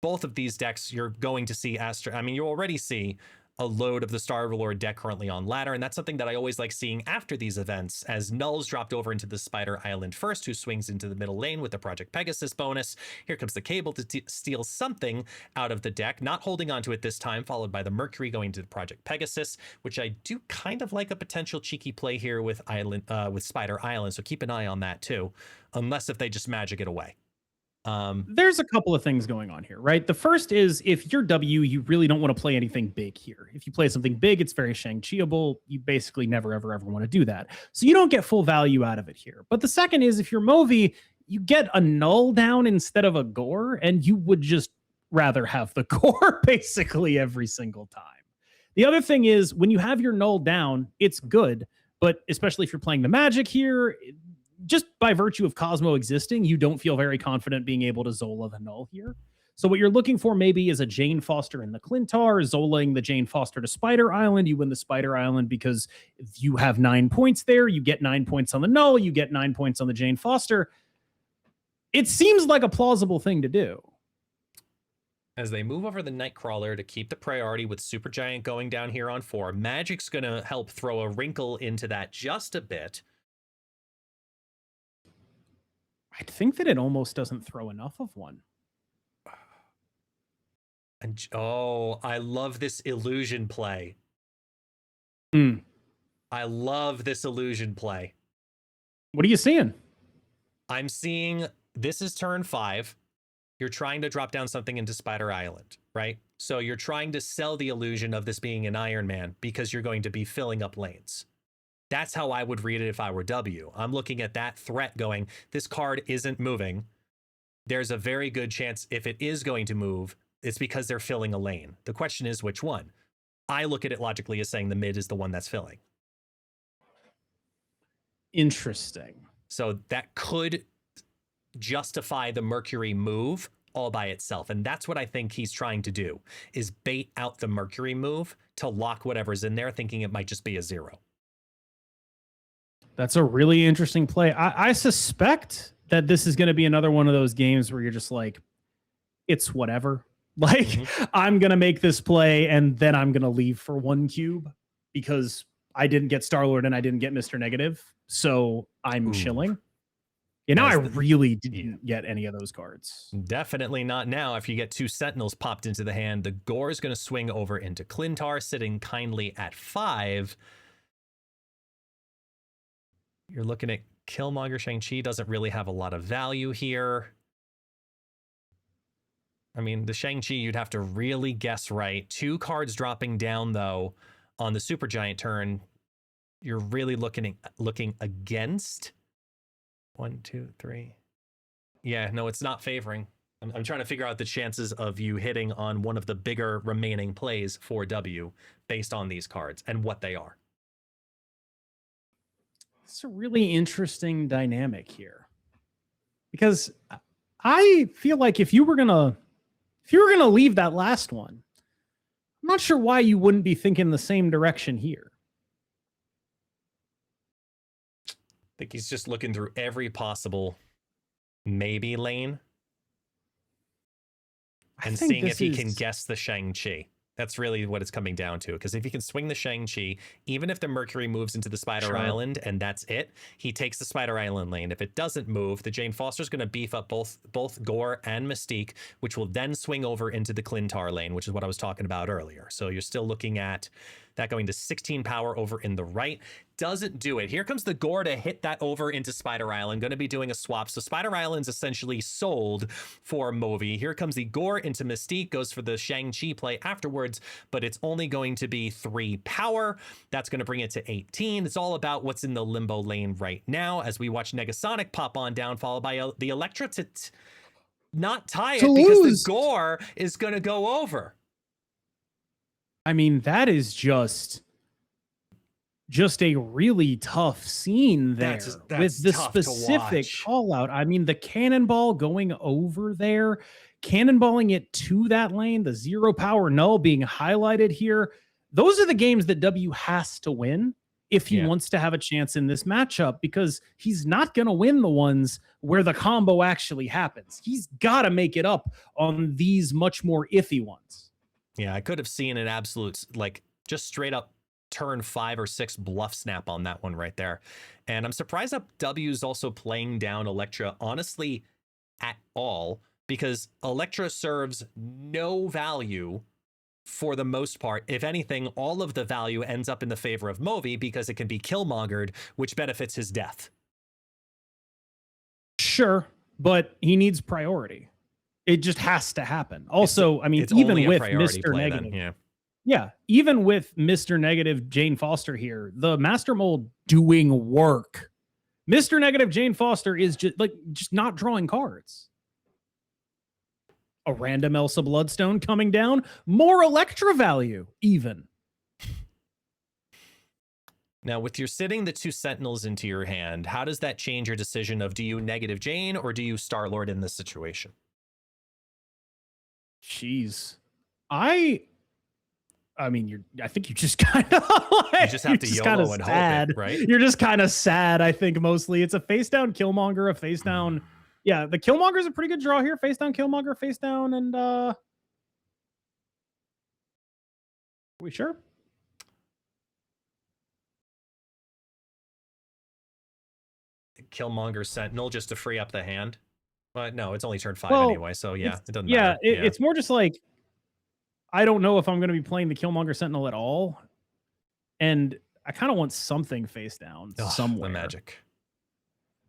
both of these decks, you're going to see you already see a load of the Star Overlord deck currently on ladder, and that's something that I always like seeing after these events, as Null's dropped over into the Spider Island first, who swings into the middle lane with the Project Pegasus bonus. Here comes the Cable to steal something out of the deck, not holding onto it this time, followed by the Mercury going to the Project Pegasus, which I do kind of like a potential cheeky play here with Spider Island, so keep an eye on that too, unless if they just magic it away. There's a couple of things going on here, right? The first is, if you're W, you really don't want to play anything big here. If you play something big, it's very Shang-Chi-able. You basically never, ever want to do that. So you don't get full value out of it here. But the second is, if you're Movi, you get a Null down instead of a Gore, and you would just rather have the Gore basically every single time. The other thing is, when you have your Null down, it's good, but especially if you're playing the Magic here, just by virtue of Cosmo existing, you don't feel very confident being able to Zola the Null here. So what you're looking for maybe is a Jane Foster in the Clintar, Zolaing the Jane Foster to Spider Island. You win the Spider Island because you have 9 points there. You get 9 points on the Null. You get 9 points on the Jane Foster. It seems like a plausible thing to do. As they move over the Nightcrawler to keep the priority with Supergiant going down here on 4, Magic's going to help throw a wrinkle into that just a bit. I think that it almost doesn't throw enough of one. And I love this illusion play. I love this illusion play. What are you seeing? I'm seeing, this is turn 5. You're trying to drop down something into Spider Island, right? So you're trying to sell the illusion of this being an Iron Man because you're going to be filling up lanes. That's how I would read it if I were W. I'm looking at that threat going, this card isn't moving. There's a very good chance if it is going to move, it's because they're filling a lane. The question is which one? I look at it logically as saying the mid is the one that's filling. Interesting. So that could justify the Mercury move all by itself. And that's what I think he's trying to do, is bait out the Mercury move to lock whatever's in there, thinking it might just be a 0. That's a really interesting play. I suspect that this is going to be another one of those games where you're just like, it's whatever. Like, I'm going to make this play and then I'm going to leave for 1 cube because I didn't get Star-Lord and I didn't get Mr. Negative. So I'm chilling. You know, I really didn't get any of those cards. Definitely not now. If you get 2 Sentinels popped into the hand, the Gore is going to swing over into Clintar, sitting kindly at 5. You're looking at Killmonger. Shang-Chi doesn't really have a lot of value here. I mean, the Shang-Chi, you'd have to really guess right. 2 cards dropping down, though, on the Supergiant turn. You're really looking against. 1, 2, 3. Yeah, no, it's not favoring. I'm trying to figure out the chances of you hitting on one of the bigger remaining plays for W based on these cards and what they are. It's a really interesting dynamic here, because I feel like if you were gonna leave that last one, I'm not sure why you wouldn't be thinking the same direction here. I think he's just looking through every possible maybe lane and seeing if he can guess the Shang-Chi. That's really what it's coming down to. Because if he can swing the Shang-Chi, even if the Mercury moves into the Spider Island and that's it, he takes the Spider Island lane. If it doesn't move, the Jane Foster's going to beef up both Gore and Mystique, which will then swing over into the Clintar lane, which is what I was talking about earlier. So you're still looking at that going to 16 power over in the right. Doesn't do it. Here comes the Gore to hit that over into Spider Island. Going to be doing a swap. So Spider Island's essentially sold for Movi. Here comes the Gore into Mystique. Goes for the Shang-Chi play afterwards, but it's only going to be 3 power. That's going to bring it to 18. It's all about what's in the limbo lane right now as we watch Negasonic pop on down, followed by the Electra to not tie it because the Gore is going to go over. I mean, that is just a really tough scene there with the specific call out. I mean, the cannonball going over there, cannonballing it to that lane, the 0 power null being highlighted here. Those are the games that W has to win if he wants to have a chance in this matchup, because he's not going to win the ones where the combo actually happens. He's got to make it up on these much more iffy ones. Yeah, I could have seen an absolute, like, just straight up turn 5 or 6 bluff snap on that one right there. And I'm surprised that W's also playing down Electra, honestly, at all, because Electra serves no value for the most part. If anything, all of the value ends up in the favor of Movi because it can be Killmongered, which benefits his death. Sure, but he needs priority. It just has to happen. Also, I mean, even with Mr. Negative, even with Mr. Negative Jane Foster here, the Master Mold doing work. Mr. Negative Jane Foster is just not drawing cards. A random Elsa Bloodstone coming down, more Electra value even. Now, with your sitting the 2 Sentinels into your hand, how does that change your decision of do you Negative Jane or do you Star-Lord in this situation? Jeez. I mean, I think you just kind of you just have to YOLO and hope it, right? You're just kind of sad, I think, mostly. It's a face down Killmonger, a face down. Yeah, the Killmonger is a pretty good draw here. Face down Killmonger, face down, and are we sure? Killmonger Sentinel just to free up the hand. But no, it's only turn 5 anyway, so yeah, it doesn't matter. It's more just like, I don't know if I'm going to be playing the Killmonger Sentinel at all, and I kind of want something face down somewhere. The magic.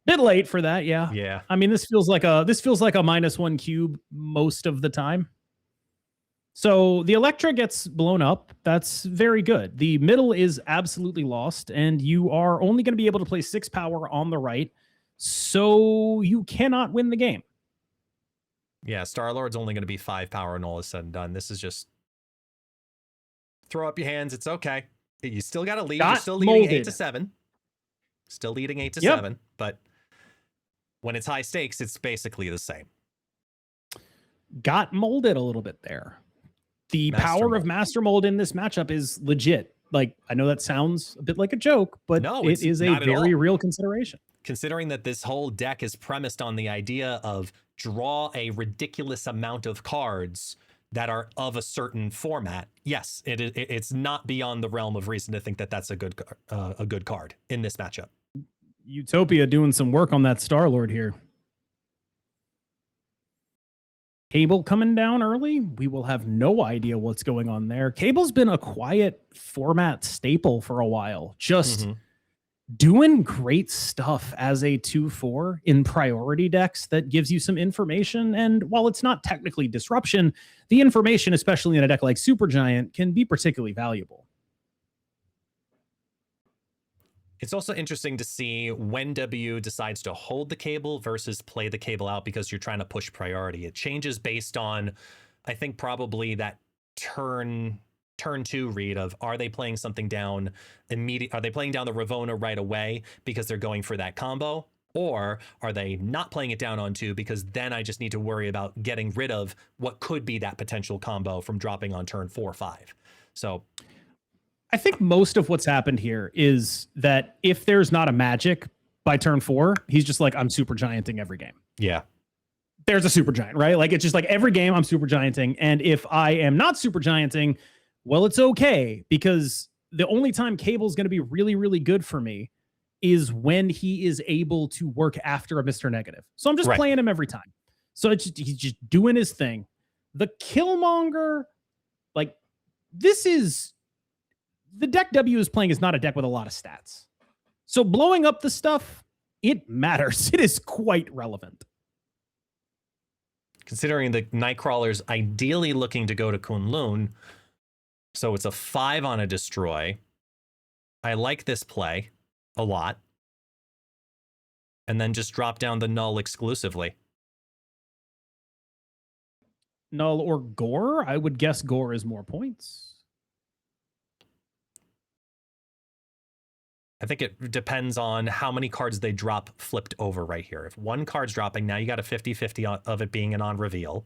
Bit late for that, yeah. Yeah. I mean, this feels like a -1 cube most of the time. So the Electra gets blown up. That's very good. The middle is absolutely lost, and you are only going to be able to play 6 power on the right. So you cannot win the game. Yeah, Star-Lord's only going to be 5 power and all is said and done. This is just throw up your hands. It's okay. You still got to lead. You're still leading 8-7. Still leading 8-7. But when it's high stakes, it's basically the same. Got molded a little bit there. The power of Master Mold in this matchup is legit. Like, I know that sounds a bit like a joke, but no, it is a very real consideration. Considering that this whole deck is premised on the idea of draw a ridiculous amount of cards that are of a certain format, yes, it's not beyond the realm of reason to think that that's a good card in this matchup. Utopia doing some work on that Star-Lord here. Cable coming down early. We will have no idea what's going on there. Cable's been a quiet format staple for a while. Just doing great stuff as a 2/4 in priority decks that gives you some information. And while it's not technically disruption, the information, especially in a deck like Supergiant, can be particularly valuable. It's also interesting to see when W decides to hold the cable versus play the cable out because you're trying to push priority. It changes based on, I think, probably that turn 2 read of, are they playing something down immediate? Are they playing down the Ravona right away because they're going for that combo? Or are they not playing it down on 2 because then I just need to worry about getting rid of what could be that potential combo from dropping on turn 4 or 5. So I think most of what's happened here is that if there's not a magic by turn 4, he's just like, I'm super gianting every game. Yeah. There's a super giant, right? Like, it's just like every game I'm super gianting. And if I am not super gianting, well, it's okay, because the only time Cable's going to be really, really good for me is when he is able to work after a Mr. Negative. So I'm just playing him every time. So it's just, he's just doing his thing. The Killmonger, like, this is... The deck W is playing is not a deck with a lot of stats. So blowing up the stuff, it matters. It is quite relevant. Considering the Nightcrawler's ideally looking to go to Kunlun, so it's a 5 on a destroy. I like this play a lot. And then just drop down the Null exclusively. Null or Gore? I would guess Gore is more points. I think it depends on how many cards they drop flipped over right here. If one card's dropping, now you got a 50-50 of it being an on-reveal.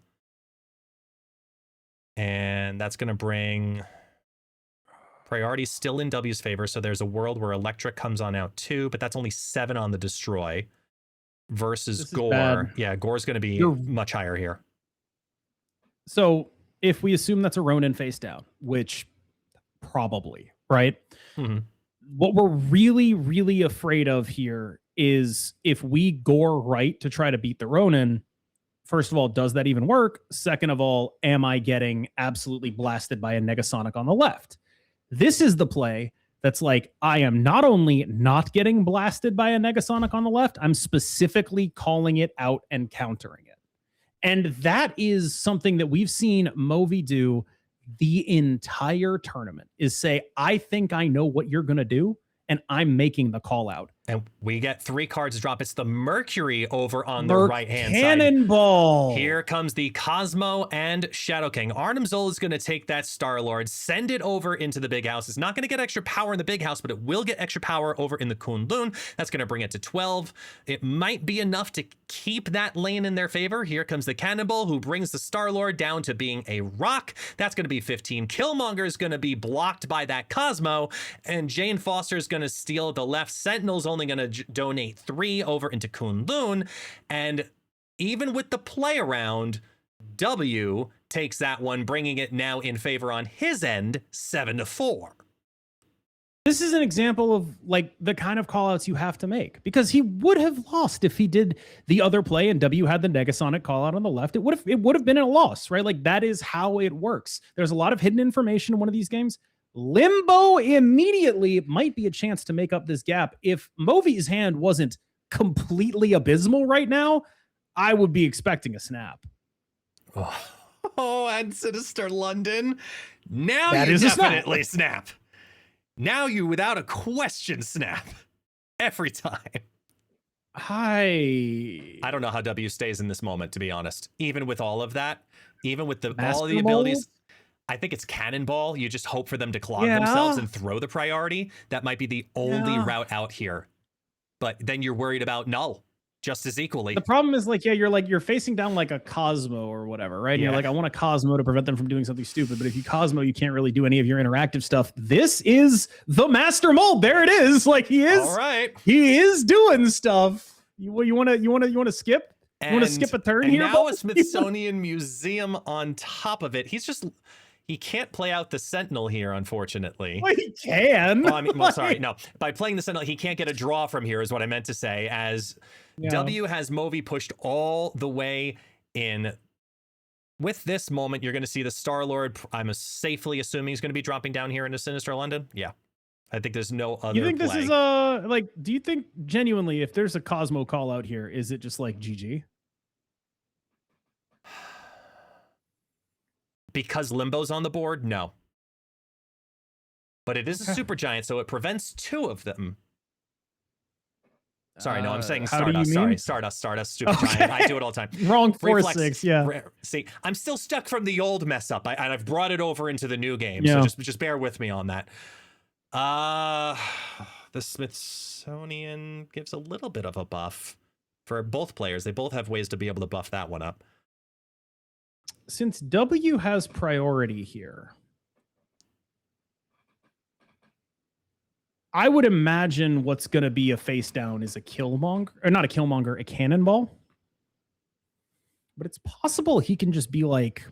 And that's going to bring priority still in W's favor. So there's a world where Electric comes on out too, but that's only 7 on the destroy versus Gore. Yeah, Gore's going to be much higher here. So if we assume that's a Ronin face down, which probably, right? Mm-hmm. What we're really, really afraid of here is if we Gore right to try to beat the Ronin, first of all, does that even work? Second of all, am I getting absolutely blasted by a Negasonic on the left? This is the play that's like, I am not only not getting blasted by a Negasonic on the left, I'm specifically calling it out and countering it. And that is something that we've seen Movi do the entire tournament, is say, I think I know what you're going to do, and I'm making the call out. And we get 3 cards to drop. It's the Mercury over on the right-hand side. Cannonball. Here comes the Cosmo and Shadow King. Arnim Zola is going to take that Star-Lord, send it over into the big house. It's not going to get extra power in the big house, but it will get extra power over in the Kunlun. That's going to bring it to 12. It might be enough to keep that lane in their favor. Here comes the Cannonball, who brings the Star-Lord down to being a rock. That's going to be 15. Killmonger is going to be blocked by that Cosmo, and Jane Foster is going to steal the left. Sentinel's only going to donate 3 over into Kunlun, and even with the play around, W takes that one, bringing it now in favor on his end, 7-4. This is an example of like the kind of callouts you have to make, because he would have lost if he did the other play and W had the Negasonic callout on the left. It would have been a loss, right? Like, that is how it works. There's a lot of hidden information in one of these games. Limbo immediately might be a chance to make up this gap. If Movi's hand wasn't completely abysmal right now, I would be expecting a snap. Oh, and Sinister London. Now That you is a definitely snap. Now you, without a question, snap. Every time. I don't know how W stays in this moment, to be honest. Even with all of that, even with all of the abilities. I think it's Cannonball. You just hope for them to clog themselves and throw the priority. That might be the only route out here. But then you're worried about Null just as equally. The problem is you're facing down like a Cosmo or whatever, right? And you're like, I want a Cosmo to prevent them from doing something stupid. But if you Cosmo, you can't really do any of your interactive stuff. This is the master mold. There it is. Like, he is. All right. He is doing stuff. You want to skip? You want to skip a turn here? Now a Smithsonian Museum on top of it. He can't play out the Sentinel here, unfortunately. Well, he can. Sorry. No, by playing the Sentinel, he can't get a draw from here, is what I meant to say, as W has Movi pushed all the way in. With this moment, you're going to see the Star-Lord. I'm safely assuming he's going to be dropping down here into Sinister London. Yeah. I think there's no other You think play. this is like, do you think genuinely if there's a Cosmo call out here, is it just like GG? Because Limbo's on the board? No. But it is a super giant, so it prevents 2 of them. Sorry, no, I'm saying Stardust. Sorry, Stardust, super giant. I do it all the time. Wrong Reflex, 4-6, yeah. See, I'm still stuck from the old mess up, and I've brought it over into the new game, Yeah. so just bear with me on that. The Smithsonian gives a little bit of a buff for both players. They both have ways to be able to buff that one up. Since W has priority here, I would imagine what's going to be a face down is a Killmonger, or not a Killmonger, a Cannonball. But it's possible he can just be like,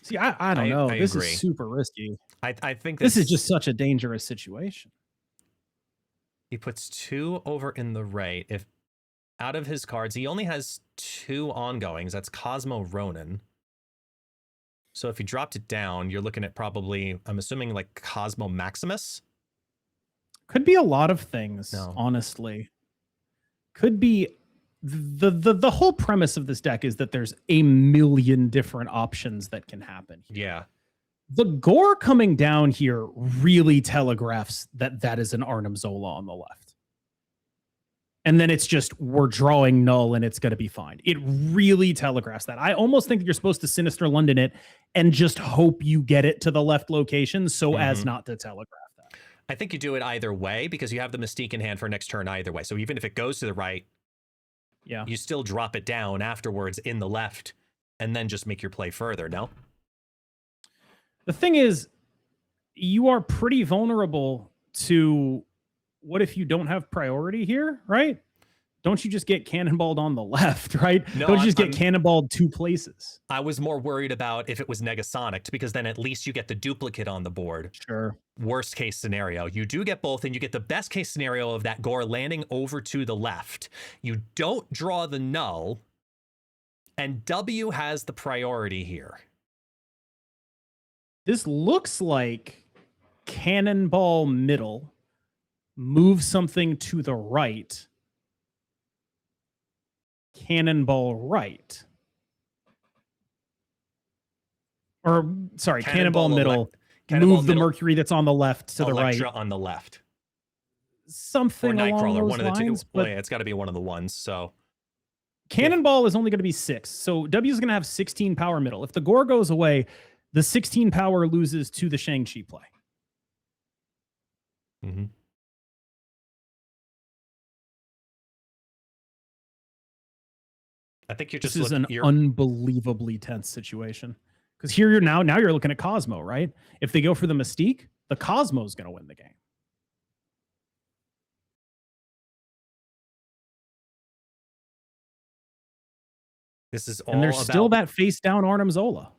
see, I don't know. This agree. is super risky. I think this is just such a dangerous situation. He puts 2 over in the right. If out of his cards, he only has 2 ongoings. That's Cosmo Ronin. So if he dropped it down, you're looking at probably, I'm assuming, like Cosmo Maximus. Could be a lot of things, honestly. Could be the whole premise of this deck is that there's a million different options that can happen here. Yeah. The gore coming down here really telegraphs that that is an Arnim Zola on the left. And then it's just, we're drawing null and it's going to be fine. It really telegraphs that. I almost think that you're supposed to Sinister London it and just hope you get it to the left location so as not to telegraph that. I think you do it either way because you have the Mystique in hand for next turn either way. So even if it goes to the right, yeah, you still drop it down afterwards in the left and then just make your play further, no? The thing is, you are pretty vulnerable to what if you don't have priority here, right? Don't you just get cannonballed on the left, right? No, don't you just get cannonballed 2 places? I was more worried about if it was Negasonic, because then at least you get the duplicate on the board. Sure. Worst case scenario. You do get both, and you get the best case scenario of that gore landing over to the left. You don't draw the null, and W has the priority here. This looks like cannonball middle, move something to the right, cannonball right. Or, sorry, cannonball middle, move the Mercury that's on the left to the right. Electra on the left. Something or along Nightcrawler, those one of the lines, two. but Well, yeah, it's got to be one of the ones, so... Cannonball is only going to be 6. So W is going to have 16 power middle. If the gore goes away, the 16 power loses to the Shang-Chi play. Mm-hmm. I think you're just this is an unbelievably tense situation. Because here you're now you're looking at Cosmo, right? If they go for the Mystique, the Cosmo is going to win the game. This is all and there's still that face down Arnim Zola.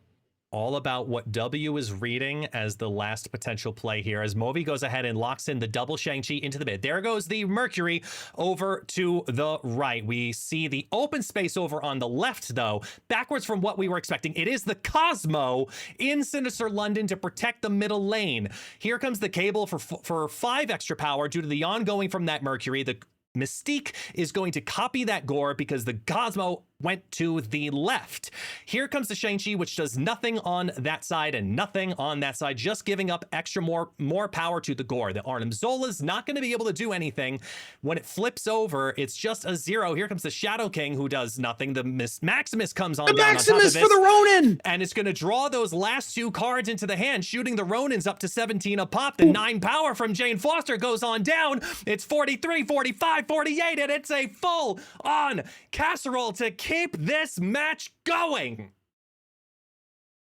All about what W is reading as the last potential play here, as Movi goes ahead and locks in the double Shang-Chi into the mid. There goes the Mercury over to the right. We see the open space over on the left, though, backwards from what we were expecting. It is the Cosmo in Sinister London to protect the middle lane. Here comes the cable for 5 extra power due to the ongoing from that Mercury. The Mystique is going to copy that gore because the Cosmo went to the left. Here comes the Shang-Chi, which does nothing on that side and nothing on that side, just giving up extra more power to the gore. The Arnim Zola's not going to be able to do anything. When it flips over, it's just a 0. Here comes the Shadow King, who does nothing. The Maximus comes on down Maximus on top of this, for the Ronin! And it's going to draw those last 2 cards into the hand, shooting the Ronins up to 17 a pop. The 9 power from Jane Foster goes on down. It's 43, 45, 48, and it's a full-on casserole to keep this match going.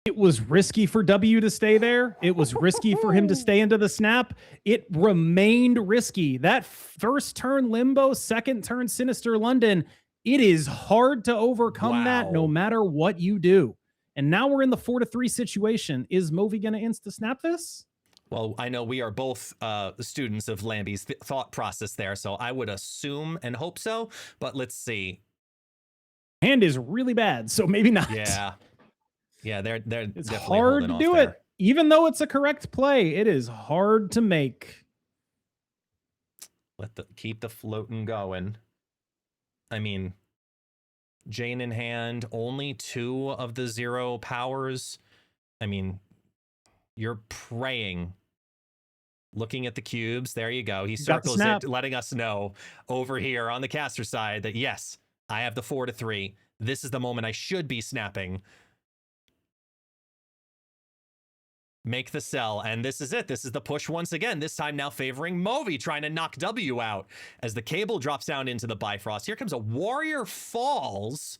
It was risky for W to stay there. It was risky for him to stay into the snap. It remained risky. That first turn Limbo, second turn Sinister London, it is hard to overcome that no matter what you do. And now we're in the 4-3 situation. Is Movi going to insta-snap this? Well, I know we are both the students of Lambie's thought process there, so I would assume and hope so, but let's see. Hand is really bad, so maybe not. Yeah. Yeah, they're it's definitely hard to do it. even though it's a correct play, it is hard to make. Keep the floating going. I mean, Jane in hand, only 2 of the 0 powers. I mean, you're praying. Looking at the cubes, there you go. He circles it, letting us know over here on the caster side that yes, I have the 4 to 3. This is the moment I should be snapping. Make the sell, and this is it. This is the push once again, this time now favoring Movi, trying to knock W out as the cable drops down into the Bifrost. Here comes a Warrior Falls.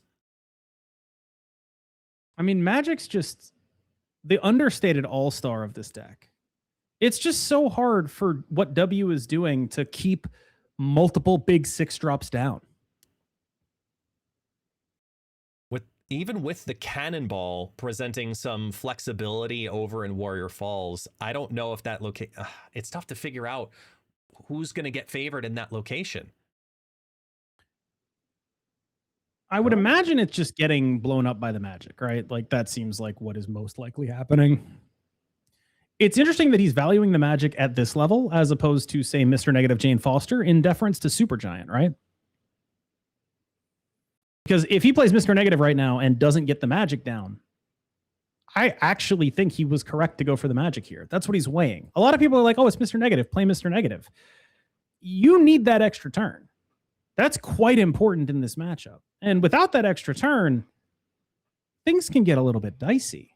I mean, Magic's just the understated all-star of this deck. It's just so hard for what W is doing to keep multiple big 6 drops down. Even with the Cannonball presenting some flexibility over in Warrior Falls, I don't know if that it's tough to figure out who's going to get favored in that location. I would imagine it's just getting blown up by the Magic, right? Like that seems like what is most likely happening. It's interesting that he's valuing the Magic at this level as opposed to, say, Mr. Negative Jane Foster in deference to Supergiant, right? Because if he plays Mr. Negative right now and doesn't get the Magic down, I actually think he was correct to go for the Magic here. That's what he's weighing. A lot of people are like, oh, it's Mr. Negative. Play Mr. Negative. You need that extra turn. That's quite important in this matchup. And without that extra turn, things can get a little bit dicey.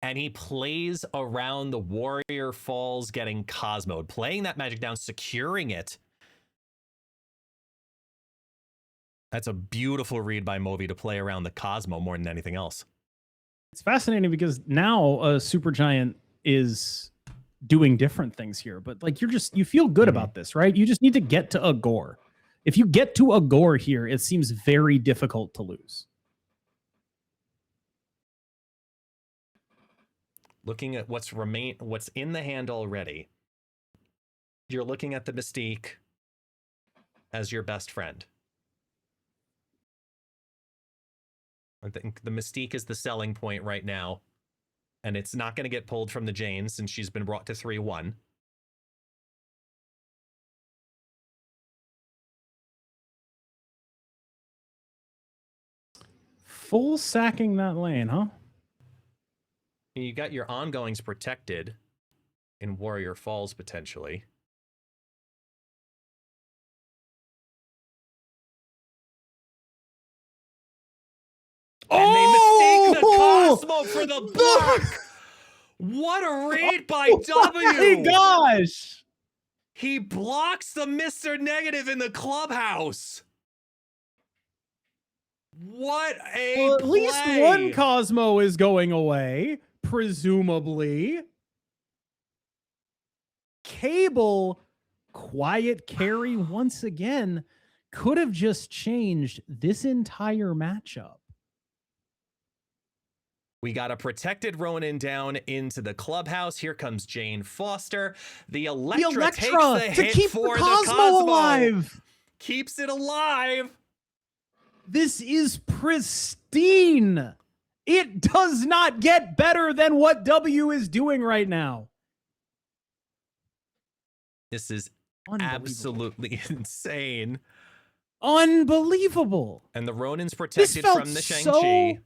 And he plays around the Warrior Falls getting Cosmoed, playing that Magic down, securing it. That's a beautiful read by Movi to play around the Cosmo more than anything else. It's fascinating because now Supergiant is doing different things here, but like you feel good about this, right? You just need to get to a gore. If you get to a gore here, it seems very difficult to lose. Looking at what's in the hand already, you're looking at the Mystique as your best friend. I think the Mystique is the selling point right now, and it's not going to get pulled from the Jane since she's been brought to 3-1. Full sacking that lane, huh? You got your ongoings protected in Warrior Falls, potentially. And they mistake the Cosmo for the block! What a read by W! Oh my gosh! He blocks the Mr. Negative in the clubhouse! What a well, at play. least one Cosmo is going away, presumably. Cable, quiet carry once again, could have just changed this entire matchup. We got a protected Ronin down into the clubhouse. Here comes Jane Foster. The Electra takes the hit to keep for the Cosmo alive. Keeps it alive. This is pristine. It does not get better than what W is doing right now. This is absolutely insane. Unbelievable. And the Ronin's protected from the Shang-Chi.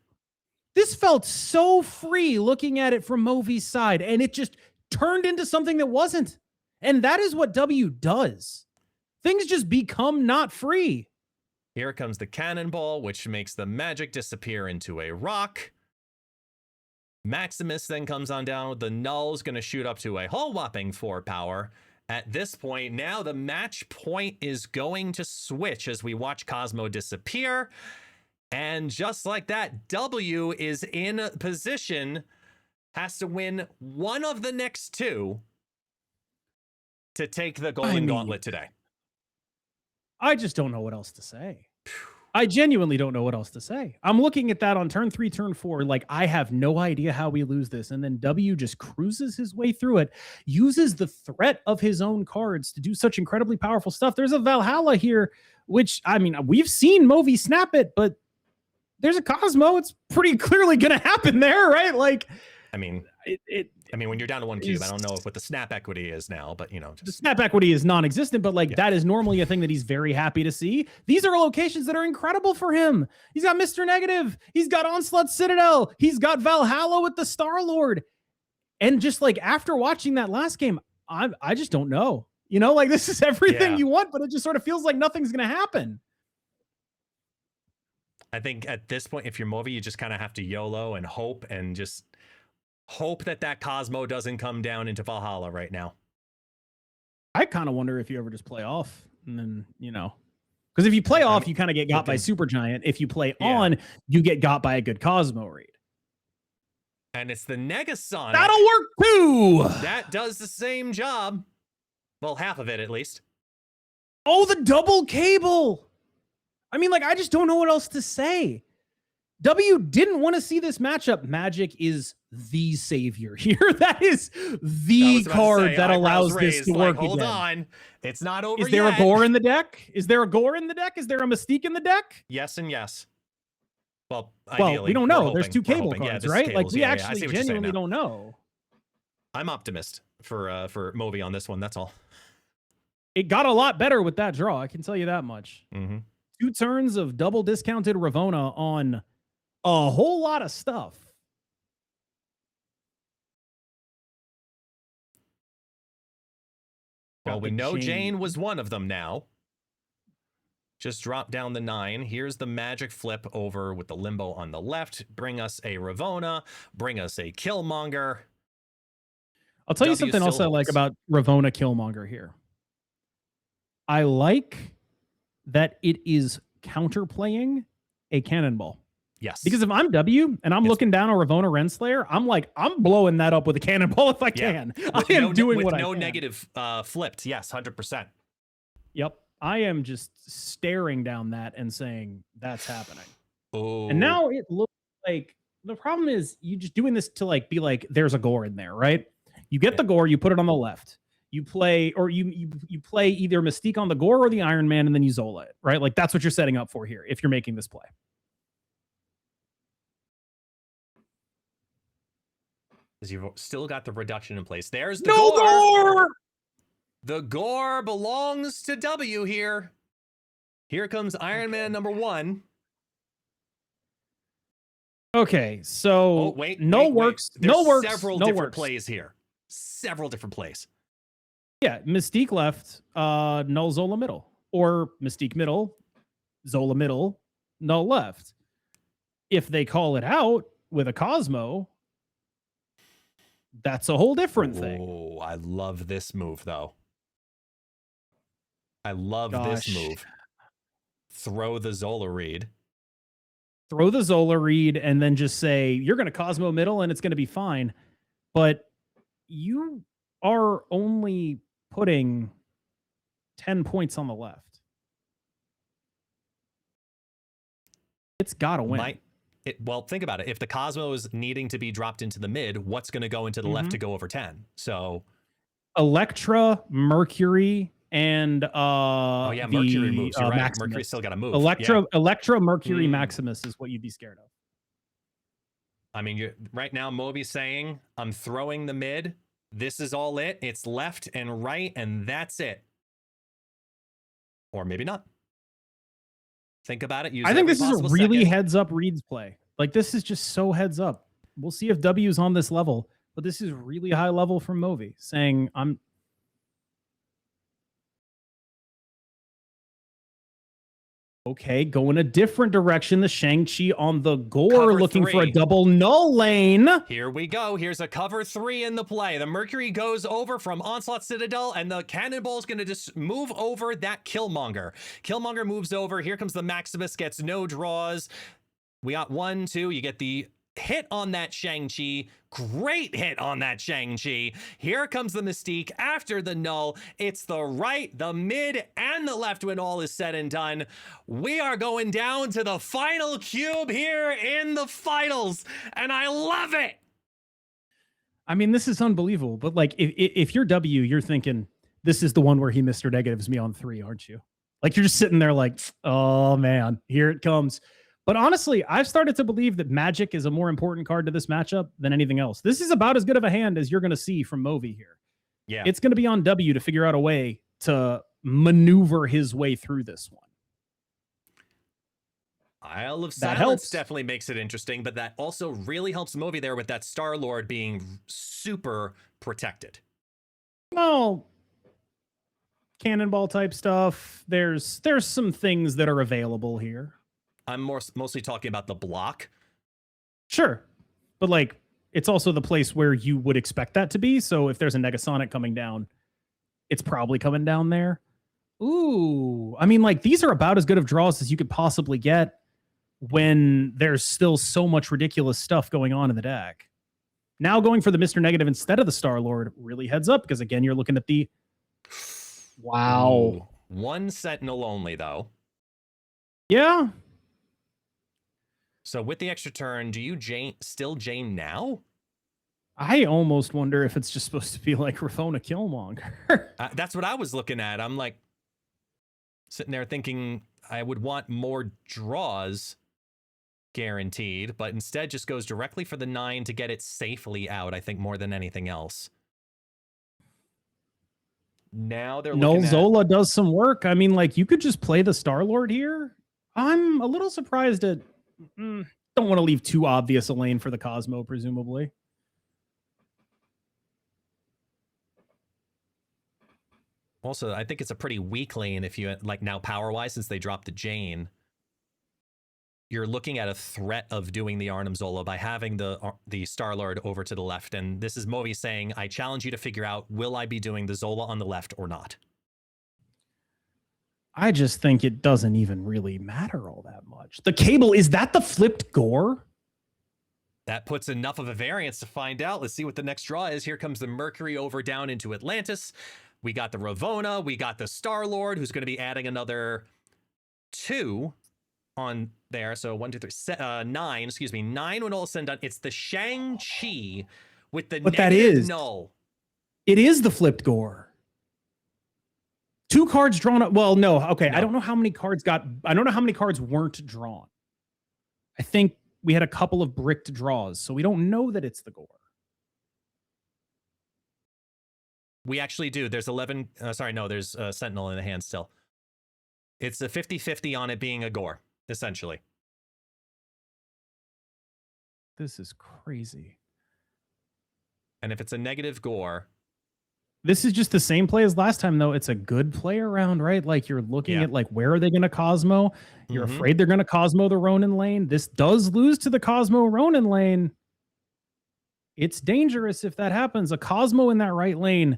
This felt so free looking at it from Movi's side, and it just turned into something that wasn't. And that is what W does. Things just become not free. Here comes the Cannonball, which makes the Magic disappear into a rock. Maximus then comes on down with the Null's going to shoot up to a whole whopping 4 power. At this point, now the match point is going to switch as we watch Cosmo disappear. And just like that, W is in position, has to win one of the next 2 to take the Golden Gauntlet today. I just don't know what else to say. I genuinely don't know what else to say. I'm looking at that on turn 3, turn 4. Like, I have no idea how we lose this. And then W just cruises his way through it, uses the threat of his own cards to do such incredibly powerful stuff. There's a Valhalla here, which, I mean, we've seen Movi snap it, but there's a Cosmo. It's pretty clearly going to happen there, right? Like, I mean, when you're down to one cube, I don't know what the snap equity is now, but the snap equity is non-existent, but like that is normally a thing that he's very happy to see. These are locations that are incredible for him. He's got Mr. Negative. He's got Onslaught Citadel. He's got Valhalla with the Star-Lord. And just like after watching that last game, I just don't know. You know, like this is everything you want, but it just sort of feels like nothing's going to happen. I think at this point, if you're Movi, you just kind of have to YOLO and hope that Cosmo doesn't come down into Valhalla right now. I kind of wonder if you ever just play off and then, you know, because if you play off, you kind of get got by Supergiant. If you play on, you get got by a good Cosmo read. And it's the Negasonic. That'll work too. That does the same job. Well, half of it at least. Oh, the double cable. I mean, like, I just don't know what else to say. W didn't want to see this matchup. Magic is the savior here. That is the card that allows this to work Hold again. on. It's not over yet. Is there a gore in the deck? Is there a gore in the deck? Is there a Mystique in the deck? Yes and yes. Well, we don't know. There's two cable cards, cards, right? Like, we actually genuinely don't know. I'm optimist for Movi on this one. That's all. It got a lot better with that draw. I can tell you that much. Mm-hmm. 2 turns of double discounted Ravona on a whole lot of stuff. Well, we know Jane was one of them now. Just drop down the 9. Here's the magic flip over with the Limbo on the left. Bring us a Ravona. Bring us a Killmonger. I'll tell you something else I like about Ravona Killmonger here. I like that it is counterplaying a Cannonball. Yes. Because if I'm W and I'm looking down on Ravona Renslayer, I'm like, I'm blowing that up with a Cannonball if I can. I am doing what I can. With no negative flipped. Yes, 100%. Yep. I am just staring down that and saying, that's happening. Oh. And now it looks like the problem is you just doing this to like be like, there's a gore in there, right? You get the gore, you put it on the left. You play, or you play either Mystique on the gore or the Iron Man, and then you Zola it, right? Like that's what you're setting up for here if you're making this play. Because you've still got the reduction in place. There's the no gore! The gore belongs to W here. Here comes Iron Man number 1. Okay, so wait. No works. Several different plays here. Several different plays. Yeah, Mystique left, null Zola middle. Or Mystique middle, Zola middle, null left. If they call it out with a Cosmo, that's a whole different thing. Oh, I love this move, though. I love this move. Throw the Zola read. Throw the Zola read and then just say, you're going to Cosmo middle and it's going to be fine. But you are only putting 10 points on the left. It's got to win. Well, think about it. If the Cosmo is needing to be dropped into the mid, what's going to go into the left to go over 10? So Electra, Mercury, and Mercury moves. You're right. Maximus. Mercury's still got to move. Electra, Mercury, Maximus is what you'd be scared of. I mean, right now, Moby's saying, I'm throwing the mid. This is all it. It's left and right, and that's it. Or maybe not. Think about it. I think this is a really heads-up reads play. Like, this is just so heads up. We'll see if W's on this level, but this is really high level from Moby, saying, I'm... Okay, go in a different direction. The Shang-Chi on the gore, Cover looking 3. for a double null lane. Here we go. Here's a cover 3 in the play. The Mercury goes over from Onslaught Citadel, and the Cannonball's going to just move over that Killmonger. Killmonger moves over. Here comes the Maximus, gets no draws. We got 1, 2. You get the hit on that Shang-Chi. Great hit on that Shang-Chi. Here comes the Mystique after the null. It's the right, the mid, and the left when all is said and done. We are going down to the final cube here in the finals, and I love it. I mean, this is unbelievable, but like, if you're W, you're thinking, this is the one where he Mr. Negatives me on 3, aren't you? Like, you're just sitting there like, oh man, here it comes. But honestly, I've started to believe that Magic is a more important card to this matchup than anything else. This is about as good of a hand as you're going to see from Movi here. Yeah. It's going to be on W to figure out a way to maneuver his way through this one. Isle of That Silence helps. definitely makes it interesting, but that also really helps Movi there with that Star-Lord being super protected. Well, cannonball type stuff. There's some things that are available here. I'm mostly talking about the block. Sure. But like, it's also the place where you would expect that to be. So if there's a Negasonic coming down, it's probably coming down there. Ooh. I mean, like, these are about as good of draws as you could possibly get when there's still so much ridiculous stuff going on in the deck. Now going for the Mr. Negative instead of the Star-Lord really heads up, because again, you're looking at the... Wow. Ooh. One Sentinel only, though. Yeah. So with the extra turn, do you still Jane now? I almost wonder if it's just supposed to be like Rathona Killmonger. That's what I was looking at. I'm like sitting there thinking I would want more draws guaranteed, but instead just goes directly for the 9 to get it safely out, I think, more than anything else. Now they're Null looking at... Zola does some work. I mean, like, you could just play the Star-Lord here. I'm a little surprised at... don't want to leave too obvious a lane for the Cosmo, presumably. Also, I think it's a pretty weak lane if you, like, now power-wise, since they dropped the Jane. You're looking at a threat of doing the Arnim Zola by having the Star-Lord over to the left. And this is Movi saying, I challenge you to figure out, will I be doing the Zola on the left or not? I just think it doesn't even really matter all that much. The cable, is that the flipped gore? That puts enough of a variance to find out. Let's see what the next draw is. Here comes the Mercury over down into Atlantis. We got the Ravona. We got the Star-Lord, who's going to be adding another 2 on there. So 1, 2, 3, 9. Excuse me, 9 when all is said and done. It's the Shang-Chi with the negative null. It is the flipped gore. 2 cards drawn up. Well, no. Okay, no. I don't know how many cards I don't know how many cards weren't drawn. I think we had a couple of bricked draws, so we don't know that it's the gore. We actually do. There's 11. Sorry, no, there's a Sentinel in the hand still. It's a 50-50 on it being a gore, essentially. This is crazy. And if it's a negative gore... This is just the same play as last time, though. It's a good play around, right? Like, you're looking at, like, where are they going to Cosmo? You're afraid they're going to Cosmo the Ronin lane. This does lose to the Cosmo Ronin lane. It's dangerous if that happens. A Cosmo in that right lane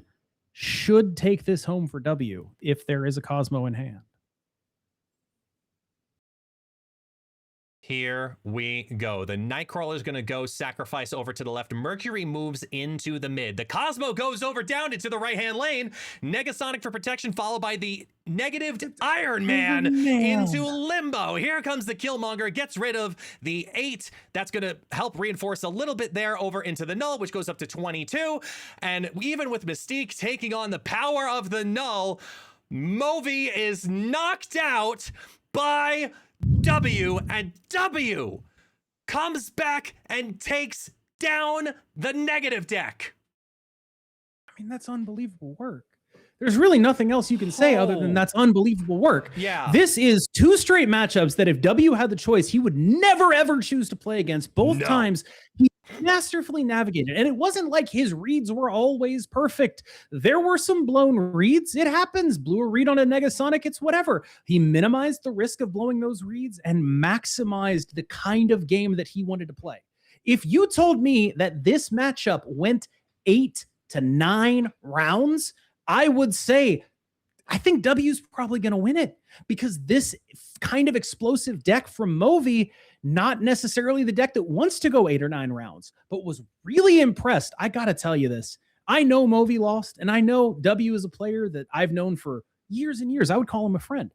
should take this home for W if there is a Cosmo in hand. Here we go. The Nightcrawler is going to go sacrifice over to the left. Mercury moves into the mid. The Cosmo goes over down into the right-hand lane. Negasonic for protection, followed by the negative Iron Man into limbo. Here comes the Killmonger. Gets rid of the 8. That's going to help reinforce a little bit there over into the null, which goes up to 22. And even with Mystique taking on the power of the null, Movi is knocked out by W, and W comes back and takes down the negative deck. I mean, that's unbelievable work. There's really nothing else you can say other than that's unbelievable work. Yeah. This is 2 straight matchups that if W had the choice, he would never, ever choose to play against. Both times, he masterfully navigated. And it wasn't like his reads were always perfect. There were some blown reads. It happens. Blew a read on a Negasonic. It's whatever. He minimized the risk of blowing those reads and maximized the kind of game that he wanted to play. If you told me that this matchup went 8 to 9 rounds, I would say, I think W's probably going to win it, because this kind of explosive deck from Movi, not necessarily the deck that wants to go 8 or 9 rounds, but was really impressed. I got to tell you this. I know Movi lost, and I know W is a player that I've known for years and years. I would call him a friend.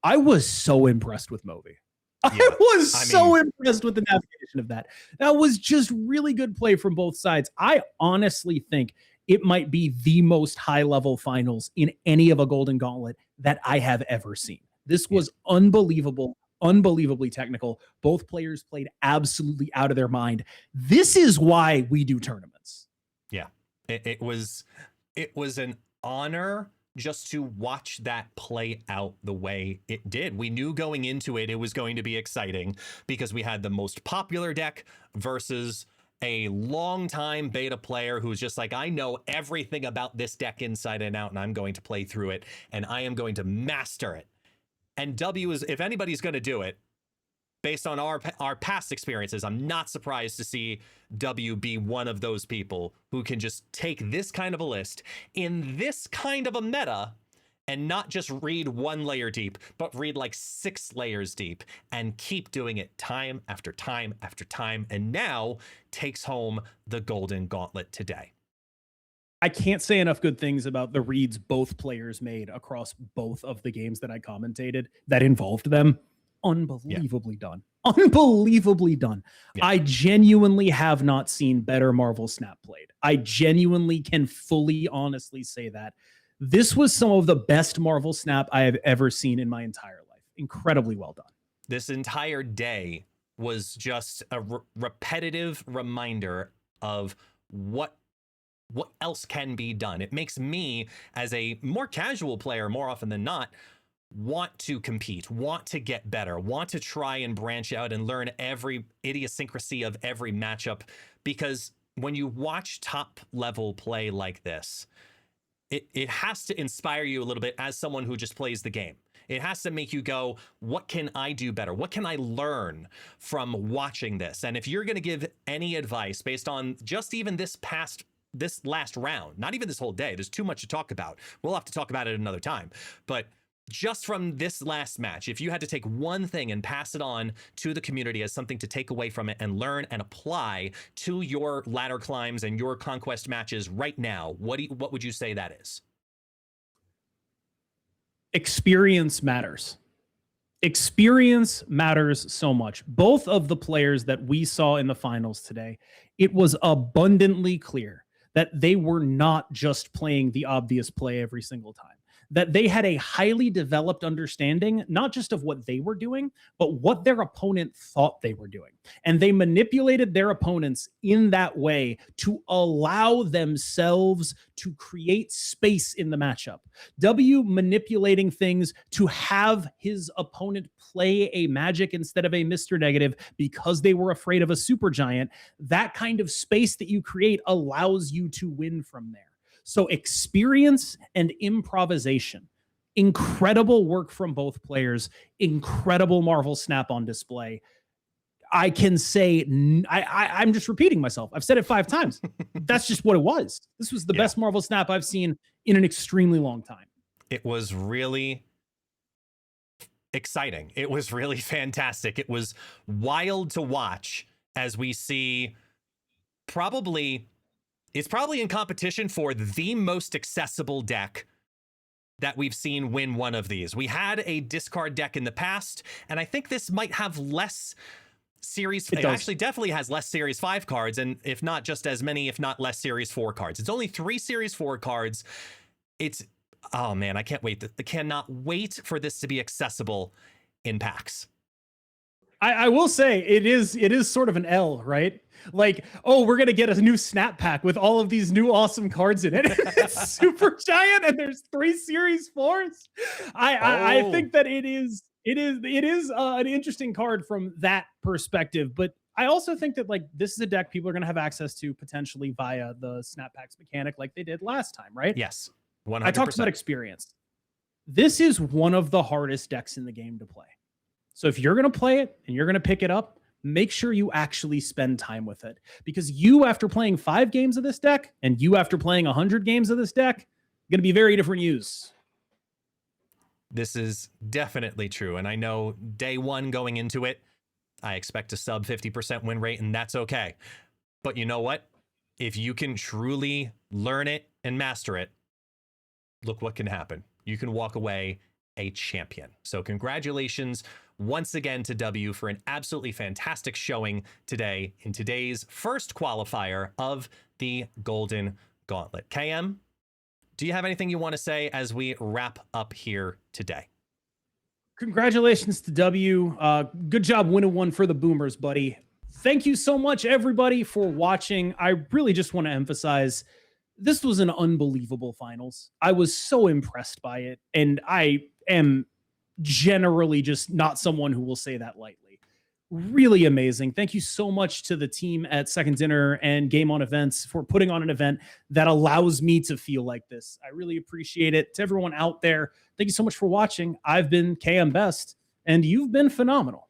I was so impressed with Movi. I was so impressed with the navigation of that. That was just really good play from both sides. I honestly think it might be the most high-level finals in any of a Golden Gauntlet that I have ever seen. This was unbelievable. unbelievably technical. Both players played absolutely out of their mind. This is why we do tournaments. Yeah, it was an honor just to watch that play out the way it did. We knew going into it, it was going to be exciting because we had the most popular deck versus a longtime beta player who's just like, I know everything about this deck inside and out, and I'm going to play through it, and I am going to master it. And W is, if anybody's going to do it, based on our past experiences, I'm not surprised to see W be one of those people who can just take this kind of a list in this kind of a meta and not just read one layer deep, but read like 6 layers deep and keep doing it time after time after time, and now takes home the Golden Gauntlet today. I can't say enough good things about the reads both players made across both of the games that I commentated that involved them. Unbelievably done. Unbelievably done. Yeah. I genuinely have not seen better MarvelSnap played. I genuinely can fully, honestly say that. This was some of the best MarvelSnap I have ever seen in my entire life. Incredibly well done. This entire day was just a repetitive reminder of what else can be done. It makes me, as a more casual player, more often than not, want to compete, want to get better, want to try and branch out and learn every idiosyncrasy of every matchup. Because when you watch top level play like this, it has to inspire you a little bit as someone who just plays the game. It has to make you go, what can I do better? What can I learn from watching this? And if you're going to give any advice based on just even this last round, not even this whole day, there's too much to talk about. We'll have to talk about it another time. But just from this last match, if you had to take one thing and pass it on to the community as something to take away from it and learn and apply to your ladder climbs and your conquest matches right now, what would you say that is? Experience matters. Experience matters so much. Both of the players that we saw in the finals today, it was abundantly clear that they were not just playing the obvious play every single time. That they had a highly developed understanding, not just of what they were doing, but what their opponent thought they were doing. And they manipulated their opponents in that way to allow themselves to create space in the matchup. W manipulating things to have his opponent play a magic instead of a Mr. Negative because they were afraid of a super giant. That kind of space that you create allows you to win from there. So experience and improvisation, incredible work from both players, incredible MarvelSnap on display. I can say, I'm just repeating myself. I've said it 5 times. That's just what it was. This was the best MarvelSnap I've seen in an extremely long time. It was really exciting. It was really fantastic. It was wild to watch as we see it's probably in competition for the most accessible deck that we've seen win one of these. We had a discard deck in the past, and I think this might have less series. It actually definitely has less series 5 cards, and if not just as many, if not less series 4 cards. It's only 3 series 4 cards. Oh man, I can't wait. I cannot wait for this to be accessible in packs. I will say it is sort of an L, right? Like, oh, we're going to get a new snap pack with all of these new awesome cards in it. It's super giant and there's 3 series 4s. I think that it is an interesting card from that perspective, but I also think that like this is a deck people are going to have access to potentially via the snap packs mechanic like they did last time, right? Yes. 100%. I talked about experience. This is one of the hardest decks in the game to play. So if you're going to play it and you're going to pick it up, make sure you actually spend time with it. Because you, after playing 5 games of this deck, and you, after playing 100 games of this deck, going to be very different use. This is definitely true. And I know day one going into it, I expect a sub 50% win rate, and that's okay. But you know what? If you can truly learn it and master it, look what can happen. You can walk away a champion. So congratulations once again to W for an absolutely fantastic showing today in today's first qualifier of the Golden Gauntlet. KM, do you have anything you want to say as we wrap up here today? Congratulations to W. Good job winning one for the Boomers, buddy. Thank you so much, everybody, for watching. I really just want to emphasize this was an unbelievable finals. I was so impressed by it, and I am generally just not someone who will say that lightly. Really amazing. Thank you so much to the team at Second Dinner and Game On Events for putting on an event that allows me to feel like this. I really appreciate it. To everyone out there, thank you so much for watching. I've been KM Best, and you've been phenomenal.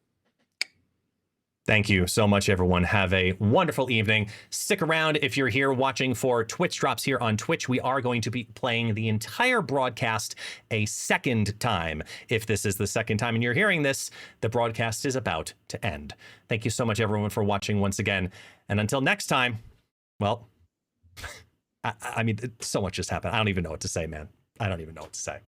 Thank you so much, everyone. Have a wonderful evening. Stick around if you're here watching for Twitch drops here on Twitch. We are going to be playing the entire broadcast a second time. If this is the second time and you're hearing this, the broadcast is about to end. Thank you so much, everyone, for watching once again. And until next time, well, I mean, so much just happened. I don't even know what to say, man. I don't even know what to say.